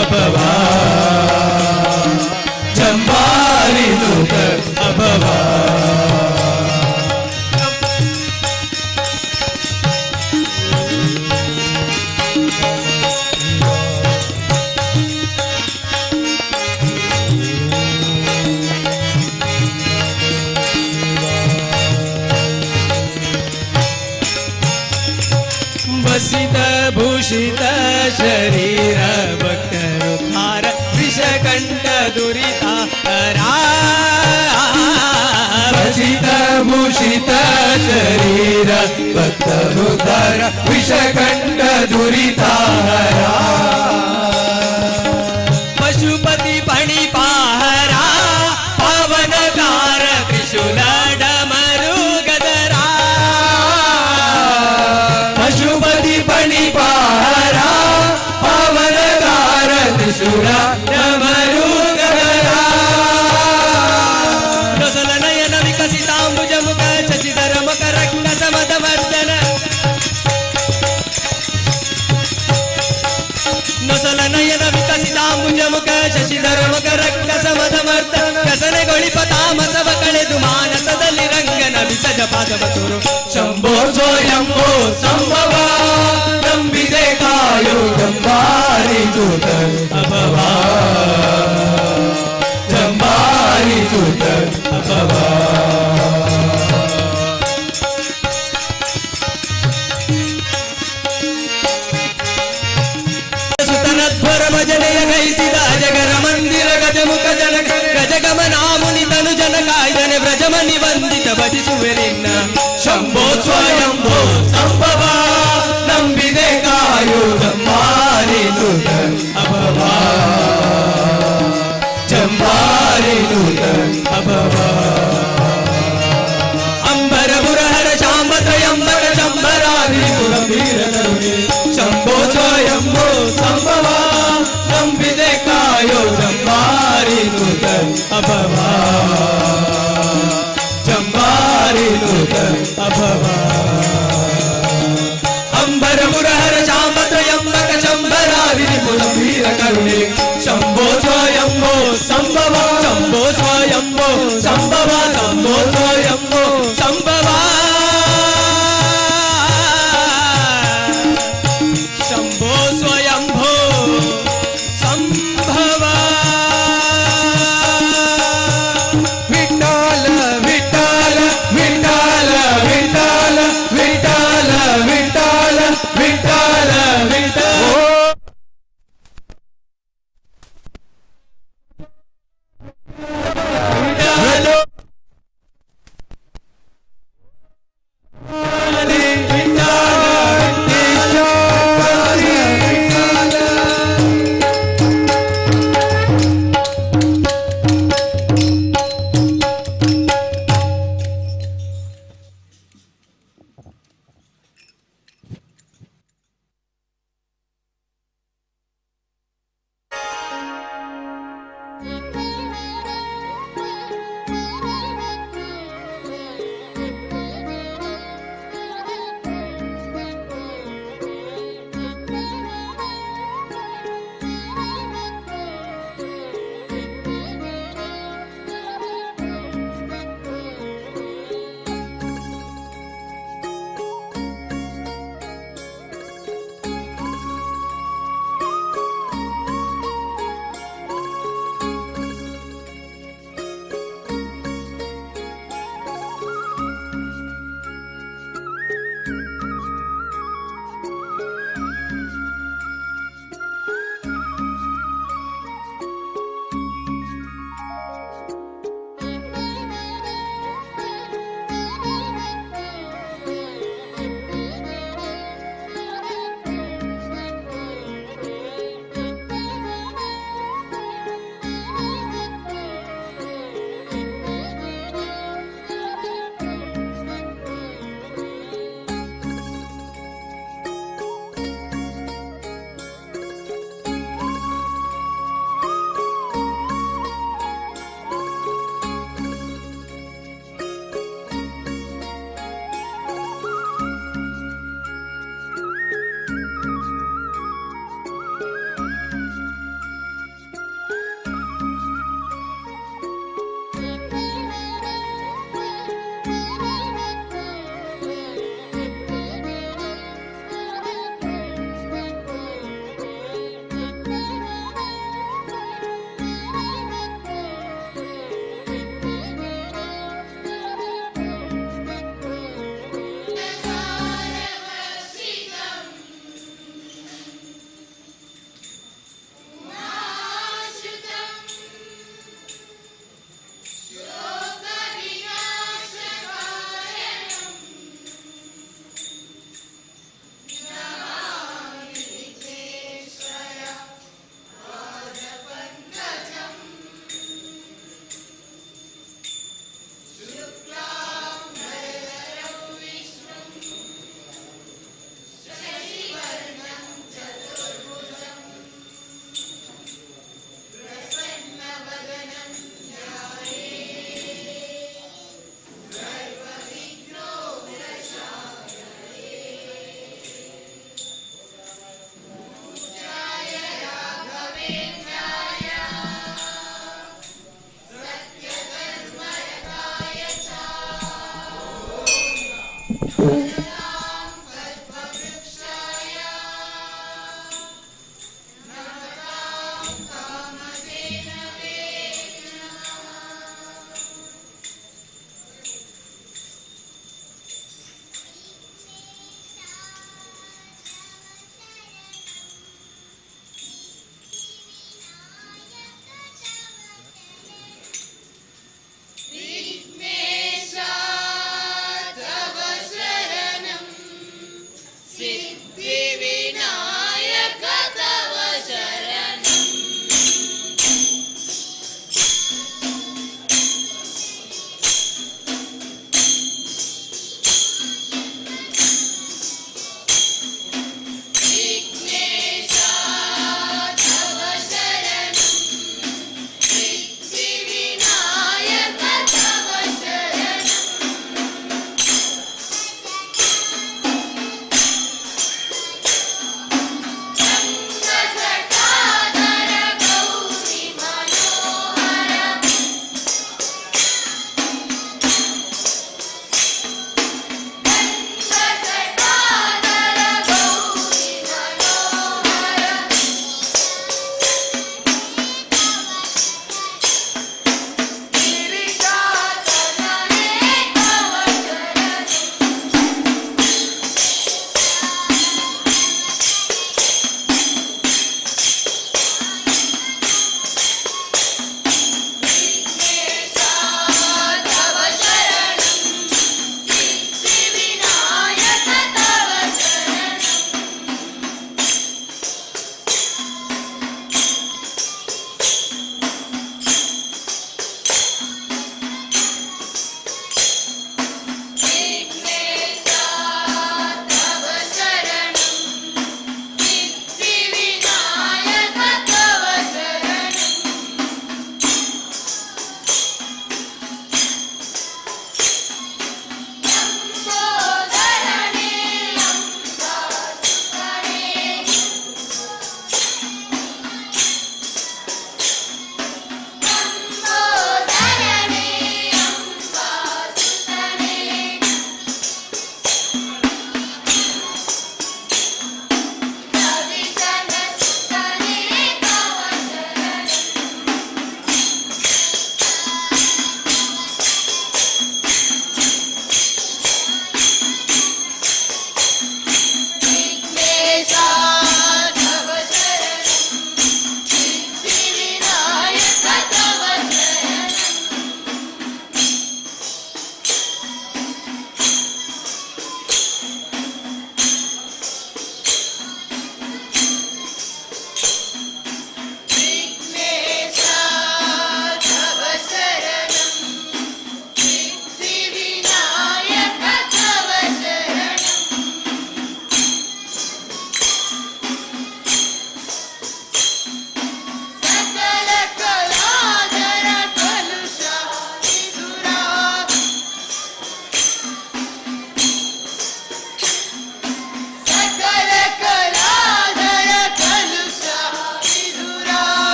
अभवा चंबारी नूतन अभवा वसित भूषित शरीर भक्तरुद्धार विषकंठ दुरितारा वसित भूषित शरीर भक्तरुद्धार विषकंठ दुरितारा पशुपति पणिपाहरा पावनकार त्रिशूल डमरू गदरा पशुपति पणिपाहरा पावनकार त्रिशूल डमरू गदरा नसल नयन विकसितांबुज मुख शशिधर मकर समदवर्धन नसल नयन विकसितांबुज मुख शशिधर मकर समदवर्धन कसने गोळिपतामಸ ಬಕಳೆ ದುಮಾನಸದಲ್ಲಿ ರಂಗನ ವಿಸಜ ಪಾದವ ತೋರು ಶಂಭೋ ಸ್ವಯಂಭೋ ಸಂಭವ ನಂಬಿದೆ ಕಾಯೋ ಜಂಬಾರಿ ಜೂತ ಅಭವಾ ಜಂಬಾರಿ ಜೂತ ಅಭವಾ ಸುತನಧ್ವರ ಭಜನೆಯ ಗೈಸಿದ ಅಜಗರ ಮಂದಿರ ಗಜಮುಖ ಜನಕ ಗಜಗಮನಾ ಮುನಿ ತನು ಜನಕಾಯನೆ ವ್ರಜಮನಿ ವಂದಿತ ಭಜಿಸುವೆರಿನ್ನ ಶಂಭೋ ಸ್ವಯಂಭೋ ಸಂಭವ ನಂಬಿದೆ ಕಾಯೋ ಜಂಬಾರಿ ನೂತ ಅಭವಾ ಜಂಬಾರಿ ನೂತ ಅಭವಾ ಅಂಬರ ಮುರಹರ ಶಾಂಬ ತ್ರಯಂಬರ ಚಂಬರಾದಿ ಗಂಭೀರ ಕರುಣೆ ಶಂಭೋ ಸ್ವಯಂಭೋ ಸಂಭವ ನಂಬಿದೆ ಕಾಯೋ ಜಂಬಾರಿ ನೂತ ಅಭವಾ ಜಂಬಾರಿ ನೂತ ಅಭವಾ ಅಂಬರ ಮುರಹರ ಶಾಂಬ ತ್ರಯಂಬಕ ಶಂಬರಾದಿ ಗಂಭೀರ ಕರುಣೆ ಶಂಭೋ ಸ್ವಯಂಭೋ ಸಂಭವ ಶಂಭೋ ಸ್ವಯಂಭೋ ಸಂಭವ ಶಂಭೋ ಸ್ವಯಂಭೋ ಸಂಭವ ಶಂಭೋ ಸ್ವಯಂಭೋ ಸಂಭವ ವಿಠ್ಠಲ ವಿಠ್ಠಲ ವಿಠ್ಠಲ ವಿಠ್ಠಲ ವಿಠ್ಠಲ ವಿಠ್ಠಲ ವಿಠ್ಠಲ ವಿಠ್ಠಲ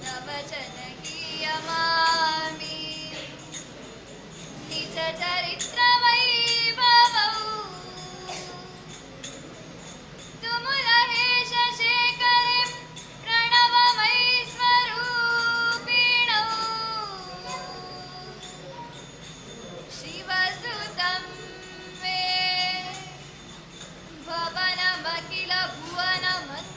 तव जनगीयमामि निज चरित्रवैभवौ तुमुलहेश शेखरिं प्रणवमयी स्वरूपिणौ शिवसुतं मे भवनमखिल भुवनमङ्गलप्रदौ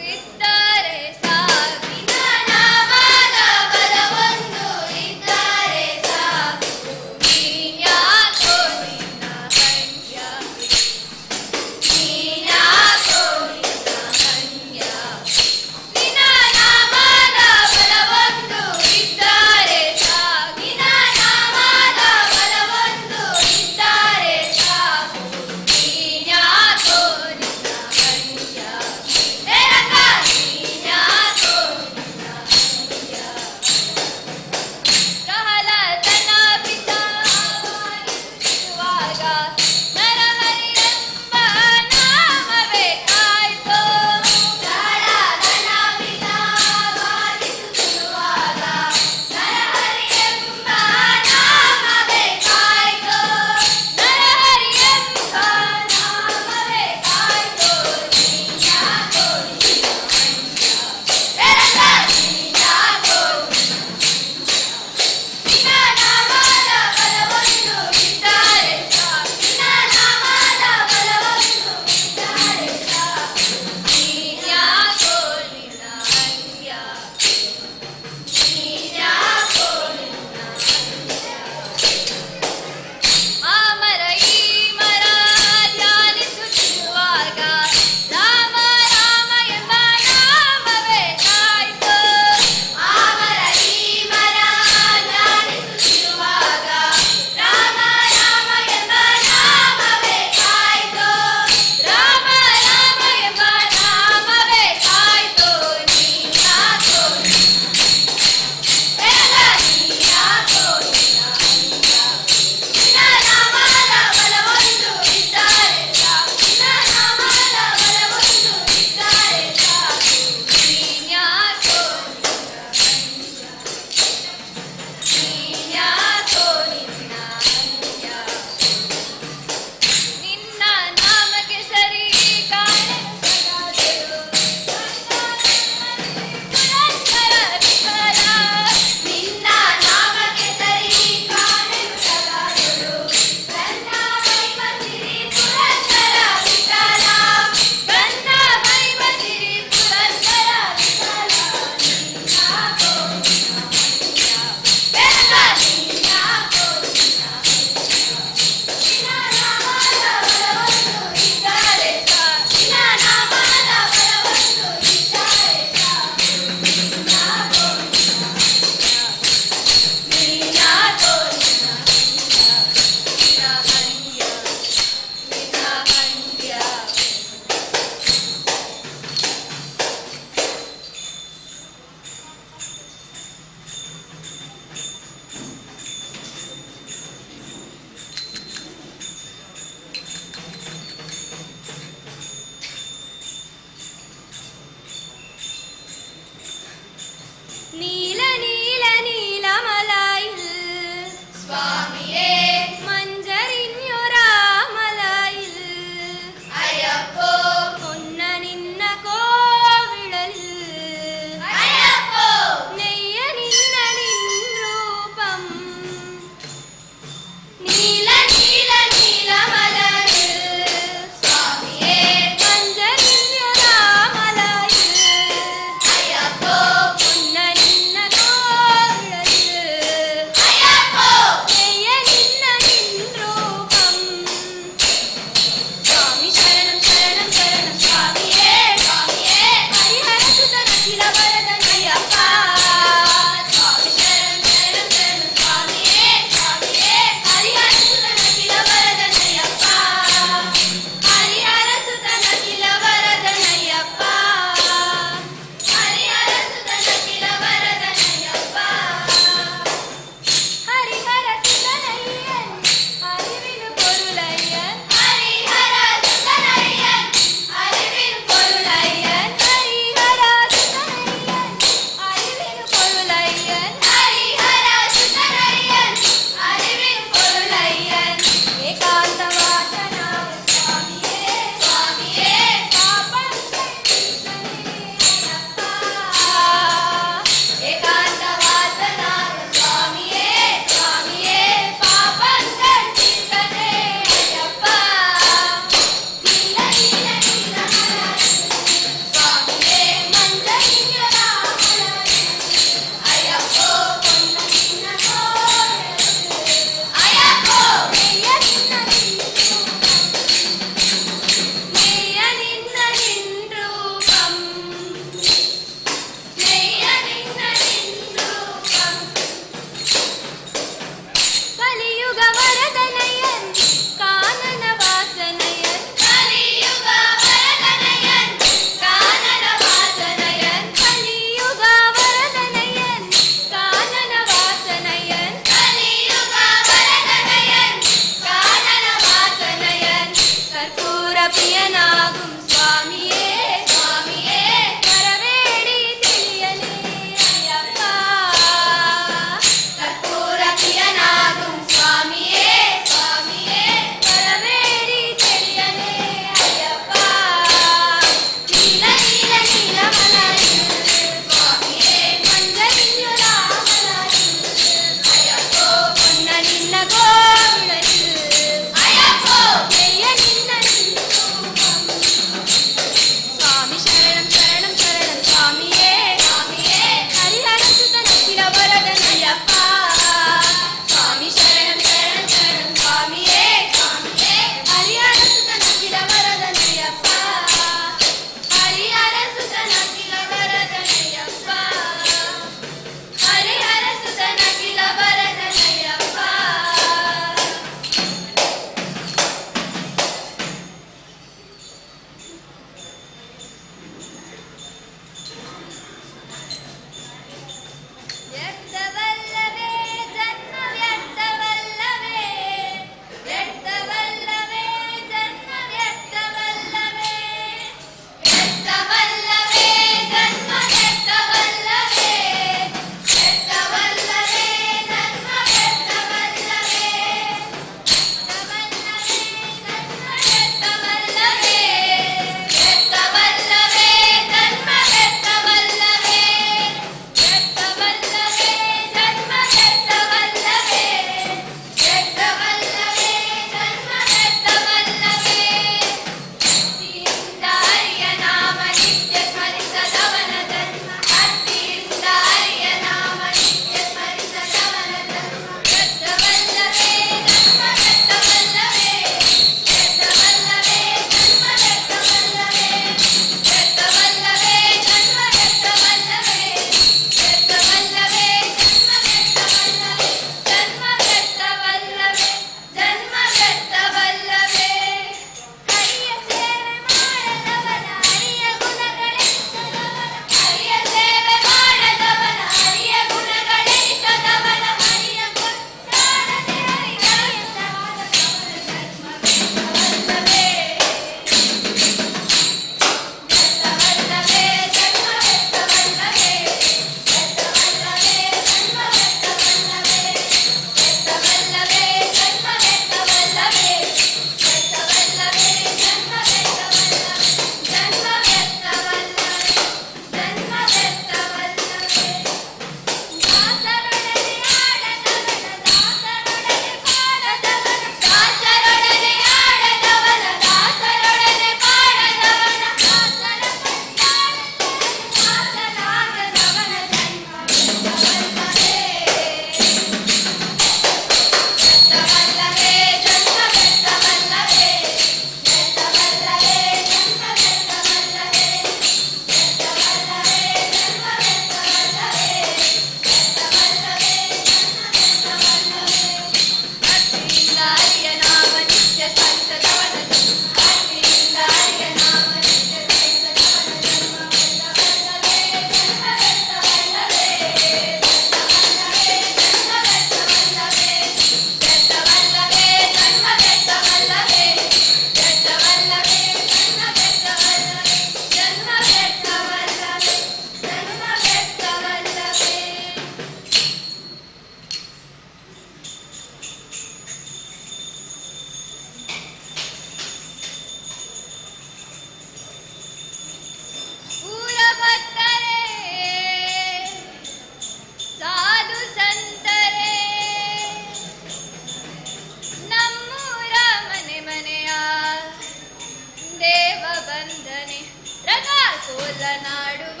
ರಂಗ ಕೋಲ ನಾಡುವ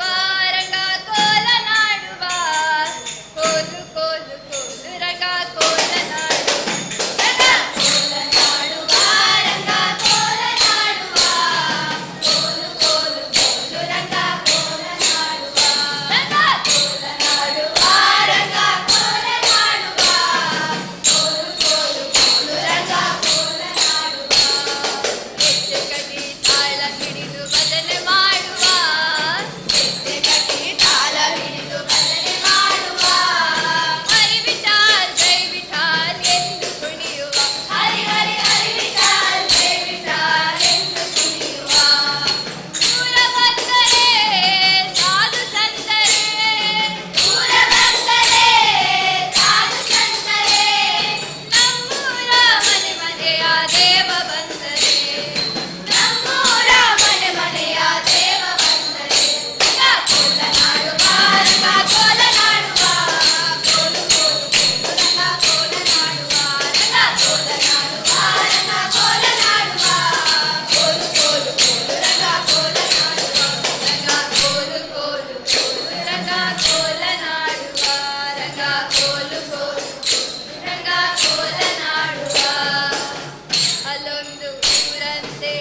ರಂಗ ಕೋಲ ನಾಡುವ ಕೋಲು ಕೋಲು ಕೋಲು ರಂಗ ಕೋಲ ನಾಡು ರಂಗ ಕೋಲ ನಾಡುವ ರಂಗ ಕೋಲ ನಾಡುವ ಕೋಲು ಕೋಲು ಕೋಲು ರಂಗ ಕೋಲ ನಾಡುವ ರಂಗ ಕೋಲ ನಾಡುವ ರಂಗ ಕೋಲ ನಾಡುವ ಕೋಲು ಕೋಲು ಕೋಲು ರಂಗ ಕೋಲ ನಾಡುವ ಹೆಜ್ಜೆ ಕಟ್ಟಿ ತಾಳ ಹಿಡಿದು ಭಜನೆ ಮಾಡುವ ಹೆಜ್ಜೆ ಕಟ್ಟಿ ತಾಳ ಹಿಡಿದು ಭಜನೆ ಮಾಡುವ ಹರಿ ವಿಠಾಲ್ ಜೈ ವಿಠಾಲ್ ಎಂದು ಕುಣಿಯುವ ಹರಿ ಹರಿ ಹರಿ ವಿಠಾಲ್ ಜೈ ವಿಠಾಲ್ ಎಂದು ಕುಣಿಯುವ ದೂರ ಭಕ್ತರೇ ಸಾಧು ಸಂತರೇ ದೂರ ಭಕ್ತರೇ ಸಾಧು ಸಂತರೇ ನಮ್ಮೂರ ಮನೆ ಮನೆಯ ದೇವ ಬಂದರೆ ನಮ್ಮೂರ ಮನೆ ಮನೆಯ ದೇವ ಬಂದರೆ ರಂಗ ಕೋಲ ನಾಡುವ ರಂಗ ಕೋಲ ನಾಡುವ ಕೋಲು ಕೋಲು ಕೋಲು ರಂಗ ಕೋಲ ನಾಡುವ ರಂಗ ಕೋಲ ನಾಡುವ ರಂಗ ಕೋಲ ನಾಡುವ ಕೋಲು ಕೋಲು ಕೋಲು ರಂಗ ಕೋಲ ನಾಡುವ ರಂಗ ಕೋಲು ಕೋಲು ಕೋಲು ರಂಗ ಕೋಲ ನಾಡುವ ರಂಗ ಕೋಲು ಕೋಲು ರಂಗ ಕೋಲ ನಾಡುವ ಅಲ್ಲೊಂದು ಊರಂತೆ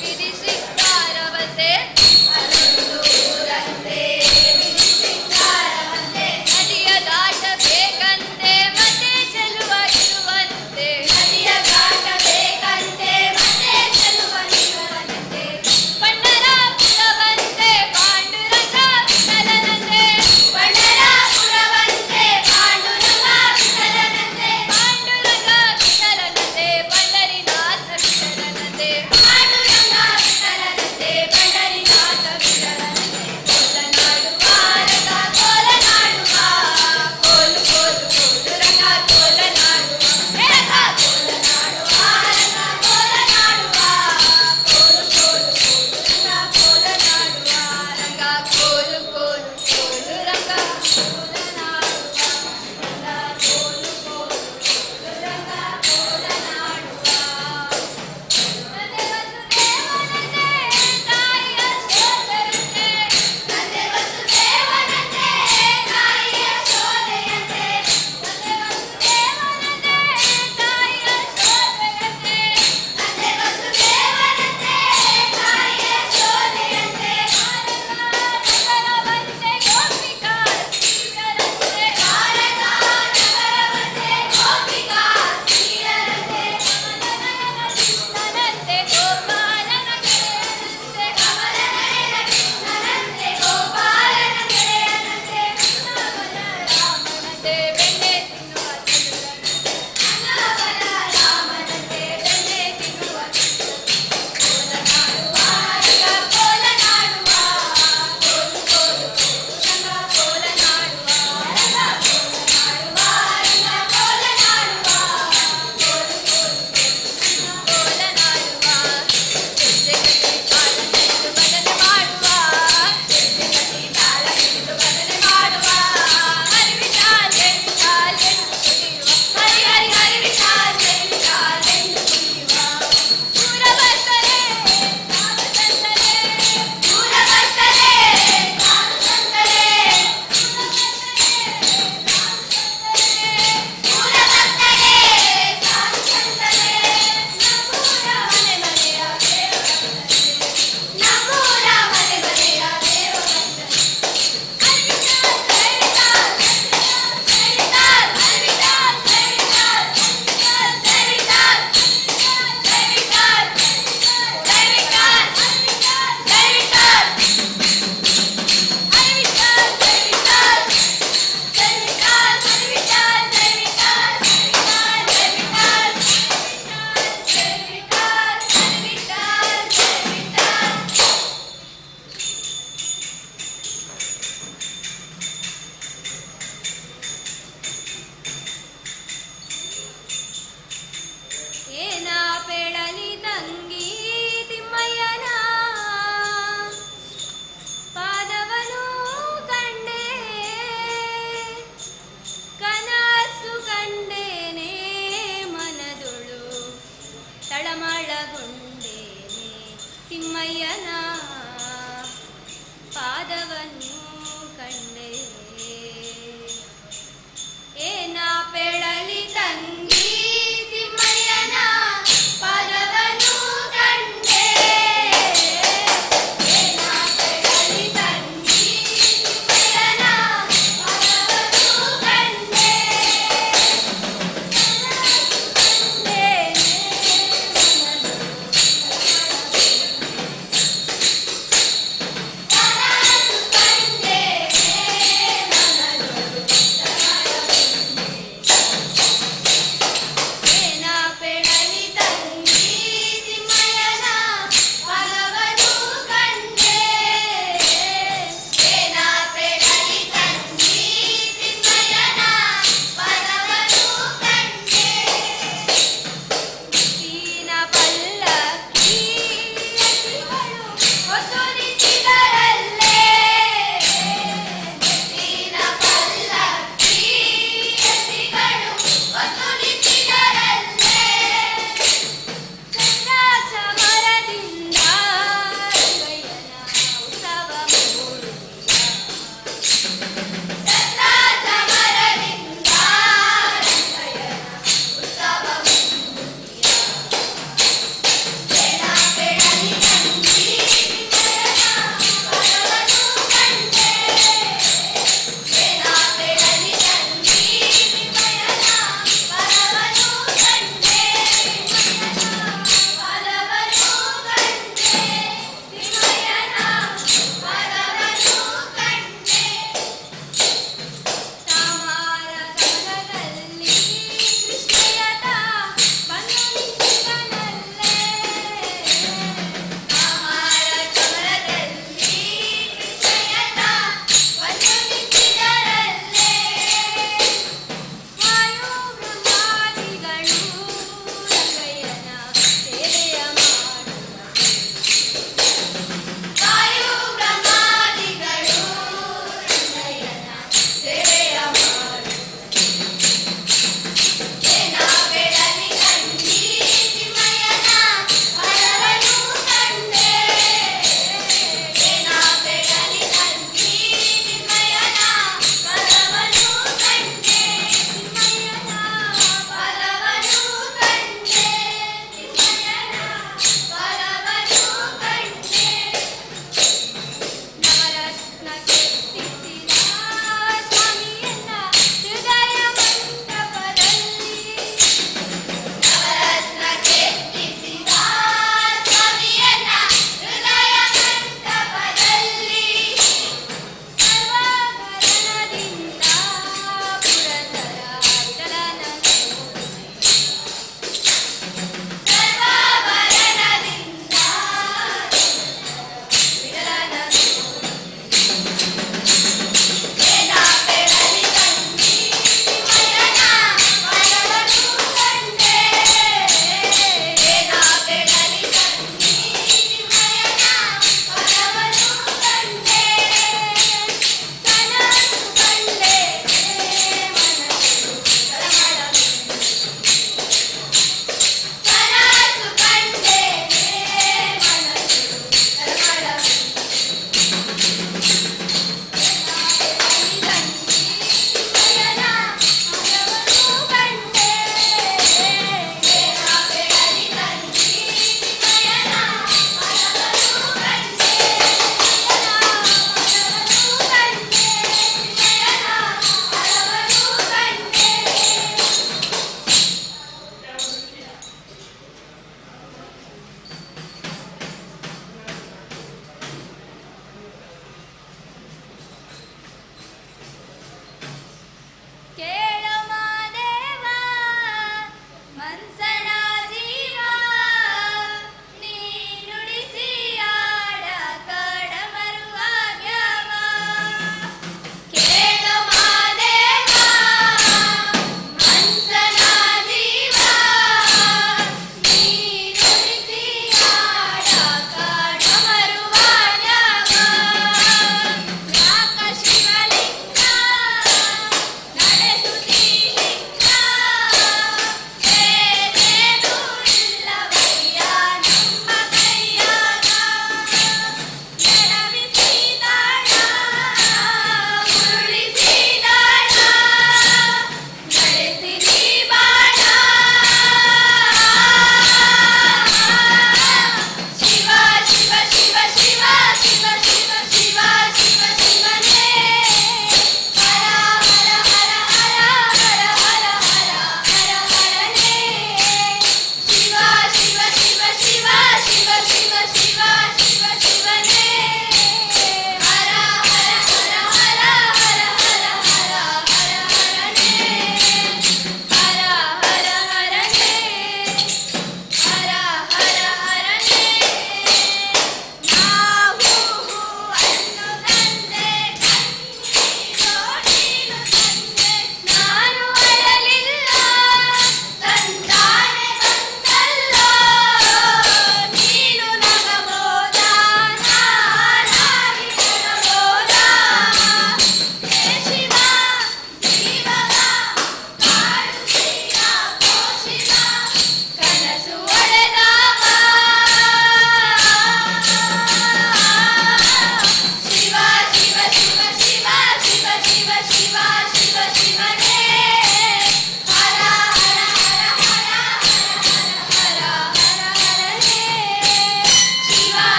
ವಿಧಿ ಸಿಂಗಾರವಂತೆ ಅಲ್ಲೊಂದು ಊರಂತೆ ವಿಧಿ ಸಿಂಗಾರವಂತೆ ನದಿಯ ದಾಟಬೇಕಂತೆ ಮತ್ತೆ ಚೆಲುವ ಇರುವಂತೆ ನದಿಯ ದಾಟಬೇಕಂತೆ ಮತ್ತೆ ಚೆಲುವ ಇರುವಂತೆ ಪಂಡರಾಪುರವಂತೆ ಪಾಂಡುರಂಗ ವಿಠಲನಂತೆ ಪಂಡರಾಪುರವಂತೆ ಪಾಂಡುರಂಗ ವಿಠಲನಂತೆ ಪಾಂಡುರಂಗ ವಿಠಲನಂತೆ ಪಂಡರಿನಾಥ ವಿಠಲನಂತೆ ಪಾಂಡುರಂಗ ವಿಠಲನಂತೆ ಪಂಡರಿನಾಥ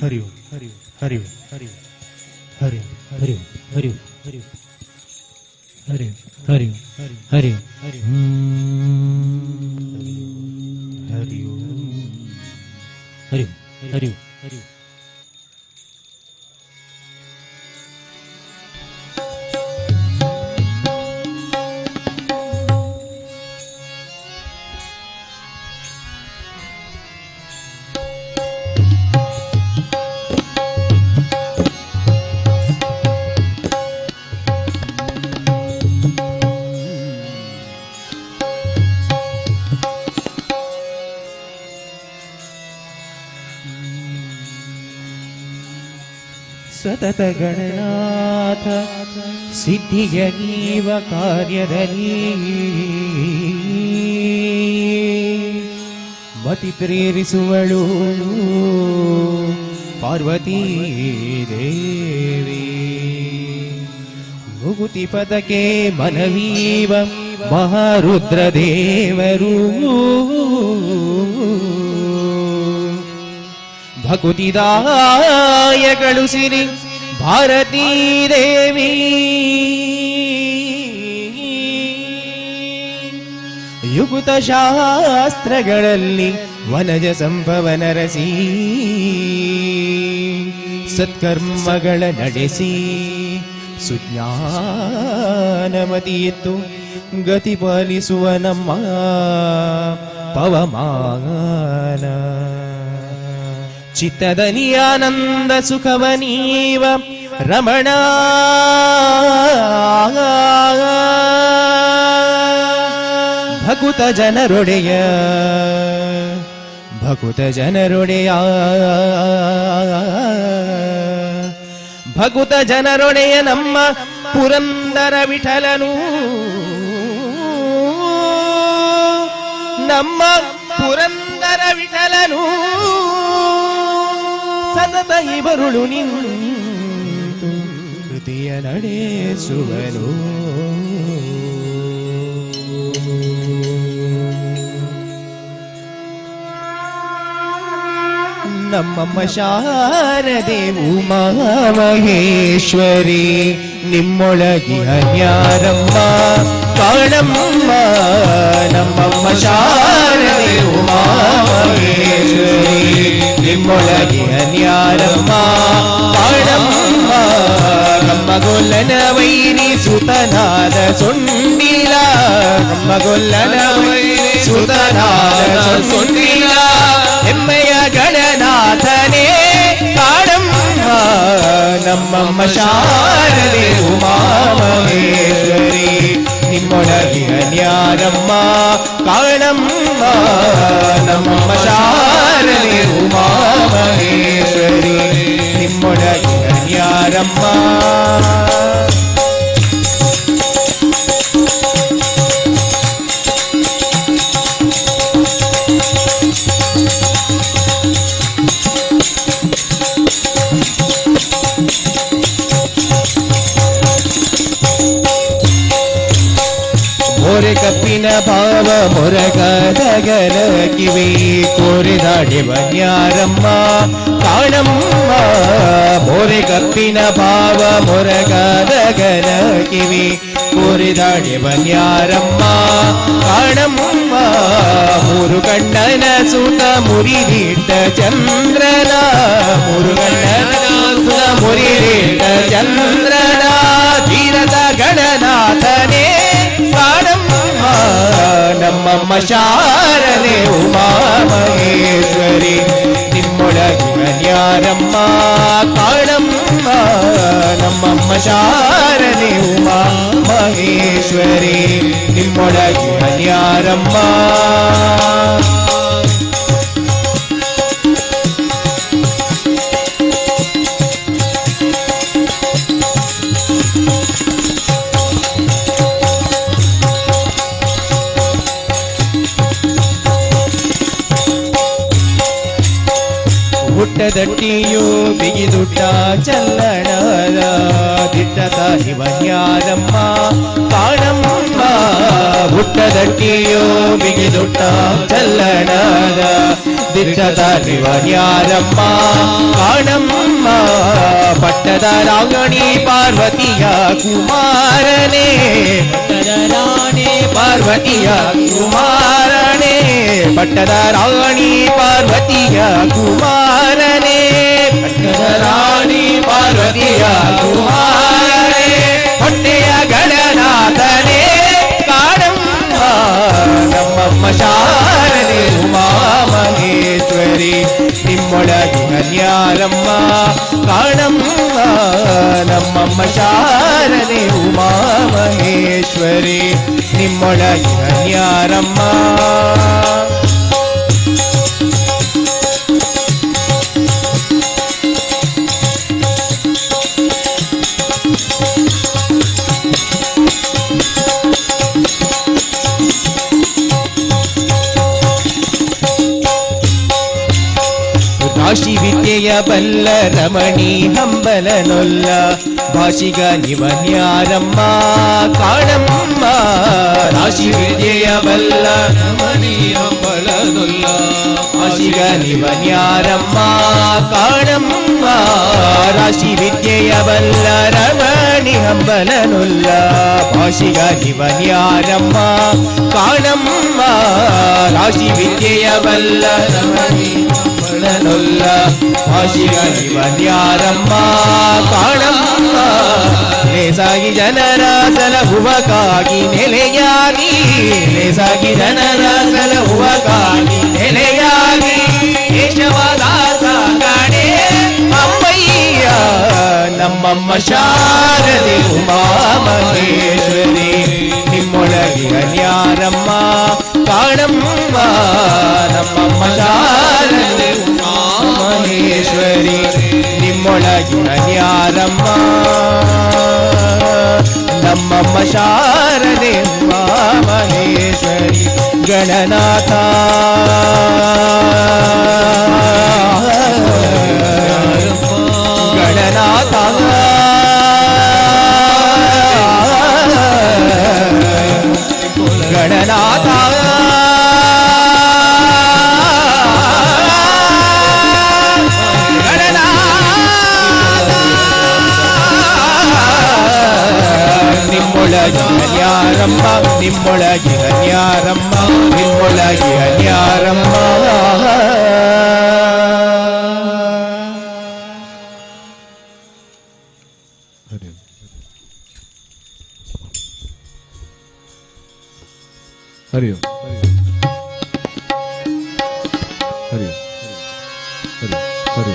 ಹರಿ ಓಂ ಹರಿ ಓಂ ಹರಿ ಓಂ ಹರಿ ಓಂ ಹರಿ ಓಂ ಹರಿ ಓಂ ಹರಿ ಓಂ ಹರಿ ಓಂ ಹರಿ ಓಂ ಹರಿ ಓಂ ಹರಿ ಓಂ ಹರಿ ಓಂ ಹರಿ ಓಂ ಹರಿ ಓಂ ಹರಿ ಓಂ ಹರಿ ಓಂ ಸತತ ಗಣನಾಥ ಸಿದ್ಧಿಯ ನೀವ ಕಾರ್ಯದಲ್ಲಿ ಮತಿ ಪ್ರೇರಿಸುವಳು ಪಾರ್ವತೀ ದೇವಿ ಮುಗುತಿ ಪದಕ್ಕೆ ಮನವೀವ ಮಹಾರುದ್ರ ದೇವರು ಭಕುತಿದಾಯಗಳು ಸಿರಿ ಭಾರತೀ ದೇವಿ ಯುಗುತ ಶಾಸ್ತ್ರಗಳಲ್ಲಿ ವನಜ ಸಂಭವನ ರಸಿ ಸತ್ಕರ್ಮಗಳ ನಡೆಸಿ ಸುಜ್ಞಾನಮತಿಯಿತ್ತು ಗತಿ ಪಾಲಿಸುವ ನಮ್ಮ ಪವಮಾನ ಚಿತ್ತದನಿಯಾನಂದ ಸುಖವನೀವ ರಮಣ ಭಕುತ ಜನರೊಡೆಯ ಭಕುತ ಜನರೊಡೆಯ ಭಕುತ ಜನರೊಡೆಯ ನಮ್ಮ ಪುರಂದರ ವಿಠಲನು ನಮ್ಮ ಪುರಂದರ ವಿಠಲನು ಸತತ ಇವರುಳು ನಿಂತು ಕೃತಿಯ ನಡೆಸುವನು ನಮ್ಮಮ್ಮ ಶಾರದೆ ಉಮಾ ಮಹೇಶ್ವರಿ ನಿಮ್ಮೊಳಗಿನ ನ್ಯಾರಮ್ಮ ಕಾಣಮ್ಮ ನಮ್ಮಮ್ಮ ಶಾರದೆ ಉಮಾ ಮಹೇಶ್ವರಿ ನಿಮ್ಮೊಳಗಿನ ನ್ಯಾರಮ್ಮ ಕಾಣಮ್ಮ ಕಮ್ಮಗೊಲ್ಲನ ವೈರಿ ಸುತನಾದ ಸೊಂಡಿಲ ಕಮ್ಮಗೊಲ್ಲನ ವೈರಿ ಸುತನಾದ ಸೊಂಡಿಲ ಹೆಮ್ಮೆಯ ಗಣನಾಥನೇ ಕಾಣಮ್ಮ ನಮ್ಮಮ್ಮ ಶಾರದೆ ಉಮಾ ಮಹೇಶ್ವರಿ ನಿಮ್ಮೊಳಗಿನ ನ್ಯಾರಮ್ಮ ಕಾಣಮ್ಮ ನಮ್ಮಮ್ಮ ಶಾರದೆ ಉಮಾ ಮಹೇಶ್ವರಿ ನಿಮ್ಮೊಳಗಿನ ನ್ಯಾರಮ್ಮ ಮೊರೆ ಕಪ್ಪಿನ ಭಾವ ಮೊರಗದಗಲ ಕಿವಿ ಕೋರಿದಾಡಿವ ನ್ಯಾರಮ್ಮ ಕಾಣಮ್ಮ ಮೊರೆ ಕಪ್ಪಿನ ಭಾವ ಮೊರಗದಗಲ ಕಿವಿ ಕೋರಿದಾಡಿವ ನ್ಯಾರಮ್ಮ ಕಾಣಮ್ಮ ಮೂರು ಕಣ್ಣನ ಸುತ ಮುರಿದಿಟ್ಟ ಚಂದ್ರನ ಮೂರು ಕಣ್ಣನ ಸುತ ಮುರಿದಿಟ್ಟ ಚಂದ್ರನ ತೀರದ ಗಣನಾಥನೇ ಕಾಣಮ್ಮ ನಮ್ಮಮ್ಮ ಶಾರದೆ ಉಮಾ ಮಹೇಶ್ವರಿ ನಿಮ್ಮೊಳಗಿನ ನ್ಯಾರಮ್ಮ ಕಾಣಮ್ಮ ನಮ್ಮಮ್ಮ ಶಾರದೆ ಉಮಾ ಮಹೇಶ್ವರಿ ನಿಮ್ಮೊಳಗಿನ ನ್ಯಾರಮ್ಮ ಹುಟ್ಟದಟ್ಟಿಯು ಬಿಗಿದುಟ್ಟ ಚಲ್ಲಣದ ದಿಟ್ಟ ತಾಯಿವ ನ್ಯಾರಮ್ಮ ಕಾಣಮ್ಮ ಹುಟ್ಟದಟ್ಟಿಯೋ ಬಿಗಿದುಟ್ಟ ಚಲ್ಲಣದ ದಿಟ್ಟದ ನಿವನ್ಯಾರಮ್ಮ ಕಾಣಮ್ಮ ಪಟ್ಟದ ರಾಂಗಣಿ ಪಾರ್ವತಿಯ ಕುಮಾರನೇ ಪಟ್ಟದ ರಾಣಿ ಪಾರ್ವತಿಯ ಕುಮಾರನೇ ಪಟ್ಟದ ರಾಣಿ ಪಾರ್ವತಿಯ ಕುಮಾರನೇ ಪಟ್ಟದ ರಾಣಿ ಪಾರ್ವತಿಯ ಕುಮಾರನೇ ಹೊಟ್ಟೆಯ ಗಣನಾಥನೇ ಕಾಣಮ್ಮ ನಮ್ಮಮ್ಮ ಶಾರದೆ ಉಮಾ ಮಹೇಶ್ವರಿ ನಿಮ್ಮೊಳಗಿನ ನ್ಯಾರಮ್ಮ ಕಾಣಮ್ಮ ನಮ್ಮಮ್ಮ ಶಾರದೆ ಉಮಾ ಮಹೇಶ್ವರಿ ನಿಮ್ಮೊಳಗಿನ ನ್ಯಾರಮ್ಮ ರಾಶಿ ವಿದ್ಯೆಯ ಬಲ್ಲ ರಮಣಿ ಹಂಬಲನೊಲ್ಲ ಭಾಷಿಗ ನಿವನ್ಯಾರಮ್ಮ ಕಾಣಮ್ಮ ರಾಶಿ ವಿದ್ಯೆಯ ಬಲ್ಲ ರಮಣಿ ಹಂಬಲನೊಲ್ಲ ಭಾಷಿಗ ನಿವನ್ಯಾರಮ್ಮ ಕಾಣಮ್ಮ ರಾಶಿ ವಿದ್ಯೆಯ ಬಲ್ಲ ರಮಣಿ ಹಂಬಲನೊಲ್ಲ ಭಾಷಿಗ ನಿವನ್ಯಾರಮ್ಮ ಕಾಣಮ್ಮ ರಾಶಿ ವಿದ್ಯೆಯ ಬಲ್ಲ ರಮಣಿ ನೊಲ್ಲ ಭಾಷಿಗ ನಿವನ್ಯಾರಮ್ಮ ಕಾಣಮ್ಮ ಲೇಸಾಗಿ ಜನರ ಸಲಹುವಕ್ಕಾಗಿ ನೆಲೆಯಾಗಿ ಲೇಸಾಗಿ ಜನರ ಸಲಹುವಕ್ಕಾಗಿ ನೆಲೆಯಾಗಿ ಕೇಶವದಾಸ ಕಾಣೆ ಅಮ್ಮಯ್ಯ ನಮ್ಮಮ್ಮ ಶಾರದೆ ಉಮಾ ಮಹೇಶ್ವರಿ ನಿಮ್ಮೊಳಗಿನ ನ್ಯಾರಮ್ಮ ಕಾಣಮ್ಮ ನಮ್ಮಮ್ಮ ಶಾರದೆ ಉಮಾ ಮಹೇಶ್ವರಿ ನಿಮ್ಮೊಳಗಿನ ನ್ಯಾರಮ್ಮ ನಮ್ಮಮ್ಮ ಶಾರದೆ ಉಮಾ ಮಹೇಶ್ವರಿ ಗಣನಾಥ ಗಣನಾಥ ಗಣನಾಥ ನಿಮ್ಮೊಳಗಿನ ನ್ಯಾರಮ್ಮ ನಿಮ್ಮೊಳಗಿನ ನ್ಯಾರಮ್ಮ ನಿಮ್ಮೊಳಗಿನ ನ್ಯಾರಮ್ಮ हरि ओम हरि ओम हरि हरि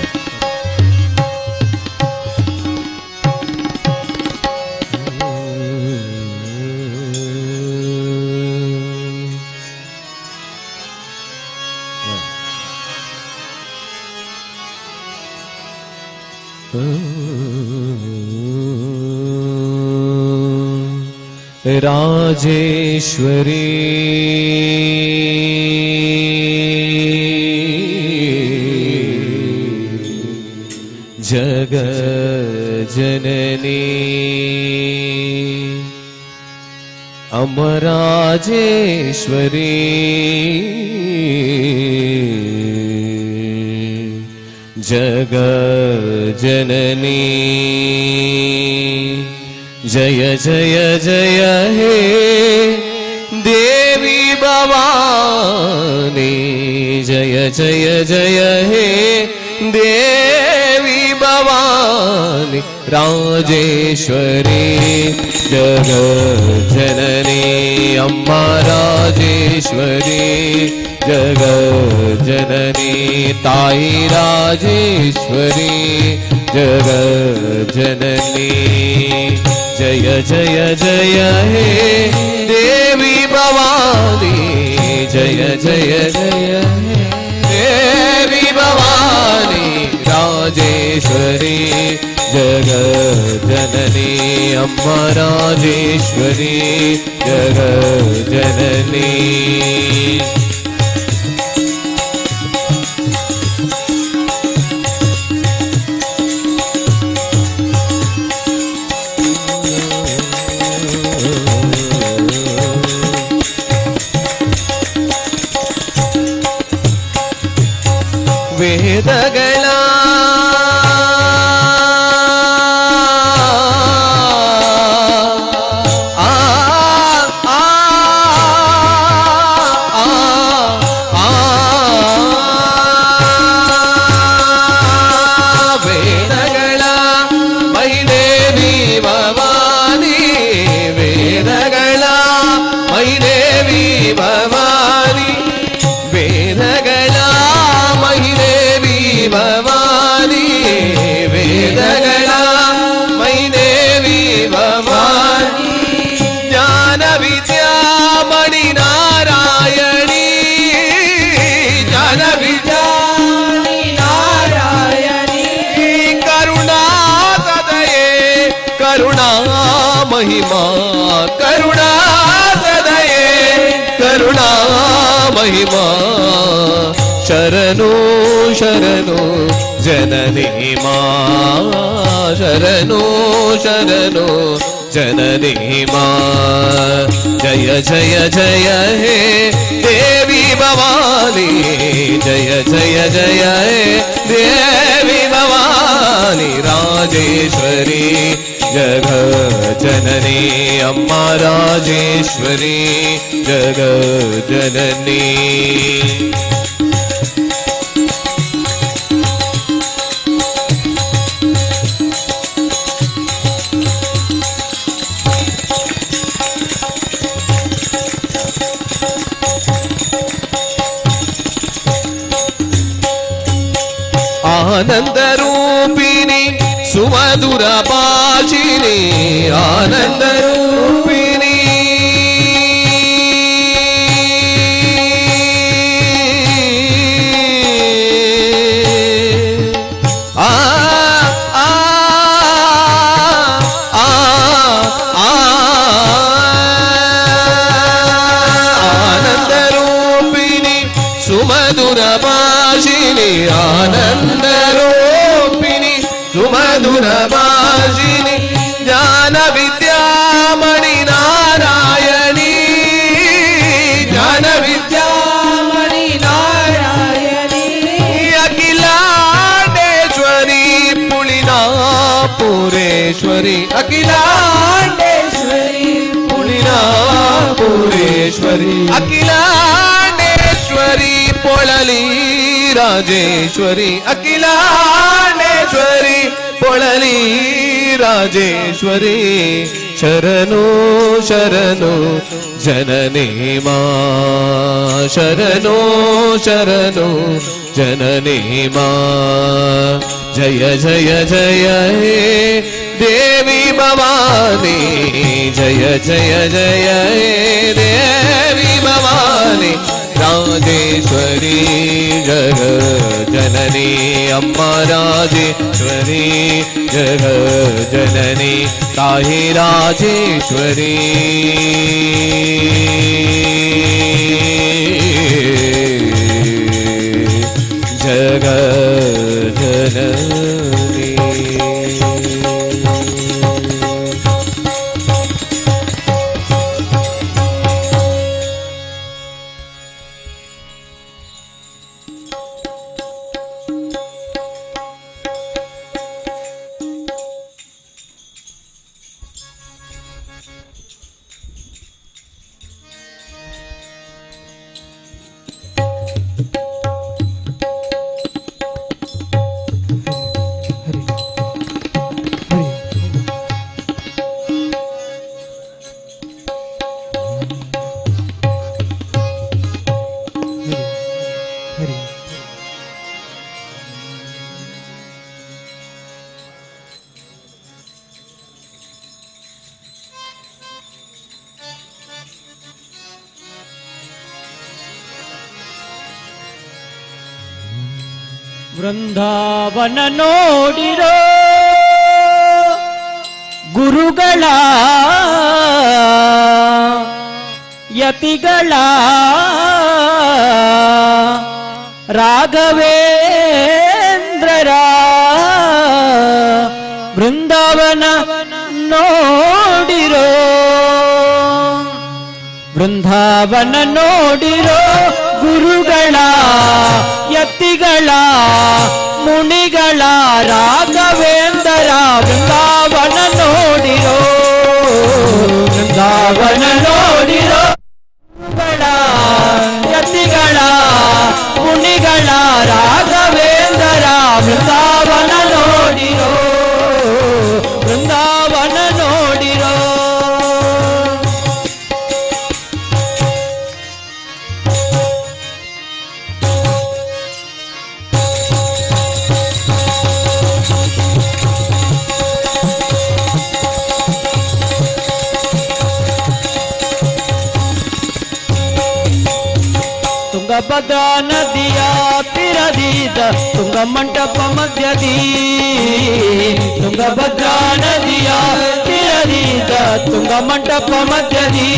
राजेश्वरी जगज्जननी अमराजेश्वरी जगज्जननी जय जय जय हे देवी भवानी जय जय जय हे देवी भवानी राजेश्वरी जगज्जननी अम्मा राजेश्वरी जगज्जननी ताई राजेश्वरी जगज्जननी जय जय जय हे देवी भवानी जय जय जय हे देवी भवानी राजेश्वरी जगज्जननी अम्मा राजेश्वरी जगज्जननी ಕರುಣಾ ಮಹಿಮಾ ಕರುಣಾ ಸದಯೇ ಕರುಣಾ ಮಹಿಮಾ ಶರಣು ಶರಣು ಜನನಿ ಮಾ ಶರಣು ಶರಣು ಜನನಿ ಮಾ ಜಯ ಜಯ ಜಯ ಹೇ ದೇವಿ ಭವಾನಿ ಜಯ ಜಯ ಜಯ ಹೇ ದೇವಿ ಭವಾನಿ ರಾಜೇಶ್ವರಿ ಜಗ ಜನನಿ ಅಮ್ಮ ರಾಜೇಶ್ವರಿ ಜಗ ಜನನಿ ಆನಂದ ರೂಪಿಣಿ ಸುಮಧುರ ಭಾಷಿಣಿ ಆನಂದ ರೂಪಿಣಿ ಆ ಆ ಆ ಆನಂದ ರೂಪಿಣಿ ಸುಮಧುರ ಭಾಷಿಣಿ ಆನಂದ ರೂಪಿಣಿ ಸುಮಧುರ ಭಾಷಿಣಿ ಜ್ಞಾನ ವಿದ್ಯಾಮಣಿ ನಾರಾಯಣಿ ಜ್ಞಾನ ವಿದ್ಯಾಮಣಿ ನಾರಾಯಣಿ ಅಖಿಲಾಂಡೇಶ್ವರಿ ಪುಳಿನಾಪುರೇಶ್ವರಿ ಅಖಿಲಾಂಡೇಶ್ವರಿ ಪುಳಿನಾಪುರೇಶ್ವರಿ ಅಖಿಲಾಂಡೇಶ್ವರಿ ಪೊಳಲಿ ರಾಜೇಶ್ವರಿ ಅಖಿಲಾಂಡೇಶ್ವರಿ ಪೊಳಲಿ ರಾಜೇಶ್ವರಿ ಶರಣು ಶರಣು ಜನನಿ ಮಾ ಶರಣು ಶರಣು ಜನನಿ ಮಾ ಜಯ ಜಯ ಜಯ ಹೇ ದೇವಿ ಭವಾನಿ ಜಯ ಜಯ ಜಯ ಹೇ ದೇವಿ ಭವಾನಿ ರಾಜೇಶ್ವರಿ ಜಗ ಜನನಿ ಅಮ್ಮ ರಾಜೇಶ್ವರಿ ಜಗ ಜನನಿ ತಾಯಿ ರಾಜೇಶ್ವರಿ ಜಗ ಜನನಿ ವೃಂದಾವನ ನೋಡಿರೋ ಗುರುಗಳ ಯತಿಗಳ ರಾಘವೇಂದ್ರರ ವೃಂದಾವನ ನೋಡಿರೋ ವೃಂದಾವನ ನೋಡಿರೋ ಗುರುಗಳ ಯತಿಗಳ ಮುನಿಗಳ ರಾಘವೇಂದ್ರ ವೃಂದಾವನ ನೋಡಿರೋ ವೃಂದಾವನ ನೋಡಿರೋ ಗುರುಗಳ ಯತಿಗಳ ಮುನಿಗಳ ರಾಘವೇಂದ್ರ ವೃಂದಾವನ ನೋಡಿರೋ ವೃಂದಾವನ ನೋಡಿರೋ ತುಂಗಭದ್ರಾ ನದಿಯ ತೀರದಿದ್ದ ತುಂಗ ಮಂಟಪ ಮಧ್ಯದಿ ತುಂಗಭದ್ರಾ ನದಿಯ ತುಂಗ ಮಂಟಪ ಮಧ್ಯದಿ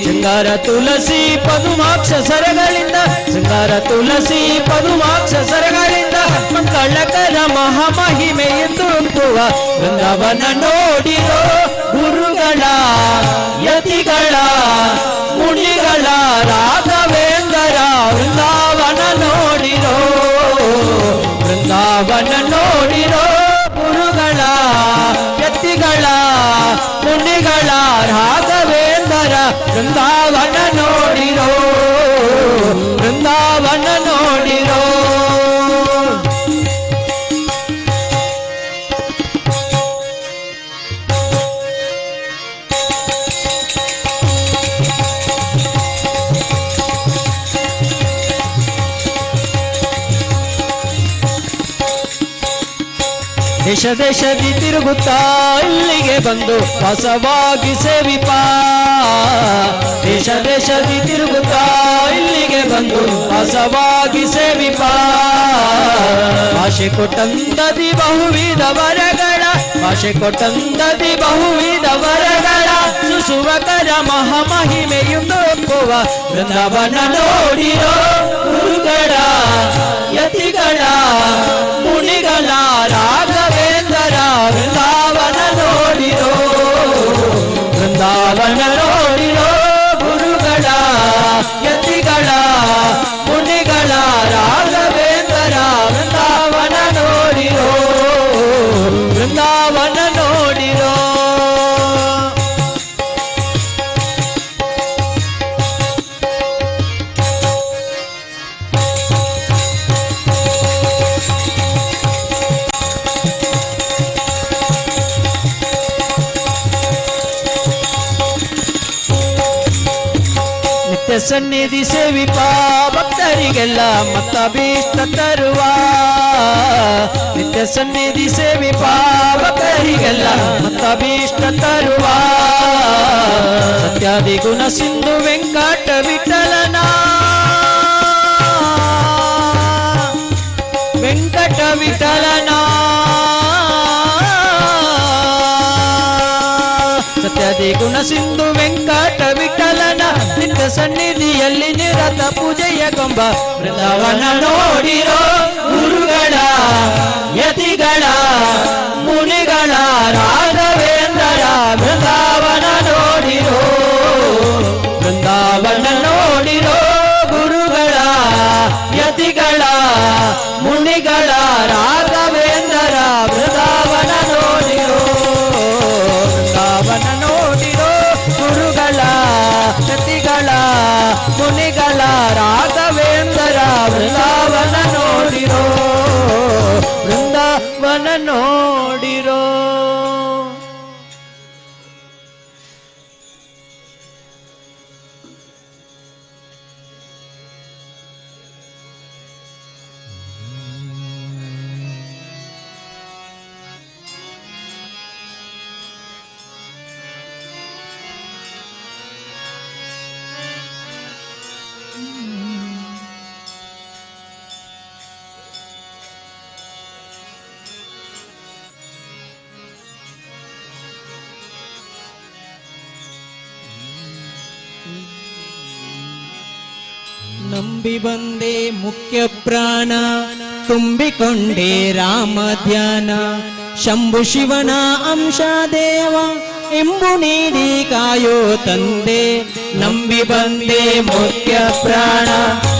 ಶೃಂಗಾರ ತುಳಸಿ ಪದುಮಾಕ್ಷ ಸರಗಳಿಂದ ಶೃಂಗಾರ ತುಳಸಿ ಪದುಮಾಕ್ಷ ಸರಗಳಿಂದ ಮಂಗಳಕರ ಮಹಾಮಹಿಮೆಯನ್ನು ತುಂಬುವ ವೃಂದಾವನ ನೋಡಿರೋ ಗುರುಗಳ ಯತಿಗಳ ಮುನಿಗಳ ರಾಘವೇಂದ್ರ ವೃಂದಾವನ ನೋಡಿರೋ ವೃಂದಾವನ ನೋಡಿರೋ ಗುರುಗಳ ಯತಿಗಳ ಮುನಿಗಳ ರಾಘವೇಂದ್ರ ವೃಂದಾವನ ನೋಡಿರೋ ವೃಂದಾವನ ನೋಡಿರೋ ದೇಶ ದೇಶದಿ ತಿರುಗುತ್ತಾ ಇಲ್ಲಿಗೆ ಬಂದು ವಾಸವಾಗಿ ಸೇವಿಪ ದೇಶ ದೇಶದಿ ತಿರುಗುತ್ತಾ ಇಲ್ಲಿಗೆ ಬಂದು ವಾಸವಾಗಿ ಸೇವಿಪ ಭಾಷೆ ಕೊಟ್ಟಂದದಿ ಬಹುವಿಧ ವರಗಳ ಭಾಷೆ ಕೊಟ್ಟಂದದಿ ಬಹುವಿಧ ವರಗಳ ಸುಸುವಕರ ಮಹಾಮಹಿಮೆಯುಂದು ಒಪ್ಪುವ ವೃಂದಾವನ ನೋಡಿರೋ ಗುರುಗಳ ಯತಿಗಳ ಮುನಿಗಳ ರಾಘವೇಂದ್ರ ವೃಂದಾವನ ನೋಡಿರೋ ವೃಂದಾವನ ನೋಡಿರೋ ಗುರುಗಳ ಯತಿಗಳ ಮುನಿಗಳ ರಾಘವೇಂದ್ರ ವೃಂದಾವನ ನೋಡಿರೋ ವೃಂದಾವನ ನೋಡಿರೋ ನಿತ್ಯ ಸನ್ನಿಧಿ ಸೇವಿಪ ಭಕ್ತರಿಗೆಲ್ಲ ಮತ್ತ ಭೀಷ್ಟ ತರುವ ನಿತ್ಯ ಸನ್ನಿಧಿ ಸೇವಿಪ ಭಕ್ತರಿಗೆಲ್ಲ ಮತ್ತ ಭೀಷ್ಟ ತರುವ ಸತ್ಯಾದಿ ಗುಣ ಸಿಂಧು ವೆಂಕಟ ವಿಠಲನ ವೆಂಕಟ ವಿಠಲನ ಸತ್ಯಾದಿ ಗುಣ ಸಿಂಧು ವೆಂಕಟ ವಿಠಲನ ನಿತ್ಯ ಸನ್ನಿಧಿಯಲ್ಲಿ ನಿರತ ಪೂಜೆಯ ಕೊಂಬ ವೃಂದಾವನ ನೋಡಿರೋ ಗುರುಗಳ ಯತಿಗಳ ಮುನಿಗಳ ರಾಘವೇಂದ್ರ ವೃಂದಾವನ ನೋಡಿರೋ ವೃಂದಾವನ ನೋಡಿರೋ ಗುರುಗಳ ಯತಿಗಳ ಮುನಿಗಳ ರಾಘವೇಂದ್ರ ವೃಂದಾವನ ನೋಡಿರೋ ವೃಂದಾವನ ನೋಡಿರೋ ಗುರುಗಳ ಯತಿಗಳ ಮುನಿಗಳ ರಾಘವೇಂದ್ರ ವೃಂದಾವನ ನೋಡಿರೋ ವೃಂದಾವನ ನೋಡಿರೋ ನಂಬಿ ಬಂದೆ ಮುಖ್ಯ ಪ್ರಾಣ ತುಂಬಿಕೊಂಡೆ ರಾಮ ಧ್ಯಾನ ಶಂಭು ಶಿವನ ಅಂಶ ದೇವ ಎಂಬು ನೀಡಿ ಕಾಯೋ ತಂದೆ ನಂಬಿ ಬಂದೆ ಮುಖ್ಯ ಪ್ರಾಣ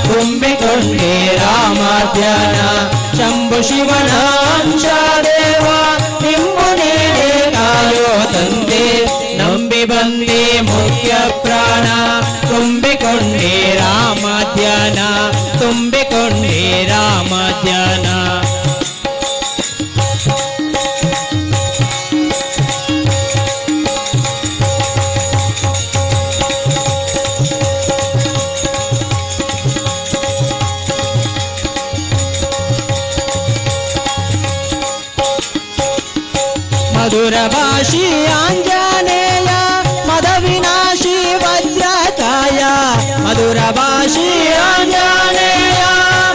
ತುಂಬಿಕೊಂಡೆ ರಾಮ ಧ್ಯಾನ ಶಂಭು ಶಿವನ ಅಂಶ ದೇವ ಎಂಬು ನೀಡಿ ಕಾಯೋ ತಂದೆ ನಂಬಿ ಬಂದೆ ಮುಖ್ಯ ಪ್ರಾಣ ತುಂಬಿಕೊಂಡೆ ರಾಮ ಧ್ಯಾನ ತುಂಬಿಕೊಂಡೆ ರಾಮ ಧ್ಯಾನ ಮಧುರ ಭಾಷಿ ಆಂಜನೇಯ ಮದ ವಿನಾಶಿ ವಜ್ರಕಾಯ ಮಧುರ ಭಾಷಿ ಆಂಜನೇಯ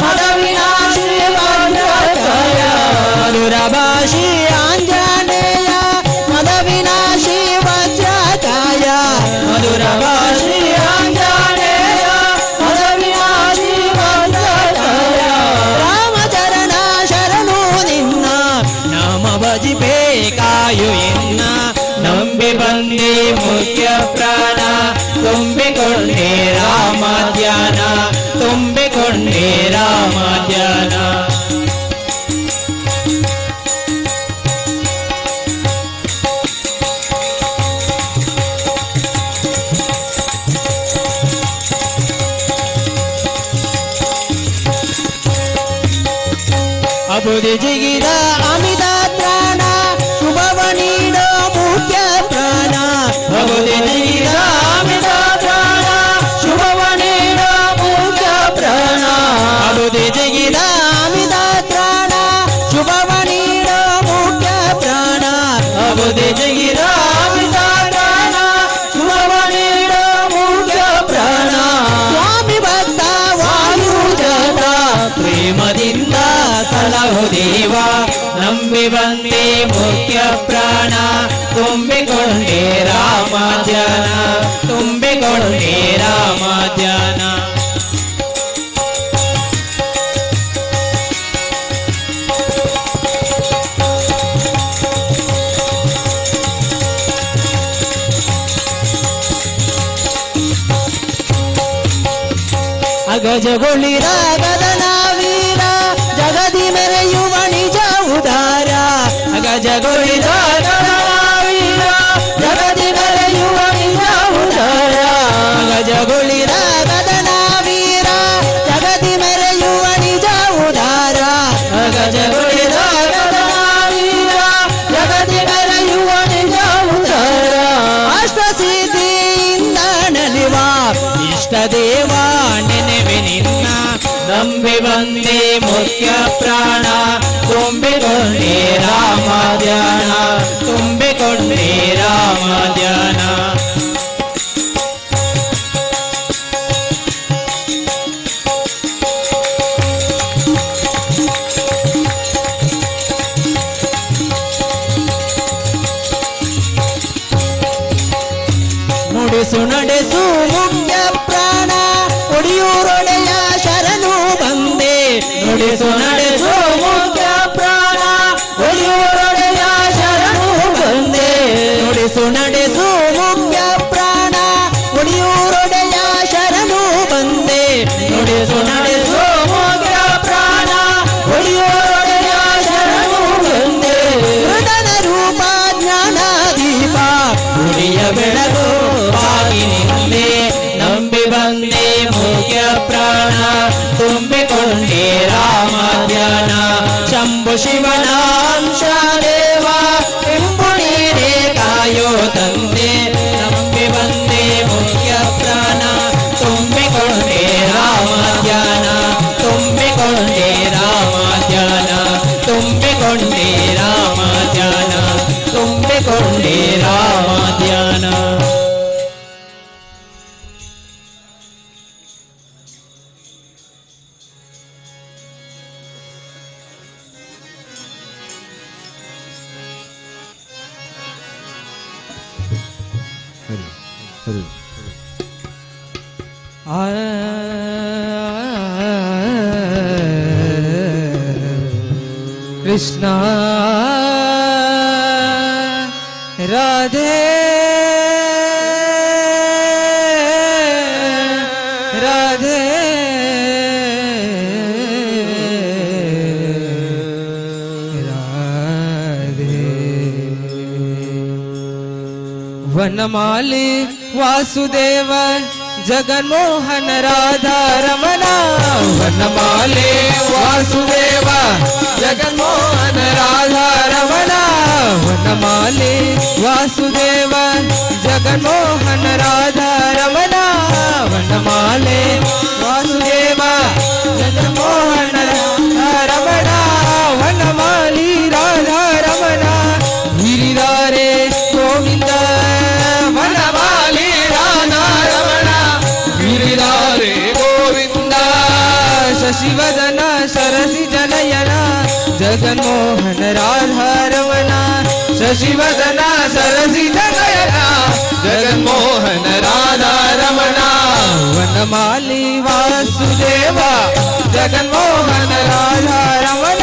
ಮದ ವಿನಾಶಿ ವಜ್ರಕಾಯ ಮಧುರ ಭಾಷಿ ಆಂಜನೇಯ ಮದ ವಿನಾಶಿ ಬೇಕಾಯು ಎನ್ನ ನಂಬಿ ಬಂದೆ ಮುಖ್ಯ ಪ್ರಾಣ ತುಂಬಿಕೊಂಡೆ ರಾಮ ಧ್ಯಾನ ತುಂಬಿಕೊಂಡೆ ರಾಮ ಧ್ಯಾನ ಅಬುದಿ ಜಿಗಿದ ಅಮಿತ ಪ್ರಾಣ ಶುಭವ ನೀಡೋ ಮುಖ್ಯ ಪ್ರಾಣ ಅಬುದಿ ಜಿಗಿದ ಅಮಿತ ಪ್ರಾಣ ಶುಭವ ನೀಡೋ ಮುಖ್ಯ ಪ್ರಾಣ ಅಬುದಿ ಜಿಗಿದ ಅಮಿತ ಪ್ರಾಣ ಶುಭವ ನೀಡೋ ಮುಖ್ಯ ಪ್ರಾಣ ಅಬುದಿ ಜಿಗಿದ ಅಮಿತ ಪ್ರಾಣ ಶುಭವ ನೀಡೋ ಮುಖ್ಯ ಪ್ರಾಣ ಸ್ವಾಮಿ ಭಕ್ತ ವಾಯುಜನ ಪ್ರೇಮದಿಂದ ಸಲಹು ದೇವ ನಂಬಿ ಬಂದೆ ಮುಖ್ಯ ಪ್ರಾಣ ತುಂಬಿಕೊಂಡೆ ರಾಮ ಧ್ಯಾನ ತುಂಬಿಕೊಂಡೆ ರಾಮ ಧ್ಯಾನ ಅಗಜಗೊಳ್ಳಿ ರಾಗದನ ವೀರ ಜಗದಿ ಮೆರೆಯುವ ನಿಜ ಉದಾರ ಅಗಜಗೊಳ್ಳಿ ರಾಗದನ ವೀರ ಜಗದಿ ಮೆರೆಯುವ ನಿಜ ಉದಾರ ಅಗಜಗೊಳ್ಳಿ ರಾಗದನ ವೀರ ಜಗದಿ ಮೆರೆಯುವ ನಿಜ ಉದಾರ ಅಗಜಗೊಳ್ಳಿ ರಾಗದನ ವೀರ ಜಗದಿ ಮೆರೆಯುವ ನಿಜ ಉದಾರ ಅಷ್ಟಸಿದ್ಧಿಯಿಂದ ನಲಿವ ಇಷ್ಟ ದೇವ ನೆನೆವೆ ನಿನ್ನ ನಂಬಿ ಬಂದೆ ಮುಖ್ಯ ಪ್ರಾಣ ತುಂಬಿಕೊಂಡೆ ರಾಮ ಧ್ಯಾನ ತುಂಬಿಕೊಂಡೆ ರಾಮ ಧ್ಯಾನ ನುಡಿಸು ನಡೆಸು ಮುಖ್ಯ ಪ್ರಾಣ ಒಡಿಯೂರೊಡೆಯ ಶರಣು ಬಂದೆ ನುಡಿಸು ನಡೆಸು ಮುಖ್ಯ ಪ್ರಾಣ ಒಡಿಯೂರೊಡೆಯ ಶರಣು ಬಂದೆ ನುಡಿಸು ನಡೆಸು ಮುಖ್ಯ ಪ್ರಾಣ ಒಡಿಯೂರೊಡೆಯ ಶರಣು ಬಂದೆ ನುಡಿಸು ನಡೆಸು ಮುಖ್ಯ ಪ್ರಾಣ ಒಡಿಯೂರೊಡೆಯ ಶರಣು ಬಂದೆ ಹೃದಯ ರೂಪ ಜ್ಞಾನ ದೀಪ ಗುಡಿಯ ಬೆಳಗು ಆಗಿ ನಿಂದೆ ನಂಬಿ ಬಂದೆ ಮುಖ್ಯ ಪ್ರಾಣ ತುಂಬಿಕೊಂಡೆ ರಾಮ ಧ್ಯಾನ ಶಂಭು ಶಿವನ ಅಂಶ ದೇವ ಎಂಬು ನೀರೇ ಕಾಯೋ ತಂದೆ ನಂಬಿ ಬಂದೆ ಮುಖ್ಯ ಪ್ರಾಣ ತುಂಬಿಕೊಂಡೆ ರಾಮ ಧ್ಯಾನ ತುಂಬಿಕೊಂಡೆ ರಾಮ ಧ್ಯಾನ ತುಂಬಿಕೊಂಡೆ ರಾಮ ಧ್ಯಾನ ತುಂಬಿಕೊಂಡೆ ರಾಮ ಧ್ಯಾನ ಕೃಷ್ಣ ರಾಧೆ ರಾಧೆ ರಾಧೆ ವನಮಾಲಿ ವಾಸುದೇವ ಜಗನ್ಮೋಹನ ರಾಧಾ ರಮಣ ವನಮಾಲೆ ವಾಸುದೇವ ಜಗನ್ಮೋಹನ ರಾಧಾ ರಮಣ ವನಮಾಲೆ ವಾಸುದೇವ ಜಗನ್ಮೋಹನ ರಾಧಾ ರಮಣ ವನಮಾಲೆ ವಾಸುದೇವ ಜಗನ್ಮೋಹನ ರಾಧಾ ರಮಣ ವನಮಾಲಿ ರಾಧಾ ರಮಣ ಗಿರಿಧಾರೆ ಗೋವಿಂದ ವನಮಾಲಿ ರಾಧಾ ರಮಣ ಗಿರಿಧಾರೆ ಗೋವಿಂದ ಶಶಿವದನ ಸರಸಿ ಜನಯನ ಜಗನ್ಮೋಹನ ರಾಧಾ ರಮಣ ಶಶಿವದನ ಸರಸಿ ಜನಯನ ಜಗನ್ಮೋಹನ ರಾಧಾ ರಮಣ ವನಮಾಲಿ ವಾಸುದೇವ ಜಗನ್ಮೋಹನ ರಾಧಾ ರಮಣ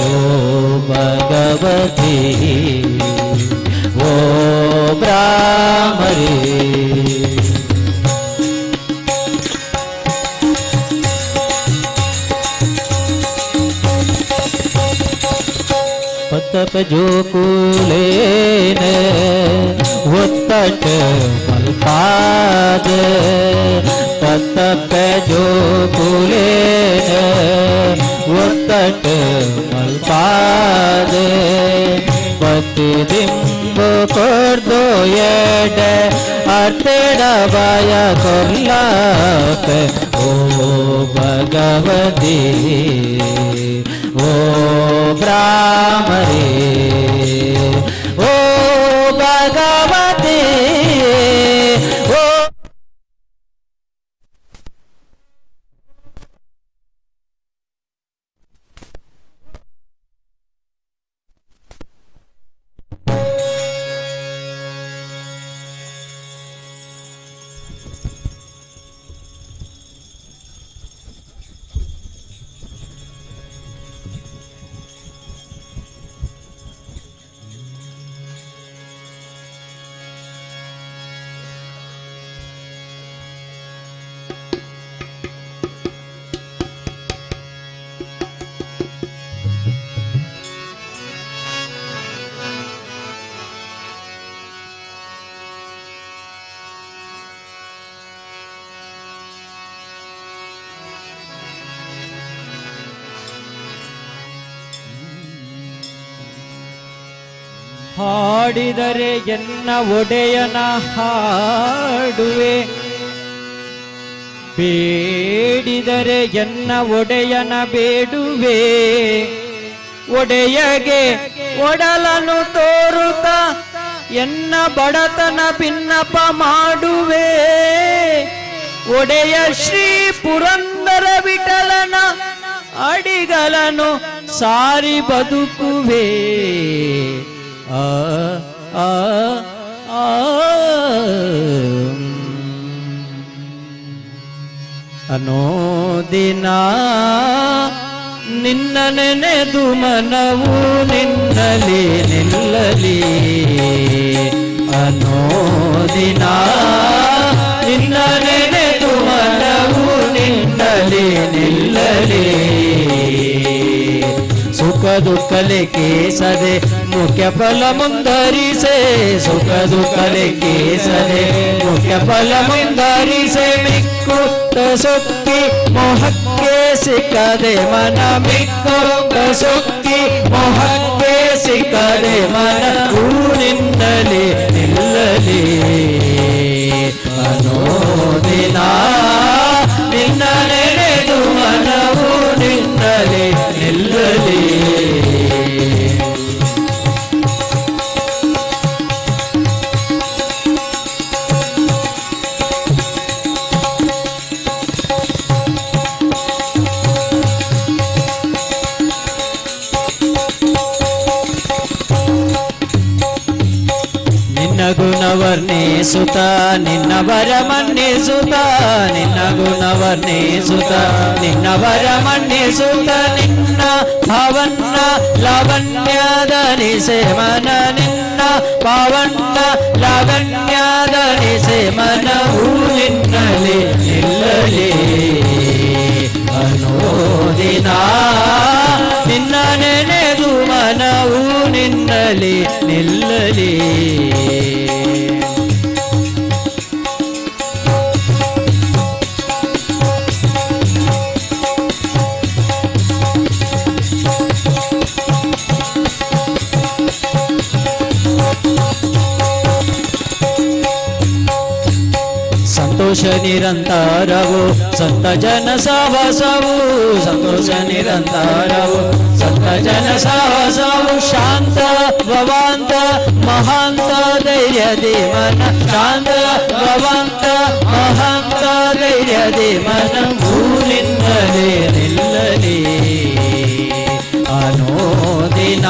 ಓ ಭಗವತಿ ಓ ಬ್ರಾಹ್ಮರಿ पतप जो कुलेन वत्तट मलपाद पतप जो कुलेन वत्तट मलपाद प्रतिबिंब कर दो येड अर्तेड बाया करलाक ओ भगवती ओ ब्राह्मणे ओ भगवती ओ ಹಾಡಿದರೆ ಎನ್ನ ಒಡೆಯನ ಹಾಡುವೆ ಬೇಡಿದರೆ ಎನ್ನ ಒಡೆಯನ ಬೇಡುವೆ ಒಡೆಯಗೆ ಒಡಲನು ತೋರುತ್ತ ಎನ್ನ ಬಡತನ ಭಿನ್ನಪ ಮಾಡುವೆ ಒಡೆಯ ಶ್ರೀ ಪುರಂದರ ವಿಠಲನ ಅಡಿಗಳನ್ನು ಸಾರಿ ಬದುಕುವೆ ಆ ಆ ಆ ಅನೋದಿನ ನಿನ್ನ ನೆನೆದು ಮನವು ನಿನ್ನಲಿ ನಿಲ್ಲಲಿ ಅನೋದಿನ ನಿನ್ನ ನೆನೆದು ಮನವು ನಿನ್ನಲಿ ನಿಲ್ಲಲಿ ಸುಖ ದುಃಖ ಲೆಕ್ಕಿಸದೆ ಮುಖ್ಯ ಫಲ ಮುಂದರಿಸೆ ಸುಖ ದುಃಖ ಲೆಕ್ಕಿಸದೆ ಮುಖ್ಯ ಫಲ ಮುಂದರಿಸೆ ಮಿಕ್ಕುತ್ತ ಸುಕ್ಕಿ ಮೋಹಕ್ಕೆ ಸಿಕ್ಕದೆ ಮನ ಮಿಕ್ಕುತ್ತ ಸುಕ್ಕಿ ಮೋಹಕ್ಕೆ ಸಿಕ್ಕದೆ ಮನ ನಿನ್ನಲಿ ನಿಲ್ಲಲಿ ಅನೋದಿನ ನಿನ್ನ ನೆನೆದು ಮನವು ನಿನ್ನಲಿ ನಿಲ್ಲಲಿ ನಿನ್ನ ಗುಣ ವರ್ಣಿಸುತ್ತ ನಿನ್ನ ವರ ಮನ್ನಿಸುತ್ತ ನಿನ್ನ ಗುಣ ವರ್ಣಿಸುತ್ತ ನಿನ್ನ ವರ ಮನ್ನಿಸುತ್ತ ನಿನ್ನ ಭಾವನ್ನ ಲಾವಣ್ಯದನಿಸೆ ಮನ ನಿನ್ನ ಭಾವನ್ನ ಲಾವಣ್ಯದನಿಸೆ ಮನವು ನಿನ್ನಲಿ ನಿಲ್ಲಲಿ ಅನೋದಿನ ನಿನ್ನ ನೆನೆದು ಮನವು ನಿನ್ನಲಿ ನಿಲ್ಲಲಿ ಸಂತೋಷ ನಿರಂತರವು ಸಂತ ಜನ ಸಹವಾಸವು ಸಂತೋಷ ನಿರಂತರವು ಸಂತ ಜನ ಸಹವಾಸವು ಶಾಂತ ಭವಾಂತ ಮಹಾಂತ ಧೈರ್ಯದಿ ಮನ ಶಾಂತ ಭವಾಂತ ಮಹಾಂತ ಧೈರ್ಯದಿ ಮನ ನಿನ್ನಲಿ ನಿಲ್ಲಲಿ ಅನೋದಿನ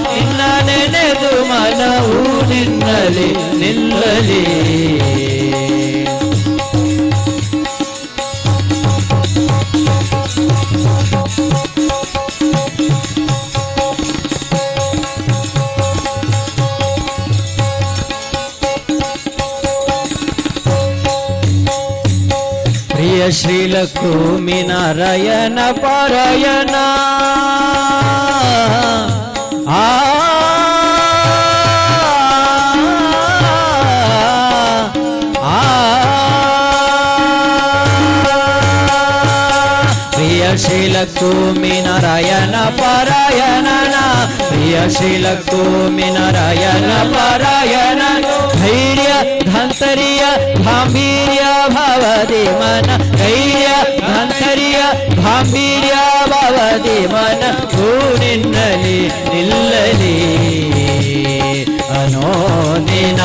ನಿನ್ನ ನೆನೆದು ಮನವು ನಿನ್ನಲಿ ನಿಲ್ಲಲಿ ಪ್ರಿಯ ಶ್ರೀಲಕ್ಷ್ಮೀ ನಾರಾಯಣ ಪಾರಾಯಣ ಆ ಪ್ರಿಯ ಶ್ರೀಲಕ್ಷ್ಮೀ ನಾರಾಯಣ ಪಾರಾಯಣ ಪ್ರಿಯ ಶ್ರೀಲಕ್ಷ್ಮೀ ನಾರಾಯಣ ಪಾರಾಯಣ ಧೈರ್ಯ ಧಂತರಿಯ ಗಾಂಭೀರ್ಯ ಭವದಿ ಮನ ಧೈರ್ಯ ಧಂತರಿಯ ಗಾಂಭೀರ್ಯ ಭವದಿ ಮನ ನಿನ್ನಲಿ ನಿಲ್ಲಲಿ ಅನೋದಿನ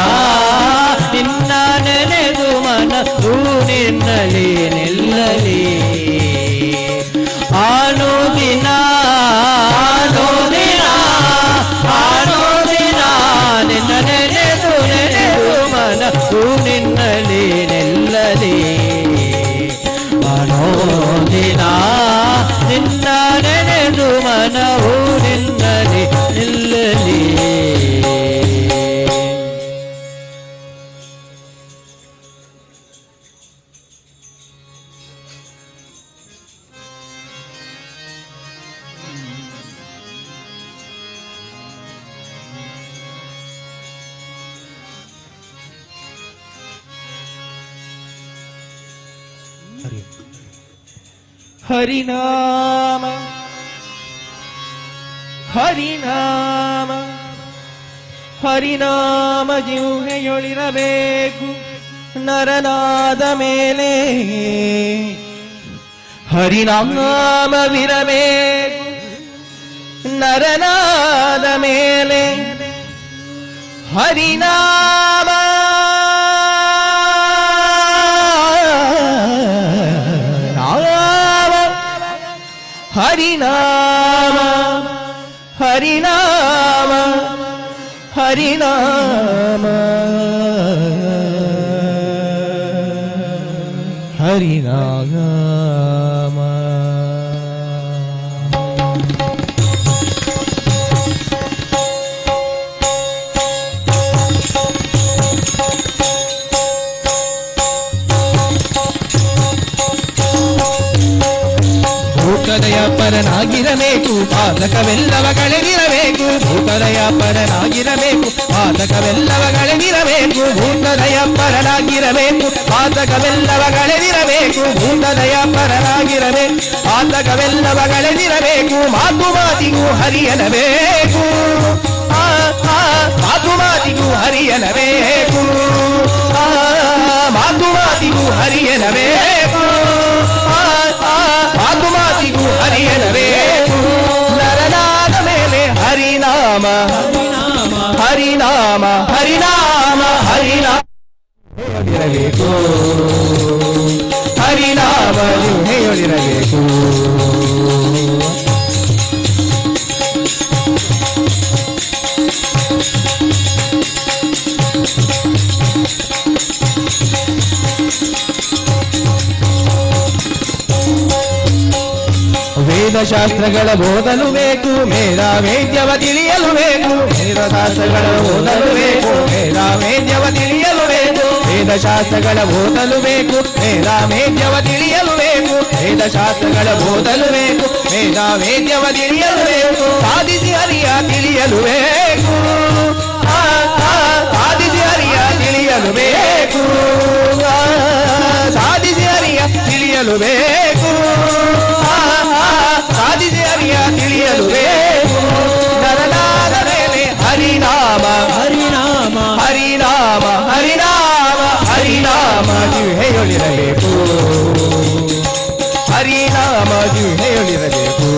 ನಿನ್ನ ನೆನೆದು ಮನ ನಿನ್ನಲಿ ನಿಲ್ಲಲಿ ಆನುದಿನ ಆನುದಿನ ಆನುದಿನ ನಿನ್ನ ನೆನೆದು ಮನ ನಿನ್ನಲಿ ನಿಲ್ಲಲಿ ಆನುದಿನ ನಿನ್ನ ನೆನೆದು ಮನವು ನಿನ್ನಲಿ ನಿಲ್ಲಲಿ ಹರಿನಾಮ ಹರಿನಾಮ ಹರಿನಾಮ ಜಿಹ್ವೆಯೊಳಿರಬೇಕು ನರನಾದ ಮೇಲೆ ಹರಿನಾಮವಿರಬೇಕು ನರನಾದ ಮೇಲೆ ಹರಿನಾಮ ಹರಿನಾಮ ಹರಿನಾಮ ಹರಿನಾಮ ಹರಿನಾಮ ಭೂತದಯ ಪರನಾಗಿರಬೇಕು ಪಾತಕವೆಲ್ಲವ ಕಳೆದಿರಬೇಕು ಭೂತದಯ ಪರನಾಗಿರಬೇಕು ಪಾತಕವೆಲ್ಲವ ಕಳೆದಿರಬೇಕು ಭೂತದಯ ಪರನಾಗಿರಬೇಕು ಪಾತಕವೆಲ್ಲವ ಕಳೆದಿರಬೇಕು ಭೂತದಯ ಪರನಾಗಿರಬೇಕು ಪಾತಕವೆಲ್ಲವ ಕಳೆದಿರಬೇಕು ಮಾತು ಮಾತಿಗೂ ಹರಿಯಲಬೇಕು ಮಾತು ಮಾತಿಗೂ ಹರಿಯಲಬೇಕು ಮಾತು ಮಾತಿಗೂ ಹರಿಯಲಬೇಕು ಮಾತು ಮಾತಿಗೂ ಹರಿಯಲಬೇಕು ನರನಾದ ಮೇಲೆ ಹರಿನಾಮ ಹರಿನಾಮ ಹರಿನಾಮ ಹರಿನಾಮ ಇರಬೇಕು ಹರಿನಾಮ ಜಿಹ್ವೆಯೊಳಿರಬೇಕು ವೇದಶಾಸ್ತ್ರಗಳ ಓದಲು ಬೇಕು ಮೇಧಾವೇದ್ಯವ ತಿಳಿಯಲು ಬೇಕು ವೇದಶಾಸ್ತ್ರಗಳ ಓದಲು ಬೇಕು ಮೇಧಾವೇದ್ಯವ ತಿಳಿಯಲು ಬೇಕು ವೇದಶಾಸ್ತ್ರಗಳ ಓದಲು ಬೇಕು ಮೇಧಾವೇದ್ಯವ ತಿಳಿಯಲು ಬೇಕು ವೇದಶಾಸ್ತ್ರಗಳ ಓದಲು ಬೇಕು ಮೇಧಾವೇದ್ಯವ ತಿಳಿಯಲು ಬೇಕು ಸಾಧಿಸಿ ಹರಿಯ ತಿಳಿಯಲು ಬೇಕು ಸಾಧಿಸಿ ಹರಿಯ ತಿಳಿಯಲು ಬೇಕು ಸಾಧಿಸಿ ಹರಿಯ ತಿಳಿಯಲು ಬೇಕು ಸಾಧಿಸಿ ಹರಿಯ ತಿಳಿಯಲು ಬೇಕು ನರನಾದ ಮೇಲೆ ಹರಿನಾಮ ಹರಿನಾಮ ಹರಿನಾಮ ಹರಿನಾಮ ಹರಿನಾಮ ಜಿಹ್ವೆಯೊಳಿರಬೇಕು ಹರಿನಾಮ ಜಿಹ್ವೆಯೊಳಿರಬೇಕು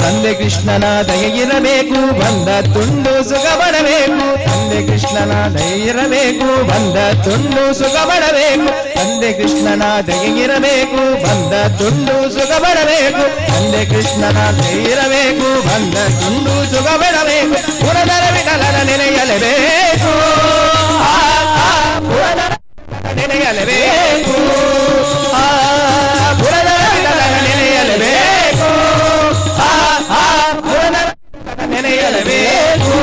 ತಂದೆ ಕೃಷ್ಣನ ದಯೆಯಿರಬೇಕು ಬಂದ ತುಂಡು ಸುಖ ಬಡಬೇಕು ತಂದೆ ಕೃಷ್ಣನ ದಯೆಯಿರಬೇಕು ಬಂದ ತುಂಡು ಸುಖ ಬಡಬೇಕು ತಂದೆ ಕೃಷ್ಣನ ದಯೆಯಿರಬೇಕು ಬಂದ ತುಂಡು ಸುಖ ಬಡಬೇಕು ತಂದೆ ಕೃಷ್ಣನ ದಯೆಯಿರಬೇಕು ಬಂದ ತುಂಡು ಸುಖ ಬಡಬೇಕು ಪುರದರ ವಿಠಲನ ನೆನೆಯಲೇಬೇಕು ಪುರದರ ನೆನೆಯಲೇಬೇಕು ಪುರಂದರ ವಿಠಲನ ನೆನೆಯಲೇಬೇಕು ಪುರಂದರ ವಿಠಲನ ನೆನೆಯಲೇಬೇಕು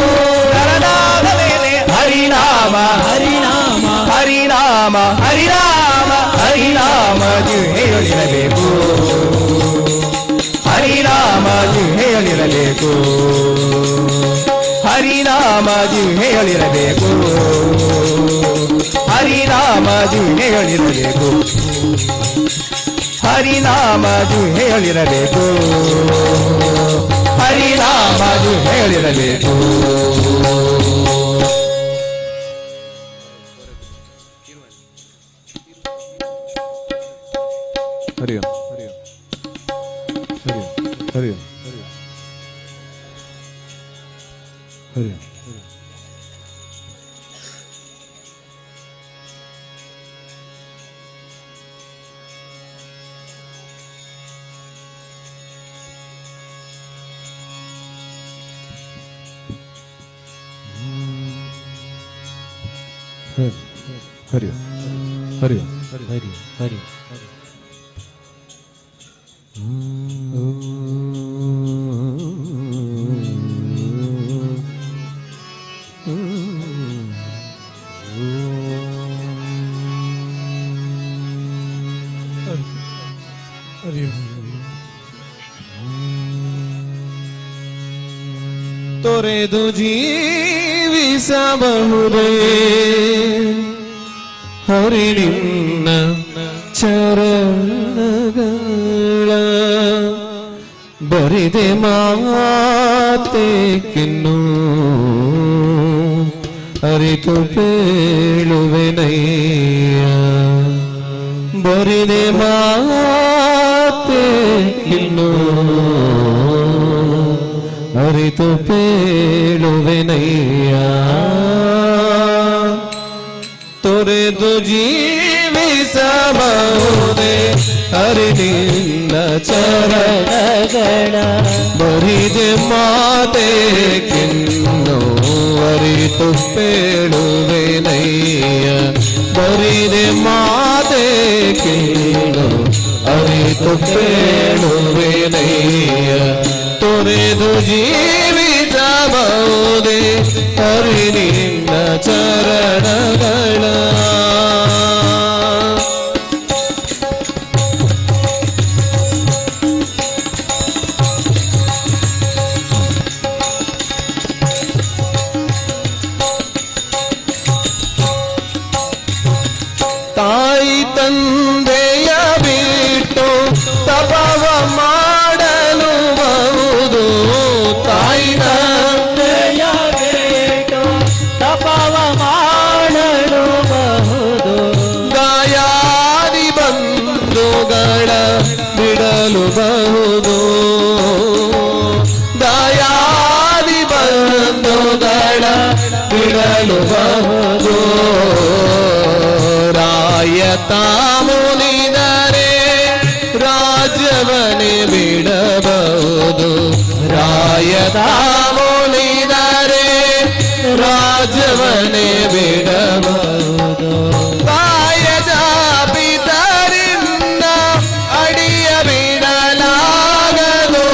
ನರನಾದ ಮೇಲೆ ಹರಿನಾಮ ಹರಿನಾಮ ಹರಿನಾಮ ಹರಿನಾಮ ಹರಿನಾಮ ಜಿಹ್ವೆಯಲ್ಲಿರಬೇಕು ಹರಿನಾಮ ಜಿಹ್ವೆಯಲ್ಲಿರಬೇಕು ಹರಿನಾಮ ಜಿಹ್ವೆಯಲ್ಲಿರಬೇಕು ಹರಿನಾಮ ಜಿಹ್ವೆಯಲ್ಲಿರಬೇಕು ಹರಿನಾಮ ಜಿಹ್ವೆಯಲ್ಲಿರಬೇಕು ಹರಿನಾಮ ಜಿಹ್ವೆಯಲ್ಲಿರಬೇಕು ಹರಿ ಓಂ ಹರಿ ಓಂ ಹರಿ ಓಂ ಹರಿ ಓಂ ಹರಿ ಓಂ ಹರಿ ಓಂ ಹರಿ ಹರಿ ತೊರೆದು ಜೀವಿಸಬಹುದೇ ಹರಿ ನಿನ್ನ ಚರಣಗಳ ಬರಿದೆ ಮಾತೇಕಿನ್ನು ಅರಿತು ಪೇಳುವೆನಯ್ಯ ಬರಿದೆ ಮಾತೇಕಿನ್ನು ಅರಿತು ಪೇಳುವೆನಯ್ಯ ತೊರೆದು ಜೀವಿಸಬಹುದೇ ಹರಿ ನಿನ್ನ ಚರಣಗಳ ಬರಿದೆ ಮಾತೇಕಿನ್ನು ಅರಿತು ಪೇಳುವೆನಯ್ಯ ಬರಿದೆ ಮಾತೇಕಿನ್ನು ಅರಿತು ಪೇಳುವೆನಯ್ಯ ತೊರೆದು ಜೀವಿಸಬಹುದೇ ಹರಿ ನಿನ್ನ ಚರಣಗಳ ತಾಯಿ ತಂದೆಯ ಬಿಟ್ಟು ತಪವ ಮಾಡಲು ಬಹುದು ತಾಯಿ ತಂದೆಯ ಬಿಟ್ಟು ತಪವ ಮಾಡಲು ಬಹುದು ಗಾಯಾದಿ ಬಂಧುಗಳ ಬಿಡಲು ಬಹುದು ದಾಯಾದಿ ಬಂಧುಗಳ ಬಿಡಲು ಬಹುದು ರಾಯತ ಮುನಿದರೆ ರಾಜ್ಯವನೇ ಬಿಡಬಹುದು ರಾಯತ ಮುನಿದರೆ ರಾಜ್ಯವನೇ ಬಿಡಬಹುದು ಕಾಯದ ಪಿತರಿನ್ನ ಅಡಿಯ ಬಿಡಲಾಗದು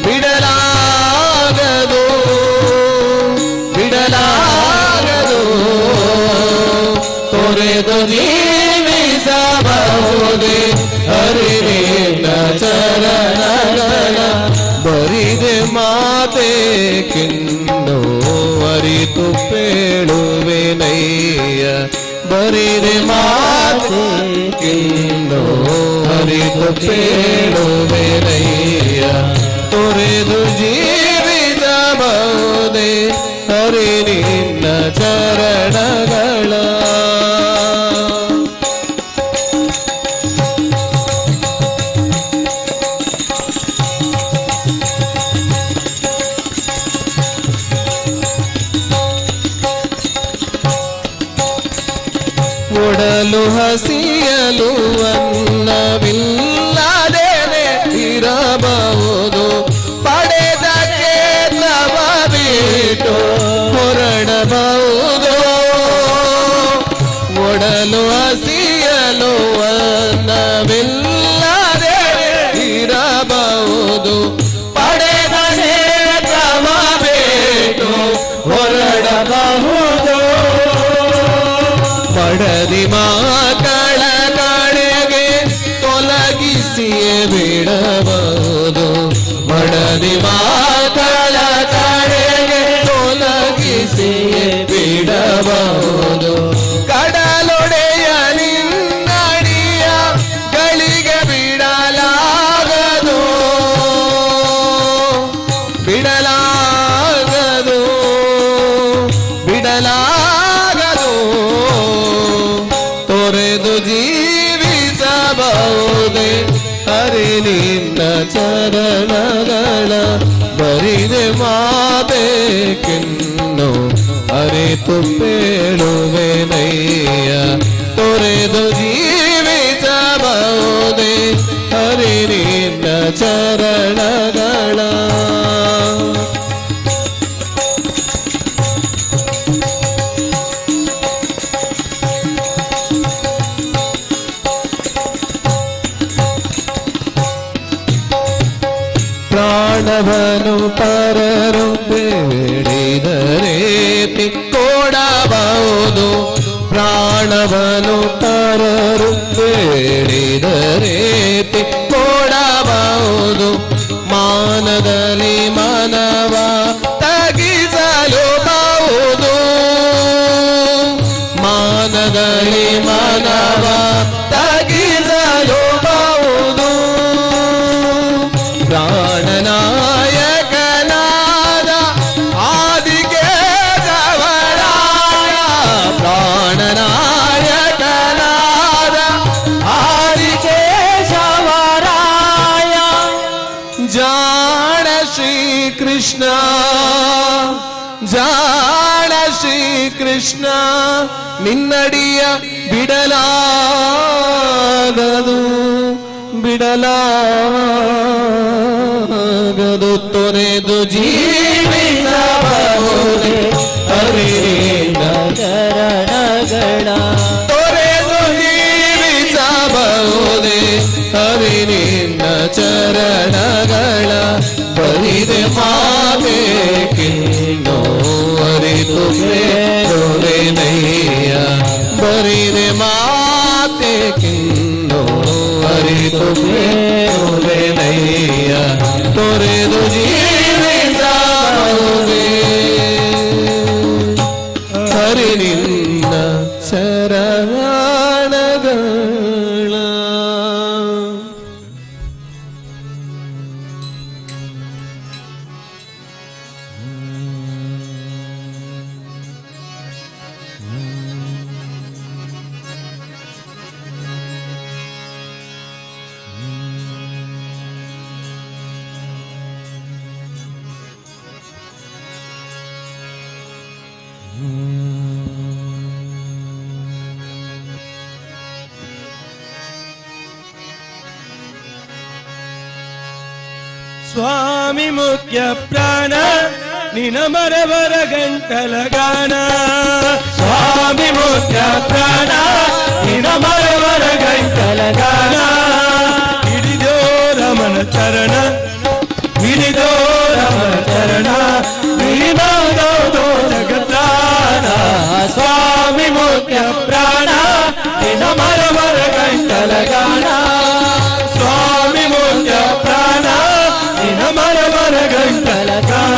ಬಿಡಲಾಗದು ಬಿಡಲಾಗದು ತೊರೆದು ಜೀವಿಸಬಹುದೇ ಹರಿ ನಿನ್ನ ಚರಣಗಳ ಬರಿದೆ ಮಾತೇಕಿನ್ನು ಅರಿತು ಪೇಳುವೆನಯ್ಯ ಬರಿದೆ ಮಾತೇಕಿನ್ನು ಅರಿತು ಪೇಳುವೆನಯ್ಯ ತೊರೆದು ಜೀವಿಸಬಹುದೇ ಹರಿ ನಿನ್ನ ಚರಣಗಳ ಒಡಲು ಹಸಿಯಲು ಅನ್ನವಿಲ್ಲದೇನೆ ಇರಬಹುದು ಪಡೆದ ಕೇತವ ಬಿಟ್ಟು ಹೊರಡಬಹುದು ಮಾತಳ ಕಡೆಗೆ ತೊಲಗಿಸಿಯೇ ಬಿಡಬಹುದು. ಕಡಲೊಡೆಯ ನಿನ್ನಡಿಯ ಗಳಿಗೆ ಬಿಡಲಾಗದು, ಬಿಡಲಾಗದು, ಬಿಡಲಾಗದು. ತೊರೆದು ಜೀವಿಸಬಹುದೇ ಹರಿ ನಿನ್ನ ಚರಣಗಳ ಬರಿದೆ ಮಾಬೇಕೆನ್ನು ಅರಿತು ಬೇಳುವೆನಯ್ಯ. ತೊರೆದು ಜೀವಿಸಬಹುದೇ ಹರಿ ನಿನ್ನ ಚರಣಗಳ. ಪ್ರಾಣವನು ಪರರು ಬೇಡಿದರೆ ಕೊಡಬಹುದು, ಪ್ರಾಣವನು ಪರರು ಬೇಡಿದರೆ ಕೊಡಬಹುದು. ಮಾನದಲ್ಲಿ ಮನವ ತಗ್ಗಿಸಲು ಬಹುದು, ಮಾನದಲ್ಲಿ ಮನವ ತಗ್ಗಿಸಲು ಬಹುದು. ಪ್ರಾಣನಾಯಕನಾದ ಆದಿಕೇಶವರಾಯ, ಪ್ರಾಣನಾಯಕನಾದ ಆದಿಕೇಶವರಾಯ. ಜಾಣ ಶ್ರೀಕೃಷ್ಣ, ಜಾಣ ಶ್ರೀಕೃಷ್ಣ ನಿನ್ನಡಿಯ ಬಿಡಲಾಗದು, ಬಿಡಲಾಗದು. ತೊರೆದು ಜೀವಿಸಬಹುದೇ ಹರಿಯಿಂದ ಚರಣಗಳ, ತೊರೆದು ಜೀವಿಸಬಹುದೇ ಹರಿನಿಂದ ಚರಣಗಳ. ಬರಿದೆ ಮಾಬೇಕೆನ್ನೋ ಅರಿತು ಬೇಡುವೆನಯ್ಯ. ಬರಿದೆ ಮಾತೆಕೆನ್ನೋ ಅರಿತು ಬೇಡುವೆನಯ್ಯ. ತೊರೆದು ಜೀವಿಸಬಹುದೇ ಹರಿ ನಿನ್ನ ಚರಣಗಳ. ಸ್ವಾಮಿ ಮುಖ್ಯ ಪ್ರಾಣ ನಿನ ಮರವರ ಗಂಟಲ ಗಾನ, ಸ್ವಾಮಿ ಮುಖ್ಯ ಪ್ರಾಣ ನಿನ ಮರವರ ಗಂಟಲ ಗಾನ. ಹಿಡಿದೋ ರಮಣ ಚರಣ, ಹಿಡಿದೋ ರಮಣ ಚರಣ, ನೀನಾದೋ ಜಗತ್ತಾನ. ಸ್ವಾಮಿ ಮುಖ್ಯ ಪ್ರಾಣ ನಿನ ಮರವರ ಗಂಟಲ ಗಾನ, ಸ್ವಾಮಿ ಮುಖ್ಯ ಪ್ರಾಣ ನಿನ ಮರವರ ಗಂಟಲ ಗಾನ.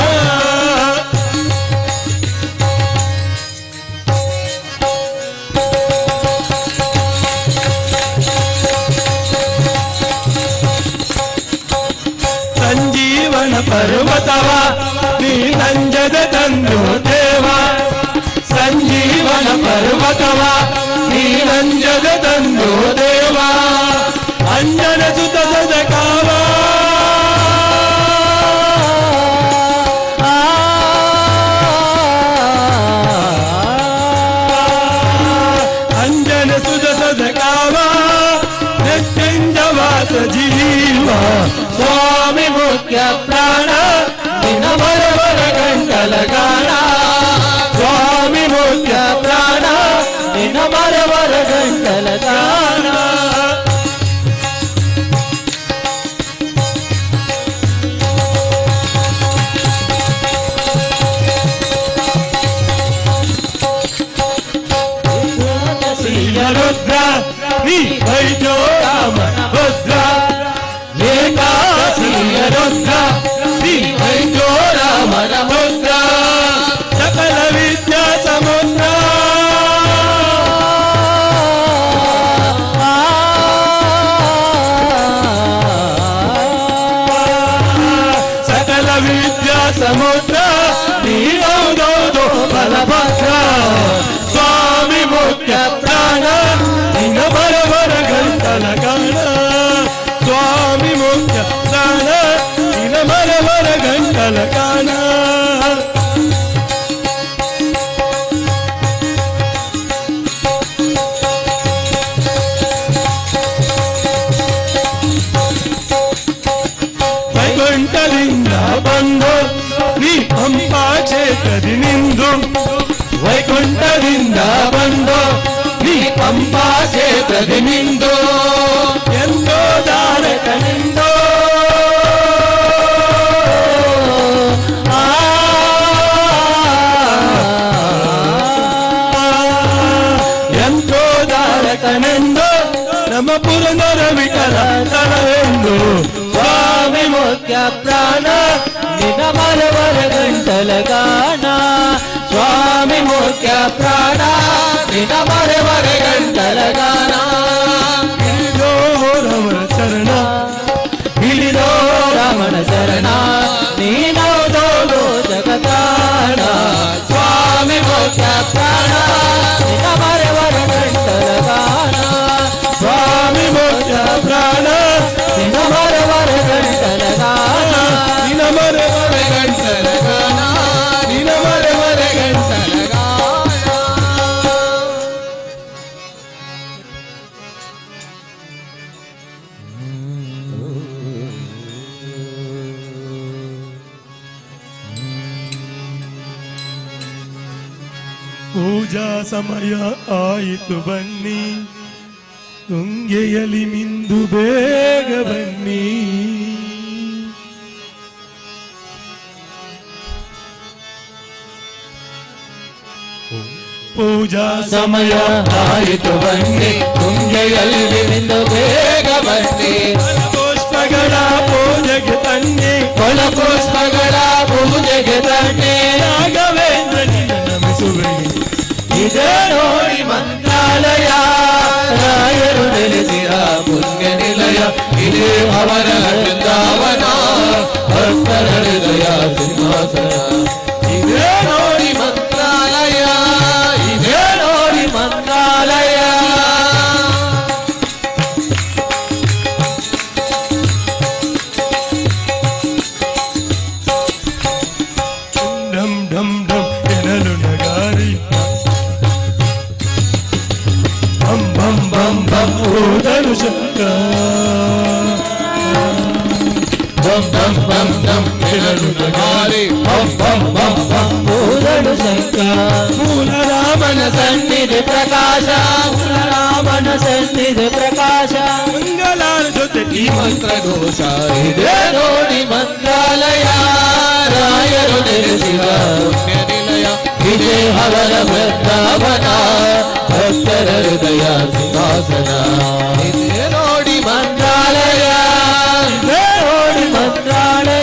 ಸಂಜೀವನ ಪರ್ವತವ ನೀ ನಂಜದ ತಂದು ದೇವ, ಸಂಜೀವನ ಪರ್ವತವ ನೀ ನಂಜದ ತಂದು ದೇವ. ಅಂಜನ ಸುತ ಸದಕಾವ, ಅಂಜನ ಸುತ ಸದಕಾವ ನಿತ್ಯಂಜವಾಸ ಜೀವ. ಸ್ವಾಮಿ ಮುಖ್ಯ ಪ್ರಾಣ ನಿನ ಮರವರ ಗಂಟಲ ಗಾನ, ಸ್ವಾಮಿ ಮುಖ್ಯ ಪ್ರಾಣ ನಿನ ಮರವರ ಗಂಟಲ ಗಾನ. ವಿದ್ಯಾ ಸಮುದ್ರ ನೀನೌದೌದು ಬಲಭದ್ರ ಸ್ವಾಮಿ ಮುಖ್ಯ ಪ್ರಾಣ ನಿನ್ನ ಬರವರ ಗಂಟಲ ಕಾಣ ಸ್ವಾಮಿ ಮುಖ್ಯ ಪ್ರಾಣ ನಿನ್ನ ಬರವರ ಗಂಟಲ ಕಾಣ ವೈಕುಂಠದಿಂದ ಬಂದು ನೀ ಪಂಪಾ ಕ್ಷೇತ್ರದಿ ನಿಂದು ವೈಕುಂಠದಿಂದ ಬಂದು ನೀ ಪಂಪಾ ಕ್ಷೇತ್ರದಿ ನಿಂದು ಎಂದೋ ದಾರಕನಿಂದು ಎಂದೋ ದಾರಕನೆಂದು ನಮ್ಮ ಪುರಂದರ ವಿಠಲ ಸರವೆಂದು ಸ್ವಾಮಿ ಮುಖ್ಯ ಪ್ರಾಣ ನಿನ್ನ ಮರವರ ಗಂಟಲ ಗಾನ ಸ್ವಾಮಿ ಮುಖ್ಯ ಪ್ರಾಣ ನಿನ್ನ ಮರವರ ಗಂಟಲ ಗಾನ ಹಿಡಿದೋ ರಮಣ ಶರಣ ಹಿಡಿದೋ ರಮಣ ಶರಣ ನೀನೌದೌದು ಜಗತಾಣ ಸ್ವಾಮಿ ಮುಖ್ಯ ಪ್ರಾಣ ನಿನ್ನ ಮರವರ ಗಂಟಲ ಗಾನ ಸ್ವಾಮಿ ಮುಖ್ಯ ಪ್ರಾಣ ನಿನ್ನ ಮರವರ ಗಂಟಲ ಗಾನ ನಿನ್ನ ಮರವರ ಗಂಟಲ ಗಾನ ನಿನ್ನ ಮರವರ ಗಂಟಲ ಗಾನ ಪೂಜಾ ಸಮಯ ಆಯಿತು ಬನ್ನಿ ತುಂಗೆಯಲಿ ಮಿಂದು ಬೇಗ ಬನ್ನಿ ಪೂಜಾ ಸಮಯ ಆಯಿತು ಬನ್ನಿ ತುಂಗೆಯಲ್ಲಿ ಮಿಂದು ಬೇಗ ಬನ್ನಿ ಪುಷ್ಪಗಳ ಪೂಜೆಗೆ ತನ್ನಿ ಪುಷ್ಪಗಳ ಪೂಜೆಗೆ ತನ್ನಿ ರಾಘವೇಂದ್ರ ನಿನ್ನ ನಮಿಸುವೆನು ಇದೇ ನೋಡಿ ಮಂತ್ರಾಲಯ ರಾಯರು ನೆಲೆಸಿರ ಪುಣ್ಯ ನಿಲಯ ಇದೇ ಅವರ ವೃಂದಾವನ ಭಕ್ತರ ಹೃದಯ ಸಿಂಹಾಸನ ಇದೇ ನೋಡಿ ಮಂತ್ರಾಲಯ ಇದೇ ನೋಡಿ ಮಂತ್ರಾಲಯ ಢಂ ಢಂ ಢಂ ಎನಲು ನಗಾರಿ ಬಂ ಬಂ ಬಂ ಬಂ ಓದಲು ಶಂಕ ಬಂ ಬಂ ಬಂ ಬಂ ಎನಲು ನಗಾರಿ ಬಂ ಬಂ ಬಂ ಬಂ ಓದಲು ಶಂಕ ಮೂಲ ರಾಮನ ಸನ್ನಿಧಿ ಪ್ರಕಾಶ ಮೂಲ ರಾಮನ ಸನ್ನಿಧಿ ಪ್ರಕಾಶ ಮಂಗಲಾರ ಜೊತೆ ಈ ಮಂತ್ರ ಘೋಷ ಇದೇ ನೋಡಿ ಮಂತ್ರಾಲಯ ರಾಯರು ನೆಲೆಸಿದ ಪುಣ್ಯ ನಿಲಯ ಇದೇ ಅವರ ವೃಂದಾವನ ಭಕ್ತರ ಹೃದಯ ಸಿಂಹಾಸನ ಇದೇ ನೋಡಿ ಮಂತ್ರಾಲಯ ಇದೇ ನೋಡಿ ಮಂತ್ರಾಲಯ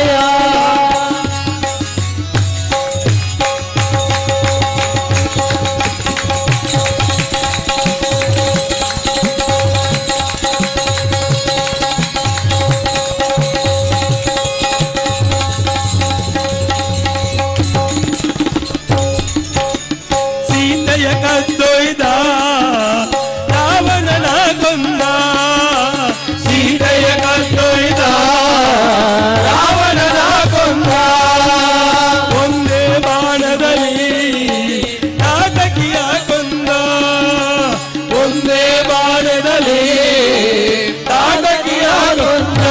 ಸೀತೆಯ ಕದ್ದೊಯ್ದ ರಾವಣನ ಕೊಂದ ಸೀತೆಯ ಕದ್ದೊಯ್ದ ರಾವಣನ ಕೊಂದ ಒಂದೇ ಬಾಣದಲ್ಲಿ ನಾಟಕಿಯ ಕೊಂದ ಒಂದೇ ಬಾಣದಲ್ಲಿ ನಾಟಕಿಯ ಕೊಂದ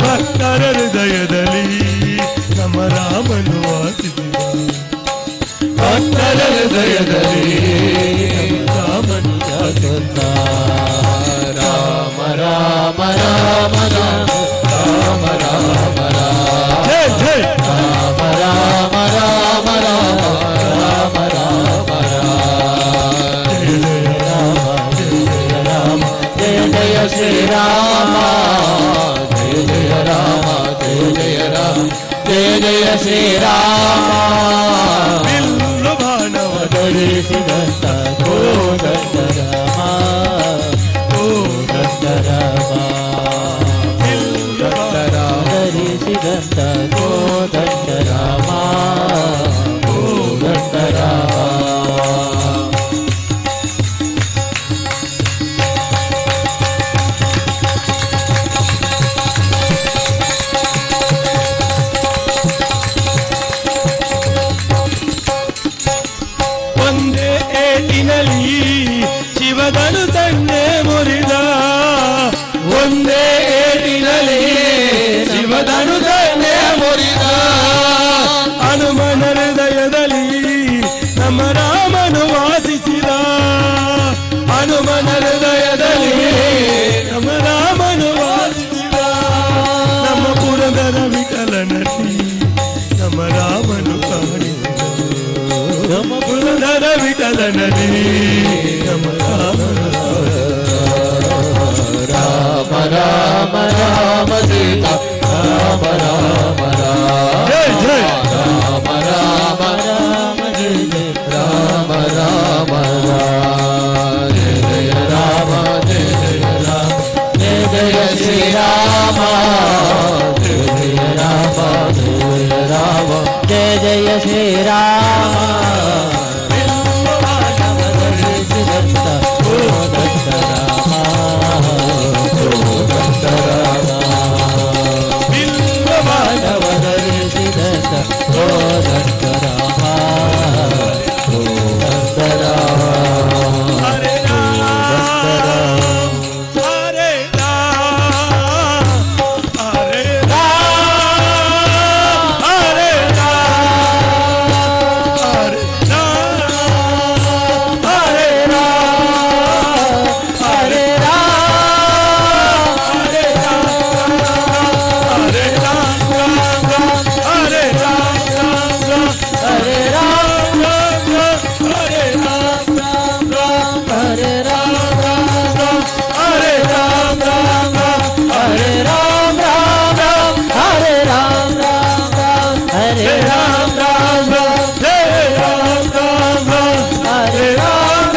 ಭಕ್ತರ ಹೃದಯದಲ್ಲಿ ನಮ್ಮ ರಾಮನು ವಾಸಿಸಿದ ಭಕ್ತರ ಹೃದಯದಲ್ಲಿ ರಾಮನು ಕೊಂದ ರಾಮ ರಾಮ ರಾಮ ರಾಮ ರಾಮ ರಾಮ ಜಯ ಜಯ ರಾಮ ರಾಮ ರಾಮ ರಾಮ ರಾಮ ರಾಮ ರಾಮ ಜಯ ರಾಮ ಜಯ ಜಯ ಶ್ರೀರಾಮ ಜಯ ಜಯ ರಾಮ ಜಯ ಜಯ ರಾಮ ಜಯ ಜಯ ಶ್ರೀರಾಮ ಬಿಲ್ಲು ಬಾಣವ ಧರಿಸಿದಂತ ಕೋದಂಡ ರಾಮ ಕೋದಂಡ ರಾಮ ಬಿಲ್ಲು ಬಾಣ ಧರಿಸಿದಂತ ಕೋದಂಡ ನಮ್ಮ ರಾಮನು ಕಾಣಿಸಿದನು ಕುಲಧರ ವಿಠಲನಲ್ಲಿ ನಮ್ಮ ರಾಮನು ರಾಮ ರಾಮ ರಾಮ ಸೀತಾ ರಾಮ ರಾಮ ರಾಮ ಜೈ ಜೈ ರಾಮ ರಾಮ ರಾಮ ಜಯ ಜಯ ರಾಮ ರಾಮ ರಾಮ ಜಯ ಜಯ ರಾಮ ಜಯ ಜಯ ರಾಮ ಜಯ ಜಯ ಶ್ರೀ ರಾಮ ಜಯ ಜಯ ರಾಮ ಜಯ ಜಯ ರಾಮ ಜಯ ಜಯ ಶ್ರೀ ರಾಮ ಸಿದ್ಧಾರ್ಥ ಓ ದತ್ತ ರಾಮ ಓ ದತ್ತ ರಾಮ ಬಿಲ್ಲವಾದವದರಿಸಿದಂತ ಓ ದತ್ತ ರಾಮ ಓ ದತ್ತ ರಾಮ ಹರೇ ರಾಮ ಹರೇ ರಾಮ ಹರೇ ರಾಮ ಹರೇ ರಾಮ ಹರೇ ರಾಮ ಹರೇ ರಾಮ ಹರೇ ರಾಮ ಹರೇ ರಾಮ ಹರೇ ರಾಮ ಹರೇ ರಾಮ ಹರೇ ರಾಮ ಹರೇ ರಾಮ ಹರೇ ರಾಮ ಹರೇ ರಾಮ ಹರೇ ರಾಮ ಹರೇ ರಾಮ ಜಯ ರಾಮ ಹರೇ ರಾಮ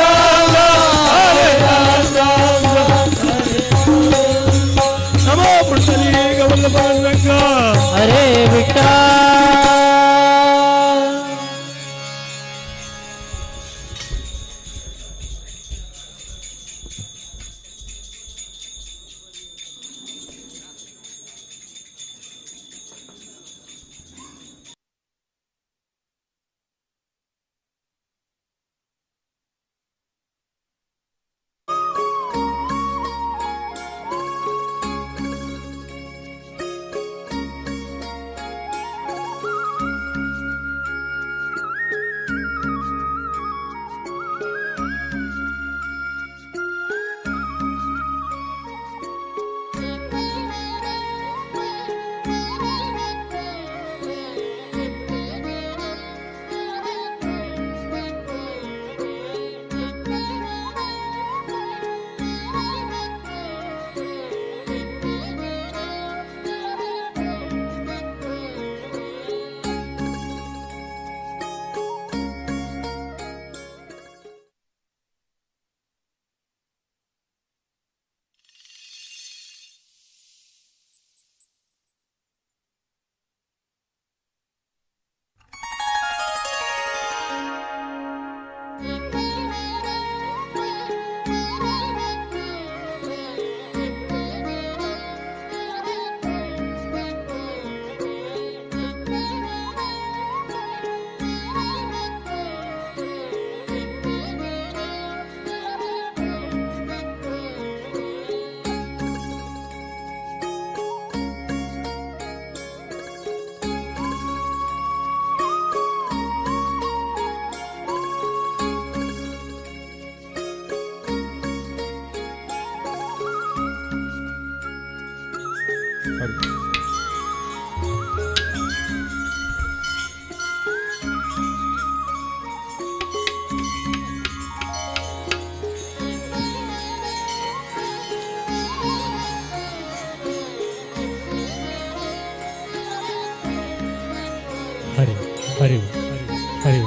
ಹರೇ ರಾಮ ನಮೋ ಪುರುಷಲಿಂಗ ವಲ್ಲಭಾಂಗ ಹರೇ ವಿಠ್ಠಲ ಹರಿ ಹರಿ ಹರಿ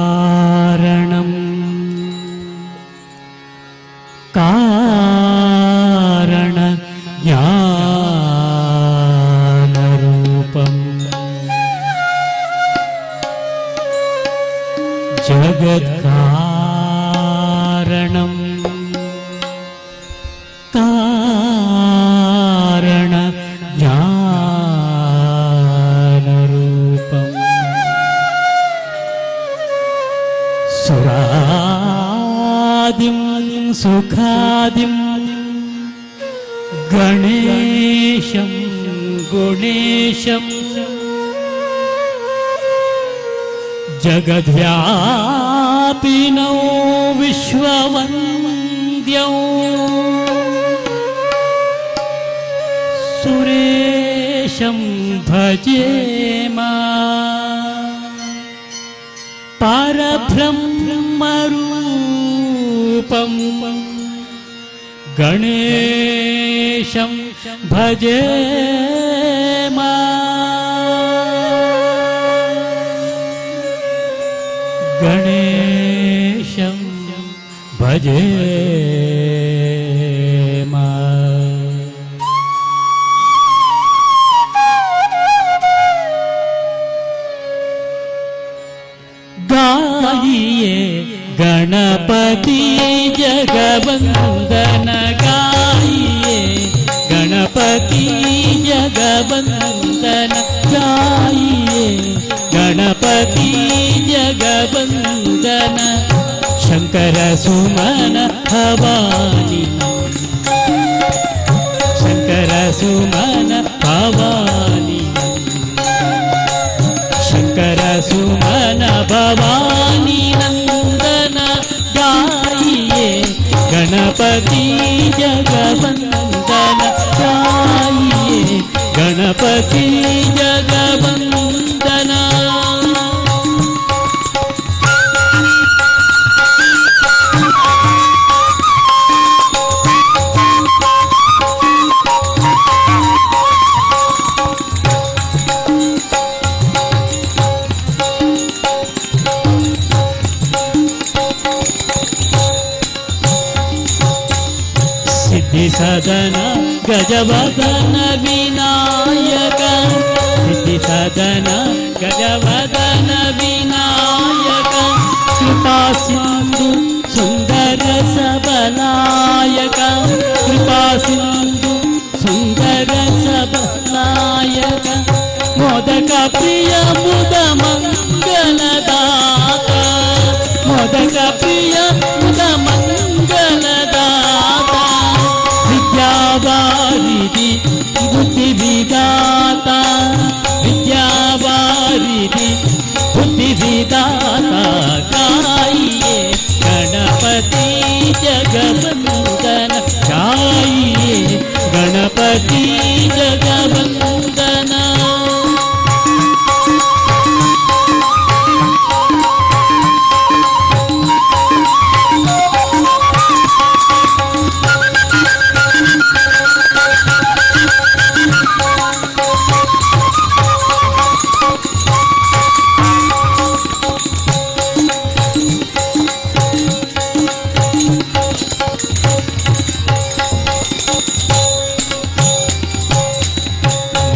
जगत्कारणम् कारण ज्ञानरूपम् जगत्कारणम् कारण ज्ञानरूपम् सुरादिं सुखादिं गणेशं गुणेशं जगद्व्यापिनौ विश्ववन्द्यौ सुरेशं भजेम परब्रह्मरूपं गणेशं भजेम गणेशं भजेम गाइए गणपति जगवंदन गाइए गणपति जगवंदन गाइए गणपति जगवंदन शंकर सुमन भवानी शंकर सुमन भवानी शंकर सुमन भवानी नंदन गाइए गणपति जगवंदन गाइए गणपति जगवंदन सिद्धि सदन गजवदन विनायक सिद्धि सदन गजवदन विनायक कृपा सिंधु सुंदर सबलायक कृपा सिंधु सुंदर सबलायक मोदक प्रिय मुद मंगलदाता मोदक प्रिय मुद मंगलदाता विद्यावारिधि बुद्धि विदाता विद्यावारिधि बुद्धि विदाता गाइए गणपति जगवंदन गाइए गणपति जगवंदन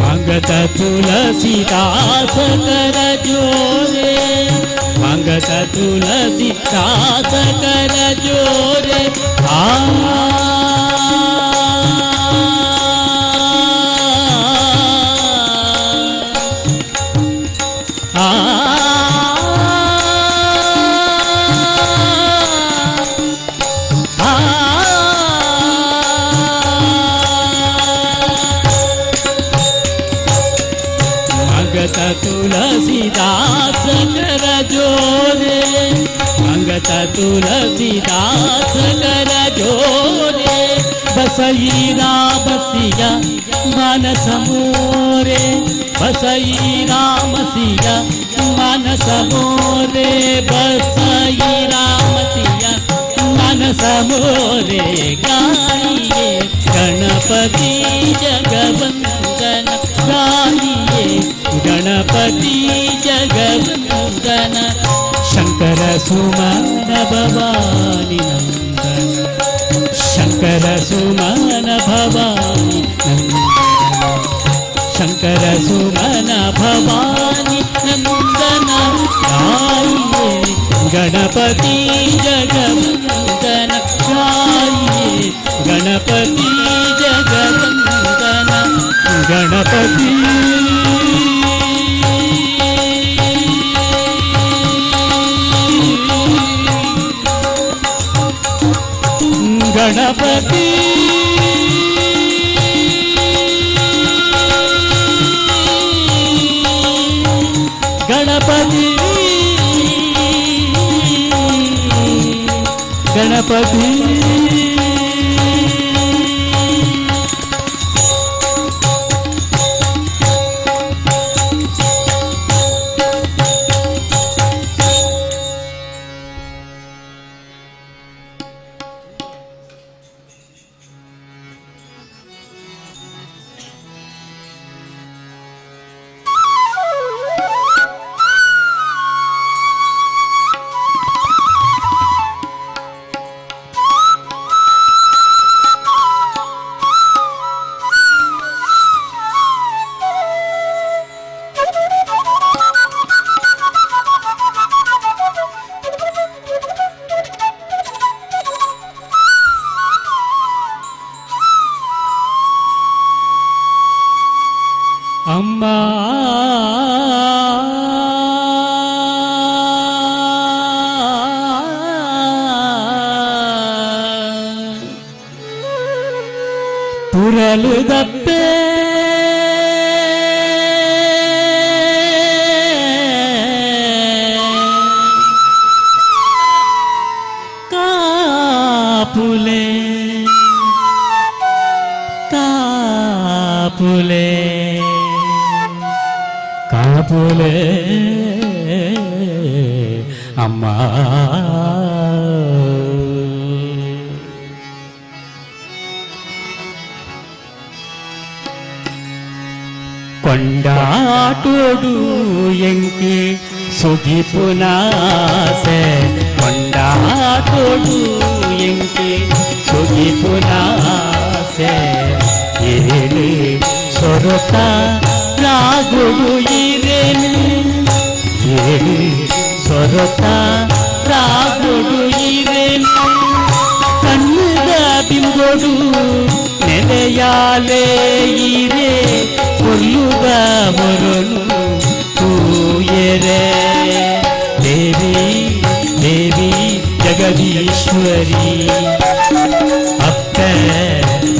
मांगत तुलसीदास कर जोरे मांगत तुलसीदास कर जोरे तुलसीदास कर जोरे अंगत तुलसीदास कर जोरे बसई राम सिया मानस मोरे बसई राम सिया मानस मोरे बसई राम सिया मानस मोरे गाइए गणपति जगवंदन गाइए गणपति जगवंदन ಭವಾನಿ ನಂದನ ಶಂಕರ ಸುಮನ ಭವಾನಿ ನಂದನ ಶಂಕರ ಸುಮನ ಭವಾನಿ ನಂದನ ಗಾಯಿಯೇ ಗಣಪತಿ ಜಗವಂದನ ಗಾಯಿಯೇ ಗಣಪತಿ ಜಗವಂದನ ಗಣಪತಿ ಗಣಪತಿ ಗಣಪತಿ ಗಣಪತಿ ಅಮ್ಮ ಪುರಲು ದಪ್ಪೆ ಕಾಪುಲೆ ಕಾಪುಲೆ ಕಾಪುಲೆ ಅಮ್ಮ ಕೊಂಡಾಟೋಡು ಎಂಕಿ ಸುಗಿಪುನಾಸೆ ಕೊಂಡಾಟೋಡು ಎಂಕಿ ಸುಗಿಪುನಾಸೆ ಏಳಿ ಸೊರತ ರಾಗುಡು ಇರೇನು ಏಳಿ ಸೊರತ ರಾಗುಡು ಇರೇನು ಕಣ್ಣದ ಬಿಂಬೊಡು ನೆಲೆಯಾಲೆ ಇರೆ ಕೊಲ್ಲುಗ ಮೊರನು ತೂಯರೆ ದೇವಿ ದೇವಿ ಜಗದೀಶ್ವರಿ ಅಪ್ಪ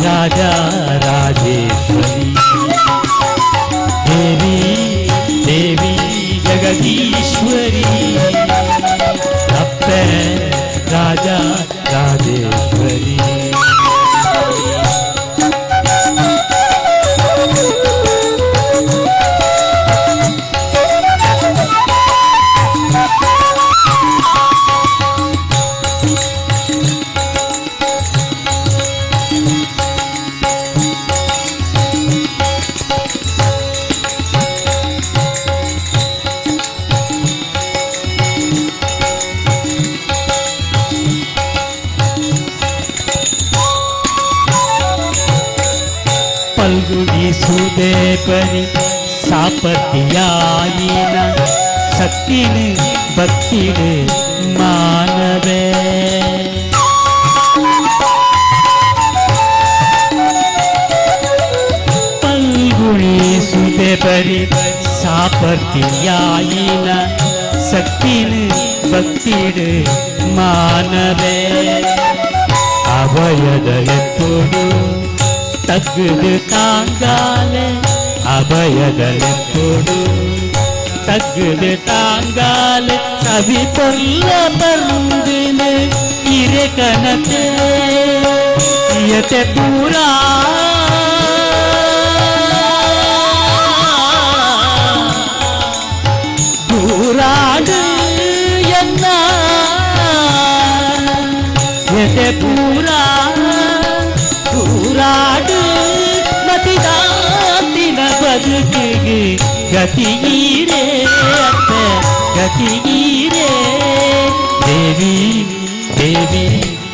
ರಾಜ ರಾಜೇಶ್ವರಿ ದೇವಿ ದೇವಿ ಜಗದೀಶ್ವರಿ ಅಪ್ಪ ರಾಜ ರಾಜೇಶ್ವರಿ ಪಲ್ಗುಡಿಸುವುದೇ ಪರಿ ಸಾಪತಿಯಾಯಿನ ಶಕ್ತಿನೆ ಭಕ್ತಿನೆ ಮಾನವೇ ಪಲ್ಗುಡಿಸುವುದೇ ಪರಿ ಸಾಪತಿಯಾಯಿನ ಶಕ್ತಿನೆ ಭಕ್ತಿನೆ ಮಾನವೇ ಅಭಯದಳೆತ್ತೋಡು ತಗ್ಗದು ತಾಂಗಾಲೆ ಅಭಯದಳೆತ್ತೋಡು ತಗ್ಗದು ತಾಂಗಾಲೆ ಸವಿ ಪೊಲ್ಲ ಬಂದಿನ ಇರೆ ಕನತೆ ಯತೆ ಪೂರಾ ಪೂರಾಡು ಎನ್ನ ಯತೆ ಪೂರಾ ಪೂರಾಡು ಮತಿದಾಂತಿನ ಬದುಕಿಗೆ ಗತಿಗೀರೇ ಅತ್ತ ಗತಿಗೀರೇ ದೇವಿ देवी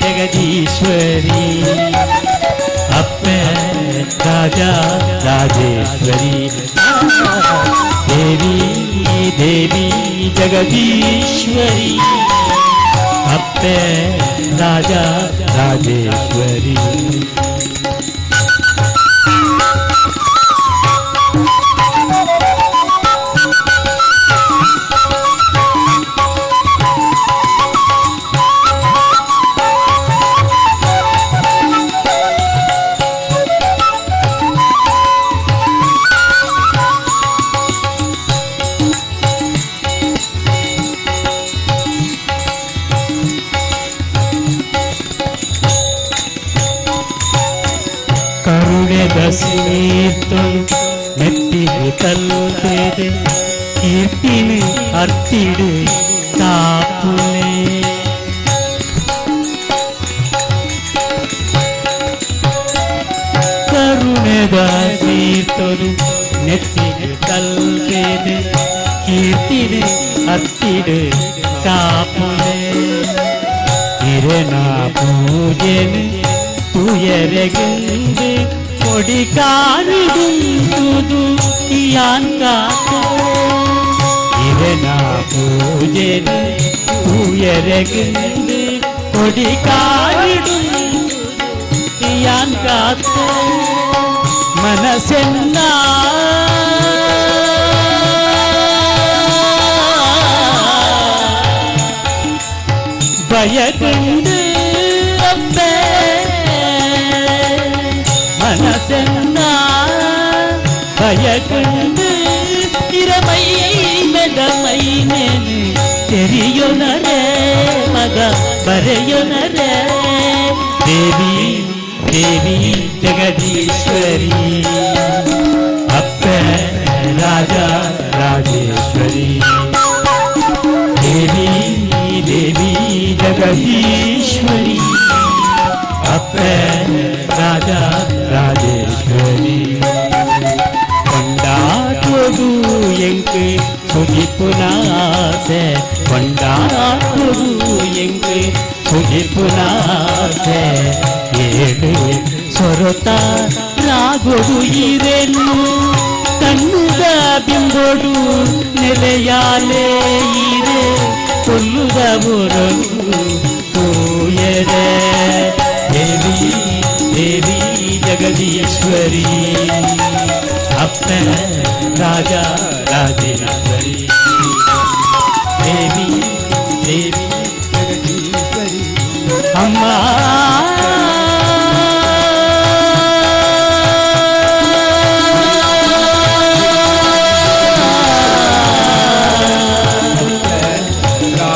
जगदीश्वरी अप्पे राजा राजेश्वरी देवी देवी जगदीश्वरी अप्पे राजा राजेश्वरी கருணதசீர்த்தம் நெத்திரு தல்பேது கீர்த்தினு அர்த்திடு காப்புலே கருணதசீர்த்தம் நெத்திரு தல்பேது கீர்த்தினு அர்த்திடு காப்புலே இரனா பூஜெனு துயரகிந்து கொடி காணிடுந்து யான் காத்தோ இரனா பூஜெனு துயரகிந்து கொடி காணிடுந்து யான் காத்தோ மனசெನ್ನ பயகண்டு அப்பே மனசெನ್ನ பயகண்டு இரமை மெதமை ನೆನೆ ತೆರಿಯೊನರೆ ಮಗ ಬರೆಯೊನರೆ ದೇವಿ ದೇವಿ ಜಗದೀಶ್ವರಿ ಅಪ್ಪೆ ರಾಜ ರಾಜೇಶ್ವರಿ ದೇವಿ ದೇವಿ ಜಗದೀಶ್ವರಿ ಅಪ್ಪೆ ರಾಜ ರಾಜೇಶ್ವರಿ ಕೊಂಡಾಟೋದು ಎಂಕೆ ಸುಗಿಪುನಾಸೆ ಕೊಂಡಾಟೋದು ಎಂಕೆ ಸುಗಿಪುನಾಸೆ ಏಳು ಸೊರತ ರಾಗೊಡು ಇರೆನು ಕಣ್ಣುದ ಬಿಂಬೊಡು ನೆಲೆಯಾಲೆ ಇರೆ ಕೊಲ್ಲುದ ಬೊರಲು ತೋಯರೆ ದೇವಿ ದೇವಿ ಜಗದೀಶ್ವರಿ ಅಪ್ಪೆ ರಾಜ ರಾಜೇಶ್ವರಿ ದೇವಿ ದೇವಿ ಜಗದೀಶ್ವರಿ ಅಮ್ಮ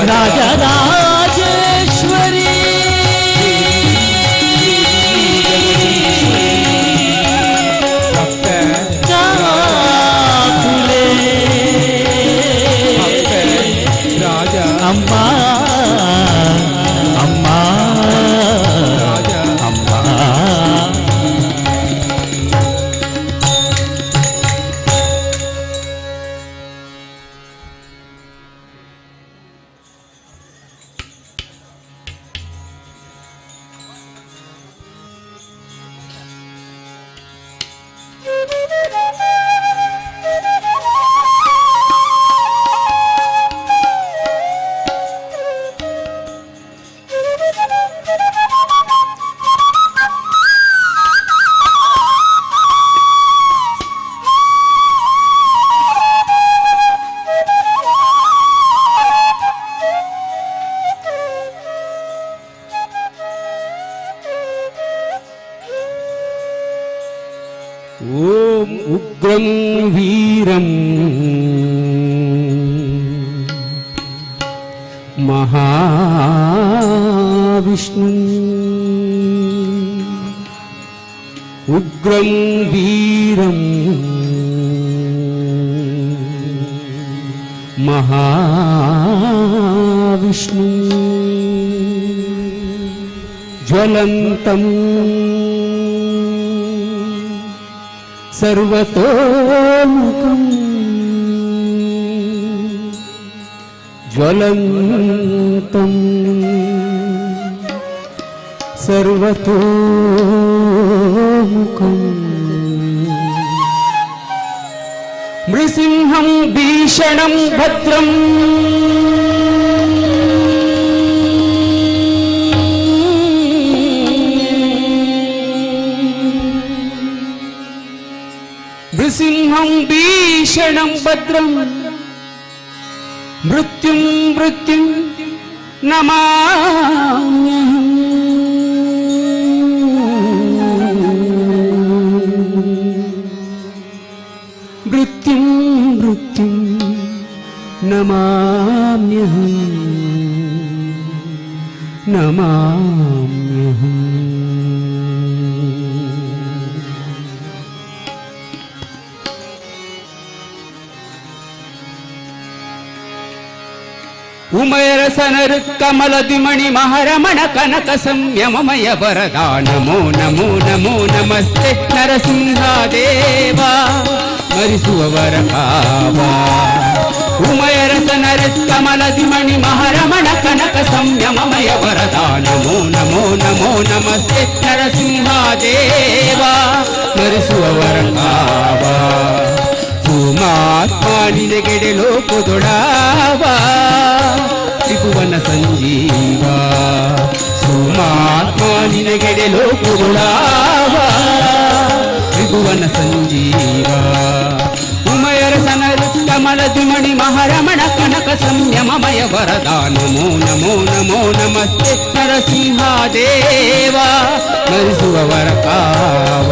ರಾಜ ರಾಜೇಶ್ವರಿ ಅಮ್ಮ ಅಮ್ಮ ಅಮ್ಮ ಓಂ ಉಗ್ರಂ ವೀರಂ ಮಹಾವಿಷ್ಣು ಉಗ್ರಂ ವೀರಂ ಮಹಾವಿಷ್ಣು ಜ್ವಲಂತಂ ಸರ್ವತೋಮುಖಂ ಜ್ವಲಂತಂ सर्वतोमुखम् नृसिंहं भीषणं भद्रम् नृसिंहं भीषणं भद्रं मृत्युं मृत्युं नमाम्यहम् मृत्युं मृत्युं नमाम्यहम् नमाम्यहम् उमयरसनरुत्कमलद्विमणि महरमण कनक संयममय वरदा नमो नमो नमो नमस्ते नरसिंहदेवा मरिसुववर कावा उमयरसनरुत्कमलद्विमणि महरमण कनक संयममय वरदा नमो नमो नमो नमस्ते नरसिंहदेवा मरिसुववर कावा ಮಾತ್ಮಾನಿನಗೆಡೆ ಲೋಕದೊಡಾವ ತ್ರಿಭುವನ ಸಂಜೀವ ಸುಮಾತ್ಮಾನಿನಗೆಡೆ ಲೋಕದೊಡಾವ ತ್ರಿಭುವನ ಸಂಜೀವ ಉಮಯರ ಸನರುತ್ತಮಲ ದ್ವಿಮಣಿ ಮಹಾರಮಣ ಕನಕ ಸಂಯಮಮಯ ವರದ ನಮೋ ನಮೋ ನಮೋ ನಮಸ್ತೆ ನರಸಿಂಹದೇವ ಮರಿಸುವವರ ಕಾವ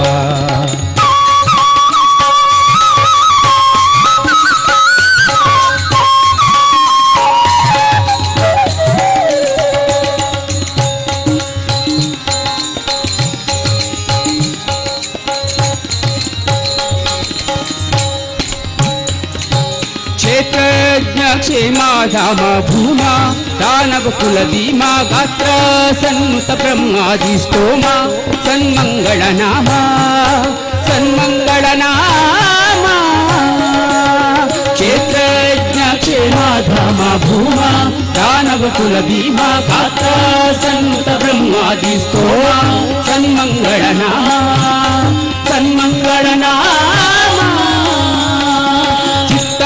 क्षेमा धाम भूमा दानव कुल धीमा गात्र सन्नुत ब्रह्मादि स्तोमा सन्मंगल नामा क्षेत्रज्ञ क्षेमा धाम भूमा दानव कुल धीमा गात्र सन्नुत ब्रह्मादि स्तोमा सन्मंगल नामा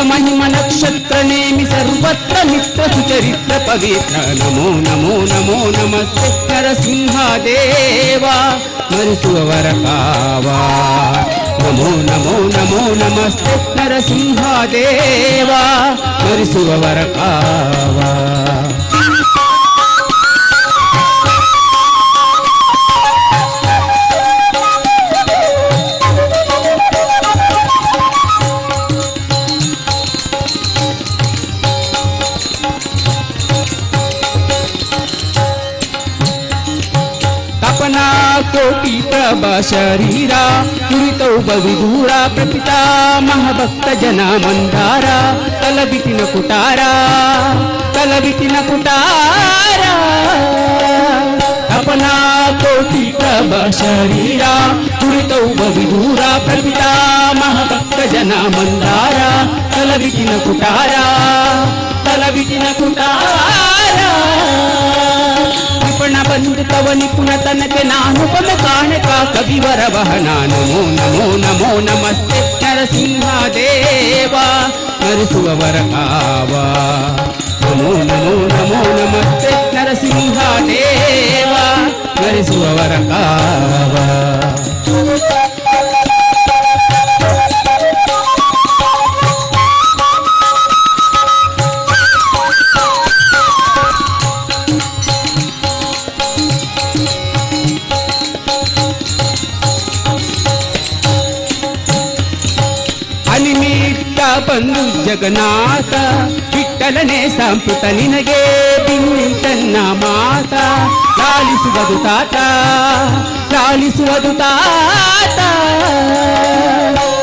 महिम नक्षत्र नेमि सर्वत्र मित्र सुचरित्र पवित्र नमो नमो नमो नमस्ते नरसिंहदेवा मरिसुववर कावा नमो नमो नमो नमस्ते नरसिंहदेवा मरिसुववर कावा कोटि प्रभा शरीरा नुरितौ बविदूरा प्रपिता महभक्त जना मंदारा तलबिटिन कुटारा अपना कोटि प्रभा शरीरा नुरितौ बविदूरा प्रपिता महभक्त जना मंदारा तलबिटिन कुटारा बंद तव निपुण तनक नानुपम काणक कविवर वहना नमो नमो नमो नमस्ते नरसिंहदेवा मरिसुववर कावा नमो नमो नमो नमस्ते नरसिंहदेवा मरिसुववर कावा ಬಂದು ಜಗನ್ನಾಥ ವಿಠಲನೆ ಸಂಪುಟ ನಿನಗೆ ಬಿನ್ನಿಂತನ್ನ ಮಾತ ಲಾಲಿಸುವುದು ತಾತ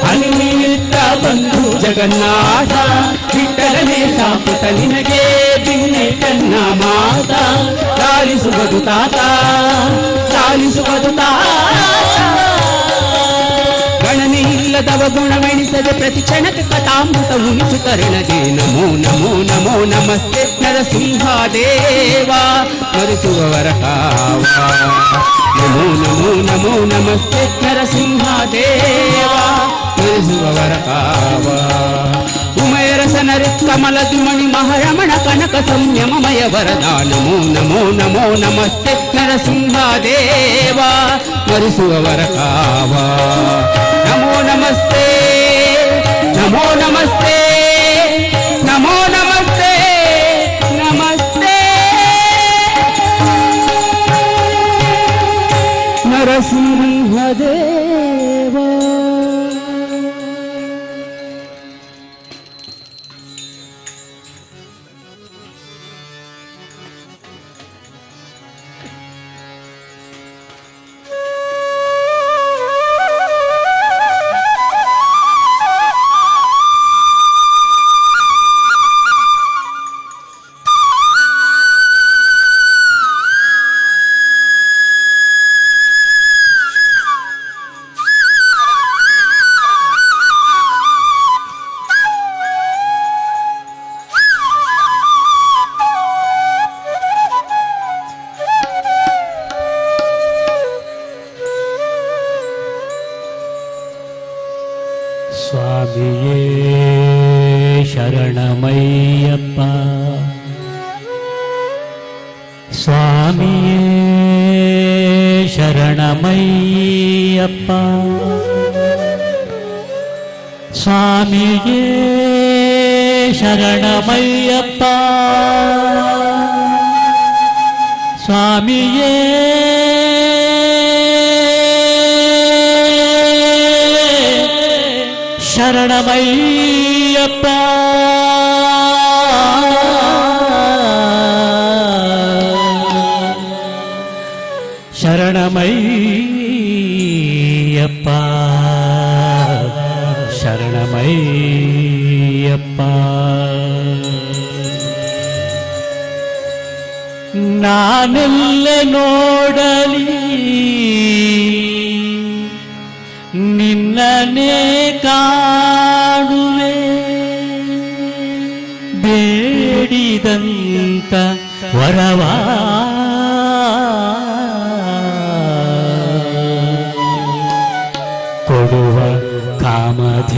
ಅನಿಮಿತ್ತ ಬಂದು ಜಗನ್ನಾಥ ವಿಠಲನೆ ಸಂಪುಟ ನಿನಗೆ ಬಿನ್ನಿಂತನ್ನ ಮಾತ ಲಾಲಿಸುವುದು ತಾತ ಗಣನಿಲ್ಲದವ ಗುಣವೆಣಿಸದೆ ಪ್ರತಿ ಕ್ಷಣಕ್ಕೆ ಕಥಾಮೃತ ಉಣಿಸು ಕರುಣಗೆ ನಮೋ ನಮೋ ನಮೋ ನಮಸ್ತೆ ನರಸಿಂಹದೇವ ಮರಿಸುವವರ ಕಾವ ನಮೋ ನಮೋ ನಮೋ ನಮಸ್ತೆ ನರಸಿಂಹದೇವ ಮರಿಸುವವರ ಕಾವ ಉಮಯರಸನರಿ ಕಮಲದ್ಯುಮಣಿ ಮಹಾರಮಣ ಕನಕ ಸಂಯಮಮಯ ವರದ ನಮೋ ನಮೋ ನಮೋ ನಮಸ್ತೆ ನರಸಿಂಹದೇವ ಮರಿಸುವವರ ಕಾವ ನಮೋ ನಮಸ್ತೆ ನಮೋ ನಮಸ್ತೆ ನಮೋ ನಮಸ್ತೆ ನಮಸ್ತೆ ನರಸಿಂಹದೇವ ಸ್ವಾಮಿಯೇ ಶರಣಮಯ್ಯಪ್ಪ ಸ್ವಾಮಿಯೇ ಶರಣಮಯ್ಯಪ್ಪ ಸ್ವಾಮಿಯೇ ಶರಣಮಯ್ಯಪ್ಪ ಸ್ವಾಮಿಯೇ ಶರಣಮಯ್ಯಪ್ಪ ಶರಣಮಯ್ಯಪ್ಪ ಶರಣಮಯ್ಯಪ್ಪ ನಾನೆಲ್ಲ ನೋಡಲಿ ನಿನ್ನನೇ ಕಾಣುವೆ ಬೇಡಿದಂತ ವರವಾ ಕೊಡುವ ಕಾಮಧೇನುವೆ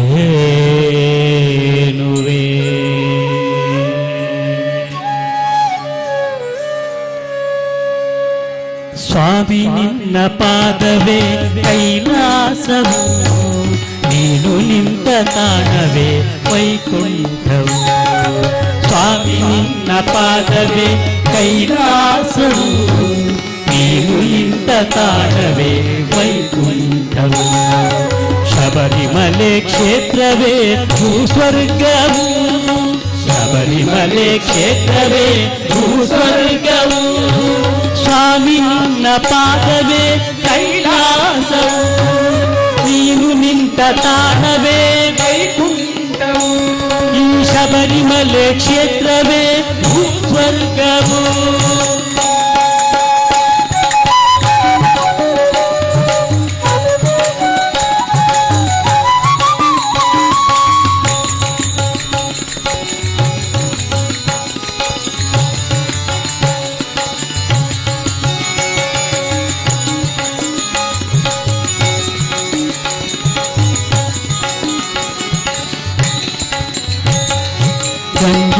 ಸ್ವಾಮಿ ನಿನ್ನ ಪಾದವೇ ಕೈಲಾಸವು ನೀನು ನಿಂತ ತಾಣವೇ ವೈಕುಂಠವು ಸ್ವಾಮಿ ನಿನ್ನ ಪಾದವೇ ಕೈಲಾಸವು ನೀನು ನಿಂತ ತಾಣವೇ ವೈಕುಂಠವು ಶಬರಿಮಲೆ ಕ್ಷೇತ್ರವೇ ಭೂಸ್ವರ್ಗವು ಶಬರಿಮಲೆ ಕ್ಷೇತ್ರವೇ ಭೂಸ್ವರ್ಗವು ಸ್ವಾಮಿ ನಿನ್ನ ಪಾದವೇ ಕೈಲಾಸವು ನೀನು ನಿಂತ ತಾಣವೇ ವೈಕುಂಠವು ಈ ಶಬರಿಮಲೆ ಕ್ಷೇತ್ರವೇ ಭೂಸ್ವರ್ಗವು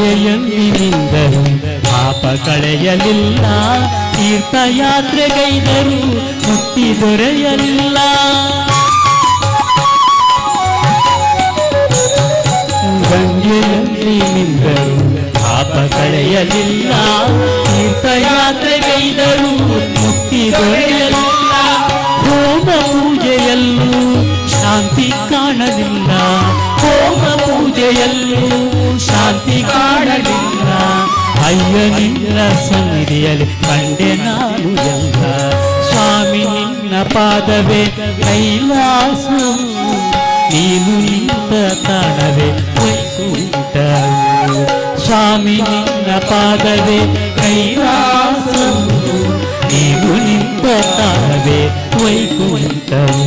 ಗಂಗೆಯಲ್ಲಿನಿಂದರು ಪಾಪ ಕಳೆಯಲಿಲ್ಲ ತೀರ್ಥಯಾತ್ರೆಗೈದರು ಮುಕ್ತಿ ದೊರೆಯಲಿಲ್ಲ ಗಂಗೆಯಲ್ಲಿನಿಂದರು ಪಾಪ ಕಳೆಯಲಿಲ್ಲ ತೀರ್ಥಯಾತ್ರೆಗೈದರು ಮುಕ್ತಿ ದೊರೆಯಲಿಲ್ಲ ಹೋಮ ಪೂಜೆಯಲ್ಲೂ ಶಾಂತಿ ಕಾಣಲಿಲ್ಲ ಹೋಮ ಪೂಜೆಯಲ್ಲೂ ಶಾಂತಿ ಕಾಣಲಿಲ್ಲ ಅಯ್ಯ ನಿನ್ನ ಸನ್ನಿಧಿಯಲ್ಲಿ ಕಂಡೆ ನಾನು ಎಲ್ಲ ಸ್ವಾಮಿ ನಿನ್ನ ಪಾದವೇ ಕೈಲಾಸ ನೀನು ನಿಂತ ತಾಣವೇ ವೈಕುಂಠವು ಸ್ವಾಮಿ ನಿನ್ನ ಪಾದವೇ ಕೈಲಾಸ ನೀನು ನಿಂತ ತಾಣವೇ ವೈಕುಂಠವು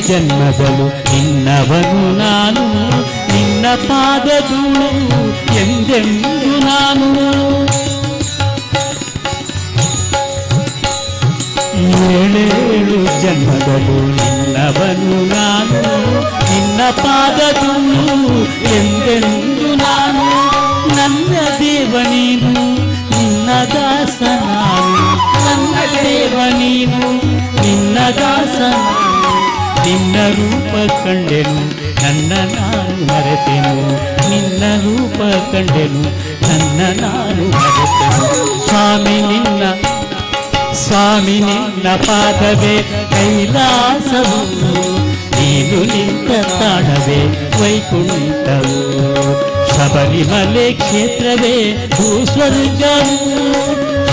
ಜನ್ಮದಲು ನಿನ್ನವನು ನಾನು, ನಿನ್ನ ಪಾದಧೂಳು ಎಂದೆಂದು ನಾನು. ಏಳೇಳು ಜನ್ಮದಲು ನಿನ್ನವನು ನಾನು, ನಿನ್ನ ಪಾದಧೂಳು ಎಂದೆಂದು ನಾನು. ನನ್ನ ದೇವ ನೀನು, ನಿನ್ನ ದಾಸ ನಾನು, ನನ್ನ ದೇವ ನೀನು, ನಿನ್ನ ದಾಸ ನಾನು. ನಿನ್ನ ರೂಪ ಕಂಡೆನು, ನನ್ನ ನಾನು ಮರೆತೆನು, ನಿನ್ನ ರೂಪ ಕಂಡೆನು, ನನ್ನ ನಾನು ಮರೆತೆನು. ಸ್ವಾಮಿ ನಿನ್ನ ಪಾದವೇ ಕೈಲಾಸವು, ನೀನು ನಿಂತ ತಾಣವೇ ವೈಕುಂಠವು. ಶಬರಿಮಲೆ ಕ್ಷೇತ್ರವೇ ಭೂಸ್ವರ್ಗವು,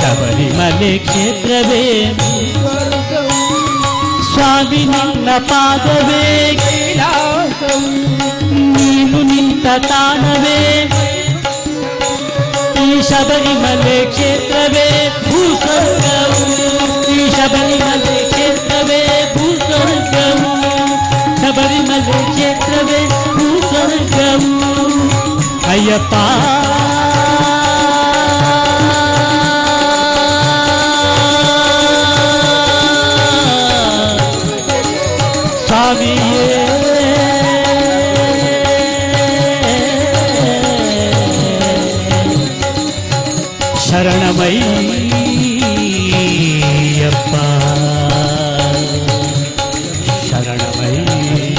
ಶಬರಿಮಲೆ ಕ್ಷೇತ್ರವೇ ಸ್ವಾಮಿ ನಿನ್ನ ಪಾದವೇ ಕೈಲಾಸವು, ನೀನು ನಿಂತ ತಾಣವೇ ಈ ಶಬರಿಮಲೆ ಕ್ಷೇತ್ರವೇ ಭೂಸ್ವರ್ಗವು, ಈ ಶಬರಿಮಲೆ ಕ್ಷೇತ್ರವೇ ಭೂಸ್ವರ್ಗವು, ಶಬರಿಮಲೆ ಕ್ಷೇತ್ರವೇ ಭೂಸ್ವರ್ಗವು. ಅಯ್ಯಪ್ಪ ಸ್ವಾಮಿಯೇ ಶರಣಮಯ್ಯಪ್ಪ, ಶರಣಮಯ್ಯಪ್ಪ.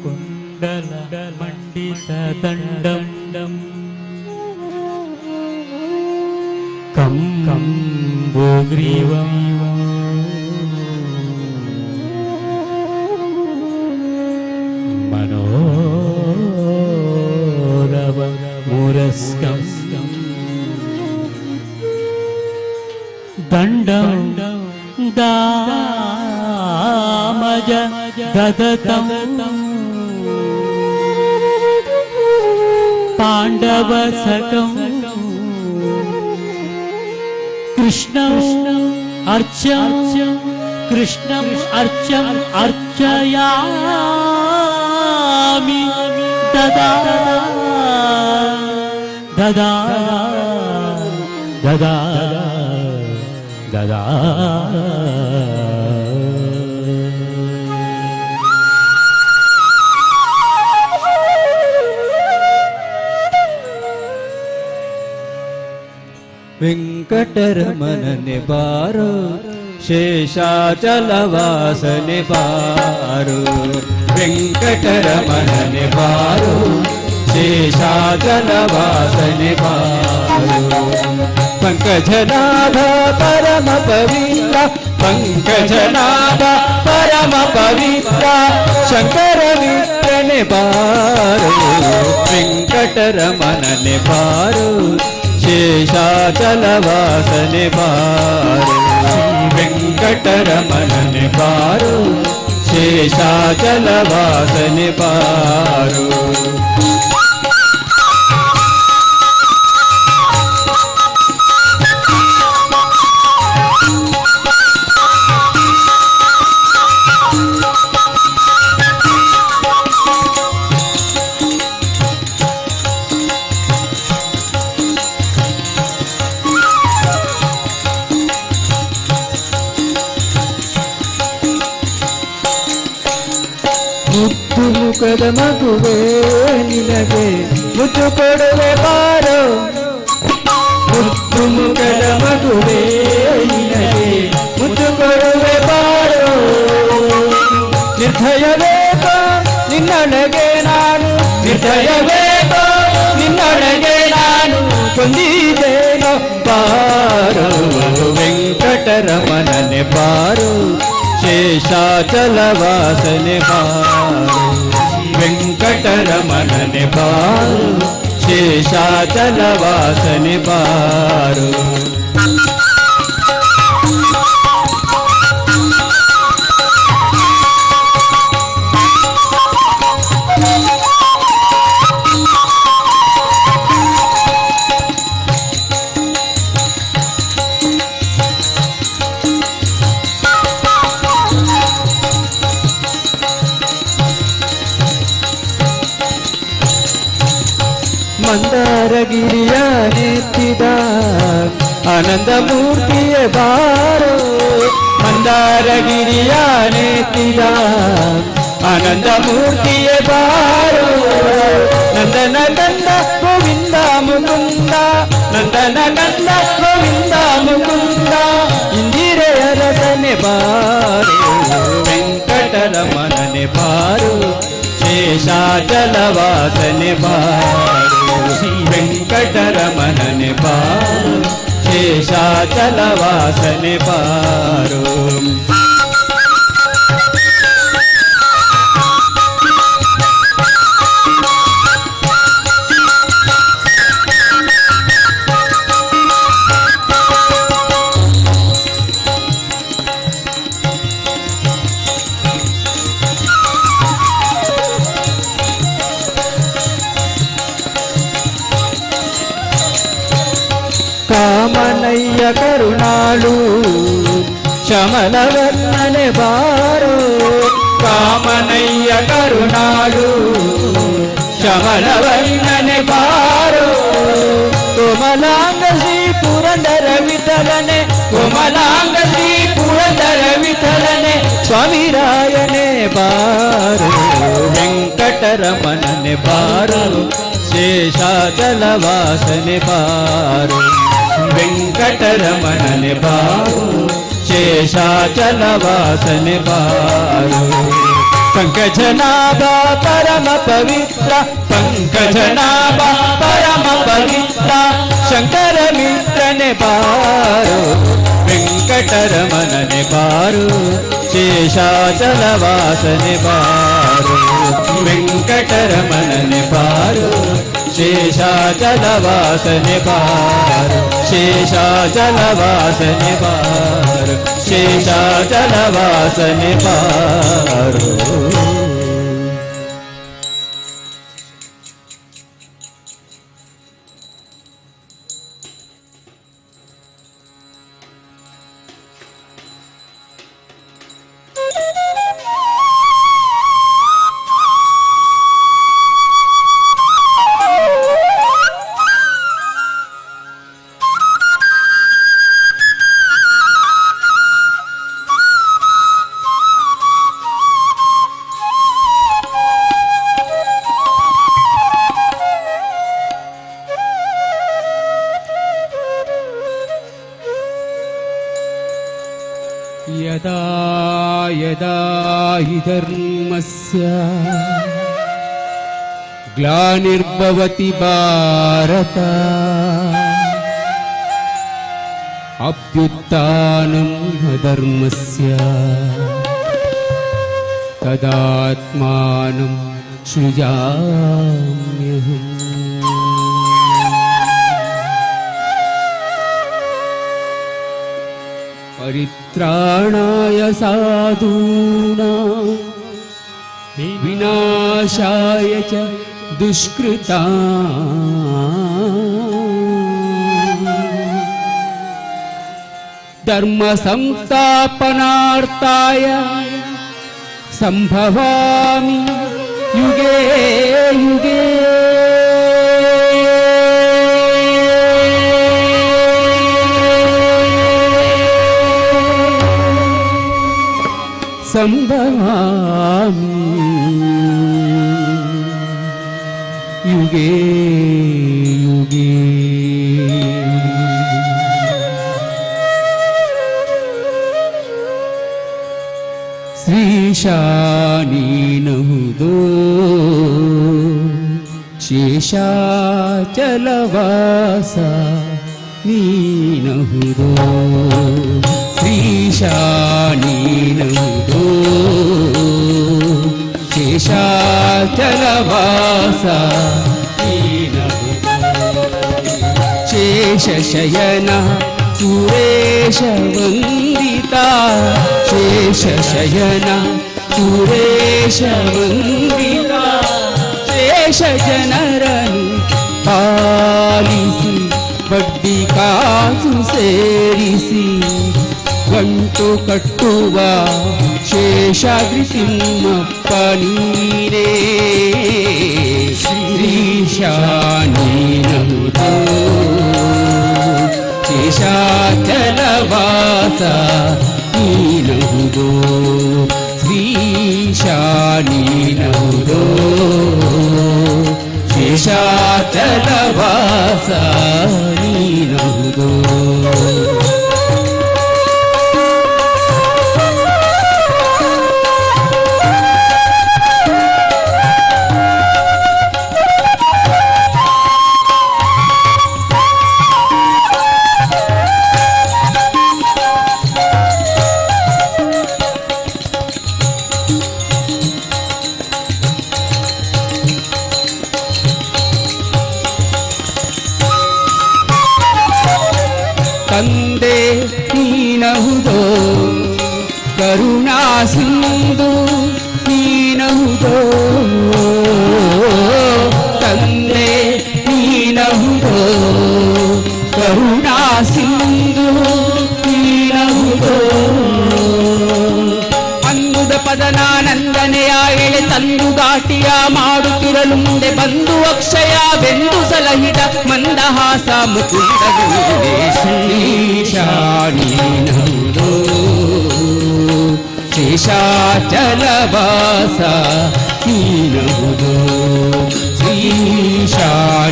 ಕುಂಡಲ ಮಂಡಿತ ದಂಡಂ ಕಂಬೋಗ್ರೀವಂ ಮನೋರವ ಮುರಸ್ಕಂ ದಂಡಂ ದಾಮಜ ದದತಂ ಪಾಂಡವ ಸಕಂ ಕೃಷ್ಣಂ ಅರ್ಚಂ ಕೃಷ್ಣಂ ಅರ್ಚಂ ಅರ್ಚಯಾಮಿ ದದಾ ದದಾ ದದಾ ದದಾ. ವೆಂಕಟರಮಣನೆ ಬಾರೋ, ಶೇಷಾಚಲವಾಸನೆ ಬಾರೋ. ವೆಂಕಟರಮಣನೆ ಬಾರೋ, ಶೇಷಾಚಲವಾಸನೆ ಬಾರೋ. ಪಂಕಜನಾಭ ಪರಮ ಪವಿತ್ರ, ಪಂಕಜನಾಭ ಪರಮ ಪವಿತ್ರ, ಶಂಕರ ಮಿತ್ರನೆ ಬಾರೋ. ವೆಂಕಟರಮಣನೆ ಬಾರೋ, ಶೇಷಾಚಲವಾಸನೆ ಬಾರೋ. ವೆಂಕಟರಮಣನೆ ಬಾರೋ, ಶೇಷಾಚಲವಾಸನೆ ಬಾರೋ. ಮುದ್ದು ಮುಖದ ಮಗುವೆ ನಿನಗೆ ಮುದ್ದು ಕೊಡುವೆ ಬಾರೋ. ಮುದ್ದು ಮುಖದ ಮಗುವೆ ನಿನಗೆ ಮುದ್ದು ಕೊಡುವೆ ಬಾರೋ. ನಿರ್ದಯವೇಕೋ ನಿನ್ನೊಳಗೆ ನಾನು, ನಿರ್ದಯವೇಕೋ ನಿನ್ನೊಳಗೆ ನಾನು ಕೊಂದಿದ್ದೇನೋ. ಬಾರೋ ವೆಂಕಟರಮಣನೆ ಬಾರೋ, ಶೇಷಾಚಲವಾಸನೆ ಬಾರೋ. ವೆಂಕಟರಮಣನೆ ಬಾರೋ, ಶೇಷಾಚಲವಾಸನೆ ಬಾರೋ. ಮಂದಾರಗಿರಿಯ ನೆತ್ತಿದ ಆನಂದ ಮೂರ್ತಿಯೇ ಬಾರೋ, ಮಂದಾರಗಿರಿಯ ನೆತ್ತಿದ ಆನಂದ ಮೂರ್ತಿಯೇ ಬಾರೋ. ನಂದನ ಕಂದ ಗೋವಿಂದ ಮುಕುಂದ, ನಂದನ ಕಂದ ಗೋವಿಂದ ಮುಕುಂದ, ಇಂದಿರೆಯ ರಸನೆ ಬಾರೋ ವೆಂಕಟರಮಣನೆ ಬಾರೋ, ಶೇಷಾಚಲವಾಸನೆ ಬಾರೋ. ವೆಂಕಟರಮಣನೆ ಬಾರೋ, ಶೇಷಾಚಲವಾಸನೆ ಬಾರೋ. ಕಾಮನಯ್ಯ ಕರುಣಾಳು ಶಮಲವರ್ಣನೆ ಬಾರೋ, ಕಾಮನಯ್ಯ ಕರುಣಾಳು ಶಮಲವರ್ಣನೆ ಬಾರೋ. ಕೋಮಲಾಂಗ ಶ್ರೀ ಪುರಂದರ ವಿಠಲನೆ, ಕೋಮಲಾಂಗ ಶ್ರೀ ಪುರಂದರ ವಿಠಲನೆ, ಸ್ವಾಮಿರಾಯನೆ ಬಾರೋ ವೆಂಕಟರಮಣನೆ ಬಾರೋ, ಶೇಷಾಚಲವಾಸನೆ ಬಾರೋ. ವೆಂಕಟರಮಣನೆ ಬಾರೋ, ಶೇಷಾಚಲವಾಸನೆ ಬಾರೋ. ಪಂಕಜನಾಭ ಪರಮ ಪವಿತ್ರ, ಪಂಕಜನಾಭ ಪರಮ ಪವಿತ್ರ, ಶಂಕರ ಮಿತ್ರನೆ ಬಾರೋ ವೆಂಕಟರಮಣನೆ ಬಾರೋ, ಶೇಷಾಚಲವಾಸನೆ ಬಾರೋ. ವೆಂಕಟರಮಣನೆ ಬಾರೋ, ಶೇಷಾಚಲವಾಸನೆ ಬಾರೋ, ಶೇಷಾಚಲವಾಸನೆ ಬಾರೋ, ಶೇಷಾಚಲವಾಸನೆ ಬಾರೋ. ಯದಾ ಯದಾ ಹಿ ಧರ್ಮಸ್ಯ ಗ್ಲಾನಿರ್ಭವತಿ ಭಾರತ, ಅಭ್ಯುತ್ಥಾನಂ ಅಧರ್ಮಸ್ಯ ತದಾತ್ಮಾನಂ ಸೃಜಾಮ್ಯಹಂ. ಪರಿತ್ರಾಣಾಯ ಸಾಧೂನಾಂ ವಿನಾಶಾಯ ಚ ದುಷ್ಕೃತಾಂ. ಧರ್ಮ ಸಂಸ್ಥಾಪನಾರ್ಥಾಯ ಸಂಭವಾಮಿ ಯುಗೇ ಯುಗೇ. ಸಂಭವಾಮಿ ಯುಗೇ ಯುಗೇ. ಶ್ರೀಶಾನ್ಯ ನೀನಹುದೋ ಶೇಷಾಚಲವಾಸ ನೀನಹುದೋ ಶ್ರೀಶ ನೀನಹುದೋ ಶೇಷಾಚಲವಾಸ ನೀನಹುದೋ ಶೇಷಶಯನ ಸುರೇಶ ವಂದಿತ ಶೇಷಶಯನ ಸುರೇಶ ವಂದಿತ ಶೇಷ ಜನರನು ಪಾಲಿಸಿ ಬಡ್ಡಿ ಕಾಸು ಸೇರಿಸಿ ಗಂಟು ಕಟ್ಟುವ ಶೇಷಾದ್ರಿ ತಿಮ್ಮಪ್ಪ ನೀರೇ ಶ್ರೀಶ ನೀನಹುದೋ ಶೇಷಾಚಲವಾಸ ನೀನಹುದೋ ಶ್ರೀಶ ನೀನಹುದೋ ಶೇಷಾಚಲವಾಸ ನೀನಹುದೋ ತಂದೆ ನೀನಹುದೋ ಕರುಣಾ ಸಿಂಧು ನೀನಹುದೋ ತಂದೆ ನೀನಹುದೋ ಕರುಣಾ ಸಿಂಧು ನೀನಹುದೋ ಅಂದುದ ಪದನಾನಂದನೆಯ ಎಳೆ ತಂದು ದಾಟಿಯ ಮಾಡುತ್ತಿರಲು ಮುಂದೆ ಬಂದು ಅಕ್ಷಯವೆಂದು ಸಲಹಿದ ಮಂದಹಾಸ ಮುಕುಂದಗುರುವೇ ಶ್ರೀಶ ನೀನಹುದೋ ಶೇಷಾಚಲವಾಸ ನೀನಹುದೋ ಶ್ರೀಶ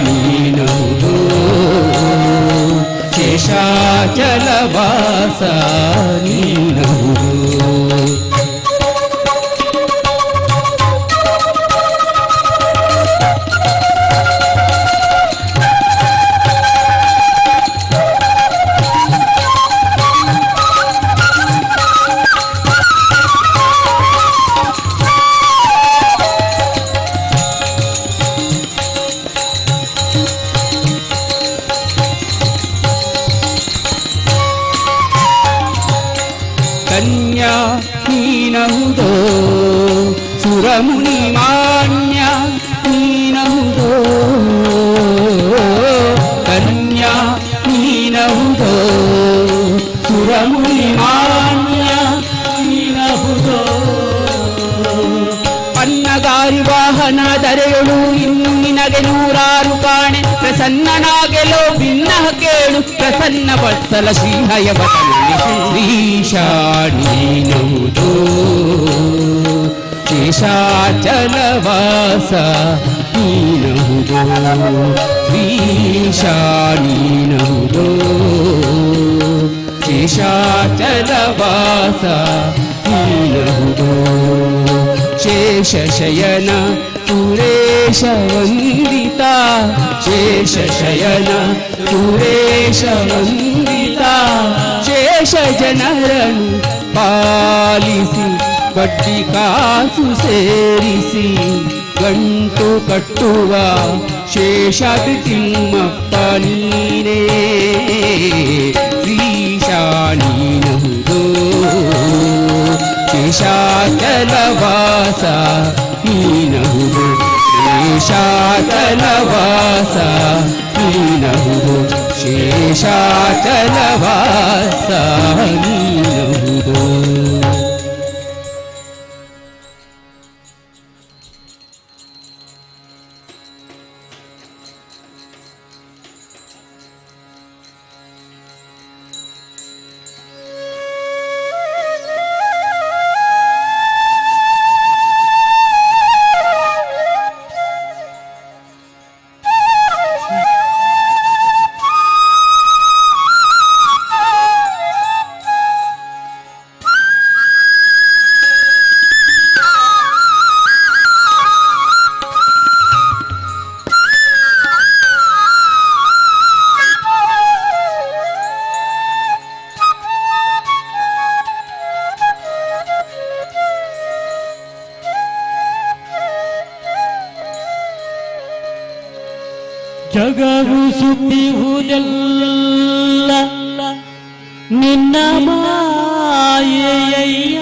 ನೀನಹುದೋ ಶೇಷಾಚಲವಾಸ ನೀನಹುದೋ ಕನ್ಯಾ ನೀನಹುದೋ ಸುರಮುನಿ ಮಾನ್ಯ ನೀನಹುದೋ ಕನ್ಯಾ ನೀನಹುದೋ ಸುರಮುನಿ ಮಾನ್ಯ ನೀನಹುದೋ ಅನ್ನಗಾರಿ ವಾಹನ ದರೆಯಳು ಇನ್ನು ನಿನಗೆ ನೂರಾರು ಕಾಣೆ ಪ್ರಸನ್ನನಾಗೆಲೋ ಭಿನ್ನ ಕೇಳು ಪ್ರಸನ್ನ ವತ್ಸಲ ಶ್ರೀಹಯ ಶ್ರೀಶ ನೀನಹುದೋ ಶೇಷಾಚಲವಾಸ ನೀನಹುದೋ ಶ್ರೀಶ ನೀನಹುದೋ ಶೇಷಾಚಲವಾಸ ನೀನಹುದೋ ಶೇಷಶಯನ ಸುರೇಶ ವಂದಿತ ಶೇಷಶಯನ ಸುರೇಶ ವಂದಿತ ಶೇಷ ಜನರನು ಪಾಲಿಸಿ ಬಡ್ಡಿ ಕಾಸು ಸೇರಿಸಿ ಗಂಟು ಕಟ್ಟುವ ಶೇಷಾದ್ರಿ ತಿಮ್ಮಪ್ಪ ನೀರೇ ಶ್ರೀಶ ನೀನಹುದೋ ಶೇಷಾಚಲವಾಸ ನೀನಹುದೋ ಶೇಷಾಚಲವಾಸ ನೀನಹುದೋ ಶೇಷಾಚಲವಾಸ ನೀನಹುದೋ ಜಗವು ಸುತ್ತಿಹುದೆಲ್ಲ ನಿನ್ನ ಮಾಯೆಯ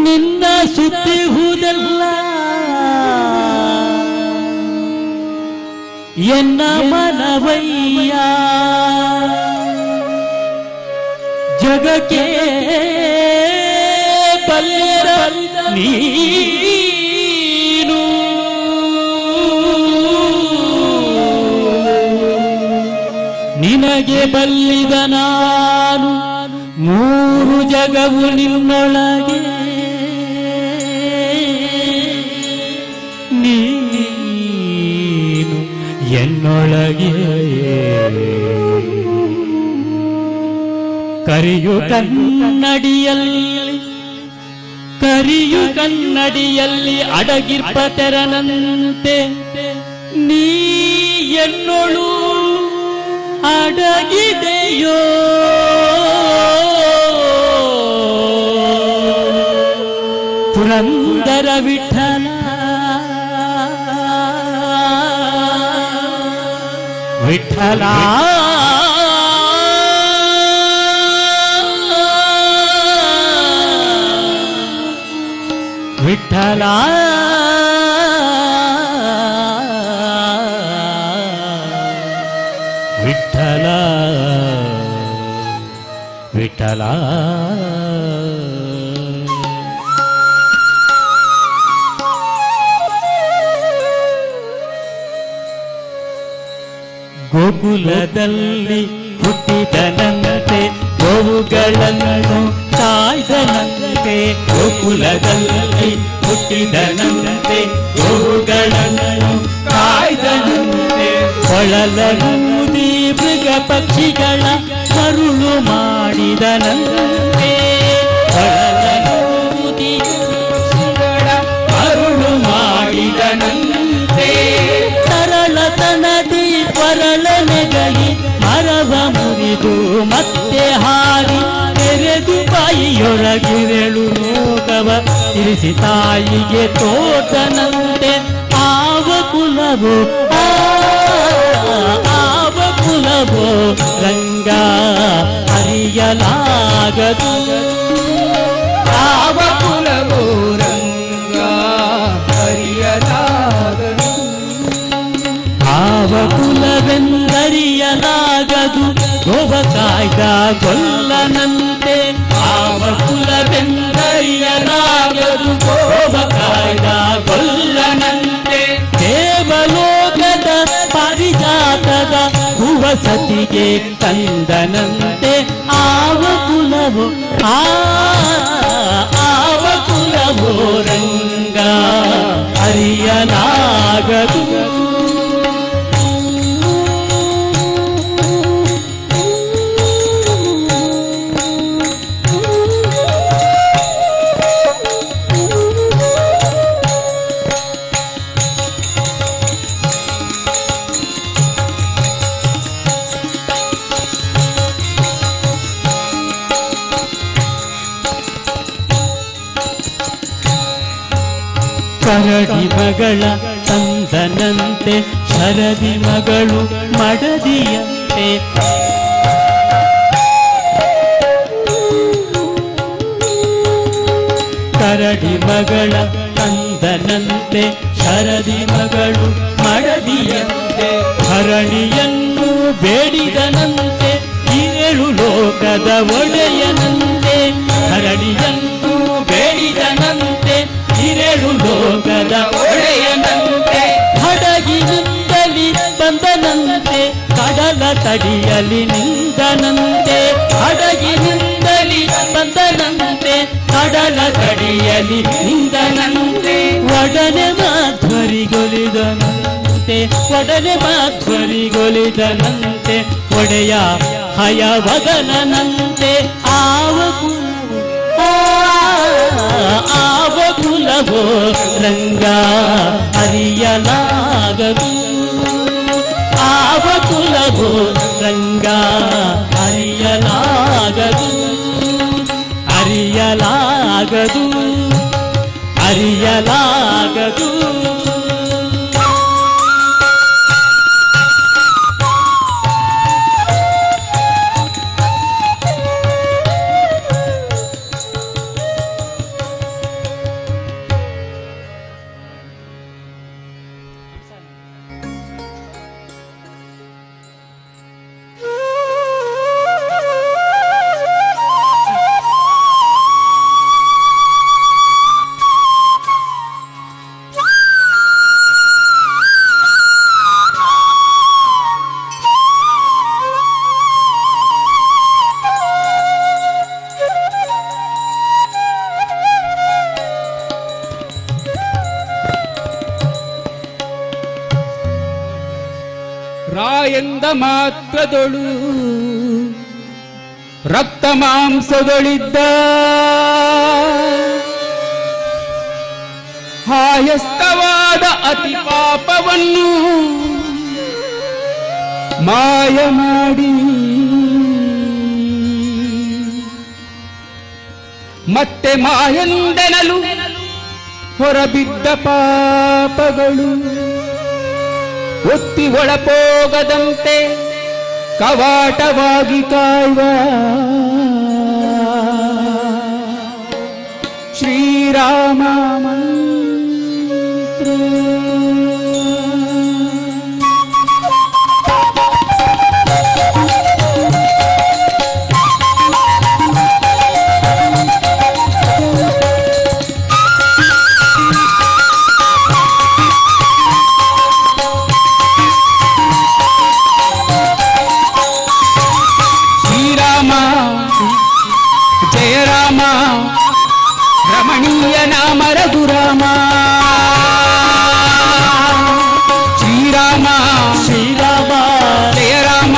ನಿನ್ನ ಸುತ್ತಿಹುದೆಲ್ಲ ಎನ್ನ ಮನವಯ್ಯ ಜಗಕ್ಕೆ ಬಲ್ಲಿರ ನೀನು ನಿನಗೆ ಬಲ್ಲಿದ ನಾನು ಮೂರು ಜಗವು ನಿನ್ನೊಳಗೆ ನೀನು ಎನ್ನೊಳಗೆ ಕರಿಯು ಕನ್ನಡಿಯಲ್ಲಿ ಅಡಗಿರ್ಪ ತೆರನಂತೆ ನೀ ಎನ್ನೊಳು ಅಡಗಿದೆಯೋ ಪುರಂದರ ವಿಠಲ ವಿಠಲ ವಿಠಲ ವಿಠಲ ವಿಠಲ ಗೋಕುಲದಲ್ಲಿ ಹುಟ್ಟಿದನಂತೆ ಗೋವುಗಳನ್ನು ಕಾಯ್ದನಂತೆ ಗೋಕುಲದಲ್ಲಿ ಹುಟ್ಟಿದನಂತೆ ಗೋವುಗಳನ್ನು ಕಾಯ್ದನಂತೆ ಕೊಳಲೂದಿ ಮೃಗ ಪಕ್ಷಿಗಳ ಮರುಳು ಮಾಡಿದನಂತೆ ಕೊಳಲೂದಿ ಪಕ್ಷಿಗಳ ಮರುಳು ಮಾಡಿದನಂತೆ ತರಳತನದಿ ಕೊರಳನೆಗಲಿ ಮರವ ಮುರಿದು ಮತ್ತೆ ಹಾರಿ ತೆರೆದು ಬಾಯಿಯೊಳಗಿರಳು ಲೋಕವ ಇರಿಸಿ ತಾಯಿಗೆ ತೋಟನಂತೆ ಆವ ಕುಲವೋ ಆವ ಕುಲವೋ ರಂಗ ಅರಿಯಲಾಗದು ಆವ ಕುಲವೋ ರಂಗ ಅರಿಯಲಾಗದು ಆವ ಕುಲವೆಂದರಿಯಲಾಗದು ಗೋವ ಕಾಯ್ದ ಗೊಲ್ಲನಂತೆ ಆವ ಕುಲವೆಂದರಿಯಲಾಗದು ಗೋವ ಕಾಯ್ದ ಗೊಲ್ಲನಂತೆ ದೇವಲೋಕದ ಪಾರಿಜಾತದ ಭುವಸತಿಗೆ ತಂದನಂತೆ ಆವ ಕುಲವು ಆವ ಕುಲವೋ ರಂಗ ಅರಿಯಲಾಗದು ಕರಡಿ ಮಗಳ ತಂದನಂತೆ ಶರದಿ ಮಗಳು ಮಡದಿಯಂತೆ ಕರಡಿ ಮಗಳ ತಂದನಂತೆ ಶರದಿ ಮಗಳು ಮಡದಿಯಂತೆ ಹರಣಿಯನ್ನು ಬೇಡಿದನಂತೆ ಏಳು ಲೋಕದ ಒಡೆಯನಂತೆ ಹರಣಿಯನ್ನು ಬೇಡಿದನಂತೆ ಹಿರೇಳು ಲೋಕದ ಒಡೆಯನಂತೆ ಹಡಗಿನಿಂದಲಿ ಬಂದನಂತೆ ಕಡಲ ತಡಿಯಲಿ ನಿಂದನಂತೆ ಹಡಗಿನಿಂದಲಿ ಬಂದನಂತೆ ಕಡಲ ತಡಿಯಲಿ ನಿಂದನಂತೆ ಒಡನೆ ಮಾಧ್ವರಿಗೊಲಿದನಂತೆ ಒಡನೆ ಮಾಧ್ವರಿಗೊಲಿದನಂತೆ ಒಡೆಯ ಹಯವದನಂತೆ ಆವ ಕುಲವೋ ರಂಗ ಅರಿಯಲಾಗದು ಆವ ಕುಲವೋ ರಂಗ ಅರಿಯಲಾಗದು ಅರಿಯಲಾಗದು ಅರಿಯಲಾಗದು. ರಾಯಂದ ಮಾತ್ರದೊಳು ರಕ್ತ ಮಾಂಸದೊಳಿದ್ದ ಹಾಯಸ್ತವಾದ ಅತಿ ಪಾಪವನ್ನು ಮಾಯ ಮಾಡಿ ಮತ್ತೆ ಮಾಯಂದೆನಲು ಹೊರಬಿದ್ದ ಪಾಪಗಳು ಒತ್ತಿ ಒಳಪೋಗದಂತೆ ಕವಾಟವಾಗಿ ಕಾಯುವ ಶ್ರೀರಾಮ ಮಂತ್ರ. ಜಯ ರಾಮ ರಮಣೀಯ ನಾಮ ರಘುರಾಮ. ಶ್ರೀರಾಮ ಶ್ರೀರಾಮ ಜಯ ರಾಮ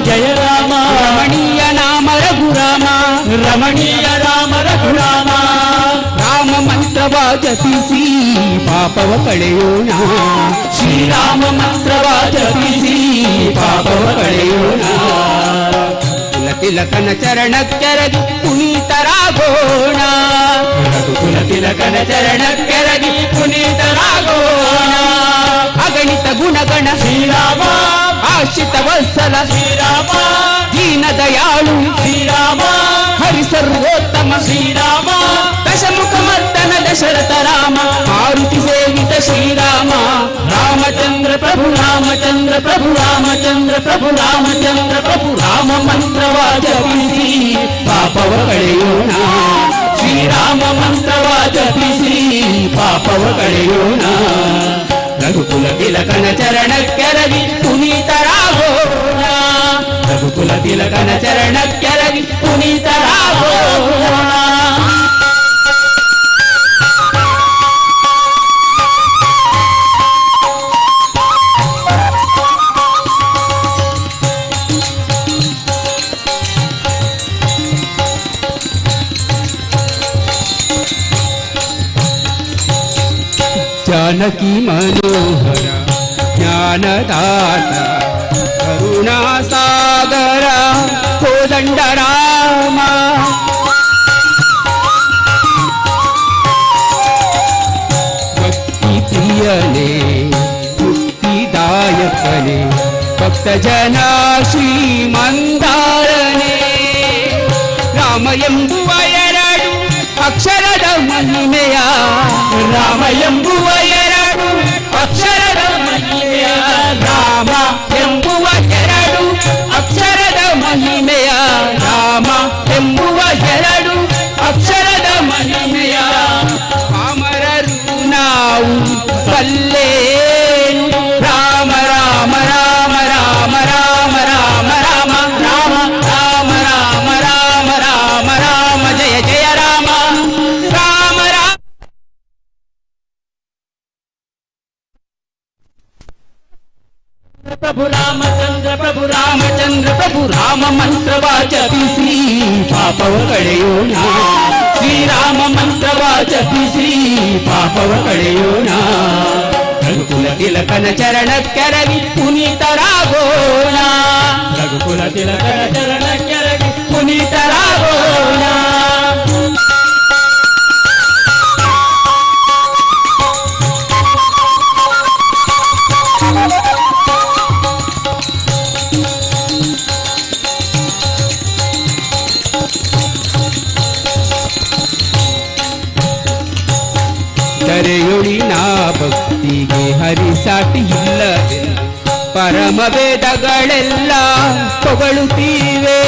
ಜಯ ರಾಮ ರಮಣೀಯ ನಾಮ ರಘುರಾಮ. ರಮಣೀಯ ರಾಮ ರಘುರಾಮ. ರಾಮ ಮಂತ್ರವ ಜಪಿಸಿ ಪಾಪವ ಕಳೆಯೋಣ. ಶ್ರೀರಾಮ ಮಂತ್ರವ ಜಪಿಸಿ ಪಾಪವ ಕಳೆಯೋಣ. ತಿಲಕನ ಚರಣಕ್ಕೆರಗಿ ಪುನೀತರಾಗೋಣ. ರಘುಕುಲ ತಿಲಕನ ಚರಣಕ್ಕೆರಗಿ ಪುನೀತರಾಗೋಣ. ಅಗಣಿತ ಗುಣಗಣ ಶ್ರೀರಾಮ ಆಶ್ರಿತ ವತ್ಸಲ ಶ್ರೀರಾಮ ದೀನ ದಯಾಳು ಶ್ರೀರಾಮ ಹರಿ ಸರ್ವೋತ್ತಮ ಶ್ರೀರಾಮ ದಶಮುಖ ಮರ್ದನ ದಶರಥ ರಾಮ. ಮಾರುತಿ ಸೇವಿತ ಶ್ರೀರಾಮ ರಾಮಚಂದ್ರ ಪ್ರಭು ರಾಮಚಂದ್ರ ಪ್ರಭು ರಾಮಚಂದ್ರ ಪ್ರಭು ರಾಮಚಂದ್ರ ಪ್ರಭು. ರಾಮ ಮಂತ್ರವ ಜಪಿಸಿ ಪಾಪವ ಕಳೆಯೋಣ. ಶ್ರೀರಾಮ ಮಂತ್ರವ ಜಪಿಸಿ ಪಾಪವ ಕಳೆಯೋಣ. ರಘುಕುಲ ತಿಲಕನ ಚರಣಕ್ಕೆರಗಿ ಪುನೀತರಾಗೋಣ. ರಘುಕುಲ ತಿಲಕನ ಚರಣಕ್ಕೆರಗಿ ಪುನೀತರಾಗೋಣ. जानकी मनोहर ज्ञानदाता करुणा सागर कोदंड राम. भक्ति प्रियने मुक्तिदायकने भक्त जना ಶ್ರೀಮಂದಾರನೆ. ರಾಮ ಎಂಬುವ ಎರಡು ಅಕ್ಷರದ ಮಹಿಮೆಯ. ರಾಮ ಎಂಬುವ ಎರಡು ಅಕ್ಷರದ ಮಹಿಮೆಯ. ರಾಮ ಎಂಬುವ ಎರಡು ಅಕ್ಷರದ ಮಹಿಮೆಯ. ರಾಮ ಎಂಬುವ ಎರಡು ಅಕ್ಷರದ ಮಹಿಮೆಯ. ಪಾಮರರು ನಾವು ಬಲ್ಲೇನು. ರಾಮ ರಾಮ ರಾಮ ರಾಮ ರಾಮ ರಾಮ ರಾಮ ರಾಮ ರಾಮ ರಾಮ ರಾಮ ರಾಮ ರಾಮ ಜಯ ಜಯ ರಾಮ ರಾಮ ರಾಮ. ಪ್ರಭು ರಾಮಚಂದ್ರ ಪ್ರಭು ರಾಮಚಂದ್ರ ಪ್ರಭು ರಾಮ ಮಂತ್ರವ ಜಪಿಸಿ ಪಾಪವ ಕಳೆಯೋಣ. ಶ್ರೀರಾಮ ಮಂತ್ರವ ಜಪಿಸಿ ಪಾಪವ ಕಳೆಯೋಣ. ರಘುಕುಲ ತಿಲಕನ ಚರಣಕ್ಕೆರಗಿ ಪುನೀತರಾಗೋಣ. ರಘುಕುಲ ತಿಲಕನ ಚರಣಕ್ಕೆರಗಿ ಪುನೀತರಾಗೋಣ. ತೆರೆಯೊಳಿನ ಭಕ್ತಿಗೆ ಹರಿಸಾಟಿ ಇಲ್ಲವೆಂದು ಪರಮ ವೇದಗಳೆಲ್ಲ ಹೊಗಳುತ್ತೀವೆ.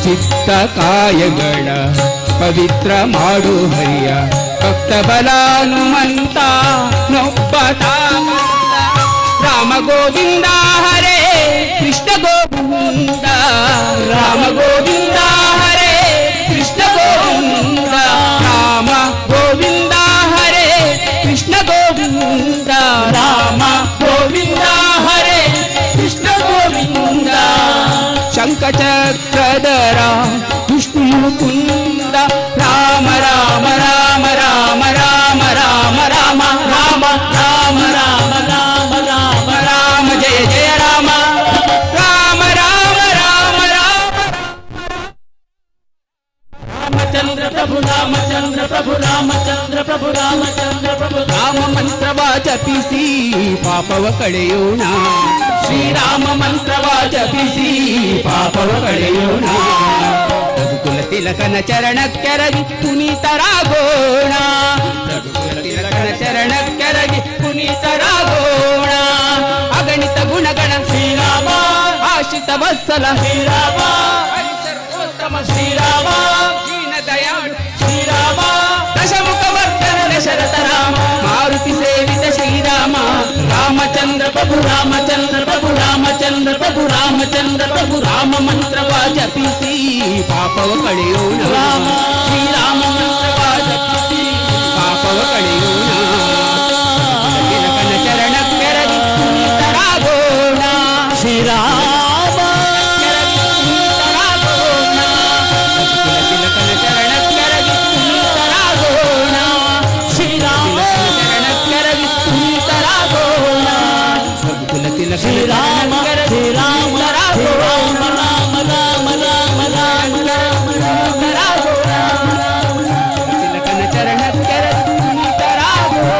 ಚಿತ್ತ ಕಾಯಗಳ ಪವಿತ್ರ ಮಾಡು ಹರಿಯ ಭಕ್ತ ಬಲಾನುಮಂತ ನೊಬ್ಬ ತಾಮಂತ. ರಾಮ ಗೋವಿಂದ ಹರೇ ಕೃಷ್ಣ ಗೋವಿಂದ, ರಾಮ ಗೋವಿಂದ ಹರೇ ಕೃಷ್ಣ ಗೋವಿಂದ, ರಾಮ ಗೋವಿಂದ ಹರೇ ಕೃಷ್ಣ ಗೋವಿಂದ, ರಾಮ ಗೋವಿಂದ ಹರೇ ಕೃಷ್ಣ ಗೋವಿಂದ. ಶಂಖಚಕ್ರಧರ ವಿಷ್ಣು ಮುಕುಂದ, ರಾಮ ರಾಮ ರಾಮ ರಾಮ ರಾಮ ರಾಮ ರಾಮ ರಾಮ ರಾಮ ರಾಮ ರಾಮ ರಾಮ ರಾಮ ಜಯ ಜಯ ರಾಮ ರಾಮ ರಾಮ ರಾಮ ರಾಮ. ರಾಮಚಂದ್ರ ಪ್ರಭು ರಾಮಚಂದ್ರ ಪ್ರಭು ರಾಮಚಂದ್ರ ಪ್ರಭು ರಾಮಚಂದ್ರ ಪ್ರಭು. ರಾಮ ಮಂತ್ರವ ಜಪಿಸಿ ಪಾಪವ ಕಳೆಯೋಣ, ಶ್ರೀರಾಮ ಮಂತ್ರವ ಜಪಿಸಿ ಪಾಪವ ಕಳೆಯೋಣ. ರಘುಕುಲ ತಿಲಕನ ಚರಣಕ್ಕೆರಗಿ ಪುನೀತರಾಗೋಣ, ರಘುಕುಲ ತಿಲಕನ ಚರಣಕ್ಕೆರಗಿ ಪುನೀತರಾಗೋಣ. ಅಗಣಿತ ಗುಣಗಣ ಶ್ರೀರಾಮ, ಆಶ್ರಿತ ವತ್ಸಲ ಶ್ರೀರಾಮ, ಸರ್ವೋತ್ತಮ ಶ್ರೀರಾಮ, ದೀನ ದಯಾಳು ಶ್ರೀರಾಮ, ದಶಮುಖ ವರ್ಧನ ದಶರಥ ರಾಮ, ಮಾರುತಿ ಸೇವಿತ ಶ್ರೀರಾಮ. ರಾಮಚಂದ್ರ ಪ್ರಭು ರಾಮಚಂದ್ರ ಪ್ರಭು ರಾಮಚಂದ್ರ ಪ್ರಭು ರಾಮಚಂದ್ರ ಪ್ರಭು. ರಾಮ ಮಂತ್ರವ ಜಪಿಸಿ ಪಾಪವ ಕಳೆಯೋಣ, ಶ್ರೀರಾಮ ಮಂತ್ರವ ಜಪಿಸಿ ಪಾಪವ ಕಳೆಯೋಣ. ತಿಲಕನ ಚರಣಕ್ಕೆರಗಿ ಪುನೀತರಾಗೋಣ, ಶ್ರೀರಾಮ ಪುನೀತರಾಗೋಣ. ತಿಲಕನ ಚರಣಕ್ಕೆರಗಿ ಪುನೀತರಾಗೋಣ, ಶ್ರೀರಾಮ ಚರಣಕ್ಕೆರಗಿ ಪುನೀತರಾಗೋಣ. ರಘುಕುಲ ತಿಲಕನ ಚರಣಕ್ಕೆರಗಿ ಪುನೀತರಾಗೋಣ, ರಾಮ ರಾಮ ರಾಮ ರಾಮ ರಾಮ ಪುನೀತರಾಗೋಣ. ತಿಲಕನ ಚರಣಕ್ಕೆರಗಿ ಪುನೀತರಾಗೋಣ.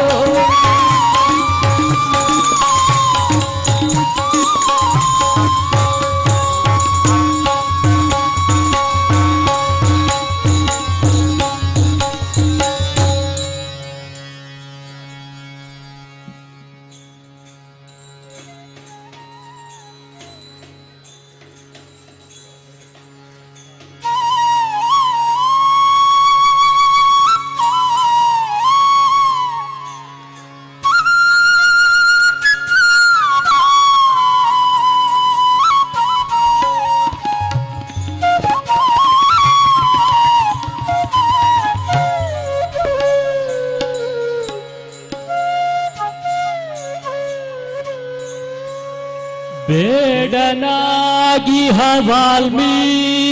ಬೇಡನಾಗಿ ವಾಲ್ಮೀಕಿ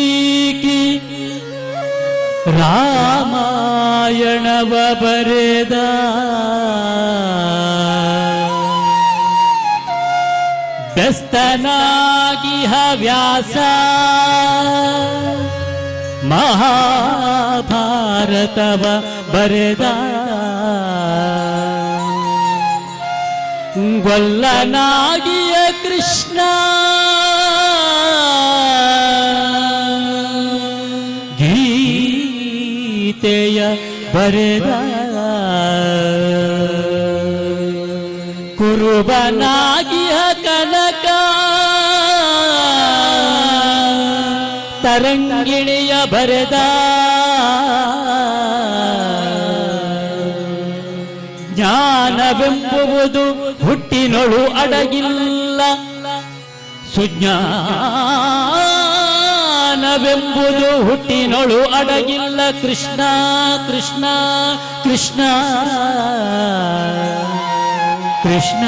ರಾಮಾಯಣವ ಬರೆದ, ಬೆಸ್ತನಾಗಿ ವ್ಯಾಸ ಮಹಾಭಾರತವ ಬರೆದ, ಗೊಲ್ಲನಾಗಿಯ ಕೃಷ್ಣ ಗೀತೆಯ ಬರೆದ, ಕುರುಬನಾಗಿಯ ಕನಕ ತರಂಗಿಣಿಯ ಬರೆದ, ಜ್ಞಾನವೆಂಬುವುದು ಹುಟ್ಟಿನೊಳು ಅಡಗಿಲ್ಲ, ಸುಜ್ಞಾನವೆಂಬುದು ಹುಟ್ಟಿನೊಳು ಅಡಗಿಲ್ಲ. ಕೃಷ್ಣ ಕೃಷ್ಣ ಕೃಷ್ಣ ಕೃಷ್ಣ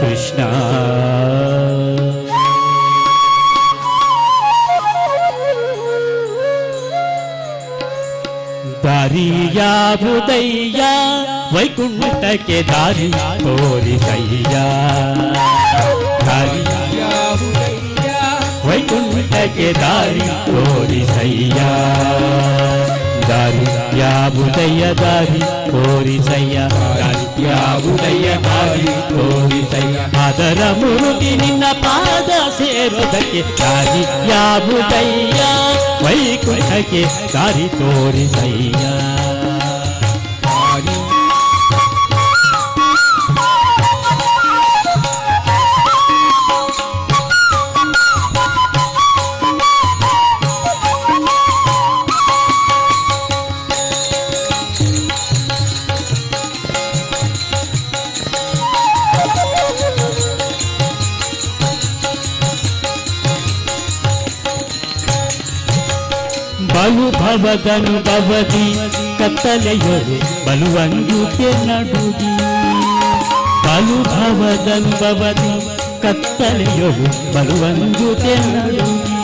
ಕೃಷ್ಣ. ದಾರಿಯಾವುದಯ್ಯ ವೈಕುಂಠಕ್ಕೆ ದಾರಿ ತೋರಿಸಯ್ಯ, ದಾರಿಯಾವುದಯ್ಯ ವೈಕುಂಠಕ್ಕೆ ದಾರಿ ತೋರಿಸಯ್ಯ. ದಾರಿ ಯಾವುದಯ್ಯ ದಾರಿ ತೋರಿಸಯ್ಯ ದಾರಿ ಯಾವುದಯ್ಯ ದಾರಿ ತೋರಿಸಯ್ಯ ಅದರ ಮುರುಗಿ ನಿನ್ನ ಪಾದ ಸೇರೋದಕ್ಕೆ ದಾರಿ ಯಾವುದಯ್ಯ ವೈಕುಂಠಕ್ಕೆ ದಾರಿ ತೋರಿಸಯ್ಯ ಬಲು ಭವದನುಭವದಿ ಕತ್ತಲೆಯೊಳು ಬಲುವಂಜುತೆ ನಡುಗಿ ಬಲು ಭವದನುಭವದಿ ಕತ್ತಲೆಯೊಳು ಬಲುವಂಜುತೆ ನಡುಗಿ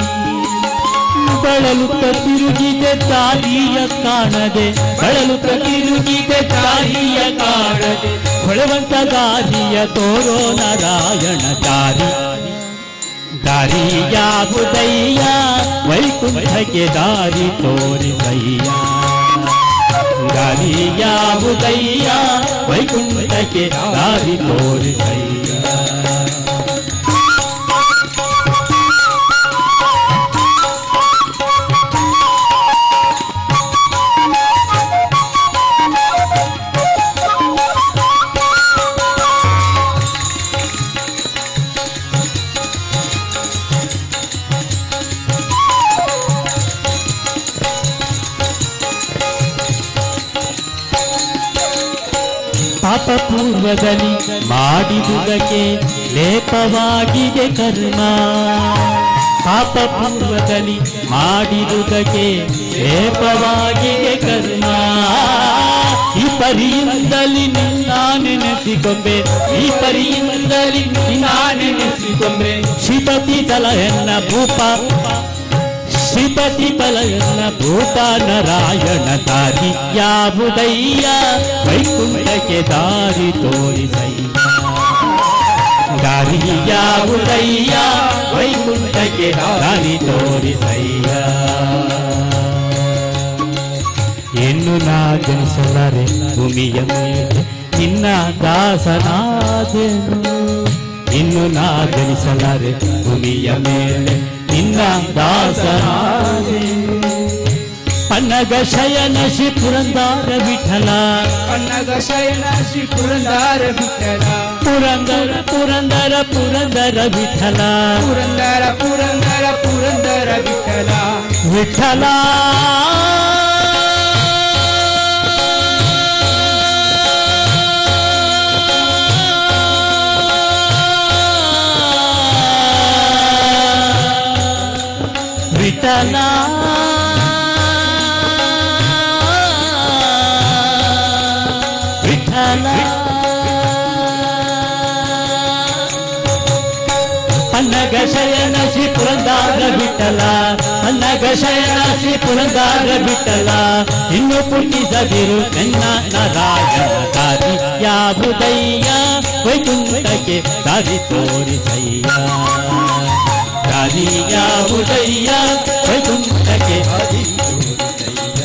ಬಳಲುತ್ತ ತಿರುಗಿದೆ ದಾರಿಯ ಕಾಣದೆ ಬಳಲುತ್ತ ತಿರುಗಿದೆ ದಾರಿಯ ಕಾಣದೆ ಹೊಳೆವಂತ ದಾರಿಯ ತೋರೋ ನಾರಾಯಣ ದಾರಿ ದಾರಿ ಯಾವುದಯ್ಯ ವೈಕುಂಠಕ್ಕೆ ದಾರಿ ತೋರಿಸಯ್ಯ ದಾರಿ ಯಾವುದಯ್ಯ ವೈಕುಂಠಕ್ಕೆ ದಾರಿ ತೋರಿಸಯ್ಯ ಪಾಪ ಪೂರ್ವದಲ್ಲಿ ಮಾಡಿದುದಕ್ಕೆ ಲೇಪವಾಗಿದೆ ಕರ್ಮ ಪಾಪ ಪೂರ್ವದಲ್ಲಿ ಮಾಡಿದುದಕ್ಕೆ ಲೇಪವಾಗಿದೆ ಕರ್ಮ ಈ ಪರಿಯಿಂದಲಿ ನಿನ್ನ ನೆನೆಸಿಕೊಂಬೆ ಈ ಪರಿಯಿಂದಲಿ ನಿನ್ನ ನೆನೆಸಿಕೊಂಬೆ ಶ್ರೀಪತಿ ತಲಯನ್ನ ಭೂಪ ಶ್ರೀಪತಿ ಬಲಯನ್ನ ಭೂಪ ನಾರಾಯಣ ದಾರಿ ಯಾವುದಯ್ಯ ವೈಕುಂಠಕ್ಕೆ ದಾರಿ ತೋರಿಸಯ್ಯ ದಾರಿ ಯಾವುದಯ್ಯ ವೈಕುಂಠಕ್ಕೆ ದಾರಿ ತೋರಿಸಯ್ಯ ಇನ್ನು ನಾ ಜನಿಸಲಾರೆ ಭೂಮಿಯ ಮೇಲೆ ನಿನ್ನ ದಾಸನಾದೆನು ಇನ್ನು ನಾ ಜನಿಸಲಾರೆ ಭೂಮಿಯ ಮೇಲೆ ನಿನ್ನ ದಾಸನಾದೆ ಪನ್ನಗ ಶಯನ ಶ್ರೀ ಪುರಂದರ ವಿಠಲ ಪನ್ನಗ ಶಯನ ಶ್ರೀ ಪುರಂದರ ವಿಠಲ ಪುರಂದರ ಪುರಂದರ ಪುರಂದರ ವಿಠಲ ಪುರಂದರ ಪುರಂದರ ಪುರಂದರ ವಿಠಲ ವಿಠಲ ವಿಠಲ ವಿಠಲ ಪನ್ನಗ ಶಯನ ಶ್ರೀ ಪುರಂದರ ವಿಠಲ ಪನ್ನಗ ಶಯನ ಶ್ರೀ ಪುರಂದರ ವಿಠಲ ಇನ್ನು ಪುಟ್ಟಿಸದಿರು ನನ್ನ ನಾರಾಯಣ ದಾರಿ ಯಾವುದಯ್ಯ ವೈಕುಂಠಕ್ಕೆ ದಾರಿ ತೋರಿಸಯ್ಯ ದಾರಿ ಯಾವುದಯ್ಯ ವೈಕುಂಠಕ್ಕೆ ದಾರಿ ತೋರಿಸಯ್ಯ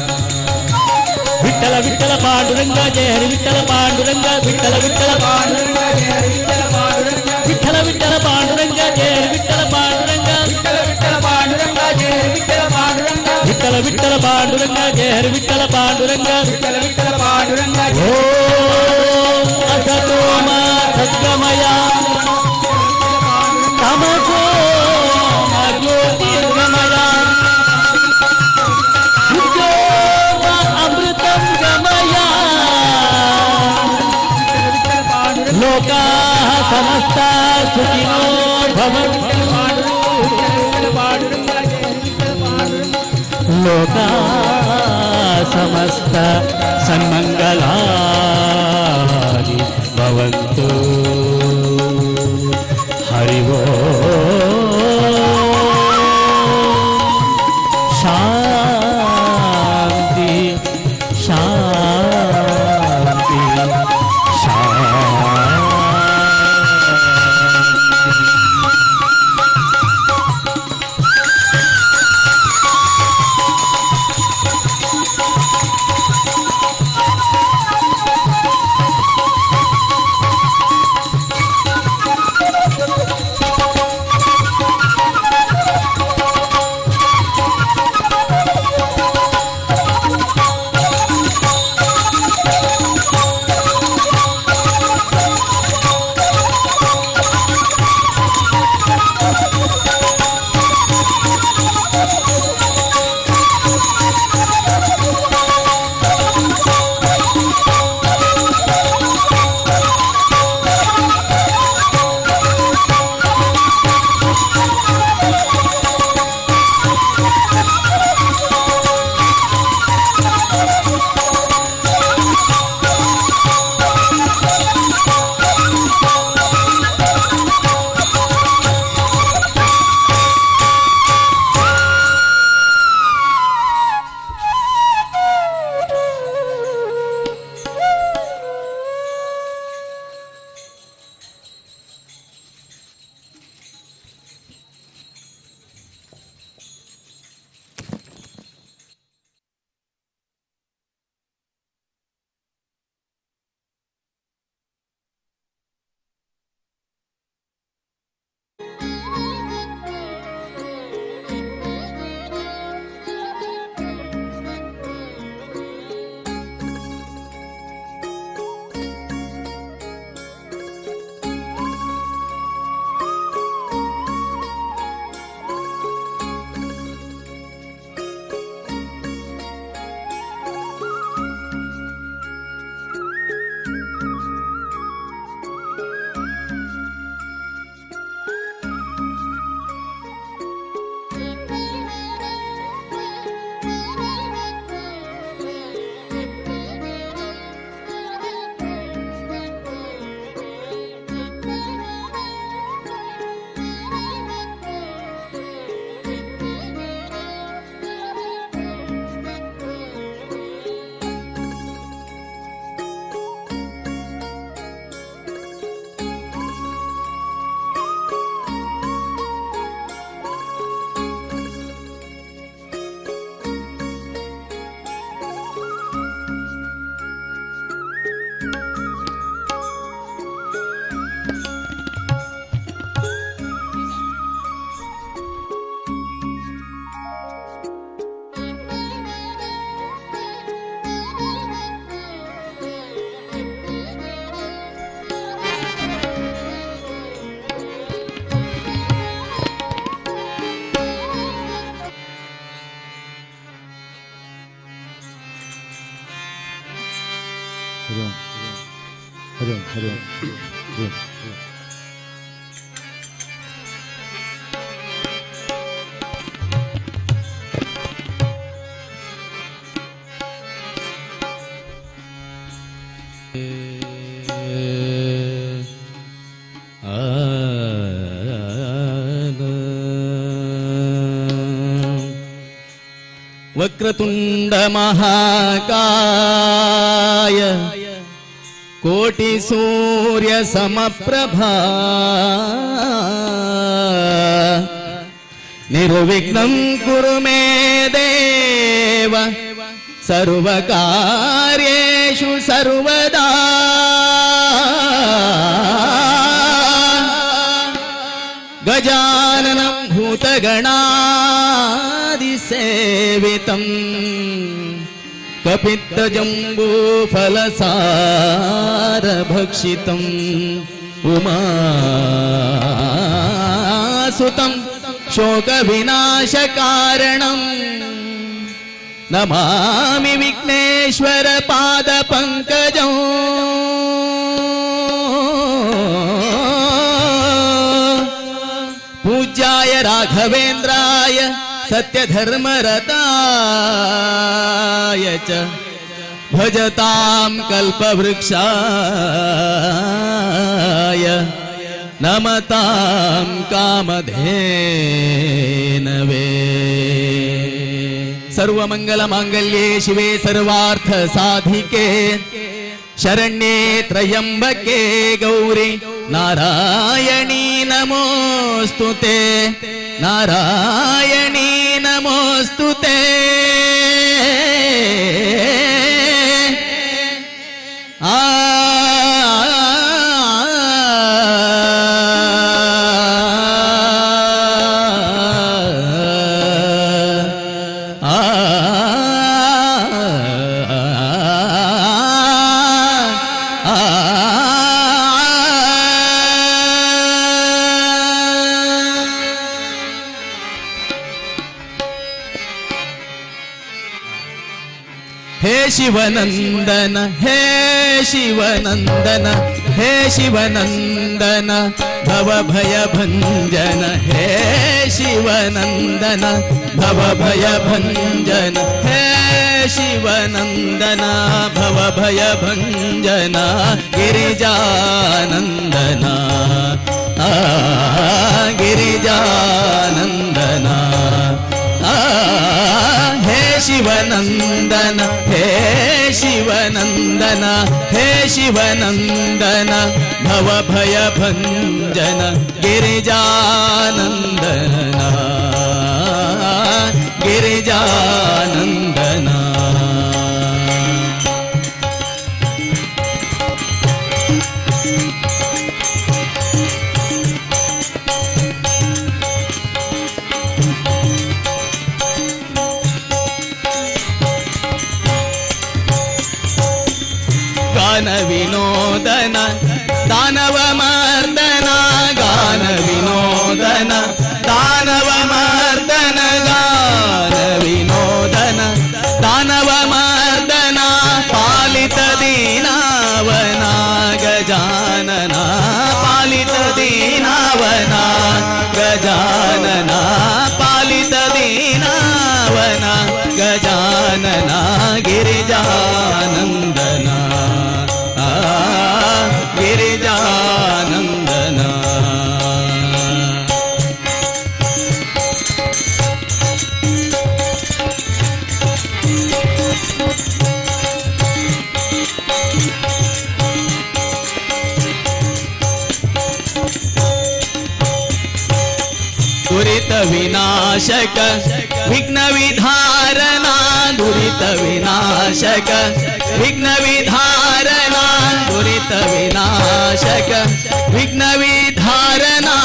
ವಿಠಲ ವಿಠಲ ಪಾಂಡುರಂಗ ಜಯ ಹರಿ ವಿಠಲ ಪಾಂಡುರಂಗ ವಿಠಲ ವಿಠಲ ಪಾಂಡುರಂಗ ಜಯ ಹರಿ ವಿಠಲ ಪಾಂಡುರಂಗ ವಿಠಲ ವಿಠಲ ಪಾಂಡುರಂಗ ಜಯ ಹರಿ ವಿಠಲ ಪಾಂಡುರಂಗ ವಿಠಲ ವಿಠಲ ಪಾಂಡುರಂಗ ಜಯ ವಿಠಲ ಪಾಂಡುರಂಗ ವಿಠಲ ವಿಠಲ ಪಾಂಡುರಂಗ ಜಯ ಹರಿ ವಿಠಲ ಪಾಂಡುರಂಗ ವಿಠಲ ವಿಠಲ ಪಾಂಡುರಂಗ ಓಂ ಅಸತೋಮ ಸದ್ಗಮಯ ತಮಸೋ ಜ್ಯೋತಿರ್ಗಮಯ ವಿದ್ಯೋಮ ಅಮೃತಂ ಗಮಯ ಲೋಕಾ ಸಮಸ್ತ ಸುಖಿನೋ ಭವಂತು ಲೋಕಾ ಸಮಸ್ತ ಸನ್ಮಂಗಲಾನಿ ಭವಂತು ಹರಿ ಓಂ ಶಾಂತಿ ಶಾಂತಿ ಶಾಂತಿ वक्रतुंड महाकाय कोटि सूर्य समप्रभा निर्विघ्नं कुरु मे देव सर्वकार्येषु सर्वदा गजाननं भूतगणादिसेवितं कपित्तजम्बूफलसारभक्षितम् उमासुतं शोकविनाशकारणम् नमामि विघ्नेश्वर पादपङ्कजम् पूज्याय राघवेन्द्राय सत्यधर्मरताय च भजतां कल्पवृक्षाय नमतां कामधेनवे सर्वमङ्गलमाङ्गल्ये शिवे सर्वार्थसाधिके शरण्ये त्र्यम्बके गौरी नारायणी नमोस्तुते नारायणी नमोस्तुते हे शिवनंदन हे शिवनंदन हे शिवनंदन भवभयभञ्जन हे शिवनंदन भवभयभञ्जन हे शिवनंदन भवभयभञ्जन गिरिजानंदन गिरिजानंदन हे शिवनंदन हे शिवनंदन हे शिवनंदन भवभयभञ्जन गिरिजानंदन गिरिजानंदन गान विनोदन दानव मर्दन गान विनोदन दानव मर्दन गान विनोदन दानव मर्दन पालित दीनावना गजानना पालित दीनावना गजानना पालित दीनावना गजानना गिरिजानंदना गिरिजानंदना दुरित विनाशक विघ्न विधारणा दुरित विनाशक विघ्न विधारणा दुरित विनाशक विघ्न विधारणा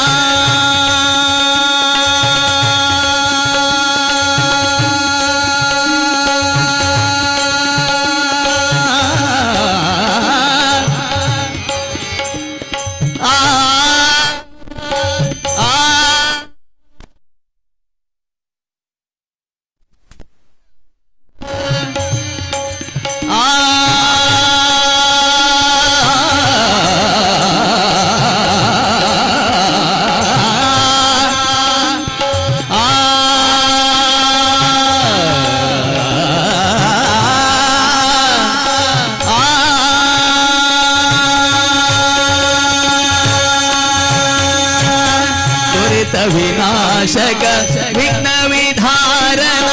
ವಿನಾಶಕ ವಿಘ್ನ ವಿಧಾರಣ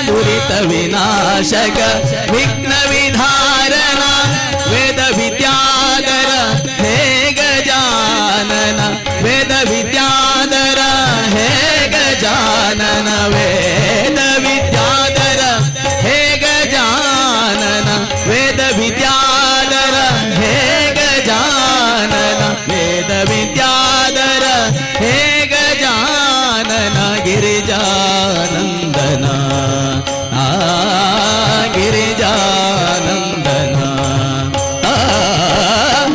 ದುರಿತ ವಿನಾಶಕ ವಿಘ್ನ ವಿಧಾರಣ ವೇದ ವಿದ್ಯಾಧರ ಹೇ ಗಜಾನನ ವೇದ ವಿದ್ಯಾಧರ ಹೇ ಗಜಾನನ ವೇದ ವಿದ್ಯಾಧರ ಹೇ ಗಜಾನನ ವೇದ ವಿದ್ಯಾಧರ ಹೇ ಗಜಾನನ ವೇದ ವಿದ್ಯಾಧರ ಹೇ ಗಜಾನನ ಗಿರಿಜಾನಂದನ ಆ ಗಿರಿಜಾನಂದನ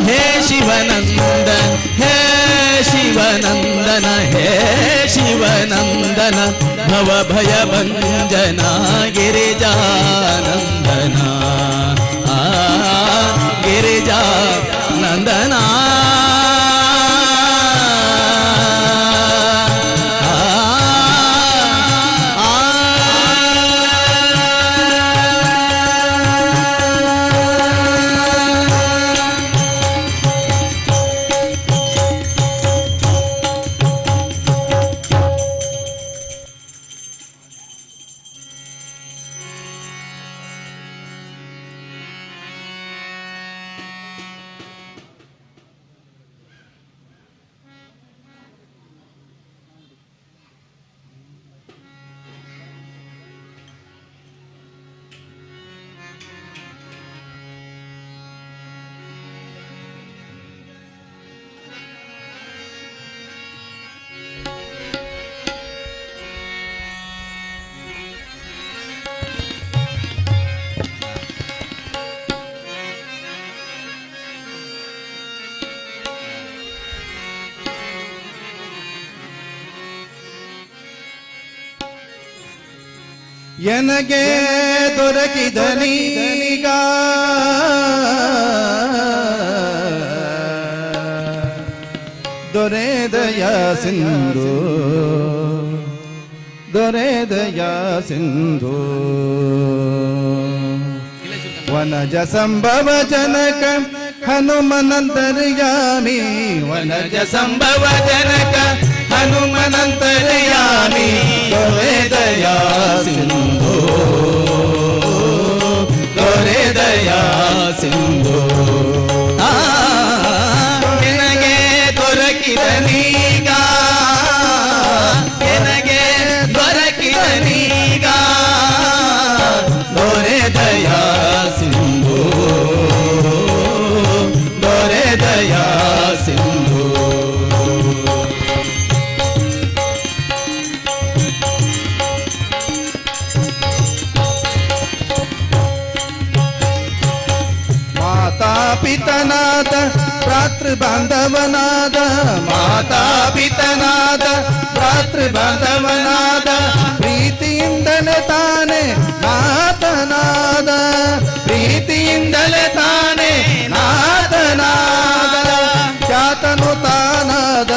ಹೇ ಶಿವನಂದನ ಹೇ ಶಿವನಂದನ ಹೇ ಶಿವನಂದನ ಭವ ಭಯ ಭಂಜನ ಗಿರಿಜಾನಂದನ ಆ ಗಿರಿಜಾನಂದನ ಎನಗೆ ದೊರಕಿದ ನೀಗ ದೊರೆದಯ ಸಿಂಧು ದೊರೆದಯ ಸಿಂಧು ವನಜ ಸಂಭವ ಜನಕ ಹನುಮನಂತರ್ಯಾಮಿ ವನಜ ಸಂಭವ ಜನಕ ಹನುಮನಂತರ್ಯಾಮಿ ದೊರೆದಯ ಸಿಂಧು ದೊರೆದಯ ಸಿಂಧು ನಿನಗೆ ದೊರಕಿದ ನೀಗ ನಿನಗೆ ದೊರಕಿದ ನೀಗ ದೊರೆದಯ ಸಿಂಧು ದೊರೆದಯ ಸಿಂಧು ಪಿತನಾದ ಭ್ರಾತೃ ಬಾಂಧವನಾದ ಮಾತಾ ಪಿತನಾದ ಭ್ರಾತೃ ಬಾಂಧವನಾದ ಪ್ರೀತಿಯಿಂದಲೇ ತಾನೆ ನಾತನಾದ ಪ್ರೀತಿಯಿಂದಲೇ ತಾನೆ ನಾತನಾದ ಖ್ಯಾತನು ತಾನಾದ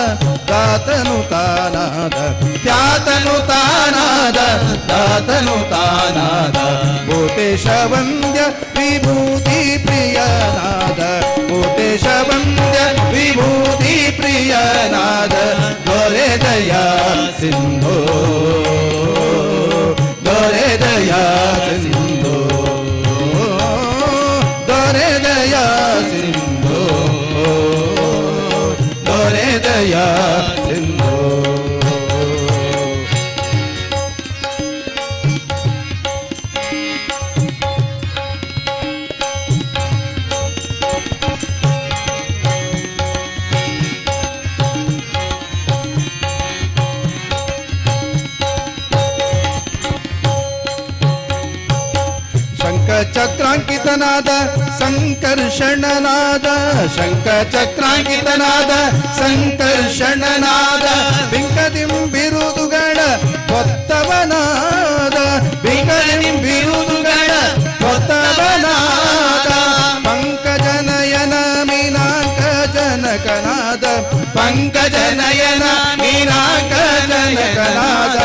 ದಾತನು ತಾನಾದ ಖ್ಯಾತನು ತಾನಾದ ದಾತನು ತಾನಾದ ಭೂತೇಶ ವಂದ್ಯ ವಿಭೂತಿ ಪ್ರಿಯನಾದ ಭೂತೇಶ ವಂದ್ಯ ವಿಭೂತಿ ಪ್ರಿಯನಾದ ದೊರೆದಯ ಸಿಂಧು ದೊರೆದಯ ಸಿಂಧು ದೊರೆದಯ ಸಿಂಧು ದೊರೆದಯ ಸಿಂಧು ಚಕ್ರಾಂಕಿತನಾದ ಸಂಕರ್ಷಣನಾದ ಶಂಕ ಚಕ್ರಾಂಕಿತನಾದ ಸಂಕರ್ಷಣನಾದ ಬಿಂಕದಿಂಬಿರುದುಗಳ ಹೊತ್ತವನಾದ ಬಿಂಕದಿಂಬಿರುದುಗಳ ಹೊತ್ತವನಾದ ಪಂಕಜನಯನ ಮೀನಾಂಕ ಜನಕನಾದ ಪಂಕಜನಯನ ಮೀನಾಂಕ ಜನಕನಾದ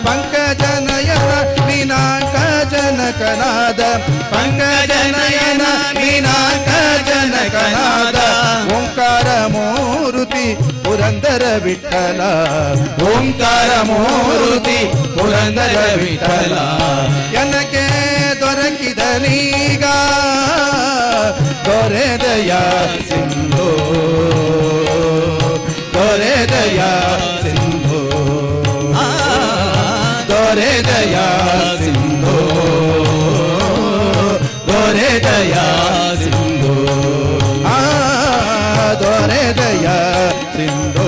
ಪಂಕಜನಯನ ಮೀನಾಂಕ ಜನ ಜನಕನಾದ ಪಂಕಜನಯನ ಮೀನಾಕ ಜನಕನಾದ ಓಂಕಾರ ಮೂರುತಿ ಪುರಂದರ ವಿಠಲ ಓಂಕಾರ ಮೂರುತಿ ಪುರಂದರ ವಿಠಲ ಎನಕ್ಕೆ ದೊರಕಿದನೀಗ ದೊರೆದಯ ಸಿಂಧು ದೊರೆದಯ ಸಿಂಧು ದೊರೆದಯ ಸಿಂಧು ದೊರೆದಯ ಸಿಂಧು ದೊರೆದಯ ಸಿಂಧು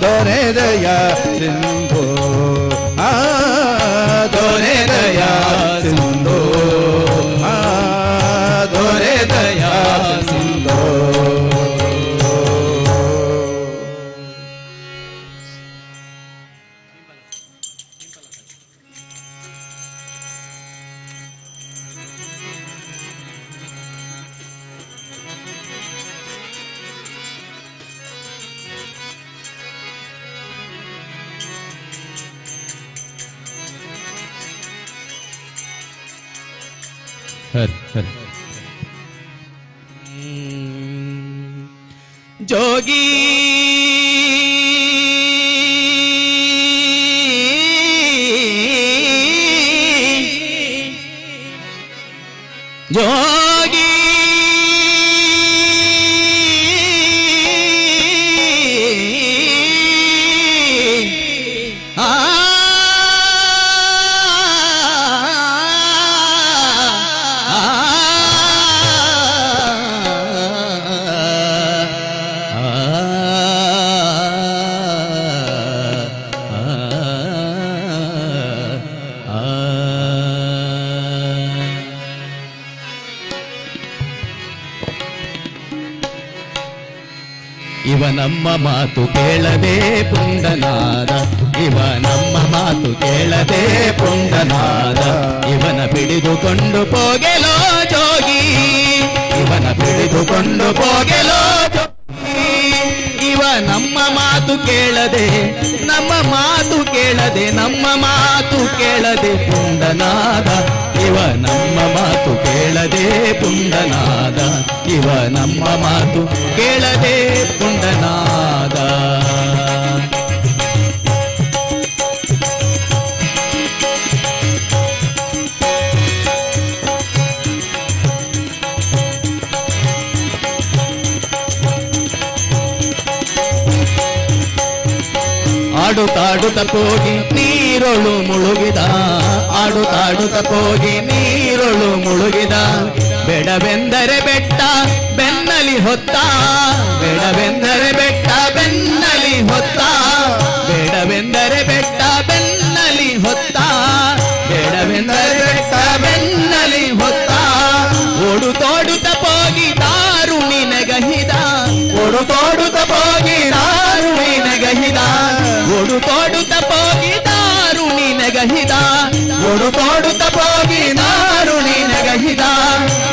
ದೊರೆದಯ ಸಿಂಧು ದೊರೆದಯ ಸಿಂಧು ದೊರೆದಯ ಸಿಂಧು ಹರಿ ಹರಿ ಜೋಗಿ ಜೋಗಿ ಇವ ನಮ್ಮ ಮಾತು ಕೇಳದೆ ಪುಂಡನಾದ ಇವ ನಮ್ಮ ಮಾತು ಕೇಳದೆ ಪುಂಡನಾದ ಇವನ ಬಿಡಿದುಕೊಂಡು ಹೋಗೆಲೋ ಜೋಗಿ ಇವನ ಬಿಡಿದುಕೊಂಡು ಹೋಗೆಲೋ ಜೋಗಿ ಇವ ನಮ್ಮ ಮಾತು ಕೇಳದೆ ನಮ್ಮ ಮಾತು ಕೇಳದೆ ನಮ್ಮ ಮಾತು ಕೇಳದೆ ಪುಂಡನಾದ ಇವ ನಮ್ಮ ಮಾತು ಕೇಳದೆ ಪುಂಡನಾದ ಇವ ನಮ್ಮ ಮಾತು ಕೇಳದೆ ಪುಂಡನಾದ ಆಡುತ್ತಾಡುತ್ತ ಹೋಗಿ ನೀರೊಳು ಮುಳುಗಿದ ಆಡುತ್ತಾಡುತ್ತ ಹೋಗಿ ನೀರೊಳು ಮುಳುಗಿದ ಬೇಡವೆಂದರೆ ಬೆಟ್ಟ ಬೆನ್ನಲಿ ಹೊತ್ತ ಬೇಡವೆಂದರೆ ಬೆಟ್ಟ ಬೆನ್ನಲಿ ಹೊತ್ತ ಬೇಡವೆಂದರೆ ಬೆಟ್ಟ ಬೆನ್ನಲಿ ಹೊತ್ತ ಬೇಡವೆಂದರೆ ಬೆಟ್ಟ ಬೆನ್ನಲಿ ಹೊತ್ತ ಓಡು ತೋಡುತ್ತ ಹೋಗಿ ದಾರುಣಿ ನೆಗಹಿದ ಓಡು ತೋಡುತ್ತ ಹೋಗಿ ದಾರುಣಿ ನೆಗಹಿದ ಓಡು ತೋಡುತ್ತ ಹೋಗಿ ದಾರುಣಿ ನೆಗಹಿದ ಓಡು ತೋಡುತ್ತ ಹೋಗಿ ದಾರುಣಿ ನೆಗಹಿದ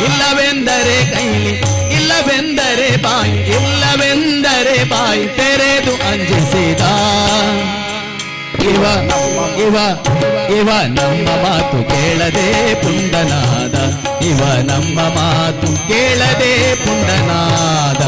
ಇಲ್ಲವೆಂದರೆ ಕೈಲಿ ಇಲ್ಲವೆಂದರೆ ಬಾಯಿ ಇಲ್ಲವೆಂದರೆ ಬಾಯಿ ತೆರೆದು ಅಂಜಿಸಿದ ಇವ ಇವ ಇವ ನಮ್ಮ ಮಾತು ಕೇಳದೆ ಪುಂಡನಾದ ಇವ ನಮ್ಮ ಮಾತು ಕೇಳದೆ ಪುಂಡನಾದ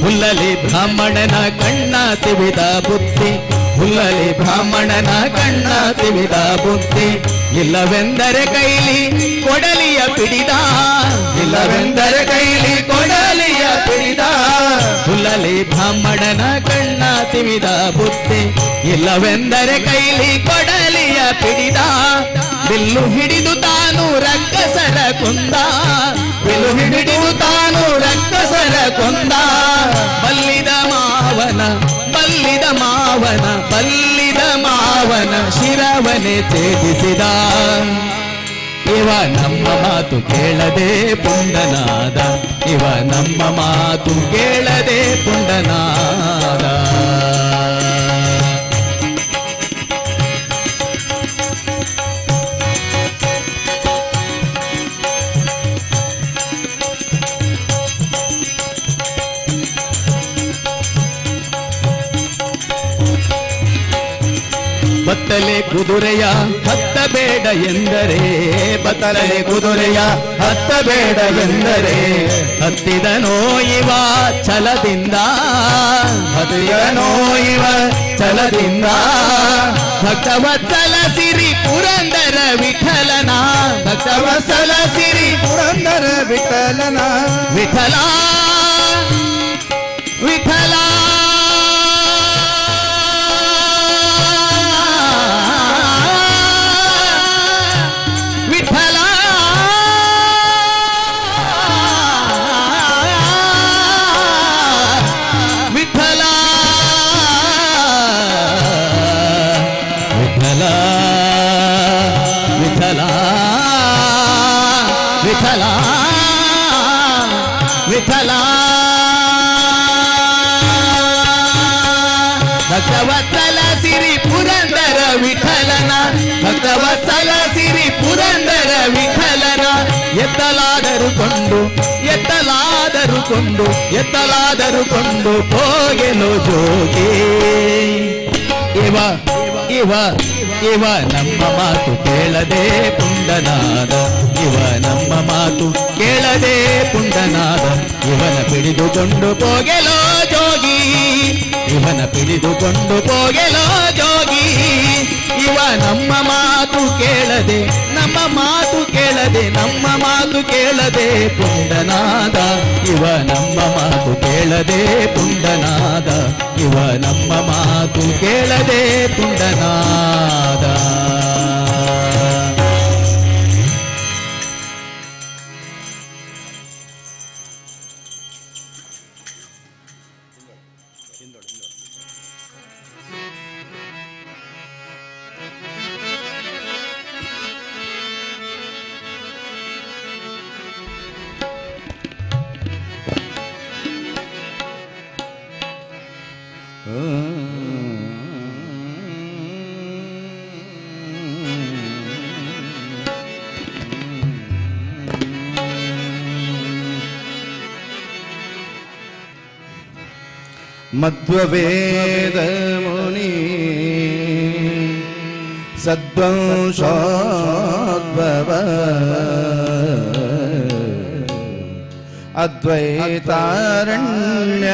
ಹುಲ್ಲಲಿ ಬ್ರಾಹ್ಮಣನ ಕಣ್ಣ ತಿವಿದ ಬುದ್ಧಿ ಹುಲ್ಲಲಿ ಬ್ರಾಹ್ಮಣನ ಕಣ್ಣ ತಿವಿದ ಬುದ್ಧಿ ಇಲ್ಲವೆಂದರೆ ಕೈಲಿ ಕೊಡಲಿಯ ಪಿಡಿದ ಇಲ್ಲವೆಂದರೆ ಕೈಲಿ ಕೊಡಲಿಯ ಪಿಡಿದ ಹುಲ್ಲಲಿ ಬ್ರಾಹ್ಮಣನ ಕಣ್ಣ ತಿವಿದ ಬುದ್ಧಿ ಇಲ್ಲವೆಂದರೆ ಕೈಲಿ ಕೊಡಲಿಯ ಪಿಡಿದ ಬಿಲ್ಲು ಹಿಡಿದು ತಾನು ರಕ್ಕಸರ ಕೊಂದ ಬಿಲ್ಲು ಹಿಡಿದು ತಾನು ರಕ್ಕಸರ ಕೊಂದ ಬಲ್ಲಿದ ಮಾವನ ಬಲ್ಲಿದ ಮಾವನ ಬಲ್ಲಿದ ಮಾವನ ಶಿರವನೆ ಛೇದಿಸಿದ ಇವ ನಮ್ಮ ಮಾತು ಕೇಳದೆ ಪುಂಡನಾದ ಇವ ನಮ್ಮ ಮಾತು ಕೇಳದೆ ಪುಂಡನಾದ ಬತ್ತಲೆ ಕುದುರೆಯ ಹತ್ತಬೇಡ ಎಂದರೆ ಬತ್ತಲೆ ಕುದುರೆಯ ಹತ್ತಬೇಡ ಎಂದರೆ ಹತ್ತಿದನೋ ಇವ ಛಲದಿಂದ ಹತ್ತಿದನೋ ಇವ ಛಲದಿಂದ ಭಕ್ತವತ್ಸಲ ಸಿರಿ ಪುರಂದರ ವಿಠಲನ ಭಕ್ತವತ್ಸಲ ಸಿರಿ ಪುರಂದರ ವಿಠಲನ ವಿಠಲ ವಿಠಲ ವಿಠಲ ವಿಠಲ ವಿಠಲ ವಿಠಲ ವಿಠಲ ವಿಠಲ ಭಕ್ತವತ್ಸಲ ಸಿರಿ ಪುರಂದರ ವಿಠಲನ ಭಕ್ತವತ್ಸಲ ಸಿರಿ ಪುರಂದರ ವಿಠಲನ ಎತ್ತಲಾದರೂ ಕೊಂಡು ಎತ್ತಲಾದರೂ ಕೊಂಡು ಎತ್ತಲಾದರೂ ಕೊಂಡು ಹೋಗೆಲು ಜೋಗಿ ಇವ ಇವ ಇವ ನಮ್ಮ ಮಾತು ಕೇಳದೆ ಪುಂಡನಾದ ಇವ ನಮ್ಮ ಮಾತು ಕೇಳದೆ ಪುಂಡನಾದ ಇವನ ಪಿಡಿದುಕೊಂಡು ಹೋಗೆಲೋ ಜೋಗಿ ಇವನ ಪಿಡಿದುಕೊಂಡು ಹೋಗೆಲೋ ಜೋಗಿ ಇವ ನಮ್ಮ ಮಾತು ಕೇಳದೆ ನಮ್ಮ ಮಾತು ಕೇಳದೆ ನಮ್ಮ ಮಾತು ಕೇಳದೆ ಪುಂಡನಾದ ಇವ ನಮ್ಮ ಮಾತು ಕೇಳದೆ ಪುಂಡನಾದ ಇವ ನಮ್ಮ ಮಾತು ಕೇಳದೆ ಪುಂಡನಾದ ಮಧ್ವವೇದ ಮುನಿ ಸದ್ವಂಶೋದ್ಭವ ಅದ್ವೈತಾರಣ್ಯ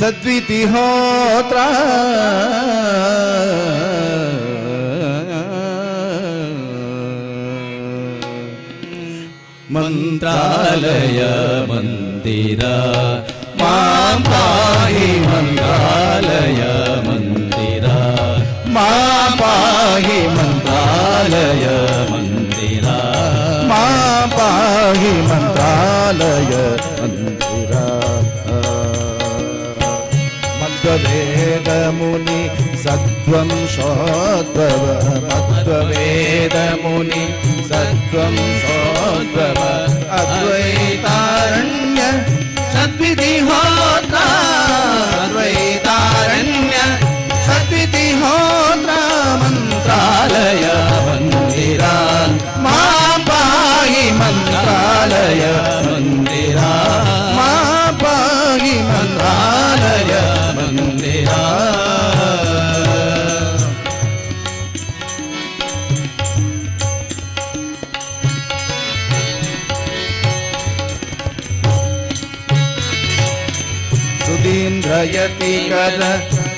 ಸದ್ವಿತಿಹೋತ್ರ ಮಂತ್ರಾಲಯ ಮಂದಿರ ಮಾಂ ಪಾಹಿ ಮಂತ್ರಾಲಯ ಮಂದಿರ ಮಾಂ ಪಾಹಿ ಮಂತ್ರಾಲಯ ಮಂದಿರ ಮಾಂ ಪಾಹಿ ಮಂತ್ರಾಲಯ ಮಂದಿರ ಮಧ್ವವೇದ ಮುನಿ ಸದ್ವಂಶೋದ್ಭವ ಮಧ್ವವೇದ ಮುನಿ ಸದ್ವಂಶೋದ್ಭವ ಅದ್ವೈತಾರಣ್ಯ ಸದ್ವಿತಿಹೋತ್ರ ಅದ್ವೈತಾರಣ್ಯ ಸದ್ವಿತಿಹೋತ್ರ ಮಂತ್ರಾಲಯ ಮಂದಿರ ಮಾಂ ಪಾಹಿ ಮಂತ್ರಾಲಯ ಮಂದಿರ ಮಾಂ ಪಾಹಿ ಮಂತ್ರಾಲಯ ಮಂದಿರ ಸುಧೀಂದ್ರಯತಿಕರ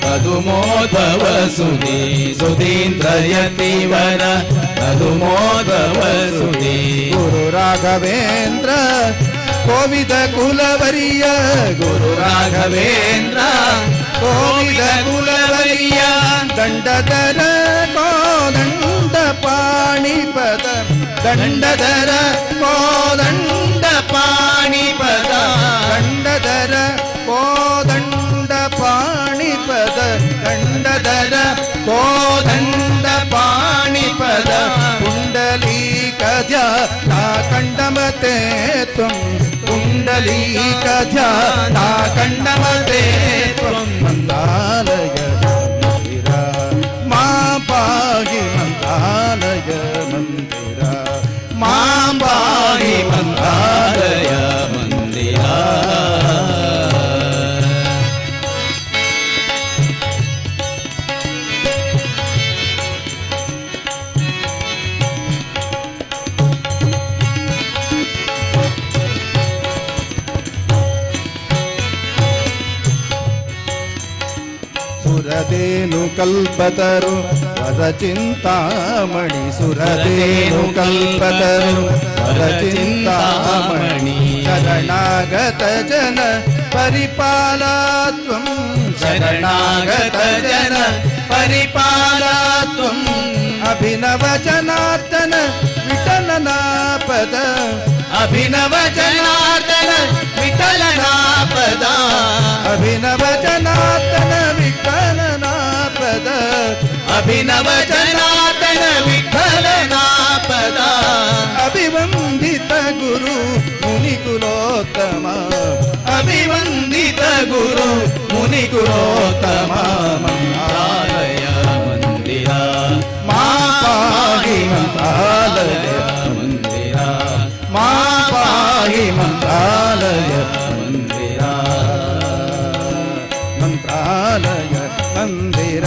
ಪದುಮೋದವ ಸುಧೀ ಸುಧೀಂದ್ರಯತಿವರ ಪದುಮೋದವ ಸುಧೀ ಗುರು ರಾಘವೇಂದ್ರ ಕೋವಿದ ಕುಲವರಿಯ ಗುರು ರಾಘವೇಂದ್ರ ಕೋವಿದ ಕುಲವರಿಯ ದಂಡಧರ ಕೋದಂಡ ಪಾಣಿಪದ ದಂಡಧರ ಕೋದಂಡ ಪಾಣಿಪದ ದಂಡಧರ ಕೋದಂಡ ಪಾಣಿಪದ ದಂಡಧರ ಕೋದಂಡ ಪಾಣಿಪದ ಪುಂಡಲೀಕ ಧ್ಯಾನ ಕಂಡಮತೆ ತುಂ ಪುಂಡಲೀಕ ಧ್ಯಾನ ಕಂಡಮತೆ ತ್ವಂ ಮಂತ್ರಾಲಯ ಮಂದಿರ ಮಾಂ ಪಾಹಿ ಮಂತ್ರಾಲಯ ಮಂದಿರ ಮಾಂ ಪಾಹಿ ಮಂತ್ರಾಲಯ ಮಂದಿರ ಸುರದೇನು ಕಲ್ಪತರು ವರಚಿಂತಾಮಣಿ ಸುರದೇನು ಕಲ್ಪತರು ವರಚಿಂತಾಮಣಿ ಶರಣಾಗತ ಜನ ಪರಿಪಾಲತ್ವಂ ಶರಣಾಗತ ಜನ ಪರಿಪಾಲತ್ವಂ ಅಭಿನವ ಜನಾರ್ದನ ವಿಠಲನ ಪದ ಅಭಿನವ ಜನಾರ್ದನ ವಿಠಲನ ಪದ ಅಭಿನವ ಜನಾರ್ದನ ವಿಠಲನ ಪದ ಅಭಿನವ ಜನಾರ್ದನ ವಿಠಲನ ಪದ ಅಭಿವಂದಿತ ಗುರು ಮುನಿಕುಲೋತ್ತಮ ಅಭಿವಂದಿತ ಗುರು ಮುನಿಕುಲೋತ್ತಮ ಮಂತ್ರಾಲಯ ಮಂದಿರ ಮಾ ಪಾಹಿ ಮಂತ್ರಾಲಯ ಮಂದಿರ ಮಾ ಪಾಹಿ ಮಂತ್ರಾಲಯ ಮಂದಿರ ಮಂತ್ರಾಲಯ ಮಂದಿರ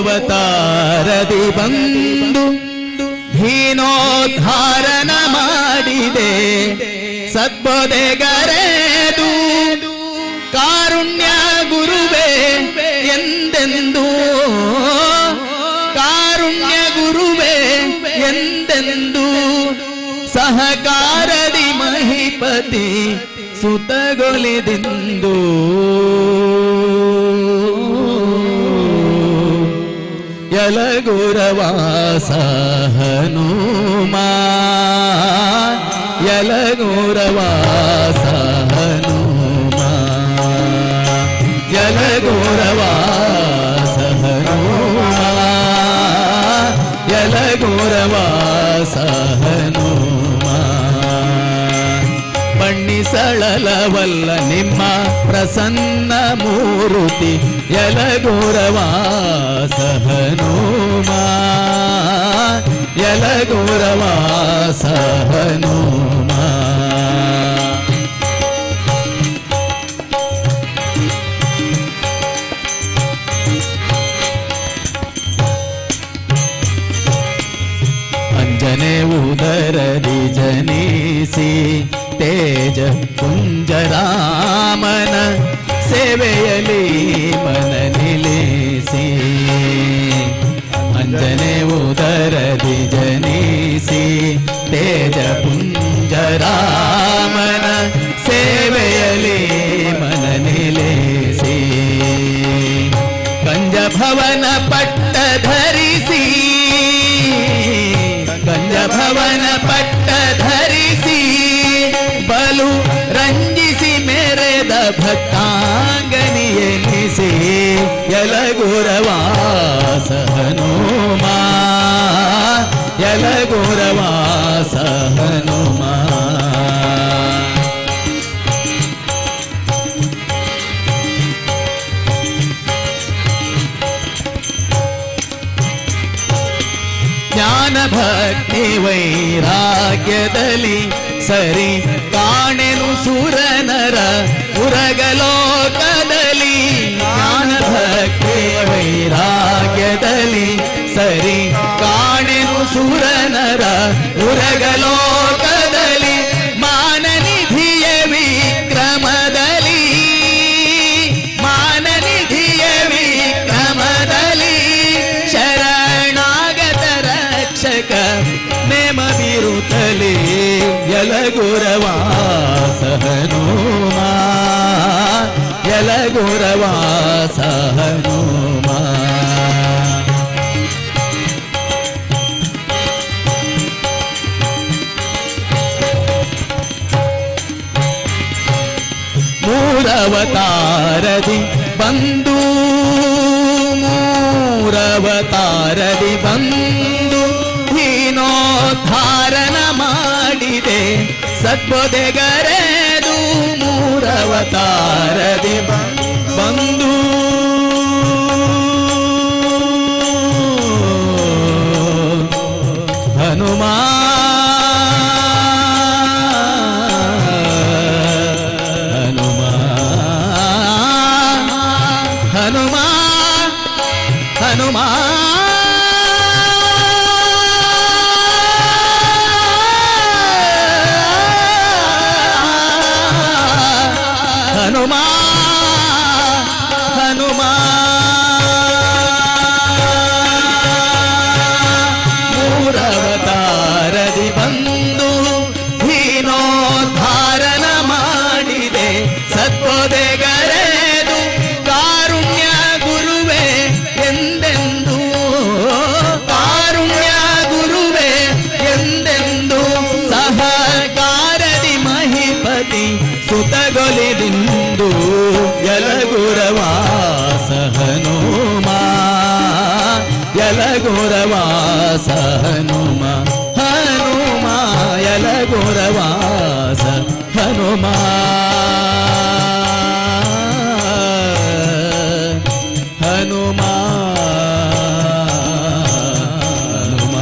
ಮೂರವತಾರದಿ ಬಂದು ಹೀನೋದ್ಧಾರನ ಮಾಡಿದೆ ಸದ್ಬೋಧೆಗರೆದು ಕಾರುಣ್ಯ ಗುರುವೇ ಎಂದೆಂದು ಕಾರುಣ್ಯ ಗುರುವೇ ಎಂದೆಂದು ಸಹಕಾರದಿ ಮಹಿಪತಿ ಸುತಗೊಲಿದೆಂದು ಯಲಗುರವಾಸ ಹನುಮಾ ಯಲಗುರವಾಸ ಹನುಮಾ ಯಲಗುರವಾಸ ಹನುಮಾ ಯಲಗುರವಾಸ ಹನುಮಾ ಬಣ್ಣಿಸಳಲವಲ್ಲ ನಿಮ್ಮ ಪ್ರಸನ್ನ ಮೂರುತಿ ಯಲಗುರವಾಸ ಹನುಮಾ ಯಲಗುರವಾಸ ಹನುಮಾ ಅಂಜನೆ ಉದರದಿ ಜನಿಸಿ ತೇಜ ಕುಂಜರಾಮನ ಸೇವೆಯಲಿ ಮನ ನಿಲ್ಲಿಸಿ ಅಂಜನೆ ಉದರದಿ ಜನಿಸಿ ತೇಜ ಕುಂಜರಾಮನ ಸೇವೆಯಲಿ ಮನ ನಿಲ್ಲಿಸಿ ಕಂಜಭವನ ಪಟ್ಟ ಧರಿಸಿ ಕಂಜಭವನ ಪಟ್ಟ ಧರಿಸಿ ಬಲು ರಂಜಿಸಿ ಮೆರೆದ ಭಕ್ತಾಂಗನಿಯನಿಸಿ ಯಲಗುರವಾಸ ಹನುಮಾ ಯಲಗುರವಾಸ ಹನುಮಾ ಜ್ಞಾನ ಭಕ್ತಿ ವೈರಾಗ್ಯದಲ್ಲಿ ಸರಿ ಕಾಣೆನು ಸುರನರ ಉರಗಲೋಕದಲ್ಲಿ ಯಲಗುರವಾಸ ಹನುಮ ಯಲಗುರವಾಸ ಹನುಮ ಮೂರವತಾರದಿ ಬಂದು ಮೂರವತಾರದಿ ಬಂದು ದೀನೋದ್ಧಾರನ ಮಾಡಿದೆ ಸದ್ಬೊದೆಗರೆದು ಮೂರವತಾರದಿ ಬಂದು ಹನುಮ ಹನುಮ ಹನುಮ ಹನುಮ ಹನುಮ ಮೂರವತಾರದಿ ಬಂದು ದೀನೋದ್ಧಾರನ ಮಾಡಿದೆ ಸದ್ಬೊದೆಗರೆದು ಕಾರುಣ್ಯ ಗುರುವೇ ಎಂದೆಂದು ಕಾರುಣ್ಯ ಗುರುವೇ ಎಂದೆಂದು ಸಹಕಾರದಿ ಮಹಿಪತಿ ಸುತಗೊಲಿದಿಂದು ಯಲಗುರವಾಸ ಹನುಮ ಯಲಗುರವಾಸ ಹನುಮ ಹನುಮ ಯಲಗುರವಾಸ ಹನುಮ ಹನುಮ ಹನುಮ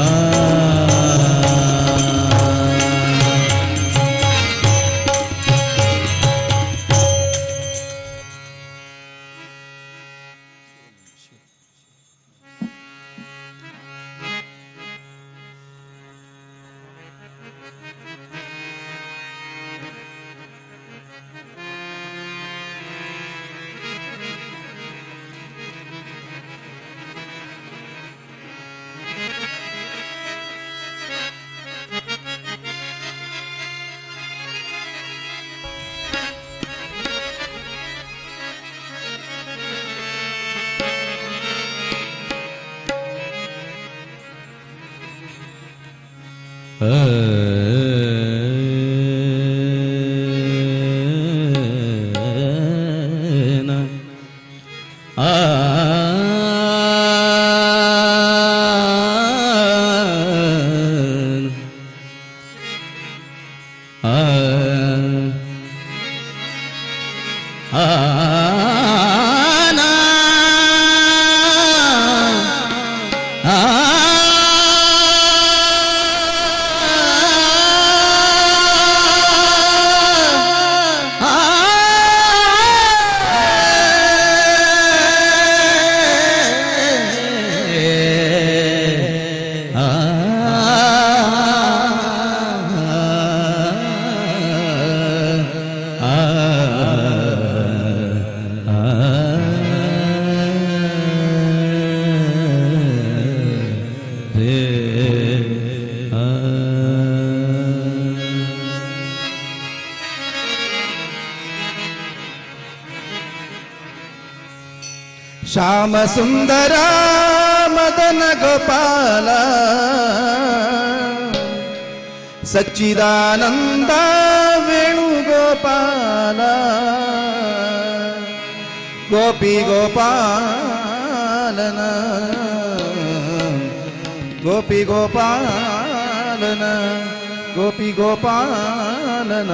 ಶ್ಯಾಮ ಸುಂದರ ಮದನ ಗೋಪಾಲ ಸಚ್ಚಿದಾನಂದ ವೇಣುಗೋಪಾಲ ಗೋಪಿ ಗೋಪಾಲನ ಗೋಪಿ ಗೋಪಾಲನ ಗೋಪಿ ಗೋಪಾಲನ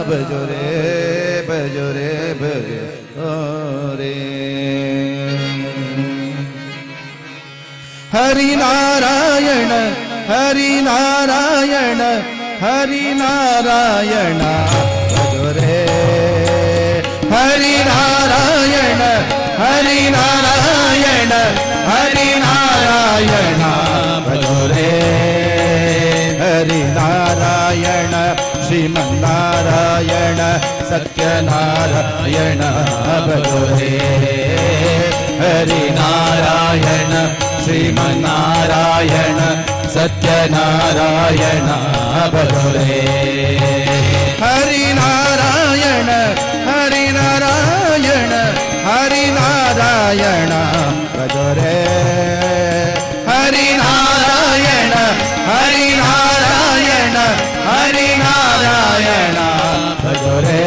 ಭಜೋರೆ ಭಜೋರೆ ಭಜೋರೆ ಹರಿನಾರಾಯಣ ಹರಿನಾರಾಯಣ ಹರಿನಾರಾಯಣ ಭಜೋರೆ ಹರಿನಾರಾಯಣ ಹರಿನಾರಾಯಣ ಹರಿನಾರಾಯಣ ಭಜೋರೆ ಹರಿನಾರಾಯಣ ಶ್ರೀಮನ್ನಾರಾಯಣ ಸತ್ಯನಾರಾಯಣ ಭಜೋರೆ ಹರಿನಾರಾಯಣ ಶ್ರೀಮನ್ನಾರಾಯಣ ಸತ್ಯನಾರಾಯಣ ಭಜರೆ ಹರಿನಾರಾಯಣ ಹರಿನಾರಾಯಣ ಹರಿನಾರಾಯಣ ಭಜರೆ ಹರಿನಾರಾಯಣ ಹರಿನಾರಾಯಣ ಹರಿನಾರಾಯಣ ಭಜರೆ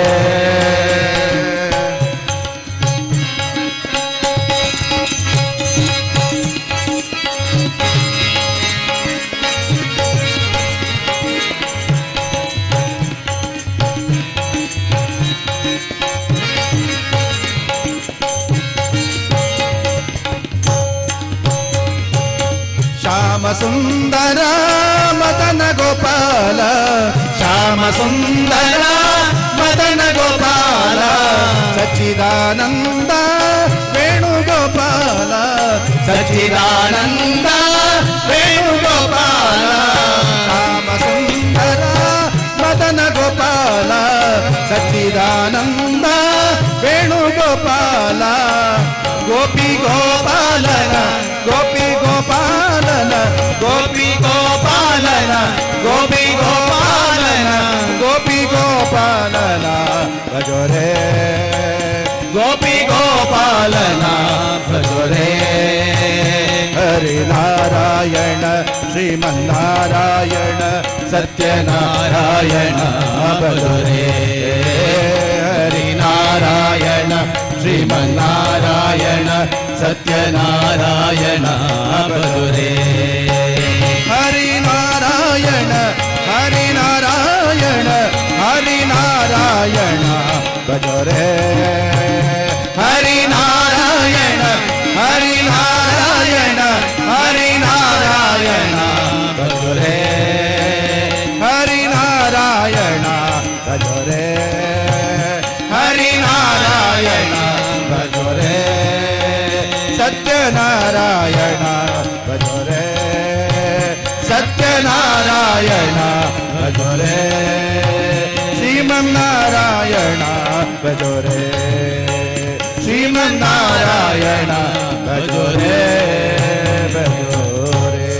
ಸುಂದರ ಮದನ ಗೋಪಾಲ ಶ್ಯಾಮ ಸುಂದರ ಮದನ ಗೋಪಾಲ ಸಚ್ಚಿದಾನಂದ ವೇಣುಗೋಪಾಲ ಸಚ್ಚಿದಾನಂದ ವೇಣುಗೋಪಾಲ ಶ್ಯಾಮ ಸುಂದರ ಮದನ ಗೋಪಾಲ ಸಚ್ಚಿದಾನಂದ ವೇಣುಗೋಪಾಲ ಗೋಪಿ ಗೋಪಾಲನ ಗೋಪಿ ಗೋಪಾಲನ ಗೋಪಿ ಗೋಪಾಲನ ಗೋಪಿ ಗೋಪಾಲನ ಗೋಪಿ ಗೋಪಾಲನ ಭಜರೆ ಗೋಪಿ ಗೋಪಾಲನ ಭಜರೆ ಹರಿನಾರಾಯಣ ಶ್ರೀಮನ್ನಾರಾಯಣ ಸತ್ಯನಾರಾಯಣ ಭಜರೆ ಹರಿನಾರಾಯಣ ಶ್ರೀಮನ್ನಾರಾಯಣ ಸತ್ಯನಾರಾಯಣ ಭಜರೆ ಹರಿನಾರಾಯಣ ಹರಿನಾರಾಯಣ ಹರಿನಾರಾಯಣ ಭಜರೆ ಹರಿನಾರಾಯಣ ಹರಿನಾರಾಯಣ ಹರಿನಾರಾಯಣ ಭಜರೆ ಹರಿನಾರಾಯಣ ಭಜರೆ ಹರಿನಾರಾಯಣ ಭಜರೆ ಸತ್ಯನಾರಾಯಣ ಭಜರೆ ಸತ್ಯನಾರಾಯಣ ಭಜರೆ ಶ್ರೀಮನ್ನಾರಾಯಣ ಭಜರೆ ಶ್ರೀಮನ್ನಾರಾಯಣ ಭಜರೆ ಭಜರೆ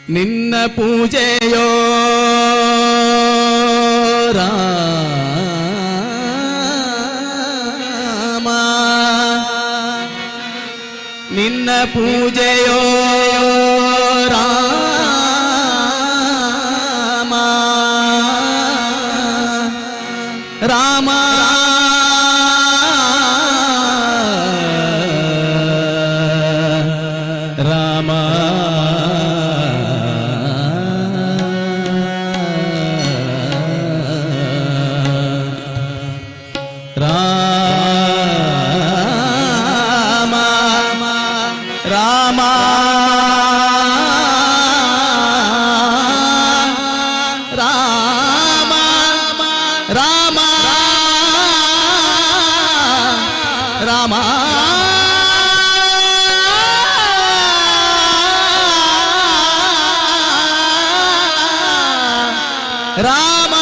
ನಿನ್ನ ಪೂಜೆಯೋ ರಾಮ ನಿನ್ನ ಪೂಜೆಯೋ ರಾಮ ರಾಮ ರಾಮ ರಾಮ ರಾಮ ರಾಮ ರಾಮ ರಾಮ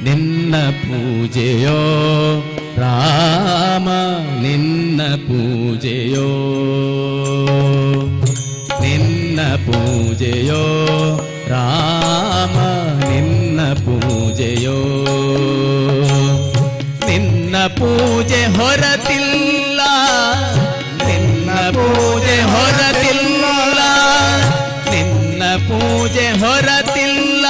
ನಿನ್ನ ಪೂಜೆಯೋ ರಾಮ ನಿನ್ನ ಪೂಜೆಯೋ ನಿನ್ನ ಪೂಜೆಯೋ ರಾಮ ನಿನ್ನ ಪೂಜೆಯೋ ನಿನ್ನ ಪೂಜೆ ಹೊರತಿಲ್ಲ ಪೂಜೆ ಹೊರತಿಲ್ಲ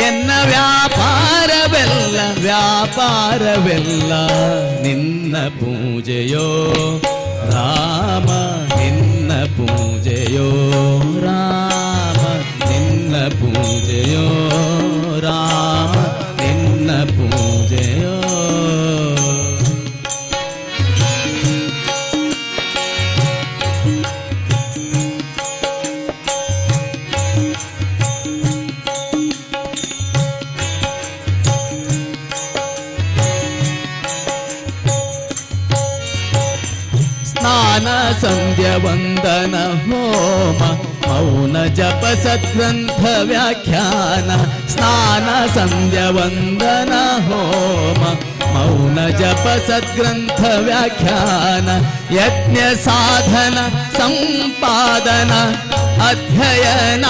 ಎನ್ನ ವ್ಯಾಪಾರವೆಲ್ಲ ವ್ಯಾಪಾರವೆಲ್ಲ ನಿನ್ನ ಪೂಜೆಯೋ ರಾಮ ನಿನ್ನ ಪೂಜೆಯೋ ರಾಮ ನಿನ್ನ ಪೂಜೆಯೋ ರಾಮ ನಿನ್ನ ಪೂಜೆಯೋ ಸ್ನಾನ ಸಂಧ್ಯ ವಂದನ ಹೋಮ ಮೌನ ಜಪ ಸದ್ಗ್ರಂಥ ವ್ಯಾಖ್ಯಾನ ಸ್ನಾನ ಸಂಧ್ಯ ವಂದನ ಹೋಮ ಮೌನ ಜಪ ಸದ್ಗ್ರಂಥ ವ್ಯಾಖ್ಯಾನ ಯಜ್ಞ ಸಾಧನ ಸಂಪಾದನ ಅಧ್ಯಯನ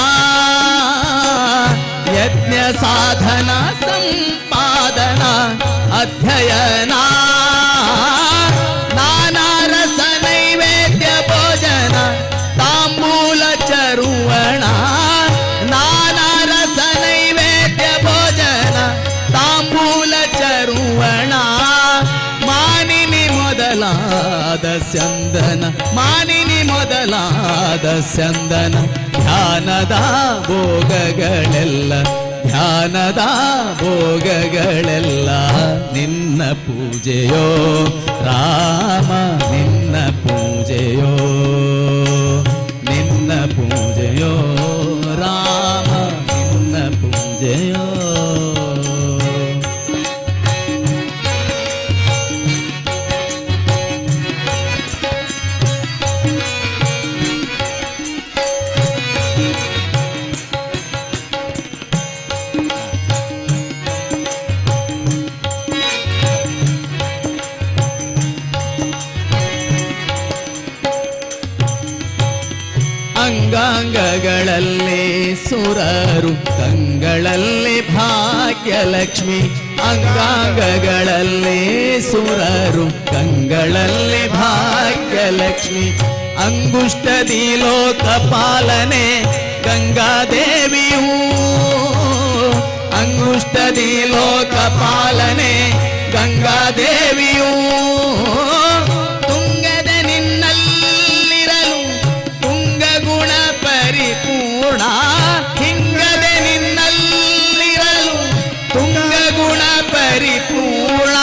ಯಜ್ಞ ಸಾಧನ ಸಂಪಾದನ ಅಧ್ಯಯನ ನಾನಾ ರಸ ನೈವೇದ್ಯ ಭೋಜನ ತಾಂಬೂಲ ಚರುವಣ ನಾನಾ ರಸ ನೈವೇದ್ಯ ಭೋಜನ ತಾಂಬೂಲ ಚರುವಣ ಮಾನಿನಿ ಮೊದಲಾದ ಸ್ಯಂದನ ಮಾನಿನಿ ಮೊದಲಾದ ಸ್ಯಂದನ ಧ್ಯಾನದ ಭೋಗಗಳೆಲ್ಲ ಧ್ಯಾನದ ಭೋಗಗಳೆಲ್ಲ ನಿನ್ನ ಪೂಜೆಯೋ ರಾಮ ನಿನ್ನ ಪೂಜೆಯೋ ನಿನ್ನ ಪೂಜೆಯೋ ರಾಮ ನಿನ್ನ ಪೂಜೆಯೋ ಅಂಗಾಂಗಗಳಲ್ಲಿ ಸುರರು ಕಂಗಳಲ್ಲಿ ಭಾಗ್ಯಲಕ್ಷ್ಮಿ ಅಂಗಾಂಗಗಳಲ್ಲಿ ಸುರರು ಕಂಗಳಲ್ಲಿ ಭಾಗ್ಯಲಕ್ಷ್ಮಿ ಅಂಗುಷ್ಟದಿ ಲೋಕ ಪಾಲನೆ ಗಂಗಾದೇವಿಯೂ ಅಂಗುಷ್ಟದಿ ಲೋಕ ಪಾಲನೆ ಗಂಗಾದೇವಿಯೂ ತುಂಗದ ನಿನ್ನಲ್ಲಿರಲು ತುಂಗ ಗುಣ ಪರಿಪೂರ್ಣ ಹಿಂಗದೆ ನಿನ್ನಲ್ಲಿರಲು ತುಂಗ ಗುಣ ಪರಿಪೂರ್ಣ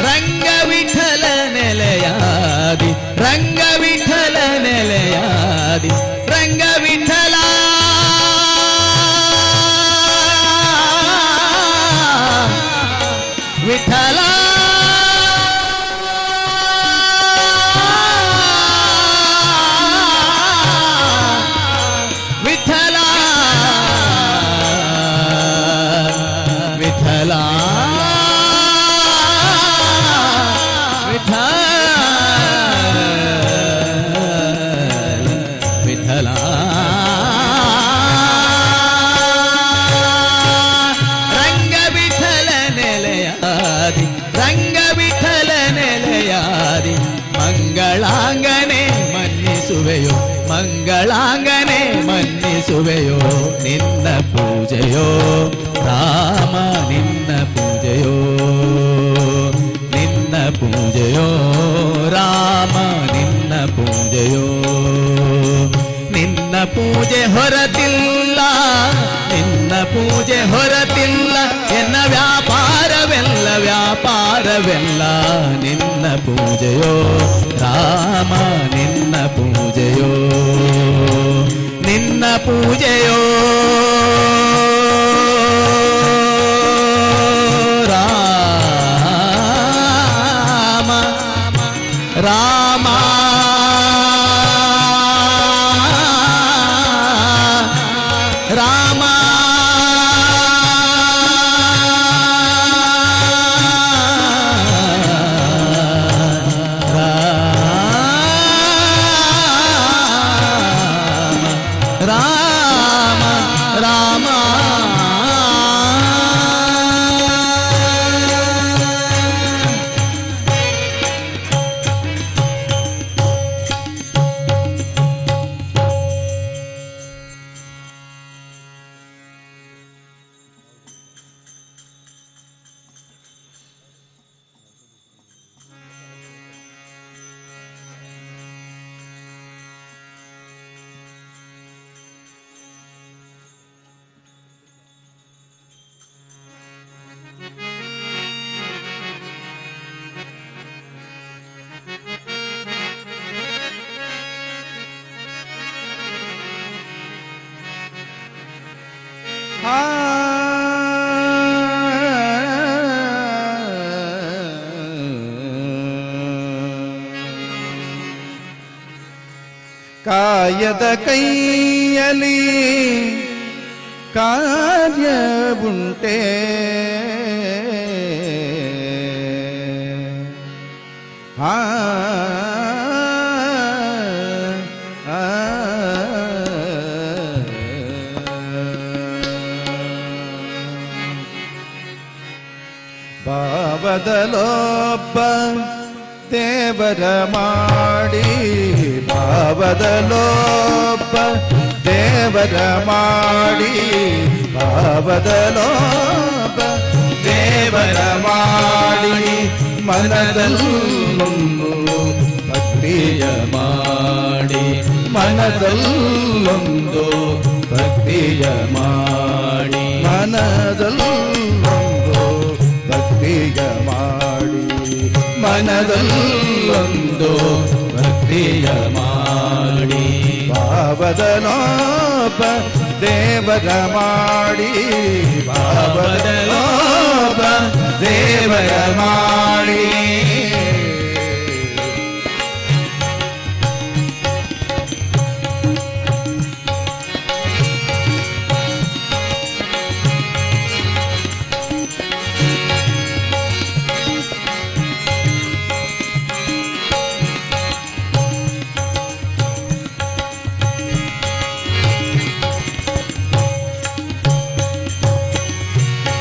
ರಂಗ ವಿಠಲ ನೆಲೆಯಾದಿ ರಂಗ ವಿಠಲ ನೆಲೆಯಾದಿ ರಂಗ ವಿಠಲ ವಿಠಲ ವಿಠಲ ವಿಠಲ ವಿಠಲ ವಿಠಲ ರಂಗ ವಿಠಲ ನೆಲೆಯಾದಿ ರಂಗ ವಿಠಲ ನೆಲೆಯಾದಿ ಮಂಗಳಾಂಗನೆ ಮನ್ನಿಸುವೆಯೋ ಮಂಗಳಾಂಗನೆ ಮನ್ನಿಸುವೆಯೋ ನಿನ್ನ ಪೂಜೆಯೋ ರಾಮ ನಿನ್ನ ಪೂಜೆಯೋ ನಿನ್ನ ಪೂಜೆಯೋ ರಾಮ ನಿನ್ನ ಪೂಜೆಯೋ ನಿನ್ನ ಪೂಜೆ ಹೊರತಿಲ್ಲ ನಿನ್ನ ಪೂಜೆ ಹೊರತಿಲ್ಲ ಎನ್ನ ವ್ಯಾಪಾರವೆಲ್ಲ ವ್ಯಾಪಾರವೆಲ್ಲ ನಿನ್ನ ಪೂಜೆಯೋ ರಾಮ ನಿನ್ನ ಪೂಜೆಯೋ ನಿನ್ನ ಪೂಜೆಯೋ ರಾಮ ರಾಮ ರಾಮ ರಾಮ ರಾಮ ಕಾಯದ ಕೈಯಲಿ ಕಾರ್ಯವುಂಟೆ ಆ ಭಾವದಲೊಬ್ಬ ದೇವರ ಮಾಡಿ ಭಾವದಲೊಬ್ಬ ದೇವರ ಮಾಡಿ ಭಾವದಲೊಬ್ಬ ದೇವರ ಮಾಡಿ ಮನದಲ್ಲೊಂದು ಭಕ್ತಿಯ ಮಾಡಿ ಮನದಲ್ಲೊಂದು ಭಕ್ತಿಯ ಮಾಡಿ ಮನದಲ್ಲೊಂದು ಭಕ್ತಿಯ ಮಾಡಿ ಮನದಲ್ಲೊಂದು ಭಕ್ತಿಯ ಮಾಡಿ ಭಾವದಲೊಬ್ಬ ದೇವರ ಮಾಡಿ ಭಾವದಲೊಬ್ಬ ದೇವರ ಮಾಡಿ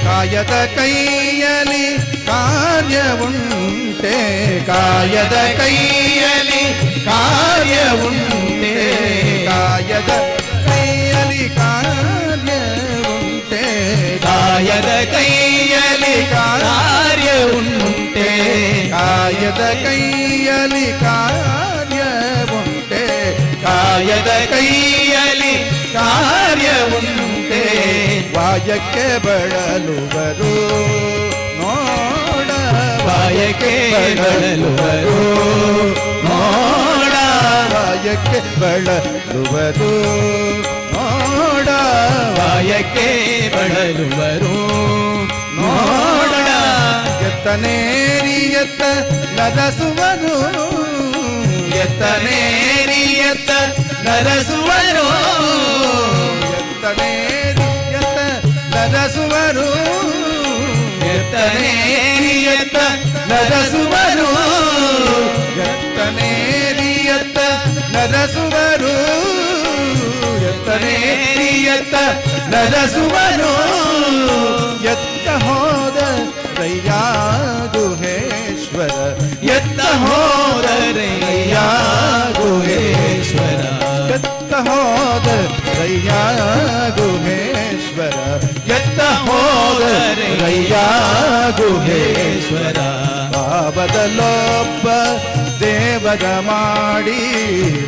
ಕಾಯದ ಕೈಯಲಿ ಕಾರ್ಯವುಂಟೆ ಕಾಯದ ಕೈಯಲಿ ಕಾರ್ಯವುಂಟೆ ಕಾಯದ ಕೈಯಲಿ ಕಾರ್ಯವುಂಟೆ ಕಾಯದ ಕೈಯಲಿ ಕಾರ್ಯವುಂಟೆ ಕಾಯದ ಕೈಯಲಿ ಕಾರ್ಯವುಂಟೆ ಕಾಯದ ಕೈಯಲಿ ಕಾರ್ಯವುಂಟೆ ವಾಯಕ್ಕೆ ಬಳಲುವರು ನೋಡ ವಾಯಕ್ಕೆ ಬಳಲುವರು ನೋಡ ವಾಯಕ್ಕೆ ಬಳಲುವರು ನೋಡ ವಾಯಕ್ಕೆ ಬಳಲುವರು ನೋಡ ಎತ್ತನೇರಿ ಎತ್ತ ನರಸುವರು ಎತ್ತನೇರಿಯತ್ತ ನರಸುವರು ಎತ್ತನೇರಿಯತ್ತ ನರಸುವರು ಎತ್ತನೇರಿಯತ್ತ ನರಸುವರು ಎತ್ತನೇರಿಯತ್ತ ನರಸುವರು ಎತ್ತನೇರಿಯತ್ತ ನರಸುವರು ಎತ್ತ ಹೋದ ರಯ್ಯಾ ಗುಹೇಶ್ವರ ಎತ್ತ ಹೋದ ರಯ್ಯಾ ಗುಹೇಶ್ವರ ಎತ್ತ ಹೋದ ರಯ್ಯಾ ಗುಹೇಶ್ವರ ಎತ್ತ ಹೋದ ರಯ್ಯಾ ಗುಹೇಶ್ವರ ಭಾವದಲೊಬ್ಬ ದೇವರ ಮಾಡಿ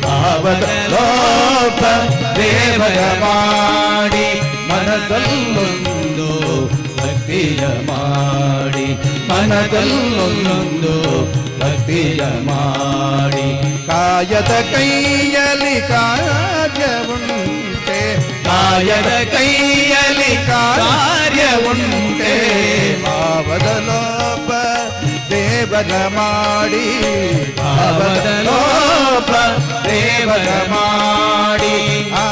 ಭಾವದಲೊಬ್ಬ ದೇವರ ಮಾಡಿ ಮನದಲ್ಲೊಂದು ಭಕ್ತಿಯ ಮಾಡಿ ಮನದಲ್ಲೊಂದು ಭಕ್ತಿಯ ಮಾಡಿ ಕಾಯದ ಕೈಯಲಿ ಕಾರ್ಯವುಂಟೆ ಕಾಯದ ಕೈಯಲಿ ಕಾರ್ಯವುಂಟೆ ಭಾವದಲೊಬ್ಬ ದೇವರ ಮಾಡಿ ಭಾವದಲೊಬ್ಬ ದೇವರ ಮಾಡಿ ಆ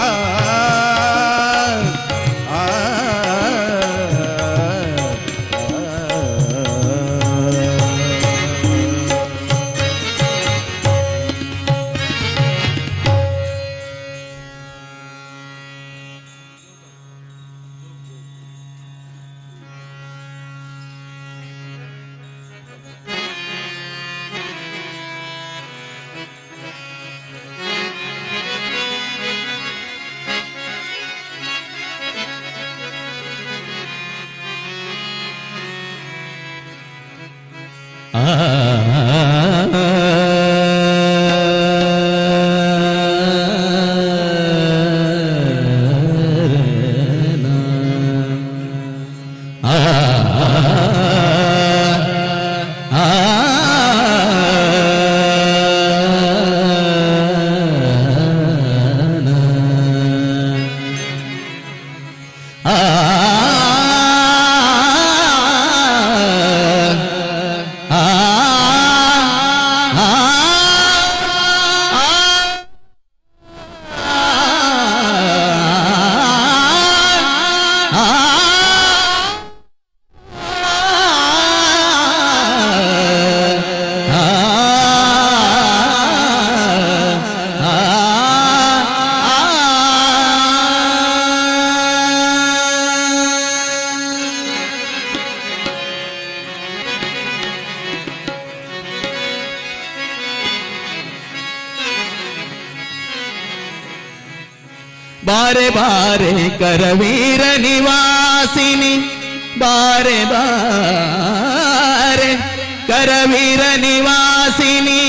ಬಾರೆ ಬಾರೆ ಕರವೀರ ನಿವಾಸಿನಿ ಬಾರೆ ಬಾರೆ ಕರವೀರ ನಿವಾಸಿನಿ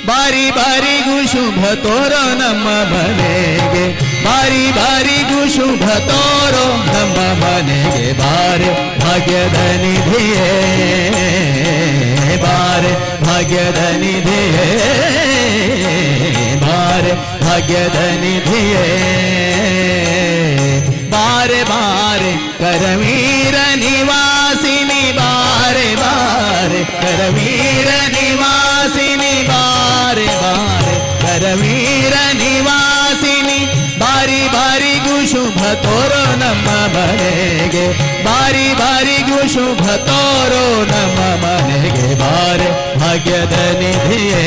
ಬಾರಿ ಬಾರಿಗೂ ಶುಭ ತೋರೋ ನಮ್ಮ ಮನೆಗೆ ಬಾರಿ ಬಾರಿಗೂ ಶುಭ ತೋರೋ ನಮ್ಮ ಮನೆಗೆ ಬಾರೆ ಭಾಗ್ಯದ ನಿಧಿಯೇ ಬಾರೆ ಭಾಗ್ಯದ ನಿಧಿಯೇ ಬಾರೆ ಭಾಗ್ಯದ ನಿಧಿಯೇ ಬಾರೆ ಬಾರೆ ಕರವೀರ ನಿವಾಸಿನಿ ಬಾರೆ ಬಾರೆ ಕರವೀರ ನಿವಾಸಿನಿ ಬಾರೆ ಬಾರೆ ಕರವೀರ ನಿವಾಸಿನಿ ಬಾರಿ ಬಾರಿಗೂ ಶುಭ ತೋರೋ ನಮ್ಮ ಮನೆಗೆ ಬಾರಿ ಬಾರಿಗೂ ಶುಭ ತೋರೋ ನಮ್ಮ ಮನೆಗೆ ಬಾರೆ ಭಾಗ್ಯದ ನಿಧಿಯೇ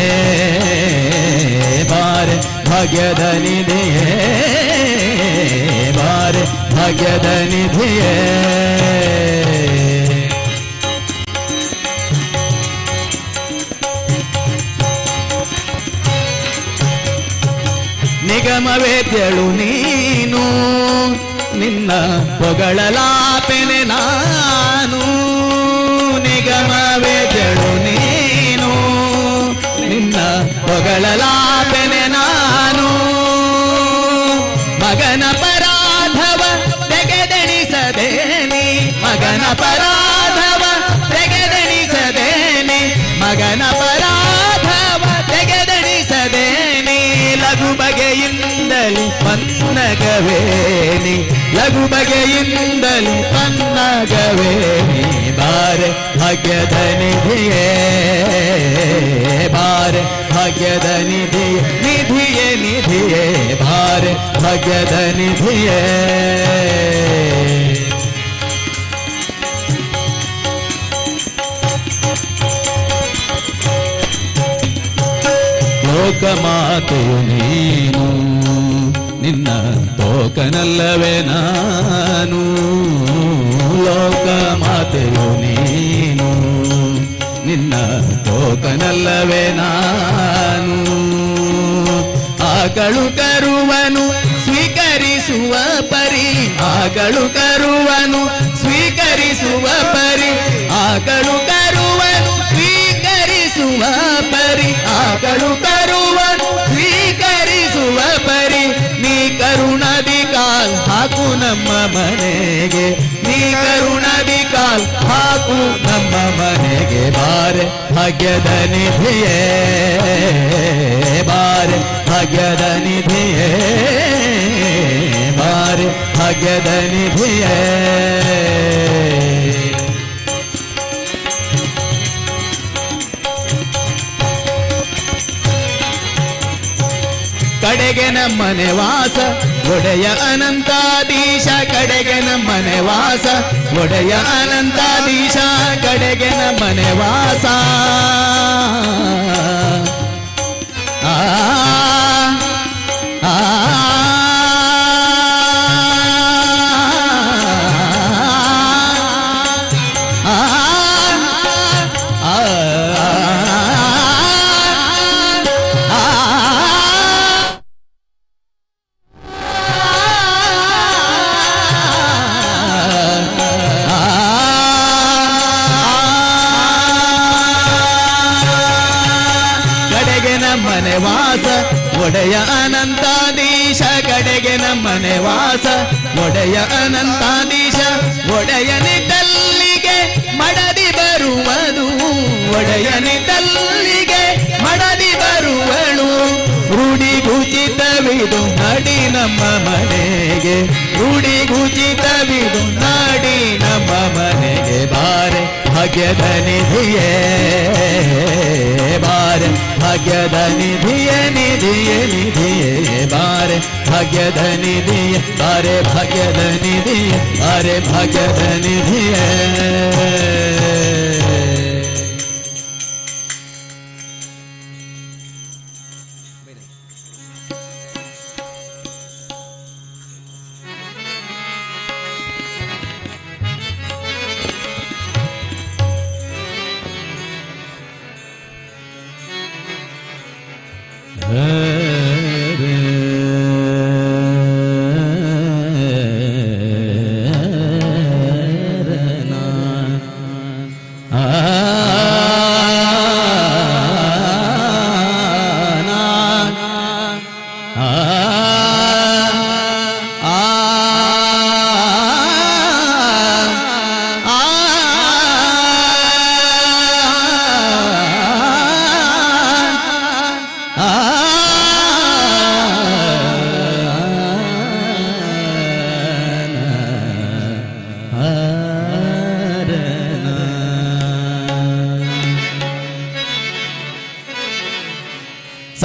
ಬಾರೆ ಭಾಗ್ಯದ ನಿಧಿಯೇ ಬಾರೆ ಭಾಗ್ಯದ ನಿಧಿಯೇ ನಿಗಮವೇದ್ಯಳು ನೀನು ನಿನ್ನ ಪೊಗಳಲಾಪೆನೆ ನಾನು ನಿಗಮವೇದ್ಯಳು ನೀನು ನಿನ್ನ ಪೊಗಳಲಾಪೆನೆ ನಾನು ಮಗನ ಪರಾಧವ ತೆಗೆದೆಣಿಸದೇನಿ ಮಗನ ಪರಾಧವ ತೆಗೆದೆಣಿಸದೇನಿ ಮಗನ ಪರಾಧವ ತೆಗೆದೆಣಿಸದೇನಿ ಲಘು ಬಗೆಯಿಂದಲಿ ಪನ್ನಗವೇನಿ ಲಘು ಬಗೆಯಿಂದಲಿ ಪನ್ನಗವೇನಿ ಬಾರೆ ಭಾಗ್ಯದ ನಿಧಿಯೇ ಬಾರೆ ಭಾಗ್ಯದ ನಿಧಿಯೇ ನಿಧಿಯೇ ನಿಧಿಯೇ ಬಾರೆ ಭಾಗ್ಯದ ನಿಧಿಯೇ ಲೋಕಮಾತೆಯು ನೀನು ನಿನ್ನ ತೋಕನಲ್ಲವೇ ನಾನು ಲೋಕಮಾತೆಯು ನೀನು ನಿನ್ನ ತೋಕನಲ್ಲವೇ ನಾನು ಆಗಳು ಕರುವನು ಸ್ವೀಕರಿಸುವ ಪರಿ ಆಗಳು ಕರುವನು ಸ್ವೀಕರಿಸುವ ಪರಿ ಆಗಳು ಕರುವನು ಸ್ವೀಕರಿಸುವ ಪರಿ ಆಗಳು ಕರುವನು ಸ್ವೀಕರಿಸುವ ಪರಿ ನೀ ಕರುಣದಿ ಕಾಲ್ ಹಾಕು ನಮ್ಮ ಮನೆಗೆ ನೀ ಕರುಣದಿ ಕಾಲ್ ಹಾಕು ನಮ್ಮ ಮನೆಗೆ ಬಾರೆ ಭಾಗ್ಯದ ನಿಧಿಯೇ ಬಾರೆ ಭಾಗ್ಯದ ನಿಧಿಯೇ ಬಾರೆ ಭಾಗ್ಯದ ನಿಧಿಯೇ ಕಡೆಗೆ ನಮ್ಮನೆ ವಾಸ ಒಡೆಯ ಅನಂತಾಧೀಶ ಕಡೆಗೆ ನಮ್ಮನೆ ವಾಸ ಒಡೆಯ ಅನಂತಾಧೀಶ ಕಡೆಗೆ ನಮ್ಮನೆ ವಾಸ ಆ ಆ ನಮ್ಮನೆ ವಾಸ ಒಡೆಯ ಅನಂತಾಧೀಶ ಕಡೆಗೆ ನಮ್ಮನೆ ವಾಸ ಒಡೆಯ ಅನಂತಾಧೀಶ ಒಡೆಯನಿದ್ದಲ್ಲಿಗೆ ಮಡದಿ ಬರುವುದು ಒಡೆಯನಿದ್ದಲ್ಲಿಗೆ ಮಡದಿ ಬರುವಳು ರೂಢಿಗುಚಿತವಿದು ನಡಿ ನಮ್ಮ ಮನೆಗೆ ರೂಢಿಗುಚಿತವಿದು ನಾಡಿ ನಮ್ಮ ಮನೆಗೆ ಬಾರೆ ಭಾಗ್ಯದ ನಿಧಿಯೇ ಬಾರೆ ಭಾಗ್ಯದ ನಿಧಿಯೇ ನಿಧಿಯೇ ನಿಧಿಯೇ ಬಾರೆ ಭಾಗ್ಯದ ನಿಧಿಯೇ ಬಾರೆ ಭಾಗ್ಯದ ನಿಧಿಯೇ ಬಾರೆ ಭಾಗ್ಯದ ನಿಧಿಯೇ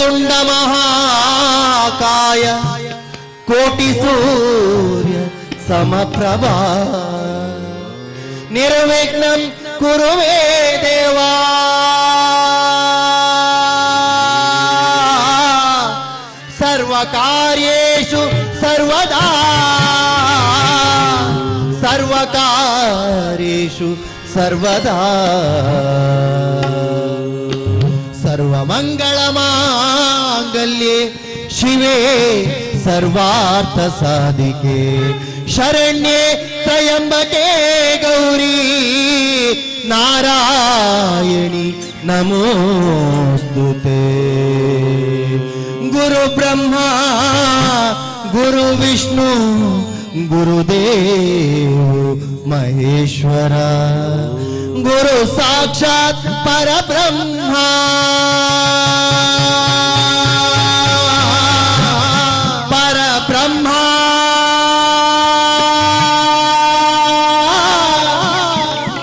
ವಕ್ರತುಂಡ ಮಹಾಕಾಯ ಕೋಟಿ ಸೂರ್ಯ ಸಮಪ್ರಭಾ ನಿರ್ವಿಘ್ನಂ ಕುರು ಮೇ ದೇವಾ ಸರ್ವಕಾರ್ಯೇಷು ಸರ್ವದಾ ಸರ್ವಕಾರ್ಯೇಷು ಸರ್ವದಾ ಸರ್ವಮಂಗಳಮಾಂಗಲ್ಯೆ ಶಿವೆ ಸರ್ವಾರ್ಥ ಸಾಧಿಕೆ ಶರಣ್ಯೆ ತ್ರಯಂಬಕೆ ಗೌರಿ ನಾರಾಯಣಿ ನಮೋಸ್ತುತೆ ಗುರು ಬ್ರಹ್ಮ ಗುರು ವಿಷ್ಣು ಗುರುದೇವ ಮಹೇಶ್ವರ ಗುರು ಸಾಕ್ಷಾತ್ ಪರಬ್ರಹ್ಮ ಪರಬ್ರಹ್ಮ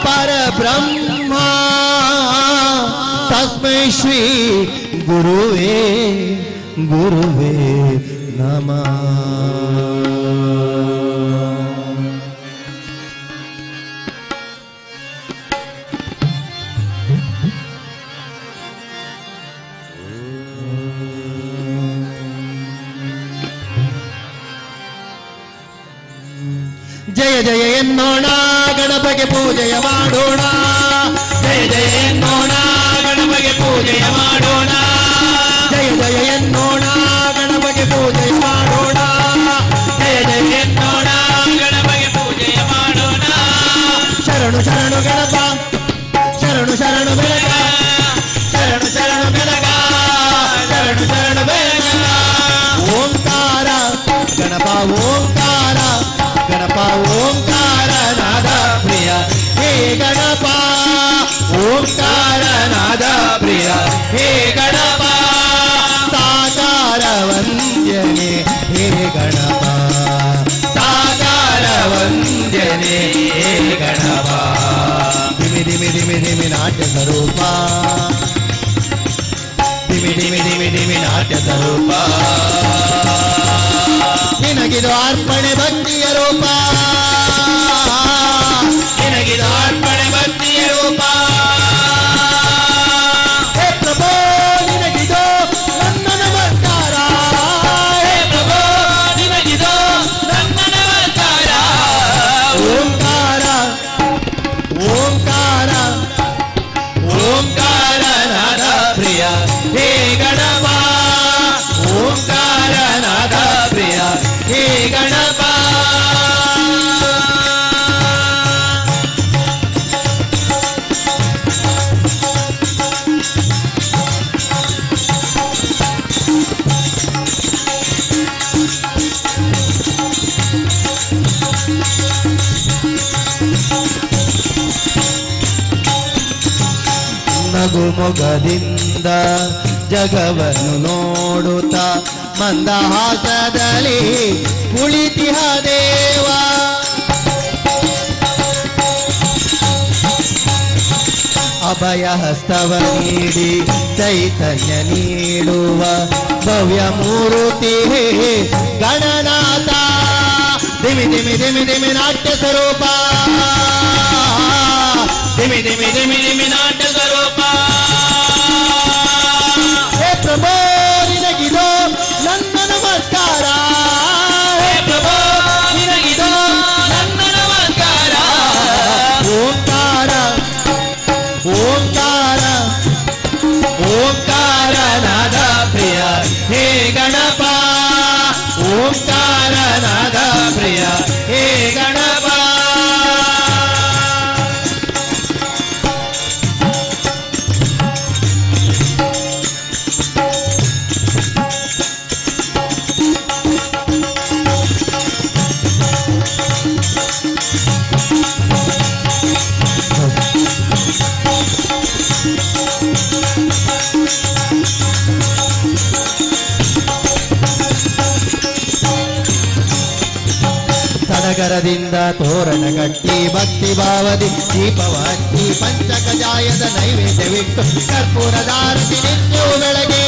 ಪರಬ್ರಹ್ಮ ತಸ್ಮೈ ಶ್ರೀ ಗುರುವೇ ಗುರುವೇ ನಮಃ. ಜಯ ಜಯ ಎನ್ನೋಣ ಗಣಪಗೆ ಪೂಜೆಯ ಮಾಡೋಣ ಜಯ ಜಯ ಎನ್ನೋಣ ಗಣಪಗೆ ಪೂಜೆಯ ಮಾಡೋಣ ಜಯ ಜಯ ಎನ್ನೋಣ ಗಣಪಗೆ ಪೂಜೆಯ ಮಾಡೋಣ ಜಯ ಜಯ ಎನ್ನೋಣ ಗಣಪಗೆ ಪೂಜೆಯ ಮಾಡೋಣ ಶರಣು ಶರಣು ಗಣಪ ಶರಣು ಶರಣು ಬೆಳಗ ಶರಣು ಶರಣು ಬೆಳಗ ಶರಣು ಶರಣು ಬೆಳಗ ಓಂಕಾರ ಗಣಪ ಓಂಕಾರ ಗಣಪ ಓಂಕಾರ ನಾದ ಪ್ರಿಯ ಹೇ ಗಣಪ ಓಂಕಾರ ನಾದ ಪ್ರಿಯ ಹೇ ಗಣಪ ಸಾಕಾರ ವಂದ್ಯನೆ ಹೇ ಗಣಪ ಸಾಕಾರ ವಂದ್ಯನೆ ಹೇ ಗಣಪ ಧಿಮಿ ಧಿಮಿ ಧಿಮಿ ಧಿಮಿ ನಾಟ್ಯ ಸ್ವರೂಪ ಧಿಮಿ ಧಿಮಿ ಧಿಮಿ ಧಿಮಿ ನಾಟ್ಯ ಸ್ವರೂಪ ನಿನಗಿದು ಅರ್ಪಣೆ ಭಕ್ತಿಯ ರೂಪ ನಿನಗಿದು ಅರ್ಪಣೆ ಭಕ್ತಿಯ ರೂಪ ಹೇ ಪ್ರಭೋ ನಿನಗಿದು ನನ್ನ ನಮಸ್ಕಾರ ಹೇ ಪ್ರಭೋ ನಿನಗಿದು ನನ್ನ ನಮಸ್ಕಾರ ಓಂಕಾರ ಓಂಕಾರ ಓಂಕಾರ ನಾದ ಪ್ರಿಯ ಹೇ ಗಣಪ ಓಂಕಾರ ನಾದ ಪ್ರಿಯ ಹೇ ಗಣಪ ನಗು ಮೊಗದಿಂದ ಜಗವನ್ನು ನೋಡುತ್ತಾ ಮಂದಹಾಸದಲ್ಲಿ ಕುಳಿತಿಹ ದೇವ ಅಭಯ ಹಸ್ತವ ನೀಡಿ ಚೈತನ್ಯ ನೀಡುವ ಭವ್ಯ ಮೂರ್ತಿ ಗಣನಾಥ ಧಿಮಿ ಧಿಮಿ ಧಿಮಿ ಧಿಮಿ ನಾಟ್ಯ ಸ್ವರೂಪ ಧಿಮಿ ಧಿಮಿ ಧಿಮಿ ಧಿಮಿ ನಾಟ್ಯ ಸ್ವರೂಪ ಹೇ ಪ್ರಭೋ ನಿನಗಿದು ನನ್ನ ನಮಸ್ಕಾರ ಹೇ ಪ್ರಭೋ ನಿನಗಿದು ನನ್ನ ನಮಸ್ಕಾರ ಓಂಕಾರ ಓಂಕಾರ ಓಂಕಾರ ನಾದ ಪ್ರಿಯ ಹೇ ಗಣಪ ಓಂಕಾರ ನಾದ ಪ್ರಿಯ ಹೇ ಗಣಪ ಸಡಗರದಿಂದ ತೋರಣ ಕಟ್ಟಿ ಭಕ್ತಿ ಭಾವದಿ ದೀಪವ ಹಚ್ಚಿ ಪಂಚಕಜಾಯದ ನೈವೇದ್ಯವಿಟ್ಟು ಕರ್ಪೂರದಾರತಿ ನಿತ್ಯವೂ ಬೆಳಗ್ಗೆ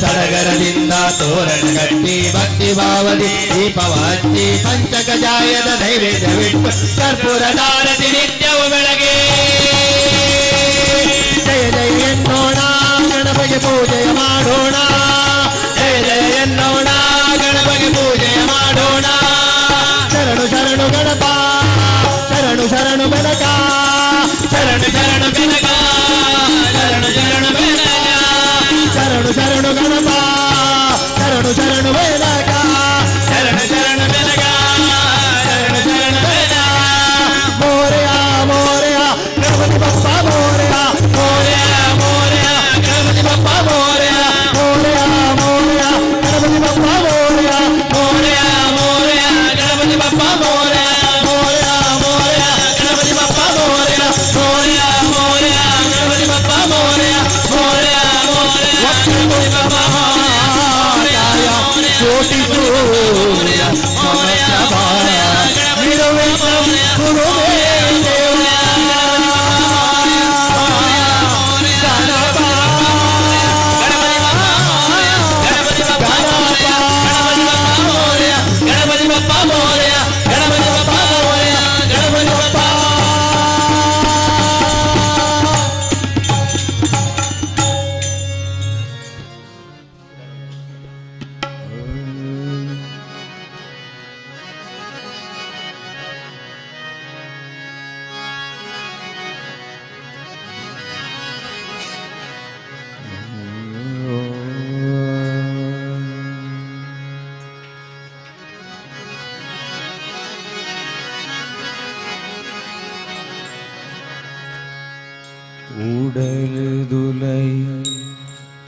ಸಡಗರದಿಂದ ತೋರಣ ಕಟ್ಟಿ ಭಕ್ತಿ ಭಾವದಿ ದೀಪವ ಹಚ್ಚಿ ಪಂಚಕಜಾಯದ ನೈವೇದ್ಯವಿಟ್ಟು ಕರ್ಪೂರದಾರತಿ ನಿತ್ಯವು ಬೆಳಗ್ಗೆ ಜಯ ಜಯ ಎನ್ನೋಣ ಗಣಪಗೆ ಪೂಜೆಯ ಮಾಡೋಣ ಜಯ ಜಯ ಎನ್ನೋಣ ಗಣಪಗೆ ಪೂಜೆಯ ಮಾಡೋಣ ಶರಣು ಶರಣು ಗಣಪ ಶರಣು ಶರಣು ಬೆನಕ ಶರಣು ಶರಣು ಬೆನಕ ಶರಣು ಶರಣು ಬೆನಕ ಶರಣು ಶರಣು ಗಣಪ ಶರಣು ಶರಣು ಬೆನಕ ಶರಣು ಶರಣು ಬೆನಕ ಶರಣು ಶರಣು ಬೆನಕ ಮೋರೆಯ ಮೋರೆಯ ಗಣಪತಿ ಬಪ್ಪ ಮೋರೆಯ ಮೋರೆಯ ಮೋರೆಯ ಗಣಪತಿ ಬಪ್ಪ ಮೋರೆಯ ಮೋರೆಯ ಮೋರೆಯ ಗಣಪತಿ ಬಪ್ಪ ಮೋರೆಯ ಮೋರೆಯ ಮೋರೆಯ ಗಣಪತಿ ಬಪ್ಪ ಮೋರೆಯ ಮೋರೆಯ ಮೋರೆಯ ಗಣಪತಿ ಬಪ್ಪ ಮೋರೆಯ ಮೋರೆಯ ಮೋರೆಯ ಗಣಪತಿ ಬಪ್ಪ ಮೋರೆಯ ಮೋರೆಯ ಮೋರೆಯ ಗಣಪತಿ ಬಪ್ಪ ಮೋರೆಯ ಕೋಟಿ ಸೂರ್ಯ ಮೋರೆಯ ಮೋರೆಯ ವಿರುವೆ ಗುರುವೇ ಗಣಪತಿ ಬಪ್ಪ ಮೋರೆಯ ಗಣಪತಿ ಬಪ್ಪ ಮೋರೆಯ ಗಣಪತಿ ಬಪ್ಪ ഉടലുതുലൈ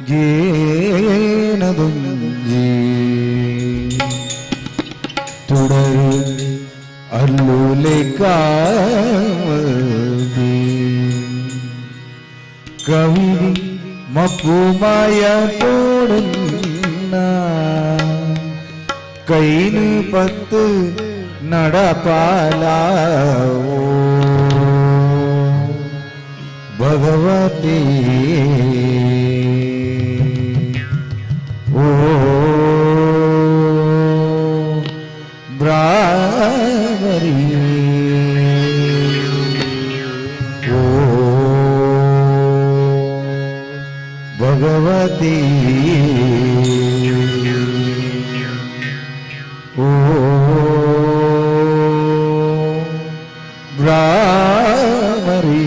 ഗേനതുഞ്ചി തുടരു അല്ലുലേക്കാവതി കവിതി മക്കുമായ പോടുന്ന കൈന് പത്ത് നടപ്പാലാവോ भगवती ओ ब्राह्मरी ओ भगवती ओ ब्राह्मरी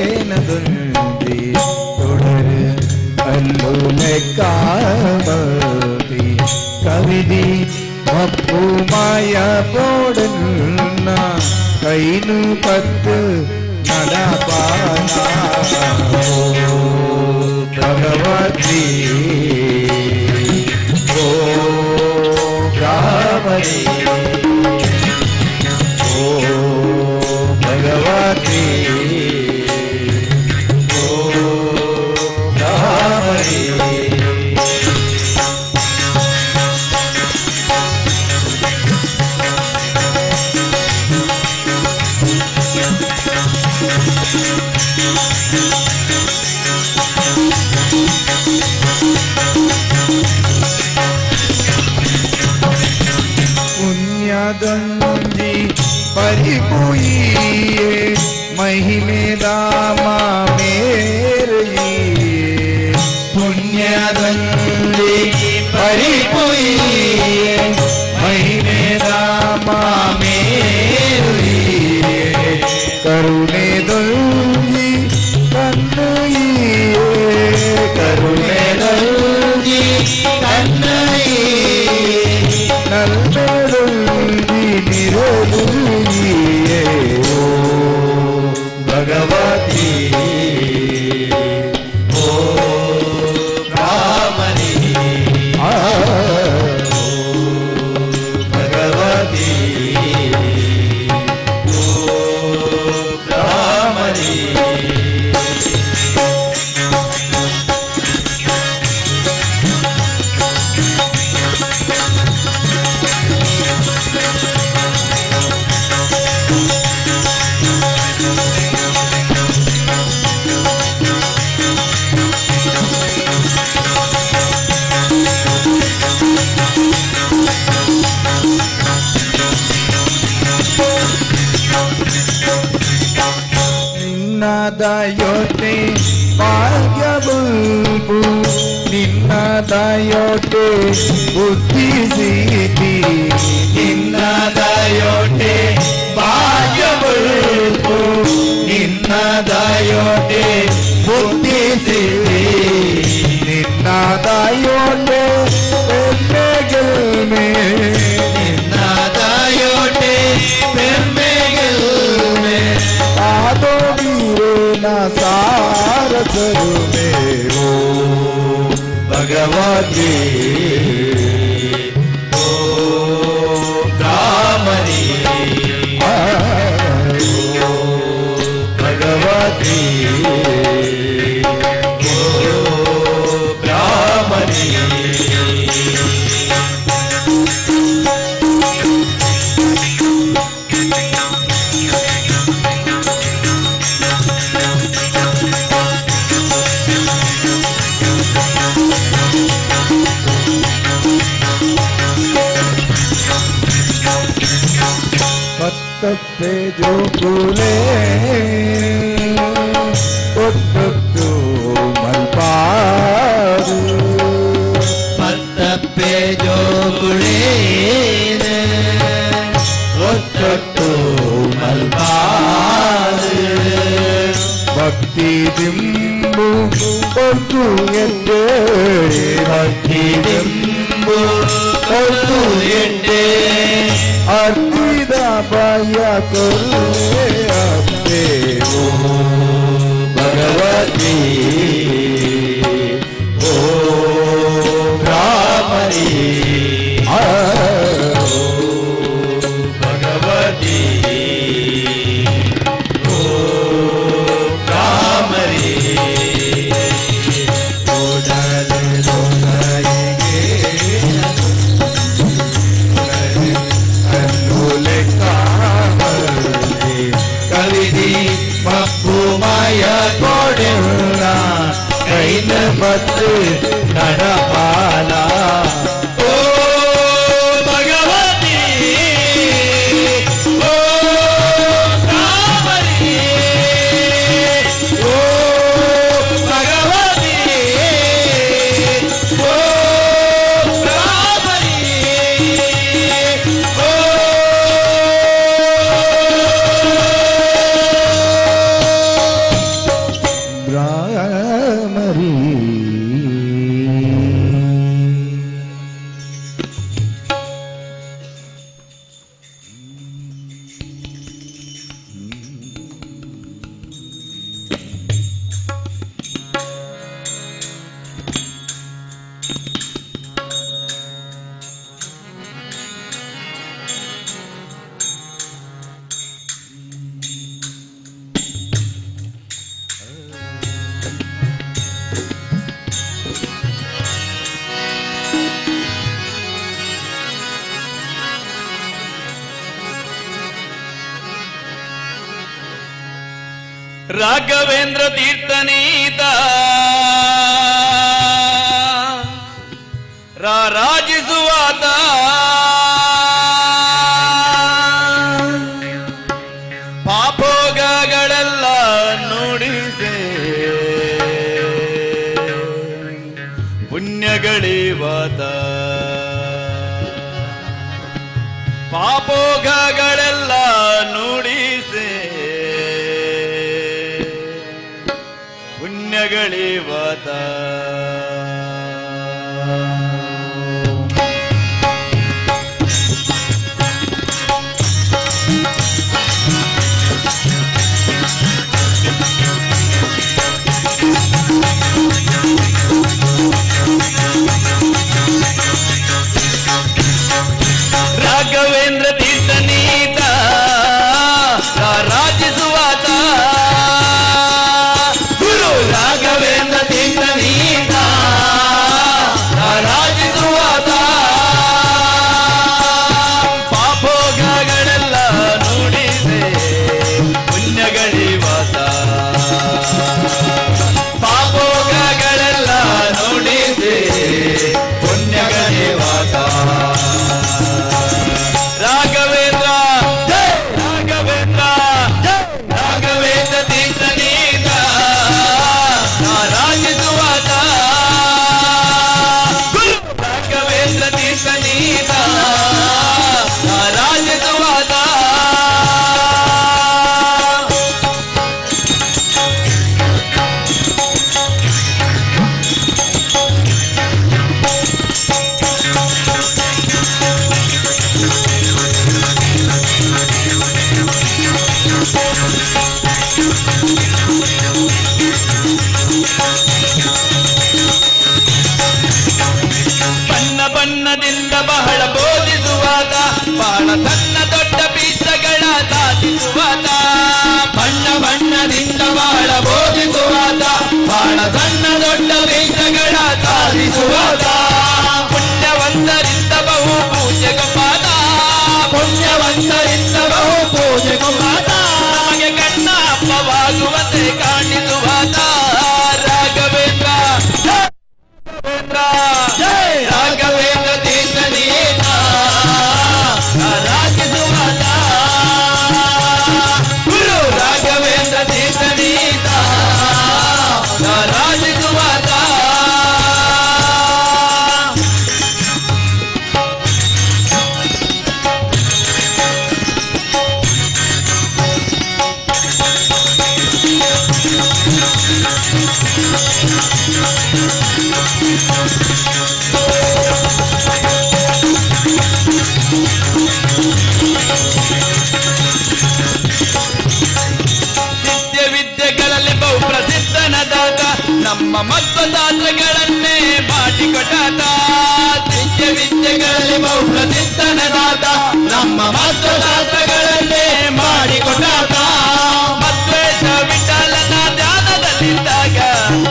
ഉടലുതുലയിയേനതുണ്ടി തുടര് അല്ലുലക്കാമതി കവിതി മപ്പുമായ പോടുന്ന കൈനു പത്ത് നടപ്പാനാ ഭഗവതി ഓ കാമരി ओ भगवती ओ कामरी പുണ്യദഞ്ചി പരിപുയിയേ महिमे दामा मेरई पुण्यदंडी परिपुई महिमे दामा मेरई करुणे दंडी कन्नई करुणे दंडी कन्नई नल्मेदंडी निरोधुई भगवती ओ कामरी भगवती ओ कामरी ದಯೋಟೆ ಬುದ್ಧಿ ಸಿದ್ಧಿ ನಿನ್ನ ದಯೋಟೆ ಭಾಗ್ಯ ಬರುತ್ತು ನಿನ್ನ ದಯೋಟೆ ಬುದ್ಧಿ ಸಿದ್ಧಿ ನಿನ್ನ ದಯೋಟೆ ಬೆಮ್ಮೆ ಗೆಲ್ಮೆ ನಿನ್ನ ದಯೋಟೆ ಬೆಮ್ಮೆ ಗೆಲ್ಮೆ ಆದೋ ವೀರೇನ ಸಾರಸರು ಮೇರೋ ಭಗವತಿ ಓ ಬ್ರಾಹ್ಮಣಿ ಭಗವತಿ ಓ ಬ್ರಾಹ್ಮಣಿ ತಪ್ಪೆ ಜೋಕುಲೆ ಒಟ್ಟು ಮಲ್ಪಾರು ಮತ್ತಪ್ಪೆ ಜೋಕುಳೆ ಒಟ್ಟು ಮಲ್ಪಾರು ಭಕ್ತಿ ದಿಂಬು ಒಟ್ಟು ಎಡ್ಡೆ ಭಕ್ತಿ ದಿಂಬು ಒಟ್ಟು ಎಡ್ಡೆ ಅರ್ಪಿದ ಭಯ ಕೊಲ್ಲೆ ಅಪ್ಪೇವೋ ಭಗವತಿ ಓ ಬ್ರಾಹ್ಮಣಿ ಭಗವತಿ ಓ ಬ್ರಾಹ್ಮಣಿ ಕವಿದಿ ಮಪ್ಪು ಮಾಯ ಕೊಡೆಲ್ಲ ಕೈನ ಮತ್ತು ನಡಪಾಲ ಓ ಭಗವತಿ ಓ ಬ್ರಾಹ್ಮಣಿ ಓ ಭಗವತಿ ಓ ಬ್ರಾಹ್ಮಣಿ ಓ ಬ್ರಾಹ್ಮಣಿ ರಾಘವೇಂದ್ರ ತೀರ್ಥನೀತ ರಾರಾಜಿಸುವಾತ ಪಾಪೋಗಗಳೆಲ್ಲ ನುಡಿಸೆ ಪುಣ್ಯಗಳಿವಾತ ಪಾಪೋಗಗಳೆಲ್ಲ ನುಡಿಸೆ ಪುಣ್ಯಗಳಿವಾತ ರಾಘವೇಂದ್ರ ತೀರ್ಥನೀತ ರಾರಾಜಿಸುವಾತ ಗುರು ರಾಘವೇಂದ್ರ ತೀರ್ಥನೀತ ಬಣ್ಣದಿಂದ ಬಹಳ ಬೋಧಿಸುವಾತ, ಬಹಳ ಸಣ್ಣ ದೊಡ್ಡ ಬೀಜಗಳ ಸಾಧಿಸುವಾತ. ಬಣ್ಣ ಬಣ್ಣದಿಂದ ಬಹಳ ಬೋಧಿಸುವಾತ, ಬಹಳ ಸಣ್ಣ ದೊಡ್ಡ ಬೀಜಗಳ ಸಾಧಿಸುವಾತ. ಪುಣ್ಯವಂತರಿಂದ ಬಹು ಪೂಜೆಗೆ ಪಾದ, ಪುಣ್ಯವಂತರಿಂದ ಬಹು ಪೂಜೆಗೆ ಪಾದ. ನಮಗೆ ಕಣ್ಣ ಹಬ್ಬವಾಗುವಂತೆ ಕಾಣಿಸುವಾತ. ರಾಘವೇಂದ್ರ ರಾಘವೇಂದ್ರ ತೀರ್ಥನೀತ ರಾಜಿಸುವಾತ. ಗುರು ರಾಘವೇಂದ್ರ ತೀರ್ಥನೀತ ರಾಜಿಸುವಾತ. ವಿದ್ಯೆಗಳಲ್ಲಿ ಬಹು ಪ್ರಸಿದ್ಧನದಾತ, ನಮ್ಮ ಮಧ್ವದಾತಗಳನ್ನೇ ಮಾಡಿಕೊಟ್ಟಾತ. ವಿದ್ಯೆಗಳಲ್ಲಿ ಬಹು ಪ್ರಸಿದ್ಧನದಾತ, ನಮ್ಮ ಮಧ್ವದಾತಗಳನ್ನೇ ಮಾಡಿಕೊಟ್ಟಾತ. ಮಧ್ವೇಶ ವಿಠಲನ ಧ್ಯಾನದಲ್ಲಿದ್ದಾಗ,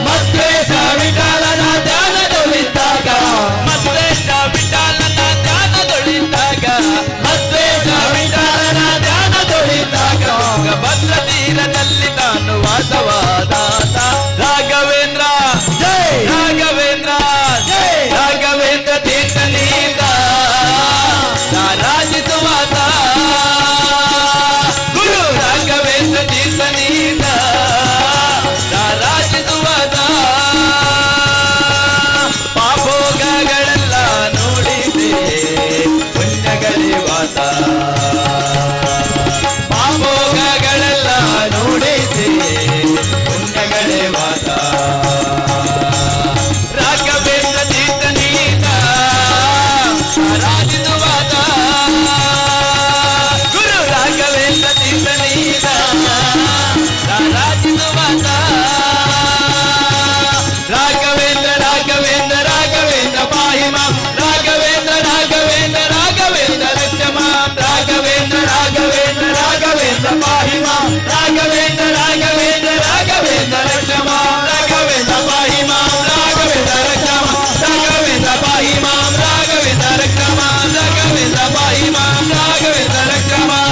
ಮಧ್ವೇಶ ವಿಠಲನ ಧ್ಯಾನದಲ್ಲಿದ್ದಾಗ, ಮಧ್ವೇಶ ವಿಠಲನ ಧ್ಯಾನದೊಳಿದ್ದಾಗ, ಮಧ್ವೇಶ ವಿಠಲನ ಧ್ಯಾನದೊಳಿದ್ದಾಗ ಭದ್ರ ತೀರದಲ್ಲಿ ತಾನು ವಾಸವಾದಾತ. ರಾಘವೇಂದ್ರ ಜೈ ರಾಘವೇಂದ್ರ ಜೈ ರಾಘವೇಂದ್ರ ತೀರ್ಥನೀತ ರಾಜಿಸುವಾತ. ಗುರು ರಾಘವೇಂದ್ರ ತೀರ್ಥನೀತ ರಾಜಿಸುವಾತ. ಪಾಪೋಗಗಳೆಲ್ಲ ನೋಡಿದೆ ಪುಣ್ಯಗಳಿವಾತ. ಪಾಪೋಗಗಳೆಲ್ಲ ನೋಡಿದೆ ಪುಣ್ಯಗಳಿವಾತ. ರಾಘವೇಂದ್ರ ತೀರ್ಥನೀತ ರಾಜಿಸುವಾತ. ಗುರು ರಾಘವೇಂದ್ರ ತೀರ್ಥನೀತ ರಾಜಿಸುವಾತ. ರಾಘವೇಂದ್ರ ರಾಘವೇಂದ್ರ ರಾಘವೇಂದ್ರ ಪಾಹಿ ಮಾಂ. ರಾಘವೇಂದ್ರ ರಾಘವೇಂದ್ರ ರಾಘವೇಂದ್ರ ರಕ್ಷ ಮಾಂ. ರಾಘವೇಂದ್ರ ರಾಘವೇಂದ್ರ ರಾಘವೇಂದ್ರ ಪಾಹಿ ಮಾಂ. ರಾಘವೇಂದ್ರ ರಾಘವೇಂದ್ರ ರಾಘವೇಂದ್ರ ರಕ್ಷ ಮಾಂ. ರಾಘವೇಂದ್ರ ಪಾಹಿ ಮಾಂ. ರಾಘವೇಂದ್ರ ರಕ್ಷ ಮಾಂ. ರಾಘವೇಂದ್ರ ಪಾಹಿ ಮಾಂ. ರಾಘವೇಂದ್ರ ರಕ್ಷ ಮಾಂ. ರಾಘವೇಂದ್ರ ಪಾಹಿ ಮಾಂ. ರಾಘವೇಂದ್ರ ರಕ್ಷ ಮಾಂ.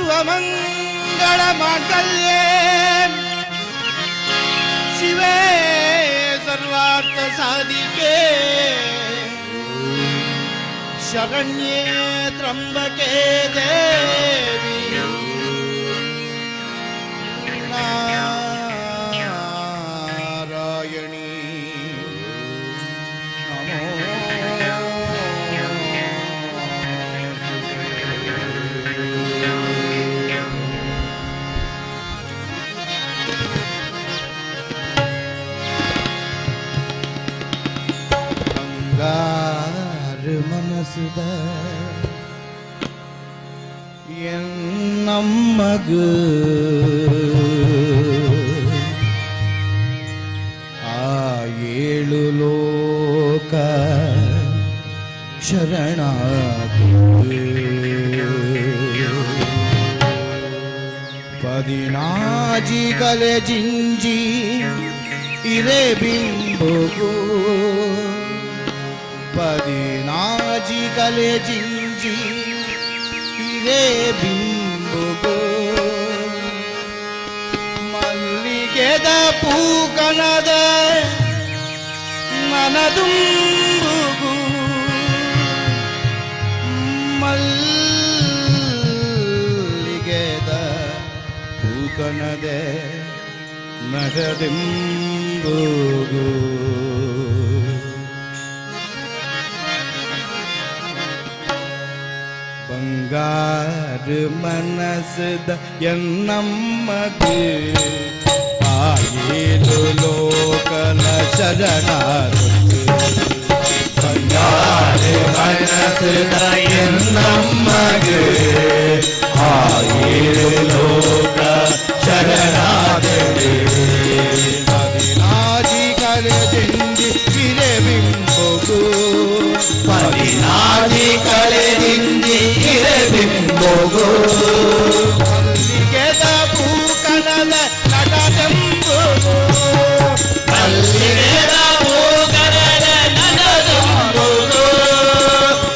ಸರ್ವಮಂಗಳ ಮಾಂಗಲ್ಯೆ ಶಿವೇ ಸರ್ವಾರ್ಥ ಸಾಧಿಕೆ ಶರಣ್ಯೇ ತ್ರ್ಯಂಬಕೆ ದೇವಿ ನಾರಾಯಣಿ ನಮೋ மனசுத என் நம்மகு ಆ ಏಳು ಲೋಕ ಶರಣಾಗು ಪದಿನಾಜಿಗಲೆ ಜಿಂಜಿ ಇರೆ ಬಿಂಬುಗು ಪದಿನಾಜಿಗಲೆ ಜಿಂಜಿ ಇರೆ ಬಿಂಬುಗು ಮಲ್ಲಿಗೆದ ಪೂಕನದ ಮನದುಂಬುಗು ಮಲ್ಲಿಗೆದ ಪೂಕನದ ನಡದಿಂಬುಗು ಬಂಗಾರ ಮನಸದ ಎನ್ನಮ್ಮಗೆ ಆಯೇಲು ಲೋಕಲ ಶರಣಾಗತಿ ಬಂಗಾರೆ ಮನಸದ ಎನ್ನಮ್ಮಗೆ ಆಯೇಲು ಲೋಕ ಶರಣಾಗತಿ ಪದಿನಾದಿ ಕಳೆದಿಂದಿ ಕಿರೆಬಿಂಬುಗು ಪದಿನಾದಿ ಕಳೆದಿಂದಿ ಕಿರೆಬಿಂಬುಗು ಮಲ್ಲಿಗೆದ ಭೂಕಣದ ನಟನೆಂಬುಗು ಮಲ್ಲಿಗೆದ ಭೂಕಣದ ನಟನೆಂಬುಗು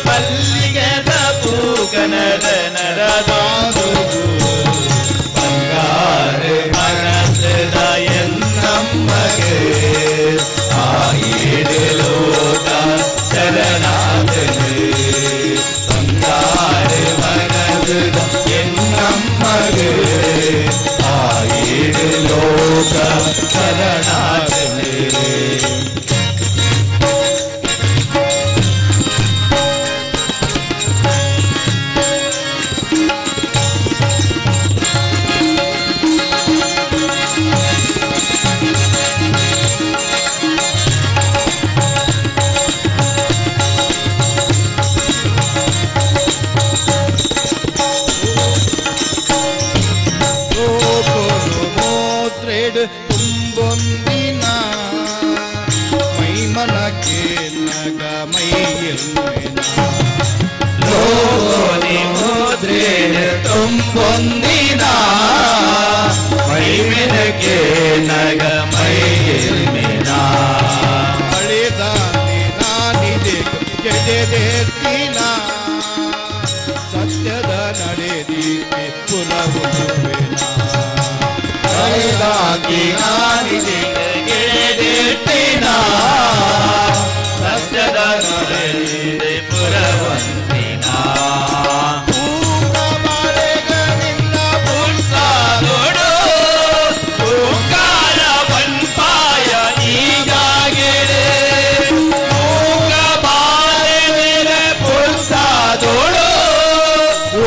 ಮಲ್ಲಿಗೆದ ಭೂಕಣದ ನಟನೆಂಬುಗು ಬಂಗಾರೆ ಮನಸದ ಎನ್ನಮ್ಮಗೆ ಆಯೇಳು ಲೋಕ ಶರಣಾಗತಿ ಬಂಗಾರೆ ಮನಸದ ಎನ್ನಮ್ಮಗೆ ಆಯೇಳು ಲೋಕ ಶರಣಾಗತಿ ತುಂಬೊಂದಿನ ಮೈಮನಕ್ಕೆ ನಗ ಮೈಯಿಲ್ಮೆನ ಲೋನಿ ಮುದ್ರೆ ತುಂಬೊಂದಿನ ಮೈಮೆನಕ್ಕೆ ನಗ ಮೈಯಿಲ್ಮೆನ ಹಳೆದಾಂದಿ ನಾನಿದೆ ಗೆದೆದೆತ್ತಿನ ಸತ್ಯದ ನಡೆದೀಕೆ ಪುನರುವೆನ ಹಳೆದಾಂದಿ ನಾನಿದೆ ಗೆದೆದೆತ್ತಿನ ಸತ್ಯದ ನಡೆದಿದೆ ಪುರವಂತಿನ ಪೂಕ ಮಳೆಗಳಿಂದ ಪುಲ್ಸಾದೊಡು ಓಂಕಾರ ಬನ್ಪಾಯ ಈಗಾಗಿದೆ ಪೂಕ ಬಾಳೆಗಳ ಪುಲ್ಸಾದೊಡು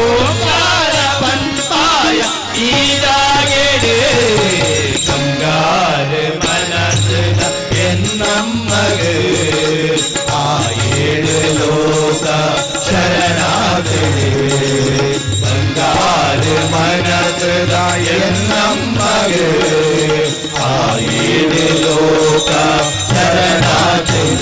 ಓಂಕಾರ ಬನ್ಪಾಯ ಈಗಾಗಿದೆ ಗಂಗಾರ ಮನಸ್ಸಿನ ಎನ್ನಮ್ಮಗೆ ಆಯೇಳು ಲೋಕ ಶರಣಾಗತಿ ಬಂಗಾರ ಮನಸ್ಸಿನ ಎನ್ನಮ್ಮಗೆ ಆಯೇಳು ಲೋಕ ಶರಣಾಗತಿ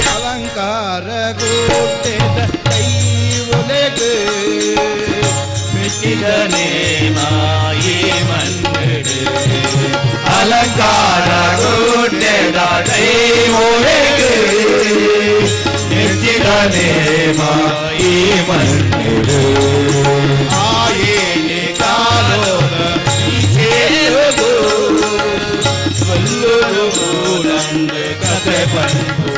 ಅಲಂಕಾರ ಗೋಟೆದ ಕೈವೊಲೆಗೆ ಮೆಟ್ಟಿದನೆ ಮಾಯಿ ಮನ್ನಡೆ ಅಲಂಕಾರ ಗೋಟೆದ ಕೈವೊಲೆಗೆ ಮೆಟ್ಟಿದನೆ ಮಾಯಿ ಮನ್ನಡೆ ಆಯೇನೆ ಕಾಲೋದ ಈಚೆಯದು ಕೊಲ್ಲೂರು ಮೂಡಂದ ಕತೆ ಬಂದು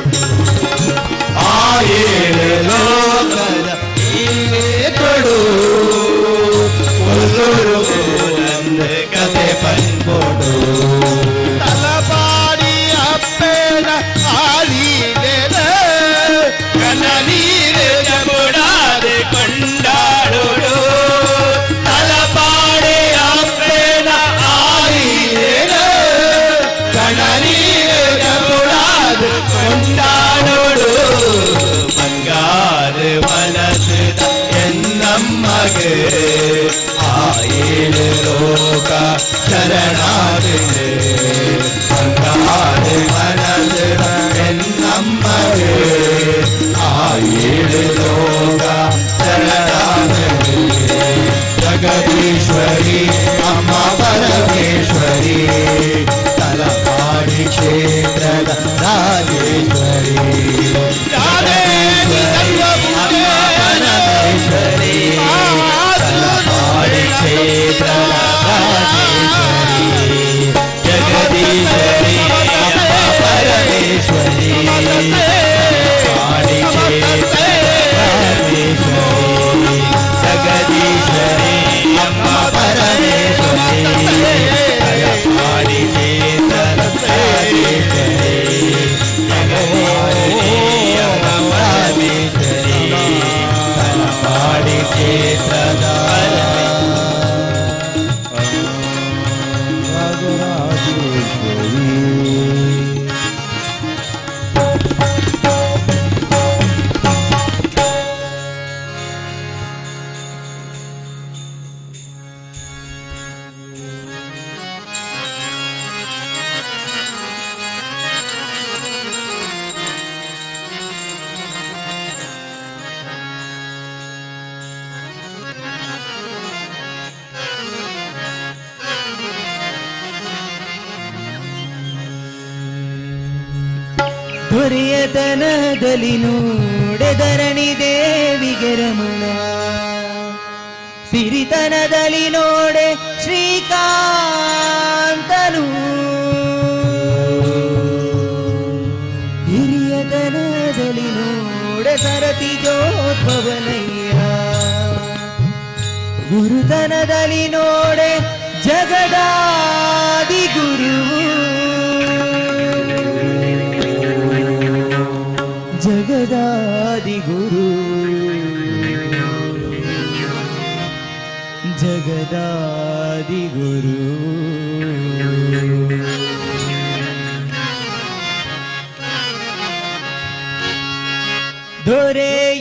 ಆಯೇಳು ಲೋಕದ ಹೀಗೆ ತೊಡು ಕೊಲ್ಲೂರು ಮೂಡಂದ ಕತೆ ಬಂದ್ಕೊಡು ತಲಪಾಡಿ ಅಪ್ಪೇನ ಆಲಿಲೆನ ಕನ ನೀರು ಜಬುಡಾದೆ ಕೊಂಡಾಡೋಡು ತಲಪಾಡಿ ಅಪ್ಪೇನ ಆಲಿಲೆನ ಕನ ನೀರು ಜಬುಡಾದೆ ಕೊಂಡಾಡೋಡು ಬಂಗಾರ ಮನಸ್ಸಿದ ಎನ್ನಮ್ಮಗೆ ಆಯೇಳು ಲೋಕ ಶರಣಾಗತಿ ಬಂಗಾರ ಮನಸ್ಸಿದ ಎನ್ನಮ್ಮಗೆ ಆಯೇಳು ಲೋಕ ಶರಣಾಗತಿ ಜಗದೀಶ್ವರಿ ಅಮ್ಮ ಪರಮೇಶ್ವರಿ ತಲಪಾಡಿ ಕ್ಷೇತ್ರದ ರಾಜೇಶ್ವರಿ ಪರಮೇಶ್ವರಿ ತಲಪಾಡಿ ಕ್ಷೇತ್ರದ ರಾಜೇಶ್ವರಿ ರಾಜರಾಜೇಶ್ವರಿ ದೊರೆಯತನದಲ್ಲಿ ನೋಡೆ ಧರಣಿ ದೇವಿಗೆ ರಮಣ ಸಿರಿತನದಲ್ಲಿ ನೋಡೆ ಶ್ರೀಕಾಂತನು ಹಿರಿಯತನದಲ್ಲಿ ನೋಡೆ ಸರತಿ ಜೋದ್ಭವನಯ್ಯ ಗುರುತನದಲ್ಲಿ ನೋಡೆ ಜಗದಾದಿ ಗುರು ಜಗದಾದಿ ಗುರು ಜಗದಾದಿ ಗುರು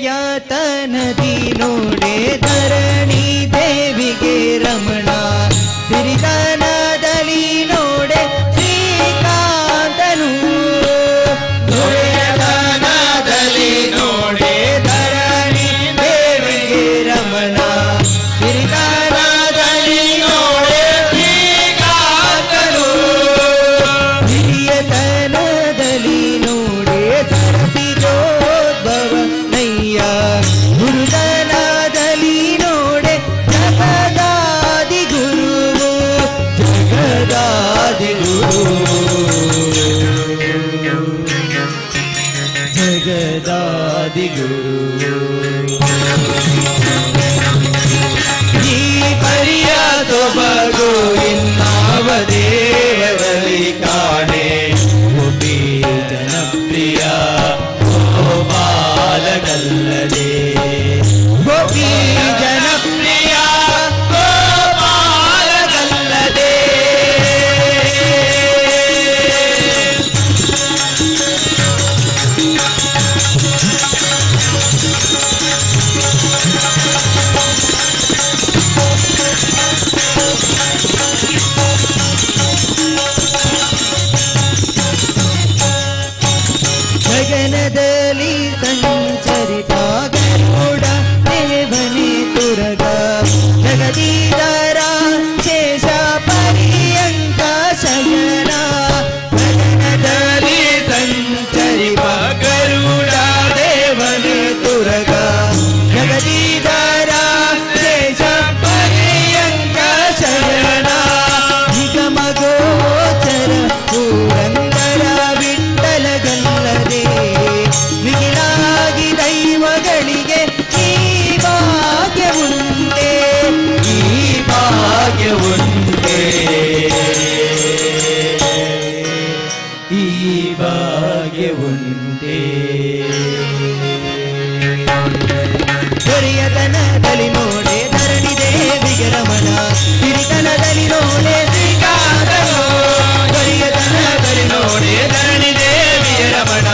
ದೊರೆಯತನದಿ ನೋಡೆ ಧರಣಿ ದೇವಿಗೆ ರಮಣ ಸಿರಿತನದಲ್ಲಿ ನೋಡೆ ಶ್ರೀಕಾಂತನು ದೊರೆಯತನದಲ್ಲಿ ನೋಡೆ ಧರಣಿ ದೇವಿಗೆ ರಮಣ ಸಿರಿತನದಲ್ಲಿ ನೋಡೆ ಶ್ರೀಕಾಂತನು ಹಿರಿಯತನದಲ್ಲಿ ನೋಡೆ ಸರಸಿ ಜೋದ್ಭವನಯ್ಯ ಗುರುತನದಲ್ಲಿ ನೋಡೆ ಜಗದಾದಿ ಗುರು ಜಗದಾದಿ ಗುರು ಜಗದಾದಿ ಗುರು ಈ ಪರಿಯ ಸೊಬಗು ಇನ್ನಾವ ದೇವರಲ್ಲಿ ಕಾಣೆ ಗೋಪಿ ಜನಪ್ರಿಯ ಗೋಪಾಲಗಲ್ಲದೆ ಗೋಪಿ ಜನಪ್ರಿಯ ಗೋಪಾಲಗಲ್ಲದೆ ಗಗನದಲ್ಲಿ ಸಂಚರಿತ ಗರುಡ ದೇವನೇ ತುರಗ ಜಗದೀಧರ ಶೇಷ ಪರ್ಯಂಕ ಶಯನ ಗಗನದಲ್ಲಿ ಸಂಚರಿತ ಗರುಡ ದೇವನೇ ತುರಗ ಜಗದೀಧರ ಶೇಷ ಪರ್ಯಂಕ ಶಯನ ನಿಗಮ ಗೋಚರ ಪುರಂದರ ವಿಠ್ಠಲಗಲ್ಲದೆ ಮಿಗಿಲಾಗಿ ದೈವಗಳಿಗೆ ಈ ಭಾಗ್ಯವುಂಟೆ ಈ ಭಾಗ್ಯವುಂಟೆ ಈ ಭಾಗ್ಯವುಂಟೆ ದೊರೆಯತನದಲ್ಲಿ ನೋಡೆ ಧರಣಿ ದೇವಿಗೆ ರಮಣ ಸಿರಿತನದಲ್ಲಿ ನೋಡೆ ಶ್ರೀಕಾಂತನು ದೊರೆಯತನದಲ್ಲಿ ನೋಡೆ ಧರಣಿ ದೇವಿಗೆ ರಮಣ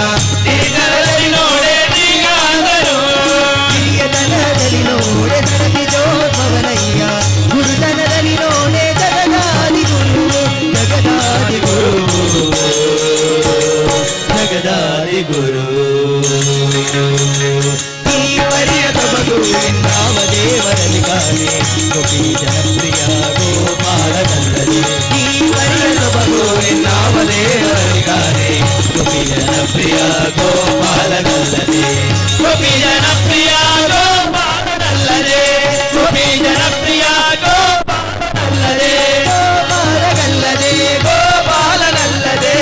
ಸಿರಿತನದಲ್ಲಿ ನೋಡೆ ಶ್ರೀಕಾಂತನು ಹಿರಿಯತನದಲ್ಲಿ ನೋಡೆ ಸರತಿ ಜೋದ್ಭವನಯ್ಯ ಗುರುತನದಲ್ಲಿ ನೋಡೆ ಜಗದಾದಿ ಗುರು ಜಗದಾದಿ ಗುರು ಜಗದಾದಿ ಗುರು ಈ ಪರಿಯ ಸೊಬಗು ಇನ್ನಾವ ದೇವರಲ್ಲಿ ಕಾಣೆ ಗೋಪಿ ಜನಪ್ರಿಯ ಗೋಪಾಲಗಲ್ಲದೆ ಈ ಪರಿಯ ಸೊಬಗು ಇನ್ನಾವ ದೇವರಲ್ಲಿ ಕಾಣೆ ಗೋಪಿ ಜನಪ್ರಿಯ ಗೋಪಾಲಗಲ್ಲದೆ ಗೋಪಿ ಜನಪ್ರಿಯ ಗೋಪಾಲಗಲ್ಲದೆ ಗೋಪಿ ಜನಪ್ರಿಯ ಗೋಪಾಲಗಲ್ಲದೆ ಗೋಪಾಲಗಲ್ಲದೆ ಗೋಪಾಲಗಲ್ಲದೆ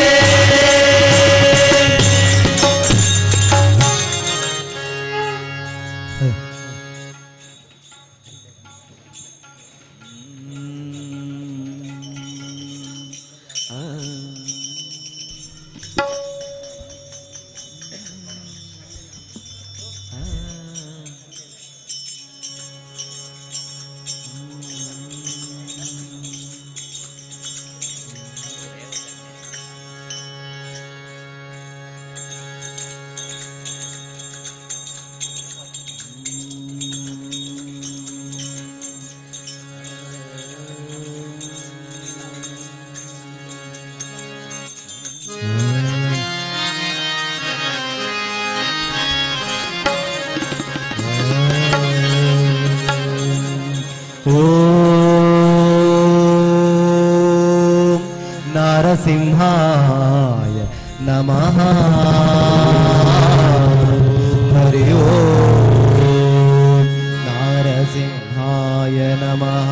नारसिंहाय नमः हरि ओम नारसिंहाय नमः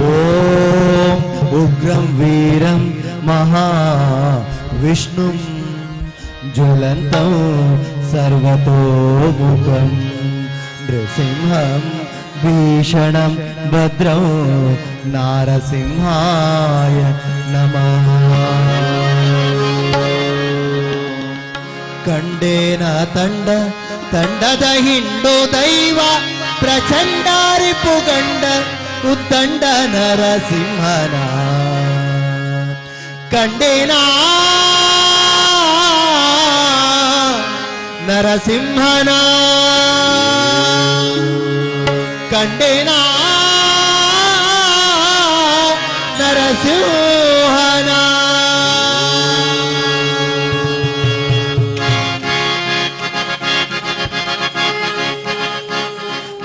ओम उग्रं वीरं महाविष्णुं ज्वलन्तं सर्वतोमुखं नृसिंहं भीषणं भद्रं नारसिंहाय नमः ಕಂಡೇನ ತಂಡದ ಹಿಂಡು ದೈವ ಪ್ರಚಂಡಾರಿ ಪುಗಂಡ ಉದ್ದಂಡ ನರಸಿಂಹನ ಕಂಡೇನ ನರಸಿಂಹನ ಕಂಡೇನ ನರಸಿಂಹನ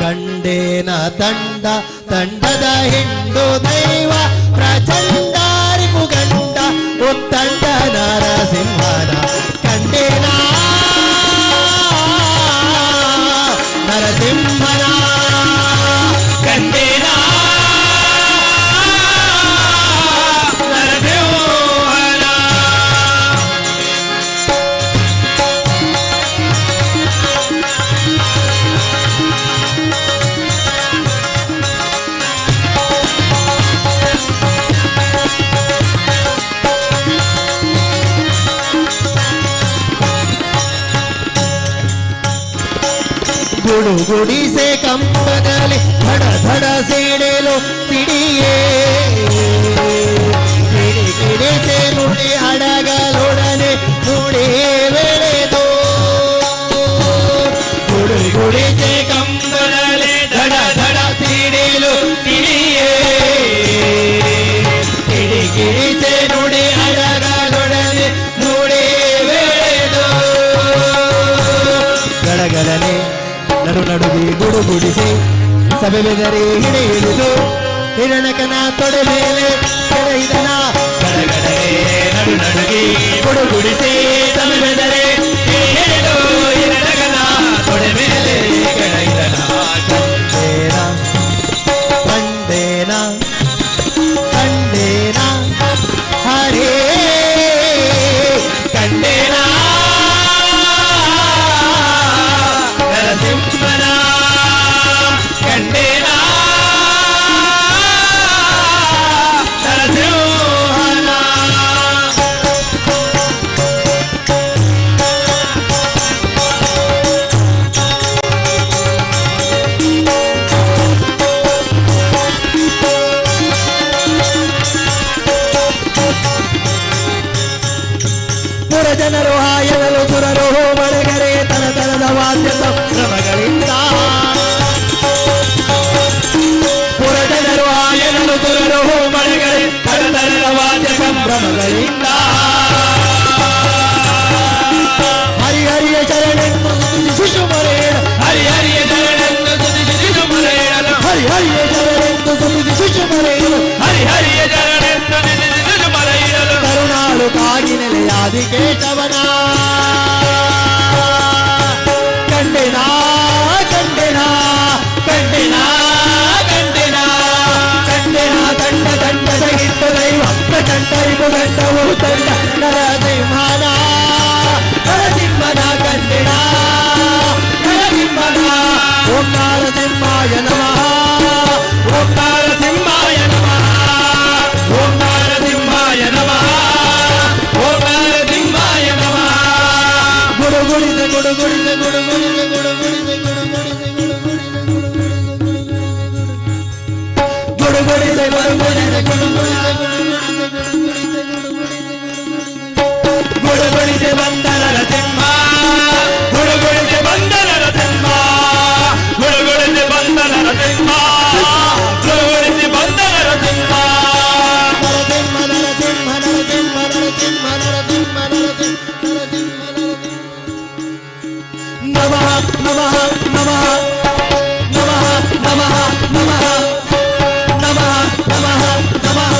ಕಂಡೇನ ತಂಡದ ಹಿಂಡು ದೈವ ಪ್ರಚಂಡಾರಿ ಮುಗಂಡ ಉತ್ತಂಡ ನರಸಿಂಹನ ಕಂಡೇನ ನರಸಿಂಹನ ಕಂಡೇನ ನರಸಿಂಹನ ಗುಡುಗುಡಿಸೆ ಕಂಬದಲ್ಲಿ ಧಡ ಧಡ ಸಿಡಿಲು ಸಿಡಿಯೇ ಕಿಡಿಕಿಡಿಸೆ ನುಡಿ ಹಡಗಲೊಡನೆ ನುಡಿ ಬೆಳೆದು ಗುಡುಗುಡಿಸೆ ಕಂಬದಲ್ಲಿ ಧಡ ಧಡ ಸಿಡಿಲು ಸಿಡಿಯೇ ಕಿಡಿಕಿಡಿಸೆ ನುಡಿ ಹಡಗಲೊಡನೆ ನುಡಿ ಬೆಳೆದು ಗಡಗಡನೆ ನಡುನಡುಗಿ ಗುಡುಗುಡಿಸಿ ಸಭೆ ಬೆದರಿ ಹಿಡಿ ಹಿಡಿದು ಹಿರಣಕನ ತೊಡೆ ಮೇಲೆ ಕೆಳಗಿದನ ಗಡಗಡನೆ ನಡುನಡುಗಿ ಗುಡುಗುಡಿಸಿ ಸಭೆ ಬೆದರಿ ಹಿಡಿ ಹಿಡಿದು ಹಿರಣಕನ ತೊಡೆ ಮೇಲೆ ಕೆಳಗಿದನ ಕಂಡೇನ ಕಂಡೇನ ಕಂಡೇನ ಹರೇ ಕಂಡೇನ ನರಸಿಂಹನ ಕಂಡೇನ ನರಸಿಂಹನ ಜನರು ಹಾಯನಲು ಸುರರು ಬಳೆಗರೆ ತನದ ವಾದ್ಯ ಸಂಭ್ರಮಗಳಿಂದ ಪುರಜನರು ಹಾಯನಲು ಸುರರು ಬಳೆಗರೆ ತನದ ವಾದ್ಯ ಸಂಭ್ರಮಗಳಿಂದ ಹರಿಹರಿಯ ಶರಣೆಂದು ಶಿಶು ಮರೇಣ ಹರಿಹರಿಯ ಶರಣೆಂದು ಶಿಶು ಮರೇಣ ಹರಿಹರಿಯ ಶರಣೆಂದು ಶಿಶು ಮರೇಣ ಹರಿಹರಿಯ ಶರಣೆಂದು ಶಿಶು ಮರೇಣ ಕರುಣಾಳು ಕಾಗಿ ನೆಲೆಯಾದಿ ಕೇಶವನ ಕಂಡೆನ ಕಂಡೆನ ಕಂಡೆನ ಕಂಡೆನ ಕಂಡೆನ ತಂಡ ತಂಡದ ಹಿಟ್ಟು ದೈವ ಪ್ರಚಂಡರಿಗೂ ಗಂಡವು ತಂಡ ನರಸಿಂಹನ ನರಸಿಂಹನ ಕಂಡೆನ ನರಸಿಂಹನ ಓಂ ನರಸಿಂಹಾಯ ನಮಃ ಓಂ ನರಸಿಂಹಾಯ ನಮಃ ಓಂ ನರಸಿಂಹಾಯ ನಮಃ ಓಂ ನರಸಿಂಹಾಯ ನಮಃ ಗುಡುಗುಡಿಸೆ ಗುಡುಗುಡಿಸೆ ಗುಡುಗುಡಿಸೆ ಗುಡುಗುಡಿಸೆ ಗುಡುಗುಡಿಸೆ ಗುಡುಗುಡಿಸೆ ಗುಡುಗುಡಿಸೆ ಬಂದ ನರಸಿಂಹ ಗುಡುಗುಡಿಸೆ ಬಂದ ನರಸಿಂಹ ಗುಡುಗುಡಿಸೆ ಬಂದ ನರಸಿಂಹ ಗುಡುಗುಡಿಸೆ ಬಂದ ನರಸಿಂಹ ನರಸಿಂಹ ನರಸಿಂಹ ನರಸಿಂಹ ನರಸಿಂಹ ನರಸಿಂಹ ನರಸಿಂಹ ನಮಃ ನಮಃ ನಮಃ ನಮಃ ನಮಃ ನಮಃ ನಮಃ ನಮಃ ನಮಃ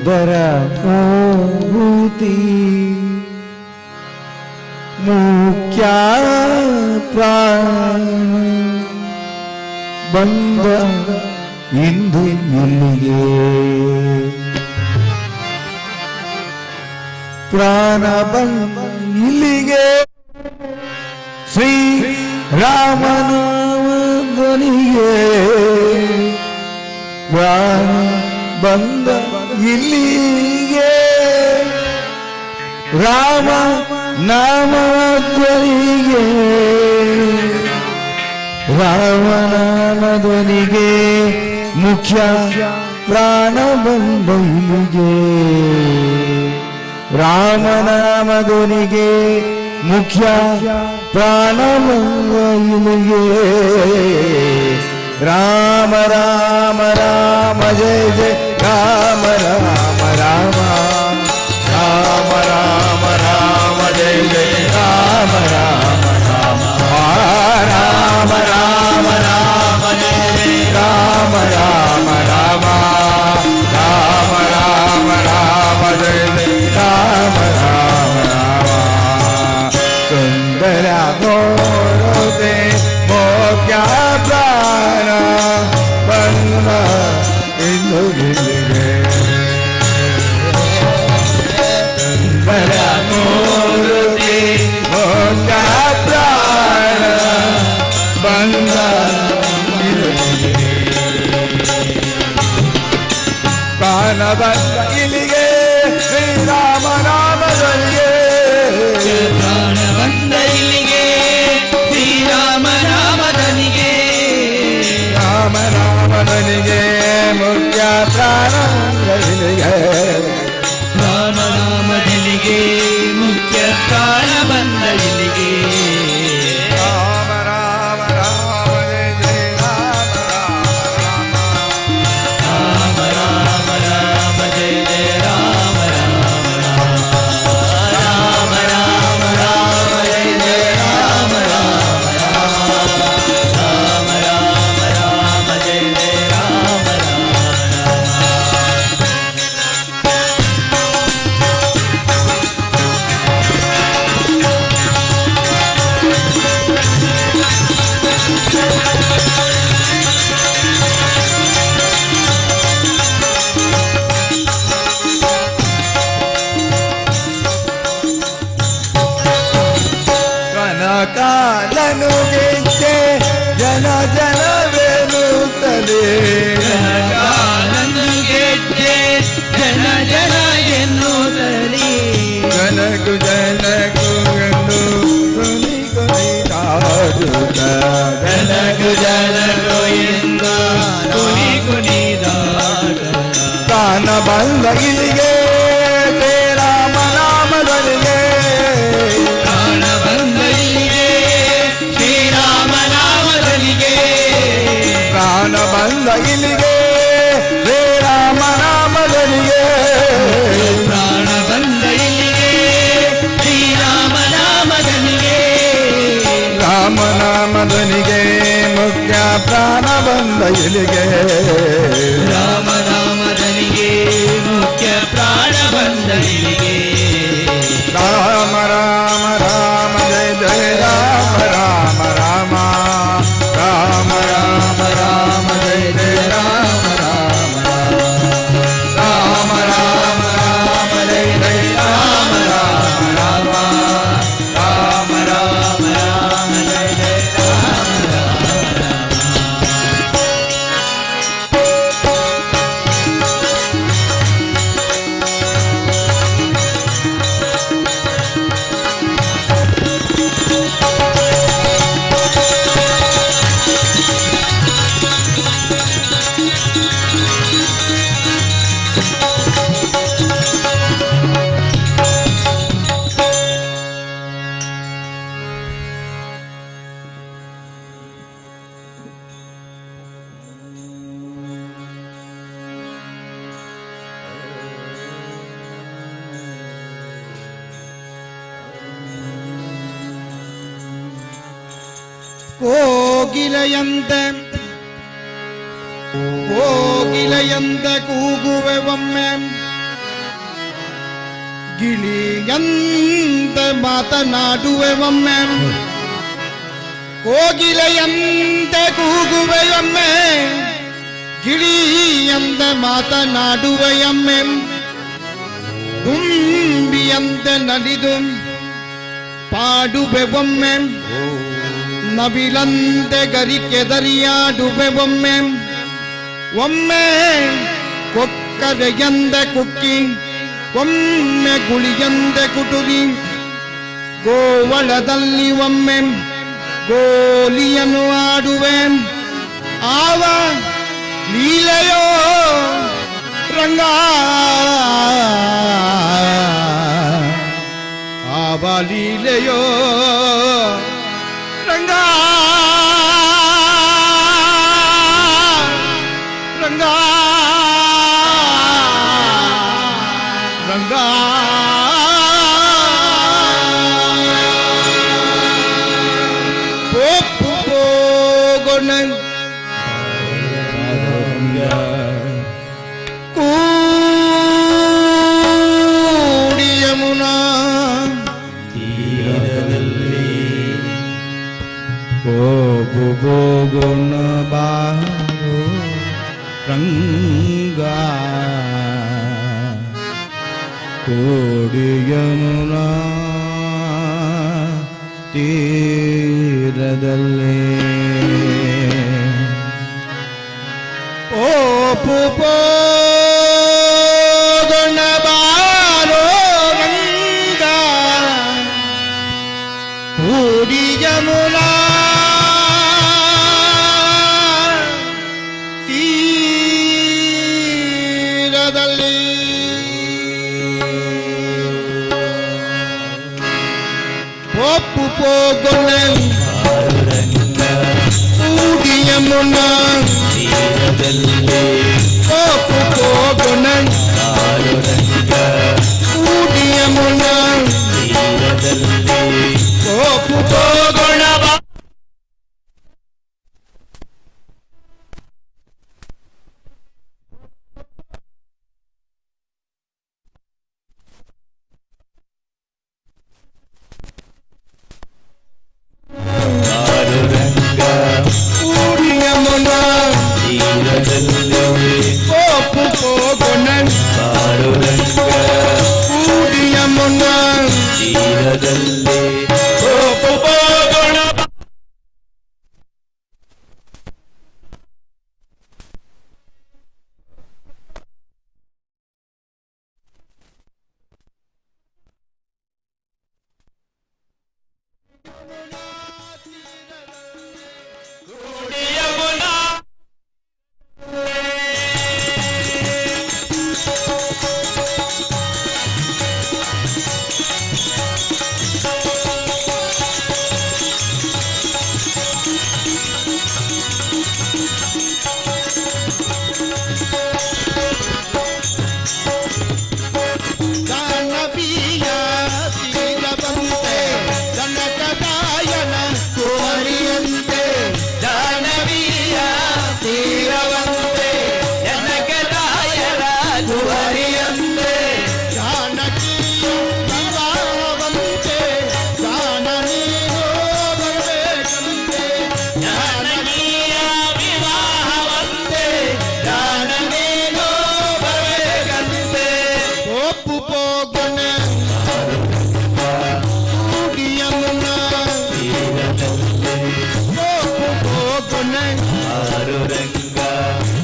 ಸುಂದರ ಮೂರ್ತಿ ಮುಖ್ಯ ಪ್ರಾಣ ಬಂದ ಇಂದು ಇಲ್ಲಿಗೆ ಪ್ರಾಣ ಬಂದ ಇಲ್ಲಿಗೆ ಶ್ರೀ ರಾಮನಾಮ ಧ್ವನಿಗೆ ಪ್ರಾಣ ಬಂದ ಇಲ್ಲಿಗೆ ರಾಮ ನಾಮ ಧ್ವನಿಗೆ ರಾಮನಾಮ ಧ್ವನಿಗೆ ಮುಖ್ಯ ಪ್ರಾಣ ಬಂದ ಇಲ್ಲಿಗೆ ರಾಮನಾಮ ಧ್ವನಿಗೆ ಮುಖ್ಯ ಪ್ರಾಣ ಬಂದ ಇಲ್ಲಿಗೆ ರಾಮ ರಾಮ ರಾಮ ಜಯ ಜಯ ರಾಮ ರಾಮ ರಾಮ ರಾಮ ರಾಮ ರಾಮ ಜಯ ಜಯ ರಾಮ ರಾಮ ರಾಮ ರಾಮ ರಾಮ ರಾಮ ಜಯ ಜಯ ರಾಮ ರಾಮ ರಾಮ ರಾಮ ರಾಮ ರಾಮ ಜಯ ಜಯ ರಾಮ ರಾಮ ರಾಮ ಸುಂದರ ಗೋರುದೆ ಮೋಗ್ಯ ಪ್ರಾಣ ಬಂದ ಇಂದು ಇಲ್ಲಿಗೆ ಸುಂದರ ಗೋರುದೆ ಮೋಗ್ಯ ಪ್ರಾಣ ಬಂದ ಪ್ರಾಣ ಬಂದ ಇಲ್ಲಿಗೆ ಶ್ರೀರಾಮ ನಾಮದಲ್ಲಿಗೆ ಪ್ರಾಣ ಬಂದ ಇಲ್ಲಿಗೆ ಶ್ರೀರಾಮ ನಾಮದನಿಗೆ ರಾಮ ನಾಮದನಿಗೆ ಮುಖ್ಯ ಪ್ರಾಣ ಇಲ್ಲಿಗೆ ರಾಮ ನಾಮದನಿಗೆ ಮುಖ್ಯ ಪ್ರಾಣ ಬಂದ ಇಲ್ಲಿಗೆ ರಾಮ ರಾಮ ರಾಮ ಜಯ ಜಯ ರಾಮ ರಾಮ ರಾಮ ರಾಮ ರಾಮ ರಾಮ ಜಯ ಜಯ ರಾಮ ರಾಮ ರಾಮ ರಾಮ ರಾಮ ಜಯ ಜಯ ರಾಮ ರಾಮ ರಾಮ ರಾಮ ರಾಮ ಜಯ ಜಯ ರಾಮ ಕನಕಾಲನು ಗೆದ್ದೆ ಜನ ಜನವೆನ್ನುತ್ತಲೇ ನಂದು ಗೆಜ್ಜೆ ಜನ ಜನ ಎನ್ನುತ್ತಲೇ ಜನಕು ಜನಕು ಎಂದು ಧ್ವನಿ ಕೊಯ್ದಾಡುತ್ತ ಜನಕು ಜನಕು ಎಂದು ಕುಣಿ ಕುಣಿದಾಟ ತಾನ ಬಂದ ಇಲ್ಲಿಗೆ ರಾಮ ನಾಮದನಿಗೆ ಪ್ರಾಣ ಬಂದ ಇಲ್ಲಿಗೆ ಶ್ರೀರಾಮ ನಾಮದನಿಗೆ ಪ್ರಾಣ ಬಂದ ಇಲ್ಲಿಗೆ ಶ್ರೀರಾಮ ನಾಮದನಿಗೆ ಪ್ರಾಣ ಬಂದ ಇಲ್ಲಿಗೆ ಶ್ರೀರಾಮ ನಾಮದನಿಗೆ ರಾಮ ನಾಮದನಿಗೆ ಮುಖ್ಯ ಪ್ರಾಣ ಬಂದ ಇಲ್ಲಿಗೆ ರಾಮ ನಾಮದನಿಗೆ ಮುಖ್ಯ ಪ್ರಾಣ ಬಂದ ಇಲ್ಲಿಗೆ ರಾಮ ರಾಮ ರಾಮ ಜಯ ಜಯ ರಾಮ ರಾಮ ರಾಮ ರಾಮ ರಾಮ ರಾಮ ಜಯ ಜಯ ರಾಮ ರಾಮ ರಾಮ ರಾಮ ರಾಮ ಜಯ ಜಯ ರಾಮ ರಾಮ ರಾಮ ರಾಮ ರಾಮ ರಾಮ ಜಯ ಜಯ ರಾಮ ಕೋಗಿಲೆಯಂತೆ ಕೂಗುವೆ ಒಮ್ಮೆ ಗಿಳಿಯಂತೆ ಮಾತನಾಡುವೆ ಒಮ್ಮೆ, ಕೋಗಿಲೆಯಂತೆ ಕೂಗುವೆಯೊಮ್ಮೆ, ಗಿಳಿಯಂತೆ ಮಾತನಾಡುವೆಯೊಮ್ಮೆ, ದುಂಬಿಯಂತೆ ನಲಿದು ಪಾಡುವೆ ಒಮ್ಮೆ, ನವಿಲಂತೆ ಗರಿಕೆದರಿಯಾಡುವೆ ಒಮ್ಮೆ, ಒಮ್ಮೆ ಕೊಕ್ಕರೆಯಂತೆ ಕುಕ್ಕಿ, ಒಮ್ಮೆ ಗುಳಿಯಂತೆ ಕುಟುರಿ, ಗೋವಳದಲ್ಲಿ ಒಮ್ಮೆ ಗೋಲಿಯನ್ನು ಆಡುವೆ. ಆವ ಲೀಲೆಯೋ ರಂಗ, ಆವ ಲೀಲೆಯೋ ರಂಗ, ರಂಗ ರಂಗ. ಹೋಗೋಣ ಕೂಡಿ ಯಮುನಾ ಹೋಗೋಣ ಬಾರೋ ರಂಗ, ಕೂಡಿ ಯಮುನಾ ತೀರದಲ್ಲಿ. ಹೋಗೋಣ ಬಾರೋ ರಂಗ, ಕೂಡಿ ಯಮುನಾ ತೀರದಲ್ಲಿ. ಹೋಗೋಣ ಕೂಡಿ ಯಮುನಾ ಹೋಗೋಣ ಕೂಡಿ ಯಮುನಾ ಹೋಗೋಣ. ಕೂಡಿ ಯಮುನಾ ಹೋಗೋಣ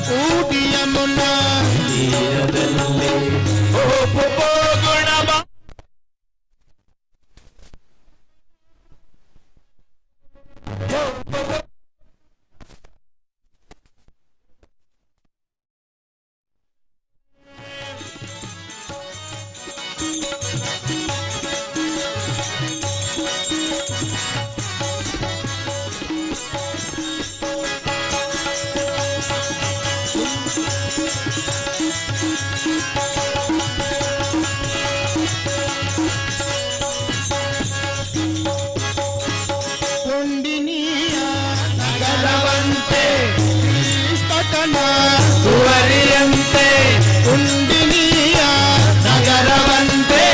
ಕೂಡಿ ಯಮುನಾ ಹೋಗೋಣ. ಕುವರಿಯಂತೆ ಕುಂಡಿನಿಯ ನಗರವಂತೆ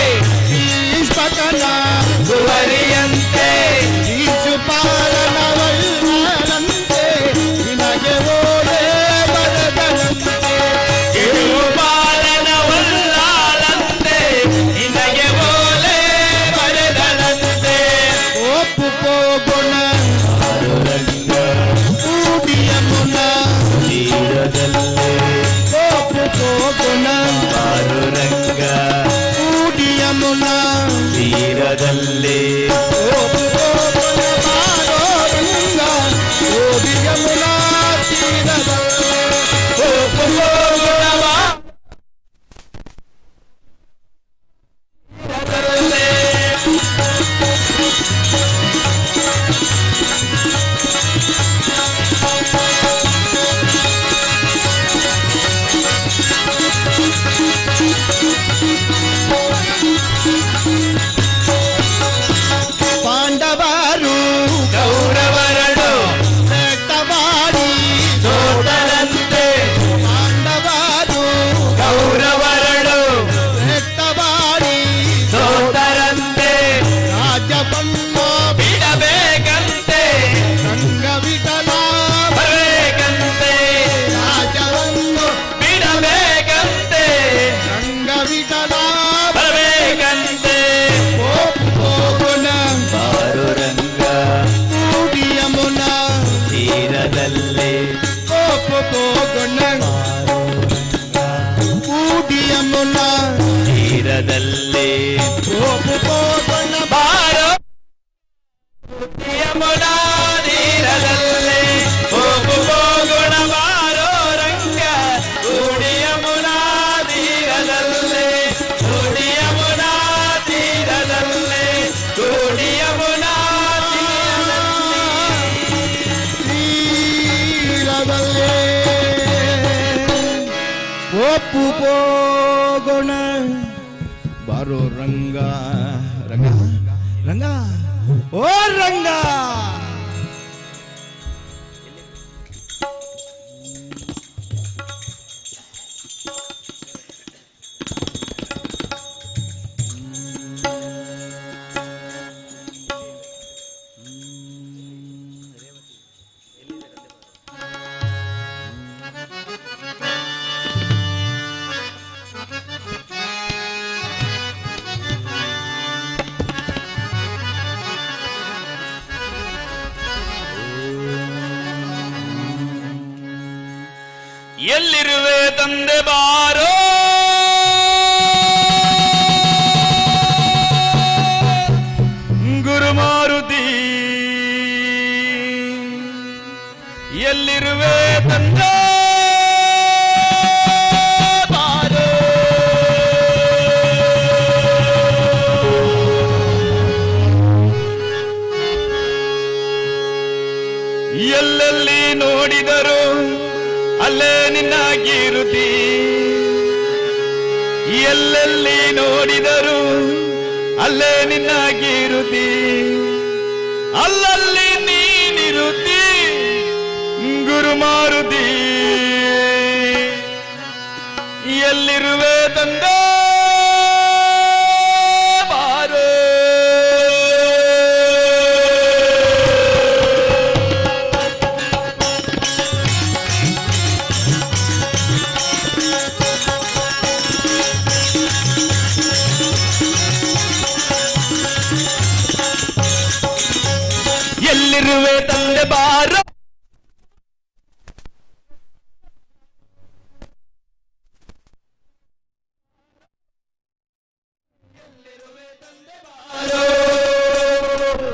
ಮಗನ ಕುವರಿಯಂತೆ ಶಿಶುಪಾಲನವಲ್ಲಂತೆ ನಿನಗೆ ಓಲೆ ಬರೆದನಂತೆ ಶಿಶುಪಾಲನವಲ್ಲಂತೆ ನಿನಗೆ ಓಲೆ ಬರೆದನಂತೆ ಒಪ್ಪುಕೋ ಗುಣ ಕೂಡಿಯ ಮುನ ತೀರದಲ್ಲೇ ಒಪ್ಪುಕೋ ಗುಣ ರಂಗ ಕೂಡಿಯ ಮುನ ತೀರದಲ್ಲಿ ಒಪ್ಪುಕೋ ಗುಣ ಬಾರೋ ರಂಗ ಕೂಡಿಯ ಮುನ ತೀರದಲ್ಲಿ ಒಪ್ಪುಕೋ ಗುಣ ಪಾಂಡವರು ಕೌರವರಡು ಬೆಟ್ಟವಾಡಿ ಸೋದರಂತೆ ಪಾಂಡವರು ಕೌರವರಡು ಬೆಟ್ಟವಾಡಿ ಸೋದರಂತೆ ರಾಜಬಣ್ಣ ಬಿಡಬೇಕಂತೆ ರಂಗವಿಠಲ ಬರಬೇಕಂತೆ ರಾಜವನ್ನು ಬಿಡಬೇಕಂತೆ ರಂಗವಿಠಲ ಬರಬೇಕಂತೆ ಹೋಗುಣ ಬಾರು ರಂಗ ಕೂಡಿಯ ಮುನ ತೀರದಲ್ಲಿ ಹೋಗುಣ ಕೂಡಿಯ ಮುನ ತೀರದಲ್ಲಿ ಹೋಗುಣ ಬಾರೋ ಯಮುನ ತೀರದಲ್ಲಿ ಹೋಗುಣ ಬಾರೋ ರಂಗ ಕೂಡಿ ಯಮುನ ತೀರದಲ್ಲಿ ಕೂಡಿ ಯಮುನ ತೀರದಲ್ಲಿ ಕೂಡಿ ಯಮುನ ತೀರದಲ್ಲಿ ಒಪ್ಪು ಹೋಗೋಣ ಬಾರೋ ರಂಗ ರಂಗ ರಂಗ ಓ ರಂಗ ಎಲ್ಲಿರುವೆ ತಂದೆ ಬಾರೋ ಗುರುಮಾರುತಿ ಎಲ್ಲಿರುವೆ ತಂದೆ ಬಾರೋ ಎಲ್ಲೆಲ್ಲಿ ನೋಡಿದರು ಅಲ್ಲೇ ನಿನ್ನ ಕೀರುತಿ ಎಲ್ಲೆಲ್ಲಿ ನೋಡಿದರು ಅಲ್ಲೇ ನಿನ್ನ ಕೀರುತಿ ಅಲ್ಲಲ್ಲಿ ನೀನಿರುತ್ತಿ ಗುರುಮಾರುತಿ ಎಲ್ಲಿರುವೆ ತಂದೆ ಬಾರೋ ಎಲ್ಲಿರುವೆ ತಂದೆ ಬಾರೋ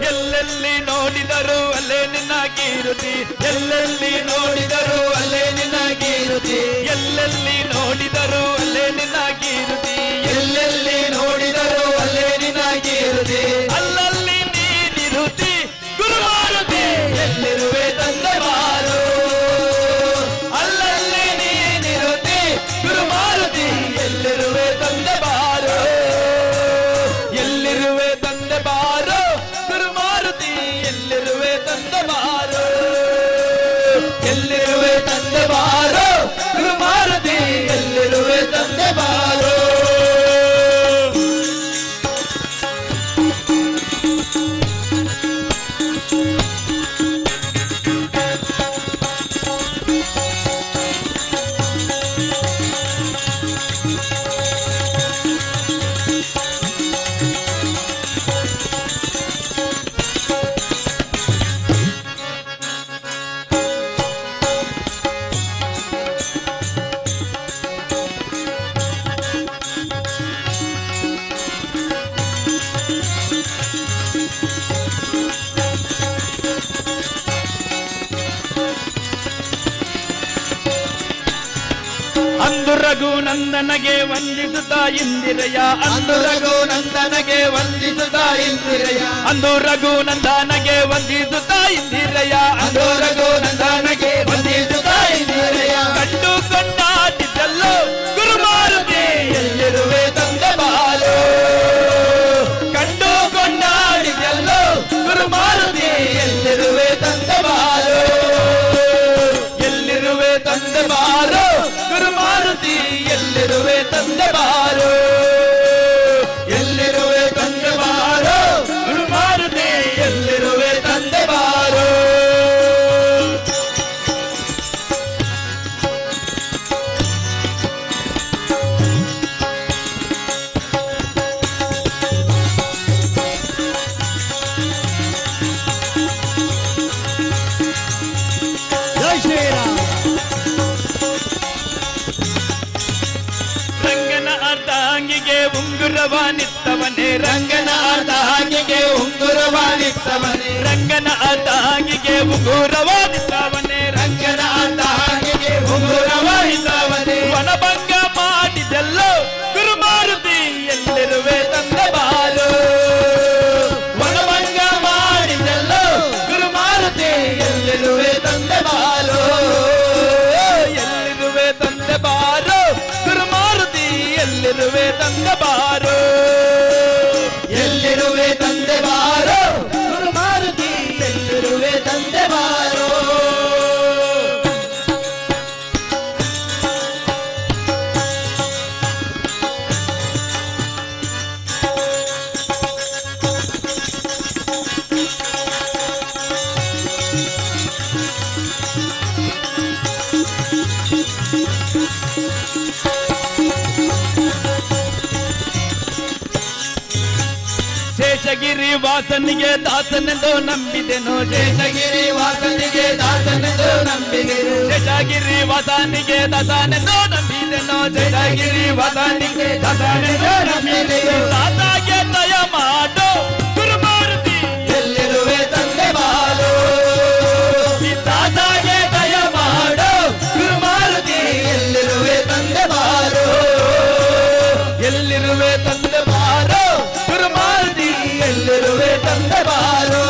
ಎಲ್ಲೆಲ್ಲಿ ನೋಡಿದರು ಅಲ್ಲೇ ನಿನ್ನ ಕೀರುತಿ ಎಲ್ಲೆಲ್ಲಿ ನೋಡಿದರು ಅಲ್ಲೇ ನಿನ್ನ ಕೀರುತಿ ಎಲ್ಲೆಲ್ಲಿ ನೋಡಿದರು ಅಲ್ಲೇ ನಿನ್ನ ಕೀರುತಿ ಎಲ್ಲೆಲ್ಲಿ ನೋಡಿದರು ಅಲ್ಲೇ ನಿನ್ನ ಕೀರುತಿ ಅಲ್ಲಲ್ಲಿ ನೀನಿರುತಿ ಗುರುಮಾರುತಿ ಎಲ್ಲಿರುವೆ ತಂದೆ ಬಾರೋ ಅಲ್ಲಲ್ಲಿ ನೀನಿರುತಿ ಗುರುಮಾರುತಿ ಎಲ್ಲಿರುವೆ ತಂದೆ ಬಾರೋ ಎಲ್ಲಿರುವೆ ತಂದೆ ಬಾರೋ ಗುರುಮಾರುತಿ ಎಲ್ಲಿರುವೆ ತಂದೆ ಬಾರೋ ಎಲ್ಲಿರುವೆ ತಂದೆ ಬಾರೋ ಗುರುಮಾರುತಿ ಎಲ್ಲಿರುವೆ ತಂದೆ ಬಾರೋ ರಘುನಂದನಗೆ ವಂದಿಸುತ್ತಾ ಇಂದಿರೆಯ ಅಂದು ರಘುನಂದನಗೆ ವಂದಿಸುತ್ತಾ ಇಂದಿರೆಯ ಅಂದು ರಘುನಂದನಗೆ ವಂದಿಸುತ್ತಾ ಇಂದಿರೆಯ ಅಂದು ರಘುನಂದನಗೆ ವಂದಿಸುತ್ತಾ ಇಂದಿರೆಯ ಕಂಡು ಕೊಂಡಾಡಿದ್ದಲ್ಲೋ ಗುರುಮಾರುತಿ ಎಲ್ಲಿರುವೆ ತಂದೆ ಬಾಲು ಕಂಡು ಕೊಂಡಾಡಿದ್ದಲ್ಲೋ ಗುರುಮಾರುತಿ ಎಲ್ಲಿರುವೆ ತಂದೆ ಬಾಲು ಎಲ್ಲಿರುವೆ ತಂದೆ ಬಾರೋ ಗುರುಮಾರುತಿ ಎಲ್ಲಿರುವೆ ತಂದೆ ಬಾರು ಎಲ್ಲಿರುವೆ ತಂದೆ ಬಾರು ಗುರುಮಾರುತಿ ಎಲ್ಲಿರುವೆ ತಂದೆ ಬಾರು ಜೈ ಶ್ರೀರಾಮ್. ರಂಗನ ಅರ್ಧಾಂಗಿಗೆ ಉಂಗುರವಾನಿತ್ತವನೇ ರಂಗನ ಅರ್ಧಾಂಗಿಗೆ ಉಂಗುರವಾನಿತ್ತವನೇ ರಂಗನ ಅರ್ಧಾಂಗಿಗೆ ಉಂಗುರವಾನಿತ್ತವನೇ ರಂಗನ ಅರ್ಧಾಂಗಿಗೆ ಉಂಗುರವಾನಿತ್ತವನೇ ವನಭಂಗ ಮಾಡಿದೆಲ್ಲೋ ಗುರುಮಾರುತಿ ಎಲ್ಲಿರುವೆ ತಂದೆ ಬಾಲು ವನಭಂಗ ಮಾಡಿದೆಲ್ಲೋ ಗುರುಮಾರುತಿ ಎಲ್ಲಿರುವೆ ತಂದೆ ಬಾಲು ಎಲ್ಲಿರುವೆ ತಂದೆ ಬಾರೋ ಗುರುಮಾರುತಿ ಎಲ್ಲಿರುವೆ ತಂದೆ ಬಾರೋ ಎಲ್ಲಿರುವೆ ತಂದೆ ಬಾರು ಗುರುಮಾರುತಿ ಎಲ್ಲಿರುವೆ ತಂದೆ ಬಾರು ಶೇಷಗಿರಿ ವಾಸನಿಗೆ ದಾಸನೆಂದು ನಂಬಿದೆನು ಶೇಷಗಿರಿ ವಾಸನಿಗೆ ದಾಸನೆಂದು ನಂಬಿದೆನು ಶೇಷಗಿರಿ ವಾಸನಿಗೆ ದಾಸನೆಂದು ನಂಬಿದೆನು ಶೇಷಗಿರಿ ವಾಸನಿಗೆ ದಾಸನೆಂದು ನಂಬಿದೆನು ದಾದಾಗೆ ದಯ ಮಾಡೋ ಗುರುಮಾರುತಿ ಎಲ್ಲಿರುವೆ ತಂದೆ ಬಾಲು ಈ ದಾದಾಗೆ ದಯ ಮಾಡೋ ಗುರುಮಾರುತಿ ಎಲ್ಲಿರುವೆ ತಂದೆ ಬಾಲು ಎಲ್ಲಿರುವೆ ತಂದೆ ಬಾರೋ ಗುರುಮಾರುತಿ ಎಲ್ಲಿರುವೆ ತಂದೆ ಬಾಲು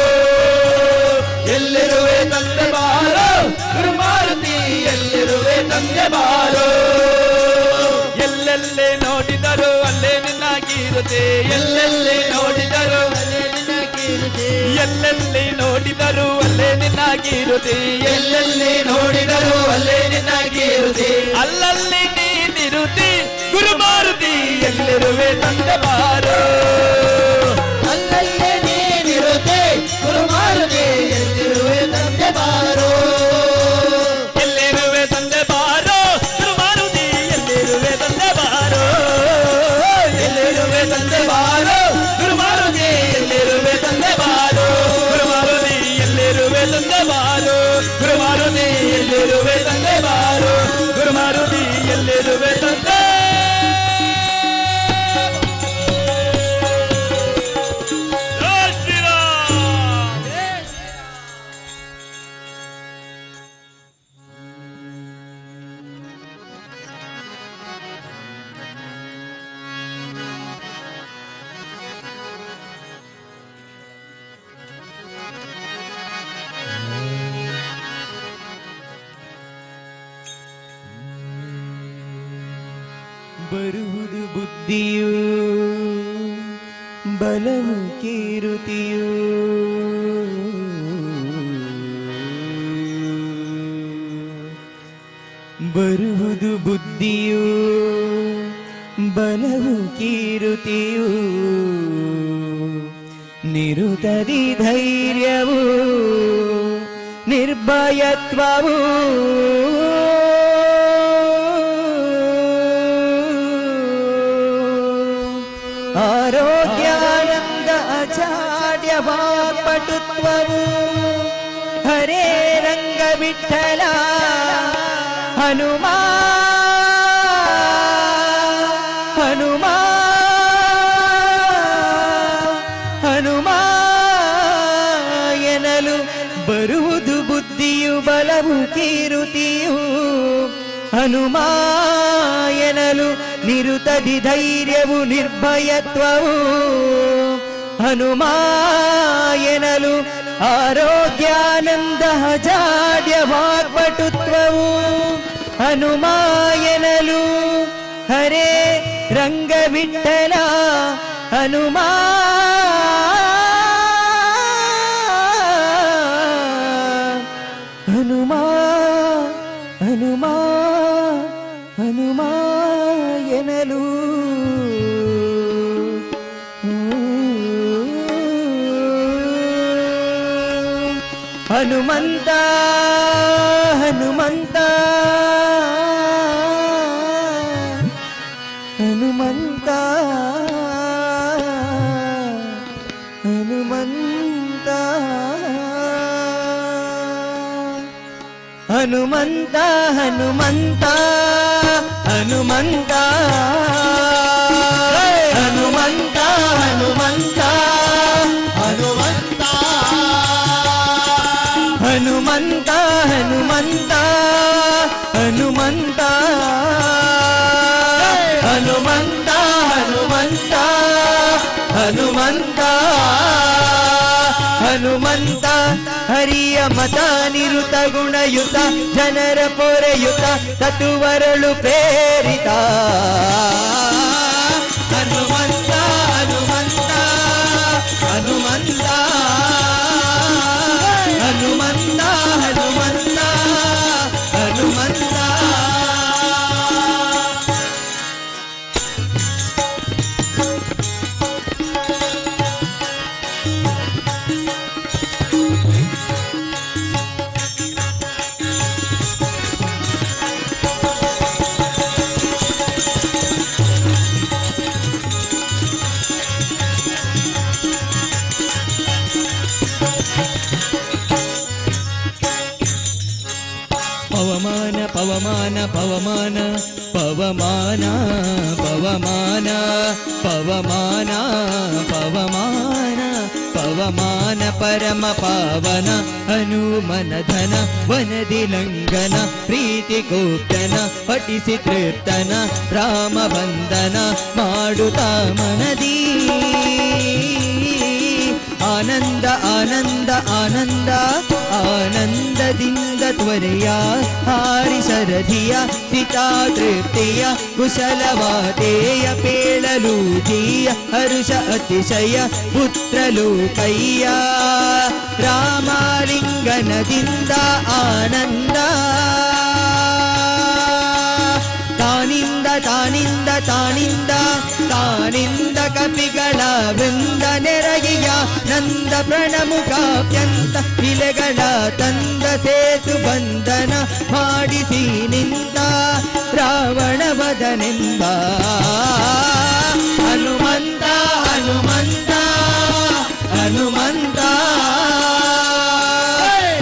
ಎಲ್ಲಿರುವೆ ತಂದೆ ಬಾಲು ಗುರುಮಾರುತಿ ಎಲ್ಲಿರುವೆ ತಂದೆ ಬಾಲು ಎಲ್ಲೆಲ್ಲೇ ನೋಡಿದರು ಅಲ್ಲೇ ನಿನ್ನಾಗಿರುತ್ತದೆ ಎಲ್ಲೆಲ್ಲಿ ನೋಡಿದರು ಅಲ್ಲೇ ನಿನಗಿರುದೆ ಎಲ್ಲೆಲ್ಲಿ ನೋಡಿದರು ಅಲ್ಲೇ ನಿನ್ನಾಗಿರುತ್ತದೆ ಎಲ್ಲೆಲ್ಲಿ ನೋಡಿದರು ಅಲ್ಲೇ ನಿನಗಿರುದೆ ಅಲ್ಲಲ್ಲಿ ನೀನಿರುತ್ತಿ ಗುರುಮಾರುತಿ ಎಲ್ಲಿರುವೆ ತಂದೆ ಬಾರೋ ಅಲ್ಲಲ್ಲೇ ನೀನಿರುದೆ ಗುರುಮಾರುತಿ ಎಲ್ಲಿರುವೆ ತಂದೆ ಬಾರು ಎಲ್ಲಿರುವೆ ತಂದೆ ಬಾರೋ ಗುರುಮಾರುತಿ ಎಲ್ಲಿರುವೆ ತಂದೆ ಬಾರೋ ಎಲ್ಲಿರುವೆ ತಂದೆ ಬಾರು ಗುರುಮಾರುತಿ ಎಲ್ಲಿರುವೆ ತಂದೆ ಬಾರು ಗುರುಮಾರುತಿ ಎಲ್ಲಿರುವೆ ತಂದೆ ಬಾರೋ ಗುರುಮಾರುತಿ ಎಲ್ಲಿರುವೆ ತಂದೆ ಬಾರು ಗುರುಮಾರುತಿ ಎಲ್ಲಿರುವೆ ತಂದೆ ಜೈ ಶ್ರೀರಾಮ್. ಬರುವುದು ಬುದ್ಧಿಯು ಬಲವು ಕೀರುತಿಯು ಬರುವುದು ಬುದ್ಧಿಯು ಬಲವು ಕೀರುತಿಯು ನಿರುತದಿ ಧೈರ್ಯವು ನಿರ್ಭಯತ್ವವು ಆರೋಗ್ಯಾನಂದ ಅಚಾಡ್ಯ ವಾಕ್ಪಟುತ್ವವು ಹರೇ ರಂಗ ವಿಠಲ ಹನುಮಾ ಹನುಮಾ ಹನುಮಾ ಎನ್ನಲು ಬರುವುದು ಬುದ್ಧಿಯು ಬಲವು ಕೀರುತಿಯು ಹನುಮಾಯನಲು ನಿರುತದಿ ಧೈರ್ಯವು ನಿರ್ಭಯತ್ವವು ಹನುಮಾಯನಲು ಆರೋಗ್ಯಾನಂದ ಜಾಡ್ಯ ವಾಗ್ಪಟುತ್ವವು ಹನುಮಾಯನಲು ಹರೇ ರಂಗವಿಠಲ ಹನುಮಾ ಹನುಮಾ ಹನುಮಾ ಹನುಮಾಯನಲು ಹನುಮಂತ ಹನುಮಂತ ಹನುಮಂತ ಹನುಮಂತ ಹನುಮಂತ ಹನುಮಂತ ಹನುಮಂತ ಹನುಮಂತ ಹನುಮಂತ ಹನುಮಂತ ಹನುಮಂತ ಹನುಮಂತ ಹನುಮಂತ ಹನುಮಂತ ಹನುಮಂತ ಹನುಮಂತ ಹನುಮಂತ ಹರಿಯ ಮತ ನಿರುತ ಗುಣಯುತ ಜನರ ಪೊರೆಯುತ ತತುವರಳು ಪ್ರೇರಿತ ಹನುಮಂತ ಹನುಮಂತ ಹನುಮಂತ ಹನುಮಂತ ಹನುಮಂತ ಹನುಮಂತ ಪವಮಾನ ಪವಮಾನ ಪವಮಾನ ಪವಮಾನ ಪವಮಾನ ಪವಮಾನ ಪವಮಾನ ಪವಮಾನ ಪರಮ ಪಾವನ ಹನುಮನ ಧನ ವನದಿ ಲಂಘನ ಪ್ರೀತಿ ಕೋಪ್ತನ ಪಠಿಸಿ ತೃಪ್ತನ ರಾಮ ಬಂಧನ ಮಾಡುತ್ತಾ ಮನದಿ ಆನಂದ ಆನಂದ ಆನಂದ ಆನಂದದಿಂದ ತ್ವರೆಯ ಹಾರಿಸರಧಿಯ ಸಿತಾ ತೃಪ್ತಿಯ ಕುಶಲವಾತೆಯ ಪೇಳಲೂಜಿಯ ಹರುಷ ಅತಿಶಯ ಪುತ್ರಲೋಕಯ್ಯ ರಾಮಲಿಂಗನದಿಂದ ಆನಂದ ತಾನಿಂದ ತಾನಿಂದ ತಾನಿಂದ ತಾನಿಂದ ಕಪಿಗಳ ವೃಂದ ನೆರಗಿಯ ನಂದ ಪ್ರಣಮುಖಾಪ್ಯಂತ ಇಲೆಗಳ ತಂದ ಸೇತು ಬಂಧನ ಮಾಡಿಸಿ ನಿಂತ ರಾವಣ ವದನೆಂಬ ಹನುಮಂತ ಹನುಮಂತ ಹನುಮಂತ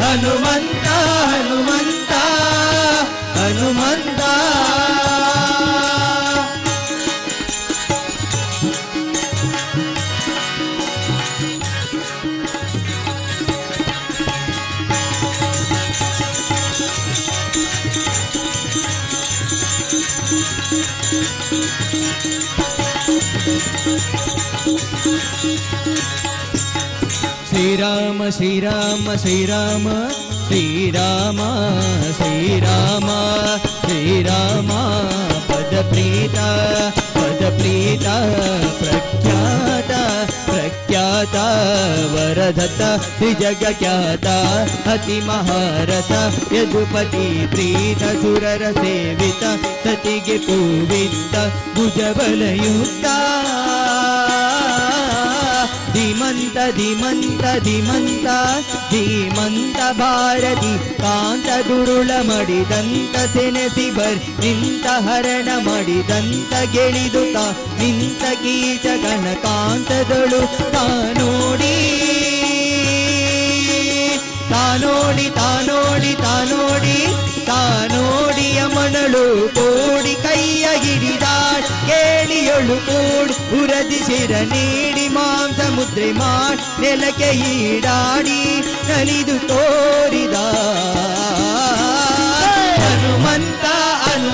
ಹನುಮಂತ ಹನುಮಂತ ಹನುಮಂತ ಶ್ರೀರಾಮ ಶ್ರೀರಾಮ ಶ್ರೀರಾಮ ಶ್ರೀರಾಮ ಶ್ರೀರಾಮ ಶ್ರೀರಾಮ ಪದಪ್ರೀತ ಪದಪ್ರೀತ ಪ್ರಖ್ಯಾತ ಪ್ರಖ್ಯಾತ ವರದತ್ತ ತ್ರಿಜಗಖ್ಯಾತ ಅತಿ ಮಹಾರಥ ಯದುಪತಿ ಪ್ರೀತ ಸುರರ ಸೇವಿತ ಸತಿಗೆ ಪೂವಿತ್ತ ಭುಜಬಲಯುಕ್ತ ಧೀಮಂತ ಧೀಮಂತ ಧೀಮಂತ ಧೀಮಂತ ಭಾರತಿ ಕಾಂತ ದುರುಳ ಮಡಿದಂತ ಸೆನೆಸಿ ಬರ್ ನಿಂತ ಹರಣ ಮಡಿದಂತ ಗೆಳಿದುತ ನಿಂತ ಕೀಚಕನ ಕಾಂತದಳು ತಾನೋಡಿ ತಾನೋಡಿ ತಾನೋಡಿ ತಾನೋಡಿ ತಾನೋಡಿಯ ಮಣಳು ಕೋಡಿ ಕೈಯ ಹಿಡಿದಾಳ್ ಕೇಳಿಯೊಳು ಕೂಡಿ ಉರದಿ ಶಿರ ನೀಡಿ ಮಾಂಸ ಮುದ್ರೆ ಮಾಡಿ ನೆಲಕ್ಕೆ ಈಡಾಡಿ ನಲಿದು ತೋರಿದ ಹನುಮಂತ ಹನುಮಂತ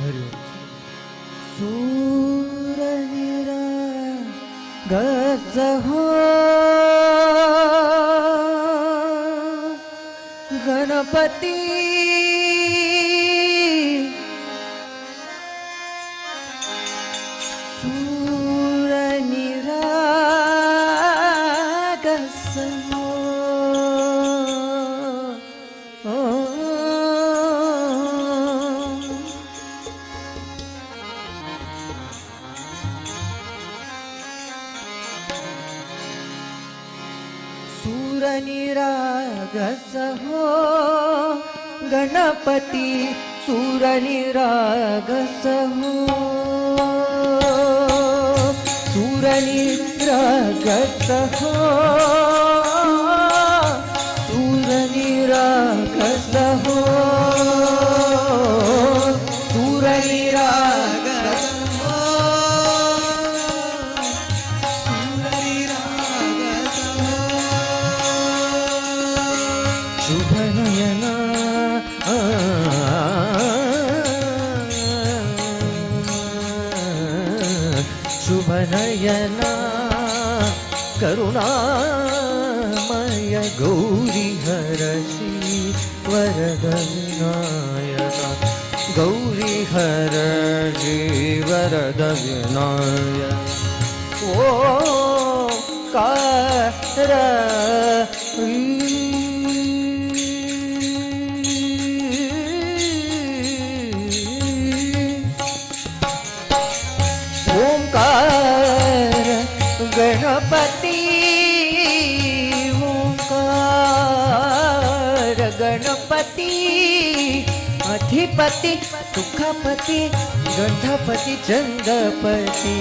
हरि सूरनिरा गस हो गणपती सूरनिरा गस हो सूरनिरागस हो गणपती सूरनिरागस हो सूरनिरागस हो सूरनिरागस हो सूरनिरागस हो शुभनयना शुभनयना करुणामय गौरी हरषि वरद विनायका गौरी हरषि वरद विनायक ओ कार ओंकार गणपती ओंकार गणपती अधिपती सुखपती गंधपती चंदपती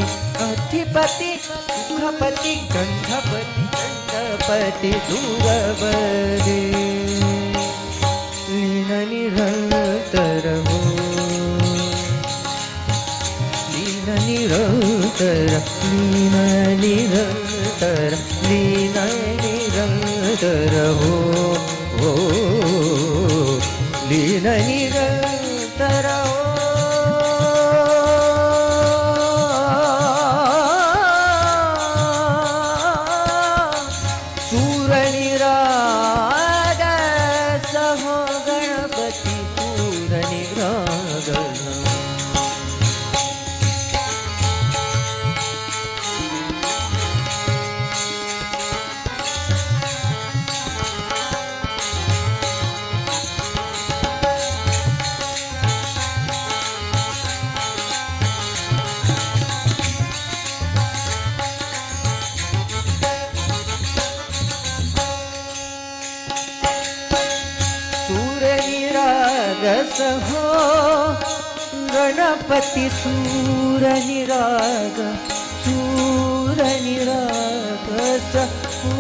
अधिपती सुखपती गंधपती चंदपती दूरवरे लीन निरंतर हो निरंतर लीन निरंतर लीन निरंतर हो लीन निरंतर हो सूरनिरागस हो गणपती सूरनिरागस सूरनिरागस हो गणपती सूरनिराग सूरनिरागस हो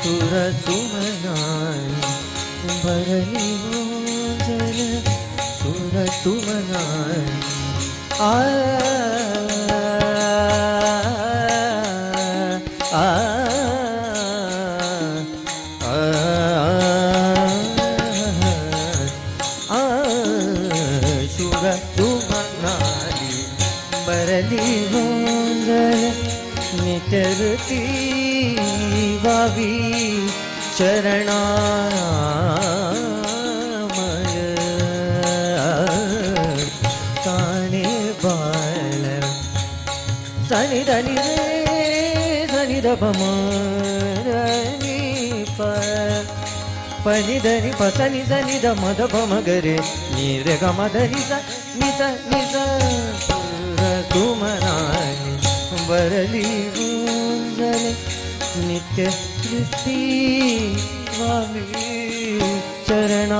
सुर सुमनाई भरली मोजल सुर सुमनाई आ आ सुर सुमनाई भरली मोजल निटरती वावी चरणामय काने बाळ सनि धनि रे सनि ध म नी प पनि धनि प सनि सनि ध म ध प म ग रे नि रे ग म ध नि सा नि सा नि सा तुमनाई बरली गुंजल नित्य वृत्ती वावी चरणामय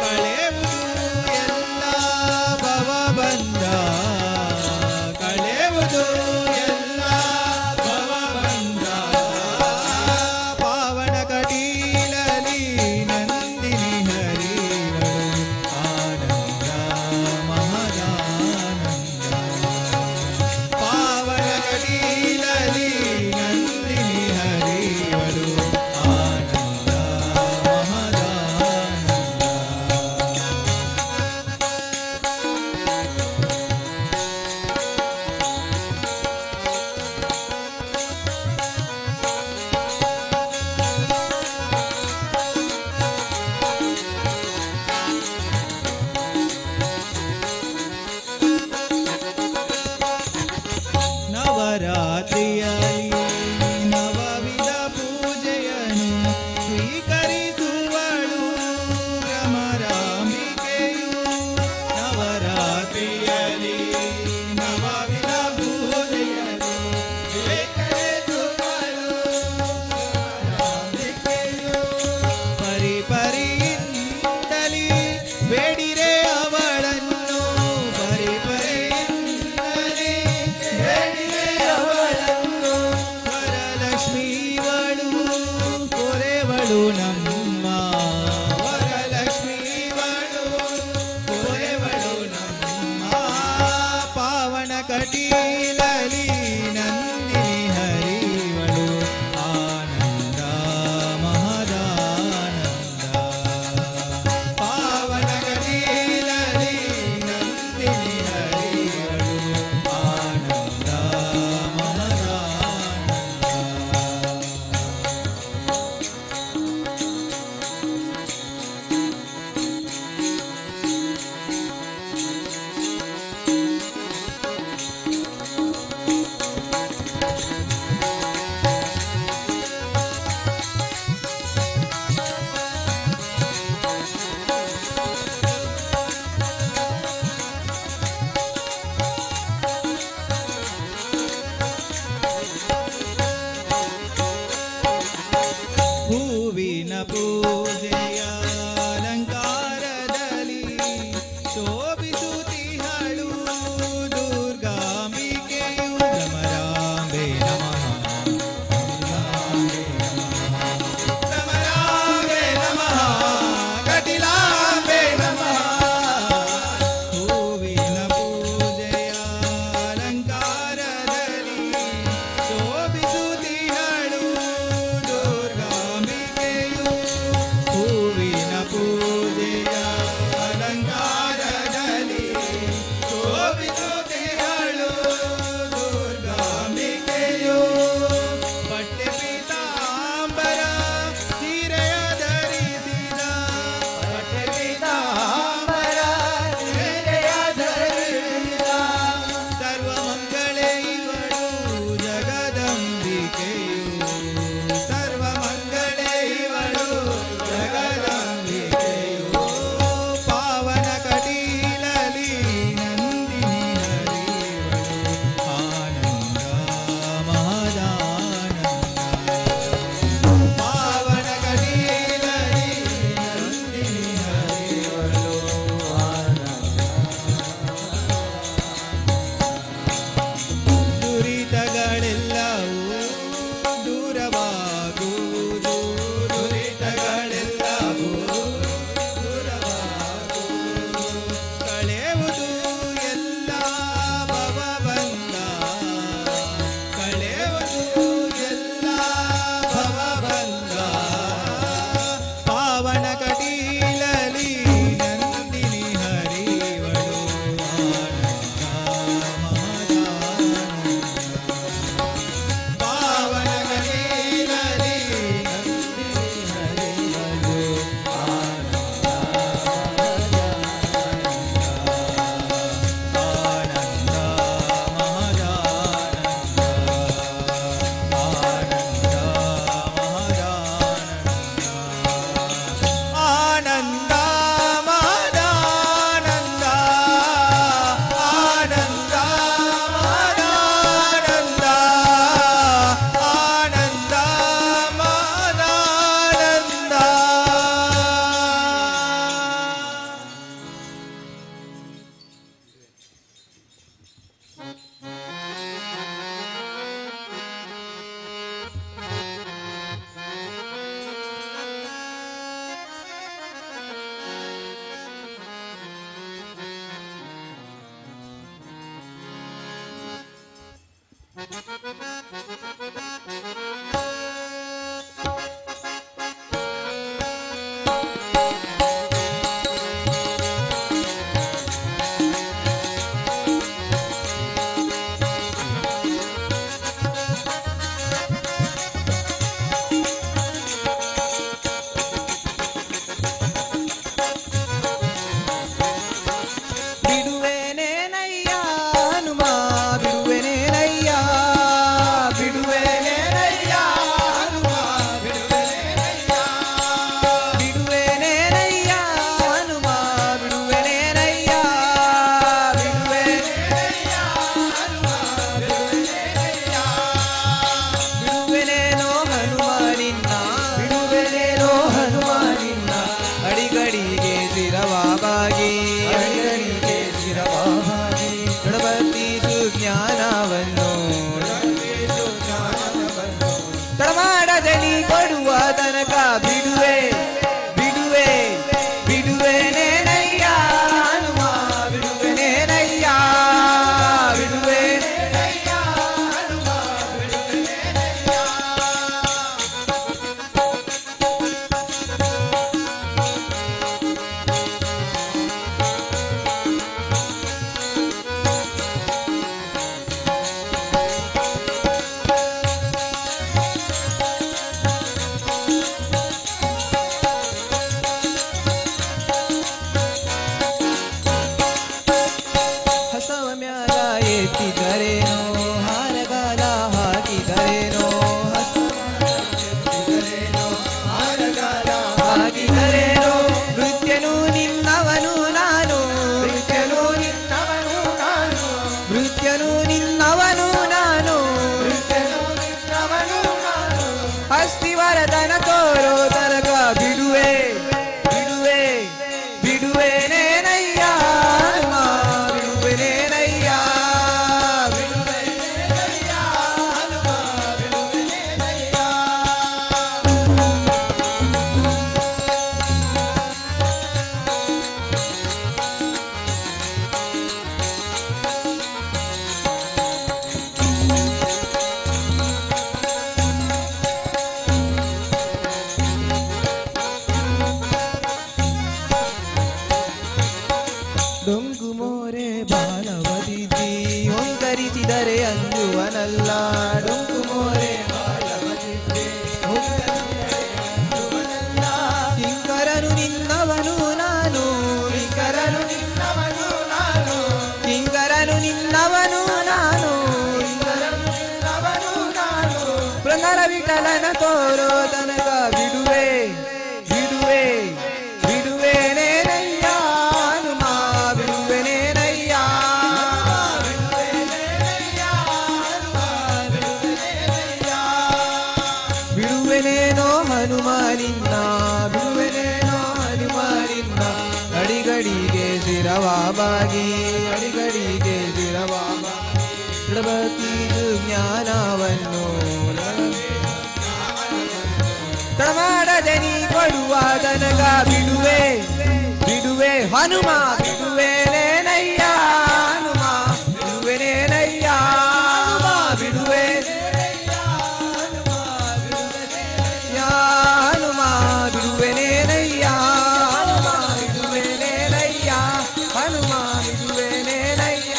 ನವರಾತ್ರಿಯಲ್ಲಿ ನವವಿಧ ಪೂಜೆಯನ್ನು ಸ್ವೀಕರಿಸುವಳು ಭ್ರಮರಾಂಬಿಕೆಯು. ನವರಾತ್ರಿಯಲ್ಲಿ ನವವಿಧ ಪೂಜೆಯನ್ನು ಸ್ವೀಕರಿಸುವಳು ಭ್ರಮರಾಂಬಿಕೆಯು. ಪರಿಪರಿಯಿಂದಲೇ ಬೇಡಿರೆ ಅವಳನ್ನು, ಪರಿಪರಿಯಿಂದಲೇ ಬೇಡಿರೆ ಅವಳನ್ನು. ವರಲಕ್ಷ್ಮೀವಳು ಕೊರೆವಳು ನಮ್ಮ, ವರಲಕ್ಷ್ಮೀವಳು ಕೊರೆವಳು ನಮ್ಮ. ಪಾವನ ಕಟೀಲಲಿ ನಂದಿನಿ ಹರಿವಳು ಆನಂದ ಮಹದಾನಂದ. ಪಾವನ ಕಟೀಲಲಿ ನಂದಿನಿ ಹರಿವಳು ಆನಂದ ಮಹದಾನಂದ. ಹೂವಿನ ಪೂಜೆಯ ಅಲಂಕಾರದಲ್ಲಿ ಶೋಭಿಸುತ್ತಿಹಳು ದುರ್ಗಾಂಬಿಕೆಯು. ಭ್ರಮರಾಂಬೆ ನಮಃ, ಭ್ರಮರಾಂಬೆ ನಮಃ, ಕಟಿಲಾಂಬೆ ನಮಃ. ಹೂವಿನ ಪೂಜೆಯ ಅಲಂಕಾರದಲ್ಲಿ ಶೋಭಿಸುತ್ತಿಹಳು ದುರ್ಗಾಂಬಿಕೆಯು. ಹೂವಿನ ಪೂಜೆಯ ಅಲಂಕಾರದಲ್ಲಿ ಶೋಭಿಸುತ್ತಿಹಳು ದುರ್ಗಾಂಬಿಕೆಯು. ಬಟ್ಟೆ ಪೀತಾಂಬರ ಸೀರೆಯ ಧರಿಸಿದ, ಬಟ್ಟೆ ಪೀತಾಂಬರ ಸೀರೆಯ ಧರಿಸಿದ. ಸರ್ವಮಂಗಳೆ ಇವಳು ಜಗದಂಬಿಕೆಯು, ಸರ್ವಮಂಗಳೆ ಇವಳು ಜಗದಂಬಿಕೆಯು. ಪಾವನ ಕಟೀಲಲಿ ನಂದಿನಿ ಹರಿವಳು ಆನಂದ ಮಹದಾನಂದ. ಪಾವನ ಕಟೀಲಲಿ ನಂದಿನಿ ಹರಿವಳು ದುರಿತಗಳೆಲ್ಲವೂ ದೂರವಾಗುವುದು, ದುರಿತಗಳೆಲ್ಲವೂ ದೂರವಾಗುವುದು. ಕಳೆಯುವುದು ಎಲ್ಲ ಭವಬಂಧ, ಕಳೆಯುವುದು ಎಲ್ಲ ಭವಬಂಧ. ಪಾವನ ಕಟೀಲಲಿ ನಂದಿನಿ ಹರಿವಳು ಆನಂದ ಮಹದಾನಂದ. ಪಾವನ ಕಟೀಲಲಿ ನಂದಿನಿ ಹರಿವಳು ಆನಂದ ಆನಂದ ಮಹದಾನಂದ ಆನಂದ ಮಹದಾನಂದ ಆನಂದ ಮಹದಾನಂದ ಆನಂದ ಮಹದಾನಂದ ಆನಂದ ಮಹದಾನಂದ. ಡೊಂಕು ಮೋರೆ ಬಾಲವನಿದ್ದೆ ಕಿಂಕರನು ನಿನ್ನವನು ನಾನು ಕಿಂಕರನು ನಿನ್ನವನು ನಾನು ಕಿಂಕರನು ನಿನ್ನವನು ನಾನು ಪುರಂದರ ವಿಠಲನ ತೋರೋ ತನಕ ಬಿಡುವೆ ಬಿಡುವೆ ಬಿಡುವೆನೇನಯ್ಯ ಹನುಮ ಬಿಡುವೆನೇನಯ್ಯ ಬಿಡುವೆನೇನೋ ಹನುಮ ನಿನ್ನ ಬಿಡುವೆನೇನೋ ಹನುಮ ನಿನ್ನ ಅಡಿಗಡಿಗೆ ಶಿರವಾಬಾಗಿ ಅಡಿಗಡಿಗೆ ಶಿರವಾಬಾಗಿ ಬಿಡಬಾರದು ಜ್ಞಾನವನ್ನು ತಡಮಾಡದೆ ನೀ ಕೊಡುವ ತನಕ ಬಿಡುವೆ ಬಿಡುವೆ ಹನುಮ ಬಿಡುವೆನೇನಯ್ಯ ಹನುಮ ಬಿಡುವೆನೇನಯ್ಯ ಹನುಮ ಬಿಡುವೆ ಹನುಮ ಬಿಡುವೆನೇನಯ್ಯ ಹನುಮ ಬಿಡುವೆನೇನಯ್ಯ ಹನುಮ ಬಿಡುವೆನೇನಯ್ಯ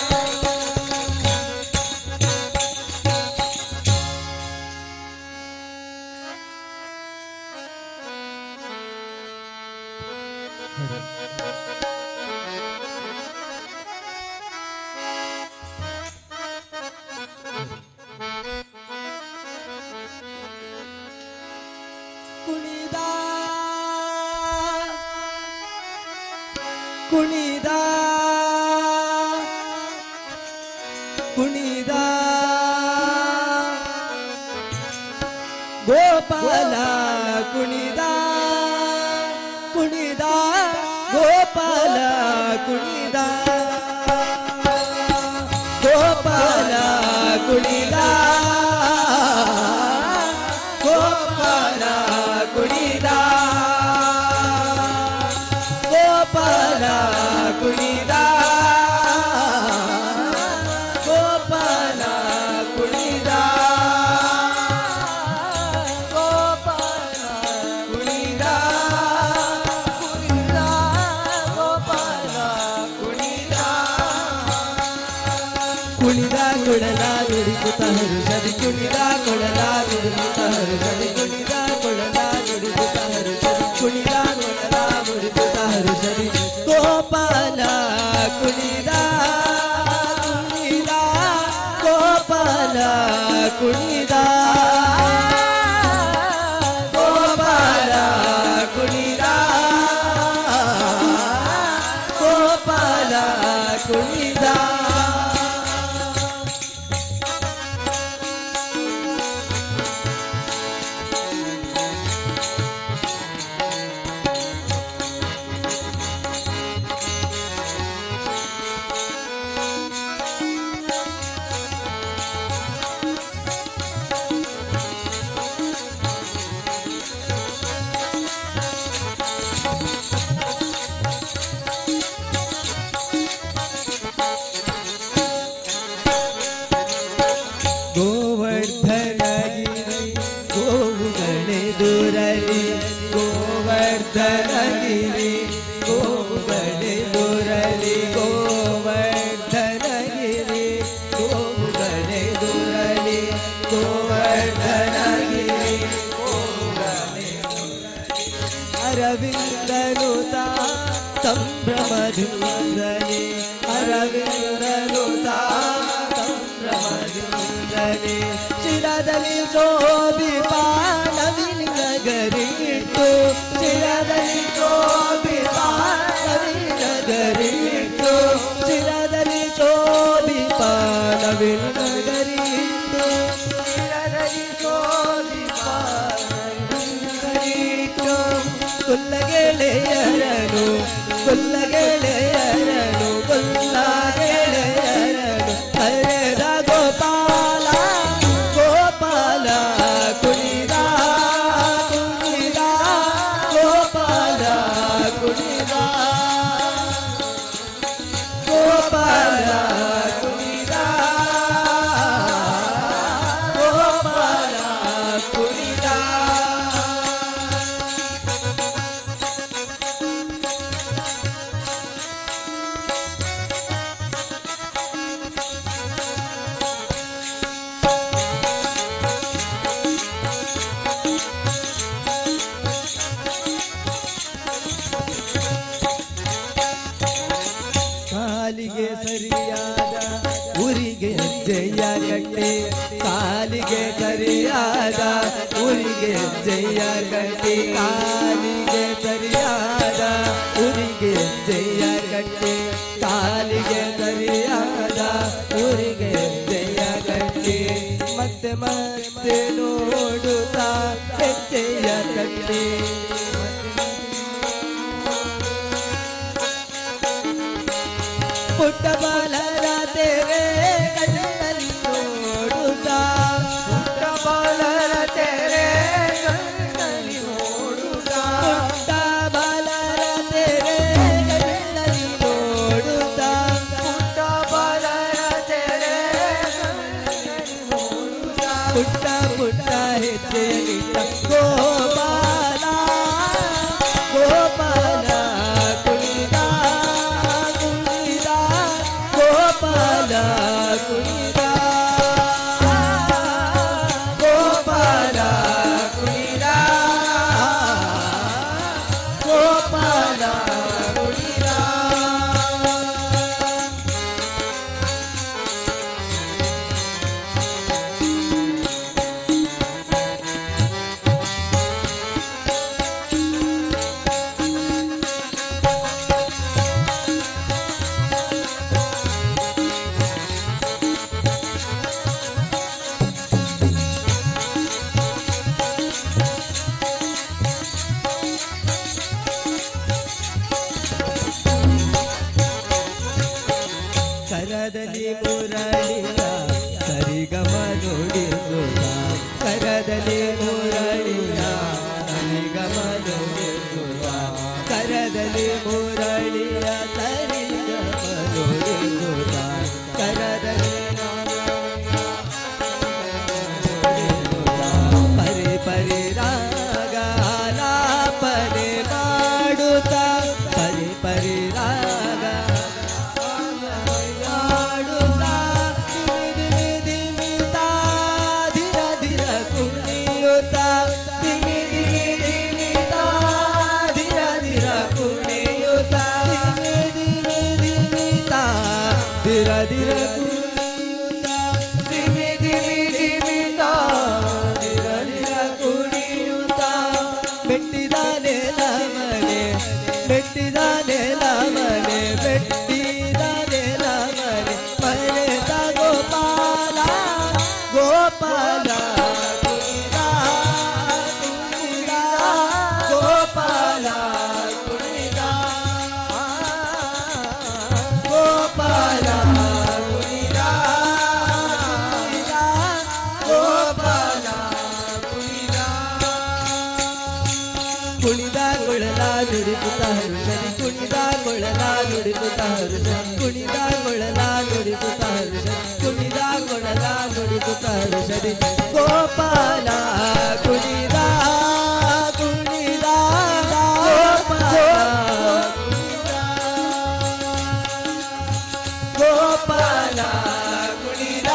ಕುಣಿದ ಕುಣಿದ ಕುಣಿದ ಗೋಪಾಲ ಕುಣಿದ ಕುಣಿದ ಗೋಪಾಲ ಕುಣಿದ ಗೋಪಾಲ ಕುಣಿದ ಗೋಪಾಲ ಕುಣಿದ ಗೋಪಾಲ ಕುಣಿದ ಗೋಪಾಲ ಕುಣಿದ ಗೋಪಾಲ ಕುಣಿದ ಕುಣಿದ ಗೋಪಾಲ ಕುಣಿದ ಕುಣಿದ ಕೊಡಲ ನುಡಿಸುತ್ತ ಹರುಷದಿ ಕುಣಿದ ಕೊಡಲ ನುಡಿಸುತ್ತ ಹರುಷದಿ ಕುಣಿದ ಕೊಡಲ ನುಡಿಸುತ್ತ ಹರುಷದಿ ಕುಣಿದ ಕೊಡಲ ನುಡಿಸುತ್ತ ಹರುಷದಿ ಗೋಪಾಲ ಕುಣಿದ ಕುಣಿದ ಗೋಪಾಲ ಕುಣಿದ ಗೋಪಾಲ ಕುಣಿದ ಗೋಪಾಲ ಕುಣಿದ ಗೋವರ್ಧನಗಿರಿ ಗೋವುಗಳೆದುರಲಿ ಗೋವರ್ಧನಗಿರಿ ಗೋವುಗಳೆದುರಲಿ ಗೋವರ್ಧನಗಿರಿ ಗೋವುಗಳೆದುರಲಿ ಗೋವರ್ಧನಗಿರಿ ಅರವಿಂದನುತ ಸಂಭ್ರಮದಿಂದಲೇ ಅರವಿಂದನುತ ಸಂಭ್ರಮದಿಂದಲೇ ಶಿರದಲ್ಲಿ ಶೋಭಿಪ ನವಿಲಿನಗರಿಟ್ಟು ಶಿರದಲ್ಲಿ ಶೋಭಿಪ ನವಿಲಿನಗರಿಟ್ಟು ಶಿರದಲ್ಲಿ ಶೋಭಿಪ ನವಿಲಿನಗರಿಟ್ಟು ಶಿರದಲ್ಲಿ ಶೋಭಿಪ ನವಿಲಿನಗರಿಟ್ಟು ಕೊಲ್ಲಗೆಳೆಯರನು ಕೊಲ್ಲಗೆಳೆಯರನು ಕೊಲ್ಲಗೆಳೆಯರನು ಹರೆದ ಗೋಪಾಲ ಗೋಪಾಲ ಕುಣಿದ ಕುಣಿದ ಗೋಪಾಲ ಕುಣಿದ ಗೋಪಾಲ ಕುಣಿದ ಗೋಪಾಲ ಕುಣಿದ ಕಾಲಿಗೆ ಸರಿಯಾದ ಊರಿಗೆ ಜಯ ಕಟ್ಟಿ ಕಾಲಿಗೆ ಸರಿಯಾದ ಊರಿಗೆ ಜಯ ಕಟ್ಟಿ ಕಾಲಿಗೆ ಸರಿಯಾದ ಊರಿಗೆ ಜಯ ಕಟ್ಟಿ ಮತ್ತೆ ಮತ್ತೆ ನೋಡುತ್ತಾ ಹೆಜ್ಜೆಯ ಕಟ್ಟಿ ಪುಟ್ಟ ಬಾಲರ ತೆರೆ ಕಣ್ಣಲ್ಲಿ ನೋಡುತ್ತಾ ಪುಟ್ಟ ಬಾಲರ ತೆರೆ ಕಣ್ಣಲ್ಲಿ ನೋಡುತ್ತಾ ಪುಟ್ಟ ಬಾಲರ ತೆರೆ ಕಣ್ಣಲ್ಲಿ ನೋಡುತ್ತಾ ಪುಟ್ಟ ಬಾಲರ ತೆರೆ ಕಣ್ಣಲ್ಲಿ ನೋಡುತ್ತಾ ಪುಟ್ಟ ಪುಟ್ಟ ಹೆಜ್ಜೆಯಿಟ್ಟ ಗೋಪಾಲ ಗೋಪಾಲ ಕುಣಿದ ಕುಣಿದ ಗೋಪಾಲ ಕುಣಿದ ಗೋಪಾಲ ಕುಣಿದ ಗೋಪಾಲ ಕುಣಿದ ಕರದಲ್ಲಿ ಮುರಳಿಯ ಸರಿಗಮ ನುಡಿಸುತ್ತ ಕರದಲ್ಲಿ ಮುರಳಿಯ ಸರಿಗಮ ನುಡಿಸುತ್ತ ಕರದಲ್ಲಿ ಮುರಳಿಯ ಸರಿಗಮ ನುಡಿಸುತ್ತ ಕರದಲ್ಲಿ ಪರಿ ಪರಿ ರಾಗ ಆಲಾಪನೆ ಮಾಡುತ್ತಾ ಪರಿ ಪರಿ ರಾಗ ಮಾಡುತ್ತಾ ದಿಮಿ ದಿಮಿತಾ ಧಿರ ಧಿರ ಕುಣಿಯುತ್ತಾ ದಿಮಿ ದಿಮಿತಾ ಧಿರ ಧಿರ ಕುಣಿಯುತ್ತಾ ದಿಮಿ ದಿಮಿತಾ ಧಿರ ಧಿರ ಕುಣಿಯುತ್ತಾ ದಿಮಿ ದಿಮಿತಾ ಧಿರ ಧಿರ ಕುಣಿಯುತ್ತಾ ಮೆಟ್ಟಿದಾನೆ ಲಮನೆ ಮೆಟ್ಟಿದಾನೆ ಲಮನೆ ಮೆಟ್ಟಿದಾನೆ ಲಮನೆ ಮರೆತ ಗೋಪಾಲ ಗೋಪಾಲ ಕುಣಿದ ಕುಣಿದ ಗೋಪಾಲ ಕುಣಿದ ಗೋಪಾಲ ಕುಣಿದ ಗೋಪಾಲ ಕುಣಿದ ಕುಣಿದ ಕೊಳಲ ನುಡಿಸುತ್ತ ಹರುಷದಿ ಕುಣಿದ ಕೊಳಲ ನುಡಿಸುತ್ತ ಹರುಷದಿ ಕುಣಿದ ಕೊಳಲ ನುಡಿಸುತ್ತ ಹರುಷದಿ ಕುಣಿದ ಕೊಳಲ ನುಡಿಸುತ್ತ ಹರುಷದಿ ಗೋಪಾಲ ಕುಣಿದ ಕುಣಿದ ಗೋಪಾಲ ಕುಣಿದ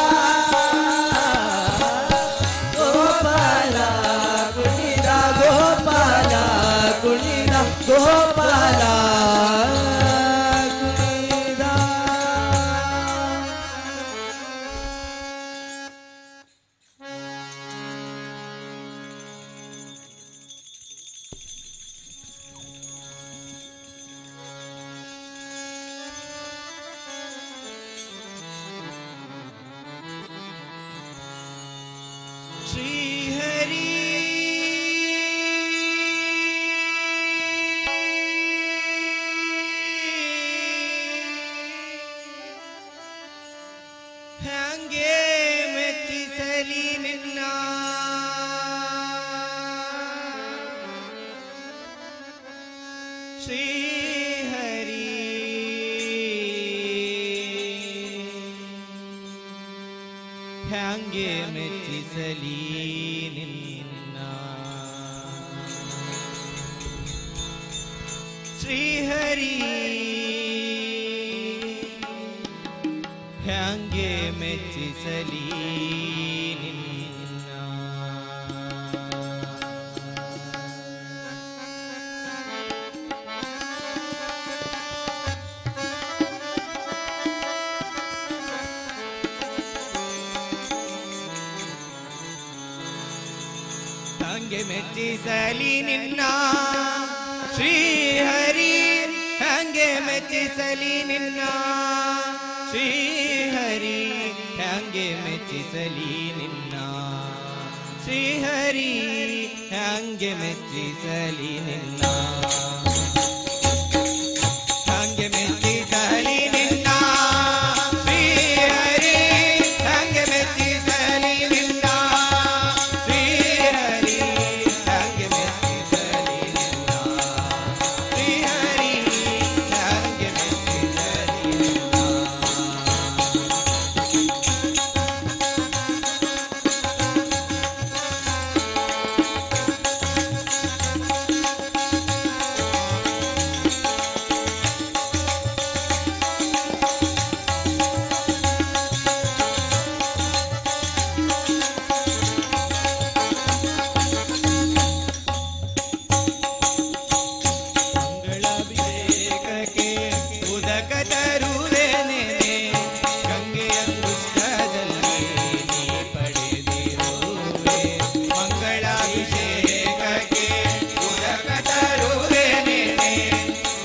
ಗೋಪಾಲ ಕುಣಿದ ಗೋಪಾಲ ಕುಣಿದ ಗೋಪಾಲ ಕುಣಿದ श्रीहरि ಹ್ಯಾಂಗೆ ಮೆಚ್ಚಿಸಲಿ ನಿನ್ನ ಶ್ರೀಹರಿ ಹ್ಯಾಂಗೆ ಮೆಚ್ಚಿಸಲಿ ನಿನ್ನ ಶ್ರೀಹರಿ ಹ್ಯಾಂಗೆ ಮೆಚ್ಚಿಸಲಿ ನಿನ್ನ ಹಂಗೆ ಮೆಚ್ಚಿಸಲಿ ನಿನ್ನ ಶ್ರೀಹರಿ ಹಂಗೆ ಮೆಚ್ಚಿಸಲಿ ನಿನ್ನ ಶ್ರೀಹರಿ ಹಂಗೆ ಮೆಚ್ಚಿಸಲಿ ನಿನ್ನ ಶ್ರೀಹರಿ ಹಂಗೆ ಮೆಚ್ಚಿಸಲಿ ನಿನ್ನ ಹಂಗೆ ಮೆಚ್ಚಿಸಲಿ ನಿನ್ನ ಶ್ರೀಹರಿ ಹಂಗೆ ಮೆಚ್ಚಿಸಲಿ ನಿನ್ನ ಶ್ರೀಹರಿ ಹಂಗೆ ಮೆಚ್ಚಿಸಲಿ ನಿನ್ನ ಶ್ರೀಹರಿ ಹಂಗೆ ಮೆಚ್ಚಿಸಲಿ ನಿನ್ನ ಮಂಗಳಾಭಿಷೇಕಕ್ಕೆ ಉದಕ ತರುವೆನೆ ಗಂಗೆಯ ಪುಷ್ಪದಲ್ಲಿ ನೀ ಪಡೆದಿರುವೆ ಮಂಗಳಾಭಿಷೇಕಕ್ಕೆ ಉದಕ ತರುವೆನೆ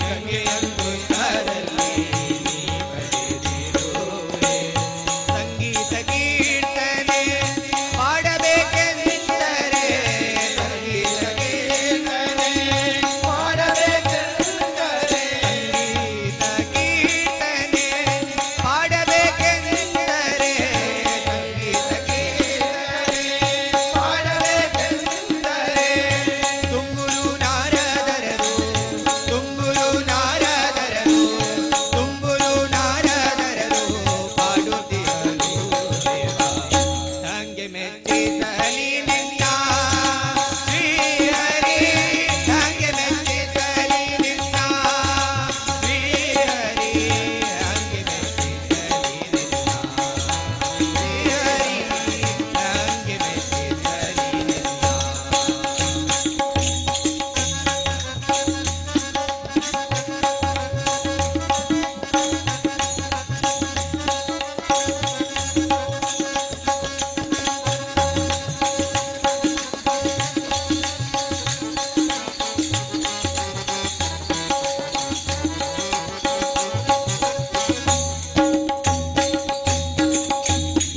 ಗಂಗೆಯ ಪುಷ್ಪದಲ್ಲಿ ನೀ ಪಡೆದಿರುವೆ ಸಂಗೀತ ಕೀರ್ತನೆ ಮಾಡಬೇಕೆಂದರೆ ಸಂಗೀತ ಕೀರ್ತನೆ ಮಾಡಬೇಕೆಂದರೆ ಸಂಗೀತ ಕೀರ್ತನೆ ಮಾಡಬೇಕೆಂದರೆ ಸಂಗೀತ ಕೀರ್ತನೆ ಮಾಡಬೇಕೆಂದರೆ ತುಂಬುರು ನಾರದರು ತುಂಬುರು ನಾರದರು ತುಂಬುರು ನಾರದರು ಪಾಡುತ್ತಿರಲು ದೇವ ಹಂಗೆ ಮೆಚ್ಚಿಸಲಿ ನಿನ್ನ ಶ್ರೀಹರಿ ಹಂಗೆ ಮೆಚ್ಚಿಸಲಿ ನಿನ್ನ ಶ್ರೀಹರಿ ಹಂಗೆ ಮೆಚ್ಚಿಸಲಿ ನಿನ್ನ ಶ್ರೀಹರಿ ಹಂಗೆ ಮೆಚ್ಚಿಸಲಿ ನಿನ್ನ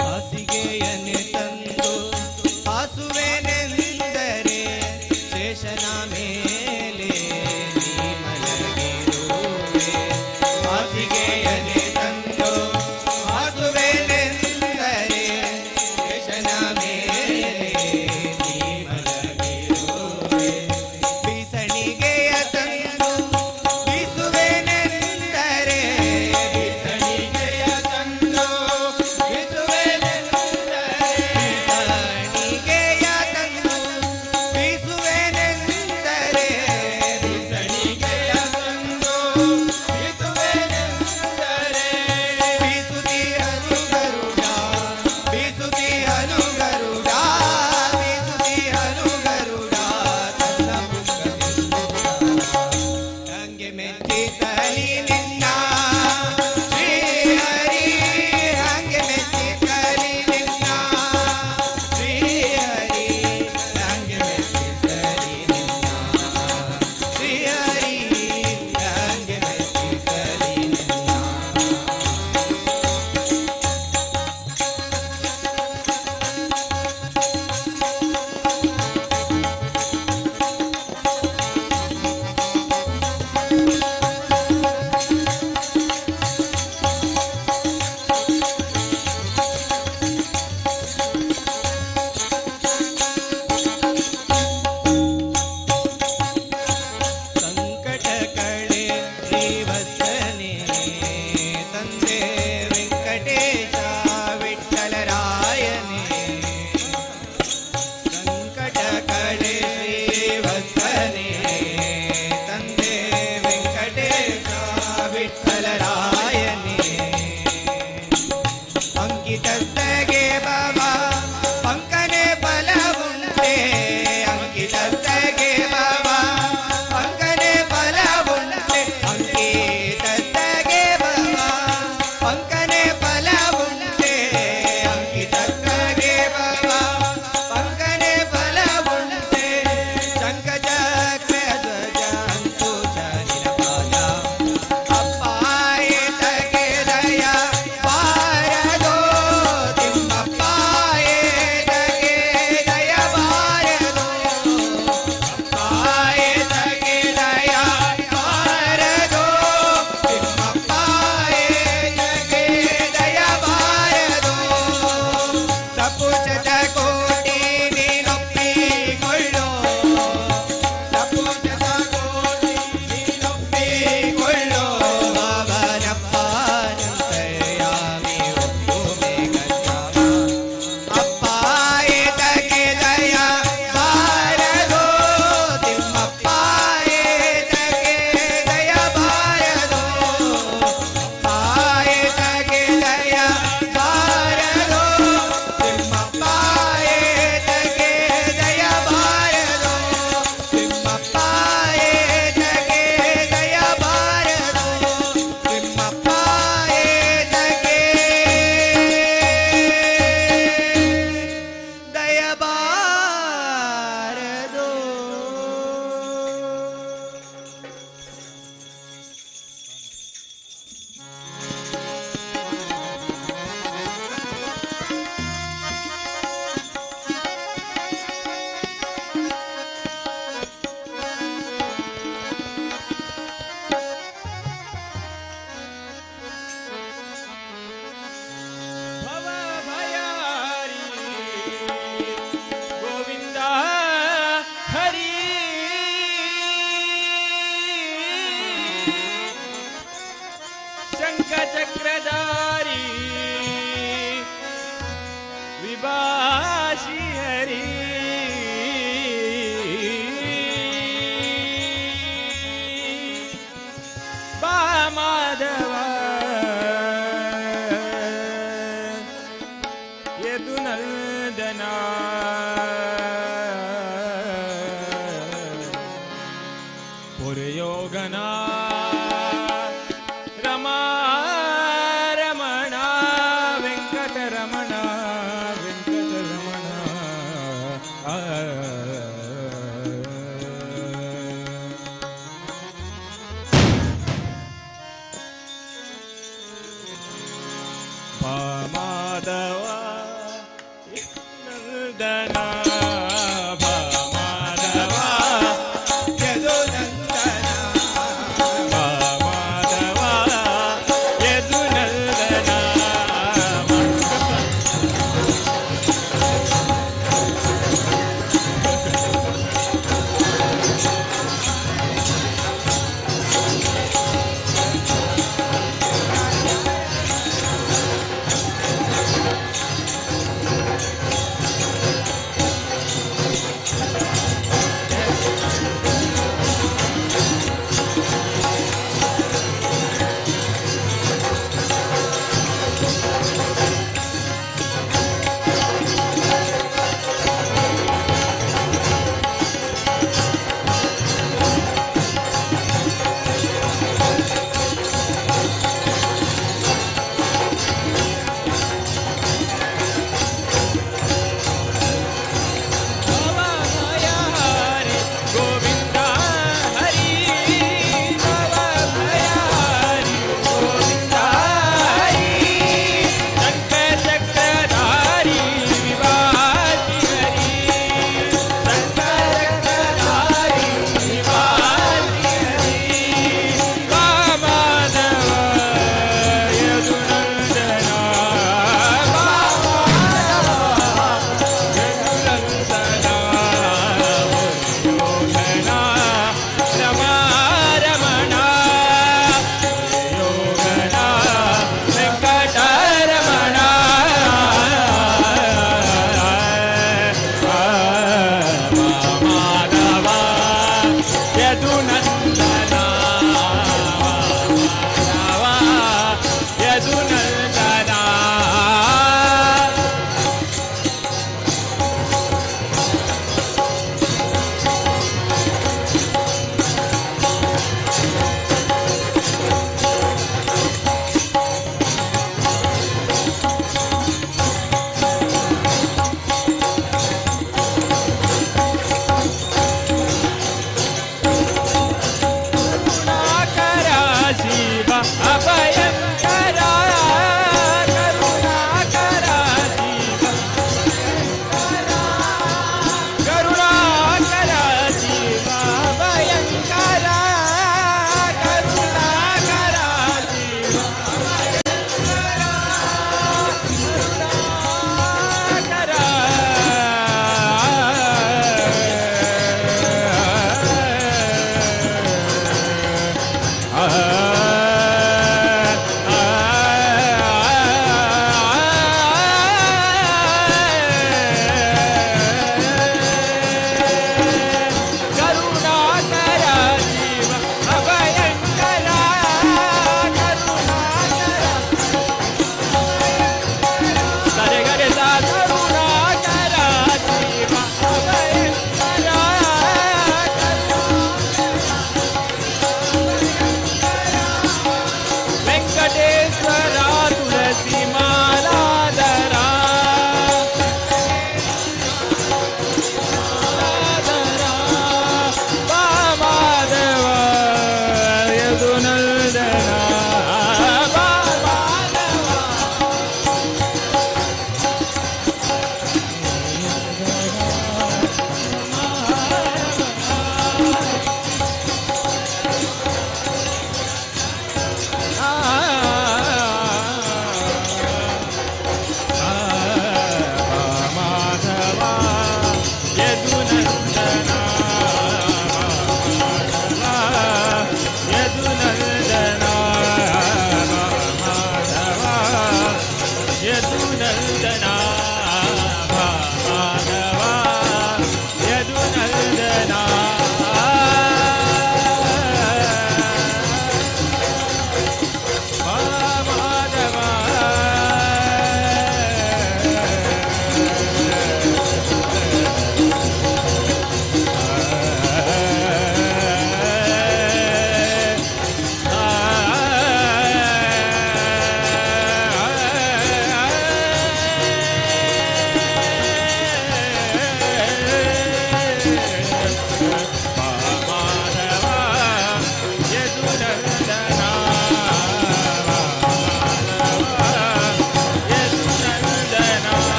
ಹಾಸಿಗೆಯನ್ನೇ ತಂದು ಹಾಸುವೆನೆಂದರೆ ಶೇಷನ ಮೇಲೆ ನೀ ಮಲಗಿರುವೆ ಹಾಸಿಗೆಯನ್ನೇ ತಂದು ಹಾಸುವೆನೆಂದರೆ ಶೇಷನ ಮೇಲೆ ನೀ ಮಲಗಿರುವೆ ಬೀಸಣಿಗೆಯ ತಂದು ಬೀಸುವೆನೆಂದರೆ ಬೀಸಣಿಗೆಯ ತಂದು ಬೀಸುವೆನೆಂದರೆ ಬೀಸಣಿಗೆಯ ತಂದು ಬೀಸುವೆನೆಂದರೆ ಬೀಸಣಿಗೆಯ ತಂದು ಬೀಸುವೆನೆಂದರೆ ಬೀಸುತ್ತೀಹನು ಗರುಡ ಬೀಸುತ್ತೀಹನು ಗರುಡ ಮರೆಯಬಾರದು. ಭವ ಭಯಾರಿ ಗೋವಿಂದ ಹರಿ ಶಂಖ ಚಕ್ರಧಾರಿ ವಿಭಾಷಿ ಹರಿ ಬಾ ಮಾಧವ ಯದುನಂದನ ಪುರಯೋಗನ ರಮಾ ರಮಣ ವೆಂಕಟರಮಣ ವೆಂಕಟರಮಣ ಮಾಧವ ನಂದನ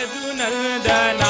ಯದುನಂದನ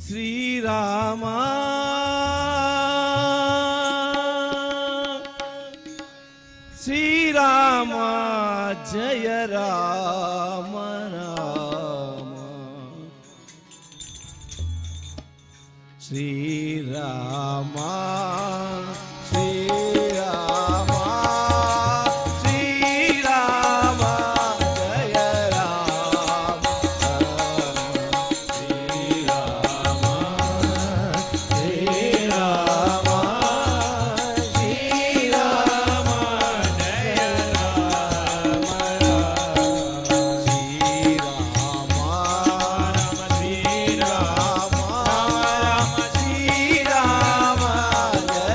ಶ್ರೀರಾಮ ಶ್ರೀರಾಮ ಜಯ ರಾಮ ರಾಮ ಶ್ರೀರಾಮ ಶ್ರೀರಾಮ ಶ್ರೀರಾಮ ಜಯ ರಾಮ ಶ್ರೀರಾಮ ಶ್ರೀರಾಮ ಶ್ರೀರಾಮ ಜಯ ರಾಮ ಶ್ರೀರಾಮ ಶ್ರೀರಾಮ ಶ್ರೀರಾಮ ಜಯ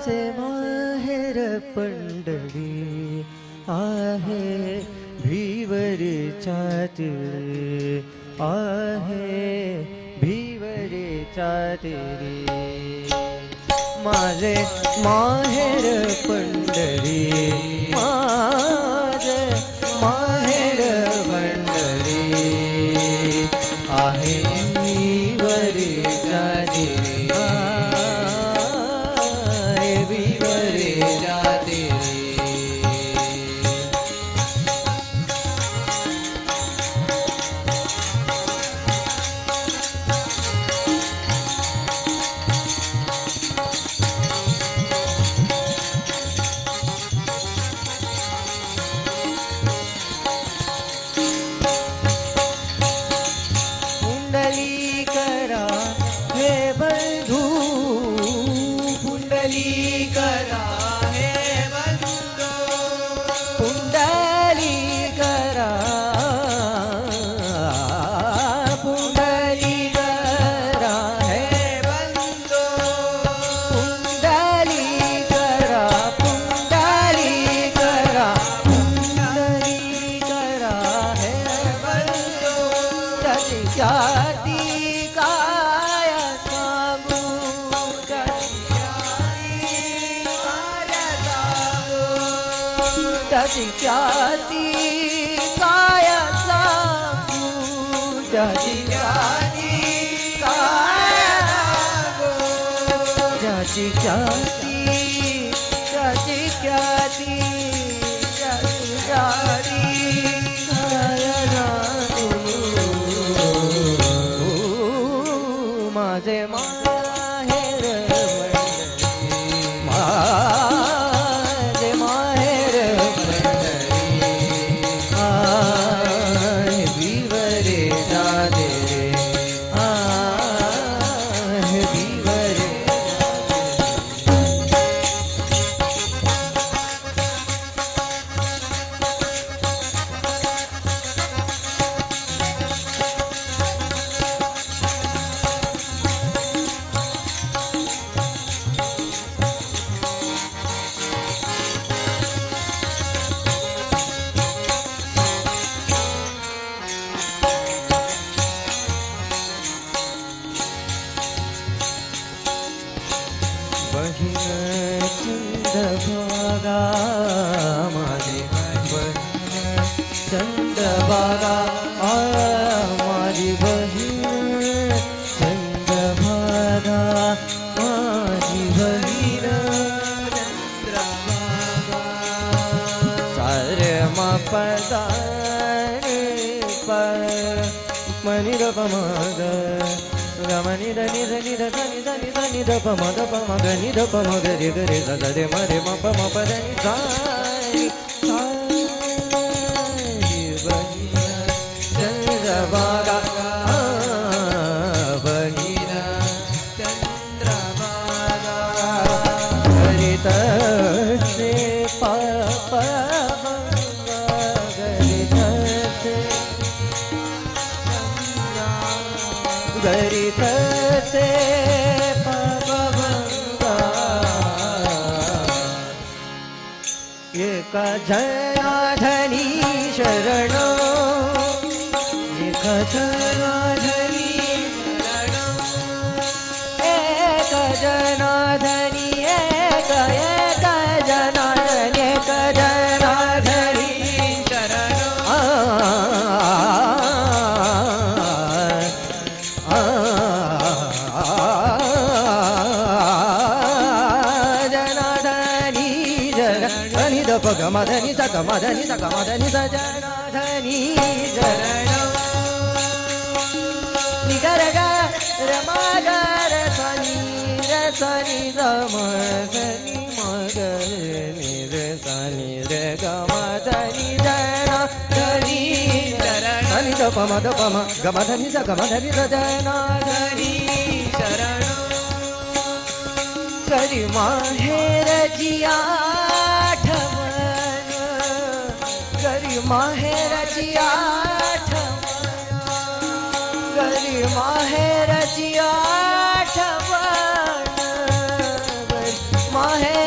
माझे माहेर पंढरी आहे भिवरीच्या तीरी आहे भिवरीच्या तीरी माझे माहेर पंढरी माझे माहेर पंढरी आहे भिवरीच्या तीरी आहे भिवरीच्या तीरी पुंडलीकरा हे बंधू पुंडलीकरा हे बंधू पुंडलीकरा पुंडलीकरा हे बंधू पुंडलीकरा पुंडलीकरा पुंडलीकरा हे बंधू त्याची ख्याती काय सांगू त्याची ख्याती काय सांगू त्याची ख्याती काय सांगू त्याची ख्याती त्याची ख्याती त्याची ख्याती काय सांगू माझे माहेर माझे माहेर आहे भिवरे जाते रे आहे भिवरे बहीण चंद्रभागा माझी बहीण चंद्रभागा माझी बहीण चंद्रभागा माझी बहीण चंद्रभागा सारे पदारे मनी रपमग गमनी धनी धनी धनी धनी धनी धप मद पम गनी धप मग रे गरे सदरे मरे म पम पदनी साई बहिना चंद्रभागा बहिना चंद्रभागा हरित से पाप गरित से गरित से पवभंगा एक जनार्दनी शरण एक जनार्दनी शरण एक जनार्दनी एक जनार्दनी एक जनार्दनी शरण जनार्दनी जनार्दनी दप गमधनी स गमधनी स गमधनी स जनार्दनी शरण निगर ग रमा ग रसनी रसनी रमधनी मग नि रसनी रे गमधनी जनार्दनी शरण दप मद पम गमधनी स गमधनी स जनार्दनी शरण करी माहेरची आठवण करी माहेरची आठवण करी माहेरची आठवण करी माहेर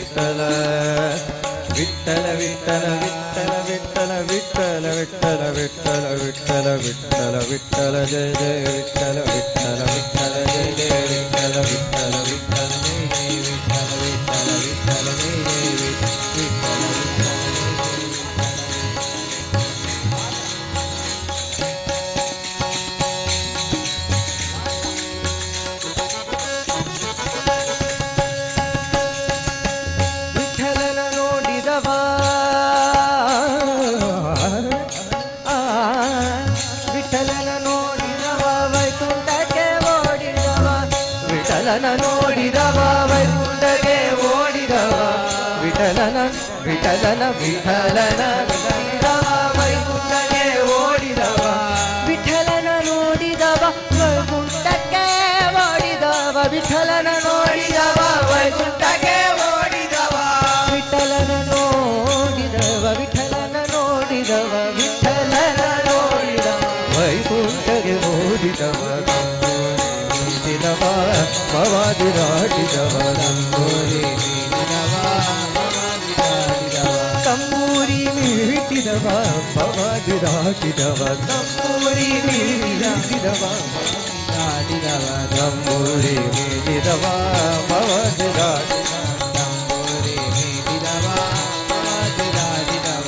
ವಿಠಲ ವಿಠಲ ವಿಠಲ ವಿಠಲ ವಿಠಲ ವಿಠಲ ವಿಠಲ ವಿಠಲ ವಿಠಲ ವಿಠಲ ಜಯ ಜಯ ವಿಠಲ ವಿಠಲ ವಿಠಲ ಜಯ ಜಯ ವಿಠಲ ವಿಠಲ ವಿಠಲ ಜಯ ಜಯ ವಿಠಲ ವಿಠಲ ವಿಠಲ ಜಯ ಜಯ ವಿಠಲ ವಿಠಲನ ನೋಡಿದವ ವಿಠಲನ ನೋಡಿದವ ವೈಕುಂಠಕ್ಕೆ ಓಡಿದವ ವಿಠಲನ ನೋಡಿದವ ವೈಕುಂಠಕ್ಕೆ ಓಡಿದವ ವಿಠಲನ ವಿಠಲನ ವಿಠಲನ ನೋಡಿದವ ವೈಕುಂಠಕ್ಕೆ ಓಡಿದವ ವಿಠಲನ ನೋಡಿದವ ವೈಕುಂಠಕ್ಕೆ ಓಡಿದವ ವಿಠಲನ ನೋಡಿದವ ವೈಕುಂಠಕ್ಕೆ ಓಡಿದವ ವಿಠಲನ ನೋಡಿದವ ವಿಠಲನ ನೋಡಿದವ ವಿಠಲನ ನೋಡಿದವ ವೈಕುಂಠಗೆ ಓಡಿದವ ಮೀಟಿದವ ಭವಾದಿರಾಟಿದವ ರಂಗೋಲಿ ಮೀಟಿದವ ತಂಬೂರಿ ಮೀಟಿದವ ಭವಾದಿರಾಟಿದವ ತಂಬೂರಿ ಮೀಟಿದವ ಆಡಿದವ ತಂಬೂರಿ ಮೀಟಿದವ ಭವಾದಿರಾಟಿದವ ತಂಬೂರಿ ಮೀಟಿದವ ಭವಾದಿರಾಟಿದವ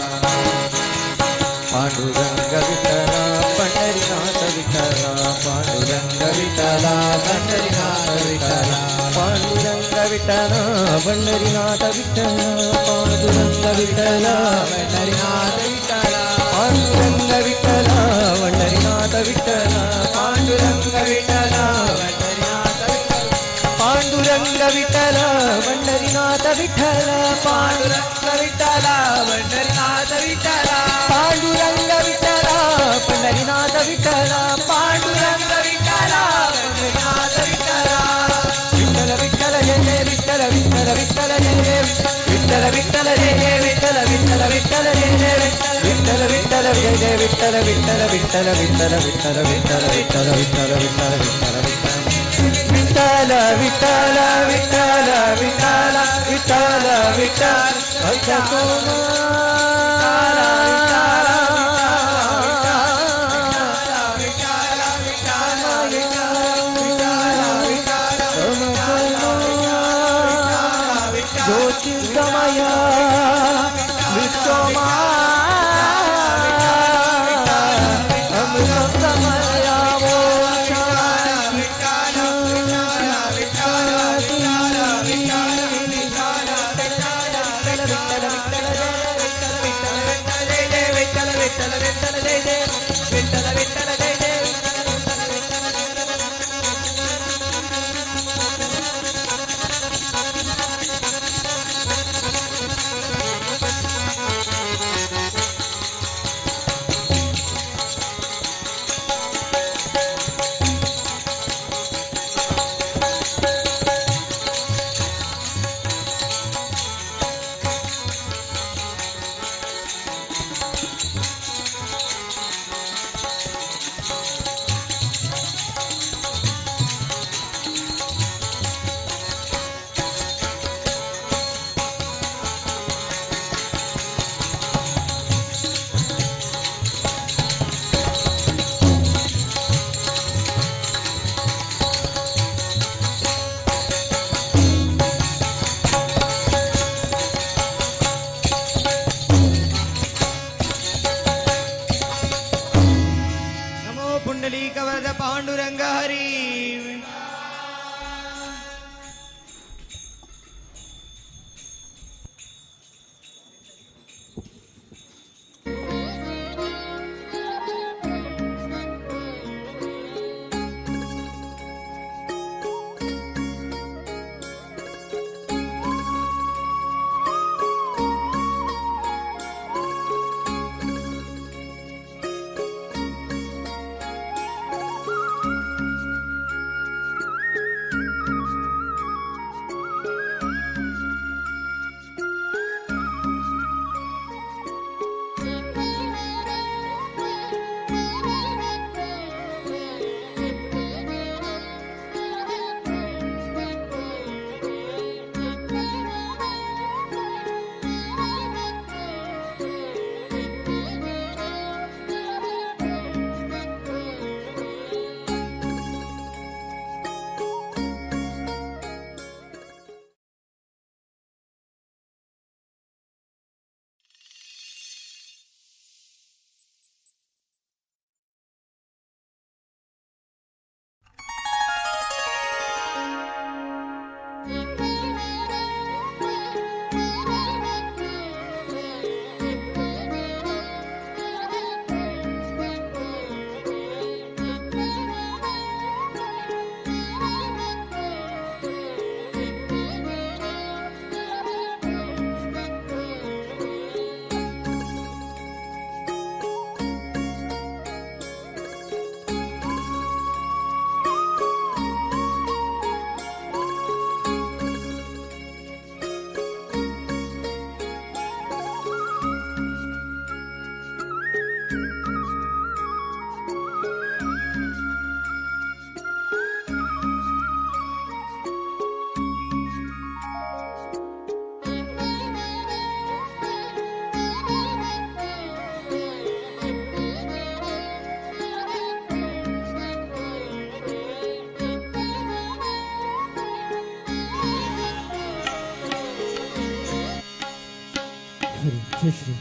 ಪಾಂಡುರಂಗ ವಿಠಲ ಪಂಡರಿನಾಥ ವಿಠಲ ಪಾಂಡುರಂಗ ವಿಠಲ ಪಂಡರಿನಾಥ ವಿಠಲ ಪಾಂಡುರಂಗ ವಿಠಲ ಪಂಡರಿನಾಥ ವಿಠಲ ಪಾಂಡುರಂಗ ವಿಠಲ ಪಂಡರಿನಾಥ ವಿಠಲ ಪಾಂಡುರಂಗ ವಿಠಲ ಪಂಡರಿನಾಥ ವಿಠಲ ಪಾಂಡುರಂಗ ವಿಠಲ ಪಾಂಡುರಂಗ ವಿಠಲ ಪಂಡರಿನಾಥ ವಿಠಲ ಪಾಂಡುರಂಗ ವಿಠಲ ಪಂಡರಿನಾಥ ವಿಠಲ ಪಾಂಡುರಂಗ ವಿಠಲ ಪಂಡರಿನಾಥ ವಿಠಲ ಪಾಂಡುರಂಗ ವಿಠಲ ಪಂಡರಿನಾಥ ವಿಠಲ ವಿಠಲ ವಿಠಲ ಜಯ ಜಯ ವಿಠಲ ವಿಠಲ ವಿಠಲ ಜಯ ಜಯ ವಿಠಲ ವಿಠಲ ಜಯ ಜಯ ವಿಠಲ ವಿಠಲ ವಿಠಲ ಜಯ ಜಯ ವಿಠಲ ವಿಠಲ ಜಯ ಜಯ ವಿಠಲ ವಿಠಲ ವಿಠಲ ವಿಠಲ ವಿಠಲ ವಿಠಲ ವಿಠಲ ವಿಠಲ ವಿಠಲ ವಿಠಲ ವಿಠಲ ವಿಠಲ ವಿಠಲ ವಿಠಲ ವಿಠಲ ವಿಠಲ ಜ್ಯೋತಿರ್ಗಮಯ ವಿಶ್ವಮಾ ಅಮೃತಮಯ ಜೈ ಶ್ರೀ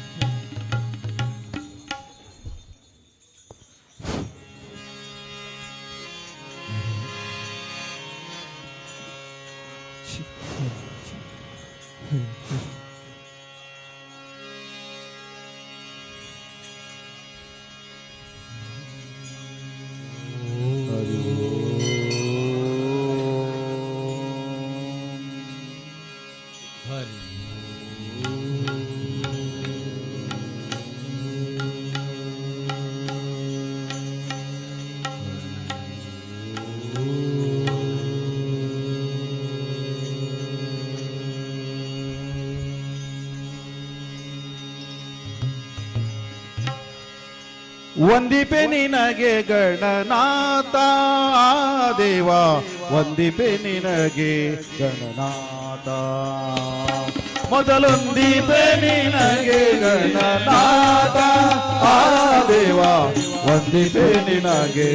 ವಂದಿಪೆ ನಿನಗೆ ಗಣನಾಥ ದೇವ, ವಂದಿಪೆ ನಿನಗೆ ಗಣನಾಥ. ಮೊದಲೊಂದಿಪೆ ನಿನಗೆ ಗಣನಾಥ ದೇವ, ವಂದಿಪೆ ನಿನಗೆ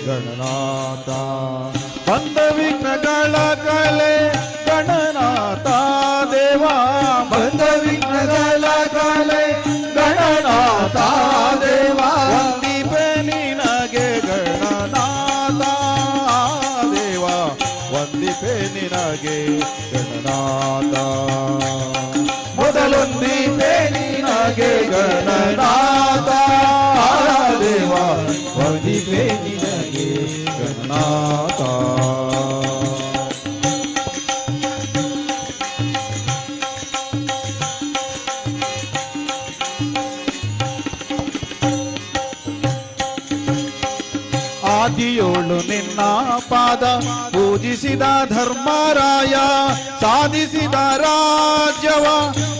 ಗಣನಾಥ. ಬಂದ ವಿಘ್ನಗಳ ಕಲೆ ಗಣನಾಥ ದೇವ, ಬಂದ ವಿಘ್ನಗಳ ಕಲೆ ಗಣನಾಥ ದೇವ. ವಂದಿಪೆ ನಿನಗೆ ಗಣನಾಥ ದೇವ, ವಂದಿಪೆ ನಿನಗೆ ಗಣನಾಥ. ಮೊದಲೊಂದಿಪೆ ನಿನಗೆ ಗಣನಾಥ ದೇವ, ವಂದಿಪೆ ನಿನಗೆ ಗಣನಾಥ. ಆದಿಯೋಳು ನಿನ್ನ ಪಾದ ಪೂಜಿಸಿದ ಧರ್ಮರಾಯ, ಸಾಧಿಸಿದ ರಾಜ್ಯವ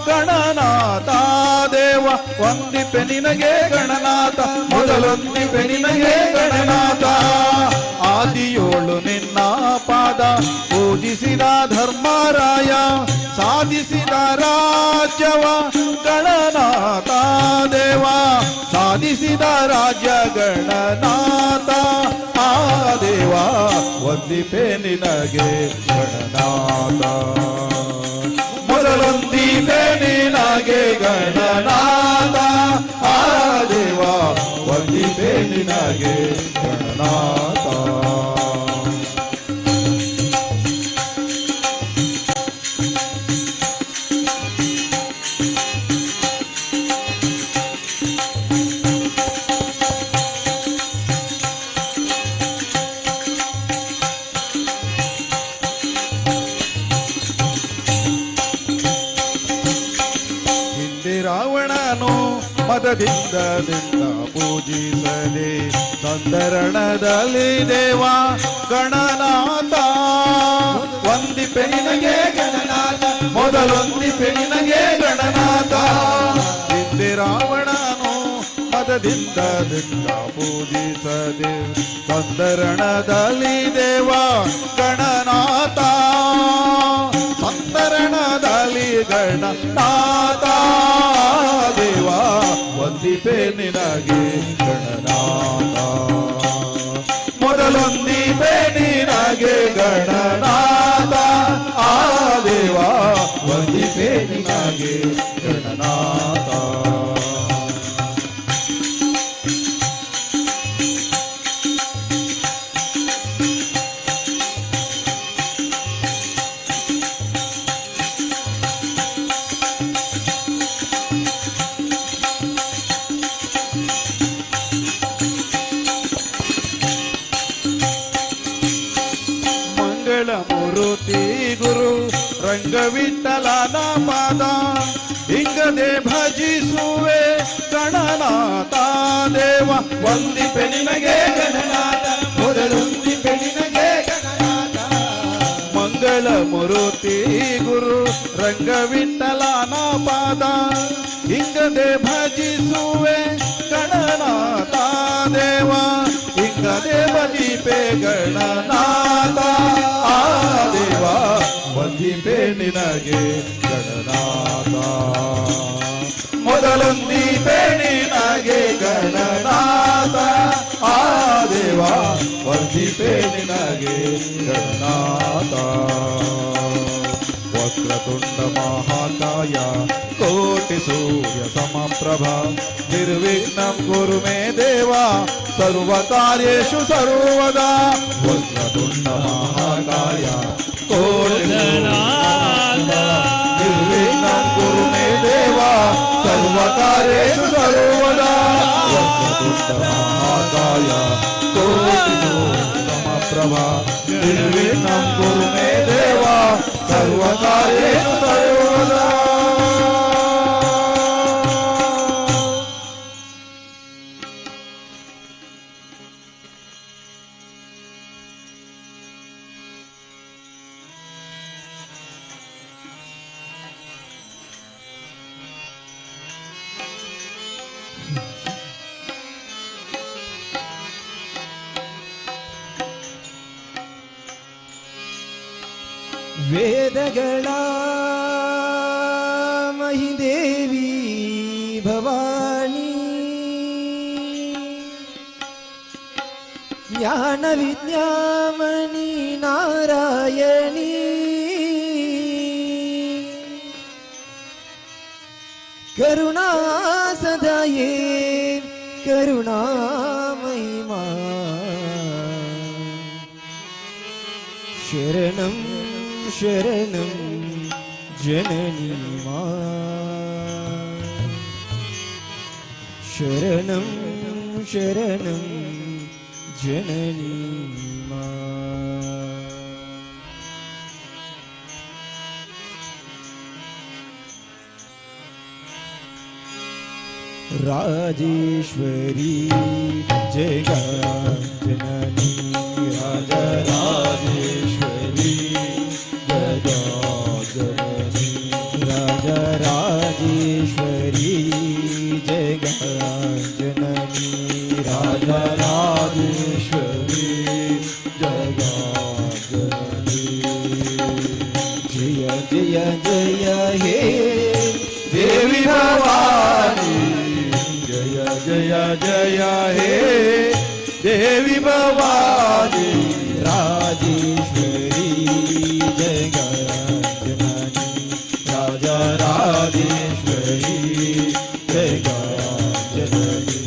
ಗಣನಾಥ ದೇವ. ವಂದಿಪೆ ನಿನಗೆ ಗಣನಾಥ, ಮೊದಲೊಂದಿಪೆ ನಿನಗೆ ಗಣನಾಥ. ಆದಿಯೋಳು ನಿನ್ನ ಪಾದ ಪೂಜಿಸಿದ ಧರ್ಮರಾಯ, ಸಾಧಿಸಿದ ರಾಜ್ಯವ ಗಣನಾಥ ದೇವ. ಸಾಧಿಸಿದ ರಾಜ್ಯ ಗಣನಾಥ ದೇವ, ವಂದಿಪೆ ನಿನಗೆ ಗಣನಾಥ. ಮೊದಲೊಂದಿಪೆ ನಿನಗೆ ಗಣನಾಥ ದೇವ, ವಂದಿಪೆ ನಿನಗೆ ಗಣನಾಥ. ರಾವಣನು ಮದದಿಂದ ಪೂಜಿಸದೆ ಸಂದರಣದಲ್ಲಿ ದೇವ ಗಣನಾಥ. ವಂದಿಪೆ ನಿನಗೆ ಗಣನಾಥ, ಮೊದಲೊಂದಿಪೆ ನಿನಗೆ ಗಣನಾಥ. ಹಿಂದೆ ರಾವಣನು ಮದದಿಂದ ಪೂಜಿಸದೆ ಸಂದರಣದಲ್ಲಿ ದೇವ ಗಣನಾಥ. ಸಂದರಣದಲ್ಲಿ ಗಣನಾಥ ದೇವ, ವಂದಿಪೆ ನಿನಗೆ ಗಣನಾಥ. ಮೊದಲೊಂದಿಪೆ ನಿನಗೆ ಗಣನಾಥ ದೇವ, ವಂದಿಪೆ ನಿನಗೆ ಗಣನಾಥ. ಮೂರ್ತಿ ಗುರು ರಂಗವಿಠಲನ ಪಾದ, ಹಿಂಗದೆ ಭಜಿಸುವೆ ಗಣನಾಥ ದೇವ. ವಂದಿಪೆ ನಿನಗೆ ಗಣನಾಥ, ಮೊದಲೊಂದಿಪೆ ನಿನಗೆ ಗಣನಾಥ. ಮಂಗಳ ಮೂರ್ತಿ ಗುರು ರಂಗವಿಠಲನ ಪಾದ, ಹಿಂಗದೆ ಭಜಿಸುವೆ ಗಣನಾಥ ದೇವ. ಹಿಂಗದೆ ಭಜಿಪೆ ಗಣನಾಥ ದೇವ, ವಂದಿಪೆ ನಿನಗೆ ಗಣನಾಥ. ಮೊದಲೊಂದಿಪೆ ನಿನಗೆ ಗಣನಾಥ ದೇವ, ವಂದಿಪೆ ನಿನಗೆ ಗಣನಾಥ. ವಕ್ರ वक्रतुण्ड महाकाय कोटि सूर्य समप्रभा निर्विघ्नं कुरु मे देवा सर्वकार्येषु सर्वदा वक्रतुण्ड महाकाय कोटि निर्विघ्नं कुरु मे देवा सर्वकार्येषु सर्वदा वक्रतुण्ड महाकाय कोटि समप्रभा निर्विघ्नं कुरु मे देवा सर्वकार्येषु सर्वदा। ವೇದಗಳ ಮಹಿದೇವಿ ಭವಾನಿ ಜ್ಞಾನ ವಿದ್ಯಾಮಣಿ ನಾರಾಯಣಿ ಕರುಣಾ ಸದಾಯೇ ಕರುಣಾ ಮಹಿಮಾ ಶರಣಂ शरणं जननी मा शरणं शरणं जननी मा राजेश्वरी जगज्जननी राजेश्वरी जगज्जननी राजेश्वरी जगज्जननी राजेश्वरी जगज्जननी जय जय जय हे देवी भवानी जय जय जय हे देवी भवानी राजेश्वरी जगज्जननी राजेश्वरी जगज्जननी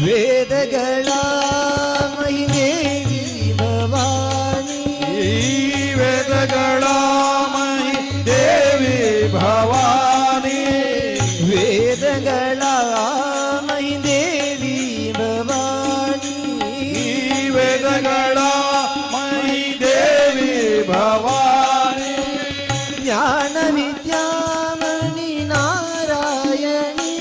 ವೇದಗಳ ಮಹಿದೇವಿ ಭವಾನಿ ವೇದಗಳ ಮಹಿದೇವಿ ಭವಾನಿ ವೇದಗಳ ಮಹಿದೇವಿ ಭವಾನಿ ವೇದಗಳ ಮಹಿದೇವಿ ಭವಾನಿ ಜ್ಞಾನ ವಿದ್ಯಾಮಣಿ ನಾರಾಯಣಿ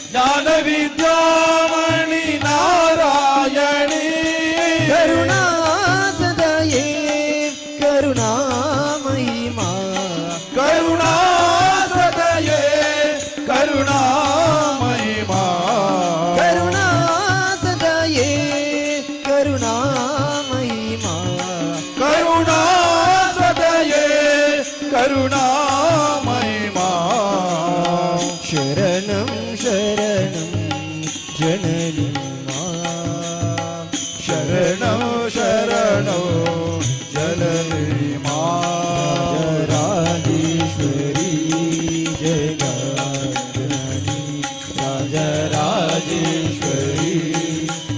ಜ್ಞಾನ ವಿದ್ಯಾಮಣಿ ನಾರಾಯಣಿ ಕರುಣಾ ಸದಯೇ ಕರುಣಾ ಮಹಿಮಾ ಕರುಣಾ ಸದಯೇ ಕರುಣಾ ಮಹಿಮಾ ಕರುಣಾ ಸದಯೇ ಕರುಣಾ ಮಹಿಮಾ ಕರುಣಾ ಸದಯೇ ಕರುಣಾ ಮಹಿಮಾ ಶರಣಂ ಶರಣಂ ಜನನಿ ಮಾ ಶರಣಂ ಶರಣೋ ಜನನಿ ಮಾ ರಾಜರಾಜೇಶ್ವರಿ ಜಗಜ್ಜನನಿ ರಾಜರಾಜೇಶ್ವರಿ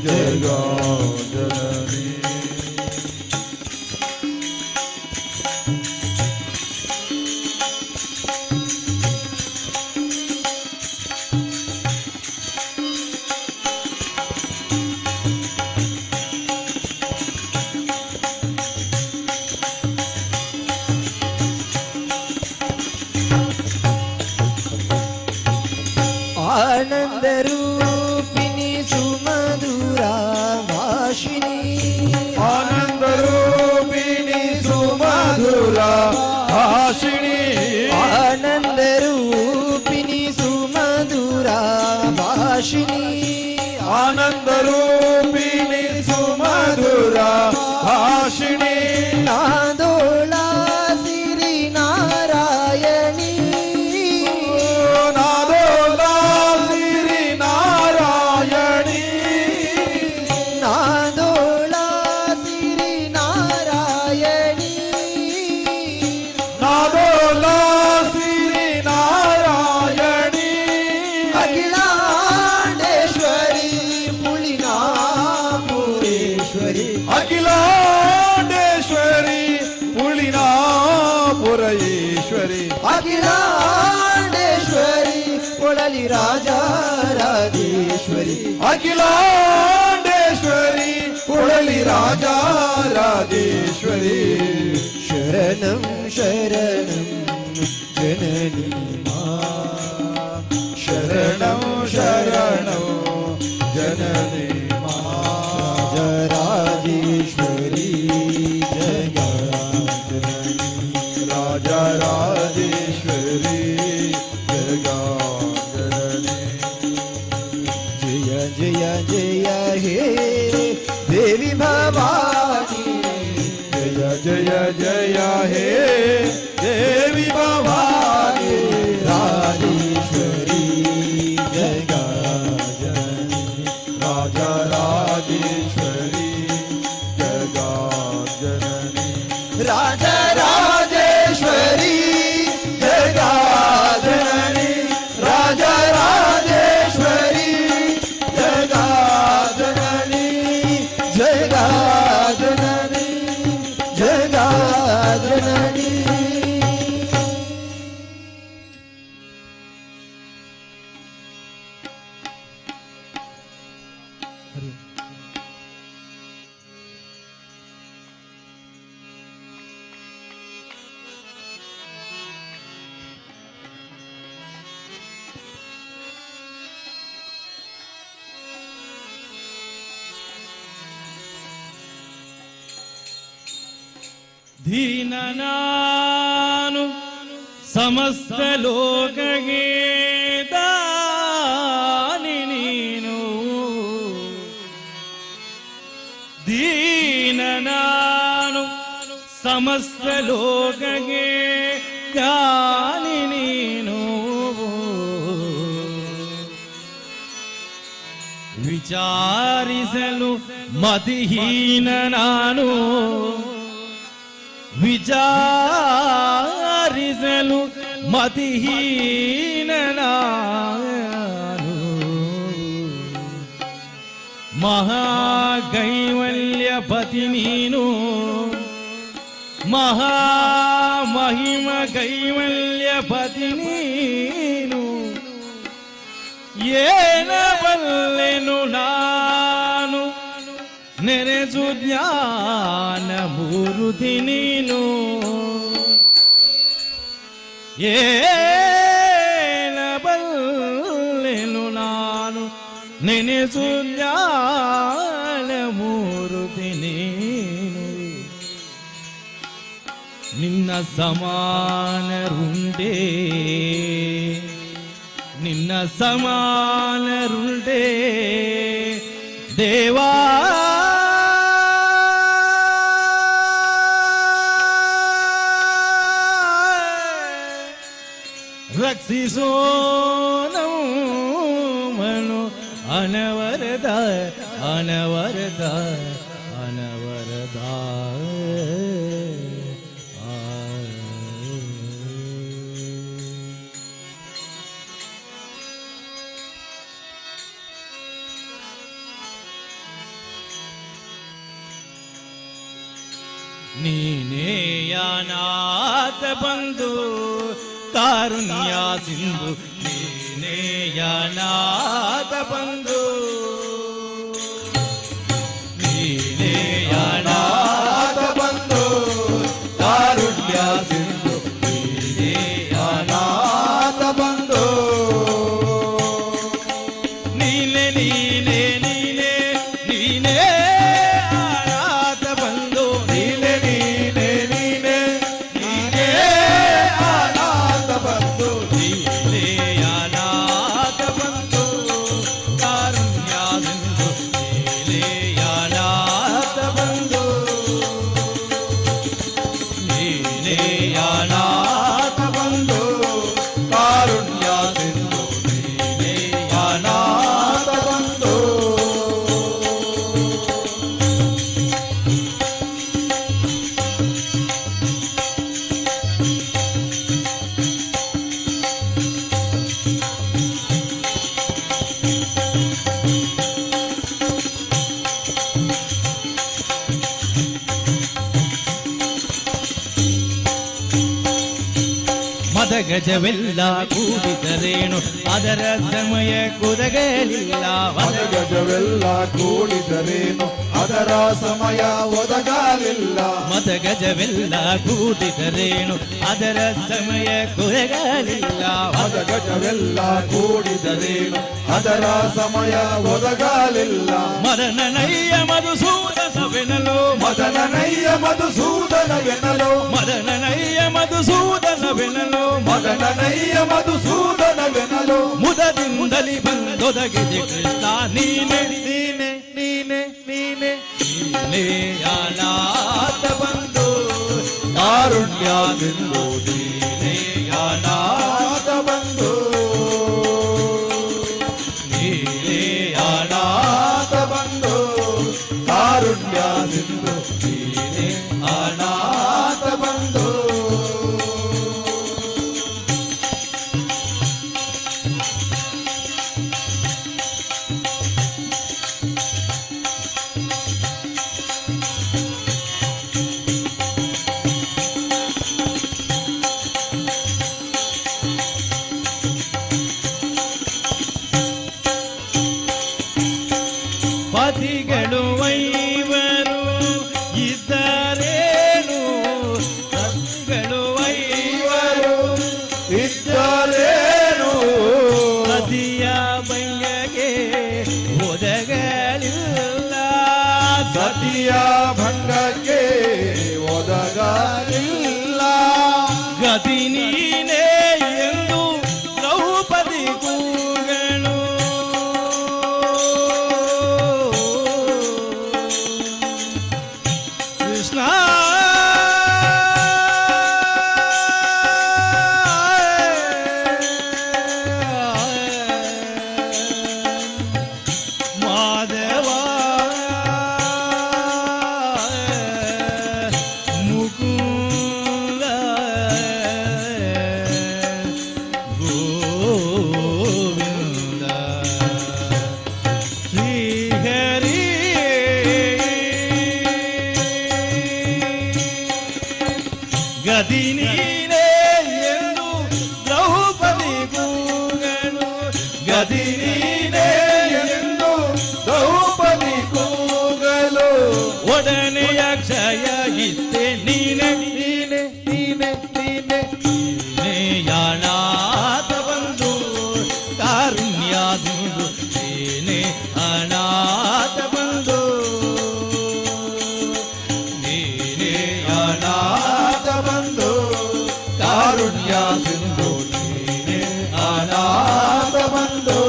ಜಗಜ್ಜನನಿ ಆನಂದ ರೂಪಿಣಿ ಸುಮಧುರ ಭಾಷಿಣಿ ಆನಂದ ರೂಪಿಣಿ ಸುಮಧುರ ಭಾಷಿಣಿ ಆನಂದ ರೂಪಿಣಿ ಸುಮಧುರ ಭಾಷಿಣಿ ಆನಂದ ರೂಪಿಣಿ ಸುಮಧುರ ಭಾಷಿಣಿ ನಾದೋಳ ಸಿರಿ ನಾರಾಯಣಿ ನಾದೋಲ ಸಿರಿ ನಾರಾಯಣಿ ನಾದೋಳ ಸಿರಿ ನಾರಾಯಣಿ ನಾದೋಲ ಸಿರಿ ನಾರಾಯಣಿ ಅಖಿಲಾಂಡೇಶ್ವರಿ ಪುಳಿನಾಪುರೇಶ್ವರಿ ಅಖಿಲಾಂಡೇಶ್ವರಿ ಪುಳಿನಾಪುರೇಶ್ವರಿ ಅಖಿಲಾಂಡೇಶ್ವರಿ ಕೊಳಲಿ ರಾಜರಾಜೇಶ್ವರಿ ಅಖಿಲಾಂಡೇಶ್ವರಿ ಕೊಳಲಿ ರಾಜರಾಜೇಶ್ವರಿ ಶರಣಂ ಶರಣಂ ಜನನಿ ಮಾ ಶರಣಂ ಶರಣಂ ಜನನಿ ರಾಜರಾಜೇಶ್ವರಿ ಜಗಜ್ಜನನಿ ರಾಜರಾಜೇಶ್ವರಿ ಜಗಜ್ಜನನಿ ಜಯ ಜಯ ಜಯ ಹೇ ದೇವಿ ಭವಾನಿ ಜಯ ಜಯ ಜಯ ಹೇ ದೇವಿ ಭವಾನಿ ರಾಜೇಶ್ವರಿ ಜಗಜ್ಜನನಿ ರಾಜರಾಜೇಶ್ವರಿ ಜಗಜ್ಜನನಿ ರಾಜರಾಜೇಶ್ವರಿ ಜಗಜ್ಜನನಿ ರಾಜರಾಜೇಶ್ವರಿ ಜಗಜ್ಜನನಿ ಜಗಜ್ಜನನಿ ಜಗಜ್ಜನನಿ ದೀನನಾನು ಸಮಸ್ತ ಲೋಕಗೆ ದಾನಿ ನೀನು ದೀನನಾನು ಸಮಸ್ತ ಲೋಕಗೆ ದಾನಿ ನೀನು ವಿಚಾರಿಸಲು ಮತಿಹೀನ ನಾನು ವಿಚಾರಿಸಲು ಮತಿಹೀನ ನಾನು ಮಹಾಕೈವಲ್ಯ ಪತಿ ನೀನು ಮಹಾಮಹಿಮ ಕೈವಲ್ಯ ಪತಿ ನೀನು ಏನ ಬಲ್ಲೆನು ನಾನು ನೆನೆಸು ಜ್ಞಾನ ಮೂರುತಿ ನೀನು ಏನ ಬಲ್ಲೆನು ನಾನು ನೆನೆಸು ಜ್ಞಾನ ಮೂರುತಿ ನೀನು ನಿನ್ನ ಸಮಾನರುಂಡೇ ನಿನ್ನ ಸಮಾನರುಂಡೇ ದೇವಾ ರಕ್ಷಿಸೋ ನಮ್ಮನು ಅನವರದ ಅನವರದ ಅನವರದ ನೀನೇ ಯಾನಾಥ ಬಂದು ಕಾರುಣ್ಯ ಸಿಂಧು ನೀನೇ ಯಾನಾಥ ಬಂದು ನೀನೇ ಯಾನಾಥ ಬಂದು ಕಾರುಣ್ಯ ಸಿಂಧು ನೀನೇ ಯಾನಾಥ ಬಂದು ನೀನೆ ನೀನೆ ನೀನೆ ನೀನೇ ಆನಾಥ ಬಂದು ನೀನೆ ನೀನೆ ನೀನೆ ನೀನೇ ಆನಾಥ ಬಂದು ನೀನೇ ಆನಾಥ ಬಂದು ಕಾರುಣ್ಯ ಗಜವೆಲ್ಲ ಕೂಡಿದರೇನು ಅದರ ಸಮಯ ಕುದಗಲಿಲ್ಲ ಗಜವೆಲ್ಲ ಕೂಡಿದರೇನು ಅದರ ಸಮಯ ಒದಗಲಿಲ್ಲ ಮದ ಗಜವೆಲ್ಲ ಕೂಡಿದರೇನು ಅದರ ಸಮಯ ಕುದಗಲಿಲ್ಲ ಗಜವೆಲ್ಲ ಕೂಡಿದರೇನು ಅದರ ಸಮಯ ಒದಗಲಿಲ್ಲ ಮದನನಯ್ಯ ಮಧುಸೂದನವೆನಲು ಮದನನಯ್ಯ ಮಧುಸೂದನವೆನಲು ಮದನನಯ್ಯ ಮಧುಸೂದನವೆನಲು ಮದನನಯ್ಯ ಮಧುಸೂದನವೆನಲು ಮುದದಿಂದಲಿ ಬಂದೊದಗಿದೆ ಕೃಷ್ಣ ನೀನೆ ನೀನೆ ನೀನೆ ನೀನೆ ನೀನೆಯಾನಾಥ ಬಂದು ಕಾರುಣ್ಯದಿಂದು ನೀನೆಯಾನಾಥ ಬಂದು ನೀನೆಯಾನಾಥ ಬಂದು ಕಾರುಣ್ಯದಿಂದು ಅನಾಥ ಬಂದು ಪತಿಗಳು ಐವರು ಇದ್ದರೇನು ಪತಿಗಳು ಐವರು ಇದ್ದರೇನು ನದಿಯ ಬಯ್ಯಗೆ ಒದಗಲಿಲ್ಲ ಸತಿಯ ಭಂಗಕ್ಕೆ ಒದಗಲಿಲ್ಲ ಗತಿ ನೀನೇ ಎಂದು ದ್ರೌಪದಿ ಕೂಗಳು ಕೃಷ್ಣ ಮಾಧವ ಮುಕುಂದ ಗೋವಿಂದ ಶ್ರೀಹರಿ ಗದಿ ನೀನೇ ಎಂದು ದ್ರೌಪದಿ ಕೂಗಲು ಗದಿ ನೀನೇ ಎಂದು ದ್ರೌಪದಿ ಕೂಗಲು ಒಡನೆಯ ಕ್ಷಯ ಇತ್ತೆ ನೀನೆ ನೀನೆ ನೀನೆ ನೀನೆ ಯಾಣಾತ ಬಂದು ಕಾರುಣ್ಯದಿಂದ ನೀನೆ ಅನಾಥ ಬಂದು ನೀನೆ ಅನಾಥ ಬಂದು ಕಾರುಣ್ಯ ಸಿಂಧು ನೀನೆ ಅನಾಥ ಬಂದು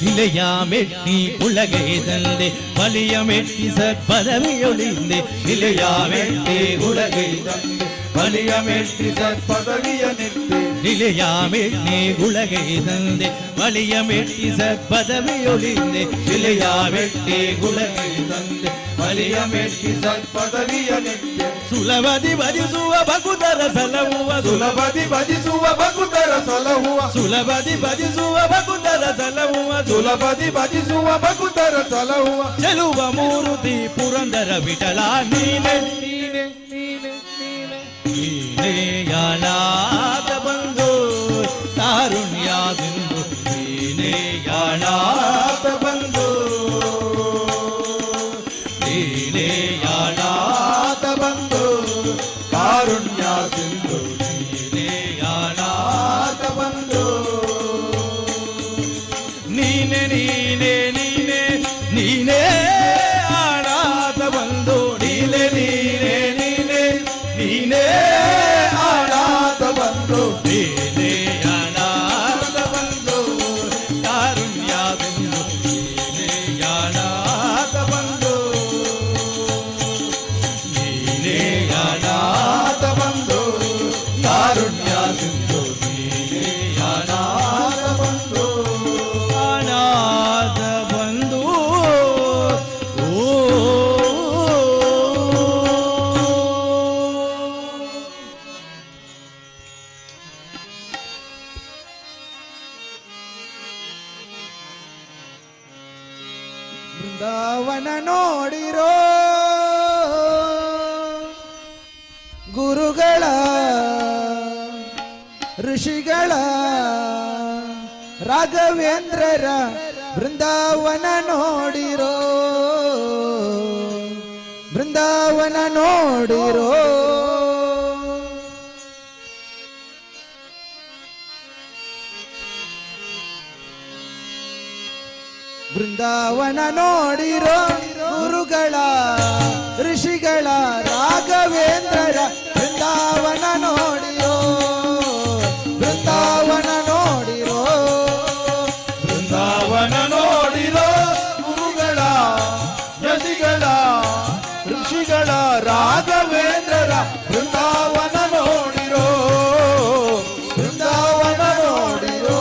ಇಲೆಯ ಮೆಟ್ಟಿ ಉಲಗೈ ತಂದೆ ಬಲಿಯ ಮೆಟ್ಟಿ ಸತ್ಪದವಿಯೊಳಿಂದೆ ಇಲೆಯ ಮೆಟ್ಟಿ ಉಲಗೈ ತಂದೆ ಬಲಿಯ ಮೆಟ್ಟಿ ಸತ್ಪದವಿಯ ನಿಂತೆ ಇಲೆಯ ಮೆಟ್ಟಿ ಉಲಗೈ ತಂದೆ ಬಲಿಯ ಮೆಟ್ಟಿ ಸತ್ಪದವಿಯೊಳಿಂದೆ ಇಲೆಯ ಮೆಟ್ಟಿ ಉಲಗೈ ತಂದೆ ಬಲಿಯ ಮೆಟ್ಟಿ ಸತ್ಪದವಿಯ ನಿಂತೆ ಸುಲಭದಿ ಭಜಿಸುವ ಭಕುತರ ಸಲಹುವ ಸುಲಭದಿ ಭಜಿಸುವ ಭಕುತರ ಸಲಹುವ ಸುಲಭದಿ ಭಜಿಸುವ ಭಕುತರ ಸಲಹುವ ಸುಲಭದಿ ಭಜಿಸುವ ಭಕುತರ ಸಲಹುವ ಚೆಲುವ ಮೂರುತಿ ಪುರಂದರ ವಿಠಲ ನೀನೆ ನೀನೆ ನೀನೆ ನೀನೆ ನೀನೆಯಾನಾಥ ಬಂದು ಕಾರುಣ್ಯದಿಂದ ನೀನೆಯಾನಾಥ ಬಂದು ನೀನೆಯಾನಾಥ ಬಂದು ಕಾರುಣ್ಯ ಸಿಂಧು ನೀನೆಯಾನಾಥ ಬಂದು ನೀನೆ ನೀನೆ ನೀನೆ ನೀನೇ ಅನಾಥ ಬಂದು ನೀನೆ ನೀನೆ ಋಷಿಗಳ ರಾಘವೇಂದ್ರರ ಬೃಂದಾವನ ನೋಡಿರೋ, ಬೃಂದಾವನ ನೋಡಿರೋ. ಬೃಂದಾವನ ನೋಡಿರೋ ಗುರುಗಳ ಋಷಿಗಳ ರಾಘವೇಂದ್ರರ ಬೃಂದಾವನ ನೋಡಿರೋ, ಬೃಂದಾವನ ನೋಡಿರೋ. ಬೃಂದಾವನ ನೋಡಿರೋ ಗುರುಗಳ ಯತಿಗಳ ಋಷಿಗಳ ರಾಘವೇಂದ್ರರ ಬೃಂದಾವನ ನೋಡಿರೋ, ಬೃಂದಾವನ ನೋಡಿರೋ.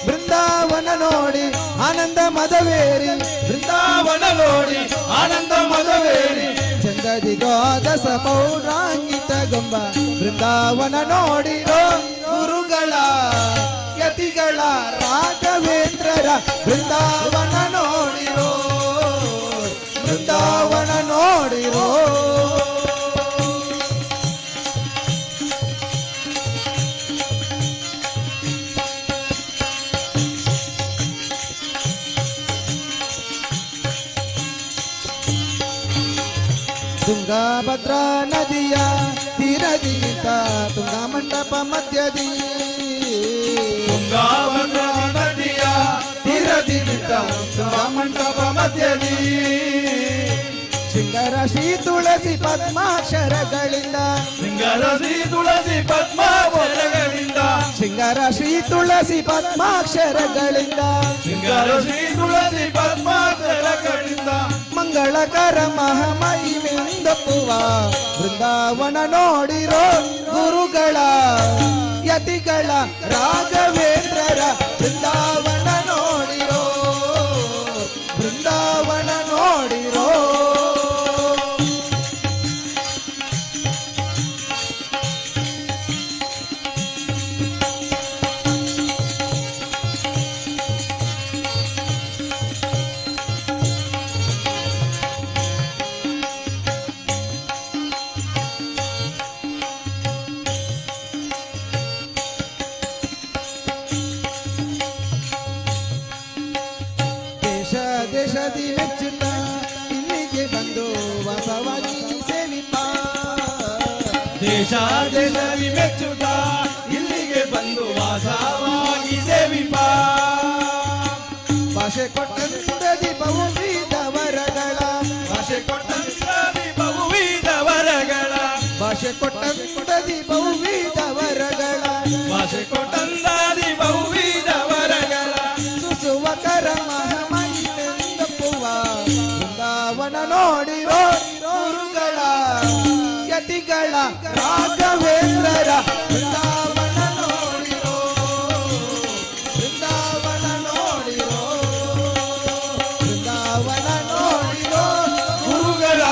ಬೃಂದಾವನ ನೋಡಿ ಆನಂದ ಮದವೇರಿ, ಬೃಂದಾವನ ನೋಡಿ ಆನಂದ ಮದವೇರಿ. ಚಂದದಿ ದ್ವಾದಶ ಪೌರಾಂಗಿತ ಗೊಂಬ ಬೃಂದಾವನ ನೋಡಿರೋ ಗುರುಗಳ ಯತಿಗಳ ರಾಘವೇಂದ್ರರ ಬೃಂದಾವನ ನೋಡಿರೋ, ಬೃಂದಾವನ ನೋಡಿರೋ. ತುಂಗಭದ್ರಾ ನದಿಯ ತೀರದಿ ನಿಂತ ತುಂಗ ಮಂಟಪ ಮಧ್ಯದಿ, ತುಂಗಭದ್ರಾ ನದಿಯ ತೀರದಿ ನಿಂತ ತುಂಗ ಮಂಟಪ ಮಧ್ಯದಿ. ಶೃಂಗಾರ ಶ್ರೀ ತುಳಸಿ ಪದ್ಮಾಕ್ಷರಗಳಿಂದ, ಶೃಂಗಾರ ಶ್ರೀ ತುಳಸಿ ಪದ್ಮಾಕ್ಷರಗಳಿಂದ, ಶೃಂಗಾರ ಶ್ರೀ ತುಳಸಿ ಪದ್ಮಾಕ್ಷರಗಳಿಂದ, ಶೃಂಗಾರ ಶ್ರೀ ತುಳಸಿ ಪದ್ಮಾಕ್ಷರಗಳಿಂದ. ಮಂಗಳಕರ ಮಹಾಮಹಿಮೆಂದಪ್ಪುವ ಬೃಂದಾವನ ನೋಡಿರೋ ಗುರುಗಳ ಯತಿಗಳ ರಾಘವೇಂದ್ರರ ಬೃಂದಾವನ ನೋಡಿರೋ, ಬೃಂದಾವನ ನೋಡಿರೋ. ದೇಶದಿ ಮೆಚ್ಚುತ್ತ ಇಲ್ಲಿಗೆ ಬಂದು ವಾಸವಾಗಿ ಸೇವಿಪ, ದೇಶ ದೇಶದಿ ಮೆಚ್ಚುತ್ತ ಇಲ್ಲಿಗೆ ಬಂದು ವಾಸವಾಗಿ ಸೇವಿಪ. ಭಾಷೆ ಕೊಟ್ಟಂತದಿ ಬಹುವಿಧ ವರಗಳ, ಭಾಷೆ ಕೊಟ್ಟಂತಾದಿ ಬಹುವಿಧ ವರಗಳ, ಭಾಷೆ ಕೊಟ್ಟಂತದಿ ಬಹುವಿಧ ವರಗಳ, ಭಾಷೆ ಕೊಟ್ಟಂತಾದಿ ಬಹುವಿಧ ವರಗಳ. ಸುಸುವಕರ ಮಹಾಮಹಿಮೆಂದಪ್ಪುವ ಬೃಂದಾವನ ನೋಡಿರೋ ಗುರುಗಳ ಯತಿಗಳ ರಾಘವೇಂದ್ರರ ಬೃಂದಾವನ ನೋಡಿರೋ, ಬೃಂದಾವನ ನೋಡಿರೋ, ಬೃಂದಾವನ ನೋಡಿರೋ. ಗುರುಗಳ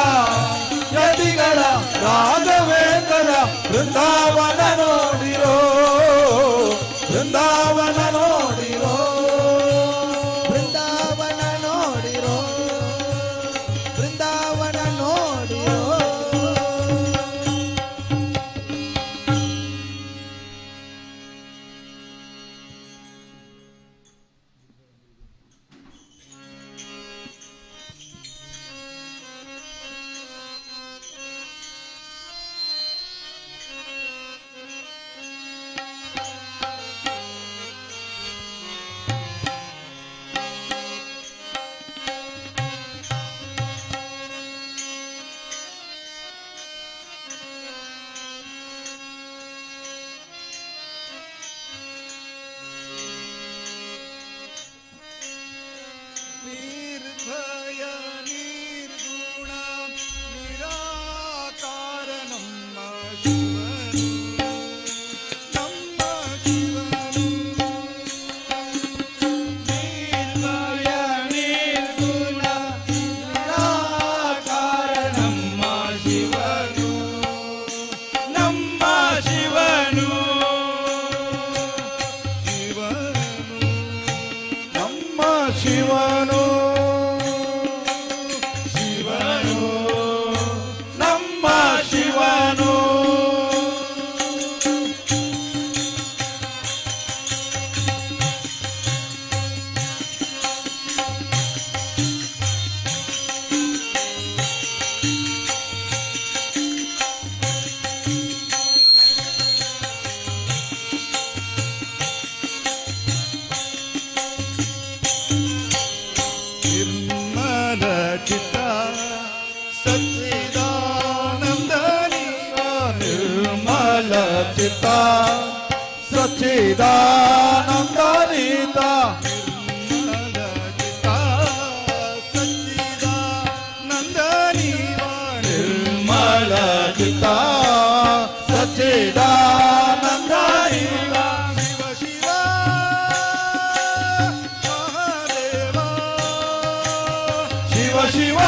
ಯತಿಗಳ ರಾಘವೇಂದ್ರರ ಬೃಂದಾವನ ನೋಡಿರೋ, ಬೃಂದಾವನ ನೋಡಿರೋ. ಬೃಂದಾವನ ನೋಡಿರೋ, ಬೃಂದಾವನ ನೋಡಿರೋ. ನಿರ್ಭಯ ನಿರ್ಗುಣ ನಿರಾಕಾರ ನಮ್ಮ ಶಿವನು, ನಮ್ಮ ಶಿವನು. ನಿರ್ಭಯ ನಿರ್ಗುಣ ನಿರಾಕಾರ ನಮ್ಮ ಶಿವನು, ನಮ್ಮ ಶಿವನು. ಶಿವನು ಶಿವನು ನಮ್ಮ ಶಿವನು, ಚಿತ್ತ ಸಚ್ಚಿದಾನಂದ ನೀತ ನಿರ್ಮಲ ಚಿತ್ತ ಸಚ್ಚಿದಾನಂದ ನೀತ ಶಿವ ಶಿವ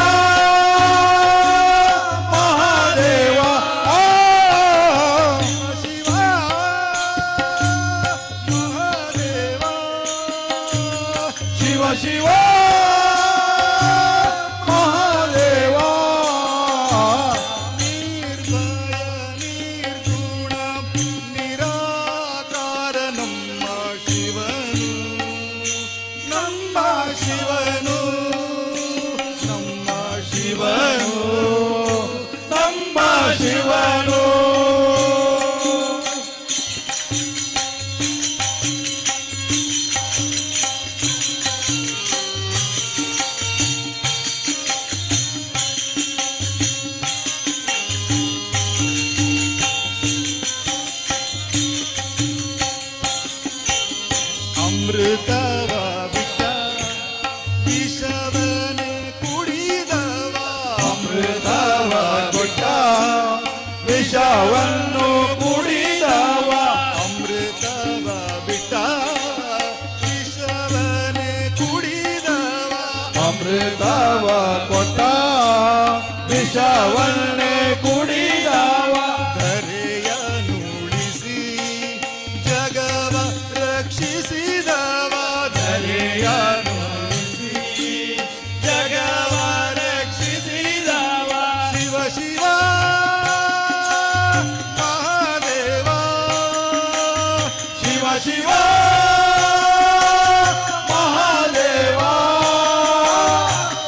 ಮಹಾದೇವ ಶಿವ ಮಹಾದೇವ ಶಿವ ಶಿವ ಮಹಾದೇವ ನಿರ್ಭಯ ನಿರ್ಗುಣ ನಿರಾಕಾರ ನಮ್ಮ ಶಿವನು ನಮ್ಮ ಶಿವನು ನಮ್ಮ ಶಿವನು ನಮ್ಮ ಶಿವನು ಅಮೃತವ ಬಿಟ್ಟ ವಿಷವನೆ ಕುಡಿದವ ಅಮೃತವ ಕೊಟ್ಟ ವಿಷವನ್ನು ಕುಡಿದವ ಅಮೃತವ ಬಿಟ್ಟ ವಿಷವನೆ ಕುಡಿದವ ಅಮೃತವ ಕೊಟ್ಟ ವಿಷವನ್ನೇ ಕುಡಿದವ ಧರೆಯನುಳಿಸಿ ಜಗವ ರಕ್ಷಿಸಿದವ ಧರೆಯನುಳಿಸಿ ಜಗವ ರಕ್ಷಿಸಿದವ ಶಿವ ಶಿವ ಮಹಾದೇವ ಶಿವ ಶಿವ ಮಹಾದೇವ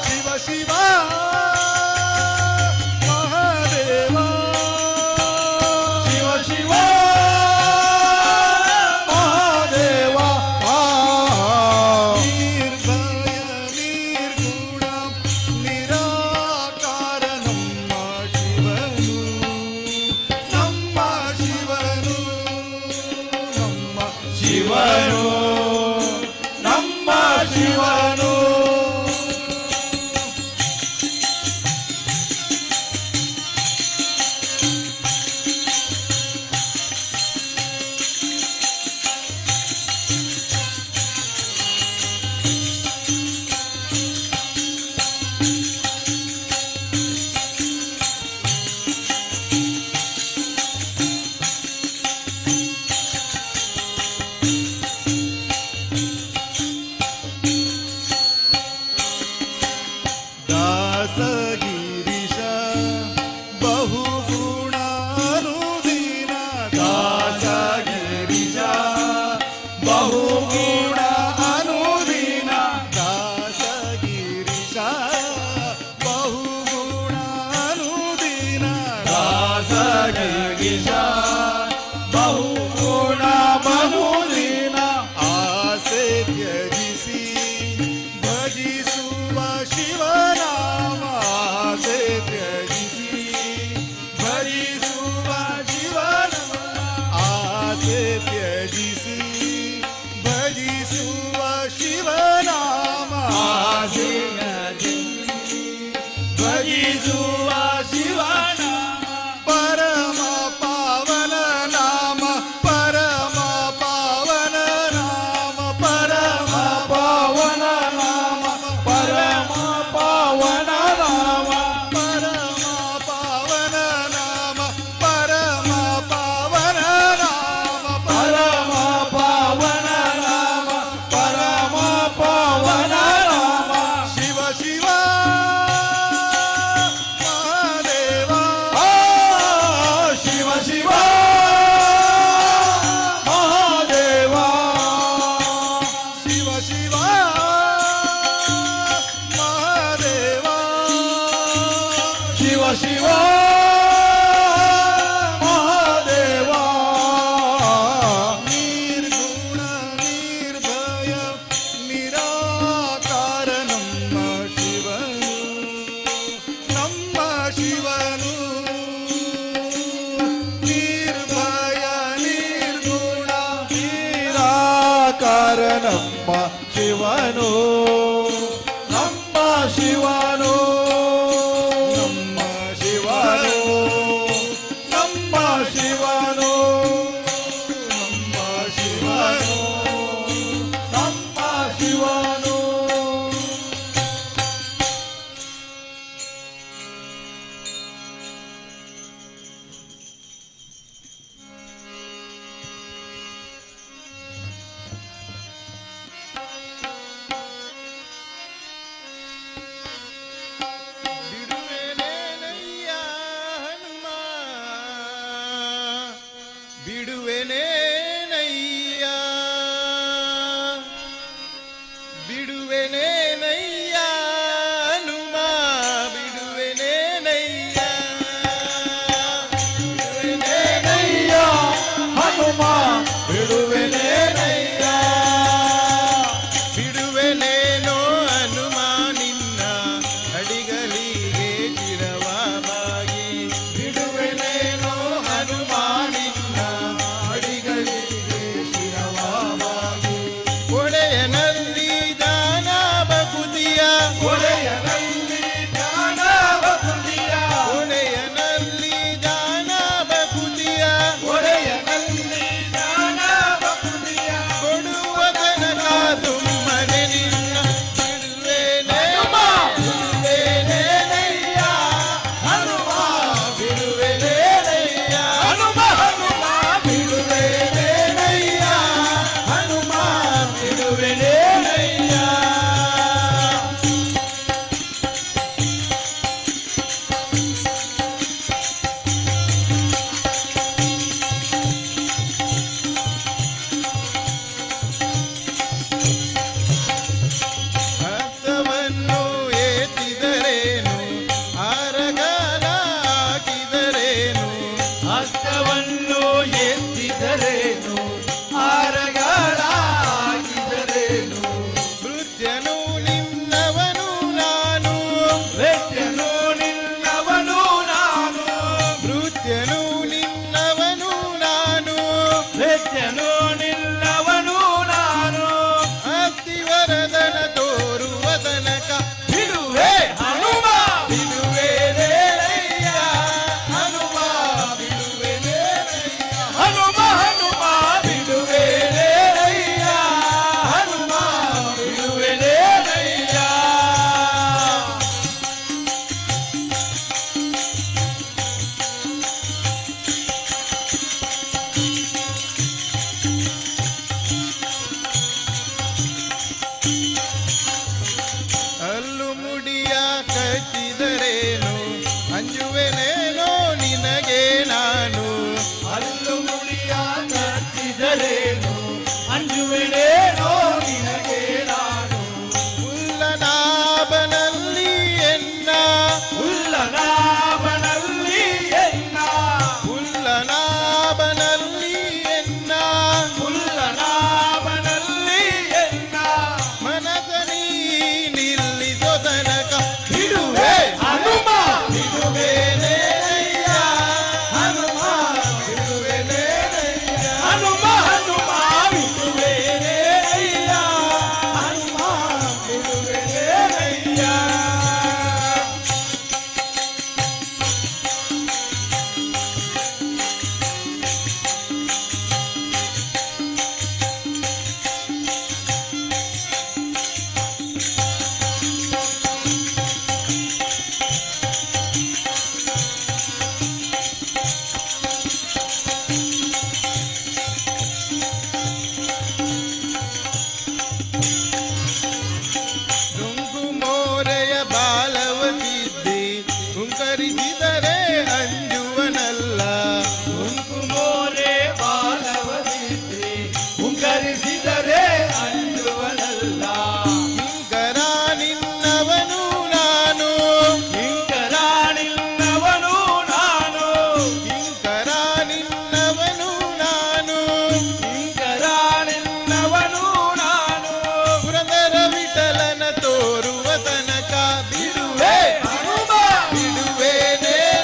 ಶಿವ ಶಿವ ಮಹಾದೇವ ಶಿವ ಶಿವ ಮಹಾದೇವ ನಿರ್ಭಯ ನಿರ್ಗುಣ ನಿರಾಕಾರ ನಮ್ಮ ಶಿವನು ನಮ್ಮ ಶಿವನು ನಮ್ಮ ಶಿವನು ನಮ್ಮ ಶಿವನು ದಾಸಗಿರೀಶ ಬಹುಗುಣಾನುದೀನ ದಾಸಗಿರೀಶ ಬಹುಗುಣ ಅನುದೀನ ದಾಸಗಿರೀಶ ಬಹುಗುಣ ಅನುದೀನ ದಾಸಗಿರೀಶ ಬಹುಗುಣ ಬಹುದೀನ ಆಸೆ ತ್ಯಜಿಸಿ ಭಜಿಸುವ ಶಿವನಾಮ ಆಸೆ ತ್ಯಜಿಸಿ ಭಜಿಸುವ ಶಿವನಾಮ ಆಸೆ ತ್ಯಜಿಸಿ ಭಜಿಸುವ ಶಿವನಾಮ ಆಸೆ ತ್ಯಜಿಸಿ ಭಜಿಸುವ ಶಿವನಾಮ ಪರಮ ಪಾವನ ನಾಮ ಪರಮ ಪಾವನ ನಾಮ ಪರಮ ಪಾವನ ನಾಮ ಪರಮ ಪಾವನ ನಾಮ ಪರಮ ಪಾವನ ನಾಮ ಪರಮ ಪಾವನ ನಾಮ ಪರಮ ಪಾವನ ನಾಮ ಪರಮ ಪಾವನ ನಾಮ ಶಿವ ಶಿವ ಮಹಾದೇವ ಶಿವ ಶಿವ ಮಹಾದೇವ ಶಿವ ಶಿವ ಮಹಾದೇವ ಶಿವ ಶಿವ ಮಹಾದೇವ ನಿರ್ಗುಣ ನಿರ್ಭಯ ನಿರಾಕಾರ ನಮ್ಮ ಶಿವನು ನಮ್ಮ ಶಿವನು ನಿರ್ಭಯ ಶಿವನು ನಮ್ಮ ಶಿವನು ನಮ್ಮ ಶಿವನು ನಮ್ಮ ಶಿವನು ನಮ್ಮ ಶಿವನು ನಮ್ಮ ಶಿವನು ಬಿಡುವೆನೇನಯ್ಯ ಹನುಮ ಬಿಡುವೆನೇನಯ್ಯ ಬಿಡುವೆನೇನಯ್ಯ ಹನುಮ ಬಿಡುವೆನೇನಯ್ಯ ಬಿಡುವೆನೇನಯ್ಯ ಹನುಮ ಬಿಡುವೆನೇನಯ್ಯ ಬಿಡುವೆನೇನೋ ಹನುಮ ನಿನ್ನ ಅಡಿಗಲಿಗೆ ಚಿರವಾಗಿ ಬಿಡುವೆನೇನೋ ಹನುಮ ನಿನ್ನ ಅಡಿಗಲಿಗೆ ಚಿರವಾಗಿ ಒಡೆಯನಲ್ಲಿ ದಾನ ಬಕುದಿಯ ಒಡೆಯನಲ್ಲಿ ದಾನ ಬಕುದಿಯ ಒಡೆಯನಲ್ಲಿ ದಾನ ಬಕುದಿಯ ಒಡೆಯನಲ್ಲಿ ದಾನ ಬಕುದಿಯ ಕೊಡುವ ತನಕ ಸುಮ್ಮನೆ ನಿನ್ನ ಬಿಡುವೆನೇನಯ್ಯ ಹನುಮ ಬಿಡುವೆನೇನಯ್ಯ ಹನುಮ ಹನುಮ ಬಿಡುವೆನೇನಯ್ಯ ಹನುಮ ಬಿಡುವೆನೇನಯ್ಯ ಹಸ್ತವನ್ನು ಎತ್ತಿದರೇನು ಆರಗಾಲ ಹಾಕಿದರೇನು ಹಸ್ತವನ್ನು ಎತ್ತಿದರೇನು ಆರಗಾಲ ಹಾಕಿದರೇನು ನೃತ್ಯನು ನಿನ್ನವನು ನಾನು ನೃತ್ಯನು ನಿನ್ನವನು ನಾನು ನೃತ್ಯನು ನಿನ್ನವನು ನಾನು ನೃತ್ಯನು ನಿನ್ನವನು ನಾನು ಅತ್ತಿವರದನ ತೋರುವ ತನಕ ಬಿಡುವೆ ಹನುಮ ಬಿಡುವೆನೇನಯ್ಯ ಹನುಮ ಬಿಡುವೆನೇನಯ್ಯ ಹನುಮ ಹನುಮ ಬಿಡುವೆನೇನಯ್ಯ ಹನುಮ ಬಿಡುವೆನೇನಯ್ಯ ಅಲ್ಲು ಮುಡಿಯ ಕಚ್ಚಿದರೇನು ಅಂಜುವೆನೇನೋ ನಿನಗೆ ನಾನು ಅಲ್ಲು ಮುಡಿಯ ಕಚ್ಚಿದರೇನು ಅಂಜುವೆನೇನೋ ನಿನಗೆ ನಾನು ಉಲ್ಲನಾಭನಲ್ಲಿ ಎನ್ನ ಉಲ್ಲನಾಭನಲ್ಲಿ ಎನ್ನ ಉಲ್ಲನಾಭನಲ್ಲಿ ಎನ್ನ ಉಲ್ಲನಾಭನಲ್ಲಿ ಎನ್ನ ಮನಸನಿ ನಿಲ್ಲಿಸೋ ತನಕ ಬಿಡುವೆ ಹನುಮ ಬಿಡುವೆನೇನಯ್ಯ ಹನುಮ ಬಿಡುವೆನೇನಯ್ಯ ಹನುಮ ಹನುಮ ಬಿಡುವೆನೇನಯ್ಯ ಹನುಮ ಬಿಡುವೆನೇನಯ್ಯ ನುಂಗು ಮೋರೆಯ ಬಾಲವತಿದ್ದೆ ಹುಂಕರಿಸಿದರೆ ಅಂಜುವನಲ್ಲ ನುಂಗು ಮೋರೆ ಬಾಲವತಿದ್ದೆ ಹುಂಕರಿಸಿದರೆ ಅಂಜುವನಲ್ಲ ಹಿಂಕರ ನಿನ್ನವನು ನಾನು ಹಿಂಕರ ನಿನ್ನವನು ನಾನು ಹಿಂಕರ ನಿನ್ನವನು ನಾನು ಹಿಂಕರ ನಿನ್ನವನು ನಾನು ಪುರಂದರ ವಿಠಲನ ತೋರುವ ತನಕ ಬಿಡುವೆ ಹನುಮ ಬಿಡುವೆನೇನಯ್ಯ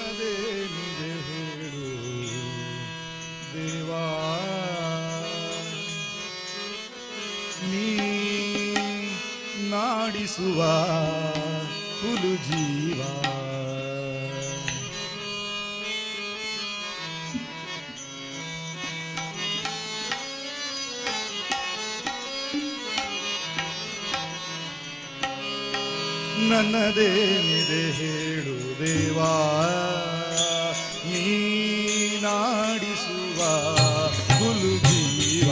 ನನ್ನದೇನಿದೆ ಹೇಳು ದೇವಾ ನೀ ನಾಡಿಸುವ ಹುಲು ಜೀವ ನನ್ನದೇನಿದೆ ಹೇಳು ದೇವಾ ನೀ ನಾಡಿಸುವ ಹುಲು ಜೀವ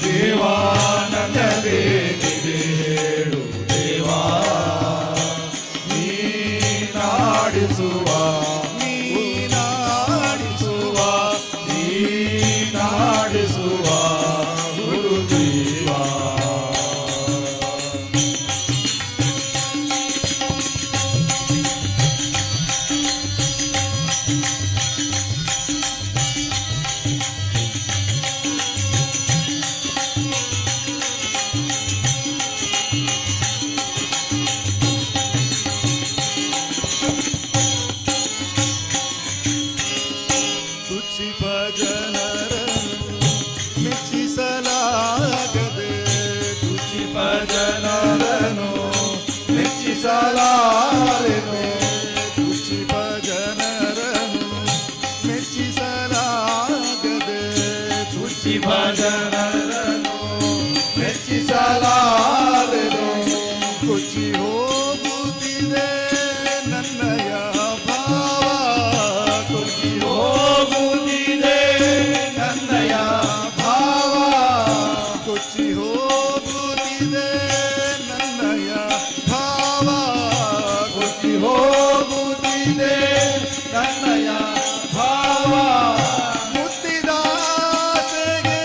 ದೇವಾ ನನ್ನದೇನಿದೆ ಹೇಳು ದೇವಾ ನೀ ನಾಡಿಸುವ ನೀ ನಾಡಿಸುವ ನೀ ನಾಡಿಸುವ ಹುಲು ಜೀವ ತುಚ್ಛಿಪ ಜನರನ್ನು ಮೆಚ್ಚಿಸಲಾಗದೆ ತುಚ್ಛಿಪ ಜನರನ್ನು ಮೆಚ್ಚಿಸಲಾರೆನು ತುಚ್ಛಿಪ ಜನರನ್ನು ಮೆಚ್ಚಿಸಲಾಗದೆ ತುಚ್ಛಿಪ ಜನರನ್ನು ಮೆಚ್ಚಿಸಲಾರೆನು ಕುಚ್ಚಿ ಹೋಗುತ್ತಿದೆ ನನ್ನಯ ಭಾವ ಕುಚ್ಚಿ ಹೋಗುತ್ತಿದೆ ನನ್ನಯ ಭಾವ ಕುಚ್ಚಿ ಹೋಗುತ್ತಿದೆ ನನ್ನಯ ಭಾವ ಕುಚ್ಚಿ ಹೋಗುತ್ತಿದೆ ನನ್ನಯ ಭಾವ ಮುತ್ತಿದಾಸೆಗೆ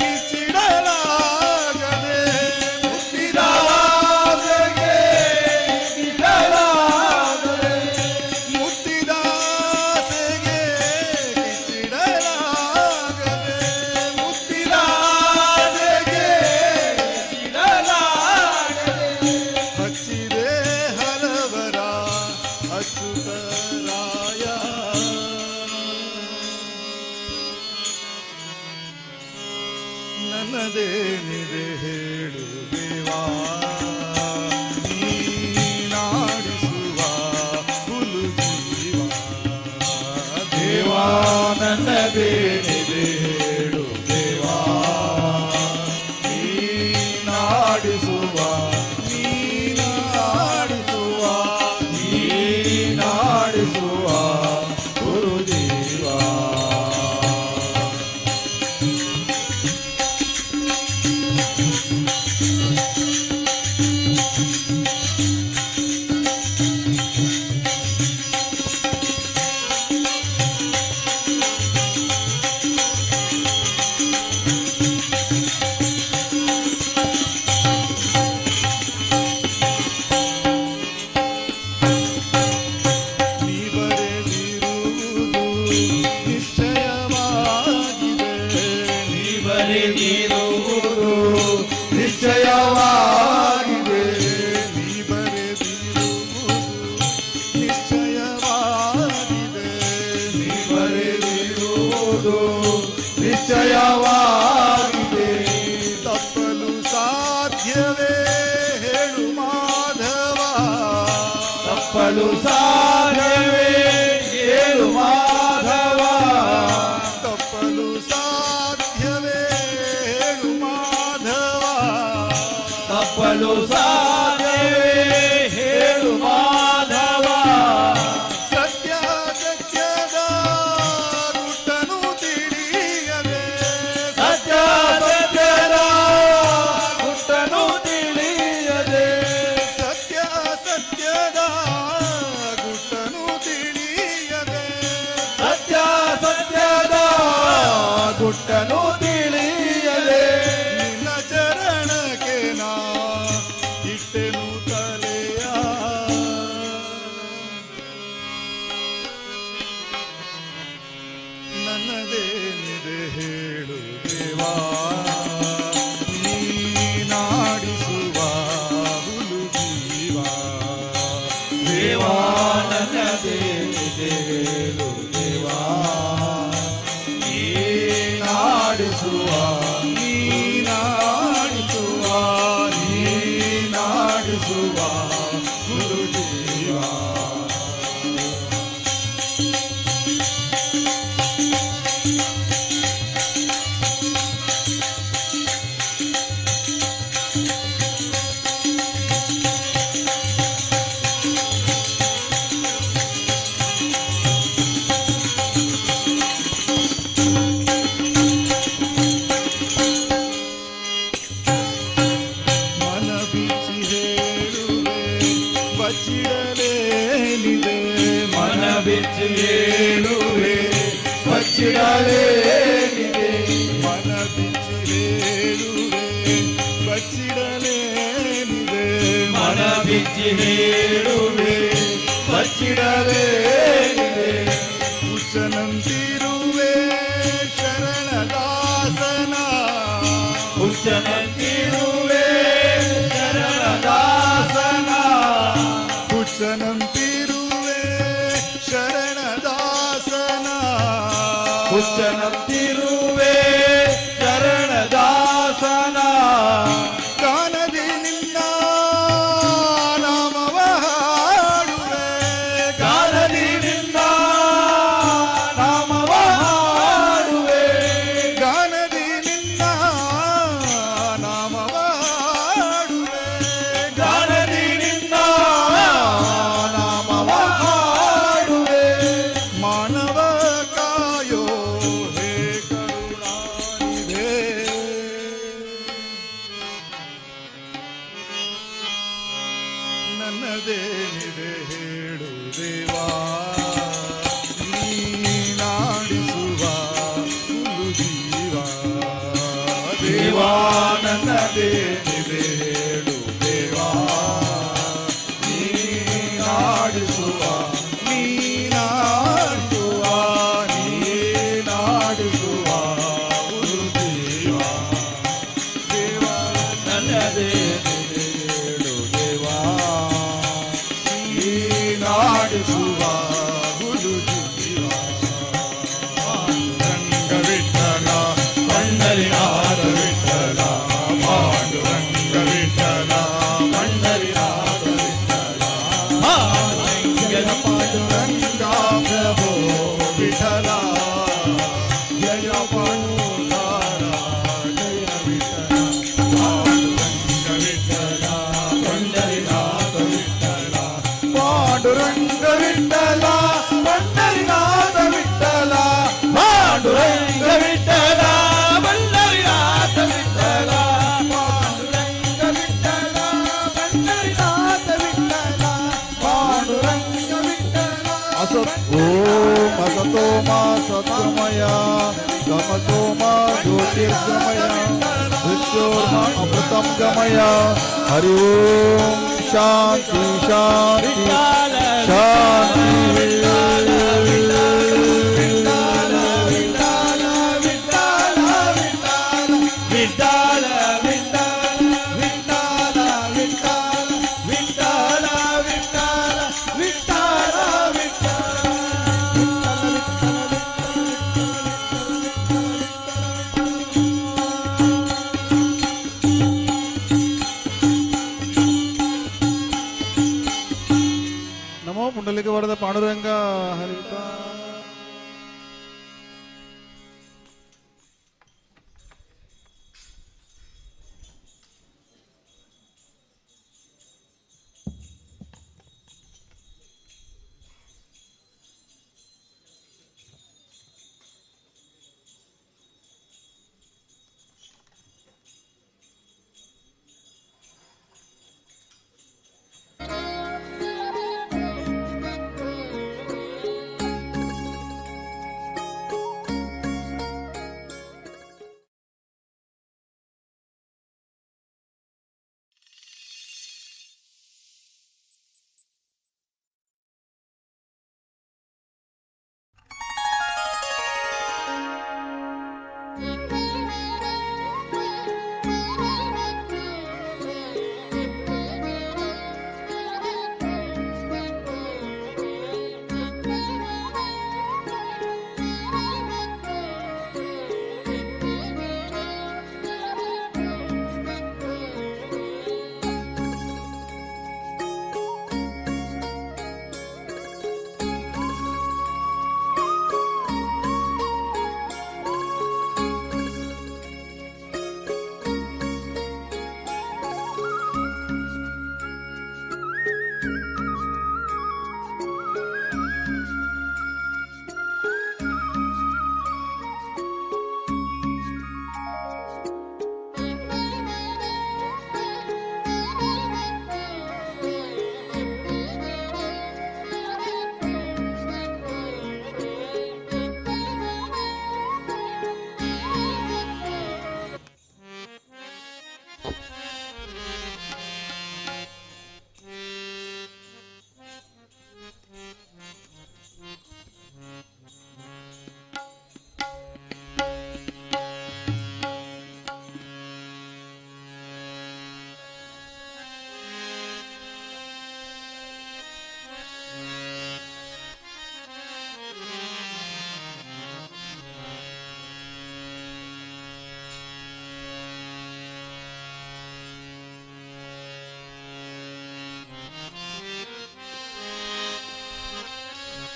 ಕಿಚ್ಚಿಡಲಾಗದೆ ಮುತ್ತಿದಾಸೆಗೆ ಕಿಚ್ಚಿಡಲಾಗದೆ ಮುತ್ತಿದಾಸೆಗೆ ಕಿಚ್ಚಿಡಲಾಗದೆ ಮುತ್ತಿದಾಸೆಗೆ ಕಿಚ್ಚಿಡಲಾಗದೆ ಹಚ್ಚಿದೆ ಹಲವರ ಅಚ್ಯುತರಾಯ ನನ್ನದೇನಿದೆ ಹೇಳು ದೇವಾ ನೀ ನಾಡಿಸುವ ಹುಲು ಜೀವ ದೇವಾ ನನ್ನದೇನಿದೆ ಹೇಳು ದೇವಾ ನೀ ನಾಡಿಸುವ ನೀ ನಾಡಿಸುವ ನೀ ನಾಡಿಸುವ ಹುಲು ಜೀವ ನೀ ಬರೆದಿರುವುದು ನಿಶ್ಚಯವಾಗಿದೆ ನೀ ಬರೆದಿರುವುದು ನಿಶ್ಚಯವಾಗಿದೆ ನೀ ಬರೆದಿರುವುದು ನಿಶ್ಚಯವಾಗಿದೆ ನೀ ಬರೆದಿರುವುದು ನಿಶ್ಚಯವಾಗಿದೆ ತಪ್ಪಲು ಸಾಧ್ಯವೇ ಹೇಳು ಮಾಧವ ತಪ್ಪಲು ಸಾಧ್ಯವೇ ಹೇಳು ಮಾಧವ ತಪ್ಪಲು ಸಾಧ್ಯವೇ ಹೇಳು ಮಾಧವ ತಪ್ಪಲು ಸಾಧ್ಯವೇ ಹೇಳು ಮಾಧವ ಸತ್ಯ ಸತ್ಯದ ಗುಟ್ಟನು ತಿಳಿಯದೆ ಸತ್ಯ ಸತ್ಯದ ಗುಟ್ಟನು ತಿಳಿಯದೆ ಸತ್ಯ ಸತ್ಯದ ಗುಟ್ಟನು ತಿಳಿಯದೆ ಸತ್ಯ ಸತ್ಯದ ಗುಟ್ಟನು ತಿಳಿಯದೆ ನಿನ್ನ ಚರಣಕ್ಕೆ ನಾ ಇಟ್ಟೆನು ತಲೆಯ ನನ್ನದೇನಿದೆ ಹೇಳು ದೇವಾ ನೀ ನಾಡಿಸುವ ಹುಲು ಜೀವ ದೇವಾ ನನ್ನದೇ ಇದೆ ಹೇಳು ದೇವಾ ನೀನಾಡಿಸುವ ನೀನಾಡಿಸುವ ನೀನಾಡಿಸುವ ಗುರುದೇವ ಮನ ಬಿಚ್ಚಿ ಹೇಳುವೆ ಬಚ್ಚಿಡಲೇನಿದೆ ಮನ ಬಿಚ್ಚಿ ಹೇಳುವೆ ಬಚ್ಚಿಡಲೇನಿದೆ ಮನ ಬಿಚ್ಚಿ ಹೇಳುವೆ ಬಚ್ಚಿಡಲೇನಿದೆ ಮನ ಬಿಚ್ಚಿ ಹೇಳುವೆ ಬಚ್ಚಿಡಲೇನಿದೆ ಹುಚ್ಚನಂತಿರುವೆ ಶರಣದಾಸನ ಹುಚ್ಚನಂತಿರುವೆ ಶರಣದಾಸನ ಹುಚ್ಚನಂತಿರುವೆ ಶರಣದಾಸನ ಹುಚ್ಚನಂತಿರುವೆ ಶರಣದಾಸನ ಕಾಣದಿ ನಿನ್ನ ನಾಮವ ಹಾಡುವೆ ಕಾಣದಿ ನಿನ್ನ ನಾಮವ ಹಾಡುವೆ ಗಾನದಿ ನಿನ್ನ ನಾಮವ ಹಾಡುವೆ ಗಾನದಿ ನಿನ್ನ ನಾಮವ ಹಾಡುವೆ ಮಾನವ ಕಾಯೋ ಹೇ ಕರುಣಾನಿಧೆ ನನ್ನದೇನಿದೆ ಹೇಳು ದೇವಾ ನೀನಾಡಿಸುವ ಹುಲು ಜೀವ ದೇವಾ ನನ್ನದೇನಿದೆ ಹೇಳು ದೇವಾ ನೀನಾಡಿಸುವ ನೀನಾಡಿಸುವ ನೀನಾಡಿಸುವ ಹುಲು ಜೀವ ದೇವಾ ನನ್ನದೇನಿದೆ ಹೇಳು ದೇವಾ ನೀನಾಡಿಸುವ ಹುಲು ಜೀವ ರಂಗ ವಿಠಲ ಪಂಡರಿನಾಥ ವಿಠಲ ಪಾಂಡುರಂಗ ವಿಠಲ ಪಂಡರಿನಾಥ ವಿಠಲ ಪಾಂಡುರಂಗ ಪ್ರಭೋ ವಿಠಲ ಜಯ ಪಾಂಡುರಾರ ಜಯ ವಿಠಲ ಪಾಂಡುರಂಗ ವಿಠಲ ಪಂಡರಿನಾಥ ವಿಠಲ ಪಾಂಡುರಂಗ ವಿಠಲ ಪಂಡರಿನಾಥ ವಿಠಲ ಪಾಂಡುರಂಗ ವಿಠಲ ಪಂಡರಿನಾಥ ವಿಠಲ ಪಾಂಡುರಂಗ ವಿಠಲ ಪಂಡರಿನಾಥ ವಿಠಲ ಪಾಂಡುರಂಗ ವಿಠಲ ಓಂ ಅಸತೋ ಮಾ ಸತ್ಯಮಯ ಗಮತೋ ಮಾ ಜ್ಯೋತಿರ್ಗಮಯ ಮೃತ್ಯೋರ್ಮ ಅಮೃತಂ ಗಮಯ ಹರಿ ಓಂ ಶಾಂತಿ ಶಾಂತಿ ಶಾಂತಿ ನಮೋ ಪುಂಡಲಿಕ ವರದ ಪಾಂಡುರಂಗ ಹರಿತ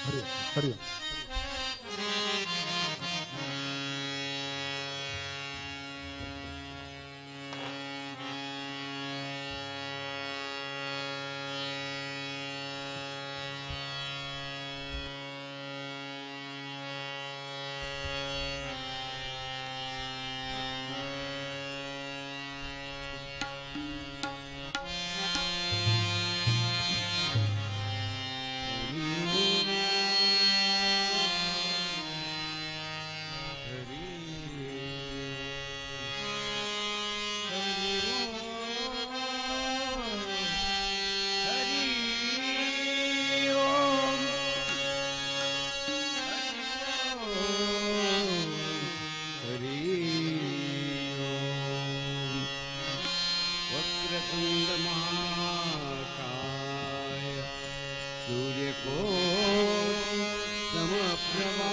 हरि वक्रतुंड महाकाय सूर्यको समप्रभा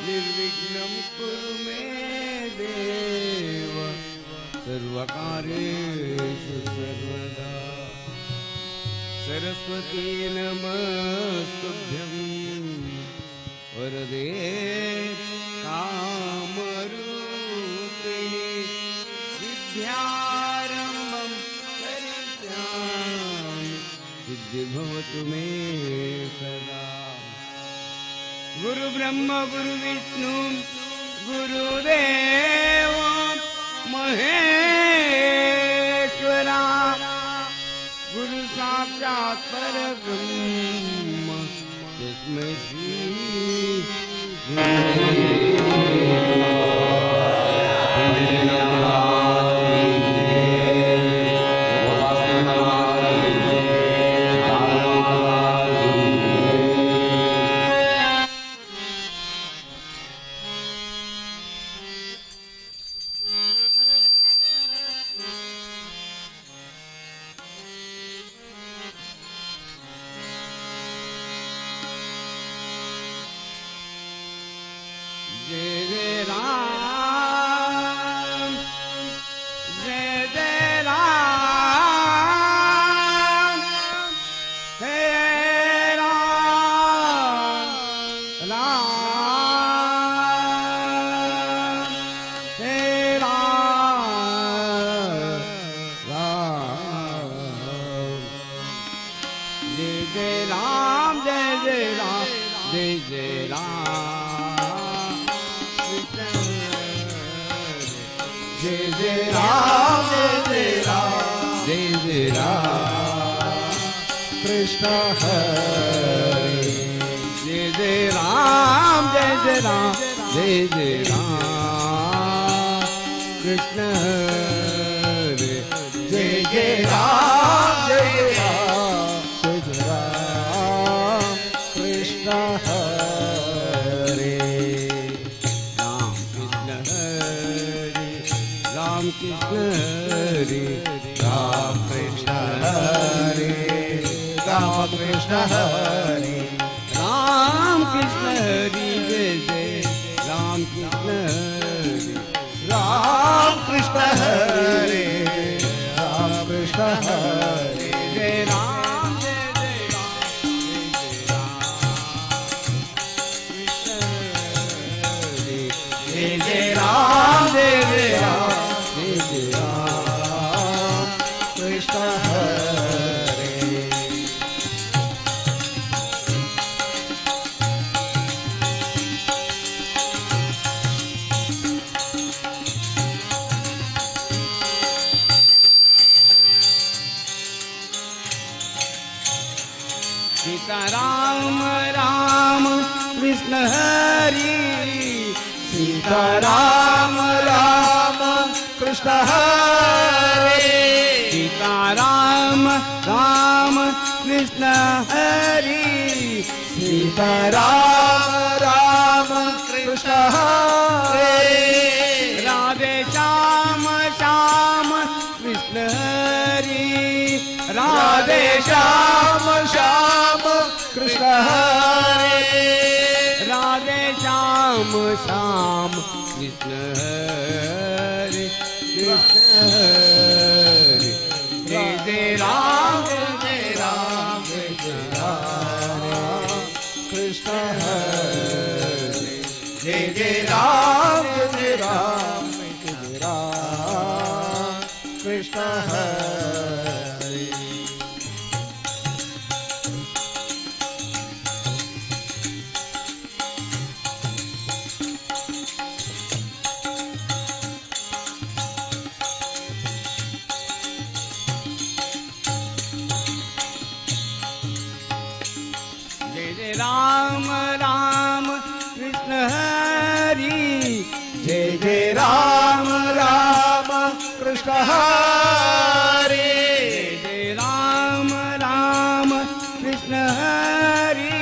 निर्विघ्नं कुरु मे देव सर्वकार्येषु सर्वदा सरस्वती नमस्तुभ्यं वरदे कामरूपिणि विद्यारम्भं करिष्यामि सिद्धिर्भवतु मे सदा। गुरु ब्रह्म गुरु विष्णु गुरुदेव महेश्वरा गुरु साक्षात् परब्रह्म तस्मै श्री जय जय राम जय जय राम जय राम राम जय राम राम जय जय राम जय जय राम जय जय राम जय जय राम जय जय राम जय जय राम कृष्ण हरे जय जय राम जय जय राम जय जय राम कृष्ण हरे जय जय राम जय जय राम जय जय राम कृष्ण हरे राम कृष्ण हरे राम कृष्ण हरे राम कृष्ण हरे राम कृष्ण हरे राम कृष्ण हरे जय जय राम कृष्ण हरे राम कृष्ण हरे राम कृष्ण हरे जय राम जय जय राम जय जय राम जय जय राम जय जय राम कृष्ण हरे सीता राम राम कृष्ण हरि सीता राम राम कृष्ण हरे सीता राम राम कृष्ण हरि सीता राम राम कृष्ण हरे राधे श्याम श्याम कृष्ण हरि राधे श्याम श्याम कृष्ण हरे राधे श्याम श्याम कृष्ण हरे कृष्ण हरे जय जय राम जय राम जय राम कृष्ण कृष्ण हरे जय जय राम जय राम जय राम कृष्ण हरे राम राम कृष्ण हरि जय जय राम राम कृष्ण हरे जय राम राम कृष्ण हरि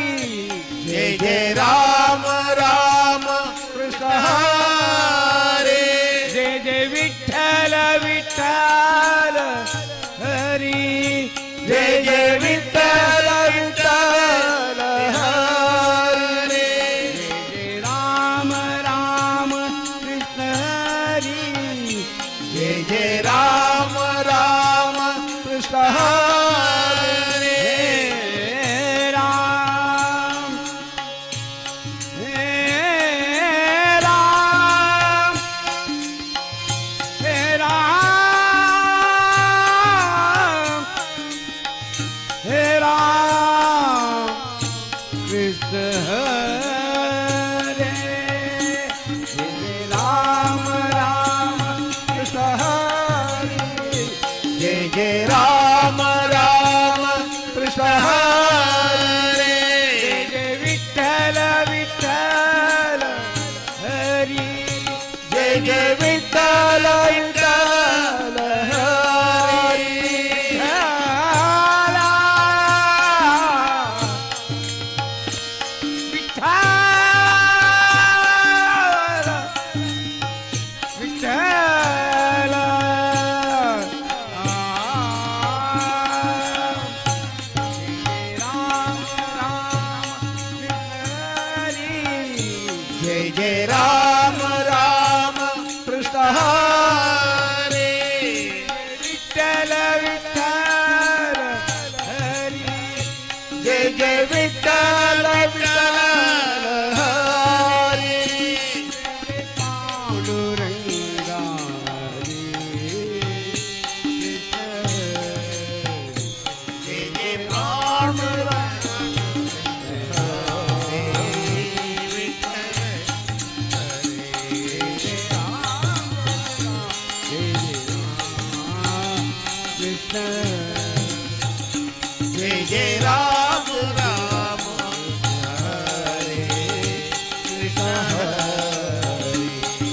जय जय राम राम कृष्ण हरे जय जय विठ्ठल विठ्ठल हरि जय जय विठ्ठल विठ्ठल हरे जय राम राम कृष्ण हरि जय जय राम राम कृष्ण हरे राम राम राम कृष्ण हरे राम राम कृष्ण हरे जय जय राम राम कृष्ण हरे जय विठ्ठल विठ्ठल हरि जय जय विठ्ठल विठ्ठल हरे जय जय राम राम कृष्ण हरे विठ्ठल विठ्ठल हरि जय जय विठ्ठल विठ्ठल हरे पांडुरंगा हरि जय जय राम जय जय राम राम हरे कृष्ण हरे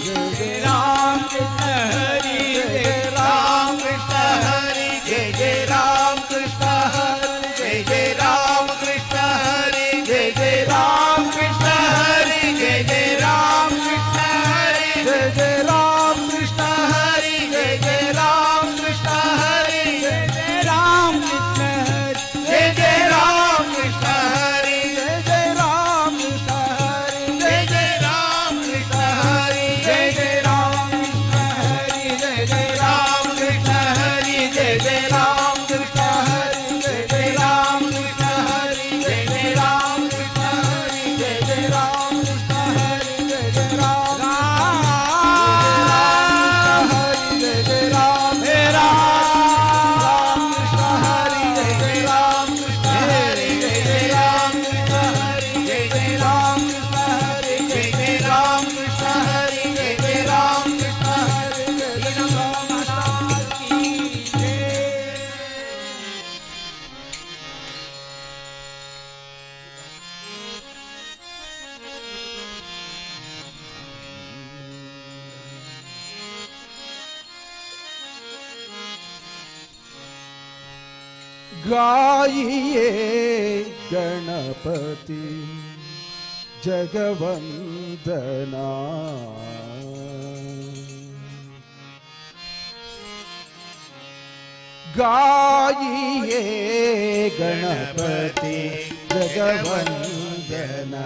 जय राम कृष्ण हरि जय राम कृष्ण हरे जय जय राम कृष्ण हरे जय जय राम कृष्ण हरे जय जय राम कृष्ण हरे जय जय राम कृष्ण हरे जय जय राम कृष्ण हरे जय जय राम कृष्ण हरे जय राम कृष्ण हरि जय जय राम कृष्ण हरे जय जय राम कृष्ण हरे जय जय राम कृष्ण हरे जय जय राम कृष्ण हरे जय जय राम कृष्ण हरे जय जय राम कृष्ण हरे जय जय राम कृष्ण हरे जय जय राम कृष्ण हरे जय जय राम कृष्ण हरे जय जय राम हरे जय जय राम हे राम कृष्ण हरे जय जय राम कृष्ण हरे जय जय राम कृष्ण हरे जय जय राम कृष्ण हरे जय जय राम कृष्ण हरे जय जय राम कृष्ण हरे जय जय राम की जय गाइए गणपति जगवंदना गाइए गणपति जगवंदना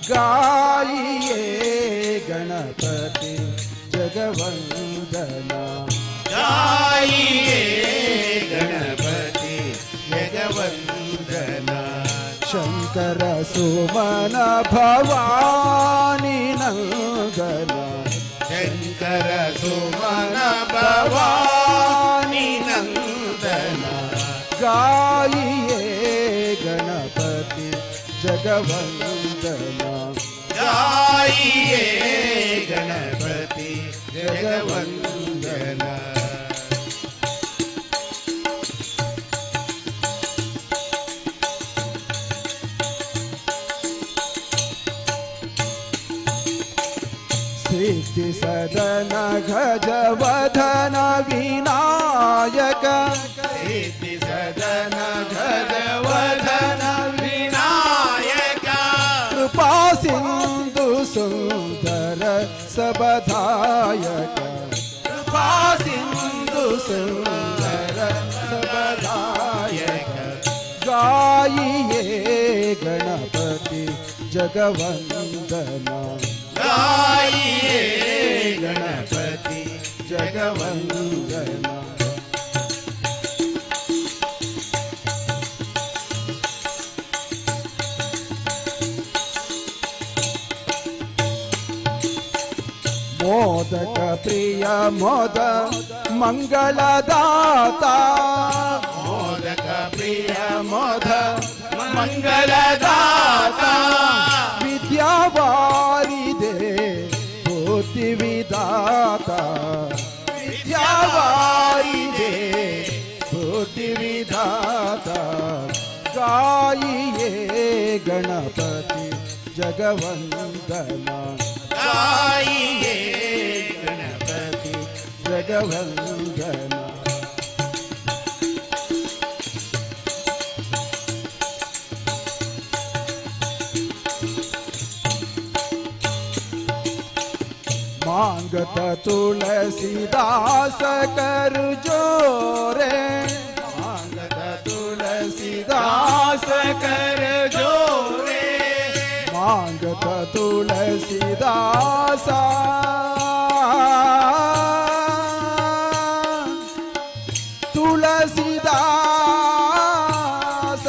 गाइए गणपति जगवंदना गाइए गणपति जगवंदना शंकर ಶಂಕರ ಸುಮನ ಭವಾನಿ ನಂದನ ಶಂಕರ ಸುಮನ ಭವಾನಿ ನಂದನ ಗಾಯಿಯೇ ಗಣಪತಿ ಜಗವಂದನ ಗಾಯಿಯೇ ಗಣಪತಿ ಜಗವಂದನ सिद्धि सदन गजवदन विनायक सिद्धि सदन गजवदन विनायक कृपा सिंधु सुंदर सबधायक कृपा सिंधु सुंदर सबधायक गाइए गणपति जगवंदना गाइए गणपति जगवंदना मोदक प्रिय मोद मंगलदाता मोदक प्रिय मोद मंगलदाता विद्यावारिदे भूति विदाता विद्यावारिदे भूति विदाता गाइए गणपति जगवंदना गाइए गणपति जगवंदना मांगत तुलसीदास कर जोरे मांगत तुलसीदास कर जोरे मांगत तुलसीदास तुलसीदास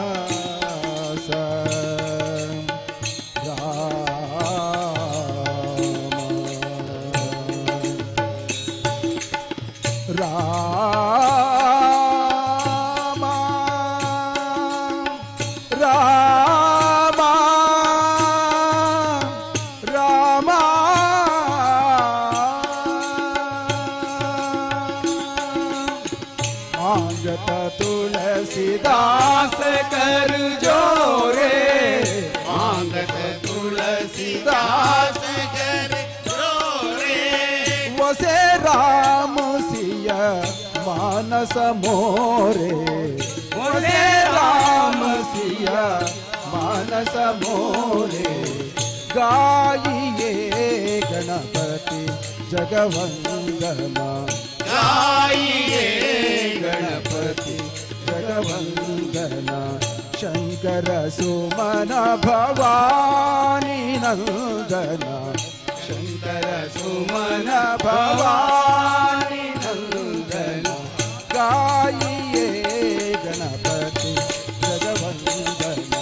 तुलसीदास राम राम राम मांगत तुलसीदास कर जोरे मांगत तुलसीदास कर जोरे वसे राम सिय मानस मोरे वसे राम सिय मानस मोरे गाइए गणपति जगवंदना गाइए गणपति जगवंदना शंकर सुमन भवानी नंदना शंकर सुमन भवानी नंदना गाइए गणपति जगवंदना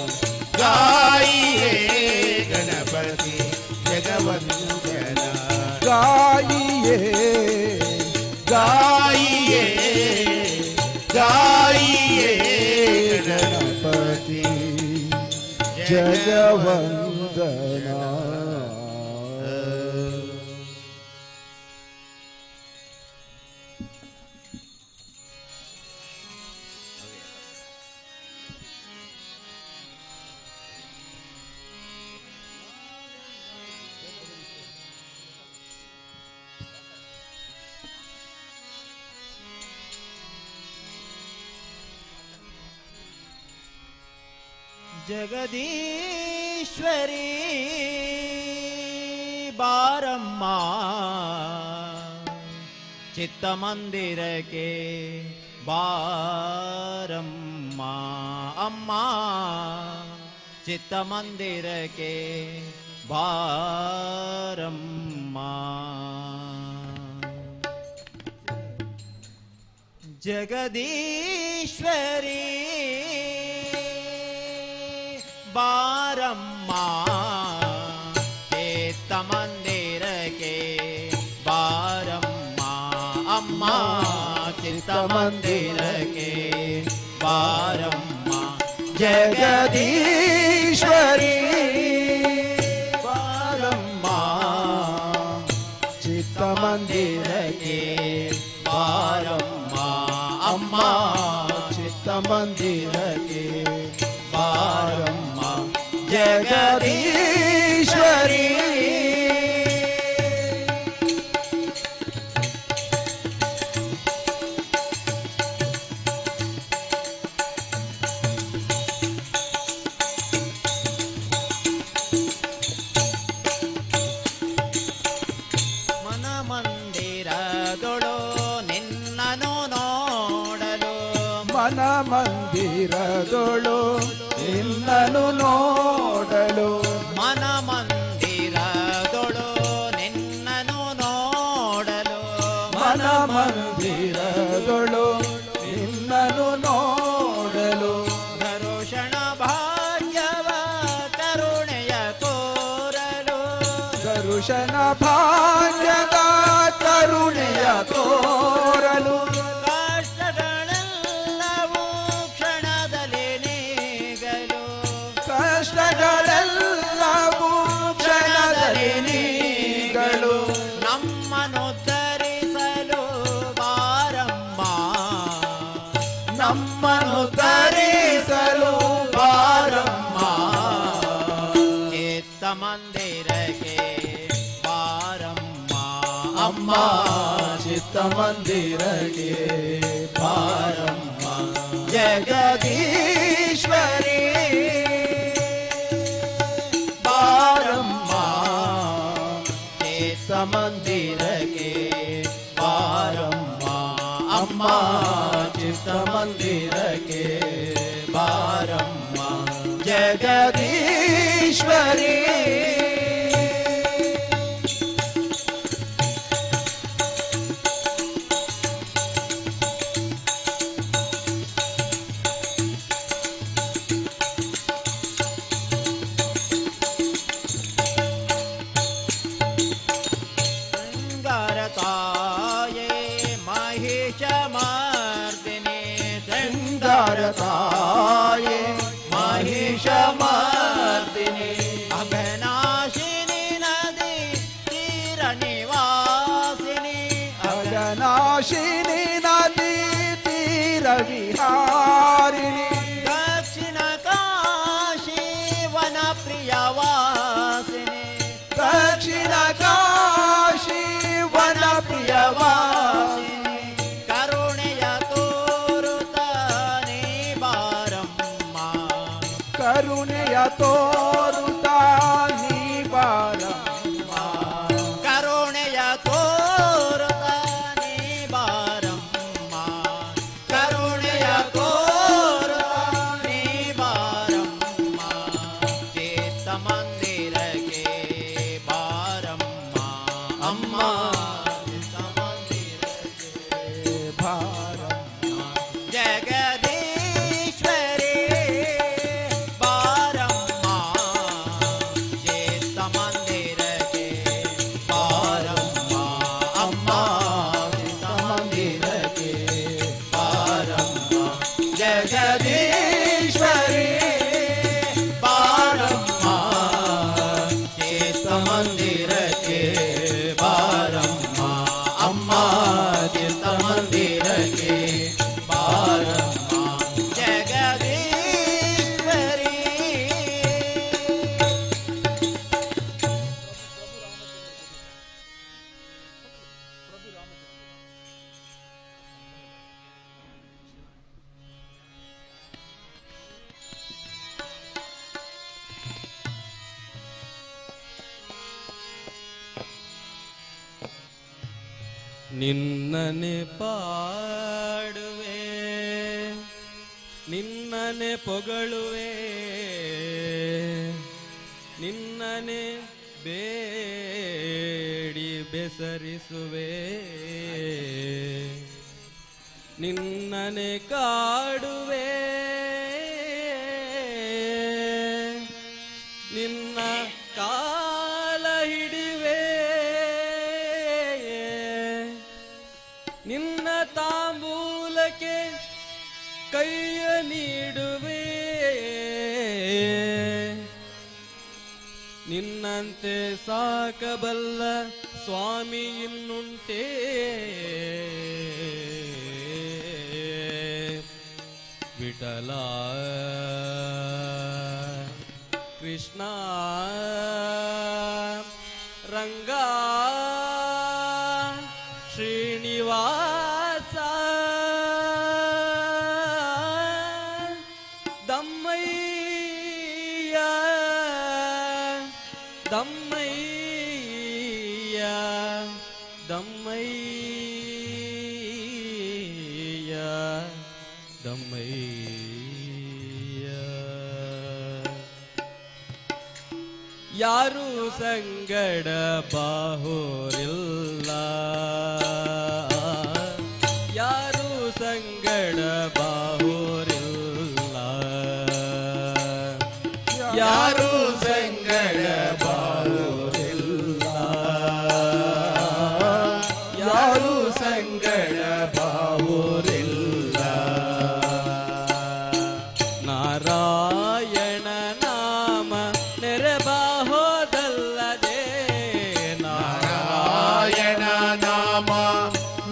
गाइए गणपति जगवंदना गाइए गाइए गाइए गणपति जगवंदना जगदीश्वरी बारम्मा चित्त मंदिर के बारम्मा अम्मा चित्त मंदिर के बारम्मा ಜಗದೀಶ್ವರಿ ಬಾರಮ್ಮ ಚೇತ ಮಂದಿರಕ್ಕೆ ಬಾರಮ್ಮ ಅಮ್ಮ ಚಿತ್ತ ಮಂದಿರಕ್ಕೆ ಬಾರಮ್ಮ ಜಗದೀಶ್ವರಿ ಬಾರಮ್ಮ ಚಿತ್ತ ಮಂದಿರಕ್ಕೆ ಬಾರಮ್ಮ ಅಮ್ಮ ಚಿತ್ತ ಮಂದಿರಕ್ಕೆ ಬಾರಮ್ಮ ಜಗದೀಶ್ವರಿ ಮಂದಿರದೊಳು ನಿನ್ನನು ನೋಡಲು ಮನ ಮಂದಿರದೊಳು ನಿನ್ನನು ನೋಡಲು ಮನ ಮಂದಿರದೊಳು ನಿನ್ನನು ನೋಡಲು ಮನ ಮಂದಿರದೊಳು ನಿನ್ನನು ನೋಡಲು ದರುಶನ ಭಾಗ್ಯವ ಕರುಣೆಯ ಕೋರಲು ದರುಶನ ಭಾಗ್ಯದ ಕರುಣೆಯ ತೋರಲು ಕಷ್ಟಗಳೆಲ್ಲವೂ ಕ್ಷಣದಲ್ಲಿ ನೀಗಲು ಕಷ್ಟಗಳೆಲ್ಲವೂ ಕ್ಷಣದಲ್ಲಿ ನೀಗಲು ನಮ್ಮನ್ನು ಧರಿಸಲು ಬಾರಮ್ಮ ನಮ್ಮನ್ನು ತರಿಸಲು ಬಾರಮ್ಮ ಚಿತ್ತ ಮಂದಿರಕ್ಕೆ ಬಾರಮ್ಮ ಅಮ್ಮ ಚಿತ್ತ ಮಂದಿರಕ್ಕೆ ಬಾರಮ್ಮ ಜಗದೀಶ್ವರಿ ಬಾರಮ್ಮ ಚಿತ್ತ ಮಂದಿರಕ್ಕೆ ಬಾರಮ್ಮ ಅಮ್ಮ ಚಿತ್ತ ಮಂದಿರಕ್ಕೆ ಬಾರಮ್ಮ ಜಗದೀಶ್ವರಿ ಶೃಂಗಾರತಾಯೇ ಮಹಿಷ ಮರ್ದಿನಿ ಶೃಂಗಾರತಾಯೇ ಮಹಿಷ ಮರ್ದಿನಿ ಅಘನಾಶಿನಿ ನದಿ ತೀರ ನಿವಾಸಿನಿ ಅಗನಾಶಿನಿ ನದಿ ತೀರ ವಿಹಾರಿಣಿ ದಕ್ಷಿಣ ಕಾಶಿ ವನ ಪ್ರಿಯವಾಸಿನಿ ದಕ್ಷಿಣ ಕಾಶಿ ವನ ಪ್ರಿಯವಾಸಿನಿ ಕರುಣೆಯ ತೋರುತ್ತ ನೀ ಬಾರಮ್ಮ ಕರುಣೆಯ ತೋರುತ್ತಾ ನೀ ಬಾರಮ್ಮ ಕರುಣೆಯ ತೋರುತ್ತ ನೀ ಬಾರಮ್ಮ ಕರುಣೆಯ ತೋರುತ್ತ ನೀ ಬಾರಮ್ಮ ಚಿತ್ತ ಮಂದಿರಕ್ಕೆ ಬಾರಮ್ಮ ಅಮ್ಮ ಚಿತ್ತ ಮಂದಿರಕ್ಕೆ ಬಾರಮ್ಮ ಜಗದೀಶ್ವರಿ ಬಾರಮ್ಮ ಚಿತ್ತ ಮಂದಿರಕ್ಕೆ ಬಾರಮ್ಮ ಅಮ್ಮ ಚಿತ್ತ ಮಂದಿರಕ್ಕೆ ಬಾರಮ್ಮ ಜಗದೀಶ್ವರಿ ಬಾರಮ್ಮ ಚಿತ್ತ ಮಂದಿರಕ್ಕೆ ಬಾರಮ್ಮ ಅಮ್ಮ ಚಿತ್ತ ಮಂದಿರಕ್ಕೆ ಬಾರಮ್ಮ ಜಗದೀಶ್ವರಿ ನಿನ್ನನೆ ಪಾಡುವೆ ನಿನ್ನನೆ ಪೊಗಳುವೆ ನಿನ್ನನೆ ಬೇಡಿ ಬೆಸರಿಸುವೆ ನಿನ್ನನೆ ಕಾಡುವೆ ನಿನ್ನ ಕಾಲ ಹಿಡಿವೆ ನಿನ್ನ ತಾಂಬೂಲಕ್ಕೆ ಕೈಯ ನೀಡುವೆ ನಿನ್ನಂತೆ ಸಾಕಬಲ್ಲ ಸ್ವಾಮಿ ಇನ್ನುಂಟೇ ವಿಠಲ ಕೃಷ್ಣ ರಂಗ ಶ್ರೀನಿವಾಸ ದಮ್ಮಯ್ಯ ದಮ್ಮಯ್ಯ ದಮ್ಮಯ್ಯ ದಮ್ಮಯ್ಯ ಯಾರು ಸಂಗಡ ಬಾಹೋರಿಲ್ಲ ಯಾರು ಸಂಗಡ ಬಾಹೋರಿಲ್ಲ ಯಾರು ಸಂಗಡ ಬಾಹೋರಿಲ್ಲ ಯಾರು ಸಂಗಡ ಬಾಹೋರಿಲ್ಲ ನಾರಾಯಣ ನಾಮ ನೆರೆಬಾಹೋದಲ್ಲದೆ ನಾರಾಯಣ ನಾಮ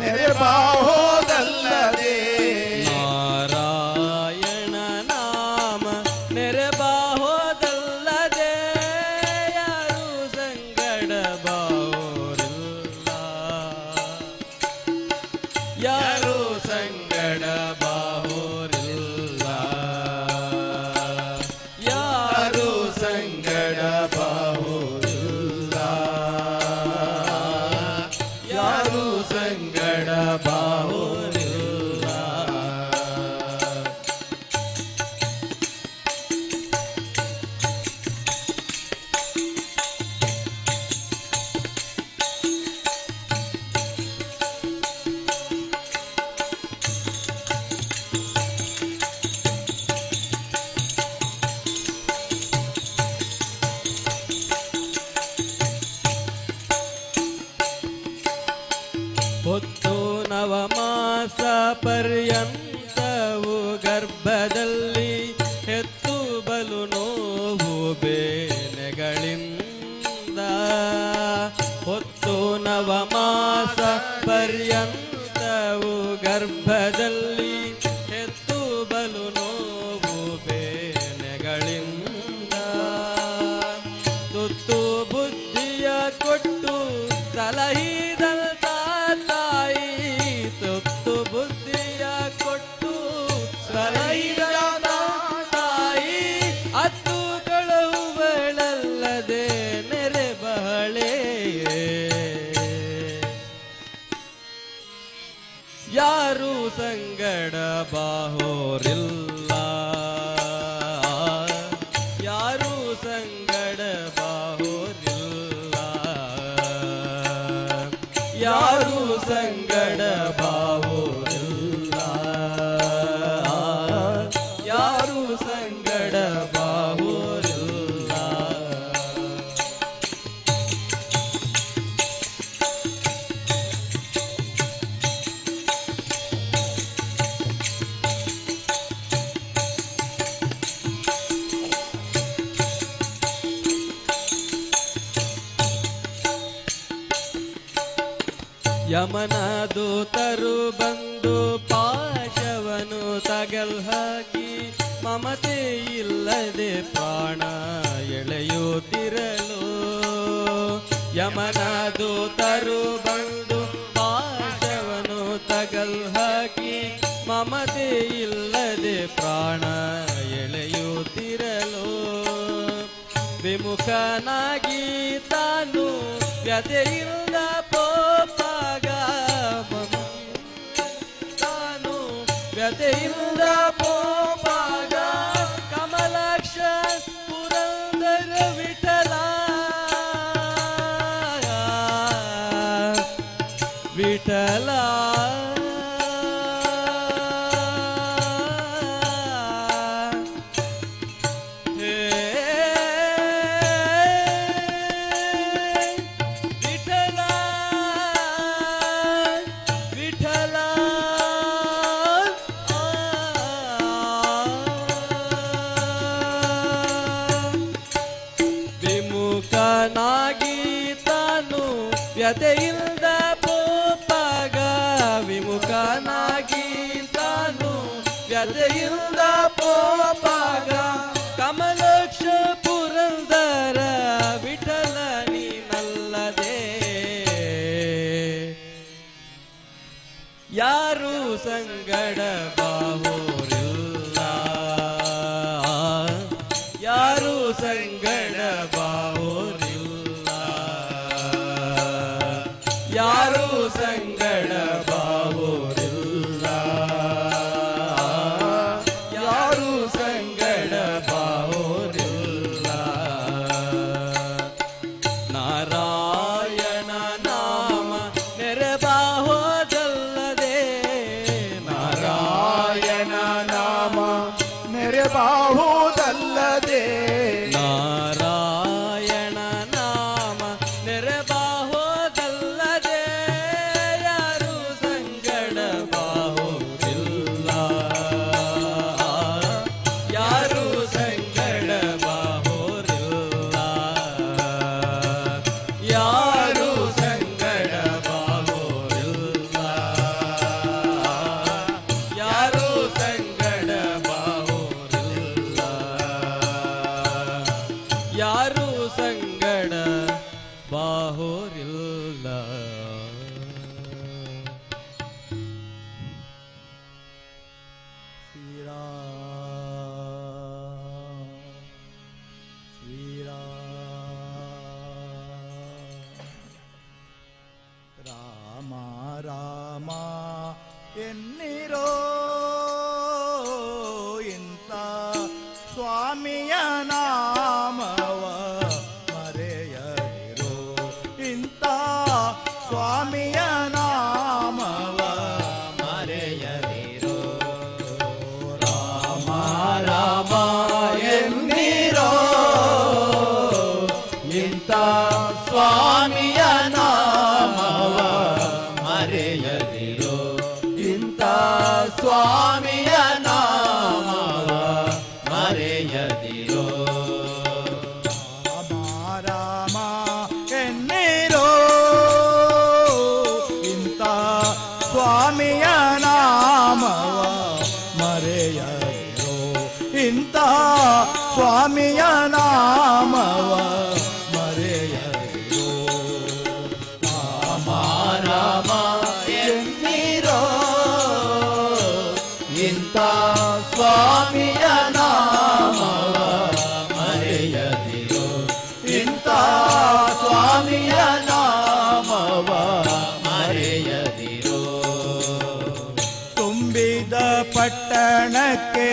ನೆರೆಬಾಹೋದಲ್ಲದೆ ನಾರಾಯಣ ನಾಮ ನೆರೆಬಾಹೋದಲ್ಲದೆ ಯಾರು ಸಂಗಡ ಬಾಹೋರಿಲ್ಲ ಯಾರು ಸಂಗಡ ಬಾಹೋರಿಲ್ಲ ಯಾರು ಸಂಗಡ ಬಾಹೋರಿಲ್ಲ ಯಾರು ಸಂಗಡ ಬಾಹೋರಿಲ್ಲ ಹೊತ್ತು ನವಮಾಸ ಪರ್ಯಂತವು ಗರ್ಭದಲ್ಲಿ ಹೆತ್ತು ಬಲು ನೋವು ಬೇನೆಗಳಿಂದ ಹೊತ್ತು ನವಮಾಸ ಪರ್ಯಂತವು ಗರ್ಭದಲ್ಲಿ ಹೆತ್ತು ಬಲು ನೋವು ಬೇನೆಗಳಿಂದ ತುತ್ತು ಬುದ್ಧಿಯ ಕೊಟ್ಟು ಸಲಹಿದಂತ ತಾಯಿ ತುತ್ತು ಬುದ್ಧಿಯ ಕೊಟ್ಟು ಸಲಹಿದಂತ ತಾಯಿ ಅತ್ತು ಕಳುವಳಲ್ಲದೆ ನೆರೆ ಬಹಳೆ ಯಾರು ಸಂಗಡ ಬಾಹೋರಿಲ್ಲ ಯಾರು ಸಂಗಡ ಬಾಹೋರಿಲ್ಲ ಯಾರು ಸಂಗಡ ಬಾಹೋರಿಲ್ಲ ಯಾರು ಸಂಗಡ ಬಾಹೋರಿಲ್ಲ ಯಮನ ದೂತರು ಬಂದು ಪಾಶವನು ತಗಲ್ ಹಾಕಿ ಮಮತೆ ಇಲ್ಲದೆ ಪ್ರಾಣ ಎಳೆಯುತ್ತಿರಲು ಯಮನ ದೂತರು ಬಂದು ಪಾಶವನು ತಗಲ್ ಹಾಕಿ ಮಮತೆ ಇಲ್ಲದೆ ಪ್ರಾಣ ಎಳೆಯುತ್ತಿರಲು ವಿಮುಖನಾಗಿ ತಾನು ವ್ಯಥೆಯಿಂದ ಪೋಪಾಗ ತಾನು ವ್ಯಥೆಯಿಂದ ಪೋಪಾಗ ಕಮಲಾಕ್ಷ ಪುರಂದರ ವಿಠಲ ವಿಠಲ ವ್ಯತೆಯಿಂದ ಪೋಪಾಗ ವಿಮುಖನಾಗಿ ತಾನು ವ್ಯತೆಯಿಂದ ಪೋಪಾಗ ಕಮಲಕ್ಷ ಪುರಂದರ ವಿಠಲ ನೀನಲ್ಲದೆ ಯಾರು ಸಂಗಡ ಬಾಹೋರಿಲ್ಲ ಯಾರು ಸಂಗಡ ಬಾಹೋರಿಲ್ಲ ಯಾರು ಸಂಗಡ ಬಾಹೋರಿಲ್ಲ ಯಾರು ಸಂಗಡ ಬಾಹೋರಿಲ್ಲ ನಾರಾಯಣ ನಾಮ ನೆರೆಬಾಹೋದಲ್ಲದೆ ನಾರಾಯಣ ನಾಮ ನೆರೆಬಾಹುದಲ್ಲದೆ ನಾರಾಯಣ ನಾಮ ನೆರೆಬಾಹೋದಲ್ಲದೆ ಯಾರು ಸಂಗಡ ಬಾಹೋದಿಲ್ಲ ಯಾರು ಸಂಗಡ ಬಾಹೋರಿಲ್ಲ ಯಾರು ಸಂಗಡ ಬಾಹೋರಿಲ್ಲ ಯಾರು ಸಂಗಡ ಬಾಹೋರಿಲ್ಲ ಯಾರು ಸಂಗಡ ಬಾಹೋರಿಲ್ಲ ರಾಮ ರಾಮ ಎನ್ನಿರೋ ಇಂಥ ಸ್ವಾಮಿಯ ನಾಮವ ಮರೆಯದಿರೋ ಇಂಥ ಸ್ವಾಮಿಯ ನಾಮವ ಮರೆಯದಿರೋ ರಾಮ ರಾಮ ಎನ್ನಿರೋ ಇಂಥ ಸ್ವಾಮಿಯ ನಾಮವ ಮರೆಯದಿರೋ ಇಂಥ ಸ್ವಾಮಿಯ ನಾಮವ ಮರೆಯದಿರೋ ರಾಮ ರಾಮ ಎನ್ನಿರೋ ಇಂಥ ಸ್ವಾಮಿಯ ನಾಮವ ಮರೆಯದಿರೋ ಇಂಥ ಸ್ವಾಮಿಯ ನಾಮವ ಮರೆಯದಿರೋ ರಾಮ ರಾಮ ಎನ್ನಿರೋ ಇಂಥ ಸ್ವಾಮಿಯ ನಾಮವ ಮರೆಯದಿರೋ ಇಂಥ ಸ್ವಾಮಿಯ ನಾಮವ ಮರೆಯದಿರೋ ತುಂಬಿದ ಪಟ್ಟಣಕ್ಕೆ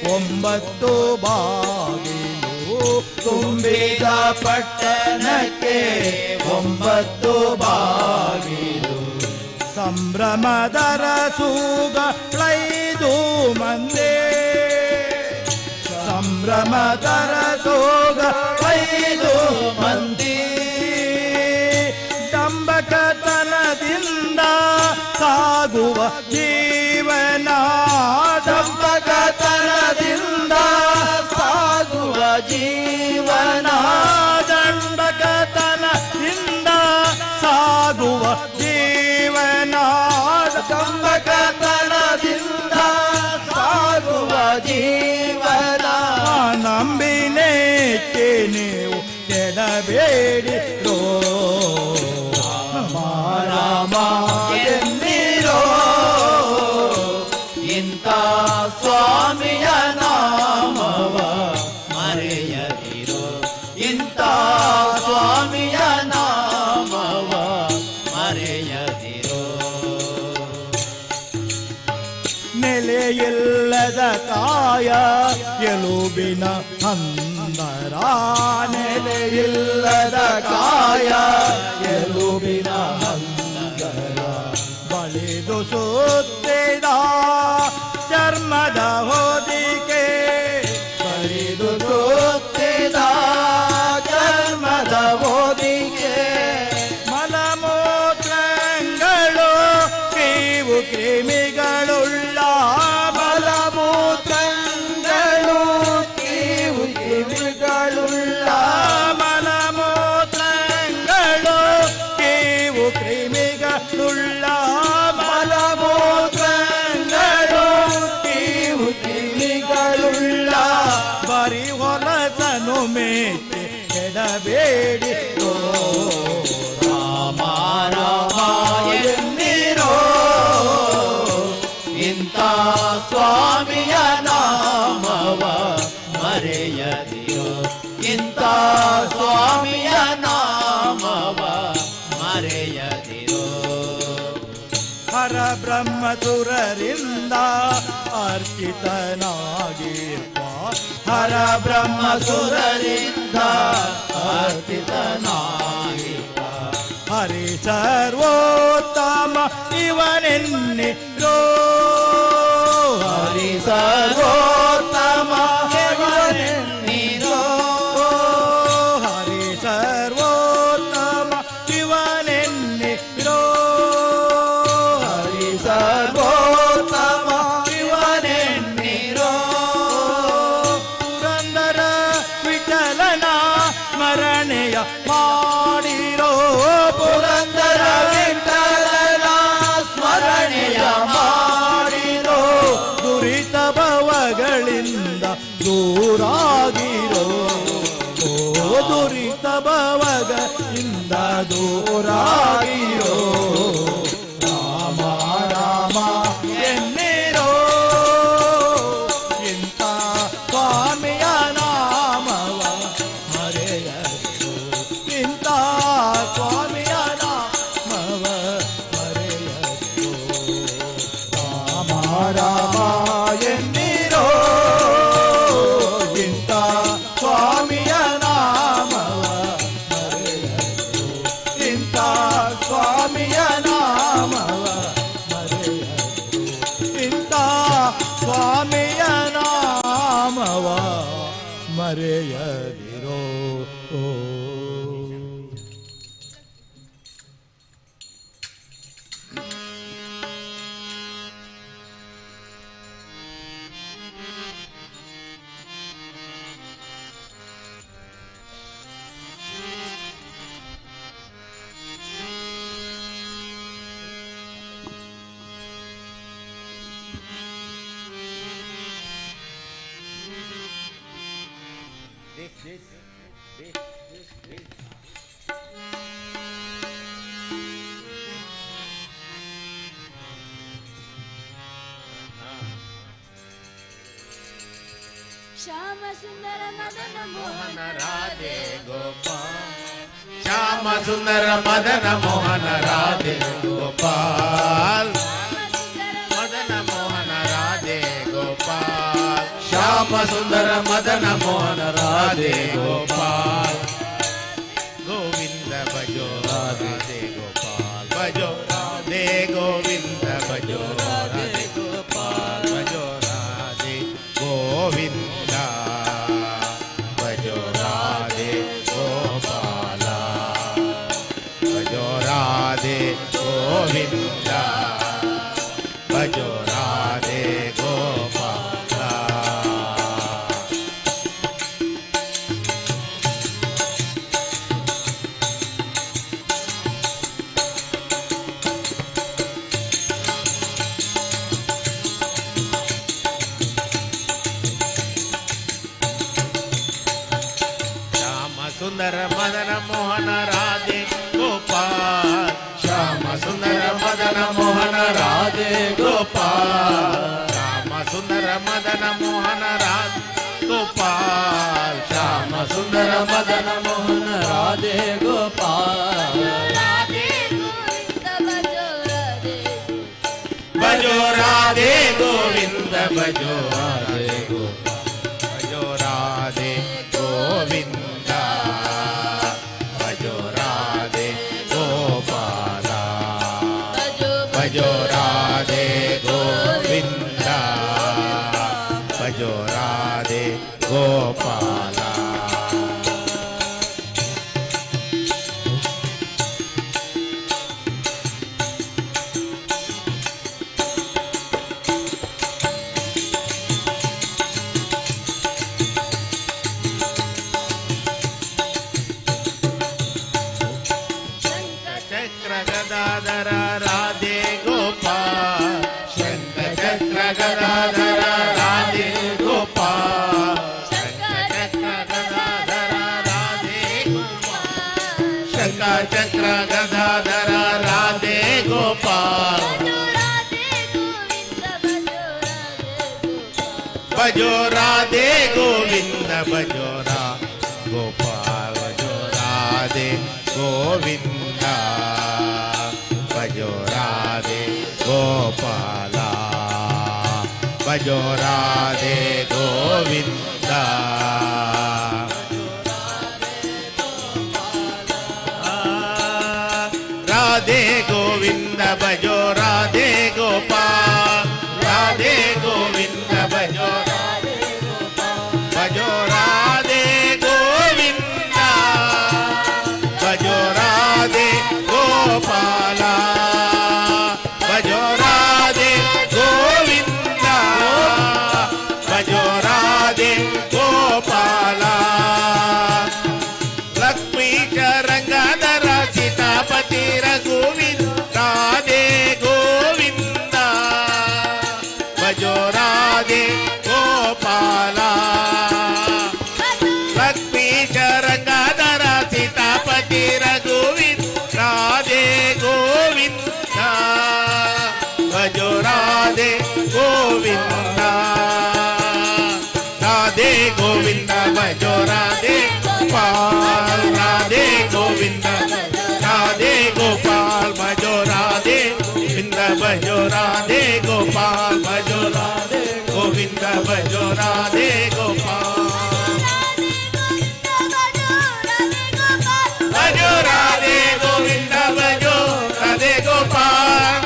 9 ಬಾಗಿಲು ತುಂಬಿದ ಪಟ್ಟಣಕ್ಕೆ 9 ಬಾಗಿಲು ಸಂಭ್ರಮದರ ಸೂಗಳೈದು ಮಂದಿ ಸಂಭ್ರಮದರ ಸೂಗಳೈದು ಮಂದಿ ಡಂಬಕತನದಿಂದ ಸಾಗುವ ಜೀವನ ಡಂಬಕತನದಿಂದ ಸಾಗುವ ಜೀವನ ದಂಡಕತನದಿಂದ ಸಾಗುವ ಜೀವನ ದಂಬಕತನದಿಂದ ಸಾಗುವ ಜೀವನ ನಂಬಿನೇಕೆ ನೀವು ಕೆಡಬೇಡಿರೋ ರಾಮ ಎನ್ನಿರೋ ಇಂಥ ಸ್ವಾಮಿಯ ನಾಮವ ಮರೆಯದಿರೋ ಇಂಥ ಸ್ವಾಮಿಯ ನಾಮವ ಮರೆಯದಿರೋ ನೆಲೆಯಿಲ್ಲದ ಕಾಯ ಎಲುಬಿನ ಹಂದರ ನೆಲೆಯಿಲ್ಲದ ಕಾಯ ಎಲುಬಿನ ಹಂದರ ಬಳಿದು ಸುತ್ತಿದ ಚರ್ಮದ ಹೊದಿಕೆ ಬಳಿದು ಸುತ್ತಿದ ಚರ್ಮದ ಹೊದಿಕೆ ಮಲಮೂತ್ರಗಳು ಕೀವು ಕ್ರಿಮಿಗಳುಳ್ಳ ಮಲಮೂತ್ರಗಳು ಕೀವು ಕ್ರಿಮಿಗಳುಳ್ಳ ಮಲಮೂತ್ರಗಳು ಕೀವು ಬ್ರಹ್ಮಸುರರಿಂದ ಅರ್ಚಿತನಾಗಿರ್ಪ ಹರ ಬ್ರಹ್ಮಸುರರಿಂದ ಅರ್ಚಿತನಾಗಿರ್ಪ ಹರಿ ಸರ್ವೋತ್ತಮ ಇವನೆನ್ನಿರೋ ಹರಿ ಸರ್ವೋತ್ತಮ ಇವನೆನ್ನಿರೋ ಹರಿ ಸರ್ವೋತ್ತಮ ಇವನೆನ್ನಿರೋ ಹರಿ ಸರ್ವೋತ್ತಮ ಇವನೆನ್ನಿರೋ ಪುರಂದರ ವಿಠಲನ ಸ್ಮರಣೆಯ ಮಾಡಿರೋ ಪುರಂದರ ವಿಠಲನ ಸ್ಮರಣೆಯ ಮಾಡಿರೋ ದುರಿತ ಭವಗಳಿಂದ ದೂರಾಗಿರೋ ಓ ದುರಿತ ಭವಗಳಿಂದ ದೂರಾಗಿರೋ ರಾಮ ರಾಮ ಎನ್ನಿರೋ ಇಂಥ ಸ್ವಾಮಿಯ ನಾಮವ ಮರೆಯರು ಇಂಥ ಸ್ವಾಮಿಯ ನಾಮವ ಮರೆಯರು ರಾಮ ರಾಮ ಎನ್ನಿರೋ ಇಂಥ ಸ್ವಾಮಿಯ ನಾಮವ ಮರೆಯರು ಇಂಥ ಸ್ವಾಮಿಯ ನಾಮವ ಮರೆಯರು ಇಂಥ ಸ್ವಾಮಿಯ ನಾಮವ ಮರೆಯದಿರೋ ಶ್ಯಾಮ ಸುಂದರ ಮದನ ಮೋಹನ ರಾಧೆ ಶ್ಯಾಮ ಸುಂದರ ಮದನ ಮೋಹನ ರಾಧೆ ಗೋಪಾಲ್ ಮದನ ಮೋಹನ ರಾಧೆ ಗೋಪಾಲ್ ಶ್ಯಾಮ ಸುಂದರ ಮದನ ಮೋಹನ ರಾಧೆ ಗೋಪಾಲ್ ಗೋವಿಂದ ಭಜೋ ರಾಧೆ ಗೋಪಾಲ್ ಭಜೋ ರಾಧೆ ಗೋವಿಂದ ಭಜೋ ರಾಧೆ ಗೋಪಾಲ್ ಭಜೋ ರಾಧೆ ಗೋವಿಂದ ಭಜೋ ರಾಧೆ ಗೋಪಾಲ ಭಜೋ ರಾಧೆ ಗೋವಿಂದ ಭಜೋ ರಾಧೆ ಗೋಪಾಲ ಸುಂದರ ಮದನ ಮೋಹನ ರಾಧೆ ಗೋಪಾಲ್ ಶ್ಯಾಮ ಸುಂದರ ಮದನ ಮೋಹನ ರಾಧೆ ಗೋಪಾಲ್ ಶ್ಯಾಮ ಸುಂದರ ಮದನ ಮೋಹನ ರಾಧೆ ಗೋಪಾಲ್ ಶ್ಯಾಮ ಸುಂದರ ಮದನ ಮೋಹನ ರಾಧೆ ಗೋಪಾಲ್ ಭಜೋ ರಾಧೆ ಗೋವಿಂದ ಭಜೋ ರಾಧೆ ಗೋಪಾಲ್ ಭಜೋ ರಾಧೆ ಗೋವಿಂದ ಭಜೋ ರಾಧೆ ಗೋಪಾಲ ಭಜೋ ರಾಧೆ ಗೋವಿಂದ ಭಜೋ ರಾಧೆ ಗೋಪಾಲ ಗದಾಧರ ರಾಧೆ ಗೋಪಾಲ್ ಶಂಖ ಚಕ್ರ ಗದಾಧರ ರಾಧೆ ಗೋಪಾಲ್ ಶಂಖ ಚಕ್ರ ಗದಾಧರ ರಾಧೆ ಗೋಪಾಲ್ ಶಂಖ ಚಕ್ರ ಗದಾಧರ ರಾಧೆ ಗೋಪಾಲ್ ಭಜೋ ರಾಧೆ ಗೋವಿಂದ ಭಜೋ ರಾ ಗೋಪಾಲ್ ಭಜೋ ರಾಧೆ ಗೋವಿಂದ ಭಜೋ ರಾಧೆ ಗೋಪಾಲ ಗೋಪಾಲ ಭಜೋ ರಾಧೆ ಗೋವಿಂದ ರಾಧೆ ಗೋವಿಂದ ಭಜೋ ರಾಧೆ ಗೋಪಾಲ ರಾಧೆ ಗೋವಿಂದ ಭಜೋ ಭಜೋ ರಾಧೆ ಗೋವಿಂದ ಭಜೋ ರಾಧೆ ಗೋಪಾಲ ಭಜೋ ರಾಧೆ ಗೋವಿಂದ ಭಜೋ ರಾಧೆ ಗೋಪಾಲ ಲಕ್ಷ್ಮೀಶ ರಂಗಧರ ಸೀತಾಪತಿ ರಘುವಿಂದ ರಾಧೆ ಗೋವಿಂದ ಭಜೋ ರಾಧೆ ಗೋಪಾಲ ಲಕ್ಷ್ಮೀಶ ರಂಗಧರ ಸೀತಾಪತಿ ರಘುವಿಂದ ರಾಧೆ ಗೋವಿಂದ ಭಜೋ ರಾಧೆ ಗೋವಿಂದ ರಾಧೆ ಗೋವಿಂದ ಭಜೋ ರಾಧೆ ಗೋಪಾಲ್ ರಾಧೆ ಗೋವಿಂದ ರಾಧೆ ಗೋಪಾಲ್ ಭಜೋ ರಾಧೆ ಗೋವಿಂದ ಭಜೋ ರಾಧೆ ಗೋಪಾಲ್ ಭಜೋ ರಾಧೆ ಗೋವಿಂದ ಭಜೋ ರಾಧೆ ಗೋಪಾಲ್ ಭಜೋ ರಾಧೆ ಗೋವಿಂದ ಭಜೋ ರಾಧೆ ಗೋಪಾಲ್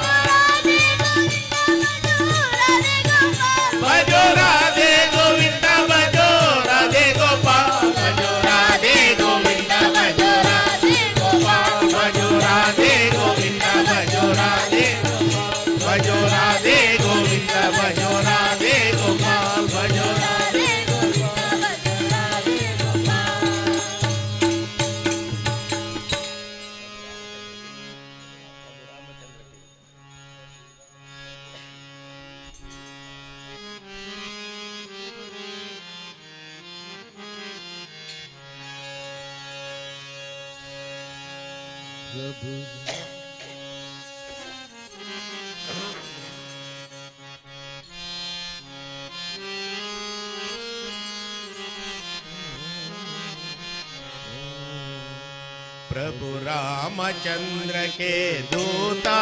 ಭಜೋ ರಾಧೆ ಗೋವಿಂದ ಭಜೋ ರಾಧೆ ಗೋಪಾಲ್ ಭಜೋ ರಾಧೆ ಗೋವಿಂದ ಭಜೋ ರಾಧೆ ಗೋಪಾಲ್ ಭಜೋ ರಾಧೆ ಗೋವಿಂದ ಭಜೋ ರಾಧೆ ಭಜೋ ರಾಧೆ ಗೋವಿಂದ ಭಜೋ ರಾಧೆ ಗೋಪಾಲ್ ಭಜೋ ರಾಧೆ प्रभु रामचंद्र के दूता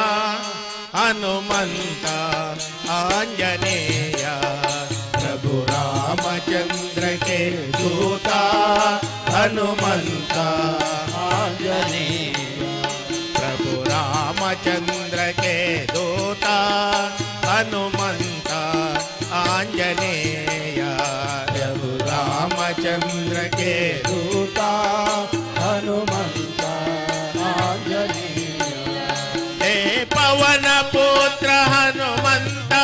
हनुमंता आंजनेय प्रभु रामचंद्र के दूता हनुमंता आंजनेय प्रभु रामचंद्र के दूता हनुमंता आंजनेय प्रभु रामचंद्र के दूता हनुमंता आंजनेय हे पवन पुत्र हनुमंता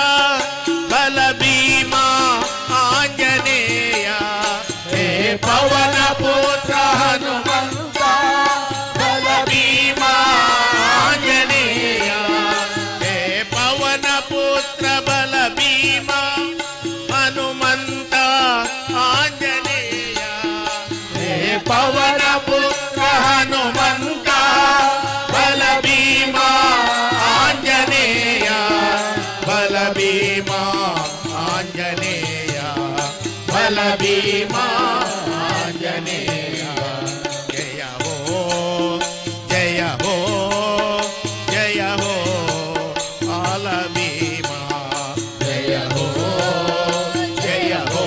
बल भीमा आंजनेय हे पवन पुत्र हनुमंता बल भीमा आंजनेय हे पवन पुत्र बल भीमा हनुमंता आंजनेय हे पवन पुत्र हनुमंता बल भीमा आंजनेय बल भीमा आंजनेय बल भीमा आंजनेय जय हो जय हो जय हो बाल भीमा जय हो जय हो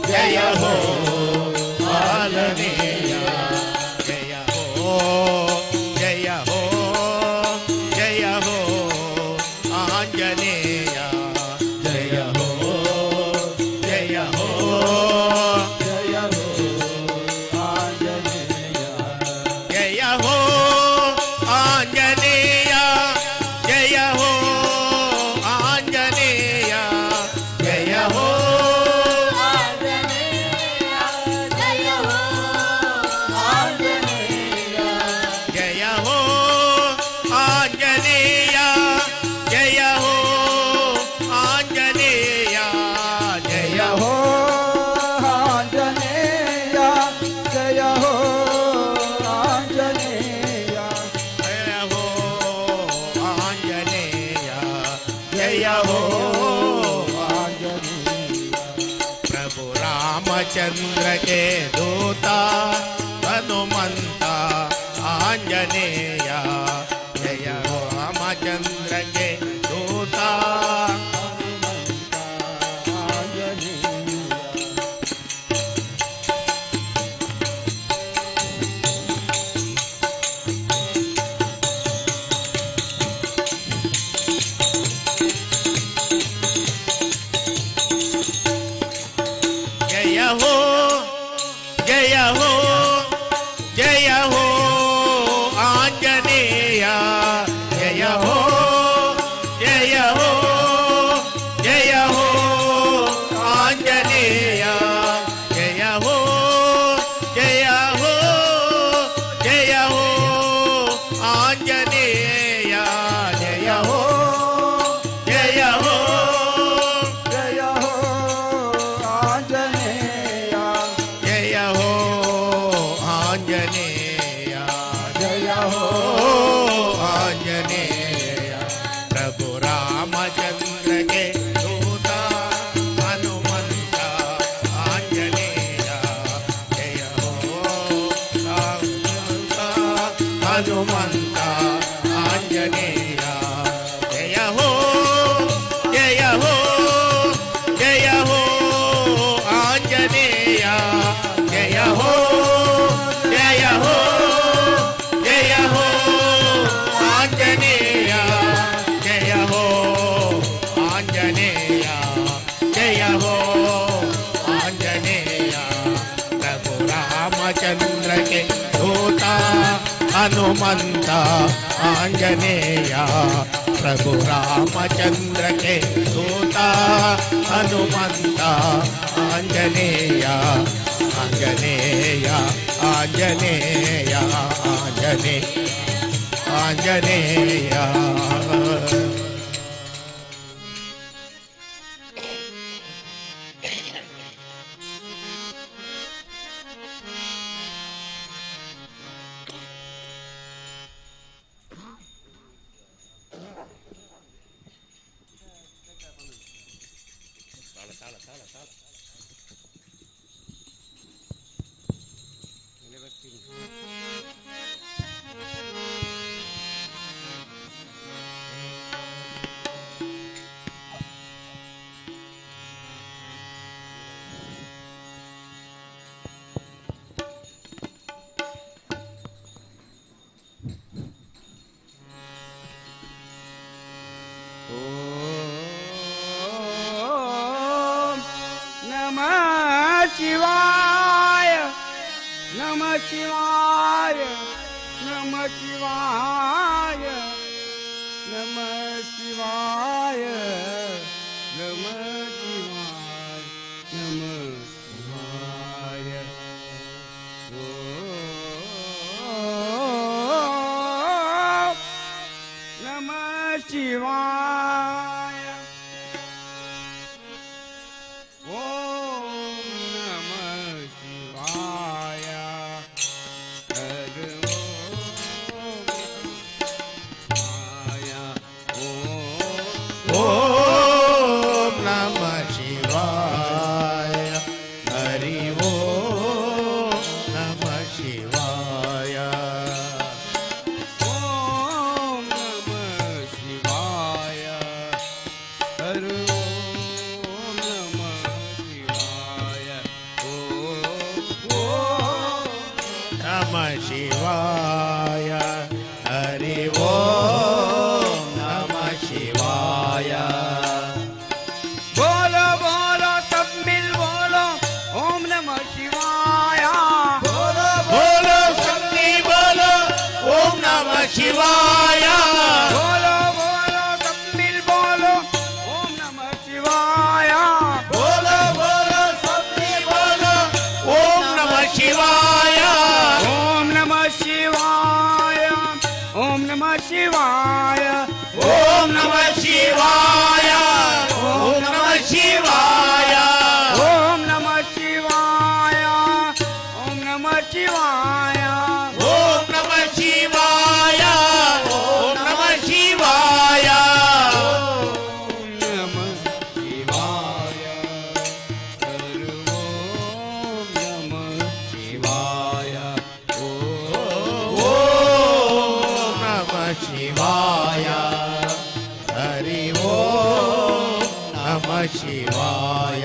जय हो आंजनेय जय हो जय हो जय हो आंजनेय जय हो जय हो जय हो आंजनेय जय हो आंजनेय जय हो आंजनेय जय हो जय हो आंजनेय जय हो आंजनेय जय हो आंजनेय जय हो आंजनेय जय हो आंजनेय जय हो प्रभु रामचंद्र के दूता हनुमंता आंजनेय जय हो रामचंद्र के दूता आंजनेया प्रभु रामचंद्र के दूता हनुमंता आंजनेया आंजनेया आंजनेया आंजने आंजनेया शिवाय नमः शिवाय नमः शिवाय नमः शिवाय नमः शिवाय नमः शिवाय नमः शिवाय शिवाय हरि ओम नमः शिवाय बोलो बोलो सब मिल बोलो ओम नमः शिवाय बोलो बोलो सब मिल बोलो ओम नमः शिवाय बोलो बोलो सब मिल बोलो ओम नमः शिवाय बोलो बोलो सब मिल बोलो ओम नमः शिवाय ओम नमः शिवाय ओम नमः शिवाय ओम नमः शिवाय ओम नमः शिवाय ओम नमः शिवाय ओम नमः शिवाय ओम नमः शिवाय ओम नमः शिवाय ओम नमः शिवाय ओम नमः शिवाय शिवाय हरि ओम नमः शिवाय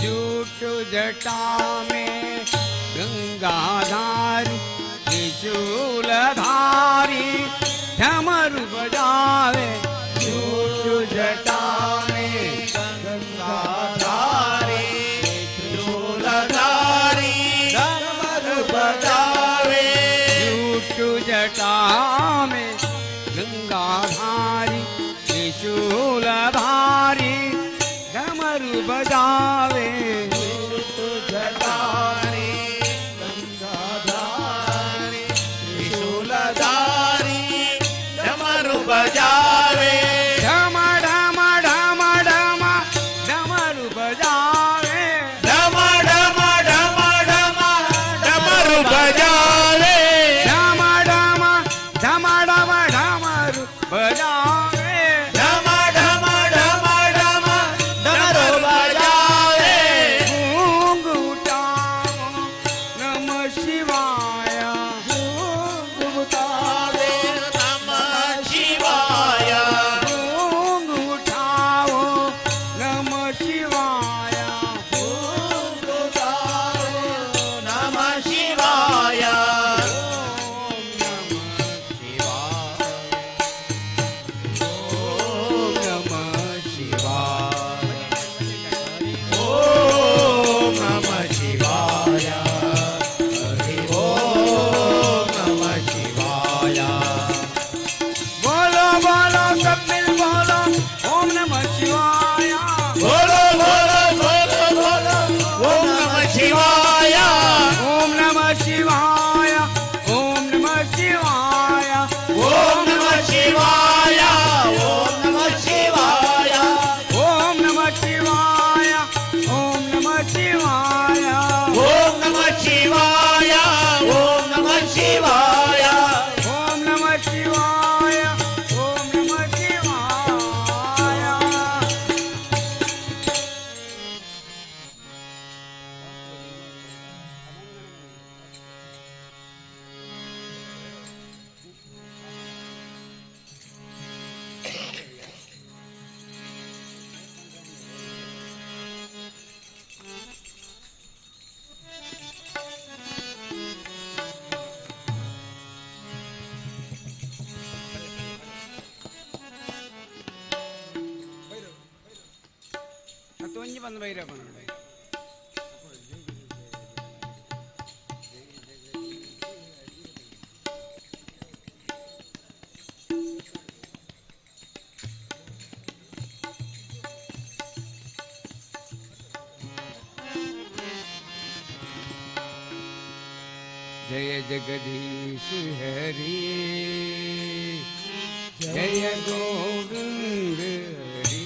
जूट जटा में गंगाधारी त्रिशूलधारी डमरू बजावे जूट जटा में गंगाधारी त्रिशूलधारी डमरू बजावे जूट जटा में गंगाधारी त्रिशूलधारी डमरू बजावे जटारी गंगाधारी त्रिशूलधारी डमरू बजावे ढम ढम ढम ढम डमरू बजावे ढम ढम ढम ढम डमरू बजावे ढम ढम ढम ढम डमरू बजावे ढम ढम ढम ढम डमरू बजावे ಬಂದು ಬೈರಪ್ಪ ನೋಡಿ. जय जगदीश हरि जय गोविंद हरि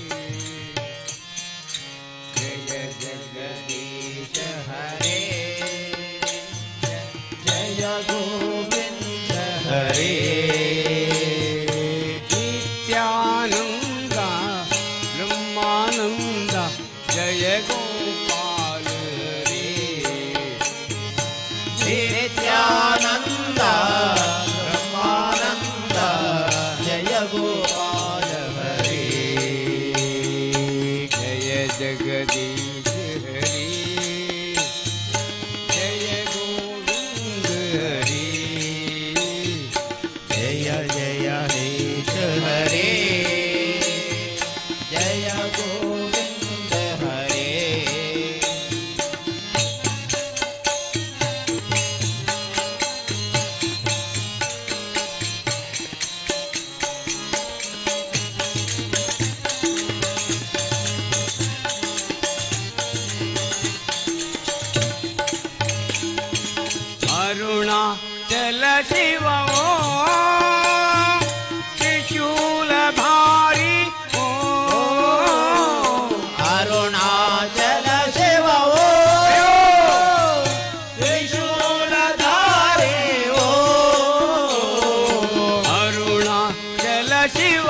जय जगदीश हरे जय गोविंद हरे नित्यानंद ब्रह्मानंद जय गोपाल हरे नित्यानंद ब्रह्मानंद जय गोपाल हरे जय जगदीश हरि जय गोविंद हरि जय जगदीश हरे जय गोविंद हरे अरुणाचल शिव त्रिशूलधारी ओ अरुणाचल शिव त्रिशूलधारे ओ अरुणाचल शिव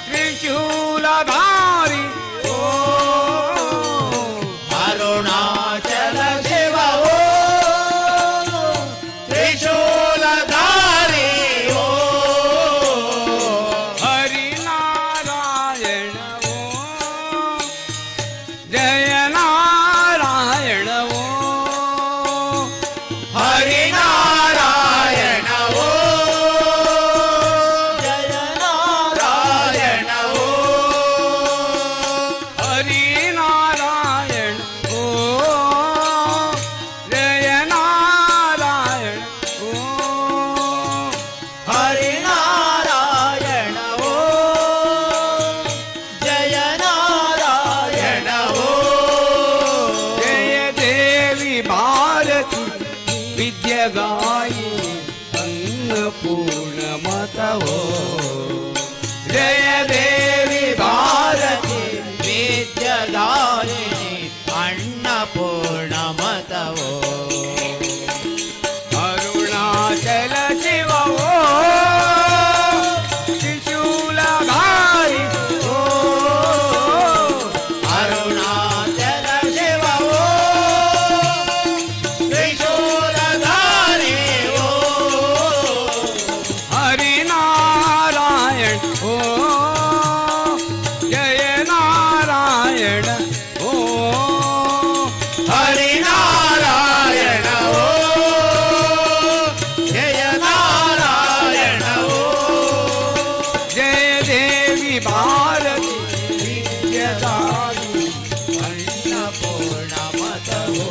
त्रिशूलधारी ओ अरुणाचल शिव त्रिशूलधारे ओ हरिनारायण ओ जय नारायण ओ हरिनारायण ओ जय नारायण ओ हरिनारायण ओ जय नारायण ओ हरिनारायण ओ जय नारायण ओ जय देवी भारती विद्यगायी अन्नपूर्ण मतवो जय देवी भारती विद्यदायिनी अन्नपूर्णमतवो अरुणाचल शिव ओ त्रिशूलधारी ओ अरुणाचल शिव ओ त्रिशूलधारी ओ हरिनारायण ओ जय नारायण ओ हरिनारायण ओ जय नारायण ओ जय देवी भारती विद्यदायिनी अन्नपूर्णमतवो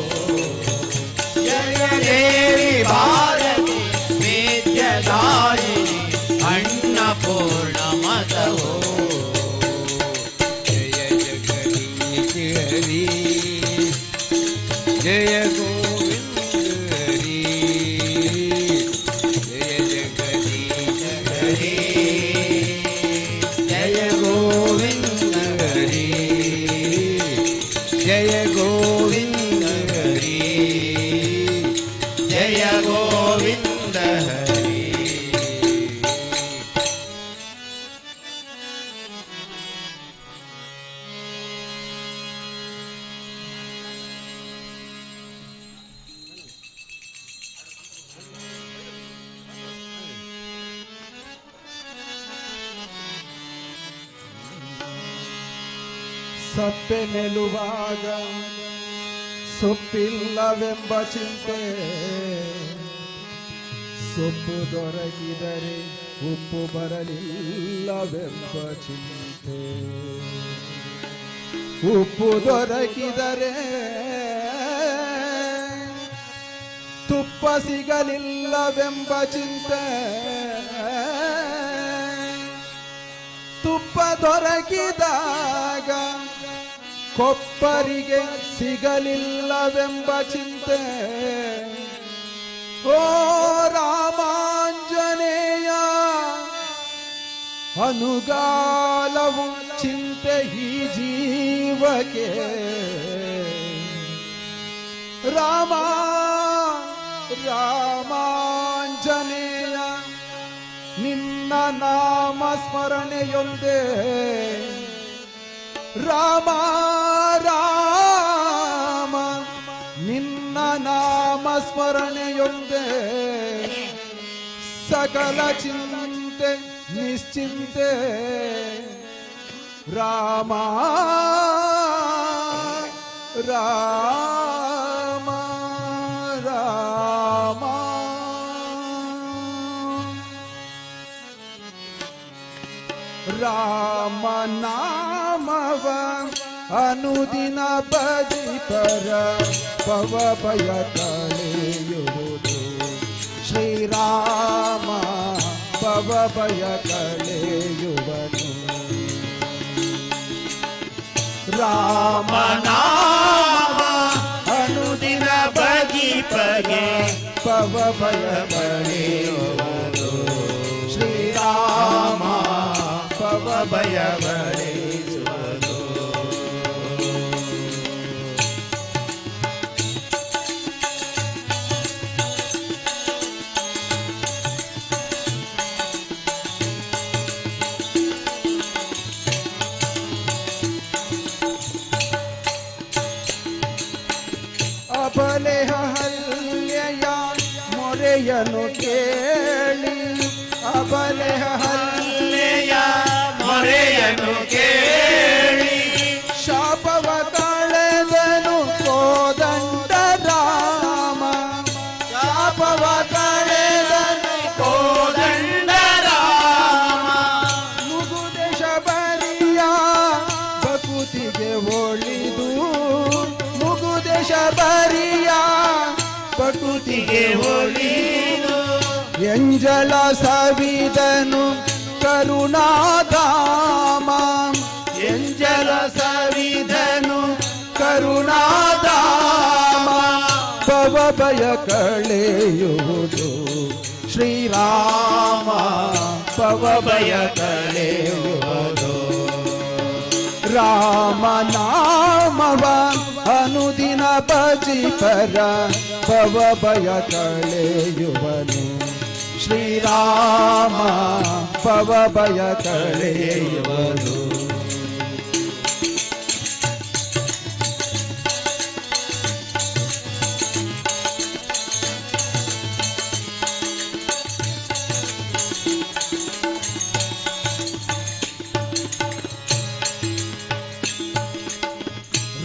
जय देवी भारती विद्यदायिनी अन्नपूर्णमतवो जय जगदीश हरि जय गोविंद हरि जय जगदीश हरि जय गोविंद हरि जय गोविंद हरि जय गोविंद हरि ಸಪ್ಪೆ ನಿಲ್ಲುವಾಗ ಸೊಪ್ಪಿಲ್ಲವೆಂಬ ಚಿಂತೆ ಸೊಪ್ಪು ದೊರಕಿದರೆ ಉಪ್ಪು ಬರಲಿಲ್ಲವೆಂಬ ಚಿಂತೆ ಉಪ್ಪು ದೊರಕಿದರೆ ತುಪ್ಪ ಸಿಗಲಿಲ್ಲವೆಂಬ ಚಿಂತೆ, ತುಪ್ಪ ದೊರಕಿದಾಗ ಕೊಪ್ಪರಿಗೆ ಸಿಗಲಿಲ್ಲವೆಂಬ ಚಿಂತೆ. ಓ ರಾಮಾಂಜನೇಯ ಅನುಗಾಲವು ಚಿಂತೆ ಈ ಜೀವಕ್ಕೆ. ರಾಮ ರಾಮಾಂಜನೇಯ ನಿನ್ನ ನಾಮ ಸ್ಮರಣೆಯೊಂದೇ. ರಾಮ ರಾಮ ನಿನ್ನ ನಾಮ ಸ್ಮರಣೆಯೊಂದೇ. ಸಕಲ ಚಿಂತೆ ನಿಶ್ಚಿಂತೆ. ರಾಮ ರಾಮ ರಾಮ ರಾಮ ನಾಮವ ಅನುದಿನ ಭಜಿಪರ ಪವ ಭಯ ಕಳೆಯುವುದು. ಶ್ರೀರಾಮ ಪವ ಭಯ ಕಳೆಯುವನು. ರಾಮ ನಾಮ ಅನುದಿನ ಭಜಿಪಗೆ ಪವ ಭಯ ಕಳೆಯುವುದು. ಶ್ರೀರಾಮ ಪವ ಭಯ ಕಳೆಯುವುದು. ಅಬಲೆ ಹಲ್ಲೆಯ ಮೊರೆಯನು ಕೇಳಿ. ಅಬಲೆ ಹಲ್ಲೆಯ ಮೊರೆಯನು ಕೇಳಿ. ಶಾಪವ ಕಳೆದನು ಕೋದಂಡ ರಾಮ. ಶಾಪವ ಕಳೆದನು ಕೋದಂಡ ರಾಮ. ಮುಗುದೆ ಶಬರಿಯ ಬಕುತಿಗೆ ಒಳಿದು. ಮುಗುದೆ ಶಬರಿಯ ಬಕುತಿಗೆ ಒಲಿದು. ಎಂಜಲ ಸವಿದನು ಕರುಣಾಧಾಮ. ಎಂಜಲ ಸವಿದನು ಕರುಣಾಧಾಮ. ಭವ ಭಯ ಕಳೆಯುವುದು. ಶ್ರೀರಾಮ ಭವ ಭಯ ಕಳೆಯುವುದು. ರಾಮ ನಾಮವ ಅನುದಿನ ಭಜಿಪರ ಭವ ಭಯ ಕಳೆಯುವನು. ಶ್ರೀರಾಮ ಭವ ಭಯ ಕಳೆಯುವನು.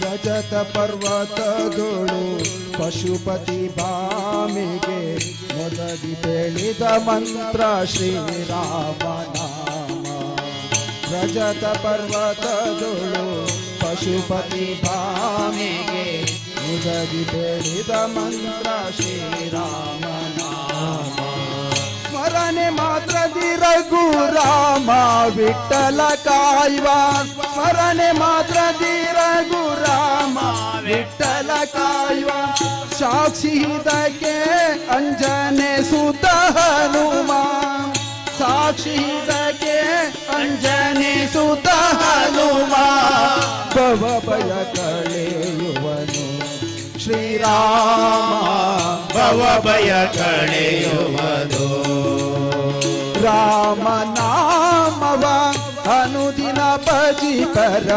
ರಜತ ಪರ್ವತದೊಳು ಪಶುಪತಿ ಬಾಮಿಗೆ ಮೊದಲಿ ಹೇಳಿದ ಮಂತ್ರ ಶ್ರೀರಾಮ ನಾಮ. ರಜತ ಪರ್ವತದೊಳು ಪಶುಪತಿ ಬಾಮಿಗೆ ಮೊದಲಿ ಹೇಳಿದ ಮಂತ್ರ ಶ್ರೀರಾಮ ನಾಮ. ಸ್ಮರಣೆ ಮಾತ್ರದಿ ರಘುರಾಮ ವಿಠಲ ಕಾಯ್ವ. ಸ್ಮರಣೆ ಮಾತ್ರದಿ ರಘುರಾಮ ವಿಠಲ ಕಾಯ್ವ. ಸಾಕ್ಷಿದಕ್ಕೆ ಅಂಜನೆ ಸುತ ಹನುಮ. ಸಾಕ್ಷಿದಕ್ಕೆ ಅಂಜನೆ ಸುತ ಹನುಮ. ಭವ ಭಯ ಕಳೆಯುವನು. ಶ್ರೀರಾಮ ಭವ ಭಯ ಕಳೆಯುವುದು. ರಾಮ ನಾಮವ ಅನುದಿನ ಭಜಿಪರ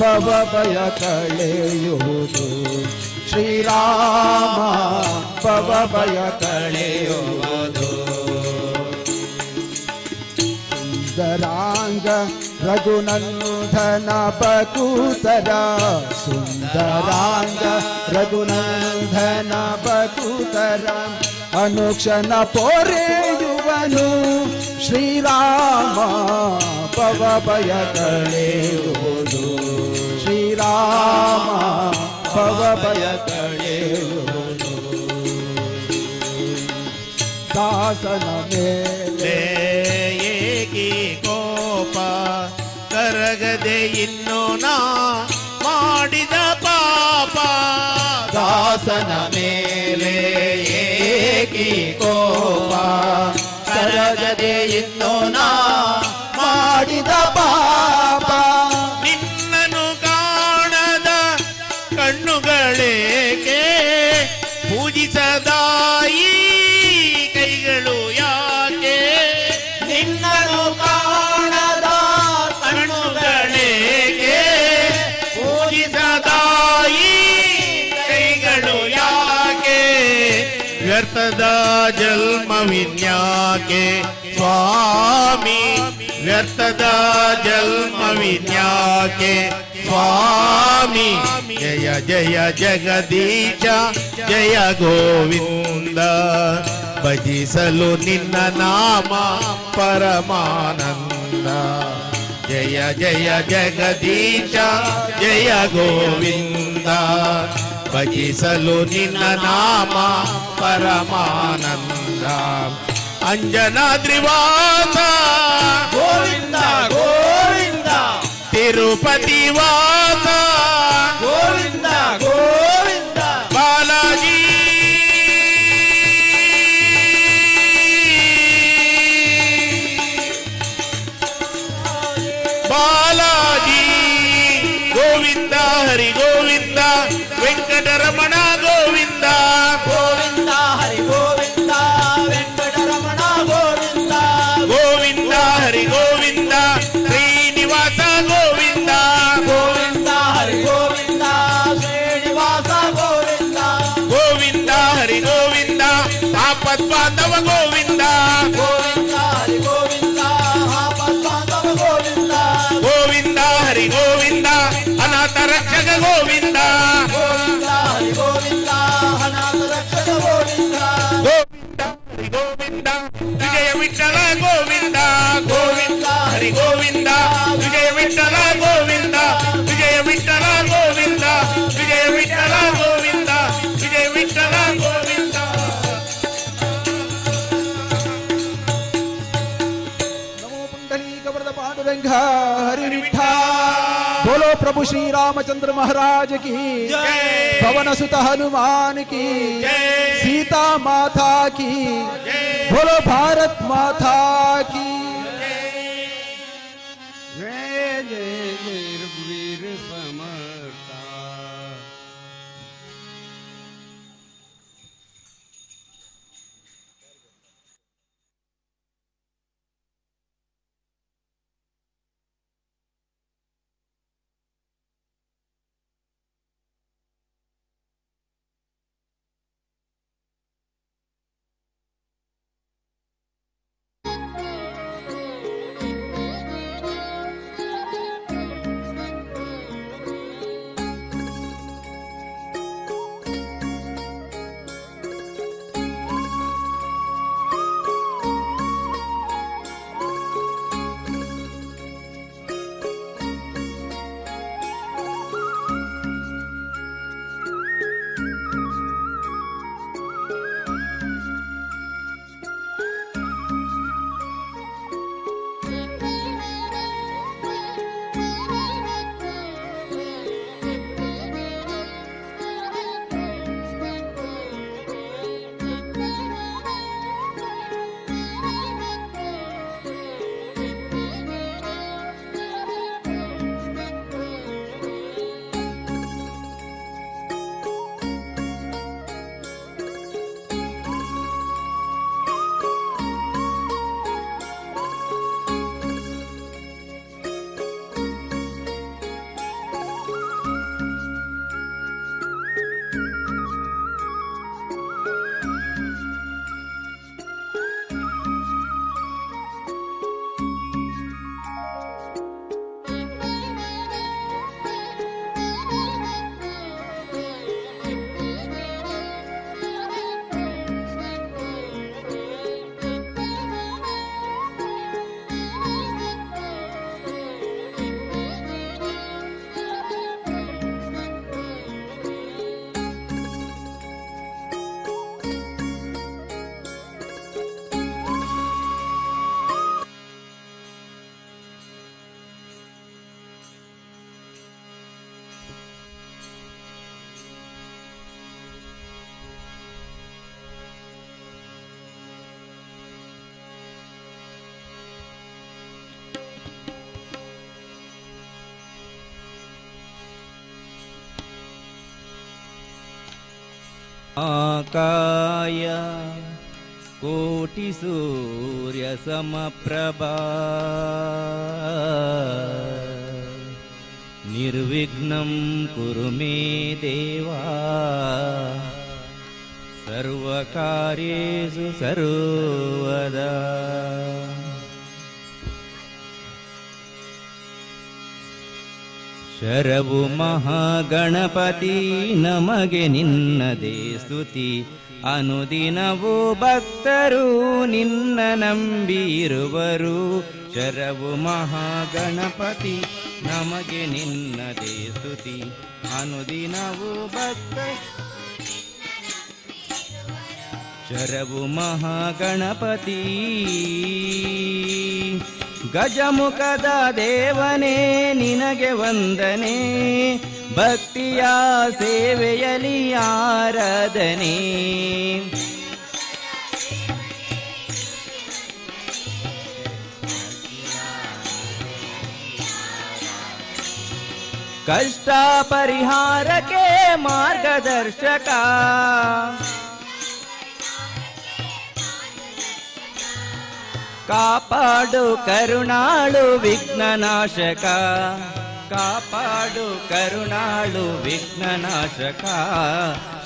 ಭವ ಭಯ ಕಳೆಯುವುದು. ಶ್ರೀರಾಮ ಭವ ಭಯ ಕಳೆಯುವುದು. ಸುಂದರಾಂಗ ರಘುನಂದನ ಬಕುತರ. ಸುಂದರಾಂಗ ರಘುನಂದನ ಬಕುತರ. ಅನುಕ್ಷಣ ಪೊರೆಯುವನು. ಶ್ರೀರಾಮ ಭವ ಭಯ ಕಳೆಯುವುದು. ಶ್ರೀರಾಮ ರಾಮ ಭವ ಭಯ ಕಳೆಯುವುದು ದಾಸನ ಮೇಲೆ ಏಕಿ ಕೋಪ ಕರಗದೆ ಇನ್ನು ನಾ ಮಾಡಿದ ಪಾಪ ದಾಸನ ಮೇಲೆ ಏಕಿ ಕೋಪ ಕರಗದೆ ಇನ್ನು ನಾ ಮಾಡಿದ ಪಾಪ ನಿನ್ನನು ಕಾಣದ ಕಣ್ಣುಗಳೇಕೆ ಪೂಜಿಸದಾಯಿ ಕೈಗಳು ಯಾಕೆ ನಿನ್ನನು ಕಾಣದ ಕಣ್ಣುಗಳೇಕೆ ಪೂಜಿಸದಾಯಿ ಕೈಗಳು ಯಾಕೆ ವ್ಯರ್ಥದ ಜನ್ಮವಿನ್ಯಾಕೆ ಸ್ವಾಮಿ ವ್ಯರ್ಥದ ಜನ್ಮವಿನ್ಯಾಕೆ ಸ್ವಾಮಿ ಜಯ ಜಯ ಜಗದೀಶ ಜಯ ಗೋವಿಂದ ಭಜಿಸಲು ನಿನ್ನ ನಾಮ ಪರಮಾನಂದ ಜಯ ಜಯ ಜಗದೀಶ ಜಯ ಗೋವಿಂದ ಭಜಿಸಲು ನಿನ್ನ ನಾಮ ಪರಮಾನಂದ ಅಂಜನಾದ್ರಿವಾಸ ಗೋವಿಂದ ಗೋವಿಂದ ತಿರುಪತಿ ವಾಸ ಗೋವಿಂದ ಗೋವಿಂದ ಬಾಲಾಜಿ ಬಾಲಾಜಿ ಗೋವಿಂದ ಹರಿ ಗೋವಿಂದ ವೆಂಕಟರಮಣ ಗೋವಿಂದ ಗೋವಿಂದ ಹರಿ ಗೋವಿಂದ ವೆಂಕಟರಮಣ ಗೋವಿಂದ ಗೋವಿಂದ ಹರಿ ಗೋವಿಂದ ಶ್ರೀನಿವಾಸ ಗೋವಿಂದ ಗೋವಿಂದ ಹರಿ ಗೋವಿಂದ ಶ್ರೀನಿವಾಸ ಗೋವಿಂದ ಗೋವಿಂದ ಹರಿ ಗೋವಿಂದ ಆಪತ್ ಬಾಂಧವ ಗೋವಿಂದ ಗೋವಿಂದ ಹರಿ ಗೋವಿಂದ ಆಪತ್ಬಾಂಧವ ಗೋವಿಂದ ಗೋವಿಂದ ಹರಿ ಗೋವಿಂದ ಅನಾಥ ರಕ್ಷಕ ಗೋವಿಂದ ಗೋವಿಂದ ಹರಿ ಗೋವಿಂದ ಅನಾಥ ರಕ್ಷಕ ಗೋವಿಂದ ಗೋವಿಂದ ಹರಿ ಗೋವಿಂದ ವಿಜಯ ವಿಠಲ ಗೋವಿಂದ ಗೋವಿಂದ ಹರಿ ಗೋವಿಂದ ವಿಜಯ ವಿಠಲ ಗೋವಿಂದ ವಿಜಯ ವಿಠಲ ಗೋವಿಂದ ವಿಜಯ ವಿಠಲ ಗೋವಿಂದ ವಿಜಯ ವಿಠಲ ಗೋವಿಂದ नमो पुंडलीक वरद पांडुरंग हरि विठ्ठल बोलो प्रभु श्री रामचंद्र महाराज की जय। पवन सुत हनुमान की जय। सीता माता की बोलो भारत माता की जय जय वीर वीर समर्था वक्रतुण्डमहाकाय कोटिसूर्यसमप्रभा निर्विघ्नं कुरु मे देवा सर्वकार्येषु सर्वदा। ಶರವು ಮಹಾಗಣಪತಿ ನಮಗೆ ನಿನ್ನದೇ ಸ್ತುತಿ ಅನುದಿನವೂ ಭಕ್ತರು ನಿನ್ನ ನಂಬಿರುವರು. ಶರವು ಮಹಾಗಣಪತಿ ನಮಗೆ ನಿನ್ನದೇ ಸ್ತುತಿ ಅನುದಿನವೂ ಭಕ್ತರು. ಶರವು ಮಹಾಗಣಪತಿ ಗಜಮುಖದ ದೇವನೇ ನಿನಗೆ ವಂದನೆ, ಭಕ್ತಿಯ ಸೇವೆಯಲಿ ಆರಾಧನೆ. ಕಷ್ಟ ಪರಿಹಾರಕ್ಕೆ ಮಾರ್ಗದರ್ಶಕ, ಕಾಪಾಡು ಕರುಣಾಳು ವಿಘ್ನನಾಶಕ, ಕಾಪಾಡು ಕರುಣಾಳು ವಿಘ್ನನಾಶಕ.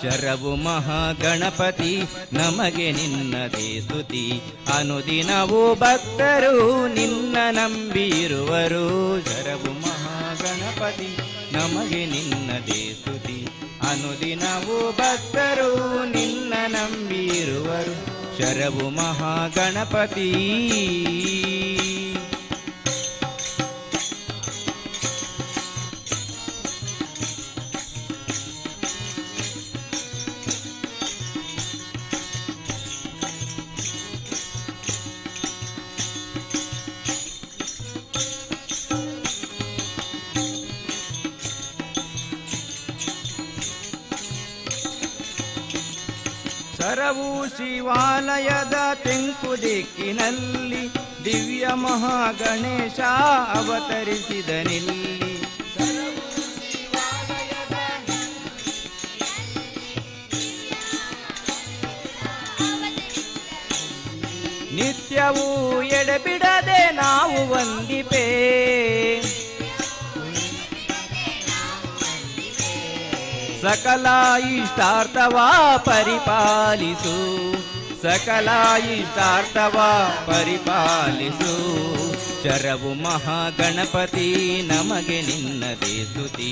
ಶರವು ಮಹಾಗಣಪತಿ ನಮಗೆ ನಿನ್ನದೇ ಸ್ತುತಿ ಅನುದಿನವೂ ಭಕ್ತರು ನಿನ್ನ ನಂಬಿರುವರು. ಶರವು ಮಹಾಗಣಪತಿ ನಮಗೆ ನಿನ್ನದೇ ಸ್ತುತಿ ಅನುದಿನವೂ ಭಕ್ತರು ನಿನ್ನ ನಂಬಿರುವರು. ಶರವು ಮಹಾಗಣಪತಿ ಶರವು ಶಿವಾಲಯದ ತೆಂಕು ದಿಕ್ಕಿನಲ್ಲಿ ದಿವ್ಯ ಮಹಾಗಣೇಶ ಅವತರಿಸಿದನಿಲ್ಲಿ. ನಿತ್ಯವೂ ಎಡೆಬಿಡದೆ ನಾವು ವಂದಿಪೇ, ಸಕಲ ಇಷ್ಟಾರ್ಥವ ಪರಿಪಾಲಿಸು, ಸಕಲ ಇಷ್ಟಾರ್ಥವ ಪರಿಪಾಲಿಸು. ಶರವು ಮಹಾಗಣಪತಿ ನಮಗೆ ನಿನ್ನದೇ ಸ್ತುತಿ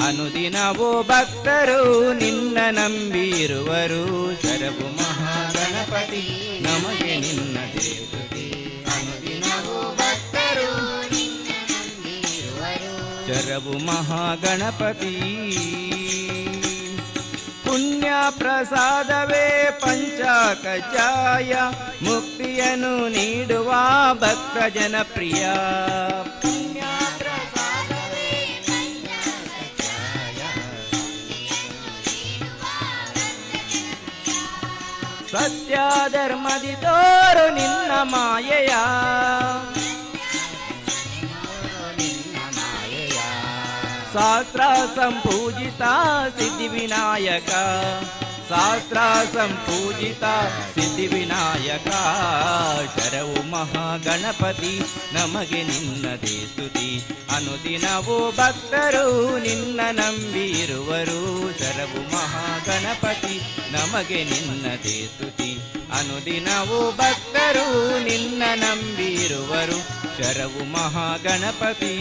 ಅನುದಿನವೂ ಭಕ್ತರು ನಿನ್ನ ನಂಬಿರುವರು. ಶರವು ಮಹಾಗಣಪತಿ ನಮಗೆ ನಿನ್ನದೇ ಸ್ತುತಿ ಅನುದಿನವೂ ಭಕ್ತರು ನಿನ್ನ ನಂಬಿರುವರು. ಶರವು ಮಹಾಗಣಪತಿ ಪುಣ್ಯ ಪ್ರಸಾದವೇ ಪಂಚಕಜ್ಜಾಯ, ಮುಕ್ತಿಯನ್ನು ನೀಡುವ ಭಕ್ತ ಜನಪ್ರಿಯ. ಪುಣ್ಯ ಪ್ರಸಾದವೇ ಪಂಚಕಜ್ಜಾಯ, ಸತ್ಯ ಧರ್ಮದಿ ತೋರು ನಿನ್ನ ಮಾಯೆಯ. ಶಾಸ್ತ್ರ ಸಂಪೂಜಿತ ಸಿದ್ಧಿ ವಿನಾಯಕ, ಶಾಸ್ತ್ರ ಸಂಪೂಜಿತ ಸಿದ್ಧಿ ವಿನಾಯಕ. ಶರವು ಮಹಾಗಣಪತಿ ನಮಗೆ ನಿನ್ನದೇ ಸ್ತುತಿ ಅನುದಿನವೂ ಭಕ್ತರು ನಿನ್ನ ನಂಬಿರುವರು. ಶರವು ಮಹಾಗಣಪತಿ ನಮಗೆ ನಿನ್ನದೇ ಸ್ತುತಿ ಅನುದಿನವೂ ಭಕ್ತರು ನಿನ್ನ ನಂಬಿರುವರು. ಶರವು ಮಹಾಗಣಪತಿ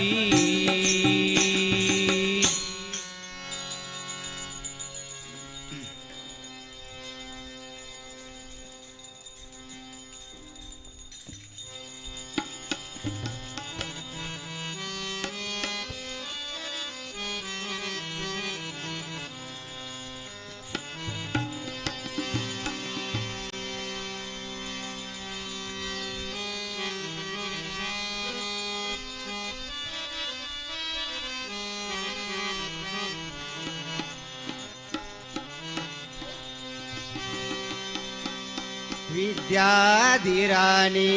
विद्याधिराणी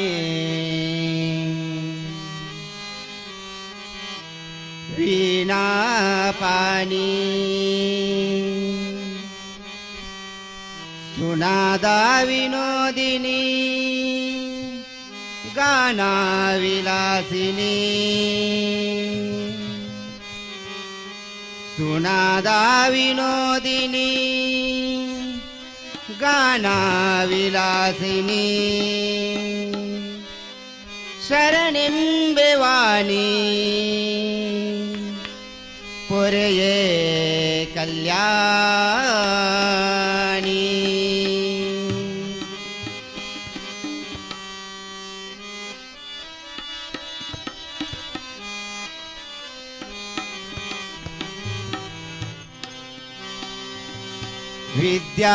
वीणापाणी ಸುನಾದ ವಿನೋದಿನಿ ಗಾನ ವಿಲಾಸಿನಿ ಸುನಾದ ವಿನೋದಿನಿ ಗಾನ ವಿಲಾಸಿನಿ ಶರಣೆಂಬೆ ವಾಣಿ ಪೊರೆಯೇ ಕಲ್ಯಾಣಿ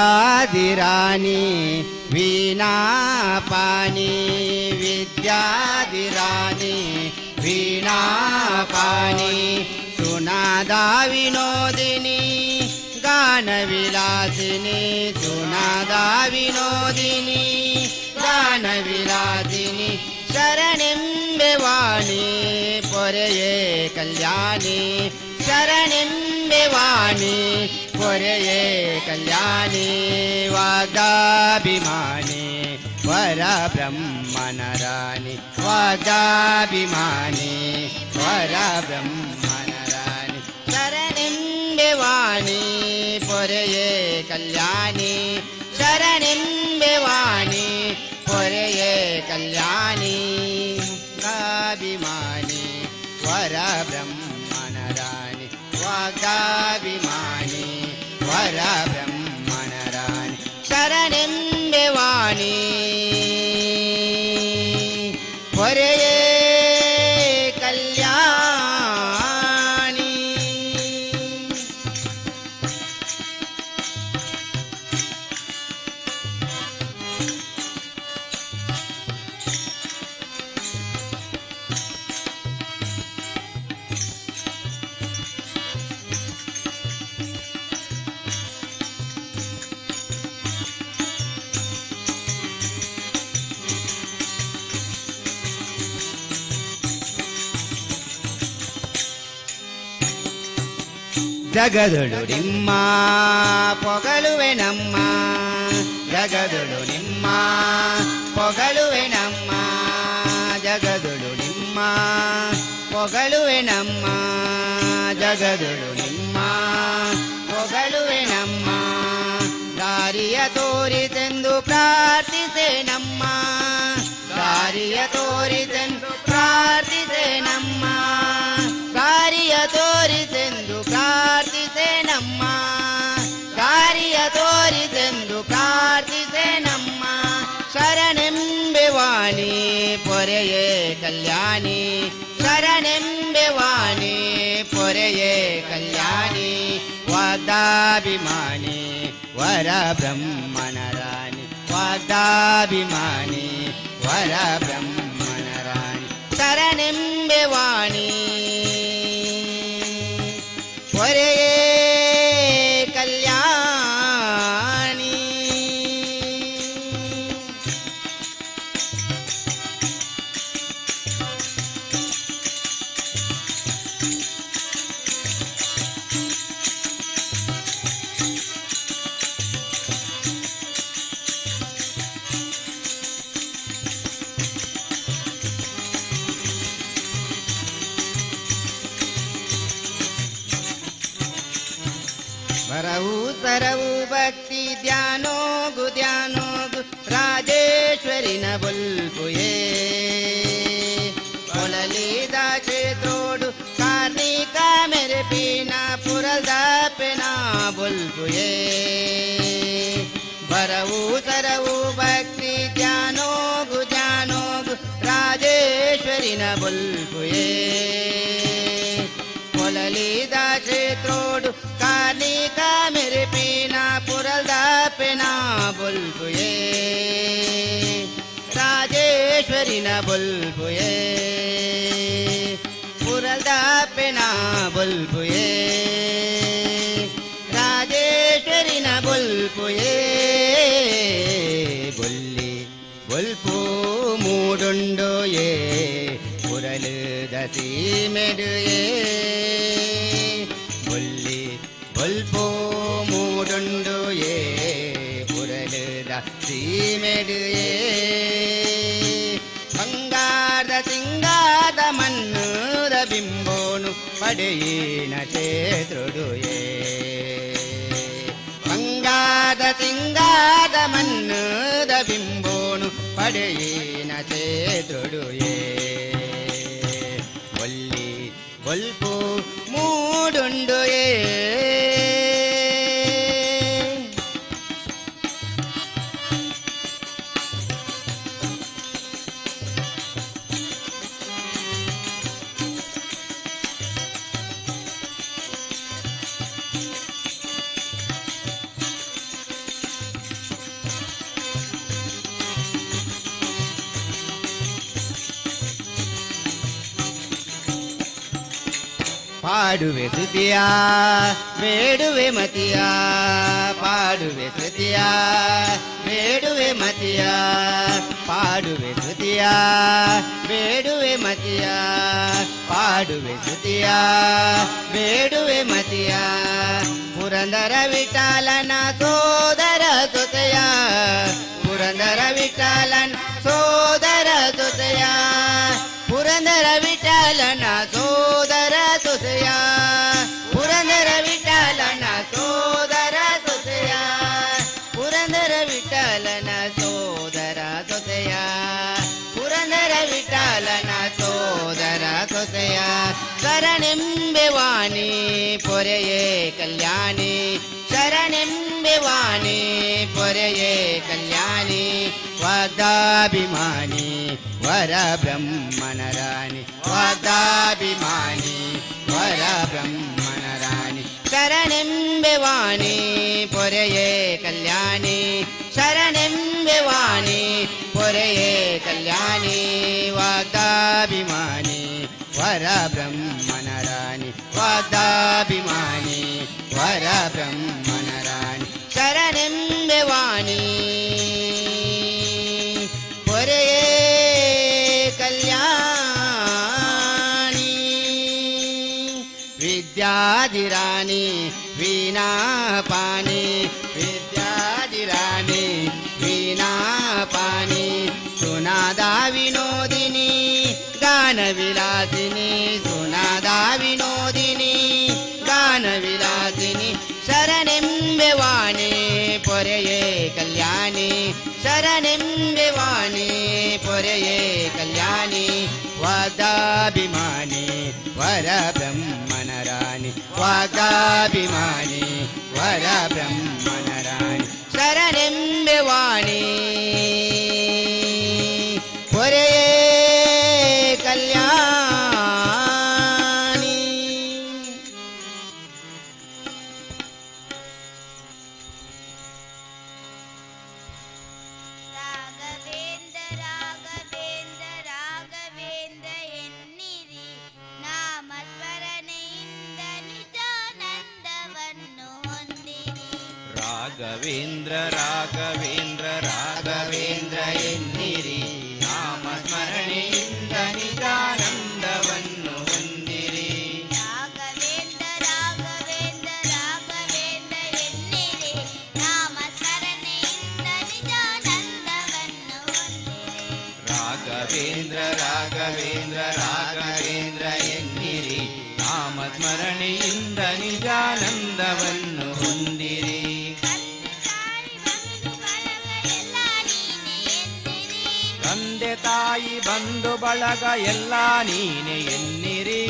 ವಿದ್ಯಾಧಿರಾಣಿ ವೀಣಾಪಾಣಿ ವಿದ್ಯಾಧಿರಾಣಿ ವೀಣಾಪಾಣಿ ಸುನಾದ ವಿನೋದಿನಿ ಗಾನ ವಿಲಾಸಿನಿ ಸುನಾದ ವಿನೋದಿನಿ ಗಾನ ವಿಲಾಸಿನಿ ಶರಣೆಂಬೆ ವಾಣಿ ಪೊರೆಯೇ ಕಲ್ಯಾಣಿ ಶರಣೆಂಬೆ ವಾಣಿ ಪೊರೆಯೇ ಕಲ್ಯಾಣಿ ವಾಗ್ದಾಭಿಮಾನಿ ವರ ಬ್ರಹ್ಮನ ರಾಣಿ ವಾಗ್ದಾಭಿಮಾನಿ ವರ ಬ್ರಹ್ಮನ ರಾಣಿ ಶರಣೆಂಬೆ ವಾಣಿ ಪೊರೆಯೇ ಕಲ್ಯಾಣಿ ಶರಣೆಂಬೆ ವಾಣಿ ಪೊರೆಯೇ ಕಲ್ಯಾಣಿ ವಾಗ್ದಾಭಿಮಾನಿ ವರ ಬ್ರಹ್ಮನ ರಾಣಿ ವಾಗ್ದಾಭಿಮಾನಿ ವರ ಬ್ರಹ್ಮನ ರಾಣಿ ಶರಣೆಂಬೆ ವಾಣಿ ಪೊರೆಯೇ ಕಲ್ಯಾಣಿ ಜಗದೊಳು ನಿಮ್ಮ ಪೊಗಳುವೆ ನಮ್ಮ ಜಗದೊಳು ನಿಮ್ಮ ಪೊಗಳುವೆ ನಮ್ಮ ಜಗದೊಳು ನಿಮ್ಮ ಪೊಗಳುವೆ ನಮ್ಮ ಜಗದೊಳು ನಿಮ್ಮ ಪೊಗಳುವೆ ನಮ್ಮ ದಾರಿಯ ತೋರಿತೆಂದು ಪ್ರಾರ್ಥಿಸೆ ನಮ್ಮ ದಾರಿಯ ತೋರಿತೆಂದು ಪ್ರಾರ್ಥಿಸೆ ನಮ್ಮ ದಾರಿಯ ತೋರಿತೆಂದು ಪ್ರಾರ್ಥಿಸೆ ನಮ್ಮ ದಾರಿಯ ತೋರಿತೆಂದು ಪ್ರಾರ್ಥಿಸೆ ನಮ್ಮ ಶರಣೆಂಬೆ ವಾಣಿ ಪೊರೆಯೇ ಕಲ್ಯಾಣಿ ಶರಣೆಂಬೆ ವಾಣಿ ಪೊರೆಯೇ ಕಲ್ಯಾಣಿ ವಾಗ್ದಾಭಿಮಾನಿ ವರ ಬ್ರಹ್ಮನ ರಾಣಿ ವಾಗ್ದಾಭಿಮಾನಿ ವರ ಬ್ರಹ್ಮನ ರಾಣಿ ಶರಣೆಂಬೆ ವಾಣಿ ಪೊರೆಯೇ ಕಲ್ಯಾಣಿ ವರವು ಸರವು ಭಕ್ತಿ ಧ್ಯಾನೋಗು ಧ್ಯಾನೋಗು ರಾಜೇಶ್ವರಿನ ಬುಲ್ಪುಯೇ ಕೊಳಲಿದ ಕ್ಷೇತ್ರೋಡು ಕಾರ್ಣಿಕ ಮೆರೆಪಿನ ಪುರದ ಪೆನ ಬುಲ್ಪುಯೇ ವರವು ಸರವು ಭಕ್ತಿ ಧ್ಯಾನೋಗು ಧ್ಯಾನೋಗು ರಾಜೇಶ್ವರಿನ ಬುಲ್ಪುಯೇ ಕೊಳಲಿದ ಕ್ಷೇತ್ರೋಡು ಕಾರ್ಣಿಕ ಮೆರೆಪಿನ ಪುರದ ಪೆನ ಬುಲ್ಪುಯೇ ರಾಜೇಶ್ವರಿನ ಬುಲ್ಪುಯೇ ಪುರದ ಪೆನ ಬುಲ್ಪುಯೇ ರಾಜೇಶ್ವರಿನ ಬುಲ್ಪುಯೇ ಬುಲ್ಲಿ ಬುಲ್ಪು ಮೂಡುಂಡು ಏ ಪುರಲು ದಸಿ ಮೆಡುಯೇ ಬುಲ್ಲಿ ಬುಲ್ಪು ಮೂಡುಂಡು ಏ ಪುರಲು ಮೆಡುಯೇ ಬಂಗಾರದ ಸಿಂಗಾದ ಮಣ್ಣುದ ಬಿಂಬೋನು ಪಡೆಯಿನ ಚೇತೃಡುಯೇ ಬಂಗಾರದ ಸಿಂಗಾದ ಮಣ್ಣುದ ಬಿಂಬೋನು ಪಡೆಯಿನ ಚೇತೃಡುಯೇ ಒಲ್ಲಿ ಒಲ್ಪು ಮೂಡುಂಡುಯೇ ಪಾಡುವೆ ಸ್ತುತಿಯ ಬೇಡುವೆ ಮತಿಯ ಪಾಡುವೆ ಸ್ತುತಿಯ ಬೇಡುವೆ ಮತಿಯ ಪಾಡುವೆ ಸ್ತುತಿಯ ಬೇಡುವೆ ಮತಿಯ ಪಾಡುವೆ ಸ್ತುತಿಯ ಬೇಡುವೆ ಮತಿಯ ಪುರಂದರ ವಿಠಲನ ಸೋದರ ಸೊಸೆಯ ಪುರಂದರ ವಿಠಲನ ಸೋದರ ಸೊಸೆಯ ಪುರಂದರ ವಿಠಲನ ಸೋದರ ಸೊಸೆಯ ಪುರಂದರ ವಿಠಲನ ಸೋದರ ಸೊಸೆಯ ಪುರಂದರ ವಿಠಲನ ಸೋದರ ಸೊಸೆಯ ಪುರಂದರ ವಿಠಲನ ಸೋದರ ಸೊಸೆಯ ಶರಣೆಂಬೆವಾಣಿ ಪೊರೆಯೇ ಕಲ್ಯಾಣಿ ಶರಣೆಂಬೆವಾಣಿ ಪೊರೆಯೇ ಕಲ್ಯಾಣಿ ವಾದಾಭಿಮಾನಿ ವರ ಬ್ರಹ್ಮನ ರಾಣಿ ವಾದಾಭಿಮಾನಿ ವರ ಬ್ರಹ್ಮನ ರಾಣಿ ಶರಣೆಂಬೆವಾಣಿ ಪೊರೆಯೇ ಕಲ್ಯಾಣಿ ಶರಣೆಂಬೆವಾಣಿ ಪೊರೆಯೇ ಕಲ್ಯಾಣಿ ವಾದಾಭಿಮಾನಿ ವರ ಬ್ರಹ್ಮನ ರಾಣಿ ವಾದಾಭಿಮಾನಿ ವರ ಬ್ರಹ್ಮನ ರಾಣಿ ಶರಣೆಂಬೆವಾಣಿ ಪೊರೆಯೇ ಕಲ್ಯಾಣಿ ವಿದ್ಯಾಧಿರಾಣಿ ವೀಣಾಪಾಣಿ ವಿದ್ಯಾಧಿರಾಣಿ ವೀಣಾಪಾಣಿ ಸುನಾದಾ ವಿನೋದಿನಿ ಗಾನ ವಿಲಾಸಿನಿ ಸುನಾದಾ ವಿನೋದಿನಿ ಗಾನ ವಿಲಾಸಿನಿ ಶರಣೆಂಬೆವಾಣಿ ಪೊರೆಯೇ ಕಲ್ಯಾಣಿ ಶರಣೆಂಬೆವಾಣಿ ಪೊರೆಯೇ ಕಲ್ಯಾಣಿ ವಾದಾಭಿಮಾನಿ ವರ ಬ್ರಹ್ಮನ ರಾಣಿ ವಾದಾಭಿಮಾನಿ ವರ ಬ್ರಹ್ಮನ ರಾಣಿ ಶರಣೆಂಬೆವಾಣಿ ಪೊರೆಯೇ ಕಲ್ಯಾಣಿ ರಾಘವೇಂದ್ರ ರಾಘವೇಂದ್ರ ರಾಘವೇಂದ್ರ ಎನ್ನಿರಿ ನಾಮ ಸ್ಮರಣೆಯಿಂದ ನಿಜಾನಂದವನ್ನು ಹೊಂದಿರಿ ರಾಘವೇಂದ್ರ ರಾಘವೇಂದ್ರ ರಾಘವೇಂದ್ರ ಎನ್ನಿರಿ ನಾಮ ಸ್ಮರಣೆಯಿಂದ ನಿಜಾನಂದವನ್ನು ಹೊಂದಿರಿ ರಾಘವೇಂದ್ರ ರಾಘವೇಂದ್ರ ರಾಘವೇಂದ್ರ ಎನ್ನಿರಿ ನಾಮ ಸ್ಮರಣೆಯಿಂದ ನಿಜಾನಂದವನ್ನು ಹೊಂದಿರಿ ರಾಘವೇಂದ್ರ ರಾಘವೇಂದ್ರ ರಾಘವೇಂದ್ರ ಎನ್ನಿರಿ ನಾಮ ಸ್ಮರಣೆಯಿಂದ ನಿಜಾನಂದವನ್ನು ಹೊಂದಿರಿ ತಂದೆ ತಾಯಿ ಬಂಧು ಬಳಗ ಎಲ್ಲ ನೀನೆ ಎನ್ನಿರಿ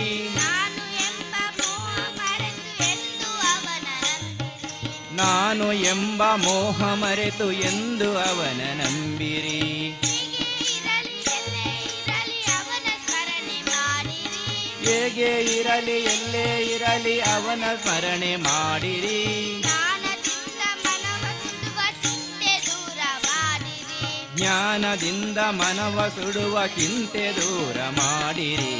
ನಾನು ಎಂಬ ಮೋಹ ಮರೆತು ಎಂದು ಅವನ ನಂಬಿರಿ ಹೇಗೆ ಇರಲಿ ಎಲ್ಲೇ ಇರಲಿ ಅವನ ಸ್ಮರಣೆ ಮಾಡಿರಿ ಜ್ಞಾನದಿಂದ ಮನವ ಸುಡುವ ಚಿಂತೆ ದೂರ ಮಾಡಿರಿ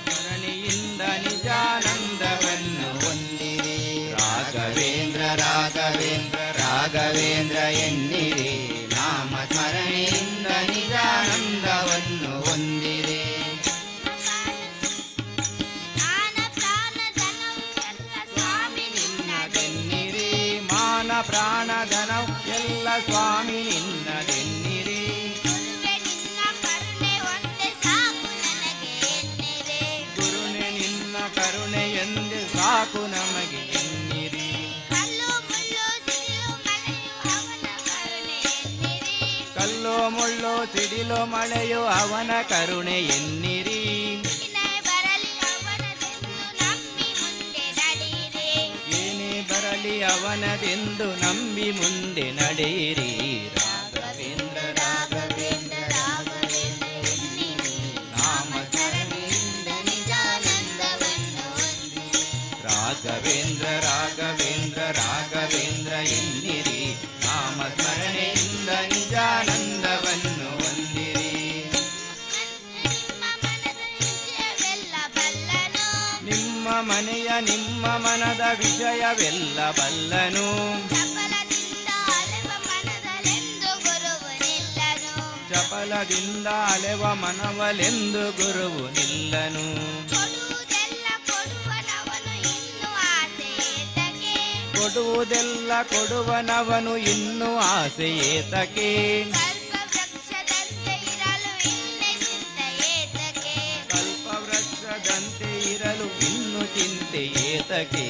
ಸ್ಮರಣೆಯಿಂದ ನಿಜಾನಂದವನ್ನು ಹೊಂದಿರಿ ರಾಘವೇಂದ್ರ ರಾಘವೇಂದ್ರ ರಾಘವೇಂದ್ರ ಎನ್ನಿರಿ ನಾಮ ಸ್ಮರಣೆಯಿಂದ ನಿಜಾನಂದವನ್ನು ಹೊಂದಿರಿ ಮಾನ ಪ್ರಾಣ ಧನ ಎಲ್ಲ ಸ್ವಾಮಿ ನಿನ್ನದೆನ್ನಿರಿ. ಗುರುವೆ ನಿನ್ನ ಕರುಣೆ ಒಂದೇ ಸಾಕು ನನಗೆ ಎನ್ನಿರೆ. ಗುರುನೆ ನಿನ್ನ ಕರುಣೆ ಎಂದೇ ಸಾಕು ನಮಗೆ ಎನ್ನಿರಿ. ಕಲ್ಲು ಮುಳ್ಳು ಸಿಡಿಲು ಮಳೆಯು ಅವನ ಕರುಣೆ ಎನ್ನಿರಿ. ಕಲ್ಲು ಮುಳ್ಳು ಸಿಡಿಲು ಮಳೆಯು ಅವನ ಕರುಣೆ ಎನ್ನಿರಿ. ಏನೇ ಬರಲಿ ಅವನದೆಂದು ನಂಬಿ ಮುಂದೆ ನಡೆಯಿರಿ. ಏನೇ ಬರಲಿ ಅವನದೆಂದು ನಂಬಿ ಮುಂದೆ ನಡೆಯಿರಿ. ರಾಘವೇಂದ್ರ ರಾಘವೇಂದ್ರ ರಾಘವೇಂದ್ರ ಎನ್ನಿರಿ. ನಾಮ ಸ್ಮರಣೆಯಿಂದ ನಿಜಾನಂದವನ್ನು ಹೊಂದಿರಿ. ರಾಘವೇಂದ್ರ ರಾಘವೇಂದ್ರ ರಾಘವೇಂದ್ರ ಎನ್ನಿರಿ. ನಾಮ ಸ್ಮರಣೆಯಿಂದ ನಿಜಾನಂದವನ್ನು ಹೊಂದಿರಿ. ನಿಮ್ಮ ಮನದ ವಿಷಯವೆಲ್ಲ ಬಲ್ಲನು. ನಿಮ್ಮ ಮನದ ವಿಷಯವೆಲ್ಲ ಬಲ್ಲನು. ಚಪಲದಿಂದ ಅಲೆವ ಮನದಲೆಂದು ಗುರುವು ನಿಲ್ಲನು. ಚಪಲದಿಂದ ಅಲೆವ ಮನವಲೆಂದು ಗುರುವು ನಿಲ್ಲನು. ಕೊಡುವುದೆಲ್ಲ ಕೊಡುವನವನು ಇನ್ನೂ ಆಸೆ ಏತಕ್ಕೆ. ಕಲ್ಪವೃಕ್ಷದಂತೆ ಇರಲು ಇನ್ನು ಚಿಂತೆ ಏತಕ್ಕೆ.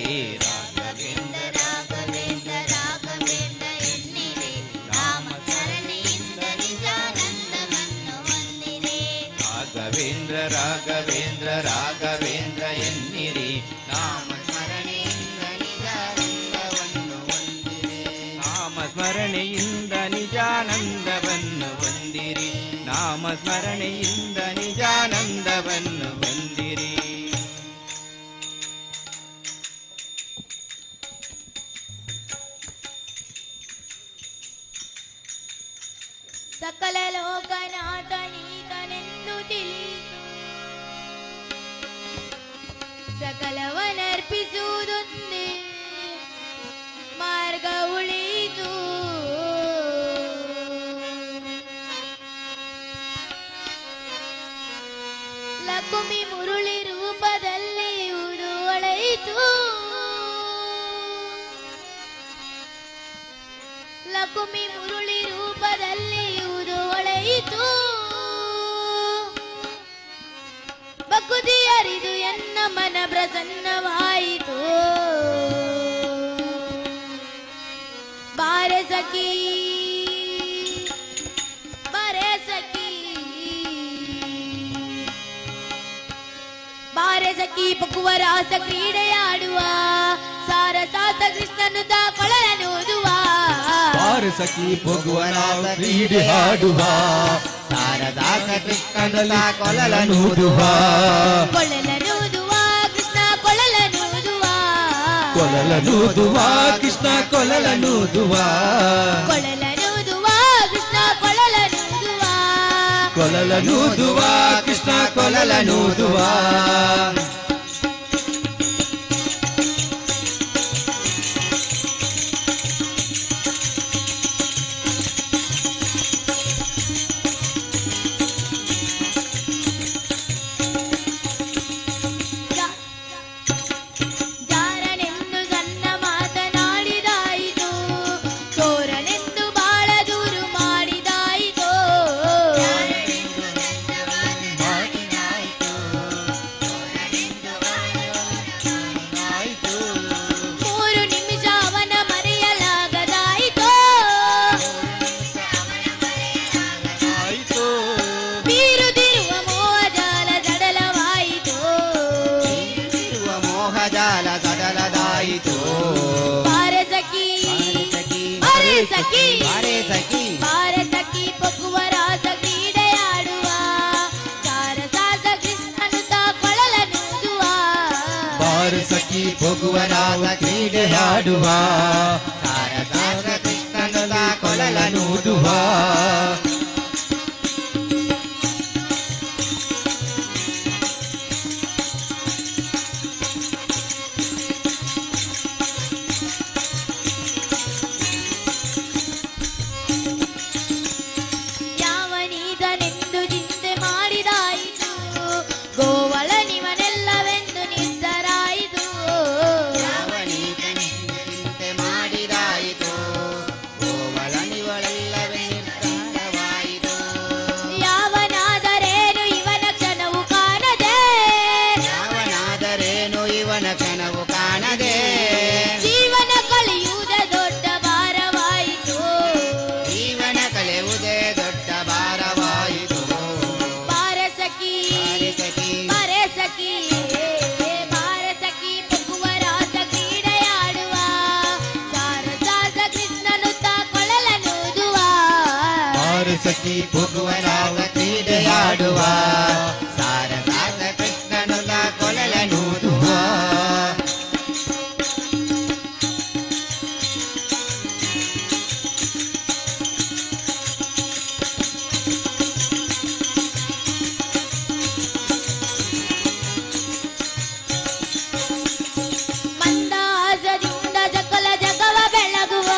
ರಾಘವೇಂದ್ರ ರಾಘವೇಂದ್ರ ರಾಘವೇಂದ್ರ ಎನ್ನಿರಿ. ನಾಮ ಸ್ಮರಣೆಯಿಂದ ನಿಜಾನಂದವನ್ನು ಹೊಂದಿರಿ. ರಾಘವೇಂದ್ರ ರಾಘವೇಂದ್ರ ರಾಘವೇಂದ್ರ ಎನ್ನಿರಿ. ನಾಮ ಸ್ಮರಣೆಯಿಂದ ನಿಜಾನಂದವನ್ನು ಹೊಂದಿರಿ. ನಾಮ ಸ್ಮರಣೆಯಿಂದ ನಿಜಾನಂದವನ್ನು ಹೊಂದಿರಿ. ನಾಮ ಸ್ಮರಣೆಯಿಂದ ನಿಜಾನಂದವನ್ನು ಹೊಂದಿರಿ. ಸಕಲ ಲೋಕನಾಥನೀತನೆಂದು ತಿಳಿಯಿತು. ಸಕಲವನರ್ಪಿಸುವುದೊಂದೇ ಮಾರ್ಗ ಉಳಿಯಿತು. ಲಕುಮಿ ಮುರುಳಿ ರೂಪದಲ್ಲಿ ಉದು ಒಳೆಯಿತು. ಲಕುಮಿ ಮುರುಳಿ ರೂಪದಲ್ಲಿ ಉದು ಒಳೆಯಿತು. ಬಕುದಿ ಅರಿದು ಎನ್ನ ಮನ ಪ್ರಸನ್ನವಾಯಿತು. ಬಾರೆ ಸಖಿ ಬಾರೆ ಸಖಿ ಬಾರೆ ಸಖಿ ಪಕುವ ರಾಸ ಕ್ರೀಡೆಯಾಡುವ ಸಾರಸಾಸ ಕೃಷ್ಣನು ತಾ ಕೊಳಲನೂದುವ. ಬಾರೆ ಸಖಿ ಭಗವನಾದ ಕ್ರೀಡೆ ಹಾಡುವ ಶಾರದಾಸ ಕೃಷ್ಣನ ಕೊಲಲನೂದುವ. ಕೊಳಲನೂದುವ ಕೃಷ್ಣ ಕೊಳಲನೂದುವ. ಕೊಲಲನೂದುವ ಕೃಷ್ಣ ಕೊಲಲನೂದುವ. ಕೊಳಲನೂದುವ ಕೃಷ್ಣ ಕೊಳಲನೂದುವ. ಕೊಲಲನೂದುವ ಕೃಷ್ಣ ಕೊಲಲನೂದುವ. ಜಾರನೆಂದು ಸಣ್ಣ ಮಾತನಾಡಿದಾಯಿತು. ಚೋರನೆಂದು ಬಾಳ ದೂರು ಮಾಡಿದಾಯಿತು. ಮೂರು ನಿಮಿಷ ಅವನ ಮರೆಯಲಾಗದಾಯಿತು. ಬೀರುತ್ತಿರುವ ಮೋಹಜಾಲ ಸಡಲವಾಯಿತು. ಮೋಹಜಾಲ ಸಡಲದಾಯಿತು. ಬಾರೆ ಸಖಿ ಬಾರೆ ಸಖಿ ಬಾರೆ ಸಖಿ ಬಾರೆ ಸಖಿ ಪಕ್ಕುವ ರಾಸ ಕ್ರೀಡೆಯಾಡುವ ಸಾರಸಾಸ ಕೃಷ್ಣನು ತಾ ಕೊಳಲನೂದುವ. ಬಾರೆ ಸಖಿ ಭಗವನಾದ ಕ್ರೀಡೆ ಹಾಡುವ ಶಾರದಾಸ ಕೃಷ್ಣನ ಕೊಲಲನೂದುವ. ಯಾವನೀತನೆಂದು ಚಿಂತೆ ಮಾಡಿದಾಯಿತು. ಗೋವಳ ನಿವನೆಲ್ಲವೆಂದು ನಿರ್ಧರಾಯಿತು. ಚಿಂತೆ ಮಾಡಿದ ಸಖಿ ಭುಗುವನಾವ ಕ್ರೀಡೆಯಾಡುವ ಸಾರಸಾದ ಕೃಷ್ಣನು ಕೊಳಲನೂದುವ ಮಂದಹಾಸದಿಂದ ಸಕಲ ಜಗವ ಬೆಳಗುವ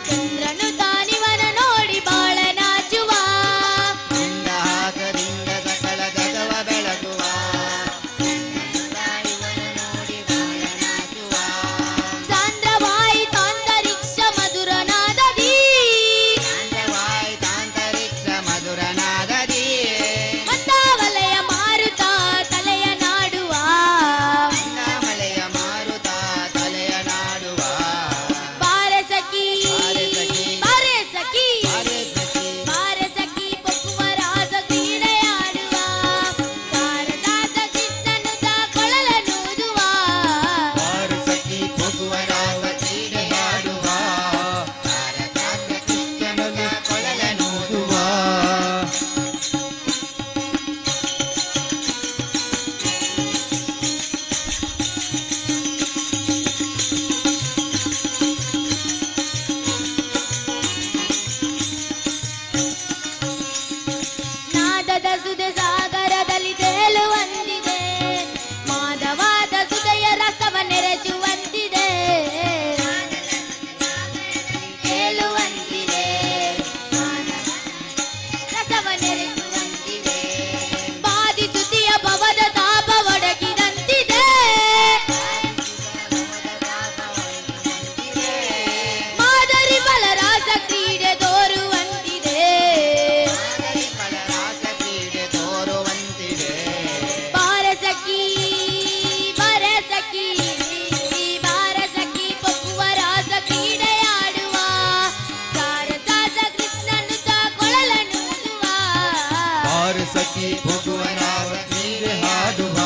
ಚಂದ್ರನು ತಾನಿವನ ನೋಡಿ ಬಾಳ ನಾಚುವ ಮಂದಹಾಸದಿಂದ ಸಕಲ ಜಗವ ಬೆಳಗುವ ನೋಡಿ ಬಾಳ ನಾಚುವ ಸಾಂದ್ರವಾಯಿತಾಂತರಿಕ್ಷ ಮಧುರನಾದದಿ ಸಾಂದ್ರವಾಯಿತಾಂತರಿಕ್ಷ ಮಧುರನಾದದಿ ಮಂದಾವಲಯ ಮಾರುತ ತಲೆಯ ನಾಡುವ ಮಳೆಯ ಮಾರುತ ತಲೆಯ ನಾಡುವ ಬಾರೆ ಸಖಿ ಬಾರೆ ಸಖಿ ಬಾರೆ ಸಖಿ ಬಾರೆ ಸಖಿ ಪೊಕ್ಕುವ ರಾಸ ಕ್ರೀಡೆಯಾಡುವ ಸಾರದಾಸ ಕೃಷ್ಣನು ಕೊಳಲನೂದುವ ಬಾರು ಸಖಿ ಭುಗುವನಾವ ಕ್ರೀಡೆಯಾಡುವ ಸಾರಸಾದ ಕೃಷ್ಣನು ಕೊಳಲನೂದುವ ನಾದದ ಸುದೆ ಸಾಗರದಲ್ಲಿ ತೇಲುವಂತಿದೆ ಮಾದವಾದ ಸುದೆಯ ರಸವ ನೆರೆಚುವಂತಿದೆ ತೇಲುವಂತಿದೆ ರಸವ ನೆರೆಚುವಂತಿದೆ ಬಾಧಿಸುತ್ತಿಯ ಭವದ ತಾಪ ಒಡಗಿದಂತಿದೆ ಮಾದರಿ ಬಲರಾಸ ಕ್ರೀಡೆ ತೋರುವಂತಿದೆ ಫಲರಾಸ ಕ್ರೀಡೆ ತೋರುವಂತಿದೆ ಬಾರೆ ಸಖಿ ಬಾರೆ ಸಖಿ ಬಾರೆ ಸಖಿ ಪೊಕ್ಕುವ ರಾಸ ಕ್ರೀಡೆಯಾಡುವ ಸಾರಸಾದ ಕೃಷ್ಣನು ಕೊಳಲನೂದುವ ಬಾರು ಸಖಿ ಭುಗುವನಾವ ಕ್ರೀಡೆ ಹಾಡುವ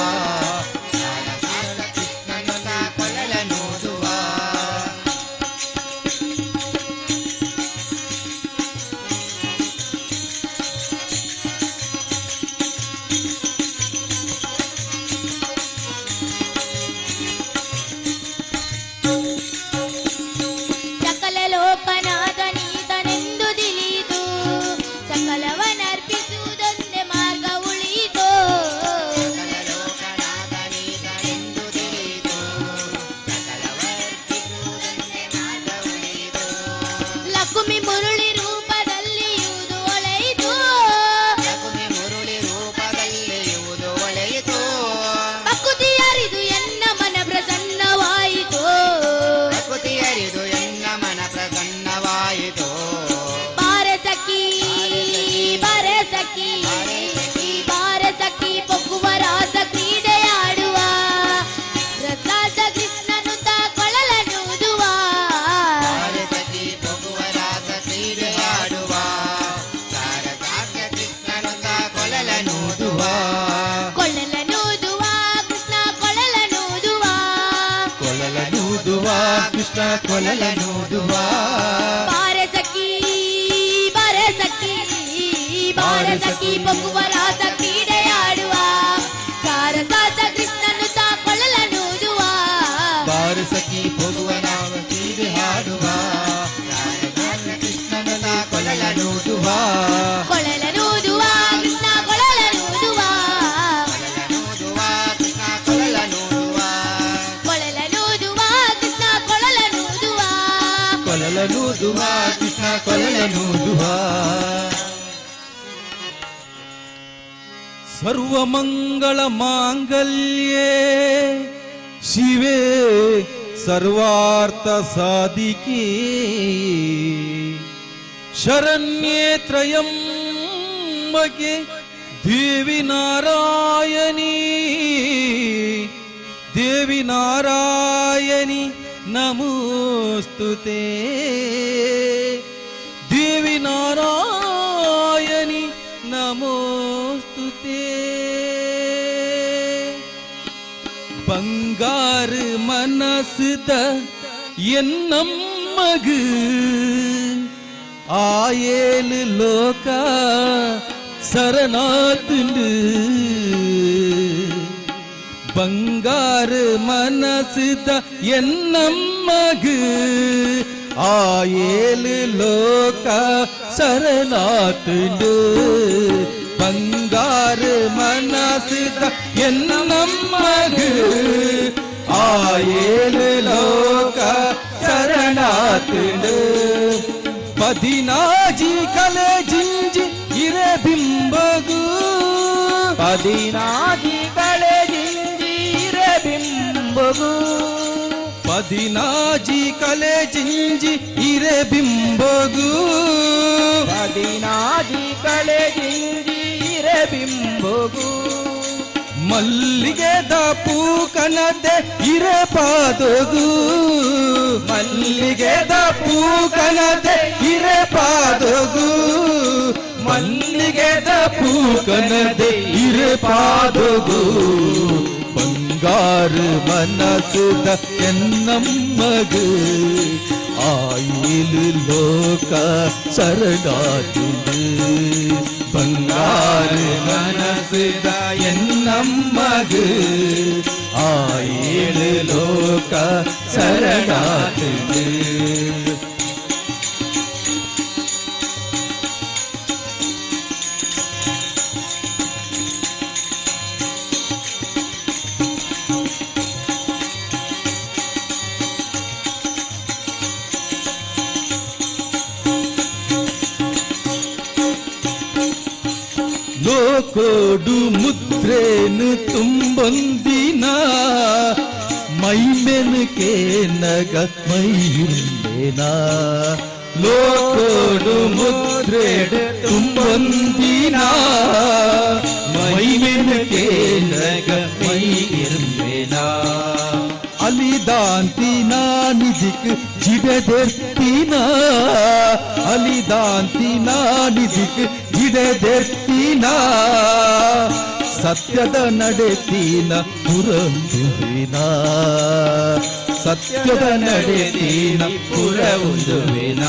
ಸಾರಸಾದ ಕೃಷ್ಣನು ಕೊಳಲನೂದುವ ಸಕಲ ಲೋಕನಾಥ ನೀತನೆಂದು ತಿಳಿದು ಸಕಲವನರ್ಪಿಸುವುದೊಂದೇ ಮಾರ್ಗ ಉಳಿಯಿತು ಸಕಲ ಲೋಕನಾಥನೀತನೆಂದು ತಿಳಿದು ಸಕಲವರ್ಪಿಸುವುದೊಂದೇ ಮಾರ್ಗ ಉಳಿಯಿತು ಲಕ್ಷ್ಮಿ ಮುರುಳಿ ರೂಪದಲ್ಲಿಯುವುದು ಒಳೆಯಿತು ಲಕ್ಷ್ಮಿ ಮುರುಳಿ ರೂಪದಲ್ಲಿಯುವುದು ಒಳೆಯಿತು ಭಕುತಿ ಅರಿದು ಎನ್ನ ಮನ ಪ್ರಸನ್ನವಾಯಿತು ಪ್ರಕೃತಿ ಅರಿದು ಎನ್ನ ಮನ ಪ್ರಸನ್ನವಾಯಿತು ಬಾರೆ ಸಖಿ ಬಾರೆ ಸಖಿ ಬಾರೆ ಸಖಿ ಪೊಕ್ಕುವ ರಾಸ ಕ್ರೀಡೆಯಾಡುವ ರಸಾಸ ಕೃಷ್ಣನು ಕೊಳಲನೂದುವ ಬಾರೆ ಸಖಿ ಭುಗುವರಾಸ ಕ್ರೀಡೆಯಾಡುವ ಸಾರಸಾದ ಕೃಷ್ಣನು ಕೊಳಲನೂದುವ ಕೊಳಲನೂದುವ ಕೃಷ್ಣ ಕೊಳಲನೂದುವ ಕೊಳಲನೂದುವ ಕೃಷ್ಣ ಕೊಳಲನೂದುವ ಬಾರೆ ಸಖಿ ಬಾರೆ ಸಖಿ ಬಾರೆ ಸಖಿ ಪೊಕ್ಕುವ ರಾಸ ಕ್ರೀಡೆಯಾಡುವ ಸಾರಸಾಸ ಕೃಷ್ಣನು ಕೊಳಲನೂದುವ ಬಾರು ಸಖಿ ಭುಗುವನಾವ ಕ್ರೀಡೆ ಹಾಡುವ ಸಾರಸಾದ ಕೃಷ್ಣನು ಕೊಳಲನೂದುವ ಕೊಳಲನೂದುವ ಕೃಷ್ಣ ಕೊಳಲನೂದುವ ಕೊಳಲನೂದುವ ಕೃಷ್ಣ ಕೊಳಲನೂದುವ ಕೊಳಲನೂದುವ ಕೃಷ್ಣ ಕೊಳಲನೂದುವ ಕೊಳಲನೂದುವ ಕೃಷ್ಣ ಕೊಳಲನೂದುವ ಸರ್ವಮಂಗಳ ಮಾಂಗಲ್ಯೇ ಶಿವೆ ಸರ್ವಾರ್ಥ ಸಾಧಿಕೆ ಶರಣ್ಯೇ ತ್ರಯಂಬಕೆ ದೇವಿ ನಾರಾಯಣಿ ದೇವಿ ನಾರಾಯಣಿ ನಮೋಸ್ತುತೆ ದೇವಿ ನಾರಾಯಣಿ ನಮೋಸ್ತುತೆ ಬಂಗಾರು ಮನಸ್ಸುದ ಎನ್ನಮ್ಮಗು ಆ ஆயேலு லோகா சரணாத்துண்டு ಬಂಗಾರು ಮನಸ್ಸಿದ ಎನ್ನಮ್ಮಗು ಆಯೇಲು ಲೋಕ ಶರಣಾತುಂಡು ಬಂಗಾರು ಮನಸ್ಸಿದ ಎನ್ನಮ್ಮಗು ಆಯೇಲು ಲೋಕ ಶರಣಾತುಂಡು ಪದಿನಾಜಿ ಕಲೆ ಜಿಂಜಿ ಇರೆ ಬಿಂಬಗು ಪದಿನಾಜಿ ಕಲೆ ಜಿಂಜಿ ಇರೆ ಬಿಂಬಗು ಪದಿನಾಜಿ ಕಲೆ ಜಿಂಜಿ ಇರೆ ಬಿಂಬಗು ಪದಿನಾಜಿ ಕಲೆ ಜಿಂಜಿ ಇರೆ ಬಿಂಬಗು ಮಲ್ಲಿಗೆದ ಪೂಕನದೆ ಇರೆ ಪಾದಗು ಮಲ್ಲಿಗೆದ ಪೂಕನದೆ ಇರೆ ಪಾದಗು ಮಲ್ಲಿಗೆದ ಪೂಕನದೆ ಇರೆ ಪಾದಗು ಬಂಗಾರು ಮನಸ್ಸುದ ಎನ್ನಮ್ಮಗು ಆಯಿಲು ಲೋಕ ಶರಣಾತುಂಡು ಬಂಗಾರು ಮನಸ್ಸುದ ಎನ್ನಮ್ಮಗು ಆಯಿಲು ಲೋಕ ಶರಣಾತುಂಡು ಲೋಕೋಡು ಮುದ್ರೇನು ತುಂಬೊಂದಿನ ಮೈಮೆನುಕೆ ನಗ ಮೈಯುಂದೇನ ಲೋಕೋಡು ಮುದ್ರೇಡು ತುಂಬೊಂದಿನ ಮೈಮೆನುಕೆ ನಗ ಮೈಯುಂದೇನ ಅಲಿದಾಂತಿನ ನಿಜಿಕ್ ಜಿಡದೆರ್ತಿನ ಅಲಿದಾಂತಿನ ನಿಜಿಕ್ ಜಿಡದೆರ್ತಿನ ಸತ್ಯದ ನಡೆತೀನ ಪುರಂದುವಿನ ಸತ್ಯದ ನಡೆತೀನ ಪುರವುಂದುವಿನ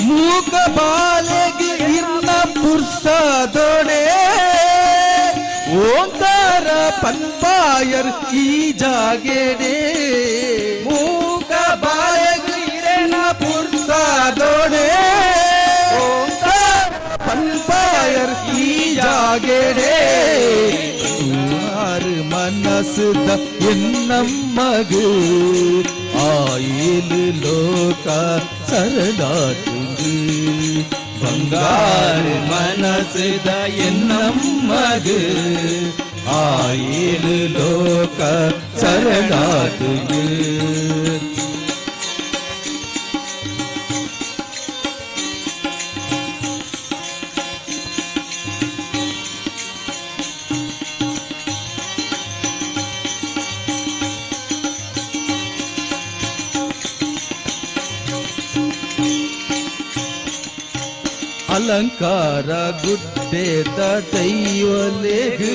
ಮೂಕ ಬಾಲೆಗೆ ಇರ್ನ ಪುರ್ಸದೊಡೆ ಓಂಕಾರ ಪನ್ಪಾಯರ್ ಈ ಜಾಗೆಡೆ ಮೂಕ ಬಾಯಗಿರೆನ ಪುರ್ಸದೊಡೆ ಓಂಕಾರ ಪನ್ಪಾಯರ್ ಈ ಜಾಗೆಡೆ ಯಾರು ಮನಸ್ಸುದ ಎನ್ನಮ್ಮಗು ಆಯಿಲು ಲೋಕ ಶರಣಾತುಂಡು ಬಂಗಾರು ಮನಸ್ಸುದ ಎನ್ನಮ್ಮಗು ಆಯಿಲು ಲೋಕ ಶರಣಾತುಂಡು ಅಲಂಕಾರ ಗುಡ್ಡೆದ ದೈವಲೆಗು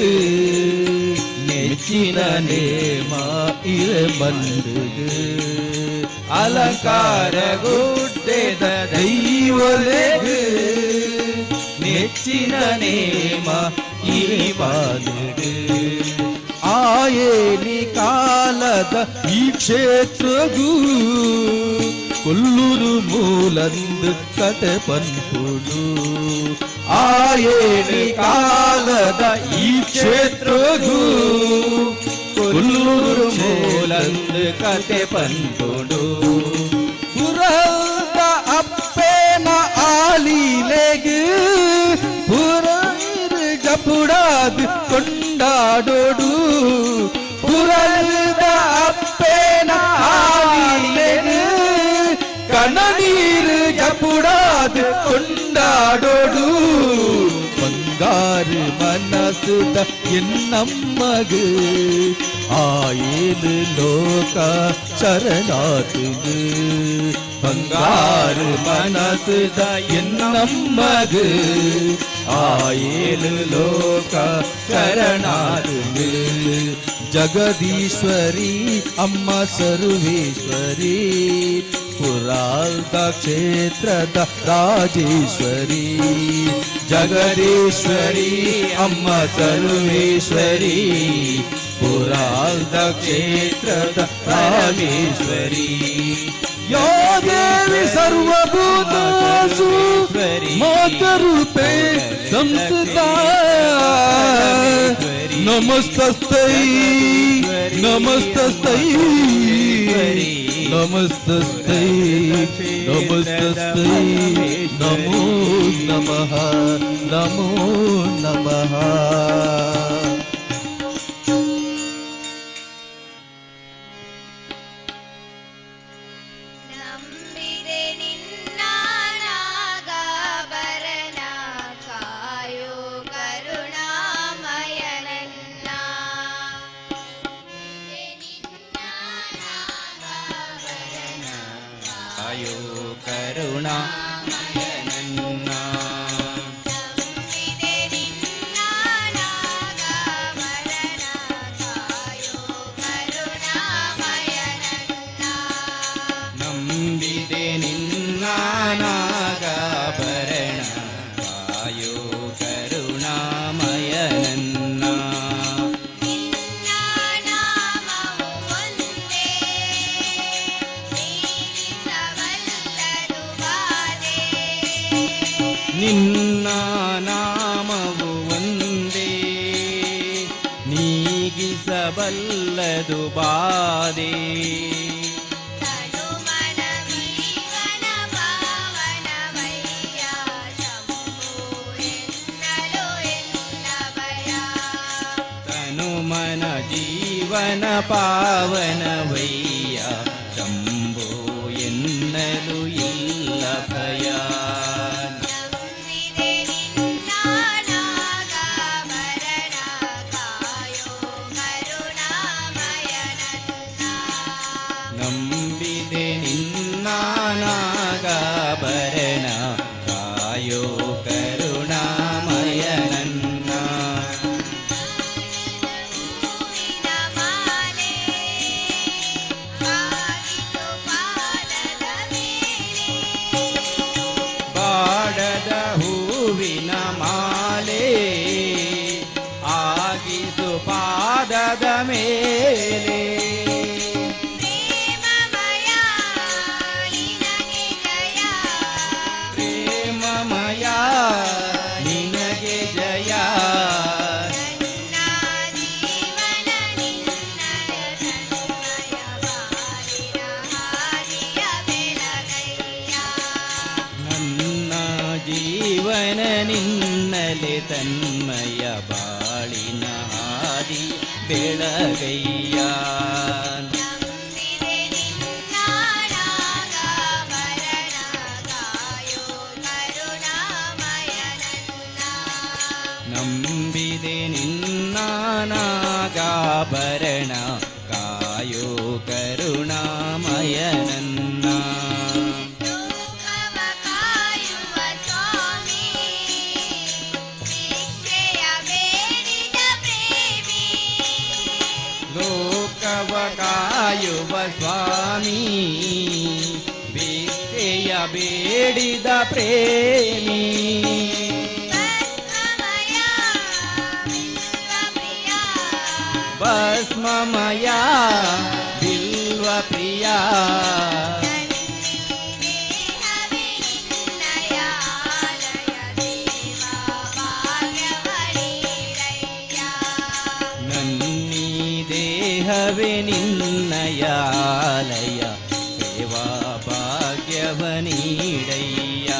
ನೆಚ್ಚಿನ ನೇಮ ಇರೆ ಬಂದುಗು ಅಲಂಕಾರ ಗುಡ್ಡೆದ ದೈವಲೆಗು ನೆಚ್ಚಿನ ನೇಮ ಇರೆ ಬಾದುಗು ಆಯೇಲಿ ಕಾಲದ ಈ ಕ್ಷೇತ್ರಗೂ ಕೊಲ್ಲೂರು ಮೂಲಂದು ಕತೆ ಪನ್ಪುಡು ಆಯೇಲಿ ಕಾಲದ ಈ ಕ್ಷೇತ್ರಗೂ ಕೊಲ್ಲೂರು ಮೂಲಂದು ಕತೆ ಪನ್ಪುಡು ಪುರದ ಅಪ್ಪೇನ ಆಲೀಲೆಗೆ ಪುರೈರು ಜಪುಡಾದು ಕೊಂಡಾಡೋಡು ಪುರದ ಅಪ್ಪೇನ ಆಲೀಲೆಗೆ ಕಣನೀರು ಜಪುಡಾದು ಕೊಂಡಾಡೋಡು ಬಂಗಾರು ಮನಸ್ಸುದ ಎನ್ನಮ್ಮಗು ಆಯಿಲು ಲೋಕ ಶರಣಾತುಂಡು ಬಂಗಾರು ಮನಸ್ಸುದ ಎನ್ನಮ್ಮಗು ಆಯಿಲು ಲೋಕ ಶರಣಾತುಂಡು ಜಗದೀಶ್ವರಿ ಅಮ್ಮ ಸರ್ವೇಶ್ವರಿ ಪುರಾಲ್ದ ಕ್ಷೇತ್ರದ ರಾಜೇಶ್ವರಿ ಜಗದೀಶ್ವರಿ ಅಮ್ಮ ಸರ್ವೇಶ್ವರಿ ಪುರಾಲ್ದ ಕ್ಷೇತ್ರದ ರಾಜೇಶ್ವರಿ ಯೋ ದೇವಿ ಸರ್ವಭೂತಾಸು ಮಾತರೂಪೇ ಸಂಸ್ಥಿತಾ ನಮಸ್ತಸ್ತೈ ನಮಸ್ತಸ್ತೈ ನಮಸ್ತಸ್ತೈ ನಮಸ್ತಸ್ತೈ ನಮೋ ನಮಃ ನಮೋ ನಮಃ ನಂಬಿದೆ ನಿನ್ನ ನಾಗಾಭರಣ ಕಾಯೋ ಕರುಣಾಮಯನನ್ನ ಕಾಯೋ ಕರುಣಾಮಯನನ್ನ ನಂಬಿದೆ ನಿನ್ನ ನಾಗಾಭರಣ ಕಾಯೋ ಕರುಣಾಮಯನನ್ನ ನಂಬಿದೆ ನಿನ್ನ ನಾಗಾಭರಣ ಕಾಯೋ ಕರುಣಾಮಯನನ್ನ ನಿನ್ನ ನಾಮವು ಒಂದೇ ನೀಗಿಸಬಲ್ಲದು ಬಾಧೆ ನಿನ್ನ ನಾಮವು ಒಂದೇ ನೀಗಿಸಬಲ್ಲದು ಬಾಧೆ ತನು ಮನ ಜೀವನ ಪಾವನವಯ್ಯ ಶಂಭೋ ಎನ್ನಲು ಎಲ್ಲ ಭಯ ತನು ಮನ ಜೀವನ ಪಾವನವಯ್ಯ ಶಂಭೋ ಎನ್ನಲು ಇಲ್ಲ ಭಯ ನಂಬಿದೆ ನಿನ್ನ ನಾಗಾಭರಣ ಕಾಯೋ ಕರುಣಾಮಯನನ್ನ ನಂಬಿದೆ ನಿನ್ನ ನಾಗಾಭರಣ ಕಾಯೋ ಕರುಣಾಮಯನನ್ನ ಹೂವಿನ ಮಾಲೆ ಬಾಗಿಲು ಪಾದದ ಮೇಲೆ ಬಾಡದ ಹೂವಿನ ಮಾಲೆ ಆಗಿಸು ಪಾದದ ಮೇಲೆ ಪ್ರೇಮಮಯ ನಿನಗೆ ಜಯ ಪ್ರೇಮಮಯ ನಿನಗೆ ಜಯ ನನ್ನ ಜೀವನ ನಿನ್ನಯ ತನ್ಮಯ ಬಾಳಿನ ಹಾದಿಯ ಬೆಳಗಯ್ಯ ನನ್ನ ಜೀವನ ನಿನ್ನಲೆ ತನ್ಮಯ ಬಾಳಿನ ಹಾದಿ ಬೆಳಗಯ್ಯ ನಂಬಿದೆ ನಿನ್ನ ನಾಗಾಭರಣ ಕಾಯೋ ಕರುಣಾಮಯನನ್ನ ನಂಬಿದೆ ನಿನ್ನ ನಾಗಾಭರಣ ಕಾಯೋ ಕರುಣಾಮಯನನ್ನ ಲೋಕವ ಕಾಯುವ ಸ್ವಾಮಿ ಭಿಕ್ಷೆಯ ಬೇಡಿದ ಪ್ರೇಮಿ ಲೋಕವ ಕಾಯುವ ಸ್ವಾಮಿ ಭಿಕ್ಷೆಯ ಬೇಡಿದ ಪ್ರೇಮಿ ಭಸ್ಮಮಯ ಬಿಲ್ವ ಪ್ರಿಯ ಭಸ್ಮಮಯ ಬಿಲ್ವ ಪ್ರಿಯ ದೇಹವೇ ನಿನ್ನಯ ಆಲಯ ದೇವ ಭಾಗ್ಯವನೀಡಯ್ಯ ನನ್ನೀ ದೇಹವೇ ನಿನ್ನಯ ಆಲಯ ಸೇವಾ ಭಾಗ್ಯವ ನೀಡಯ್ಯ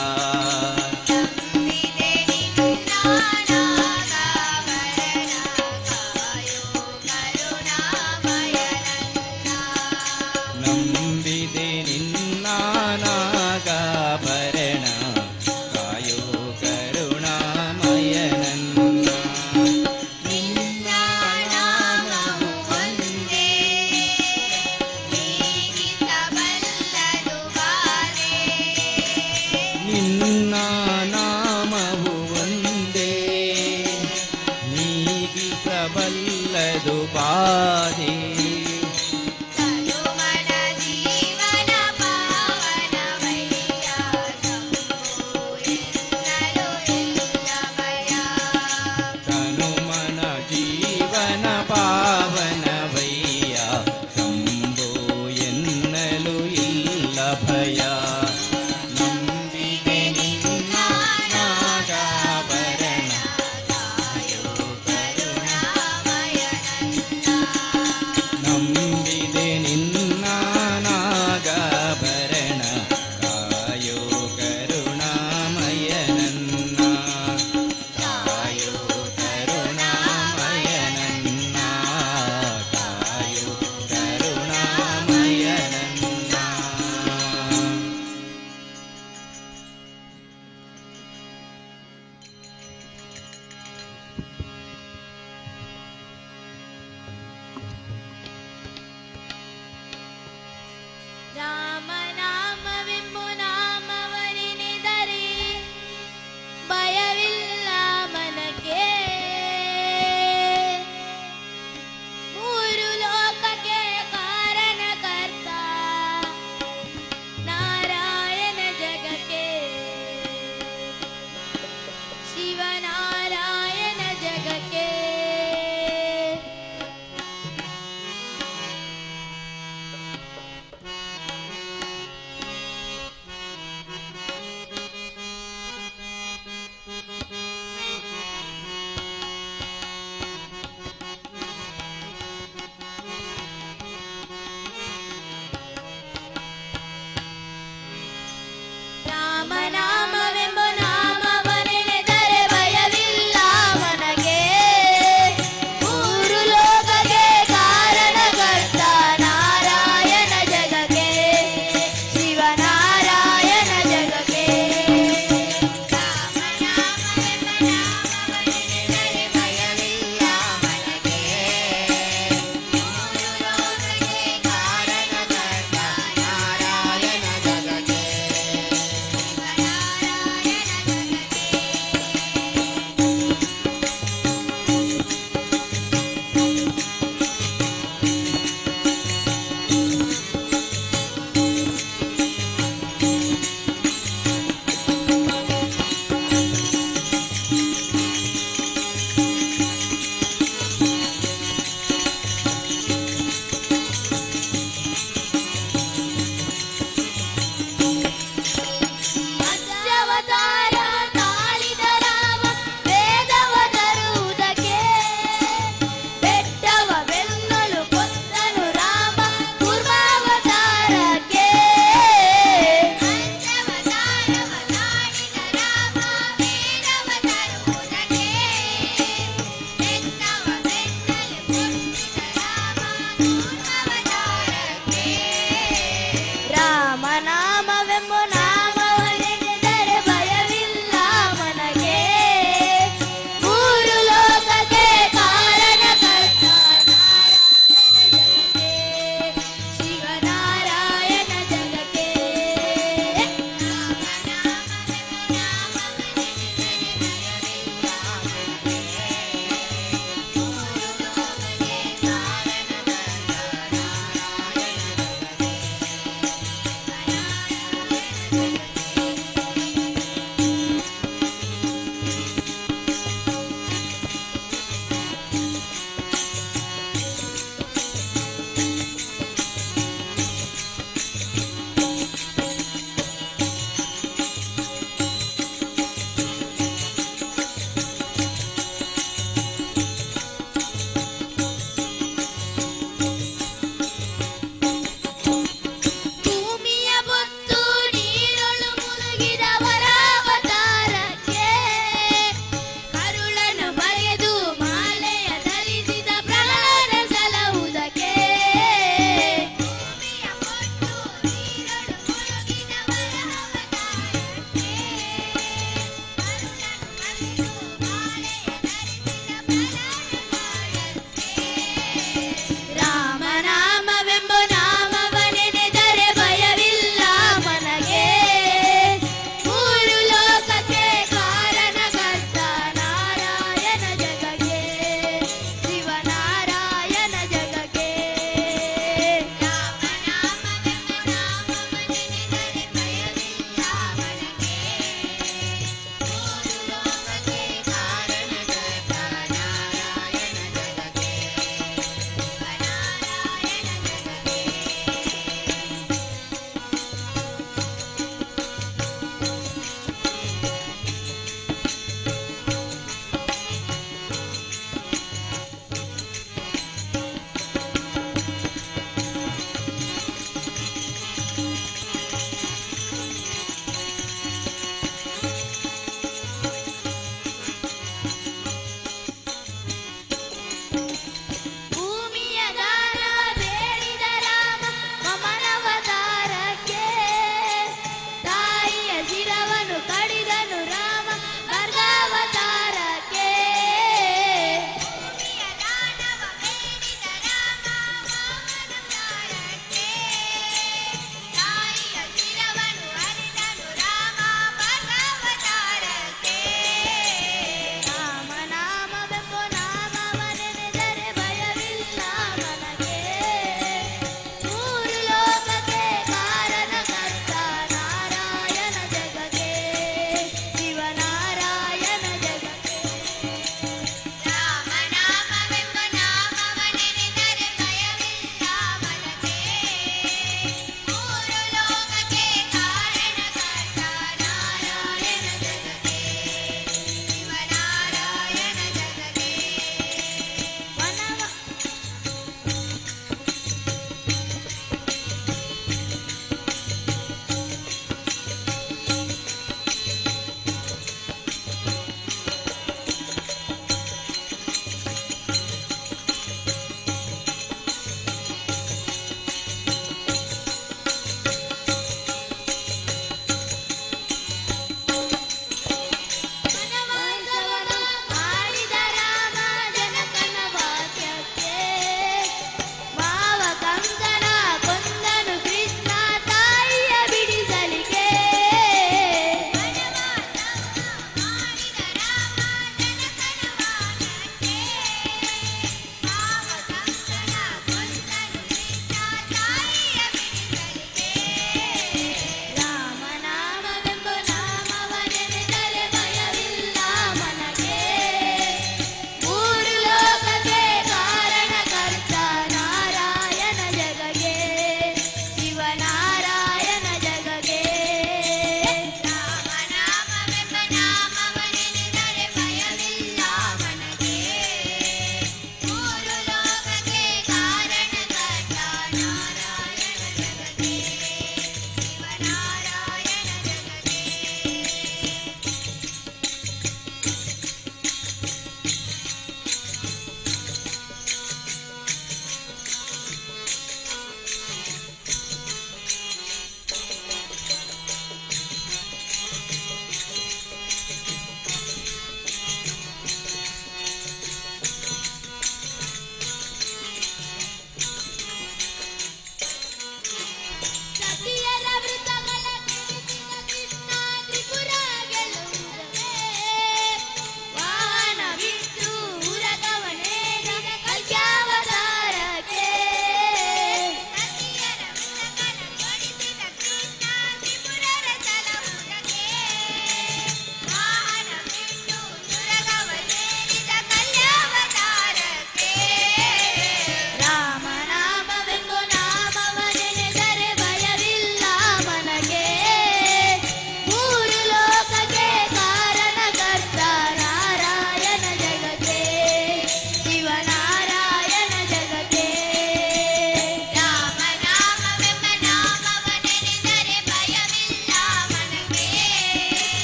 ನಂಬಿದೆ ನಿನ್ನ ನಾಗಾಭರಣ ಕಾಯೋ ಕರುಣಾಮಯನನ್ನ ನಂಬಿದೆ ನಿನ್ನ ನಾಗಾಭರಣ ಕಾಯೋ ಕರುಣಾಮಯನನ್ನ ನಿನ್ನ ನಾಮವು ಒಂದೇ ನೀಗಿಸಬಲ್ಲದು ಬಾಧೆ ನಿನ್ನ ನಾಮವು ಒಂದೇ ನೀಗಿಸಬಲ್ಲದು ಬಾಧೆ ತನು ಮನ ಜೀವನ ಪಾವನವಯ್ಯ ನಂಬಿದೆ ನಿನ್ನ ನಾಗಾಭರಣ ಕಾಯೋ ಕರುಣಾಮಯನನ್ನ. ನಂಬಿದೆ ನಿನ್ನ ನಾಗಾಭರಣ ಕಾಯೋ ಕರುಣಾಮಯನನ್ನ. ಕಾಯೋ ಕರುಣಾಮಯನನ್ನ. ಕಾಯೋ ಕರುಣಾಮಯನನ್ನ.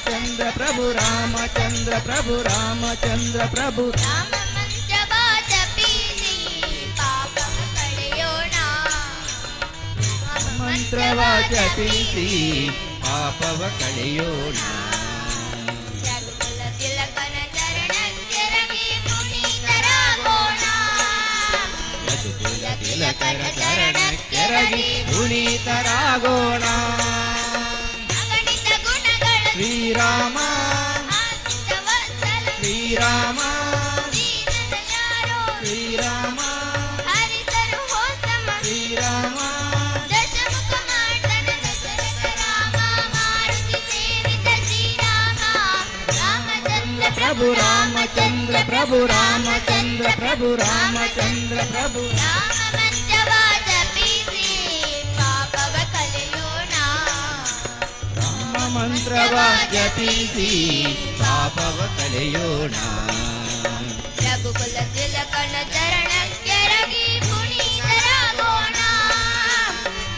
ರಾಮಚಂದ್ರ ಪ್ರಭು ರಾಮಚಂದ್ರ ಪ್ರಭು ರಾಮಚಂದ್ರ ಪ್ರಭು ರಾಮ ಮಂತ್ರವ ಜಪಿಸಿ ಪಾಪವ ಕಳೆಯೋಣ ಮಂತ್ರವ ಜಪಿಸಿ ಪಾಪವ ಕಳೆಯೋಣ ರಘುಕುಲ ತಿಲಕನ ಚರಣಕ್ಕೆರಗಿ ಪುನೀತರಾಗೋಣ ಯದುಕುಲ ತಿಲಕರ ಚರಣಕ್ಕೆರಗಿ ಪುನೀತರಾಗೋಣ ಅಗಣಿತ ಗುಣಗಳ ಶ್ರೀರಾಮ ಆಶ್ರಿತವತ್ಸಲ ಶ್ರೀರಾಮ ದೀನದಯಾಳು ಶ್ರೀರಾಮ ಹರಿಸರು ಹೋತಮ ಶ್ರೀರಾಮ ದಶಮುಖ ಮಾರ್ದನ ದಶರಥ ರಾಮ ಮಾರುತಿ ಸೇವಿತ ಶ್ರೀರಾಮ ರಾಮಚಂದ್ರ ಪ್ರಭು ರಾಮಚಂದ್ರ ಪ್ರಭು ರಾಮಚಂದ್ರ ಪ್ರಭು ರಾಮಚಂದ್ರ ಪ್ರಭು ರಾಮ ಮಂತ್ರವ ಜಪಿಸಿ ಪಾಪವ ಕಳೆಯೋಣ ರಾಮ ಮಂತ್ರವ ಜಪಿಸಿ ಪಾಪವ ಕಳೆಯೋಣ ರಘುಕುಲ ತಿಲಕನ ಚರಣಕ್ಕೆರಗಿ ಪುನೀತರಾಗೋಣ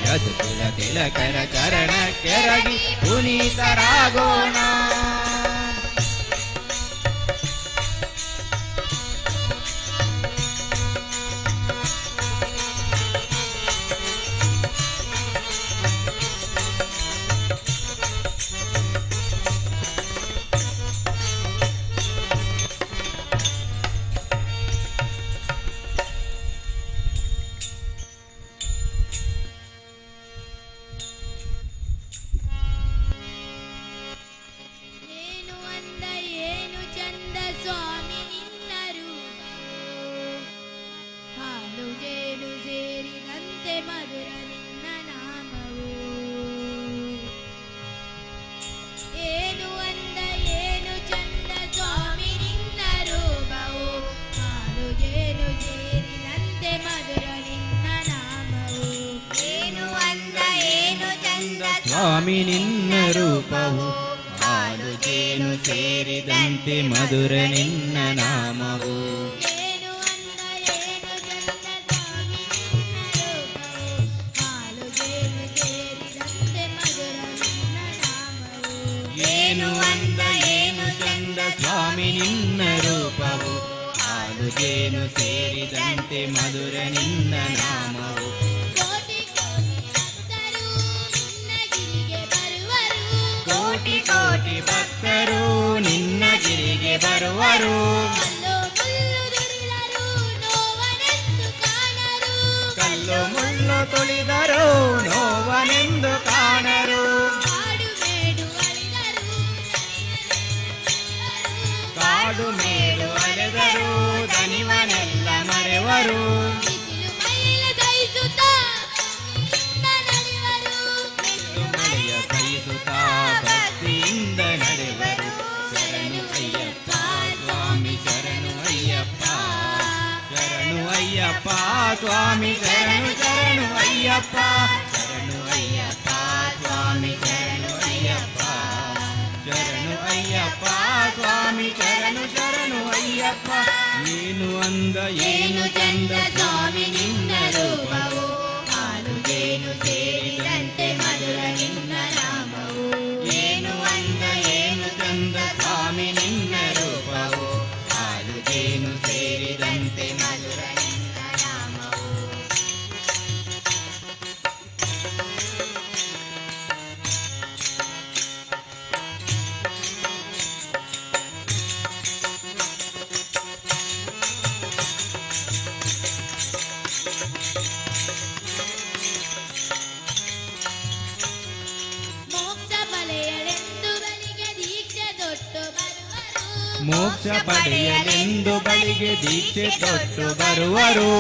ಯದುಕುಲ ತಿಲಕರ ಚರಣಕ್ಕೆರಗಿ ಪುನೀತರಾಗೋಣ ಏನು ಅಂದ ಏನು ಚಂದ ಸ್ವಾಮಿ ನಿನ್ನ ರೂಪ ಹಾಲು ಜೇನು ಸೇರಿದಂತೆ ಮಧುರ ನಿನ್ನ ನಾಮವು ಏನು ಅಂದ ಏನು ಚಂದ ಸ್ವಾಮಿ ನಿನ್ನ ರೂಪವು ಹಾಲು ಜೇನು ಸೇರಿದಂತೆ ಮಧುರ ನಿನ್ನ ನಾಮವು ಏನು ಅಂದ ಏನು ಚಂದ ಸ್ವಾಮಿ ನಿನ್ನ ರೂಪವು ಹಾಲು ಜೇನು ಸೇರಿದಂತೆ ಮಧುರ ನಿನ್ನ ನಾಮವು ಏನು ಅಂದ ಏನು ಚಂದ ಸ್ವಾಮಿ ನಿನ್ನ ರೂಪವು ಹಾಲು ಜೇನು ಸೇರಿದಂತೆ ಮಧುರ ನಿನ್ನ ನಾಮವು ಏನು ಅಂದ ಏನು ಚಂದ ಸ್ವಾಮಿ ನಿನ್ನ ರೂಪವು ಹಾಲು ಜೇನು ಸೇರಿದಂತೆ ಮಧುರ ನಿನ್ನ ನಾಮವು ಕೋಟಿ ಕೋಟಿ ಭಕ್ತರು ನಿನ್ನ ಗಿರಿಗೆ ಬರುವರು ಕಲ್ಲು ಮುಳ್ಳು ತುಳಿದರು ನೋವನೆಂದು ಕಾಣರು ಕಾಡು ಮೇಡು ಅಲೆದರು ದನಿವನೆಲ್ಲ ಮರೆವರು ಮಳೆಯ ಸಹಿಸುತ್ತಾ ಭಕ್ತಿಯಿಂದ ನಡೆವರು ಶರಣು ಅಯ್ಯಪ್ಪ ಸ್ವಾಮಿ ಶರಣು ಅಯ್ಯಪ್ಪ ಶರಣು ಅಯ್ಯಪ್ಪ ಸ್ವಾಮಿ ಶರಣು ಶರಣು ಅಯ್ಯಪ್ಪ ಶರಣು ಅಯ್ಯಪ್ಪ ಸ್ವಾಮಿ ಶರಣು ಅಯ್ಯಪ್ಪ ಶರಣು ಅಯ್ಯಪ್ಪ ಸ್ವಾಮಿ ಶರಣು ಶರಣು ಅಯ್ಯಪ್ಪ ಏನು ಅಂದ ಏನು ಚಂದ ಸ್ವಾಮಿ ನಿನ್ನ ರೂಪವು ಹಾಲು ಜೇನು ಸೇರಿದಂತೆ ಮಧುರ ನಿನ್ನ ನಾಮವು ಏನು ಅಂದ ಏನು ಚಂದ ಸ್ವಾಮಿ ನಿನ್ನ ರೂಪವು ಹಾಲು ಜೇನು ಸೇರಿದಂತೆ ಮಧುರ ನಿನ್ನ ನಾಮವು ಮೋಕ್ಷ ಪಡೆಯಲೆಂದು ಬಲಿಗೆ ದೀಕ್ಷೆ ತೊಟ್ಟು ಬರುವರು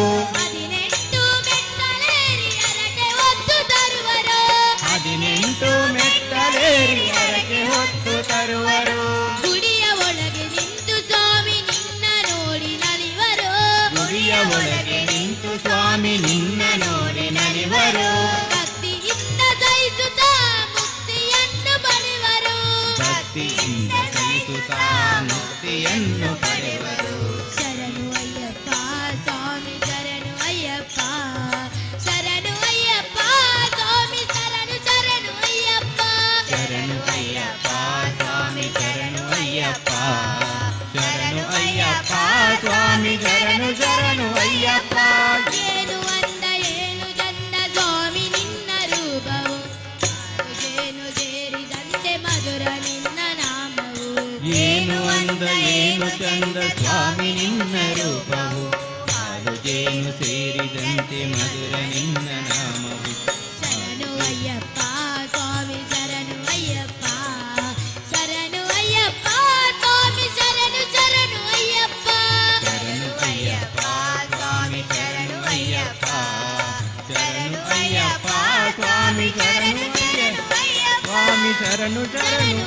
ಹದಿನೆಂಟು ಮೆಟ್ಟಲೇರಿ ಹರಕೆ ಹೊತ್ತು ತರುವರು ಗುಡಿಯ ಒಳಗೆ ನಿಂತು ಸ್ವಾಮಿ ನಿನ್ನ ನೋಡಿ ನಲಿವರು ಗುಡಿಯ ಒಳಗೆ ನಿಂತು ಸ್ವಾಮಿ ನಿನ್ನ ನೋಡಿ ನಲಿವರು ಭಕ್ತಿಯಿಂದ ಸಹಿಸುತ್ತಾ ಮುಕ್ತಿಯನ್ನು ಪಡೆವರು ಭಕ್ತಿಯಿಂದ ಸಹಿಸುತ್ತಾ ಮುಕ್ತಿಯನ್ನು ಪಡೆವರು ಶರಣು ಅಯ್ಯಪ್ಪ ಸ್ವಾಮಿ ಶರಣು ಅಯ್ಯಪ್ಪ ಶರಣು ಅಯ್ಯಪ್ಪ ಸ್ವಾಮಿ ಶರಣು ಶರಣು ಅಯ್ಯಪ್ಪ ಶರಣು ಅಯ್ಯಪ್ಪ ಸ್ವಾಮಿ ಏನು ಚಂದ ಸ್ವಾಮಿ ನಿನ್ನ ರೂಪವು, ಹಾಲು ಜೇನು ಸೇರಿದಂತೆ ಮಧುರ ನಿನ್ನ ನಾಮವು. ಶರಣು ಅಯ್ಯಪ್ಪ ಸ್ವಾಮಿ ಶರಣು ಅಯ್ಯಪ್ಪ, ಶರಣು ಅಯ್ಯಪ್ಪ ಸ್ವಾಮಿ ಶರಣು ಶರಣು ಅಯ್ಯಪ್ಪ, ಶರಣು ಅಯ್ಯಪ್ಪ ಸ್ವಾಮಿ ಶರಣು ಅಯ್ಯಪ್ಪ, ಶರಣು ಅಯ್ಯಪ್ಪ ಸ್ವಾಮಿ ಶರಣು ಅಯ್ಯಪ್ಪ, ಸ್ವಾಮಿ ಶರಣು ಶರಣು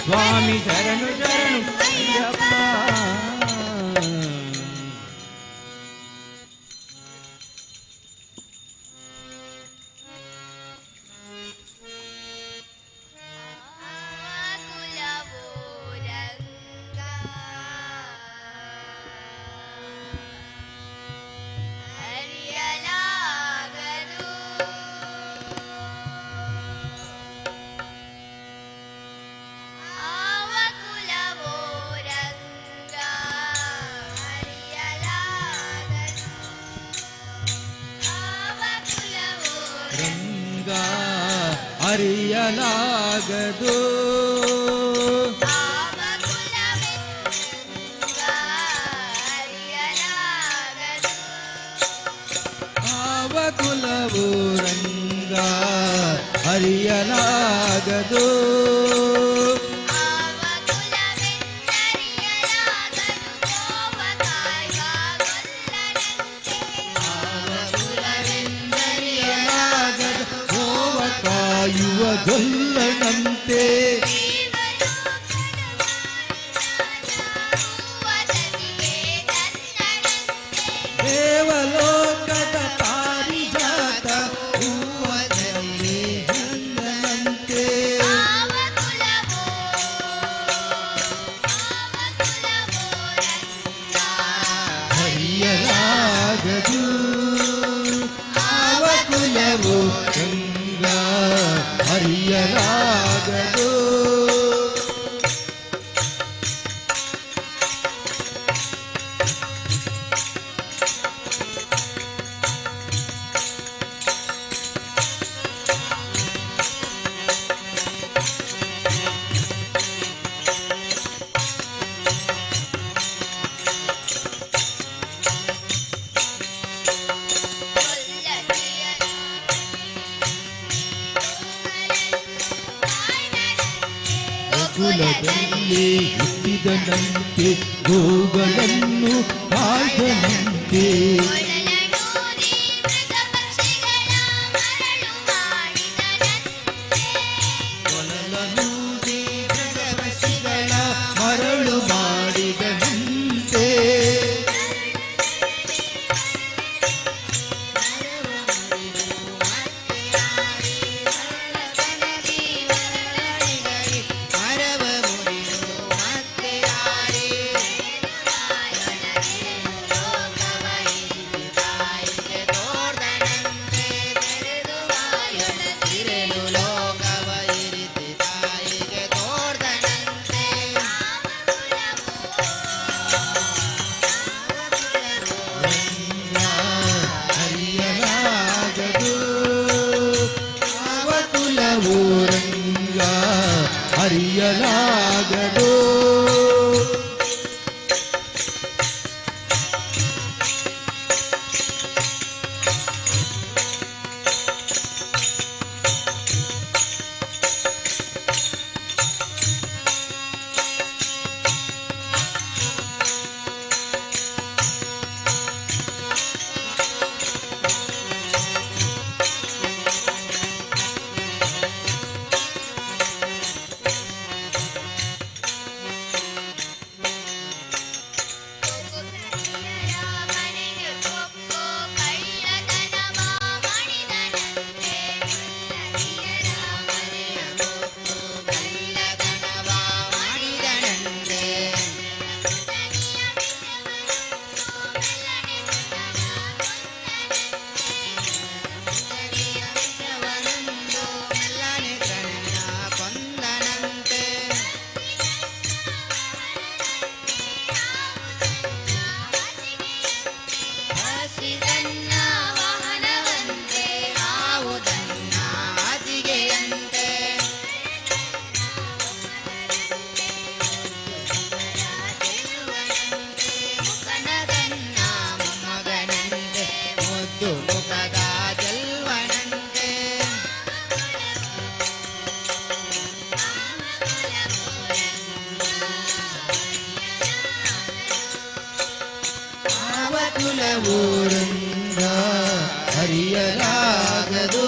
ಸ್ವಾಮಿ ಶರಣು ಶರಣು ಅಯ್ಯಪ್ಪ. ರಂಗ ಅರಿಯಲಾಗದು, ಆವ ಕುಲವು ರಂಗ ಅರಿಯಲಾಗದು, ಕಾಯುವ ಗೊಲ್ಲನಂತೆ ದೇವಲೋಕದ ಪಾರಿಜಾತ ಹೂವದಲ್ಲಿ ಹಂಗನಂತೆ, ಹರಿಯಲಾಗದು ಆವ ಕುಲವು ರಂಗ ಹರಿಯಲಾಗದು. ಕುಲದಲ್ಲಿ ಹುಟ್ಟಿದನಂತೆ ಗೋಗಳನ್ನು ಕಾಯ್ದನಂತೆ, ಕೊಳಲನೂದಿ ಜಗಪಕ್ಷಿಗಳ ಮರಳು ಮಾಡಿದನಂತೆ, ಮರೆಯಲಾಗದು.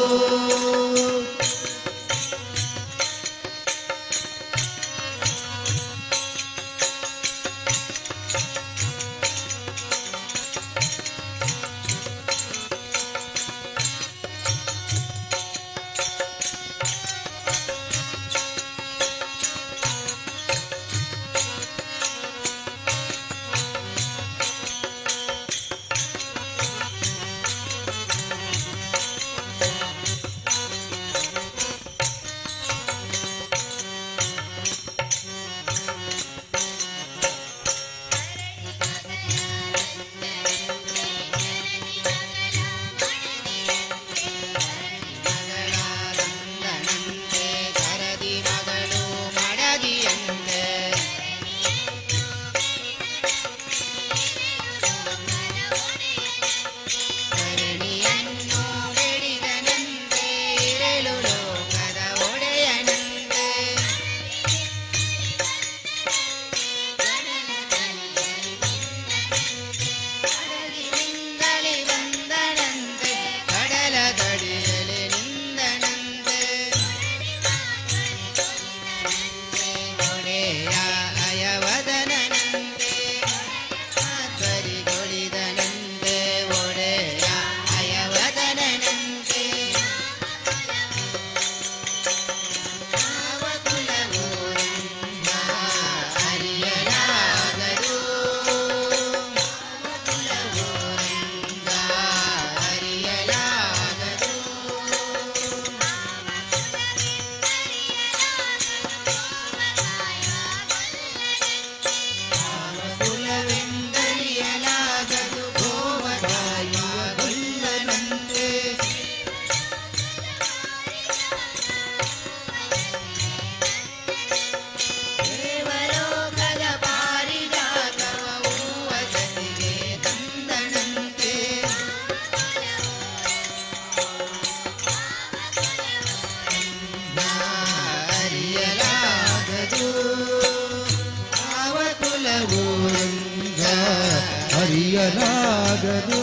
ಹರಿಯಲಾಗದು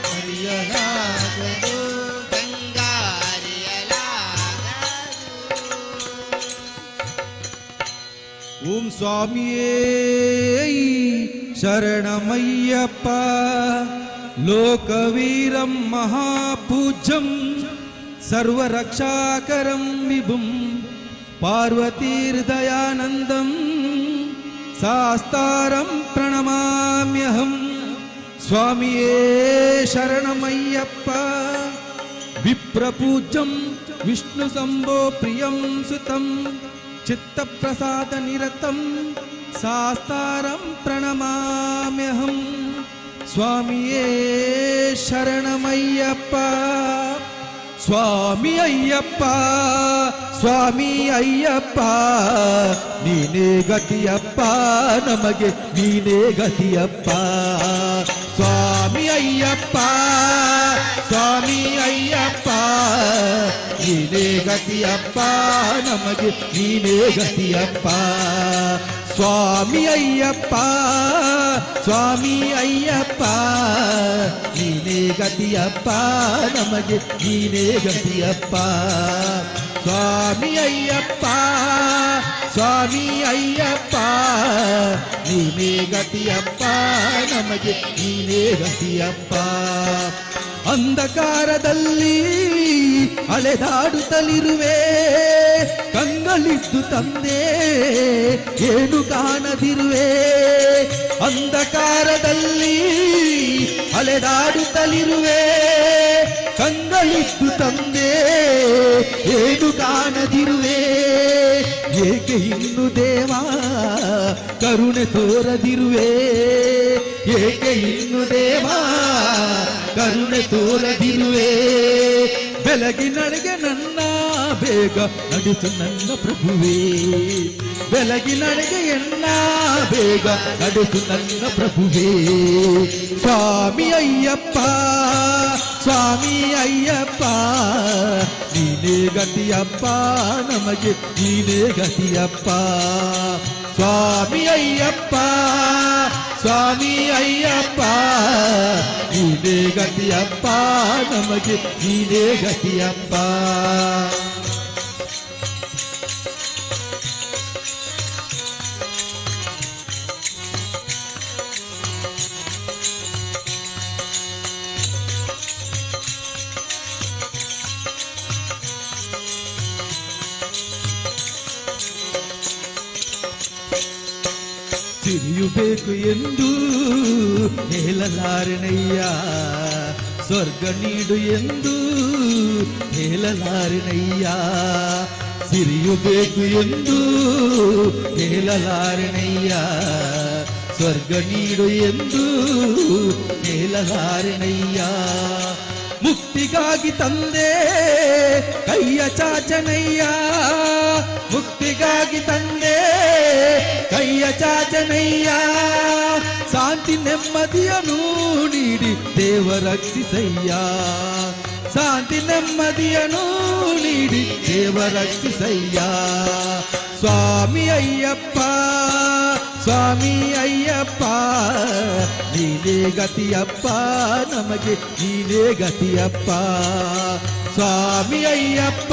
ಹರಿಯಲಾಗದು ಓಂ ಸ್ವಾಮಿಯೇ ಶರಣಮಯ್ಯಪ್ಪ ಲೋಕವೀರಂ ಮಹಾಪೂಜ್ಯಂ ಸರ್ವರಕ್ಷಾಕರಂ ವಿಭುಂ ಪಾರ್ವತೀರ್ದಯಾನಂದಂ ಶಾಸ್ತಾರಂ ಪ್ರಣಮಾಮ್ಯಹಂ ಸ್ವಾಮಿಯೇ ಶರಣಮಯ್ಯಪ್ಪ ವಿಪ್ರಪೂಜ್ಯಂ ವಿಷ್ಣು ಸಂಭೋ ಪ್ರಿಯಂ ಸುತಂ ಚಿತ್ತಪ್ರಸಾದ ನಿರತಂ ಶಾಸ್ತಾರಂ ಪ್ರಣಮಾಮ್ಯಹಂ ಸ್ವಾಮಿಯೇ ಶರಣಮಯ್ಯಪ್ಪ ಸ್ವಾಮಿ ಅಯ್ಯಪ್ಪ ಸ್ವಾಮಿ ಅಯ್ಯಪ್ಪ ನೀನೇ ಗತಿಯಪ್ಪ ನಮಗೆ ನೀನೇ ಗತಿಯಪ್ಪ ಸ್ವಾಮಿ ಅಯ್ಯಪ್ಪ ಸ್ವಾಮಿ ಅಯ್ಯಪ್ಪ ನೀನೇ ಗತಿಯಪ್ಪ ನಮಗೆ ನೀನೇ ಗತಿಯಪ್ಪ ಸ್ವಾಮಿ ಅಯ್ಯಪ್ಪ ಸ್ವಾಮಿ ಅಯ್ಯಪ್ಪ ನೀನೇ ಗತಿಯಪ್ಪ ನಮಗೆ ನೀನೇ ಗತಿಯಪ್ಪ ಸ್ವಾಮಿ ಅಯ್ಯಪ್ಪ ಸ್ವಾಮಿ ಅಯ್ಯಪ್ಪ ನೀನೇ ಗತಿಯಪ್ಪ ನಮಗೆ ನೀನೇ ಗತಿಯಪ್ಪ ಅಂಧಕಾರದಲ್ಲಿ ಅಲೆದಾಡುತ್ತಲಿರುವೆ ಕಂಗಳಿದ್ದು ತಂದೆ ಏನು ಕಾಣದಿರುವೆ ಅಂಧಕಾರದಲ್ಲಿ ಅಲೆದಾಡುತ್ತಲಿರುವೆ ಕಂಗಳಿದ್ದು ತಂದೆ ಏನು ಕಾಣದಿರುವೆ ಏಕೆ ಇನ್ನು ದೇವ ಕರುಣೆ ತೋರದಿರುವೆ ಏಕೆ ಇನ್ನು ದೇವ ಕರುಣೆ ತೋರದಿರುವೆ ಬೆಳಗಿನಡೆಗೆ ನನ್ನ ಬೇಗ ನಡೆಸು ನನ್ನ ಪ್ರಭುವೇ ಬೆಳಗಿನಡೆಗೆ ಎನ್ನ ಬೇಗ ನಡೆಸು ನನ್ನ ಪ್ರಭುವೇ ಸ್ವಾಮಿ ಅಯ್ಯಪ್ಪ ಸ್ವಾಮಿ ಅಯ್ಯಪ್ಪ ನೀನೇ ಗತಿಯಪ್ಪ ನಮಗೆ ನೀನೇ ಗತಿಯಪ್ಪ ಸ್ವಾಮಿ ಅಯ್ಯಪ್ಪ ಸ್ವಾಮಿ ಅಯ್ಯಪ್ಪ ನೀನೇ ಗತಿಯಪ್ಪ ನಮಗೆ ನೀನೇ ಗತಿಯಪ್ಪ ಸಿರಿಯು ಬೇಕು ಎಂದು ಹೇಳಲಾರೆನಯ್ಯ ಸ್ವರ್ಗ ನೀಡು ಎಂದು ಹೇಳಲಾರೆನಯ್ಯ ಸಿರಿಯು ಬೇಕು ಎಂದು ಹೇಳಲಾರೆನಯ್ಯ ಸ್ವರ್ಗ ನೀಡು ಎಂದು ಹೇಳಲಾರೆನಯ್ಯ ಮುಕ್ತಿಗಾಗಿ ತಂದೆ ಕೈಯ ಚಾಚನಯ್ಯ ಮುಕ್ತಿಗಾಗಿ ತಂದೆ ಕೈಯ ಚಾಚನಯ್ಯ ಶಾಂತಿ ನೆಮ್ಮದಿಯನ್ನು ನೀಡಿ ದೇವ ರಕ್ಷಿಸಯ್ಯ ಶಾಂತಿ ನೆಮ್ಮದಿಯನ್ನು ನೀಡಿ ದೇವ ರಕ್ಷಿಸಯ್ಯ ಸ್ವಾಮಿ ಅಯ್ಯಪ್ಪ ಸ್ವಾಮಿ ಅಯ್ಯಪ್ಪ ನೀನೇ ಗತಿಯಪ್ಪ ನಮಗೆ ನೀನೇ ಗತಿಯಪ್ಪ ಸ್ವಾಮಿ ಅಯ್ಯಪ್ಪ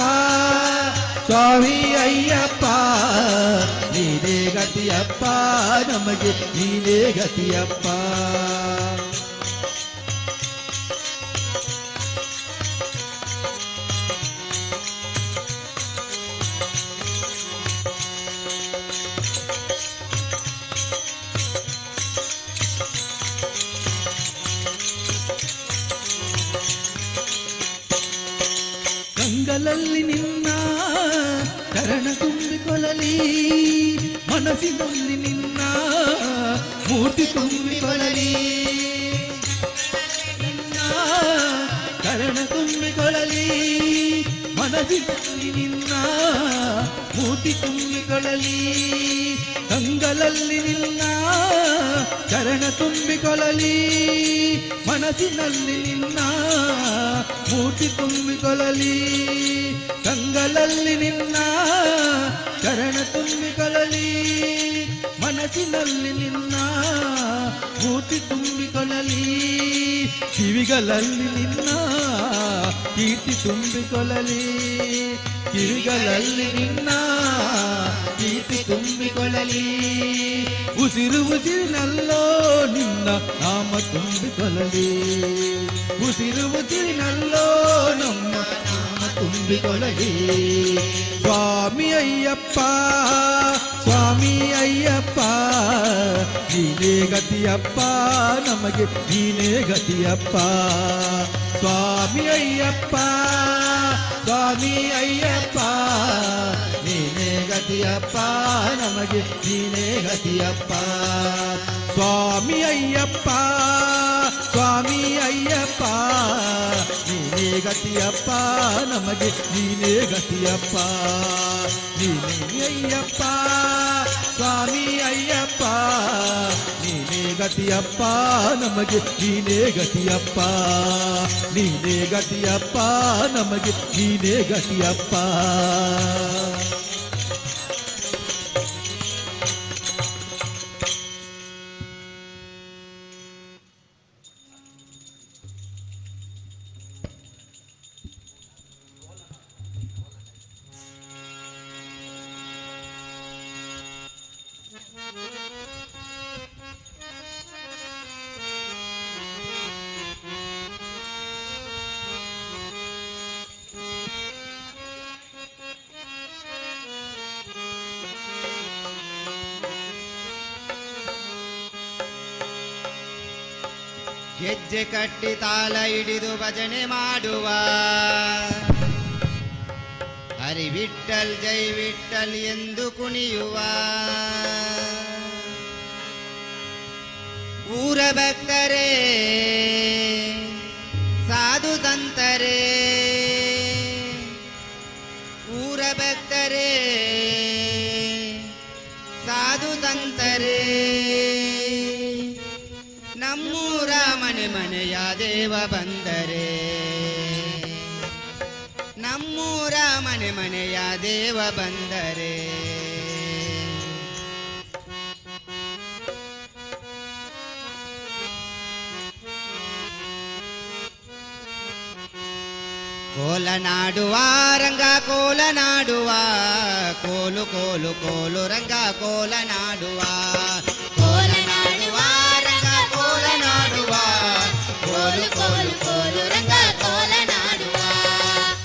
ಸ್ವಾಮಿ ಅಯ್ಯಪ್ಪ ನೀನೇ ಗತಿಯಪ್ಪ ನಮಗೆ ನೀನೇ ಗತಿಯಪ್ಪ ಕಂಗಲಲ್ಲಿ ನಿನ್ನ ಕರಣ ತುಂಬಿಕೊಳ್ಳಲಿ ಮನಸ್ಸಿನಲ್ಲಿ ನಿನ್ನ ಮೂರ್ತಿ ತುಂಬಿಕೊಳ್ಳಲಿ ನಿನ್ನ ಕರಣ ತುಂಬಿಕೊಳ್ಳಲಿ ಮನಸ್ಸಿನಲ್ಲಿ ನಿನ್ನ ಮೂರ್ತಿ ತುಂಬಿಕೊಳ್ಳಲಿ ಕಂಗಲಲ್ಲಿ ನಿನ್ನ ಚರಣ ತುಂಬಿಕೊಳ್ಳಲಿ ಮನಸ್ಸಿನಲ್ಲಿ ನಿನ್ನ ಮೂರ್ತಿ ತುಂಬಿಕೊಳ್ಳಲಿ ಕಂಗಲಲ್ಲಿ ನಿನ್ನ ಚರಣ ತುಂಬಿಕೊಳ್ಳಲಿ ಮನಸ್ಸಿನಲ್ಲಿ ನಿನ್ನ ಮೂರ್ತಿ ತುಂಬಿಕೊಳ್ಳಲಿ ಕಿವಿಗಳಲ್ಲಿ ನಿನ್ನ ಕೀರ್ತಿ ತುಂಬಿಕೊಳ್ಳಲಿ ಕಿವಿಗಳಲ್ಲಿ ನಿನ್ನ ಕೀರ್ತಿ ತುಂಬಿಕೊಳ್ಳಲಿ ಉಸಿರು ಉಸಿರಿನಲ್ಲೋ ನಿನ್ನ ನಾಮ ತುಂಬಿಕೊಳ್ಳಲಿ ಉಸಿರು ಉಸಿರಿನಲ್ಲೋ ನಮ್ಮ ನಾಮ ತುಂಬಿಕೊಳ್ಳಲಿ ಸ್ವಾಮಿ ಅಯ್ಯಪ್ಪ ಸ್ವಾಮಿ ಅಯ್ಯಪ್ಪ ನೀನೇ ಗತಿಯಪ್ಪ ನಮಗೆ ನೀನೇ ಗತಿಯಪ್ಪ ಸ್ವಾಮಿ ಅಯ್ಯಪ್ಪ ಸ್ವಾಮಿ ಅಯ್ಯಪ್ಪ ನೀನೇ ಗತಿಯಪ್ಪ ನಮಗೆ ನೀನೇ ಗತಿಯಪ್ಪ ಸ್ವಾಮಿ ಅಯ್ಯಪ್ಪ ಸ್ವಾಮಿ ಅಯ್ಯಪ್ಪ ನೀನೇ ಗತಿಯಪ್ಪ ನಮಗೆ ನೀನೇ ಗತಿಯಪ್ಪ ನೀನೇ ಅಯ್ಯಪ್ಪ ಸ್ವಾಮಿ ಅಯ್ಯಪ್ಪ ನೀನೇ ಗತಿಯಪ್ಪ ನಮಗೆ ನೀನೇ ಗತಿಯಪ್ಪ ನೀನೇ ಗತಿಯಪ್ಪ ನಮಗೆ ನೀನೇ ಗತಿಯಪ್ಪ ಗೆಜ್ಜೆ ಕಟ್ಟಿ ತಾಳ ಹಿಡಿದು ಭಜನೆ ಮಾಡುವ ಹರಿ ವಿಠಲ್ ಜೈ ವಿಠಲ್ ಎಂದು ಕುಣಿಯುವ ಊರ ಭಕ್ತರೇ ಸಾಧು ಸಂತರೇ ಊರ ಭಕ್ತರೇ ಸಾಧು ಸಂತರೇ ನಮ್ಮೂರ ಮನೆ ಮನೆಯ ದೇವ ಬಂದರೆ ನಮ್ಮೂರ ಮನೆ ಮನೆಯ ದೇವ ಬಂದರೆ ಕೋಲನಾಡುವ ರಂಗ ಕೋಲನಾಡುವ ಕೋಲು ಕೋಲು ಕೋಲು ರಂಗ ಕೋಲನಾಡುವ ಕೋಲನಾಡುವ ರಂಗ ಕೋಲನಾಡುವ ಕೋಲು ಕೋಲು ಕೋಲು ರಂಗ ಕೋಲನಾಡುವ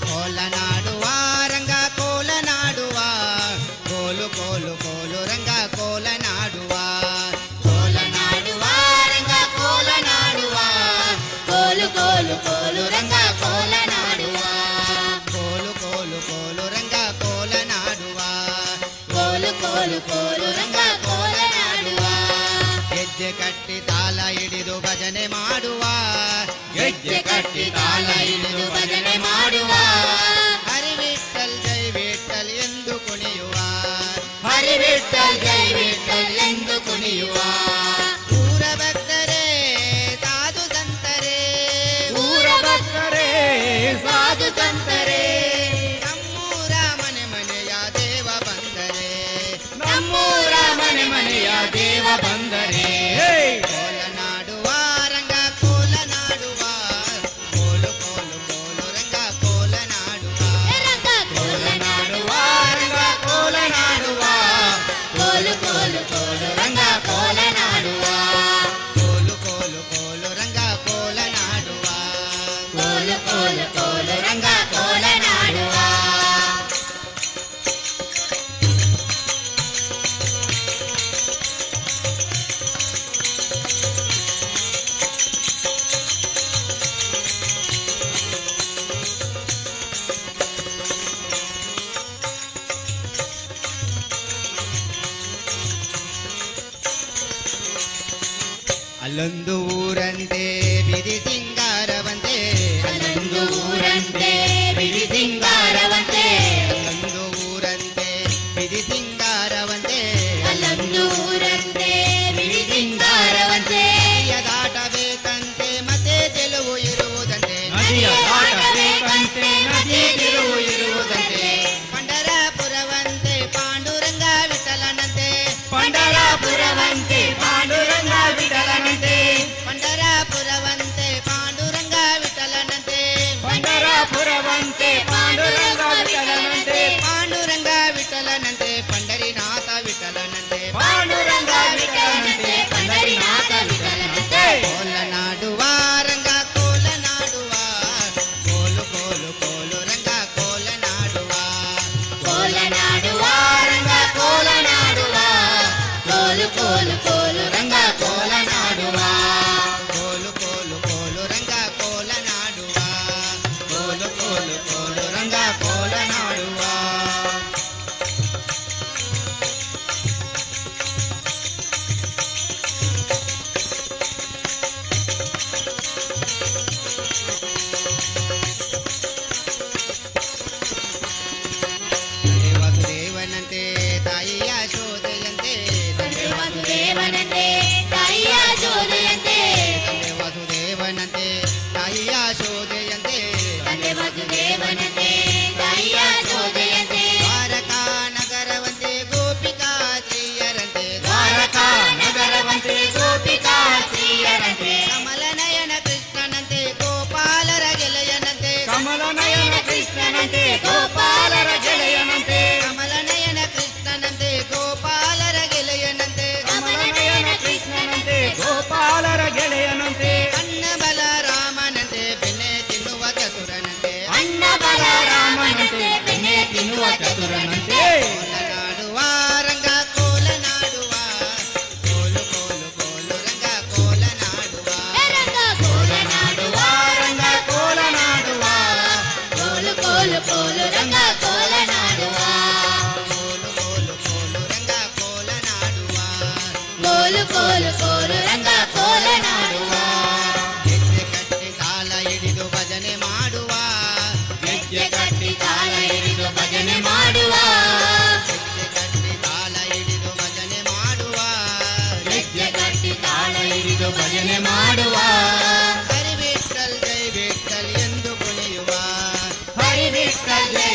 ಕೋಲನಾಡುವ ರಂಗ ಕೋಲನಾಡುವ ಕೋಲು ಕೋಲು ಕೋಲು ರಂಗ ಕೋಲನಾಡುವ ಕೋಲನಾಡುವ ರಂಗ ಕೋಲನಾಡುವ ಕೋಲು ಕೋಲು ಕೋಲು ರಂಗ ಕೋಲನಾಡುವ ಕೋಲು ಕೋಲು ಕೋಲು ರಂಗ ಕೋಲನಾಡುವ ಕೋಲು ಕೋಲು ಕೋಲು ರಂಗ ಕೋಲನಾಡುವ ಗೆಜ್ಜೆ ಕಟ್ಟಿ ತಾಲ ಹಿಡಿದು ಭಜನೆ ಮಾಡುವ ಗೆಜ್ಜೆ ಕಟ್ಟಿ ತಾಳ ಹಿಡಿದು ಭಜನೆ ಮಾಡುವ ಹರಿ ವಿಠಲ್ ಜೈ ವಿಠಲ್ ಎಂದು ಕುಣಿಯುವ ಹರಿ ವಿಠಲ್ ಜೈ ವಿಠಲ್ ಎಂದು ಕುಣಿಯುವ ಊರ ಭಕ್ತರೇ ಸಾಧು ಸಂತರೇ ಊರ ಭಕ್ತರೇ ಸಾಧು ಸಂತರೇ ನಮ್ಮೂರ ಮನೆ ಮನೆಯ ದೇವ ಬಂದರೆ ನಮ್ಮೂರ ಮನೆ ಮನೆಯ ದೇವ ಬಂದರೆ ಕೋಲನಾಡುವ ರಂಗ ಕೋಲನಾಡುವ ಕೋಲು ಕೋಲು ಕೋಲು ರಂಗ ಕೋಲನಾಡುವ ರಂಗ ಕೋಲನಾಡುವ ರಂಗ ಕೋಲನಾಡುವ ಕೋಲು ಕೋಲು ಕೋಲು ರಂಗ ಕೋಲನಾಡುವ ಕೋಲು ಕೋಲು ಕೋಲು ರಂಗ ಕೋಲನಾಡುವ ಕೋಲು ಕೋಲು ಕೋಲು ರಂಗ ಕೋಲನಾಡುವ ಅಲ್ಲೊಂದು ಊರಂತೆ ಬಿದಿ ಸಿಂಗಾರವಂತೆ ಅಲ್ಲೊಂದು ಊರಂತೆ ಬಿಡಿ ಸಿಂಗಾರವಂತೆ ಅಲ್ಲೊಂದು ಊರಂತೆ ಬಿದಿ ಸಿಂಗಾರವಂತೆ ಅಲ್ಲೊಂದು ಊರಂತೆ ಬಿಡಿ ಸಿಂಗಾರವಂತೆ ನದಿಯ ದಾಟಬೇಕಂತೆ ಮತ್ತೆ ಗೆಲುವು ಇರುವುದಂತೆ ನದಿಯ ದಾಟಬೇಕಂತೆ ನದಿ ತಿರುವು ಇರುವುದಂತೆ ಪಂಡರಾಪುರವಂತೆ ಪಾಂಡುರಂಗ ವಿಠಲನಂತೆ ಪಂಡರಾಪುರವಂತೆ ಪಾಂಡುರಂಗ ವಿಠಲನಂತೆ ಪಂಡರಾಪುರವಂತೆ ಪಾಂಡುರಂಗ ವಿಠಲನಂತೆ ಪಂಡರಾಪುರವಂತೆ ಪಾಂಡುರಂಗ ವಿಠಲನಂತೆ ಪಾಂಡುರಂಗ ವಿಠಲನಂತೆ ಪಂಡರಿನಾಥ ವಿಠಲನಂತೆ ಪಾಂಡುರಂಗ ವಿಠಲನಂತೆ ಪಂಡರಿನಾಥ ವಿಠಲನಂತೆ ಕೋಲನಾಡುವ ರಂಗ ಕೋಲನಾಡುವ ಕೋಲು ಕೋಲು ಕೋಲು ರಂಗ ಕೋಲನಾಡುವ ಕೋಲನಾಡುವ ರಂಗ ಕೋಲನಾಡುವ ಕೋಲು ಕೋಲು ಕೋಲು ರಂಗ ಕೋಲನಾಡುವ ಕೋಲು ಕೋಲು ಕೋಲು ರಂಗ ಕೋಲನಾಡುವ ಕೋಲು ಕೋಲು ಕೋಲು ರಂಗ ಕೋಲನಾಡುವ ತಂದೆ ವಸುದೇವನಂತೆ ತಾಯಿಯ ಶೋಧೆಯಂತೆ ತಂದೆ ವಸುದೇವನಂತೆ ತಾಯಿಯ ಜೋದೆಯಂತೆ ತಂದೆ ವಸುದೇವನಂತೆ ತಾಯಿಯ ಶೋಧೆಯಂತೆ ತಂದೆ ವಸುದೇವನಂತೆ ತಾಯಿಯ ಜೋದೆಯಂತೆ ದ್ವಾರಕಾ ನಗರವಂತೆ ಗೋಪಿಕಾ ಸ್ತ್ರೀಯರಂತೆ ದ್ವಾರಕಾ ನಗರವಂತೆ ಗೋಪಿಕಾ ಸ್ತ್ರೀಯರಂತೆ ಕಮಲನಯನ ಕೃಷ್ಣನಂತೆ ಗೋಪಾಲರ ಗೆಳೆಯನಂತೆ ಕಮಲನಯನ ಕೃಷ್ಣನಂತೆ ಗೋಪಾಲರ ಗೆಳೆಯನಂತೆ ಕಮಲನಯನ ಕೃಷ್ಣನಂತೆ ಗೋಪಾಲರ ಗೆಳೆಯನಂತೆ ಕಮಲನಯನ ಕೃಷ್ಣನಂತೆ ಗೋಪಾಲರ ಗೆಳೆಯನಂತೆ ಅಣ್ಣ ಬಲರಾಮನಂತೆ ಬೆಣ್ಣೆ ತಿನ್ನುವ ಚತುರನಂತೆ ಅಣ್ಣ ಬಲರಾಮನಂತೆ ಬೆಣ್ಣೆ ತಿನ್ನುವ ಚತುರನಂತೆ ಕೋಲನಾಡುವ ರಂಗ ಕೋಲನಾಡುವ ಕೋಲು ಕೋಲು ಕೋಲು ರಂಗ ಕೋಲನಾಡುವ ರಂಗ ಕೋಲನಾಡುವ ರಂಗ ಕೋಲನಾಡುವ ಕೋಲು ಕೋಲು ಕೋಲು ರಂಗ ಕೋಲನಾಡುವ ಕೋಲು ಕೋಲು ಕೋಲು ರಂಗ ಕೋಲನಾಡುವ ಕೋಲು ಕೋಲು ಕೋಲು ರಂಗ ಕೋಲನಾಡುವ ಗೆಜ್ಜೆ ಕಟ್ಟಿ ತಾಳ ಹಿಡಿದು ಭಜನೆ ಮಾಡುವ ಗೆಜ್ಜೆ ಕಟ್ಟಿ ತಾಳ ಹಿಡಿದು ಭಜನೆ ಮಾಡುವ ಗೆಜ್ಜೆ ಕಟ್ಟಿ ತಾಳ ಹಿಡಿದು ಭಜನೆ ಮಾಡುವ ಗೆಜ್ಜೆ ಕಟ್ಟಿ ತಾಳ ಹಿಡಿದು ಭಜನೆ ಮಾಡುವ ಹರಿ ವಿಠಲ್ ಜೈ ವಿಠಲ್ ಎಂದು ಕುಣಿಯುವ ಹರಿ ವಿಠಲ್ ಜೈ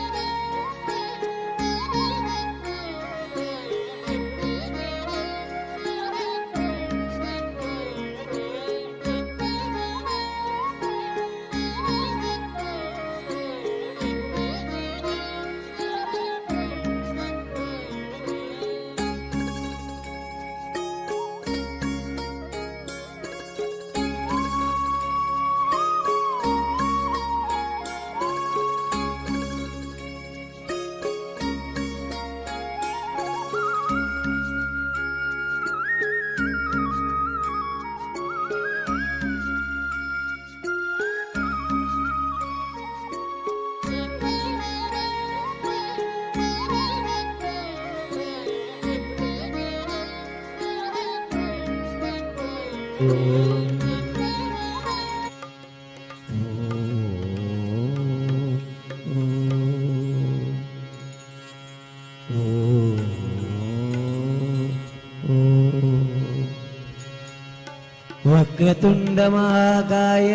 वक्रतुंड महाकाय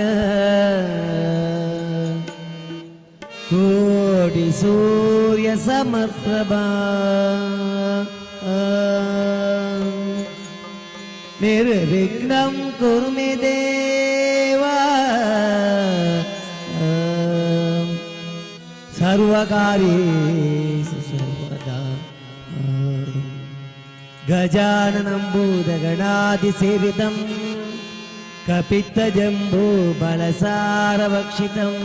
कोटि सूर्य समप्रभा निर्विघ्नं कुरु मे देवा सर्वकार्येषु सर्वदा गजाननं भूतगणादिसेवितं कपित्तजम्बूफलसारभक्षितम्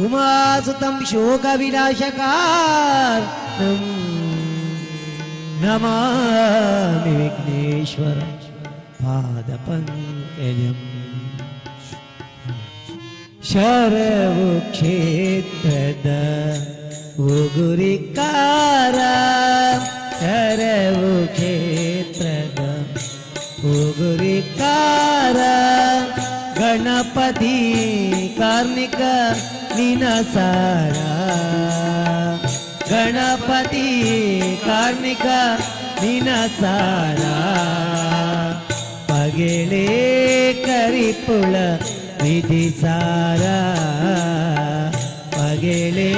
उमासुतं शोकविनाशकारणम् नमामि विघ्नेश्वर पादपङ्कजम् शरवु क्षेत्ರದ ಉಗುರಿಕಾರ ಶರವು ಕ್ಷೇತ್ರದ ಉಗುರಿಕಾರ ಗಣಪತಿ ಕಾರ್ಮಿಕ ನಿನಸಾರ ಗಣಪತಿ ಕಾರ್ಮಿಕ ನಿನಸಾರ ಪಗೆಳೆ ಕರಿಪುಳ ವಿಧಿಸಾರ ಪಗೆಳೆ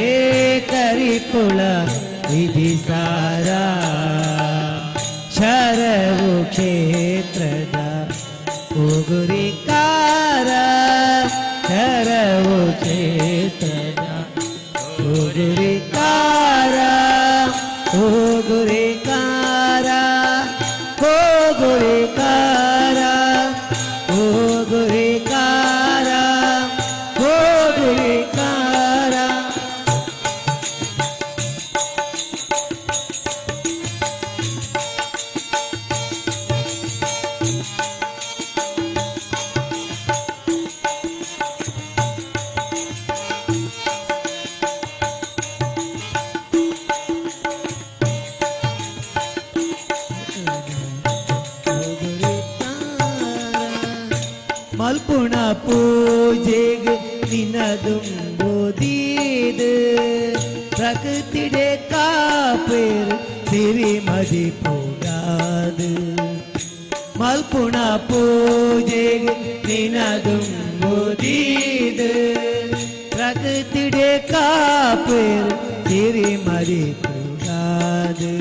ಕರಿಪುಳ ವಿಧಿಸಾರ ಶರವು ಕ್ಷೇತ್ರದ ಉಗುರಿಕಾರ ಶರವು ಕ್ಷೇತ್ರದ ಉಗುರಿಕಾರ ಉಗುರಿಕಾರ ಉಗುರಿಕಾರ ಉಗುರಿಕಾರ ಉಗುರಿಕಾರ ಮಲ್ಪುಣ ಪೂಜೆಗೆ ದಿನದುಂಬುದೀದು ಪ್ರಕೃತಿಡೆ ಕಾಪೇರು ಸಿರಿಮದಿ ಪೂಡಾದು ಮಲ್ಪುಣ ಪೂಜೆಗೆ ದಿನದುಂಬುದೀದು ಪ್ರಕೃತಿಡೆ ಕಾಪೇರು ಸಿರಿಮದಿ ಪೂಡಾದು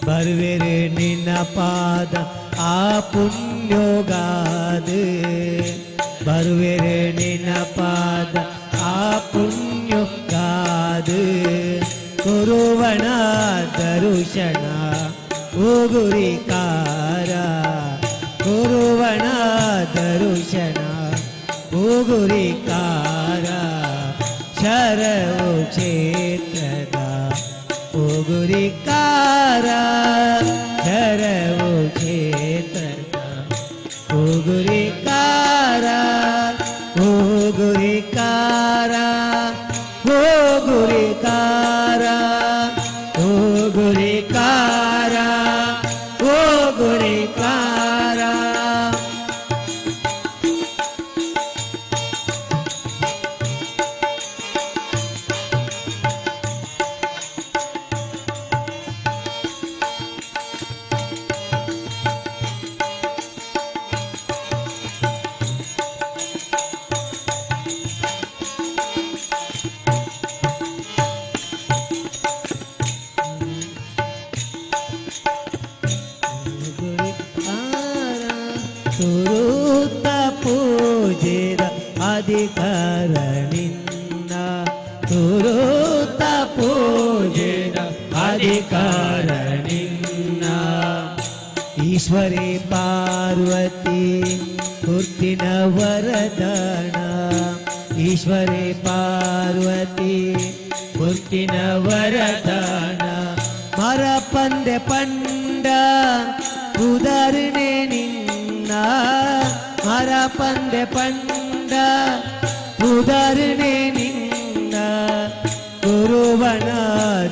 ಬರ್ವೆರೆ ನಿನ್ನ ಪಾದ ಆ ಪುಣ್ಯೋಗಾದು ಬರುವೆರೆ ನಿನ್ನ ಪಾದ ಆ ಪುಣ್ಯೋಗಾದು ಕುರುವಣ ದರುಶನ ಉಗುರಿಕಾರ ಕುರುವಣ ದರುಶನ ಉಗುರಿಕಾರ ಶರವು ಕ್ಷೇತ್ರದ ಉಗುರಿಕಾರ ಶರವು ಕ್ಷೇತ್ರದ ಉಗುರಿಕಾರ ಉಗುರಿಕಾರ ಉಗುರಿಕಾರ ಉಗುರಿಕಾರ ಉಗುರಿಕಾರ ಸುರೂತ ಪೂಜೆರ ಅಧಿಕಾರ ನಿನ್ನ ಸುರೂತ ಪೂಜೆರ ಅಧಿಕಾರ ನಿನ್ನ ಈಶ್ವರಿ ಪಾರ್ವತಿ ಹುಟ್ಟಿನ ವರದಾನ ಈಶ್ವರಿ ಪಾರ್ವತಿ ಹುಟ್ಟಿನ ವರದಾನ ಮರ ಪಂದೆ ಪಂಡ ಉದಾಹರಣೆ ನಿನ್ನ ಮರ ಪಂದೆ ಪಂಡ ಉದಾಹರಣೆ ನಿನ್ನ ಗುರುವನ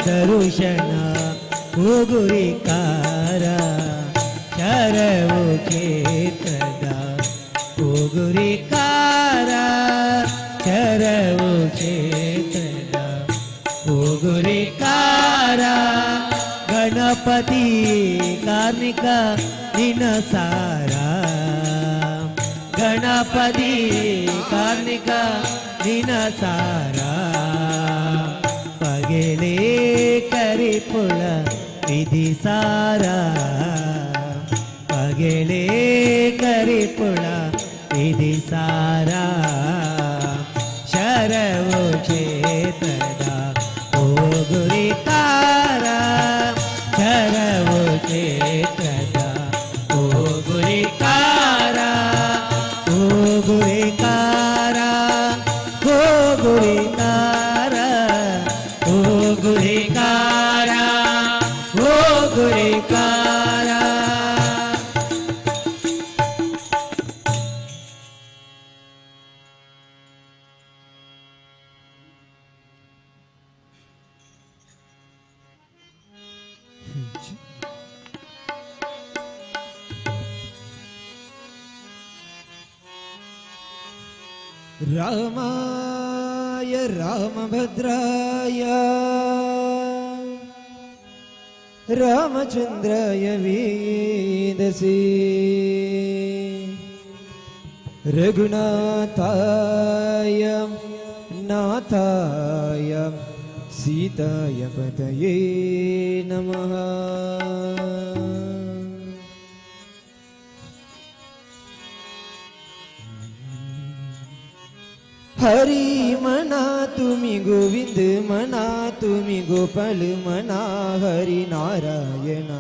ದರುಶನ ಉಗುರಿಕಾರ ಶರವು ಕ್ಷೇತ್ರದ ಉಗುರಿಕಾರ ಶರವು ಕ್ಷೇತ್ರದ ಉಗುರಿಕಾರ ಗಣಪತಿ ಕಾರ್ಮಿಕ ನಿನಸಾರ गणपती कार्णिक दिनसारा पगेले करिपुळ विधी सारा पगेले करिपुळ विधी सारा शरवो क्षेत्रदा ओ गुरिकारा शरवो क्षेत्रदा ओ गुरिकारा ओ गुरिकारा ओ गुरिकारा ओ गुरिकारा ओ गुरिकारा रामाय रामभद्राय रामचन्द्राय वेदसे रघुनाथाय नाथाय सीताय पतये नमः। हरी मना तुम्ही गोविंद मना तुम्ही गोपाल मना हरी नारायणा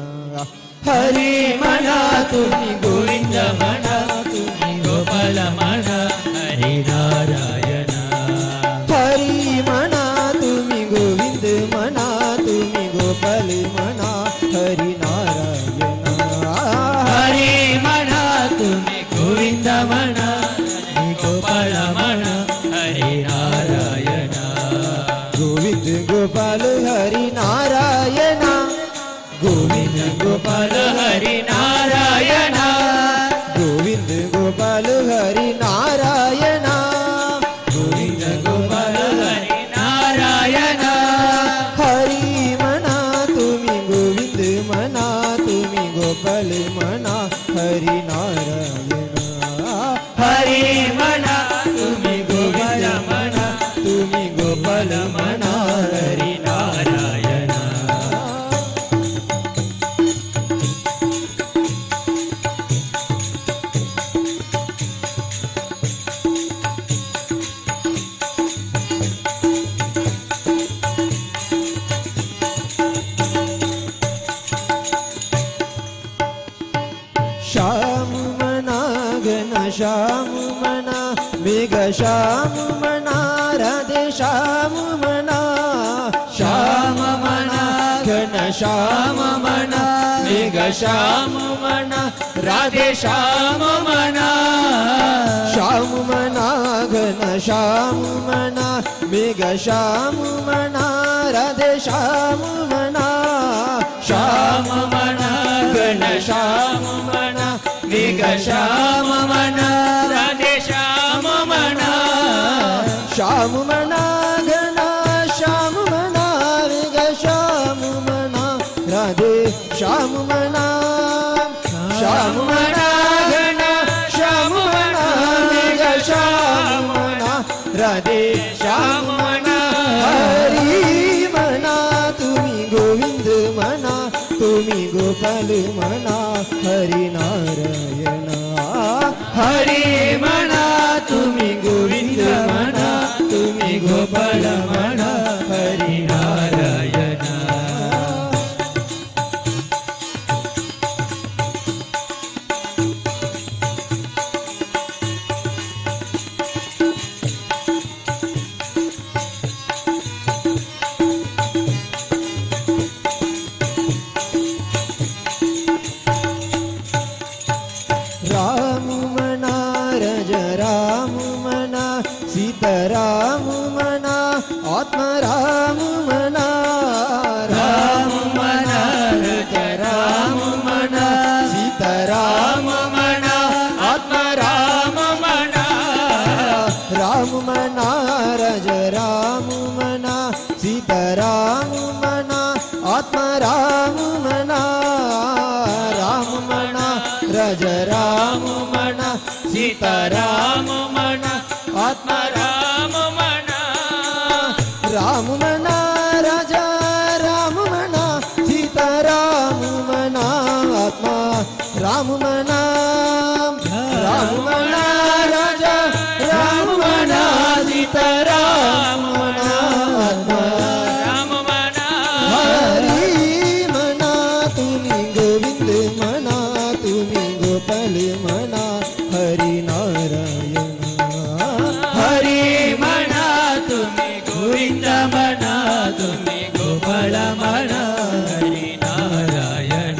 हरी मना तुम्ही गोविंद मना तुम्ही गोपाल मना हरी नारायणा हरी मना तुम्ही गोविंद मना तुम्ही गोपाल मना हरी नारायणा हरी म्हणा तुम्ही गोविंद म्हणा गोपाळ म्हणा हरी नारायणा गोविंद गोपाल हरी नारायणा गोविंद गोपाल हरी नारायणा गोविंद गोपाल हरी नारायणा गोविंद गोपाल हरी नारायणा हरी म्हणा तुम्ही गोविंद म्हणा तुम्ही गोपाल म्हणा हरी नारायणा हरी म्हणा तुम्ही गोपाल म्हणा तुम्ही गोपाल म्हणा हरी नारायणा श्याम म्हणा घन श्याम म्हणा मेघ श्याम म्हणा राधे श्याम म्हणा श्याम म्हणा घन श्याम म्हणा मेघ श्याम म्हणा राधे श्याम म्हणा श्याम म्हणा घन श्याम म्हणा मेघ श्याम म्हणा राधे श्याम म्हणा श्याम म्हणा घन श्याम म्हणा मेघ श्याम म्हणा राधे श्याम म्हणा श्याम म्हणा घन श्याम म्हणा मेघ श्याम म्हणा राधे श्याम म्हणा श्याम म्हणा घन श्याम म्हणा मेघ श्याम म्हणा राधे श्याम म्हणा हरी म्हणा तुम्ही गोविंद म्हणा तुम्ही गोपाल म्हणा हरी नारायणा हरी म्हणा तुम्ही गोविंद म्हणा तुम्ही गोपाल म्हणा हरी नारायणा राम म्हणा रज राम म्हणा सीताराम म्हणा आत्माराम म्हणा राम म्हणा रज राम म्हणा सीताराम म्हणा आत्माराम म्हणा राम म्हणा रज राम म्हणा सीताराम म्हणा आत्मा राम म्हणा, राम म्हणा, रज राम म्हणा, सीता राम म्हणा, आत्मा राम म्हणा, राम म्हणा, राजा राम म्हणा, सीता राम म्हणा, आत्मा राम म्हणा, राम म्हणा, राजा राम म्हणा, सीता राम म्हणा, आत्मा राम म्हणा, हरी म्हणा, तुम्ही गोविंद म्हणा, तुम्ही गोपाल म्हणा, हरी नारायण, हरी म्हणा, तुम्ही गोविंद म्हणा, तुम्ही गोपाळ म्हणा, हरी नारायण.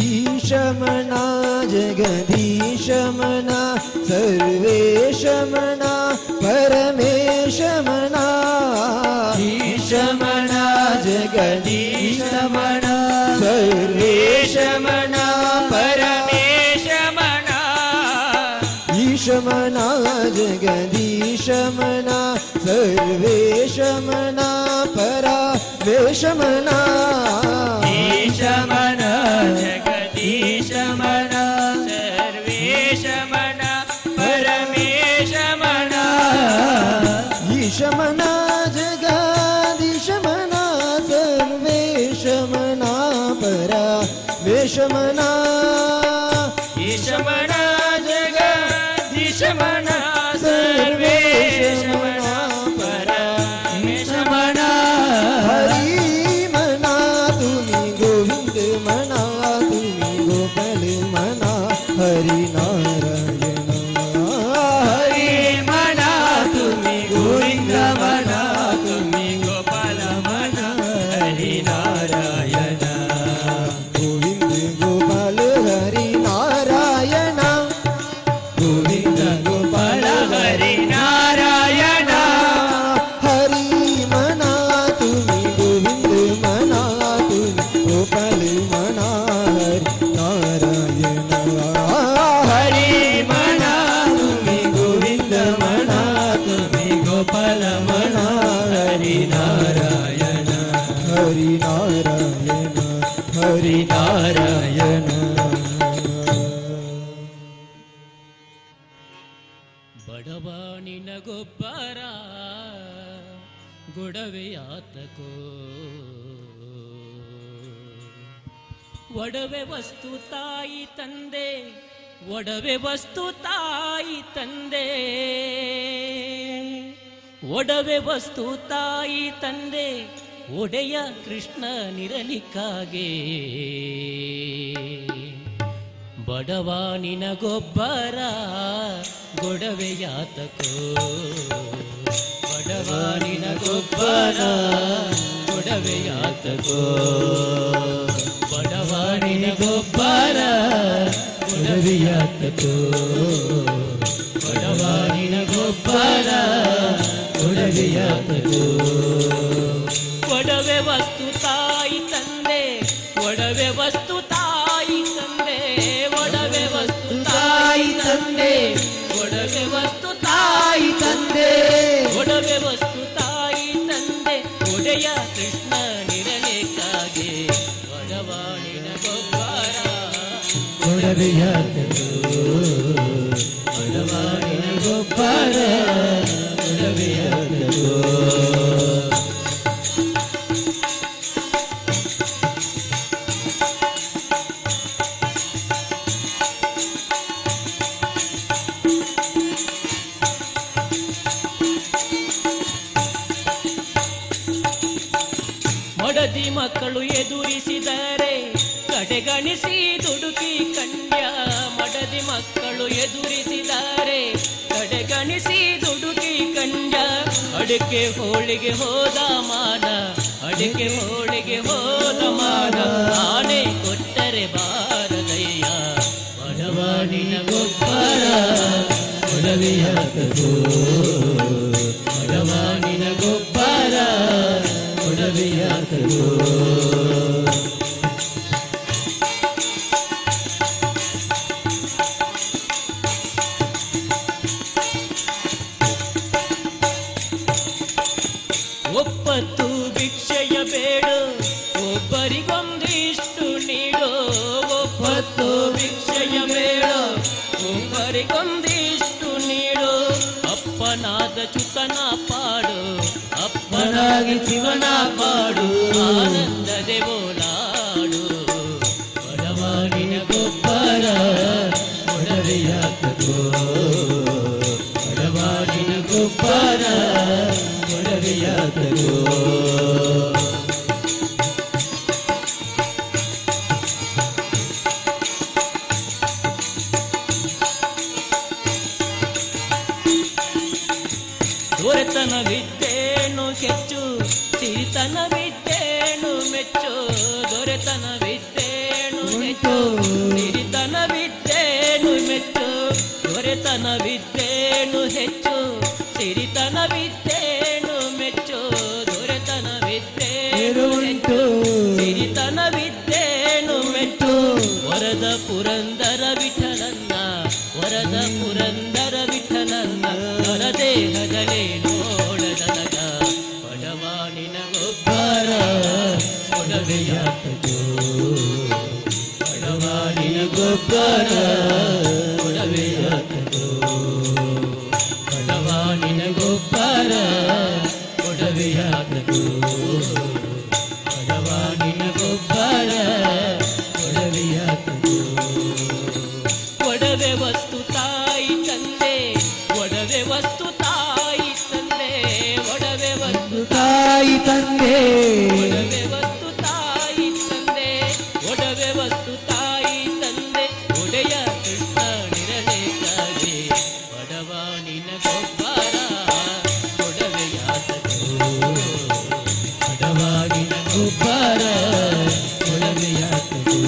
ईश म्हणा, जगदीश म्हणा, सर्वेश म्हणा, परमेश म्हणा, ईश म्हणा, जगदीश म्हणा, सर्वेश म्हणा, परमेश म्हणा, ईश म्हणा, जगदीश म्हणा, सर्वेश म्हणा, परावेश म्हणा, ईश म्हणा, जगदीश म्हणा, सर्वेश म्हणा, परमेश म्हणा, ईश म्हणा, जगदीश म्हणा, सर्वेश म्हणा, परावेश म्हणा, ईश म्हणा, जगदीश म्हणा, सर्वेश म्हणा, परमेश म्हणा, हरी म्हणा, तुम्ही गोविंद म्हणा, तुम्ही गोपाल म्हणा, हरी नारायण, हरी म्हणा, तुम्ही गोविंद म्हणा, तुम्ही गोपाल म्हणा, हरी नारायण. गोविंद गोपाल हरी नारायण, गोविंद गोपाल हरी नारायण. हरी म्हणा, तुम्ही गोविंद म्हणा, तुम्ही गोपाल म्हणा, हरी नारायण, हरी म्हणा, तुम्ही गोविंद म्हणा, तुम्ही गोपाल म्हणा, हरी नारायण, हरी नारायण, हरी नारायण. ಬಡವಾಣಿನ ಗೊಬ್ಬರ ಗೊಡವೆಯಾತಕೋ ಒಡವೆ ವಸ್ತು ತಾಯಿ ತಂದೆ, ಒಡವೆ ವಸ್ತು ತಾಯಿ ತಂದೆ, ಒಡವೆ ವಸ್ತು ತಾಯಿ ತಂದೆ, ಒಡೆಯ ಕೃಷ್ಣನಿರಲಿಕ್ಕಾಗೆ ಬಡವಾನಿನ ಗೊಬ್ಬರ ಗೊಡವೆಯಾತಕೋ, ಬಡವಾನಿನ ಗೊಬ್ಬರ ಗೊಡವೆಯಾತಕೋ, ಬಡವಾನಿನ ಗೊಬ್ಬರ ಗೊಡವೆಯಾತಕೋ, ಬಡವಾನಿನ ಗೊಬ್ಬರ ಗೊಡವೆಯಾತಕೋ. ಒಡವೆ ವಸ್ತು ತಾಯಿ ತಂದೆ, ಒಡವೆ ವಸ್ತು ತಾಯಿ ತಂದೆ, ಒಡವೆ ವಸ್ತು ತಾಯಿ ತಂದೆ, ಒಡವೆ ವಸ್ತು ತಾಯಿ ತಂದೆ, ಒಡವೆ ವಸ್ತು ತಾಯಿ ತಂದೆ, ಒಡೆಯ ಕೃಷ್ಣನಿರಲಿಕ್ಕಾಗೆ ಬಡವಾಣಿನ ಗೊಬ್ಬರ ಗೊಡವೆಯಾತಕೋ, ಬಡವಾಣಿನ ಗೊಬ್ಬರ ಗೊಡವೆಯಾತಕೋ. ಮಡದಿ ಮಕ್ಕಳು ಎದುರಿಸಿದರೆ ಕಡೆಗಣಿಸಿ ದುಡುಕಿ ಕಂಡ್ಯ, ಮಡದಿ ಮಕ್ಕಳು ಎದುರಿಸಿದರೆ ಕಡೆಗಣಿಸಿ ದುಡುಕಿ ಕಂಡ್ಯ, ಅಡಿಕೆ ಹೋಳಿಗೆ ಹೋದ ಮಾನ, ಅಡಿಕೆ ಹೋಳಿಗೆ ಹೋದ ಮಾನ, ಆನೆ ಕೊಟ್ಟರೆ ಬಾರದಯ್ಯ ಬಡವಾನಿನ ಗೊಬ್ಬರ ಒಡವೆಯಾತದು ಬಡವಾನಿನ ಗೊಬ್ಬರ ಒಡವೆಯಾತದು ಒಪ್ಪತ್ತು ಭಿಕ್ಷೆಯ ಬೇಡು ಒಬ್ಬರಿಗೊಂದಿಷ್ಟು ನೀಡು ಒಪ್ಪತ್ತು ಭಿಕ್ಷೆಯ ಬೇಡು ಒಬ್ಬರಿಗೊಂದಿಷ್ಟು ನೀಡು ಅಪ್ಪನಾದ ಚುತನ ಪಾಡು ಅಪ್ಪನಾಗಿ ಶಿವನ ಪಾಡು ಆನಂದದೆ ಓಲಾಡು ಬಡವಾನಿನ ಗೊಬ್ಬರ ಒಡವೆಯಾತದು ಬಡವಾನಿನ ಗೊಬ್ಬರ ಒಡವೆಯಾತದು ದೊರೆತನವಿದ್ದೇನು ಹೆಚ್ಚು ಸಿರಿತನವಿದ್ದೇನು ಮೆಚ್ಚು ದೊರೆತನವಿದ್ದೇನು ಹೆಚ್ಚು ಸಿರಿತನವಿದ್ದೇನು ಮೆಚ್ಚು ದೊರೆತನವಿದ್ದೇನು ಹೆಚ್ಚು ಸಿರಿತನವಿದ್ದೇನು ಮೆಚ್ಚು ದೊರೆತನವಿದ್ದೇನು ಹೆಚ್ಚು ಸಿರಿತನವಿದ್ದೇನು ಮೆಚ್ಚು ವರದ ಪುರಂದರ ವಿಠಲನ್ನ ವರದ ಪುರಂದರ ವಿಠಲನ್ನ ನರದೇಹದಲ್ಲಿ ನೋಡದನಗ ಬಡವಾನಿನ ಗೊಬ್ಬರ ಒಡವೆಯಾತದು ಬಡವಾನಿನ ಗೊಬ್ಬರ ಒಡವೆಯಾತದು ಬಡವಾನಿನ ಗೊಬ್ಬರ ಒಡವೆಯಾತದು ಬಡವಾನಿನ ಗೊಬ್ಬರ ಒಡವೆಯಾತದು ಒಡವೆ ವಸ್ತು ತಾಯಿ ತಂದೆ ಒಡವೆ ವಸ್ತು ತಾಯಿ ತಂದೆ ಒಡವೆ ವಸ್ತು ತಾಯಿ ತಂದೆ ಒಡವೆ ವಸ್ತು ತಾಯಿ ತಂದೆ ಒಡವೆ ವಸ್ತು ತಾಯಿ ತಂದೆ ಒಡೆಯ ಕೃಷ್ಣನಿರಲೇಕಾಗಿ ಬಡವಾನಿನ ಗೊಬ್ಬರ ಒಡವೆಯಾತದು ಬಡವಾನಿನ ಗೊಬ್ಬರ ಒಡವೆಯಾತದು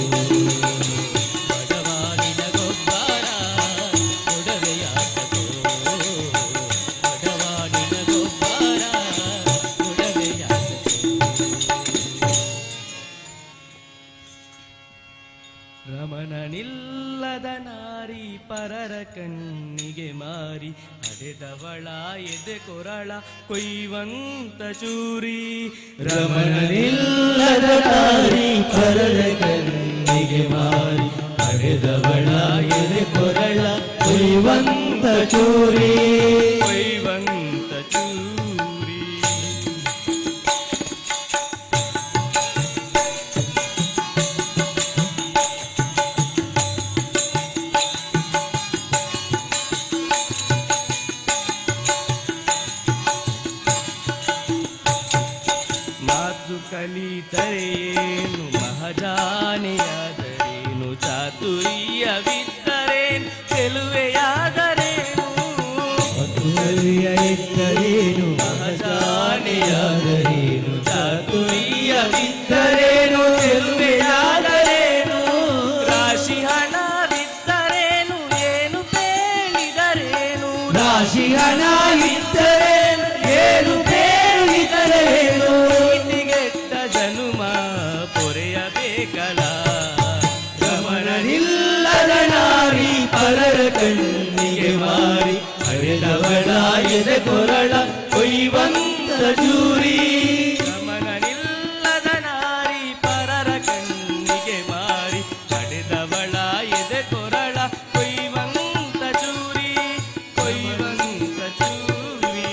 ಬಡವಾನಿನ ಗೊಬ್ಬರ ಒಡವೆಯಾತದು ಬಡವಾನಿನ ಗೊಬ್ಬರ ಒಡವೆಯಾತದು ರಮಣನಿಲ್ಲದ ನಾರಿ ಪರರ ಕಣ್ಣಿಗೆ ಮಾರಿ ಹಡೆದವಳ ಎದೆ ಕೊರಳ ಕೊಯ್ವಂತ ಚೂರಿ ರಮಣನಿಲ್ಲದ ನಾರಿ ಪರರ ಕಣ್ಣಿಗೆ ಮಾರಿ ಹಡೆದವಳ ಎದೆ ಕೊರಳ ಕೊಯ್ವಂತ ಚೂರಿ ಕೊಯ್ವಂತ ಚೂರಿ ಮಾತು ಕಲಿತರೇನು ಮಹಜಾನೆಯಾದರೇನು ಚಾತುರ್ಯವಿದ್ದರೇನು ಚೆಲುವೆಯಾದರೇನು ಇದ್ದರೇನು ಮಹಜಾನೆಯಾದರೇನು ಚಾತುರ್ಯವಿದ್ದರೇನು ಚೆಲುವೆಯಾದರೇನು ರಾಶಿ ಹಣವಿದ್ದರೇನು ಏನು ಬೇಳಿದರೇನು ರಾಶಿ ಹಣ ಇದ್ದರೇನು ಏನು ಬೇಡಿದರೇನು ನೀತಿಗೆಟ್ಟ ಜನುಮ ಪೊರೆಯಬೇಕಲ ರಮಣನಿಲ್ಲದ ನಾರಿ ಪರರ ಕಣ್ಣಿಗೆ ಮಾರಿ ಹಡೆದವಳ ಎದೆ ಕೊರಳ ಕೊಯ್ವಂತ ಚೂರಿ ಗಮನನಿಲ್ಲದ ನಾರಿ ಪರರ ಕಣ್ಣಿಗೆ ಮಾರಿ ಹಡೆದವಳ ಎದೆ ಕೊರಳ ಕೊಯ್ವಂತ ಚೂರಿ ಕೊಯ್ವಂತ ಚೂರಿ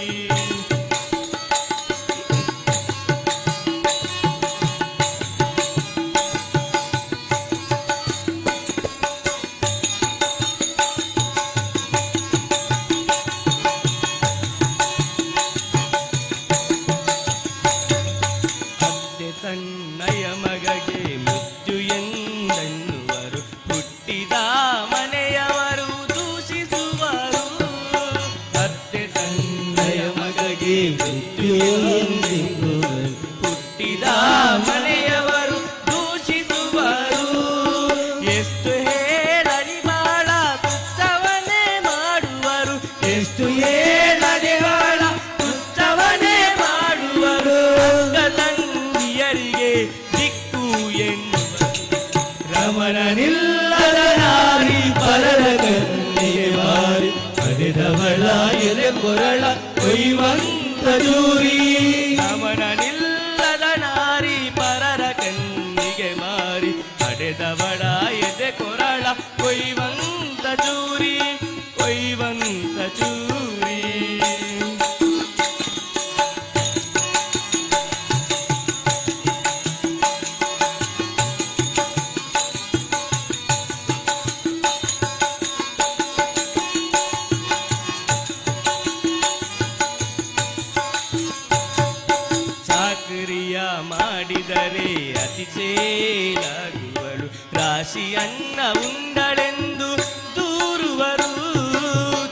ಅತ್ತೆ ತನ್ನಯ ಮಗಗೆ ಮುದ್ದು ಎಂದೆನ್ನುವರು ಹುಟ್ಟಿದ ಮನೆಯವರು ದೂಷಿಸುವರು ಅತ್ತೆ ತನ್ನಯ ಮಗಗೆ ಮುದ್ದು ಎಂದೆನ್ನುವರು ಹುಟ್ಟಿದ ಮನೆಯವರು ದೂಷಿಸುವರು ಎಷ್ಟು ಹೇಳಲಿ ಬಾಳ ತುಚ್ಚವನ್ನೇ ಮಾಡುವರು ರಮಣನಿಲ್ಲದ ನಾರಿ ಪರರ ಕಣ್ಣಿಗೆ ಮಾರಿ ಪಡೆದವಳ ಎದೆ ಕೊರಳ ಕೊಯ್ಯುವಂತ ಜೂರಿ ರಮಣನಿಲ್ಲದ ನಾರಿ ಪರರ ಕಣ್ಣಿಗೆ ಮಾರಿ ಪಡೆದವಳ ಎದೆ ಕೊರಳ ಕೊಯ್ಯುವಂತ ಜೂರಿ ಕೊಯ್ಯುವಂತ ಚೂರಿ ಮಾಡಿದರೆ ಅತಿ ಸೇಲಾಗುವಳು ರಾಶಿ ಅನ್ನ ಉಂಡಳೆಂದು ದೂರುವರು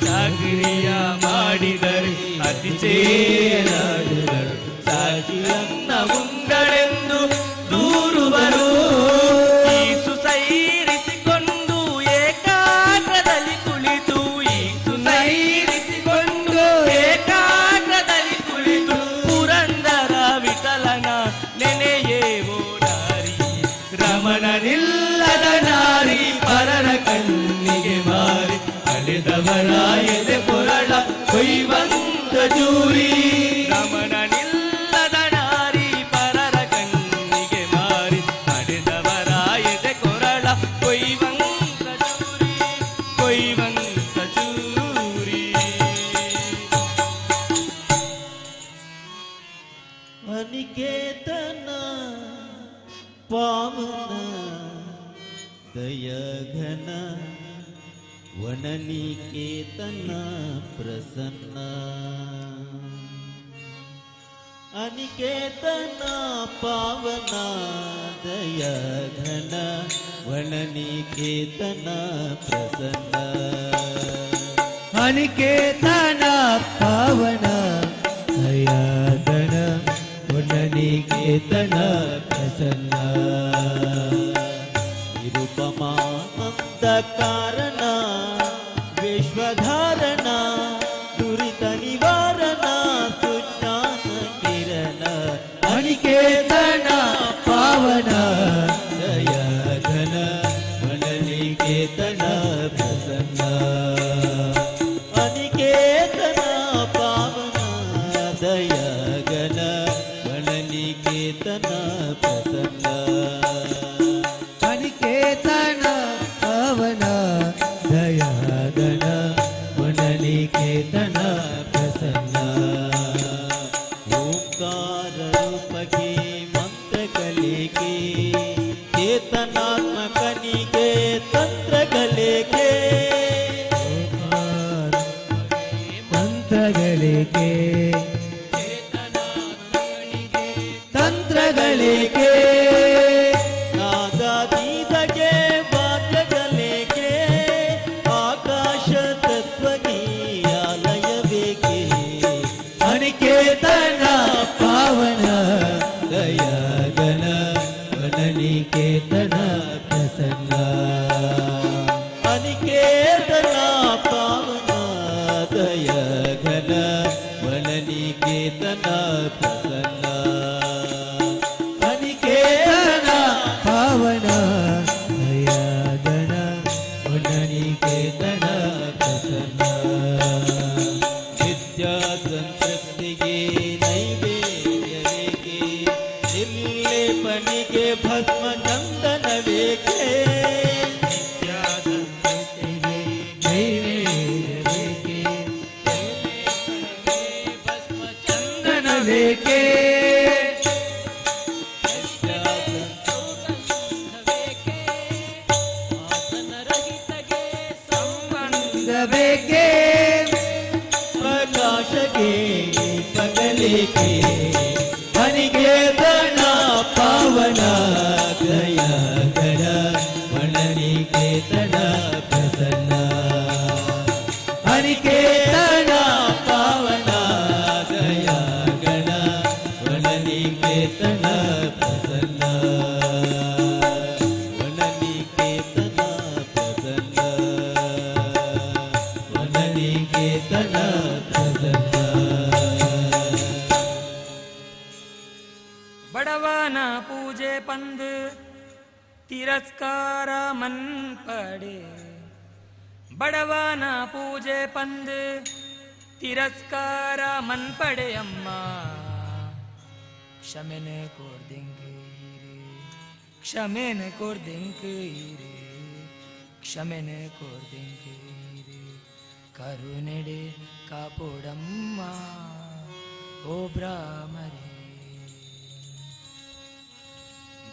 ಚಾಕರಿಯ ಮಾಡಿದರೆ ಅತಿ ಸೇಲಾಗುವಳು ರಾಶಿ ಅನ್ನ ಉಂಡಳೆಂದು ದೂರುವರು ಈಸು ಸೈರಿಸಿಕೊಂಡು ಏಕಾಗ್ರದಲ್ಲಿ ಕುಳಿತು ಈಸು ಸೈರಿಸಿಕೊಂಡು ಏಕಾಗ್ರದಲ್ಲಿ ಕುಳಿತು ಪುರಂದರ ವಿಠಲನ ನೆನೆಯೇವೋ ನಾರಿ ರಮಣನಿಲ್ಲದ ನಾರಿ ಪರರ ಕಣ್ಣಿಗೆ ಮಾರಿ ಅಲೆದವಳ ಎದೆ ಕೊರಳ ಕೊಯ್ಯುವಂತ ಜೂರಿ ರಮಣನಿಲ್ಲದ ನಾರಿ ಪರರ ಕಣ್ಣಿಗೆ ಮಾರಿ ಅಲೆದವರ ಎದೆ ಕೊರಳ ಕೊಯ್ಯುವಂತ ಜೂರಿ ಕೊಯ್ಯುವಂತ ಜೂರಿ ಅನಿಕೇತನ ಪಾವನ ದಯಘನ ವನನಿಕೇತನ ಪ್ರಸನ್ನ ಅನಿಕೇತನ ಪಾವನ ದಯಘನ ವನನಿಕೇತನ ಪ್ರಸನ್ನ ಅನಿಕೇತನ ಪಾವನ ದಯಾಗಣ ಪುನನಿಕೇತನ ಪ್ರಸನ್ನ ನಿರುಪಮಾನಂದ ಕಾರಣ ವಿಶ್ವಧಾರಣ ದುರಿತ ನಿವಾರಣ ಸುಜ್ಞಾನ ಕಿರಣ ಅನಿಕೇತನ ಪಾವನ ದಯಾಘನ ವನನಿಕೇತನ ಪ್ರಸನ್ನ ಅನಿಕೇತನ ಪಾವನ ದಯಾಘನ ವನನಿಕೇತನ ಪ್ರಸನ್ನ ಅನಿಕೇತನ ಪಾವನ ದಯಾಗಣ ಪುನನಿಕೇತನ ಪ್ರಸನ್ನ ಓಂಕಾರ ರೂಪಕ್ಕೆ ಮಂತ್ರ ಕಲಿಕೆ ಚೇತನಾತ್ಮಕನಿಗೆ ತಂತ್ರ ಕಲಿಕೆ ಮಂತ್ರಗಳಿಗೆ ತಂತ್ರಗಳಿಗೆ ನಾದಾತೀತಗೆ ವಾದ್ಯಗಳಿಗೆ ಆಕಾಶ ತತ್ವಗೆ ಆಲಯ ಬೇಕೆ ಅನಿಕೇತನ ಪಾವನ ದಯಾಗಣ ವನನಿಕೇತನ ಪ್ರಸನ್ನ ಅನಿಕೇತನ ಪಾವನ ದಯಾಘನ ವನನಿಕೇತನ ಪ್ರಸನ್ನ ಅನಿಕೇತನ ಪಾವನ ದಯಾಗಣ ಪುನನಿಕೇತನ ಪ್ರಸನ್ನ ವಿದ್ಯಾ ಸಂತೃಪ್ತಿಗೆ ನೈವೇದ್ಯವೇಕೆ ನಿರ್ಲೇಪನಿಗೆ ಭಸ್ಮ ಚಂದನ ಬೇಕೆ ವಿದ್ಯಾ ಸಂತೃಪ್ತಿಗೆ ನೈವೇದ್ಯವೇಕೆ ಭಸ್ಮ ಚಂದ ಚಂದನ ಬೇಕೆ ಬೇಕೆ ಆಸನ ರಹಿತಗೆ ಸಂಬಂಧ ಬೇಕೆ ಪ್ರಕಾಶಕ್ಕೆ ಪಗಲಿಕೆ ಅನಿಕೇತನ ಪಾವನ ದಯಾಘನ ವನನಿಕೇತನ ಪ್ರಸನ್ನ ಅನಿಕೇತನ ಪಾವನ ದಯಾಘನ ವನನಿಕೇತನ ಪ್ರಸನ್ನ ವನನಿಕೇತನ ಪ್ರಸನ್ನ ವನನಿಕೇತನ ಪ್ರಸನ್ನ ಬಡವನ ಪೂಜೆ ಪಂದು ತಿರಸ್ಕಾರ ಮನ್ಪಡೆ ಬಡವನ ಪೂಜೆ ಪಂದ್ ತಿರಸ್ಕಾರ ಮನ್ಪಡೆ ಅಮ್ಮ ಕ್ಷಮೆನೆ ಕೊರ್ದಿಂಗ್ ಕ್ಷಮೆನೆ ಕೊರ್ದಿಂಗ್ ಕ್ಷಮೆನೆ ಕೊರ್ದಿಂಗ್ ಕರುಣೆಡೆ ಕಾಪೋಡಮ್ಮ ಓ ಬ್ರಾಹ್ಮರೇ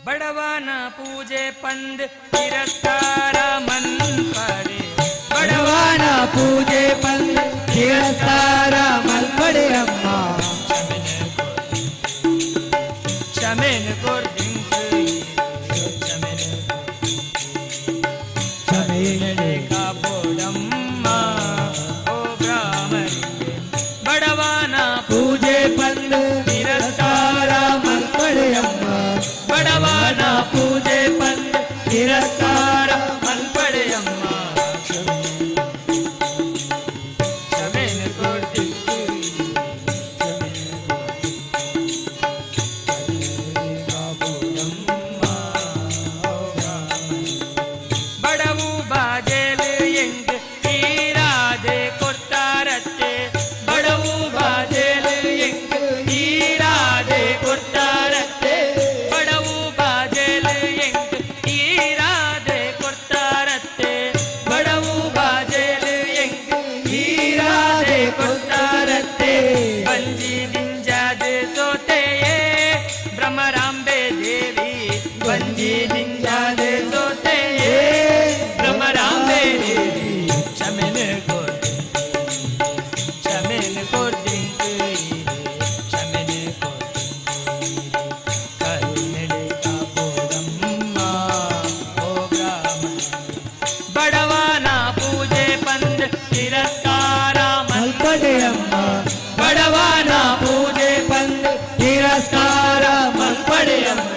ಬಡವನ ಪೂಜೆ ಪಂದ್ ತಿರಸ್ಕಾರ ಮನ್ಪಡೆ ಬಡವನ ಪೂಜೆ ಪಂದ್ ತಿರಸ್ಕಾರ ಮನ್ಪಡೆ ಅಮ್ಮ ಕ್ಷಮೆನ ಕೊರ್ದಿಂಗ್ ಕ್ಷಮೆನೆ ಕಾಪೋಡಮ್ಮ ಓ ಬ್ರಾಹ್ಮಣಿ ಬಡವನ ಪೂಜೆ ಪಂದ್ ತಿರಸ್ಕಾರ ಮನ್ಪಡೆ ಅಮ್ಮ ಬಡವನ ಪೂಜೆ ಪಂದ್ ತಿರಸ್ಕಾರ ಮನ್ಪಡೆ ಅಮ್ಮ ಕ್ಷಮೆನ ಕೊಡ್ತಿತ್ತು ಬಡವು ಬಾಜೆಲು ಎಂಗ್ ತೀರಾದೆ ಕೊಡ್ತಾರತ್ತೆ ಬಡವು ಬಾಜೆಲು ಎಂಗ್ ತೀರಾದೆ ಕೊಡ್ತಾರತ್ತೆ ಬಡವು ಬಾಜೆಲು ಎಂಗ್ ತೀರಾದೆ ಕೊಡ್ತಾರತ್ತೆ ಬಡವು ಬಾಜೆಲು ಎಂಗ್ ತೀರಾದೆ ಕೊಡ್ತಾರತ್ತೆ ಬಂಜಿ ನಿಂಜಾದೆ ಸೋತೆಯೇ ಭ್ರಮರಾಂಬೆ ದೇವಿ ಬಂಜಿ ನಿಂಜಾದೆ ಸೋತೆಯೇ ಭ್ರಮರಾಂಬೆ ದೇವಿ ಕ್ಷಮೆನೆ ಕೊಡ್ದಿಂಗ್ ಕ್ಷಮೆನೆ ಕೊಡ್ದಿಂಗ್ ಕ್ಷಮೆನೆ ಕೊಡ್ದಿಂಗ್ ಕರುಣೆಡೆ ಕಾಪೋಡಮ್ಮ ಓ ಬ್ರಾಹ್ಮಣ ಬಡವನ ಪೂಜೆ ಪಂದ್ ತಿರಸ್ಕಾರ ಮನ್ಪಡೆ ಅಮ್ಮ ಬಡವನ ಪೂಜೆ ಪಂದ್ ತಿರಸ್ಕಾರ ಮನ್ಪಡೆ ಅಮ್ಮ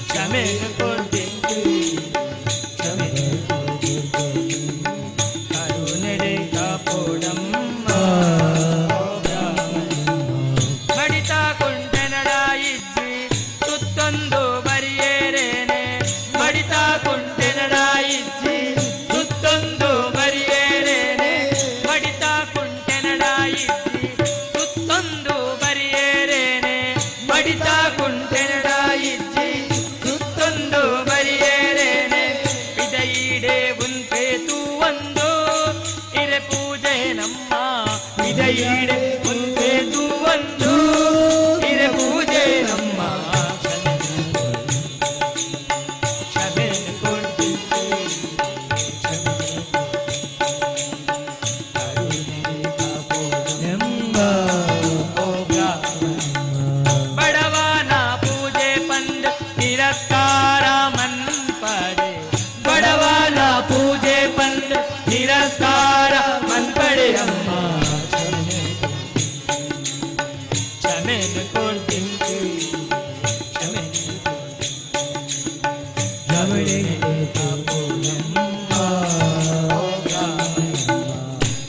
ಕ್ಷಮೆನ ಕೊಡ್ದಿಂಗ್ ಕ್ಷಮೆನೆ ಕೊಡ್ದಿಂಗ್ ಕರುಣೆಡೆ ಕಾಪೋಡಮ್ಮ ಬಡಿತ ಕುಂಟೆನಡ ಇಜ್ಜಿ ಸುತ್ತೊಂದು ಬರಿಯೇರೇನೆ ಬಡಿತ ಕುಂಟೆನಡ ಇಜ್ಜಿ ಸುತ್ತೊಂದು ಬರಿಯೇರೇನೆ ಬಡಿತ ಕುಂಟೆನಡ ಇಜ್ಜಿ ಸುತ್ತೊಂದು ಬರಿಯೇರೇನೆ ಬಡಿತ ಕುಂಟೆನಡ ಇಜ್ಜಿ ಸುತ್ತೊಂದು ಬರಿಯೇರೇನೆ ಇದೈಡೆ ಉನ್ಪೇತು ಒಂದು ಇರೆ ಪೂಜೆ ನಮ್ಮ ಇದೈಡೆ ಉನ್ಪೇತು ಒಂದು ಇರೆ ಪೂಜೆ ನಮ್ಮ ಕ್ಷಮೆನ ಕೊಡ್ತಿತ್ತು ಬಡವನ ಪೂಜೆ ಪಂದ್ ತಿರಸ್ಕಾರ ಮನ್ಪಡೆ ಬಡವನ ಪೂಜೆ ಪಂದ್ ತಿರಸ್ಕಾರ ಮನ್ಪಡೆ ಅಮ್ಮ ಕ್ಷಮೆನ ಕೊಡ್ದಿಂಗ್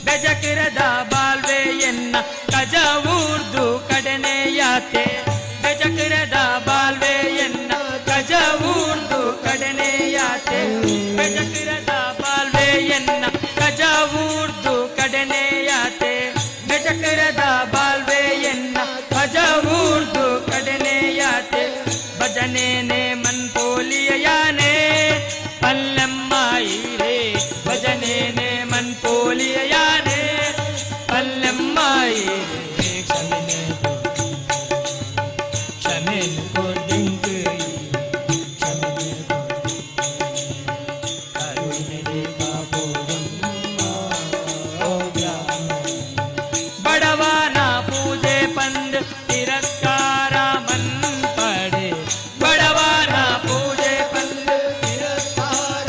ಬೆಜಕರದ ಬಾಲ್ವೆಯನ್ನ ಕಜ ಊರ್ದು ಕಡನೆಯಾತೆ ಬೆಜಕರದ ಬಾಲ್ವೆಯನ್ನ ಕಜ ಊರ್ದು ಕಡನೆಯಾತೆ ಬೆಜಕರದ ಬಾಲ್ವೆಯನ್ನ ಕಜ ಊರ್ದು ಕಡನೆಯಾತೆ ಬೆಜಕರದ ಬಾಲ್ವೆಯನ್ನ ಕಜ ಊರ್ದು ಕಡನೆಯಾತೆ ಭಜನೆನೆ ಮನ್ಪೋಲಿಯ ಯಾನೆ ಪಲ್ಲಮ್ಮ ಇರೇ ಭಜನೆನೆ ಮನ್ಪೋಲಿಯ ಯಾನೆ ಪಲ್ಲಮ್ಮ ಇರೇ ಕ್ಷಮೆನ ಕೊಡ್ದಿಂಗ್ ಕ್ಷಮೆನೆ ಕರುಣೆಡೆ ಕಾಪೋಡಮ್ಮ ಓ ಬ್ರಾಹ್ಮಣ ಬಡವನ ಪೂಜೆ ಪಂದ್ ತಿರಸ್ಕಾರ ಮನ್ಪಡೆ ಬಡವನ ಪೂಜೆ ಪಂದ್ ತಿರಸ್ಕಾರ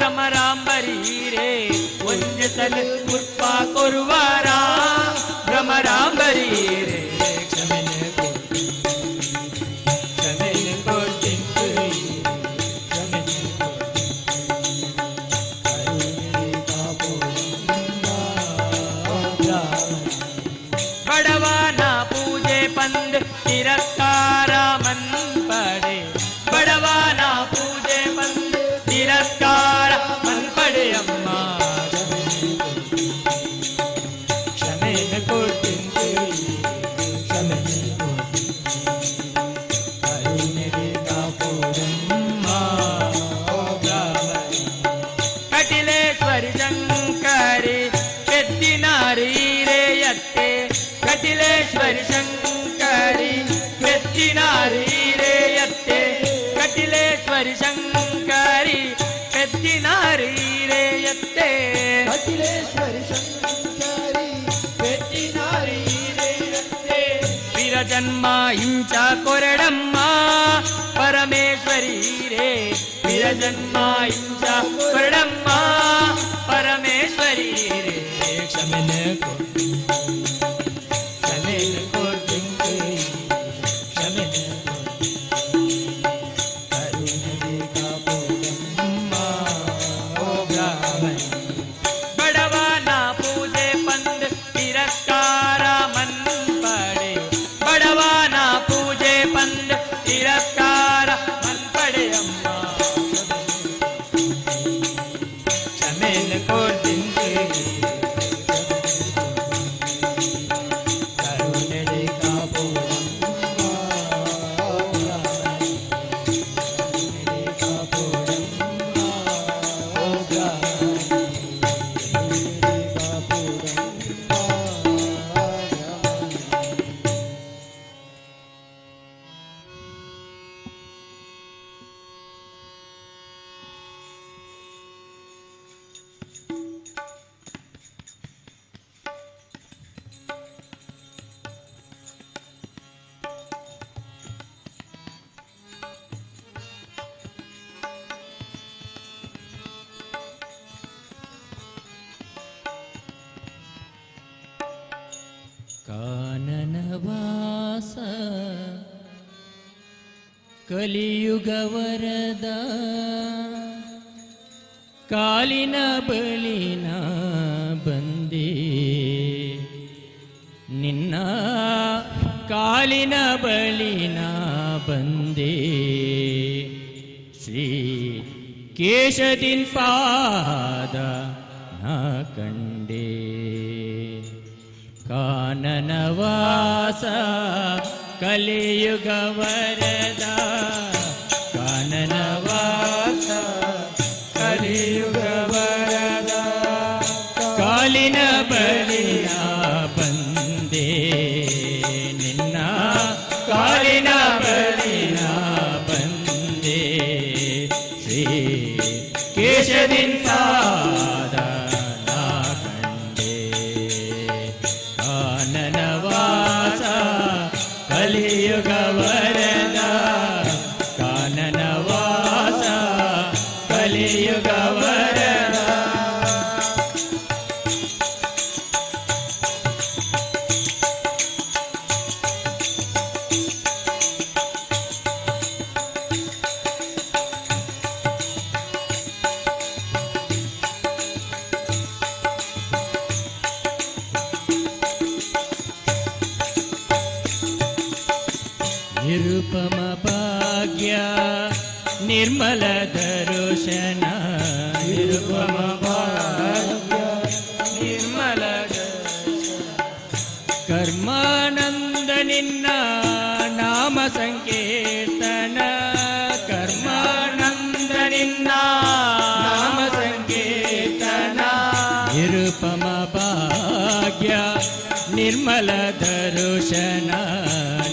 ಭ್ರಮರಾಂಬರಿ ರೇ ಒಂಜಸಲ ಪುಷ್ಪ ಕೊರುವಾರ ಭ್ರಮರಾಂಬರಿ ರೇ ಕ್ಷಮೆನೆ ಕೊಟ್ಟಿಂತು ಕ್ಷಮೆನೆ ಬಡವನ ಪೂಜೆ ಬಂದ್ ತಿರಸ್ಕಾರ ಮನ್ಪಡೆ ಬಡವನ ಪೂಜೆ ಬಂದ್ ತಿರಸ್ಕಾರ ಮನ್ಪಡೆ ಅಮ್ಮ ಕ್ಷಮೆನ ಕೊಟ್ಟಿಂತು ಕ್ಷಮೆನ ಕರುಣೆಗೆ ಕಾಪುರಮ್ಮ ಕಟಿಲೇಶ್ವರಿ ಶಂಕರಿ ಕೆತ್ತಿನಾರಿ ರೇಯತ್ತೆ ಕಟಿಲೇಶ್ವರಿ ಶಂಕರಿ ಕೆತ್ತಿನಾರಿ ರೇಯತ್ತೆ ಕಟಿಲೇಶ್ವರಿ ಶಂಕರಿ ಕೆತ್ತಿನಾರಿ ರೇಯತ್ತೆ ಅಖಿಲೇಶ್ವರಿ ಶಂಕರಿ ಕೆತ್ತಿನಾರಿ ರೇಯತ್ತೆ ವಿರಜನ್ಮ ಹಿಂಚ ಕೊರಡಮ್ಮ ಪರಮೇಶ್ವರಿ ರೇ ವಿರಜನ್ಮ ಹಿಂಚ ಕೊರಡಮ್ಮ ಪರಮೇಶ್ವರಿ ರೇ ಕ್ಷಮೆನೆ ಬಡವನ ಪೂಜೆ ಬಂದ್ ತಿರಸ್ಕಾರ ಮನ್ಪಡೆ ಬಡವನ ಪೂಜೆ ಬಂದ್ ತಿರಸ್ಕಾರ ಮನ್ಪಡೆ ಅಮ್ಮ ಕ್ಷಮೆನ ಕೊಟ್ಟಿಂತೆ ಕರುಣೆಗೆ ಕಾನನವಾಸ ಕಲಿಯುಗ ವರದ ಕಾಲಿನ ಬಳಿನ ಬಂದೆ ನಿನ್ನ ಕಾಲಿನ ಬಳಿನ ಬಂದೆ ಶ್ರೀ ಕೇಶದಿನ್ ಪಾದ ನಾ ಕಂಡೆ ಕಾನನವಾಸ ಕಲಿಯುಗ ವರದ ಕಾನನವಾಸ ಕಲಿಯುಗ ವರದ ಕಾಲಿನ ಬಳಿಯ ಬಂದೆ ನಿನ್ನ ಕಾಲಿನ ಬಳಿಯ ಬಂದೆ ಶ್ರೀ ಕೇಶದಿನ್ ಪಾದ ನಾ ಕಂಡೆ ಕಾನನವಾಸ ಕಲಿಯುಗ ವರದ ಕಾನನವಾಸ ಕಲಿಯುಗ ವರದ ನಿರುಪಮ ಭಾಗ್ಯ ನಿರ್ಮಲ ದರುಶನ ನಿರುಪಮ ಭಾಗ್ಯ ನಿರ್ಮಲ ಕರ್ಮಾನಂದ ನಿನ್ನ ನಾಮ ಸಂಕೀರ್ತನ ಕರ್ಮಾನಂದ ನಿನ್ನ ನಾಮ ಸಂಕೀರ್ತನ ನಿರುಪಮ ಭಾಗ್ಯ ನಿರ್ಮಲ ದರುಶನ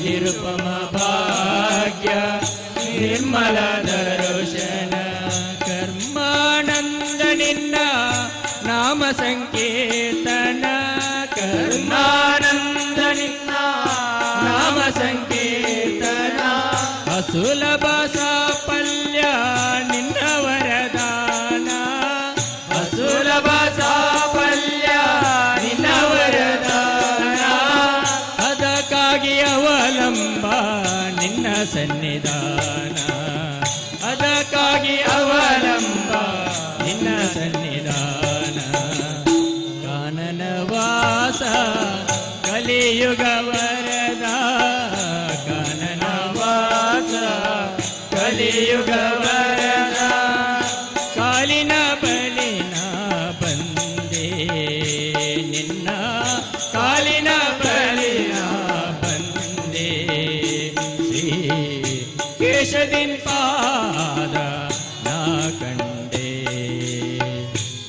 ನಿರುಪಮ ಭಾಗ್ಯ ನಿರ್ಮಲ ದರುಶನ ಕರ್ಮಾನಂದ ನಿನ್ನ ನಾಮ ಸಂಕೀರ್ತನ ಕರ್ಮಾನಂದ ನಿನ್ನ ನಾಮ ಸಂಕೀರ್ತನ ಅಸುಲಭ ಸಾಫಲ್ಯ ನಿನ್ನ ವರದಾನ ಕಲಿಯುಗ ವರದ ಕಾನನ ವಾಸ ಕಲಿಯುಗ ವರದ ಕಾಲಿನ ಬಲಿನ ಬಂದೆ ನಿನ್ನ ಕಾಲಿನ ಬಲಿನ ಬಂದೆ ಶ್ರೀ ಕೇಶದಿನ್ ಪಾದ ನಾ ಕಂಡೆ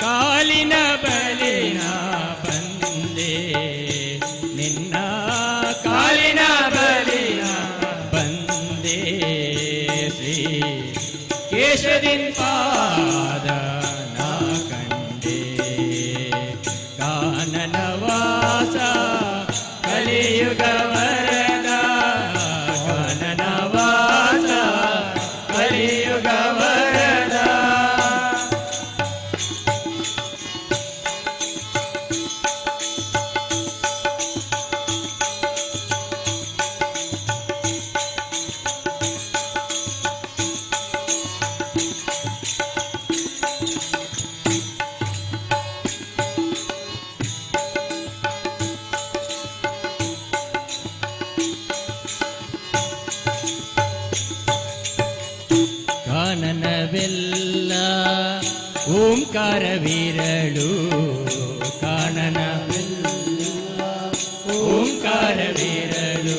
ಕಾಲಿನ ಬಲಿನ ಬಂದೆ ನಿನ್ನ ಕಾಲಿನ ಬಲಿನ ಬಂದೆ ಶ್ರೀ ಕೇಶದಿನ್ ಪಾದ ನಾ ಕಂಡೆ ಕಾನನ ವಾಸ ಕಲಿಯುಗ ವರದ ಕಾನನ ವಾಸ ಕಲಿಯುಗ ವರದ ಕಾನನವೆಲ್ಲ ಓಂಕಾರವಿರಳು ಕಾನನವೆಲ್ಲ ಓಂಕಾರವಿರಳು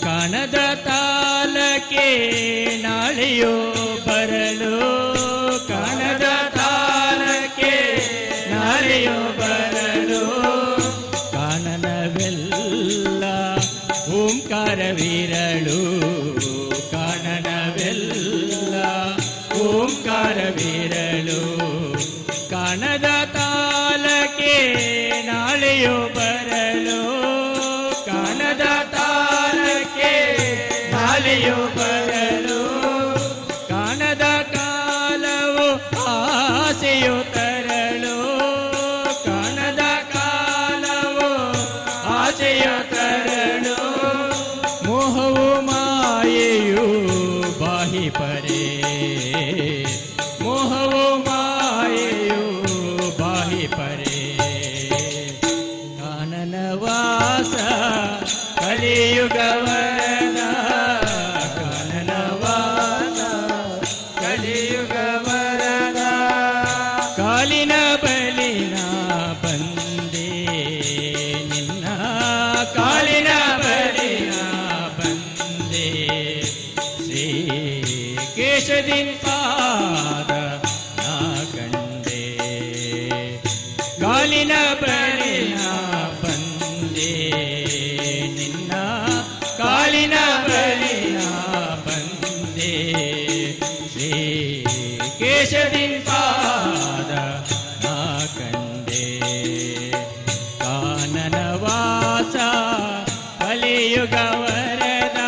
ಕಾಣದ ತಾಲಕ್ಕೆ ನಾಳೆಯೋ ಬರಲು ಕಾಣದ ತಾಲಕ್ಕೆ ನಾಳೆಯೋ ಬರಲು ಕಾನನವೆಲ್ಲ ಓಂಕಾರವಿರಳು ಕಾಣನವೆಲ್ಲ ಓಂಕಾರವಿರಳು ಕಾಣದ ತಾಲಕ್ಕೆ ನಾಳೆಯೋ ಬರಲು ಕಾಣದ ತಾಲಕ್ಕೆ ನಾಳೆಯೋ ಬರಲು ಕಾಣದ ಕಾಲವು ಆಸೆಯು ತರಲು ಕಾಣದ ಕಾಲವು ಆಸೆಯು ತರಲು ಮೋಹವು ಮಾಯೆಯು ಬಾಹಿ ಪರೇ ಮೋಹವು ಮಾಯೆಯು ಬಾಹಿ ಪರೇ ಕಾನನ ವಾಸ ಕಲಿಯುಗ ವರದ ಕಾನನ ವಾಸ ಕಲಿಯುಗ ವರದ ಕಾಲಿನ ಬಲಿನ ಬಂದೆ ನಿನ್ನ ಕಾಲಿನ ಬಲಿನ ಬಂದೆ ಶ್ರೀ ಕೇಶದಿನ್ ಪಾದ ನಾ ಕಂಡೆ ಕಾಲಿನ ಬಲಿನ ಬಂದೆ ನಿನ್ನ ಕಾಲಿನ ಬಲಿನ ಬಂದೆ ಶ್ರೀ ಕೇಶದಿನ್ ಪಾದ ನಾ ಕಂಡೆ ಕಾನನ ವಾಸ ಕಲಿಯುಗ ವರದ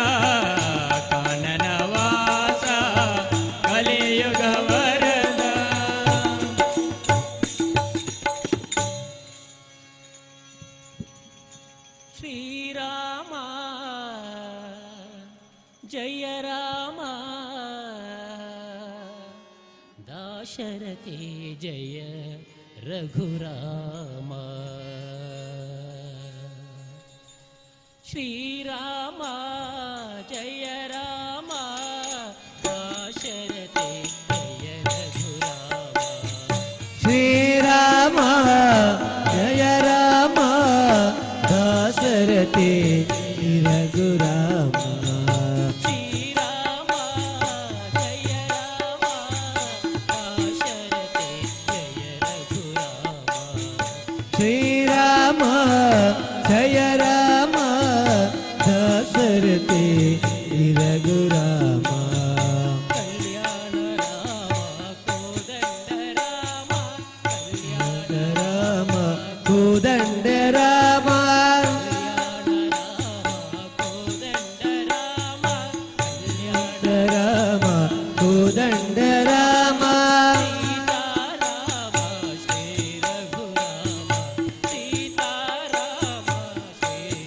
ಕಾನನ ವಾಸ ಕಲಿಯುಗ ವರದ ಶ್ರೀರಾಮ ಜಯ ರಾಮ दाशरथे जय रघुराम श्रीराम जय राम दाशरथे जय रघुराम श्रीराम जय राम दाशरथे रघुराम श्रीराम जय राम दाशरथे जय रघुराम श्रीराम जय राम दाशरथे रघुराम कल्याण राम कोदंड राम कल्याण राम कोदंड राम राम कोदंड राम सीताराम श्री रघुराम सीताराम श्री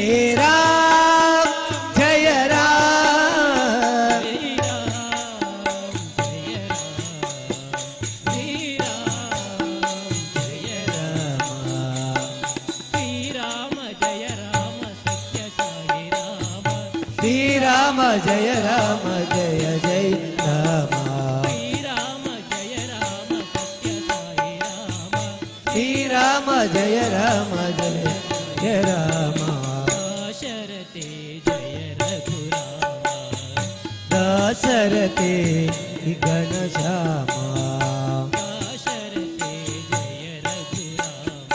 श्रीराम जय राम श्रीराम जय राम जय जय राम श्रीराम जय राम सत्य साई राम श्रीराम जय राम जय जय राम शरते जय रघुराम दशरथे घनश्यामा शरते जय रघुराम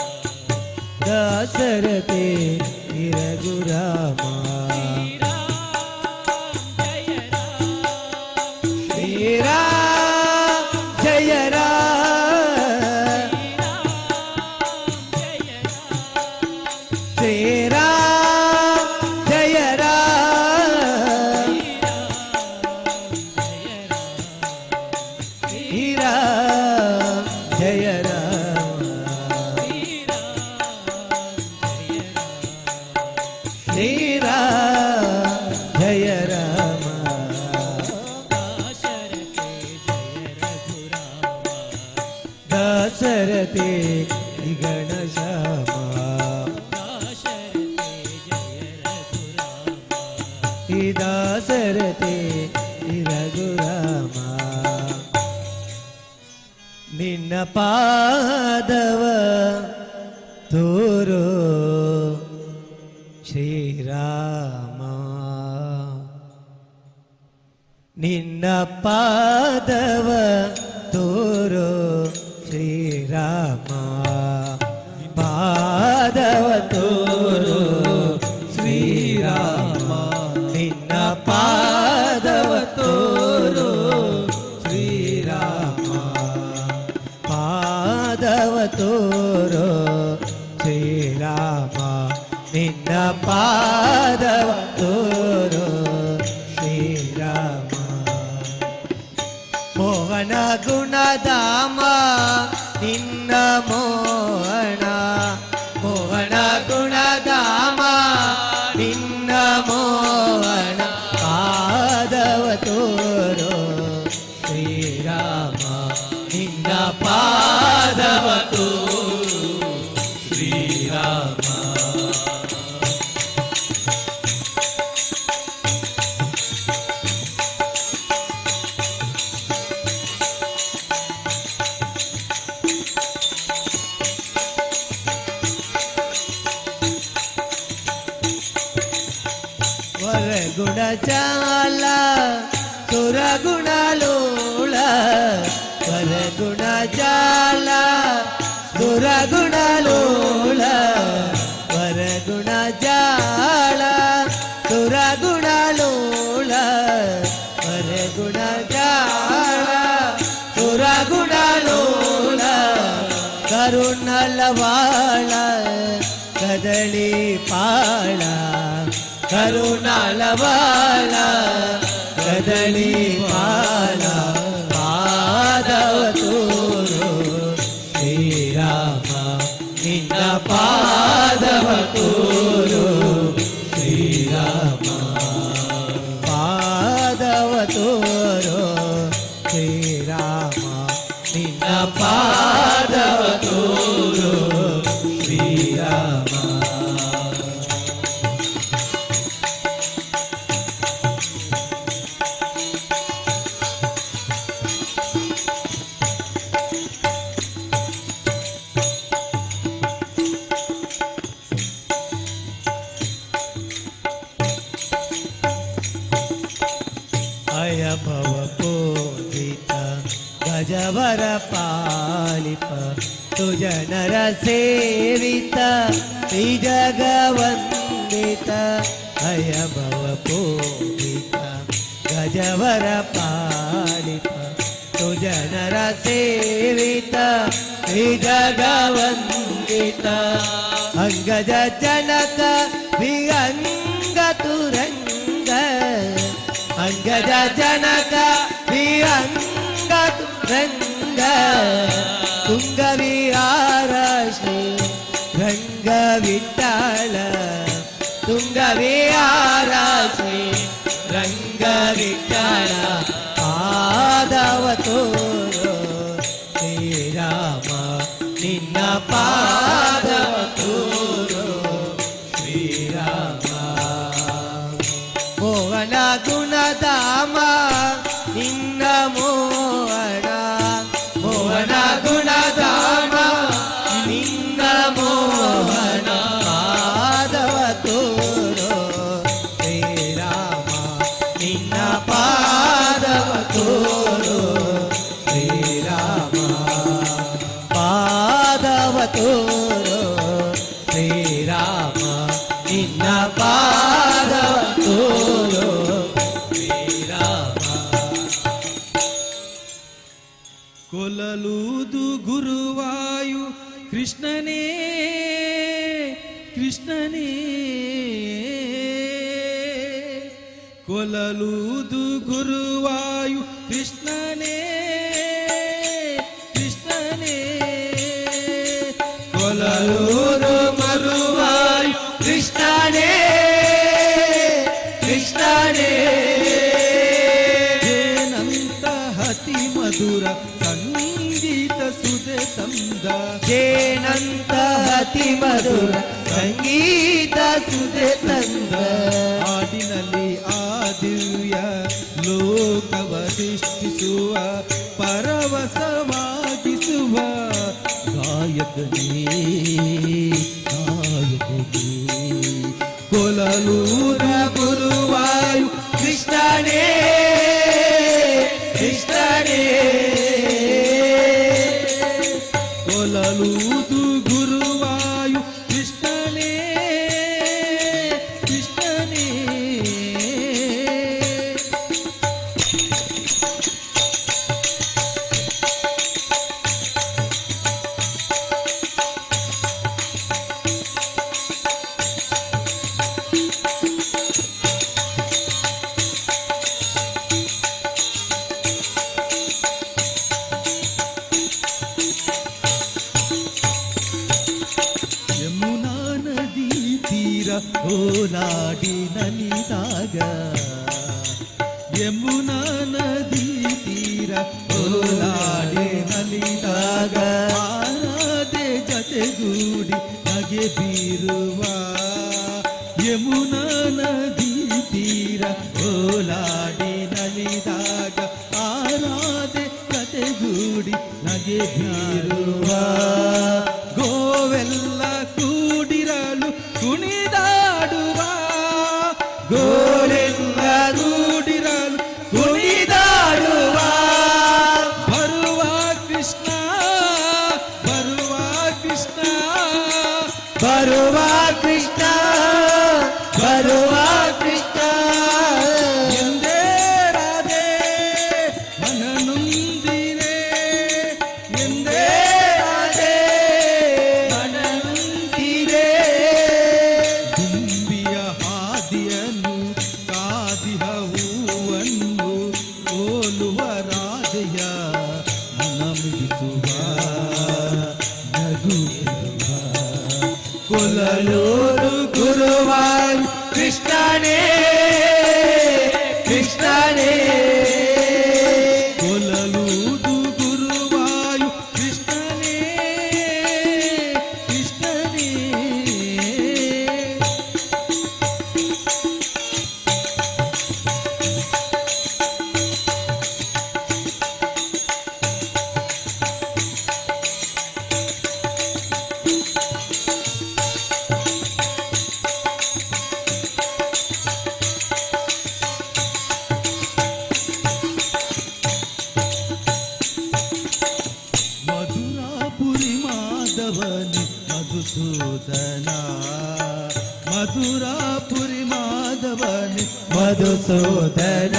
दशरथे रघुरामा श्रीराम जय राम श्रीराम जय राम श्रीराम जय राम श्रीराम जय राम दशरथे घनश्यामा दशरथे रघुरामा ನಿನ್ನ ಪಾದವ ತೋರೋ ಶ್ರೀರಾಮ ನಿನ್ನ ಪಾದವ ತೋರೋ ಶ್ರೀರಾಮ ಪಾದವ ತೋರೋ ಶ್ರೀರಾಮ ನಿನ್ನ ಪಾದವ ತೋರೋ ಶ್ರೀರಾಮ ಪಾದವ ತೋರೋ ಶ್ರೀರಾಮ ನಿನ್ನ ಪಾದವ ತೋರೋ ಶ್ರೀರಾಮ ಮೋಹನ ಗುಣಧಾಮ ನಿನ್ನ ಮೋಹನ ಮೋಹನ ಗುಣಧಾಮ ನಿನ್ನ ಮೋಹನ ಪಾದವ ತೋರೋ ಶ್ರೀರಾಮ ನಿನ್ನ ಪಾದವ ತೋರೋ ಶ್ರೀರಾಮ వరగుణ చాల సురగుణలోళ వరగుణ చాల సురగుణలోళ వరగుణ చాల సురగుణలోళ వరగుణ చాల సురగుణలోళ కరుణలవాళ కదళి పాళ ಕರುಣಾಲವಾಲ ಕದಳಿ ಮಾಲ ಪಾದವ ತೋರೋ ಶ್ರೀರಾಮ ನಿನ್ನ ಪಾದವ ತೋರೋ ಶ್ರೀರಾಮ ಪಾದವ ತೋರೋ ಶ್ರೀರಾಮ ನಿನ್ನ ಪಾದವ ತೋರೋ ಶ್ರೀರಾಮ ಭವ ಪೂಜಿತ ಗಜವರ ಪಾಲಿಪ ತುಜನರ ಸೇವಿತ ಶ್ರೀ ಜಗವಂದಿತ ಅಯ ಭವ ಪೂಜಿತ ಗಜವರ ಪಾಲಿಪ ತುಜನರ ಸೇವಿತ ಶ್ರೀ ಜಗವಂದಿತ ಅಂಗಜ ಜನಕ ವಿಹಂಗ ತುರಂಗ ಅಂಗಜ ಜನಕ ವಿಹಂಗ ತುರಂಗ ತುಂಗ ವಿಹಾರ ಶ್ರೀ ರಂಗ ವಿಠಲ ತುಂಗ ರಂಗವಿಹಾರ ಶ್ರೀ ರಂಗವಿಠಲ ಪಾದವ ತೋರೋ ಶ್ರೀರಾಮ ನಿನ್ನ ಪಾದವ ತೋರೋ ಶ್ರೀರಾಮ ಮೋಹನ ಗುಣಧಾಮ ನಿನ್ನ ಮೋಹನ ಮೋಹನ ಗುಣಧಾಮ ನಿನ್ನ ಮೋಹನ ಪಾದವ ತೋರೋ ಶ್ರೀರಾಮ ನಿನ್ನ ಪಾದವ ತೋರೋ ಶ್ರೀರಾಮ ಪಾದವ ತೋರೋ ಶ್ರೀರಾಮ ನಿನ್ನ ಪಾದವ ತೋರೋ ಶ್ರೀರಾಮ ಕೊಲಲೂದು ಗುರುವಾಯು ಕೃಷ್ಣನೇ ಕೃಷ್ಣನೇ ಕೊಲಲೂದು ಗುರುವಾಯು ಕೃಷ್ಣನೇ ಕೃಷ್ಣನೇ ಕೊಲಲೂದು ಮರುವಾಯು ಕೃಷ್ಣನೇ ಕೃಷ್ಣನೇ ಏನಂತ ಅತಿ ಮಧುರ ಸಂಗೀತ ಸುದೆ ತಂದ ಏನಂತ ಅತಿ ಮಧುರ ಸಂಗೀತ ಸುದೆ ತಂದ ಹಾಡಿನಲ್ಲಿ ಆ ದಿವ್ಯ ಲೋಕವ ಸೃಷ್ಟಿಸುವ ಪರವಶವಾಗಿಸುವ ಗಾಯಕನೇ ಗಾಯಕನೇ ಕೊಲಲೂರ ಗುರುವಾಯು ಕೃಷ್ಣನೇ ಕೃಷ್ಣನೇ ಕೊಲಲೂದು ಗುರುವಾಯು ಕೃಷ್ಣನೇ ಕೃಷ್ಣನೇ ಯಮುನಾ ನದಿ ತೀರ ಓಲಾಡಿ ನಲಿದಾಗ ಯಮುನಾ ನದಿ ತೀರ ಓಲಾಡಿ ನಲಿದಾಗ ಆರಾಧೆ ಜತೆಗೂಡಿ ನಗೆ ಬೀರುವ ಯಮುನಾ ನದಿ ತೀರ ಓಲಾಡಿ ನಲಿದಾಗ ಆರಾಧೆ ಜತೆಗೂಡಿ ನಗೆ ಬೀರುವ ಗೋವೆಲ್ಲ ಕೂಡಿರಲು ಕುಣಿದಾಡುವ ಗೋರೆಲ್ಲ ಕೂಡಿರಲು ಕುಣಿದಾಡುವ ಬರುವ ಕೃಷ್ಣ ಬರುವ ಕೃಷ್ಣ ಬರುವ ಕೃಷ್ಣ ಬರುವ ಕೃಷ್ಣ ಎಂದೇ ರಾಧೆ ಮನನೊಂದಿರೆ ಎಂದೇ ರಾಧೆ ಮನನೊಂದಿರೆ ದುಂಬಿಯ ಹಾದಿಯನ್ನು ಕಾದಿಹ ಹೂವನ್ನು ಓಲುವ ರಾಧೆಯ ನಮಿಸುವ ನಗುತ್ತಿರುವ ಕೊಲಲೂರು ಗುರುವಾಯು ಕೃಷ್ಣನೇ ಕೃಷ್ಣನೇ ಕೊಲಲೂದು ಗುರುವಾಯು ಕೃಷ್ಣನೇ ಕೃಷ್ಣನೇ ಮಧುರಾಪುರಿ ಮಾಧವನಿ ಮಧುಸೂದನ ಮಧುರಾಪುರಿ ಮಾಧವನಿ ಮಧುಸೂದನ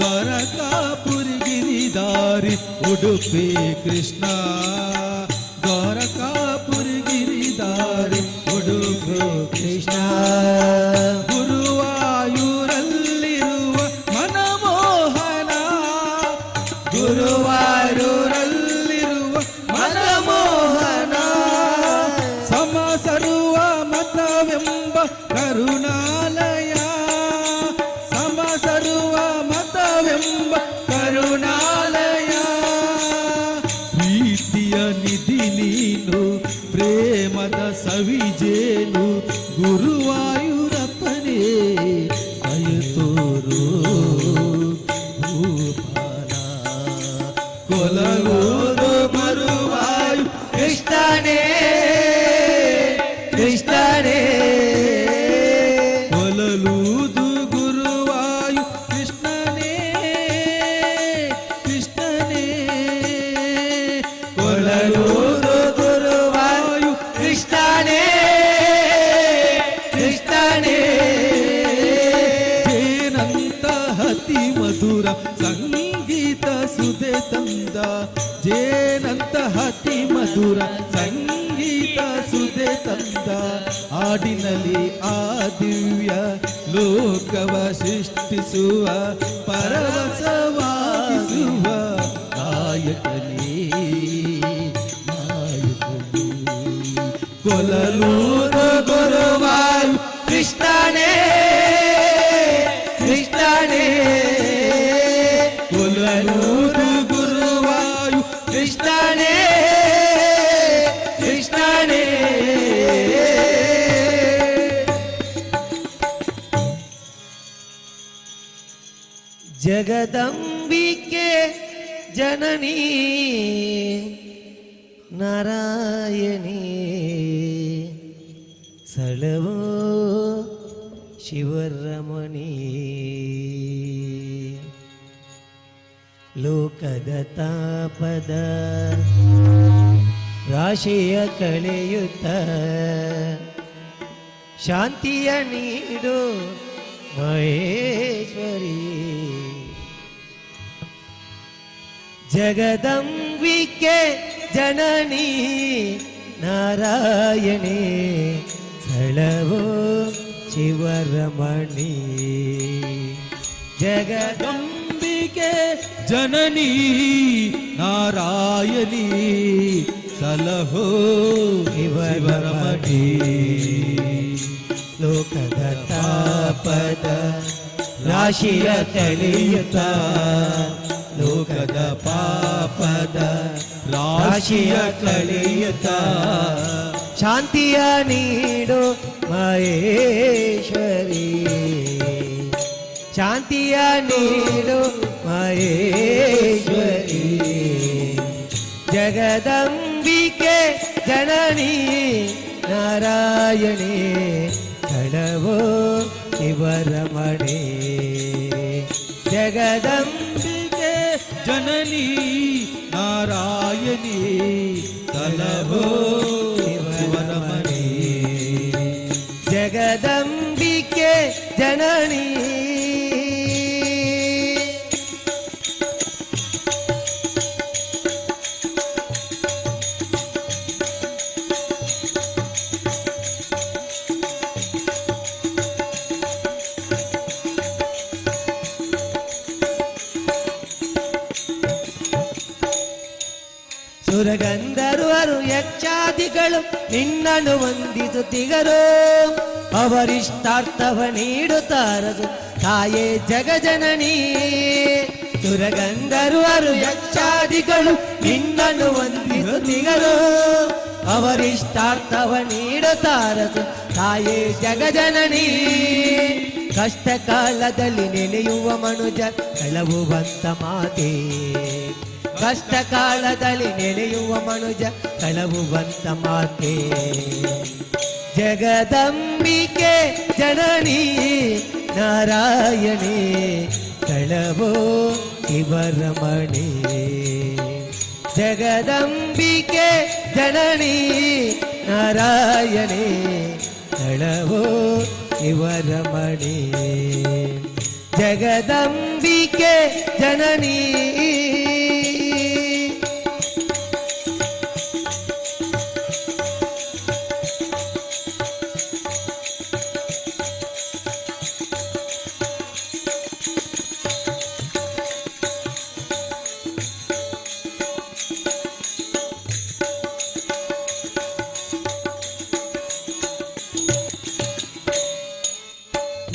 ದ್ವಾರಕಾಪುರಿ ಗಿರಿದಾರಿ ಉಡುಪಿ ಕೃಷ್ಣ ದ್ವಾರಕಾಪುರಿ ಗಿರಿದಾರಿ ಉಡುಪಿ ಕೃಷ್ಣ ಗುರುವಾಯೂರಲ್ಲಿರುವ ಮನಮೋಹನ ಗುರುವಾಯೂರಲ್ಲಿರುವ ಮನಮೋಹನ ಸಮ ಸರ್ವ ಮತವೆಂಬ ಕರು ಕರುಣಾಲಯ ಸಮ ಸರ್ವ ಮತವೆಂಬ ಕರುಣಾಲಯ ಪ್ರೀತಿಯ ನಿಧಿ ನೀನು ಪ್ರೇಮದ ಸವಿಜೇನು ಗುರುವಾಯೂರಪ್ಪನೇ ದಯ ತೋರು ಭೂಪಾಲ ಕೊಲಗೂರು ಮರುವಾಯು ಕೃಷ್ಣನೇ ಕೃಷ್ಣನೇ ಕೊಲಲೂದು ಗುರುವಾಯು ಕೃಷ್ಣನೇ ಕೃಷ್ಣನೇ ಕೊಲಲೂದು ಗುರುವಾಯು ಕೃಷ್ಣನೇ ಕೃಷ್ಣನೇ ಜೇನಂತ ಅತಿ ಮಧುರ ಸಂಗೀತ ಸುದೆ ತಂದ ಜೇನಂತ ಅತಿ ಮಧುರ ಸಂಗೀತ ಸುದೆ ತಂದ ಹಾಡಿನಲ್ಲಿ ಆ ದಿವ್ಯ ಲೋಕವ ಸೃಷ್ಟಿಸುವ ಪರವಶವಾಗಿಸುವ ನಾಯಕನೇ ನಾಯಕನೇ ಕೊಲಲೂರು ಗುರುವಾಯು ಕೃಷ್ಣನೇ ಕೃಷ್ಣನೇ ಕೊಲಲೂರು ಗುರುವಾಯು ಕೃಷ್ಣನೇ ಕೃಷ್ಣನೇ ಜಗದಂಬಿಕೆ ಜನನಿ ನಾರಾಯಣಿ ಸಳವೋ ಶಿವರಮಣಿ ಲೋಕದ ತಾಪದ ರಾಶಿಯ ಕಳೆಯುತ್ತ ಶಾಂತಿಯ ನೀಡು ಮಹೇಶ್ವರಿ ಜಗದಂಬಿಕೆ ಜನನಿ ನಾರಾಯಣಿ ಸಳವೋ ಶಿವರಮಣಿ ಜಗದಂಬಿಕೆ ಜನನಿ ನಾರಾಯಣಿ ಸಲಹೋ ಶಿವರಮಣಿ ಲೋಕದ ತಾಪದ ರಾಶಿಯ ಕಳೆಯುತ್ತ ಲೋಕದ ಪಾಪದ ರಾಶಿಯ ಕಳೆಯುತ್ತ ಶಾಂತಿಯ ನೀಡು ಮಹೇಶ್ವರಿ ಶಾಂತಿಯ ನೀಡು ಮಹೇಶ್ವರಿ ಜಗದಂಬಿಕೆ ಜನನಿ ನಾರಾಯಣಿ ಕಳವೋ ಶಿವರಮಣಿ ಜಗದಂಬಿಕೆ ಜನನಿ ನಾರಾಯಣಿ ಕಳವೋ ಶಿವರಮಣಿ ಜಗದಂಬಿಕೆ ಜನನಿ ಸುರಗಂಧರ್ವರು ಯಕ್ಷಾದಿಗಳು ನಿನ್ನನ್ನು ವಂದಿಸುತ್ತಿಗರು ಅವರಿಷ್ಟಾರ್ಥವ ನೀಡುತ್ತಾರದು ತಾಯೇ ಜಗಜನನಿ ಸುರಗಂಧರ್ವರು ಯಕ್ಷಾದಿಗಳು ನಿನ್ನನ್ನು ವಂದಿಸುತ್ತಿಗರು ಅವರಿಷ್ಟಾರ್ಥವ ನೀಡುತ್ತಾರದು ತಾಯೇ ಜಗಜನನಿ ಕಷ್ಟ ಕಾಲದಲ್ಲಿ ನೆನೆಯುವ ಮನುಜ ಕಳವುವಂತ ಮಾತೆ ಕಷ್ಟ ಕಾಲದಲ್ಲಿ ನೆನೆಯುವ ಮನುಜ ಕಳವುವಂತ ಮಾತೆ ಜಗದಂಬಿಕೆ ಜನನಿ ನಾರಾಯಣಿ ಕಳವೋ ಶಿವರಮಣಿ ಜಗದಂಬಿಕೆ ಜನನಿ ನಾರಾಯಣಿ ಕಳವೋ ಶಿವರಮಣಿ ಜಗದಂಬಿಕೆ ಜನನಿ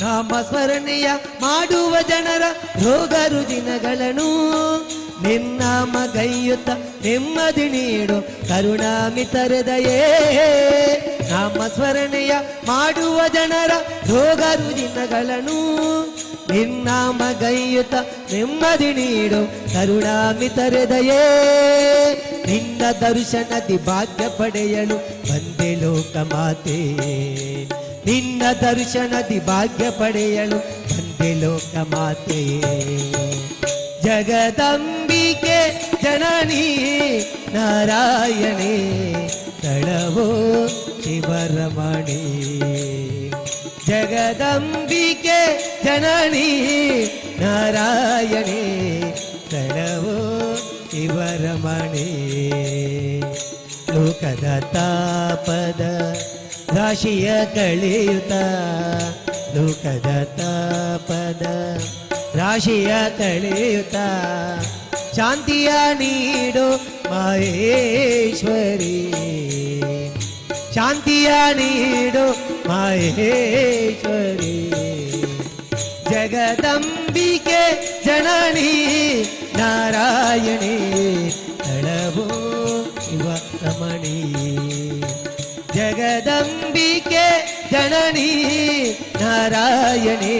ನಾಮ ಸ್ಮರಣೆಯ ಮಾಡುವ ಜನರ ರೋಗ ರುಜಿನಗಳನ್ನು ನಿನ್ನಾಮ ಗೈಯುತ್ತ ನೆಮ್ಮದಿ ನೀಡು ಕರುಣಾಮಿತರದಯೇ. ನಾಮ ಸ್ಮರಣೆಯ ಮಾಡುವ ಜನರ ರೋಗ ರುಜಿನಗಳನ್ನು ನಿನ್ನಾಮ ಗೈಯುತ್ತ ನೆಮ್ಮದಿ ನೀಡು ಕರುಣಾಮಿತರದಯೇ. ನಿನ್ನ ದರ್ಶನದಿ ಭಾಗ್ಯ ಪಡೆಯಲು ಬಂದೆ ಲೋಕ ಮಾತೆ. ನಿನ್ನ ದರ್ಶನದಿ ಭಾಗ್ಯ ಪಡೆಯಲು ಬಂದೆ ಲೋಕ ಮಾತೆಯೇ. ಜಗದಂಬಿಕೆ ಜನನಿ ನಾರಾಯಣೇ ತಳವೋ ಶಿವರಮಣಿ. ಜಗದಂಬಿಕೆ ಜನನಿ ನಾರಾಯಣೇ ತಳವೋ ಶಿವರಮಣಿ. ಲೋಕದ ತಾಪದ ರಾಶಿಯ ಕಳೆಯುತ್ತ ಲೋಕದ ತಾಪದ ರಾಶಿಯ ಕಳೆಯುತ್ತ ಶಾಂತಿಯ ನೀಡು ಮಹೇಶ್ವರಿ. ಶಾಂತಿಯ ನೀಡು ಮಹೇಶ್ವರಿ. ಜಗದಂಬಿಕೆ ಜನನಿ ನಾರಾಯಣಿ ತಳವೋ ಶಿವ ರಮಣಿ. ಜಗದಂಬಿಕೆ ಜನನಿ ನಾರಾಯಣಿ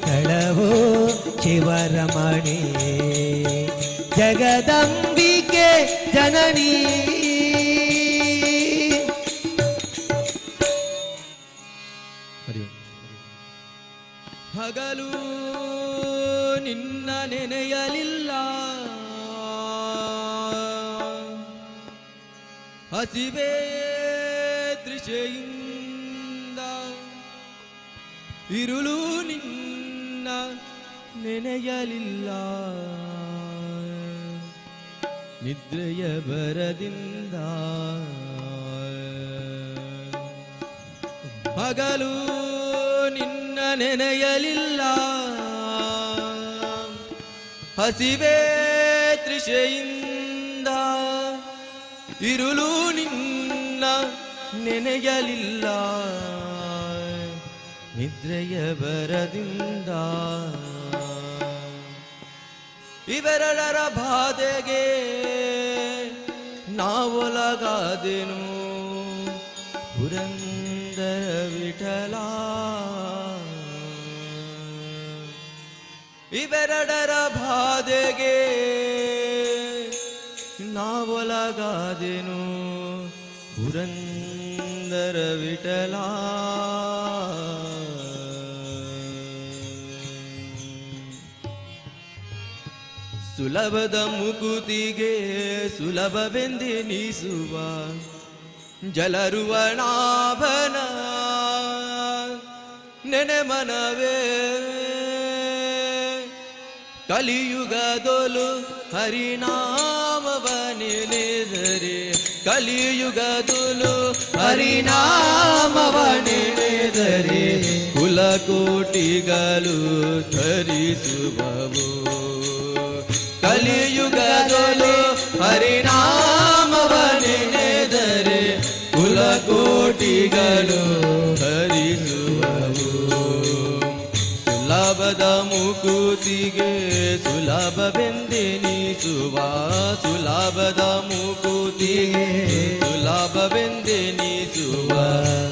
ತಳವೋ ಶಿವರಮಣಿ. ಜಗದಂಬಿಕೆ ಜನನಿ. ಹಗಲು ನಿನ್ನ ನೆನೆಯಲಿಲ್ಲ, ಹಸಿವೆ ತೃಷೆಯಿಂದ, ಇರುಳು ನಿನ್ನ ನೆನೆಯಲಿಲ್ಲ, ನಿದ್ರೆಯ ಬರದಿಂದ. ಹಗಲು ನಿನ್ನ ನೆನೆಯಲಿಲ್ಲ, ಹಸಿವೆ ತೃಷೆಯಿಂದ, ಇರುಳು ನಿನ್ನ ನೆನೆಯಲಿಲ್ಲ, ನಿದ್ರೆಯ ಬರದಿಂದ. ಇವೆರಡರ ಬಾಧೆಗೆ ನಾವೊಲಗಾದೆನು ಪುರಂದರ ವಿಠಲ. ಇವೆರಡರ ಬಾಧೆಗೆ ನಾವೊಲಗಾದೆನು ಪುರಂದರ ವಿಠಲ. ಸುಲಭದ ಮುಕುತಿಗೆ ಸುಲಭವೆಂದೆನಿಸುವ ಜಲರುವನಾಭನ ನೆನೆ ಮನವೇ. ಕಲಿಯುಗದೊಲು ಹರಿನಾಮವ ನೆನೆದರೆ, ಕಲಿಯುಗದೊಲು ಹರಿನಾಮವ ನೆನೆದರೆ, ಕುಲಕೋಟಿಗಳು ಧರಿಸುವವು. ಕಲಿಯುಗದೊಲು ಹರಿನಾಮವ ನೆನೆದರೆ, ಕುಲಕೋಟಿಗಳು ಧರಿಸುವವು. ಸುಲಭದ ಮುಕುತಿಗೆ ಸುಲಭವೆಂದೆನಿಸುವ, ಸುಲಭದ ಮುಕುತಿಗೆ ಸುಲಭವೆಂದೆನಿಸುವ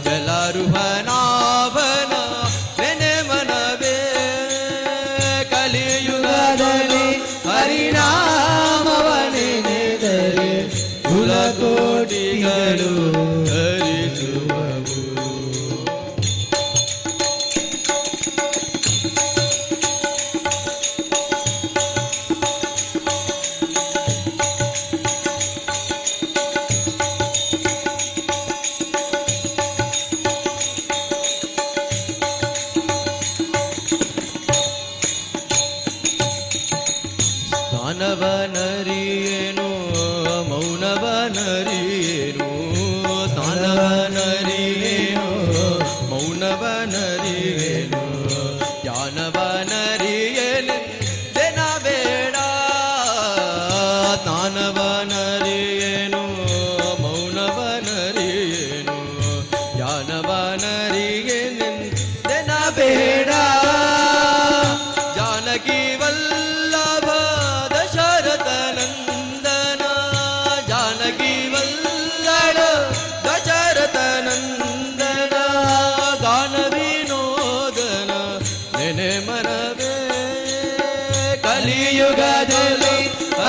ಜಲಾರುಹನಾಭನ ನೆನೆ ಮನವೇ. ಕಲಿಯುಗದಲ್ಲಿ ಹರಿನಾಮವ ನೆನೆದರೆ, ಕುಲಕೋಟಿಗಳು ಧರಿಸುವವು.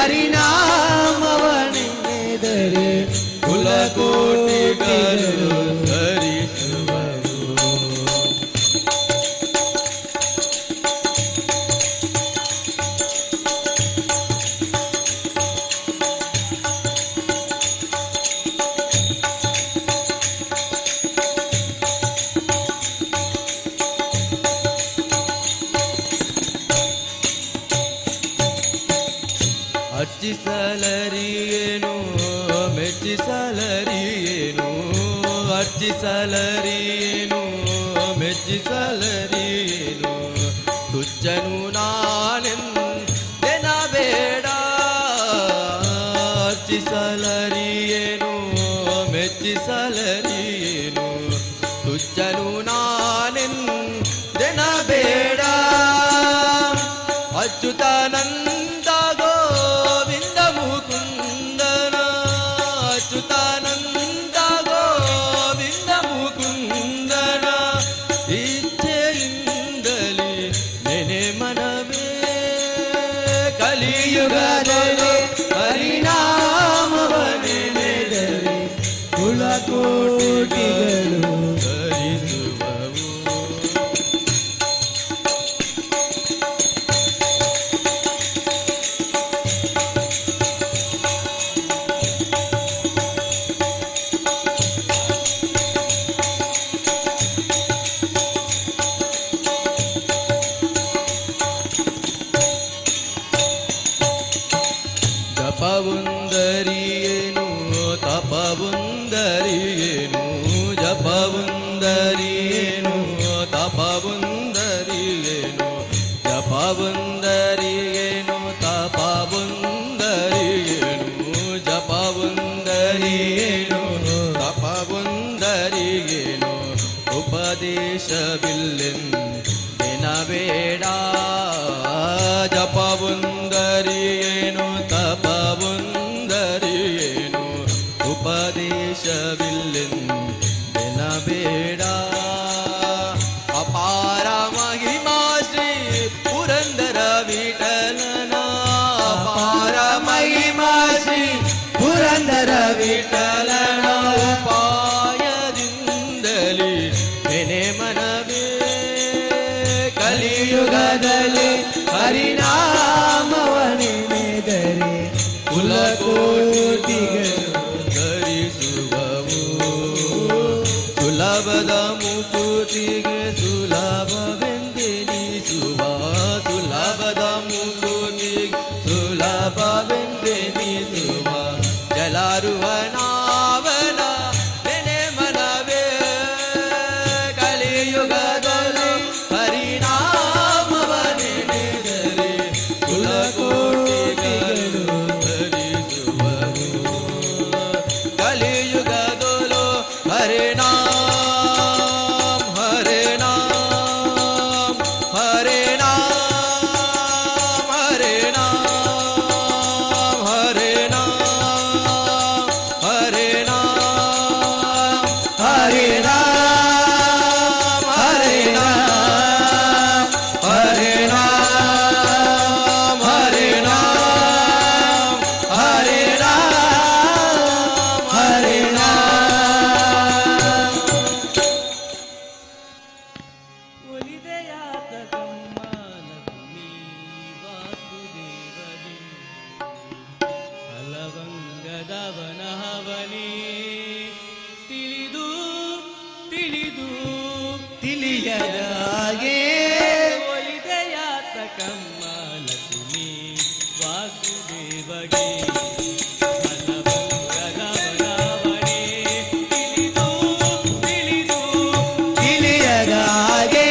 ಹರಿನಾಮವನೆನೆದರೆ ಕುಲಕೋಟಿಗಳು ಧರಿಸುವರು. ಅರ್ಚಿಸಲರಿಯೇನು ಮೆಚ್ಚಿಸಲರಿಯೇನು, ಅರ್ಚಿಸಲರಿಯೇನು ಮೆಚ್ಚಿಸಲರಿಯೇನು, ತುಚ್ಚನು ನಾನೆಂದೆನಬೇಡ. ಅರ್ಚಿಸಲರಿಯೇನು ಮೆಚ್ಚಿಸಲರಿಯೇನು, ತುಚ್ಚನು ನಾನೆಂದೆನಬೇಡ. ಅಚ್ಯುತಾನಂದ ಗೋವಿಂದ ಮುಕುಂದನ, ಅಚ್ಯುತಾನಂದ ಗೋವಿಂದ ಮುಕುಂದನ, ಇಚ್ಛೆಯಿಂದಲೇ ನೆನೆ ಮನವೇ ಕಲಿಯುಗದಲ್ಲಿ ಹರಿನಾಮವನೆನೆದರೆ ಕುಲಕೋಟಿಗಳು ಧರಿಸುವವು. ಜಪವುಂದರಿಯೇನು ತಪವುಂದರಿಯೇನು, ಜಪವುಂದರಿಯೇನು ತಪವುಂದರಿಯೇನು, ಜಪವುಂದರಿಯೇನು ತಪವುಂದರಿಯೇನು, ಜಪವುಂದರಿಯೇನು ತಪವುಂದರಿಯೇನು, ಉಪದೇಶವಿಲ್ಲೆಂದೆನಬೇಡ. ಜಪವುಂದರಿಯೇನು ತಪವುಂದರಿಯೇನು, ಉಪದೇಶವಿಲ್ಲೆಂದೆನಬೇಡ. ಅಪಾರ ಮಹಿಮಾ ಶ್ರೀ ಪುರಂದರ ವಿಠಲನ, ಅಪಾರ ಮಹಿಮಾ ಶ್ರೀ ಪುರಂದರ ವಿಠಲನ, ಉಪಾಯದಿಂದಲೇ ನೆನೆ ಮನವೇ ಕಲಿಯುಗದಲ್ಲಿ ಹರಿನಾಮವನೆನೆದರೆ ಕುಲಕೋಟಿಗಳು ಧರಿಸುವವು. ಸುಲಭದ ಮುಕುತಿಗೆ ಸುಲಭವೆಂದೆನಿಸುವ, ಸುಲಭದ ಮುಕುತಿಗೆ ಸುಲಭವೆಂದೆನಿಸುವ, ಜಲಾರುವ ನಾವನ ನೆನೆ ಮನವೇ ಕಲಿಯುಗದಲ್ಲಿ ಹರಿನಾಮವನೆನೆದರೆ ಕುಲಕೋಟಿಗಳು ಧರಿಸುವರು. ಕಲಿಯುಗದೊಲು ಹರಿನಾಮ ಹರಿನಾಮ ಹರಿನಾಮ ಹರಿನಾಮ ಹರಿನಾಮ ಹರಿನಾಮ ಹರಿನಾಮ ಹರಿನಾಮ ಹರಿನಾಮ ಹರಿನಾಮ ಹರಿನಾಮ ಹರಿನಾಮ. ಒಲಿದೆಯಾದ ಕಮ್ಮನಗುಮಿ ವಾಸುದೇವನಿ, ಹಲವಂಗದವನ ಹವನಿ ತಿಳಿದು ತಿಳಿದು ತಿಳಿಯದ ಹಾಗೆ ಒಲಿದೆಯಾದ ಕಮ್ಮನಗುಮಿ ವಾಸುದೇವನಿ, ಹಲವಂಗದವನ ಹವನಿ ತಿಳಿದು ತಿಳಿದು ತಿಳಿಯದ ಹಾಗೆ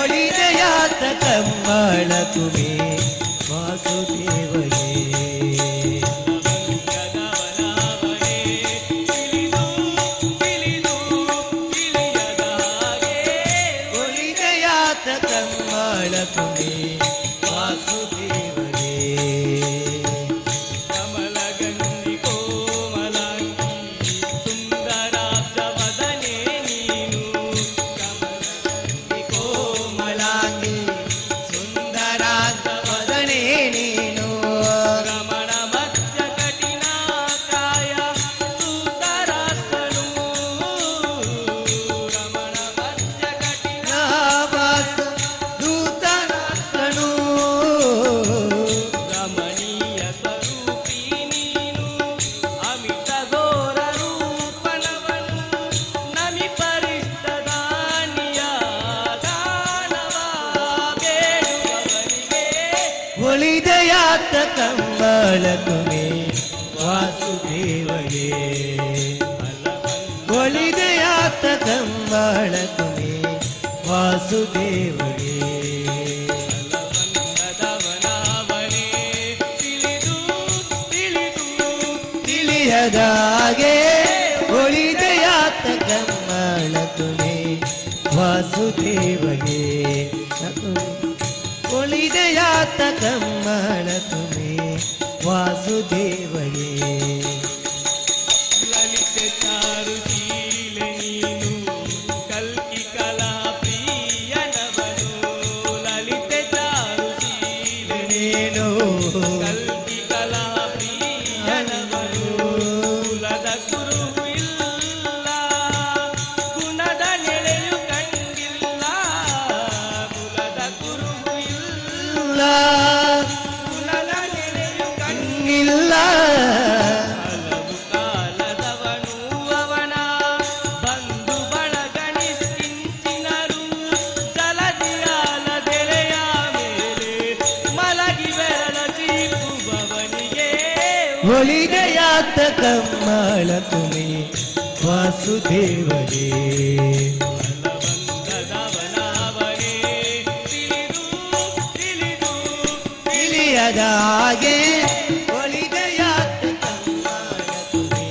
ಒಳಿದೆಯಾತ ಕಮ್ಮಳ ಕುಮಿ ವಾಸುದೇವನೇ. ಒಳಿದೆಯಾತ ಕಮ್ಮಳ ಕುಮಿ ವಾಸುದೇವನೇ. ಕಮಲಗಂಧಿ ಕೋಮಲಾಂಗಿ ಸುಂದರಾಬ್ಜವದನೆ ನೀನು, ಕಮಲಗಂಧಿ ಕೋಮಲಾಂಗಿ ಸುಂದರಾಂತ ವದನೆ ನೀನು, ರಮಣ ಒಳಿದೆಯಾತ ಕಂಬಳ ತುಮೆ ವಾಸುದೇವಗೆ ಒಳಿದೆಯಾತ ಕಂಬಳ ತುಮೆ ವಾಸುದೇವಗೆ ಬಲವಂತದವನಾವನೇ ತಿಳಿದು ತಿಳಿದು ತಿಳಿಯದಾಗೆ ಒಳಿದೆಯಾತ ಕಂಬಳ ತುಮೆ ವಾಸುದೇವಗೆ ಒಳಿದೆಯಾತ ಕಂಬಳ ತುಮೆ ವಾಸುದೇವಗೆ ಲಲಿತೆ ಚಾರುಶೀಲ ನೀನು ಕಲ್ಕಿ ಕಲಾ ಪ್ರಿಯನವನು ಲಲಿತೆ ಚಾರುಶೀಲ ನೀನು ಕಲ್ಕಿ ಕಲಾ ಪ್ರಿಯನವನು ಕುಲದ ಗುರು ಇಲ್ಲ ಗುಣದ ನೆಲೆಯು ಕಂಡಿಲ್ಲ ಕುಲದ ಗುರು ಇಲ್ಲ ಕುಲದ ನೆಲೆಯು ಇಲ್ಲ ಹಲವು ಕಾಲದವನು ಅವನ ಬಂಧು ಬಳಗ ನಿಶ್ಚಿಂಚಿನರು ಜಲದಿಯಾಲದೆಲೆಯ ಮೇಲೆ ಮಲಗಿ ಬೆರಳ ಚೀಪುವವನಿಗೆ ಒಳಿದೆಯಾತ ಕಂಬಳ ತುಮೆ ವಾಸುದೇವಗೆ ಬಲವಂತದವನಾವನೇ ತಿಳಿದು ತಿಳಿದು ತಿಳಿಯದ ಹಾಗೆ ಒಳಿದೆಯಾತ ಕಂಬಳ ತುಮೆ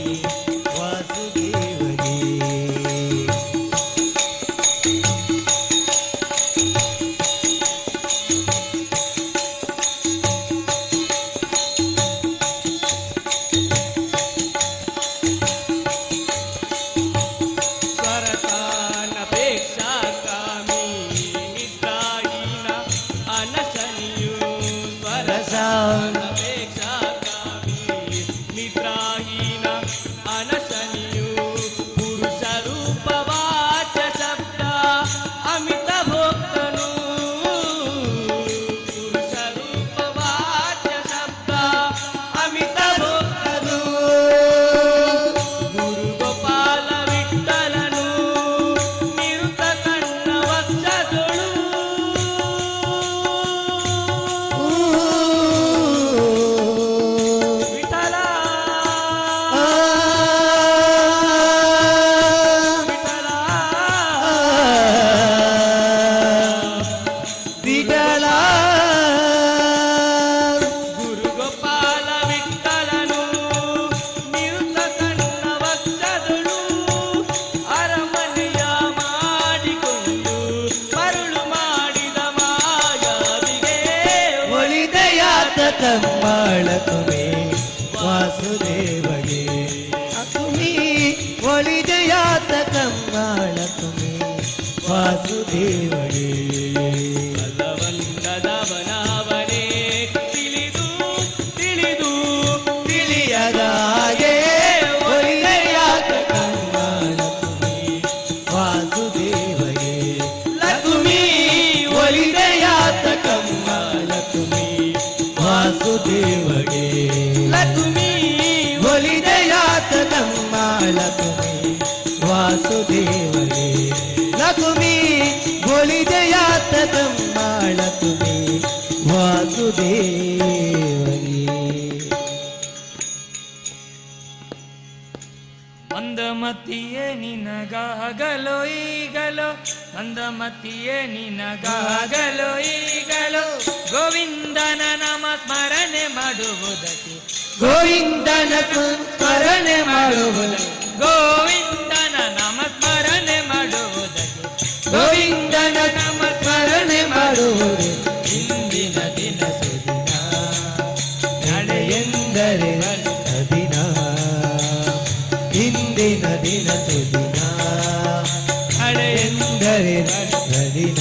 ವಾಸುದೇವಗೆ ಸ್ವರತಾನಪೇಕ್ಷಾ ಕಾಮಿ ನಿದ್ರಾಹೀನ ಅನಶನಿಯು ಸ್ವರತಾನಪೇಕ್ಷಾ ಕಾಮಿ ನಿದ್ರಾಹೀನ ಅನಶನಿಯು ಪುರುಷ ರೂಪವಾಚ ಶಬ್ದ ಅಮಿತ ಭೋಕ್ತನು ಪುರುಷ ರೂಪವಾಚ ಶಬ್ದ ಅಮಿತ ಭೋಕ್ತನು ಗುರು ಗೋಪಾಲ ವಿಠಲನು ನಿರುತ ಕಣ್ಣ ವಕ್ಷದೊಳು ವಿಠಲ ವಿಠಲ ವಿಠಲ ಗುರು ಗೋಪಾಲ ವಿಠಲನು ನಿರುತ ಕಣ್ಣ ವಕ್ಷದೊಳು ಅರಮನೆಯ ಮಾಡಿಕೊಂಡು ಮರುಳು ಮಾಡಿದ ಮಾಯಾವಿಗೆ ಒಳಿದೆಯಾತ ಕಂಬಳ ತುಮೆ ವಾಸುದೇವಗೆ ತುಮಿ ಒಳಿದೆಯಾತ ಕಂಬಳ ತುಮೆ ವಾಸುದೇವಗೆ ಬಲವಂತದವನಾವನೇ ತಿಳಿದು ತಿಳಿದು ತಿಳಿಯದ ಹಾಗೆ ಒಳಿದೆಯಾತ ಕಂಬಳ ತುಮೆ ವಾಸುದೇವಗೆ ಲಕ್ಷ್ಮೀ ಒಳಿದೆಯಾತ ಕಂಬಳ ತುಮೆ ವಾಸುದೇವಗೆ ಲಕ್ಷ್ಮೀ ಒಳಿದೆಯಾತ ಕಂಬಳ ತುಮೆ ವಾಸುದೇವಗೆ ಲಕ್ಷ್ಮೀ ಒಳಿದೆಯಾತ ಕಂಬಳ ತುಮೆ ವಾಸುದೇವಗೆ ಮಂದಮತಿಯೇ ನಿನಗಾಗಲೋ ಈಗಲೋ ಮಂದಮತಿಯೇ ನಿನಗಾಗಲೋ ಈಗಲೋ ಗೋವಿಂದನ ನಾಮ ಸ್ಮರಣೆ ಮಾಡುವುದಕ್ಕೆ ಗೋವಿಂದನ ಸ್ಮರಣೆ ಮಾಡುವುದು ಗೋವಿಂದನ ನಾಮ ಸ್ಮರಣೆ ಮಾಡುವುದಕ್ಕೆ ಗೋವಿಂದನ ನಾಮ ಸ್ಮರಣೆ ಮಾಡುವುದು ಇಂದಿನ ದಿನ ಸುದಿನ ನಡೆಯೆಂದರೆ ದಿನ ಇಂದಿನ ದಿನ ಸುದಿನ ನಡೆಯೆಂದರೆ ದಿನ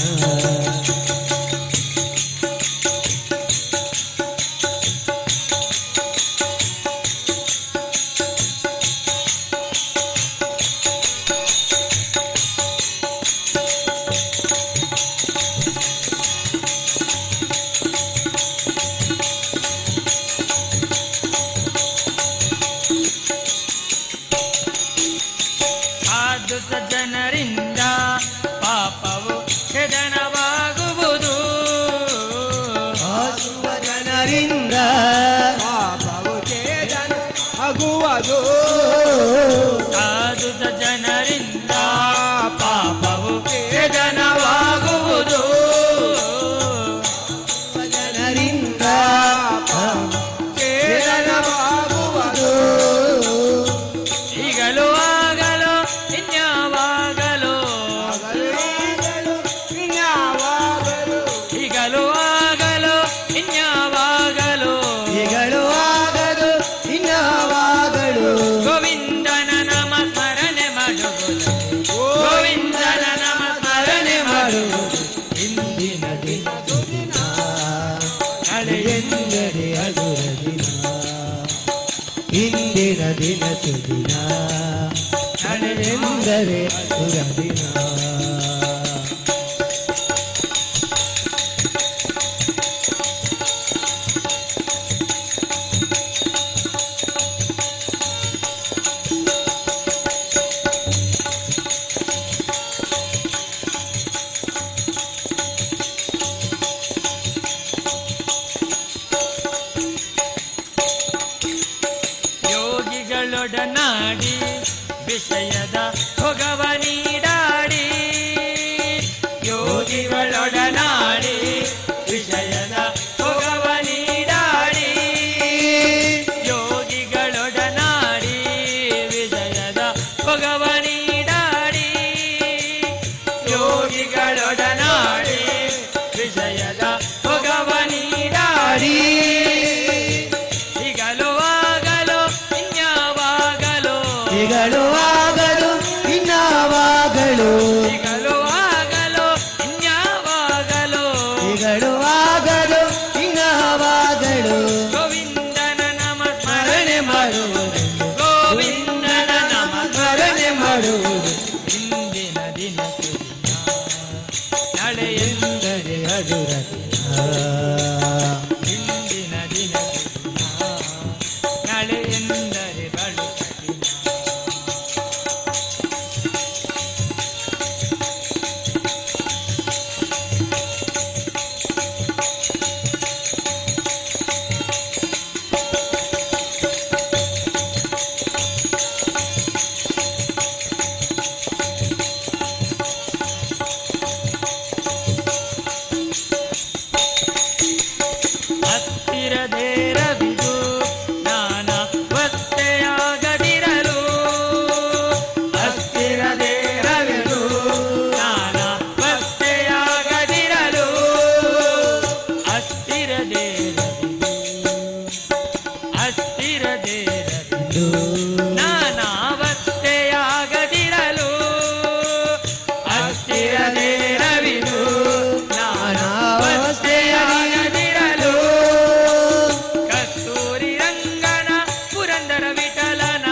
ಇಂದಿನ ದಿನ ಸುದಿನ ನಾಳೆಯೆಂದರೆ ಹಗುರ ದಿನ ಇಂದಿನ ದಿನ ಸುದಿನ ನಾಳೆಯೆಂದರೆ ಹಗುರ ದಿನ ಯೋಗಿಗಳೊಡನಾಡಿ ವಿಷಯದ ಭೋಗವ ನೀಡಾಡಿ ಯೋಗಿಗಳೊಡನಾಡಿ ವಿಷಯದ ಭೋಗವ ನೀಡಾಡಿ ಯೋಗಿಗಳೊಡನಾಡಿ ವಿಷಯದ ಭೋಗವ ನೀಡಾಡಿ ಯೋಗಿಗಳೊಡನಾಡಿ ವಿಷಯದ ಭೋಗವ ನೀಡಾಡಿ ಈಗಲೂ ಆಗಲು ಇನ್ಯಾವಾಗಲು ಈಗಲೂ ಆಗಲು ಇನ್ನಾವಾಗಲು ಈಗಲೂ ಆಗಲು ಇನ್ಯಾವಾಗಲು ಈಗಲೂ ಆಗಲು ಇನ್ನಾವಾಗಲು ಗೋವಿಂದನ ನಾಮ ಸ್ಮರಣೆ ಮಾಡುವುದು ಗೋವಿಂದನ ನಾಮ ಸ್ಮರಣೆ ಮಾಡುವುದು ಇಂದಿನ ದಿನ ಸುದಿನ ನಾಳೆಯೆಂದರೆ ಹಗುರ ಇಂದಿನ ದಿನ ಸುದಿನ ನಾಳೆಯೆಂದರೆ ಬಲು ಕಠಿಣ ಹತ್ತಿರದೇರವಿದು ನಾನಾ ವಸ್ತೆಯಾಗದಿರಲು ಹತ್ತಿರದೇರವಿದು ನಾನಾ ವಸ್ತೆಯಾಗದಿರಲು ಅಸ್ಥಿರದೇರವಿದು ಅಸ್ಥಿರದೇರವಿದು ನಾನಾ ವಸ್ತೆಯಾಗದಿರಲು ಅಸ್ಥಿರದೇರವಿದು ನಾನಾ ವಸ್ತೆಯಾಗದಿರಲು ಕಸ್ತೂರಿ ರಂಗನ ಪುರಂದರ ವಿಠಲನ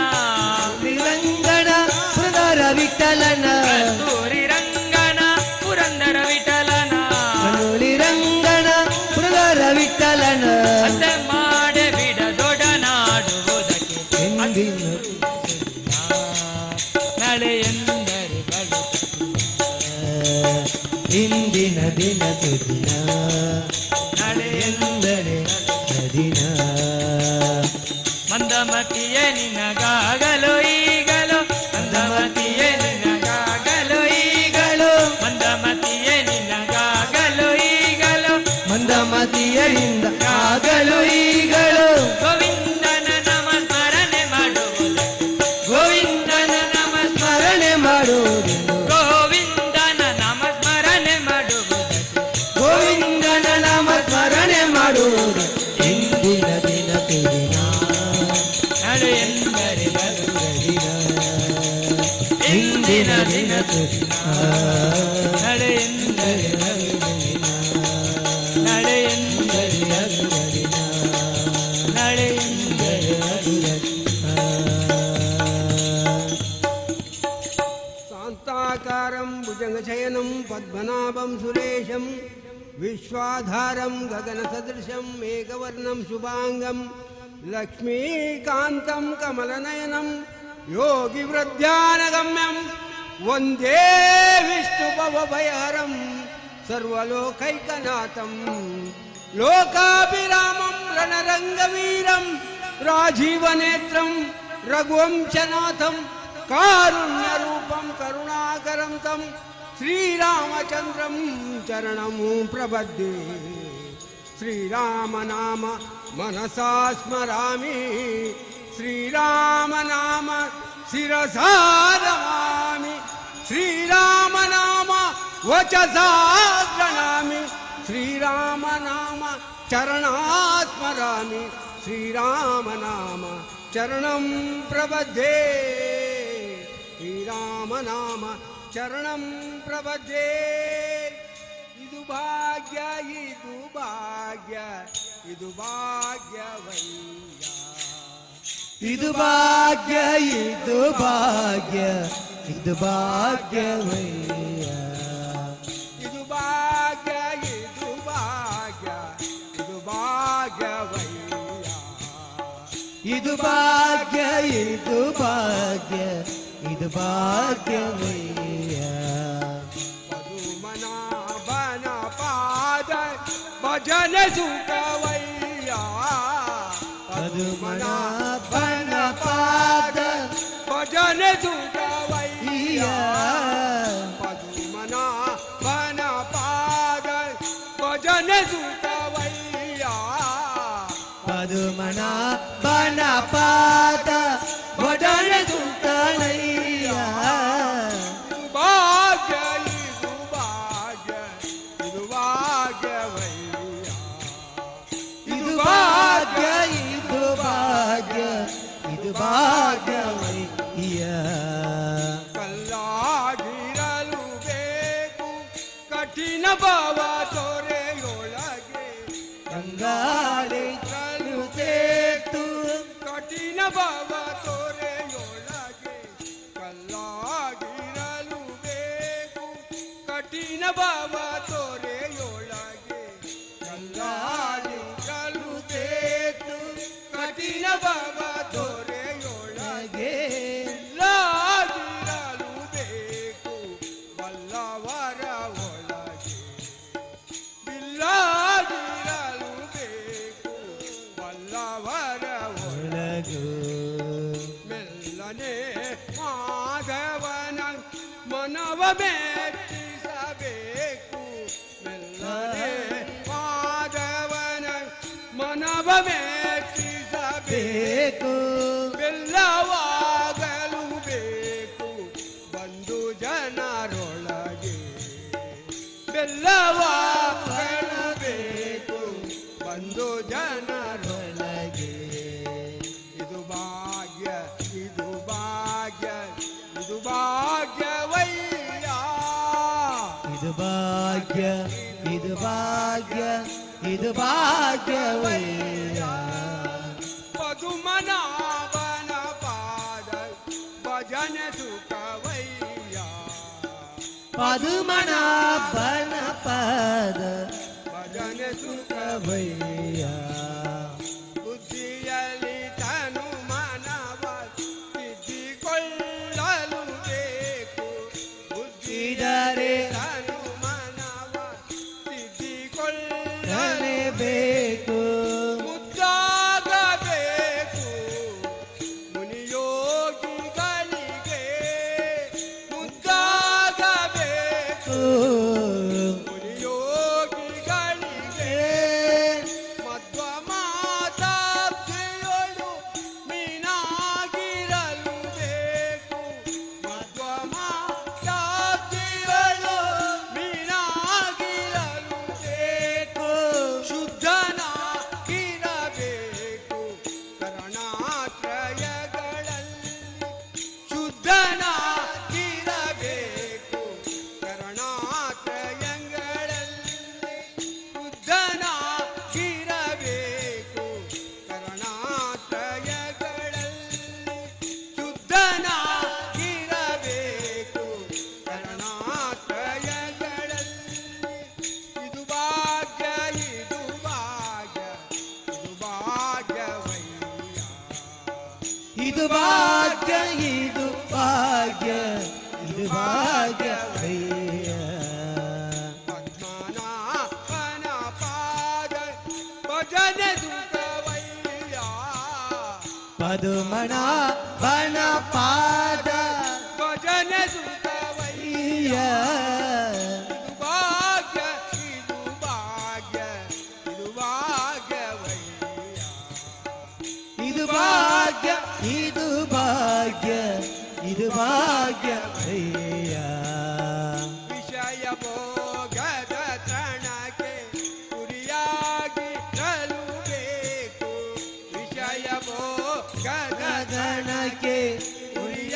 ರಂಗನ ಪುರಂದರ ವಿಠಲನ ಕಸ್ತೂರಿ ರಂಗನ ಪುರಂದರ ವಿಠಲನ ಕನೂಲಿ ರಂಗನ ಪುರಂದರ ವಿಠಲನ ಅತ್ತೆ ಮಾಡೆ ಬಿಡದೊಡನಾಡುವುದಕ್ಕೆ ಎಂದಿನ ನಾಳೆಯೆಂದರೆ ಬಲು ಇಂದಿನ ದಿನ ಸುದಿನ ನಾಳೆಯೆಂದರೆ ದಿನ ಮಂದಮತಿಯೇ ನಿನಗಾಗಲು ಈಗಲೂ ಮಂದಮತಿಯೇ ನಿನಗಾಗಲು ಈಗಲೂ ಮಂದಮತಿಯೇ ನಿನಗಾಗಲು ಈಗಲೂ ಮಂದಮತಿಯರಿಂದ ಆಗಲು ಈಗಲು ಗೋವಿಂದನ ನಾಮ ಸ್ಮರಣೆ ಮಾಡುವುದು ಗೋವಿಂದನ ನಾಮ ಸ್ಮರಣೆ ಮಾಡುವುದು ಗೋವಿಂದನ ನಾಮ ಸ್ಮರಣೆ ಮಾಡುವುದು ಗೋವಿಂದನ ನಾಮ ಸ್ಮರಣೆ ಮಾಡುವುದು ಇಂದಿನ ದಿನ ಸುದಿನ ನಾಳೆಯೆಂದರೆ ಹಗುರ ದಿನ ಇಂದಿನ ದಿನ ಸುದಿನ ನಾಳೆಯೆಂದರೆ ನಾಳೆಯೆಂದರೆ ನಾಳೆಯೆಂದರೆ शान्ताकारं भुजगशयनं पद्मनाभं सुरेशं विश्वाधारं गगनसदृशं मेघवर्णं शुभाङ्गं लक्ष्मीकान्तं कमलनयनं योगिवृद्ध्यानगम्यं वन्दे विष्णुभवभयहरं सर्वलोकैकनाथं लोकाभिरामं रणरङ्गवीरं राजीवनेत्रं रघुवंशनाथं कारुण्यरूपं करुणाकरं तं श्रीरामचन्द्रं चरणं प्रपद्ये श्रीराम नाम मनसा स्मरामि श्रीराम नाम शिरसा नमामि श्रीराम नाम वचसा गणामि श्रीराम नाम चरणा स्मरामि श्रीराम नाम चरणं प्रपद्ये श्रीराम नाम चरणं प्रपद्ये। ಇದು ಭಾಗ್ಯ ಇದು ಭಾಗ್ಯ ಇದು ಭಾಗ್ಯವಯ್ಯ ಇದು ಭಾಗ್ಯ ಇದು ಭಾಗ್ಯ ಇದು ಭಾಗ್ಯವಯ್ಯ ಇದು ಭಾಗ್ಯ ಇದು ಭಾಗ್ಯ ಇದು ಭಾಗ್ಯವಯ್ಯ ಇದು ಭಾಗ್ಯ ಇದು ಭಾಗ್ಯ ಇದು ಭಾಗ್ಯವಯ್ಯ ಪದುಮನಾಭನ ಪಾದ ಭಜನ ಸುಖವಯ್ಯ ಪದುಮನಾಭನ ಪಾದ ಭಜನ ಸುಖವಯ್ಯ ಪದುಮನಾಭನ ಪಾದ ಭಜನ ಸುಖವಯ್ಯ ಪದುಮನಾಭನ ಪಾದ ಭಜನ ಸುಖವಯ್ಯ ಭಾಗ್ಯ ಇದು ಭಾಗ್ಯ ಇದು ಭಾಗ್ಯವಯ್ಯ ಇದು ಭಾಗ್ಯ ಇದು ಭಾಗ್ಯ ಇದು ಭಾಗ್ಯವಯ್ಯ ಕಲ್ಲಾಗಿರಲು ಬೇಕು ಕಠಿಣ ಭಾವ ತೊರೆಯೊಳಗೆ ಗಂಗಾಳಿ ಕಲುತೇತು ಕಠಿಣ ಭಾವ ತೊರೆಯೊಳಗೆ ಕಲ್ಲಾಗಿರಲು ಬೇಕು ಕಠಿಣ ಭಾವ ತೊರೆಯೊಳಗೆ ಕಲ್ಲಾಗಿ ಕಲುತೇತು ಕಠಿಣ ಭಾವ ತೊರೆಯೊಳಗೆ ಲಾಗಿರಲು ಬೇಕು ಬಲ್ಲವರ ಒಳಗೆ ಬಿಲ್ಲಾಗಿರಲು ಬೇಕು ಬಲ್ಲವರ ಒಳಗೆ ಮೆಲ್ಲನೆ ಮಾಧವನ ಮನವ ಮೆಚ್ಚಿಸಬೇಕು ಮೆಲ್ಲನೆ ಮಾಧವನ ಮನವ ಮೆಚ್ಚಿಸಬೇಕು ಬೆಲ್ಲವಾಗಲು ಬೇಕು ಬಂಧು ಜನರೊಳಗೆ ಬೆಲ್ಲವಾಗಲು ಬೇಕು ಬಂಧು ಜನರೊಳಗೆ ಇದು ಭಾಗ್ಯ ಇದು ಭಾಗ್ಯ ಇದು ಭಾಗ್ಯವಯ್ಯ ಇದು ಭಾಗ್ಯ ಇದು ಭಾಗ್ಯ ಇದು ಭಾಗ್ಯವಯ್ಯ ಪದುಮನಾಭನ ಪಾದ ಭಜನ ಸುಖವಯ್ಯ ಪದುಮನಾಭನ ಪಾದ ಭಜನ ಸುಖ ಭಯ್ಯ ಬುದ್ಧಿಯಲ್ಲಿ ತನು ಮನವ ತಿದ್ದಿಕೊಳ್ಳಲು ಬೇಕು ಬುದ್ಧಿದರೆ ತನು ಮನವ ತಿದ್ದಿಕೊಳ್ಳಲು ಬೇಕು ಮುದ್ದಾಗಬೇಕು ಮುನಿಯೋಗಿಗಳಿಗೆ ಮುದ್ದಾಗಬೇಕು ಮುನಿಯೋಗಿಗಳಿಗೆ ಮಧ್ವ ಮಾತಾಬ್ದಿಯೊಳು ಮೀನಾಗಿರಲು ಬೇಕು ಮಧ್ವ ಮಾತಾಬ್ದಿಯೊಳು ಮೀನಾಗಿರಲು ಬೇಕು ಶುದ್ಧನಾಗಿರಬೇಕು ಕರಣಾತ್ರಯಗಳಲ್ಲಿ ಶುದ್ಧನಾಗಿರಬೇಕು ಕರಣಾತ್ರಯಗಳಲ್ಲಿ ಶುದ್ಧನಾಗಿರಬೇಕು ಕರಣಾತ್ರಯಗಳಲ್ಲಿ ಶುದ್ಧನಾಗಿರಬೇಕು ಕರಣಾತ್ರಯಗಳಲ್ಲಿ ಇದು ಭಾಗ್ಯ ಇದು ಭಾಗ್ಯ ಇದು ಭಾಗ್ಯವಯ್ಯ ಇದು ಭಾಗ್ಯ ಇದು ಭಾಗ್ಯ ಇದು ಭಾಗ್ಯವಯ್ಯ ಪದ್ಮನಾಭನ ಪಾದ ಭಜನ ಸುಖವಯ್ಯ ಪದುಮನಾಭನ ಪಾದ ಭಜನ ಸುಖವಯ್ಯ ಇದು ಭಾಗ್ಯ ಇದು ಭಾಗ್ಯ ಇದು ಭಾಗ್ಯವಯ್ಯ ಇದು ಭಾಗ್ಯ ಇದು ಭಾಗ್ಯ ಇದು ಭಾಗ್ಯವಯ್ಯ ವಿಷಯ ಭೋಗದ ತೃಣಕ್ಕೆ ಗುರಿಯಾಗಿರಲು ಬೇಕು ವಿಷಯ ಭೋಗದ ಗಗನಕ್ಕೆ ಗುರಿಯಾಗಿರಲು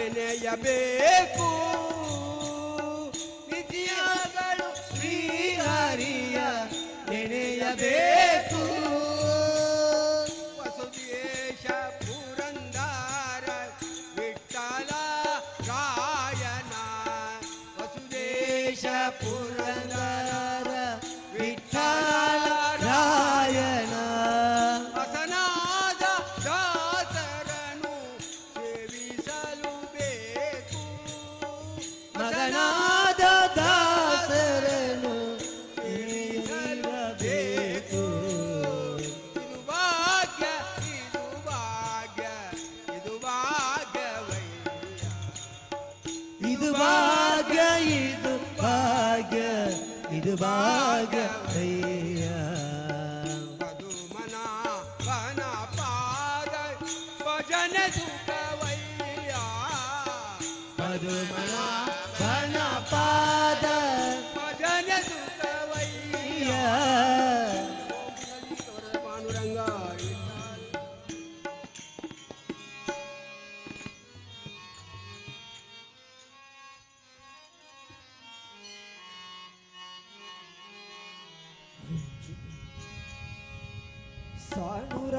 ನೆನೆಯಬೇಕು ನಿತ್ಯಗಳು ಶ್ರೀಹರಿಯ ನೆನೆಯಬೇಕು ವಸುದೇಶ ಪುರಂದರ ವಿಠಲ ರಾಯನ ವಸುದೇಶ ಪುರಂದರ ವಿಠಲ ರಾಯನ ಹಸನಾದ ದಾಸರನು ಸೇವಿಸಲು ಬೇಕು ಮಗನಾದ ದಾಸರನು ಸೇವಿಸಬೇಕು ಇದು ಭಾಗ್ಯ ಇದು ಭಾಗ್ಯ ಇದು ಭಾಗ್ಯವಯ್ಯ ಇದು ಭಾಗ್ಯ ಇದು ಭಾಗ್ಯ ಇದು ಭಾಗ್ಯವಯ್ಯ ಪದುಮನ ವನ ಪಾದ ಭಜನ ಸುಖವಯ್ಯ ಪದುಮನ ವನ ಪಾದ ಭಜನ ಸುಖವಯ್ಯ ಪಾಂಡುರಂಗ ಸಾಣುರ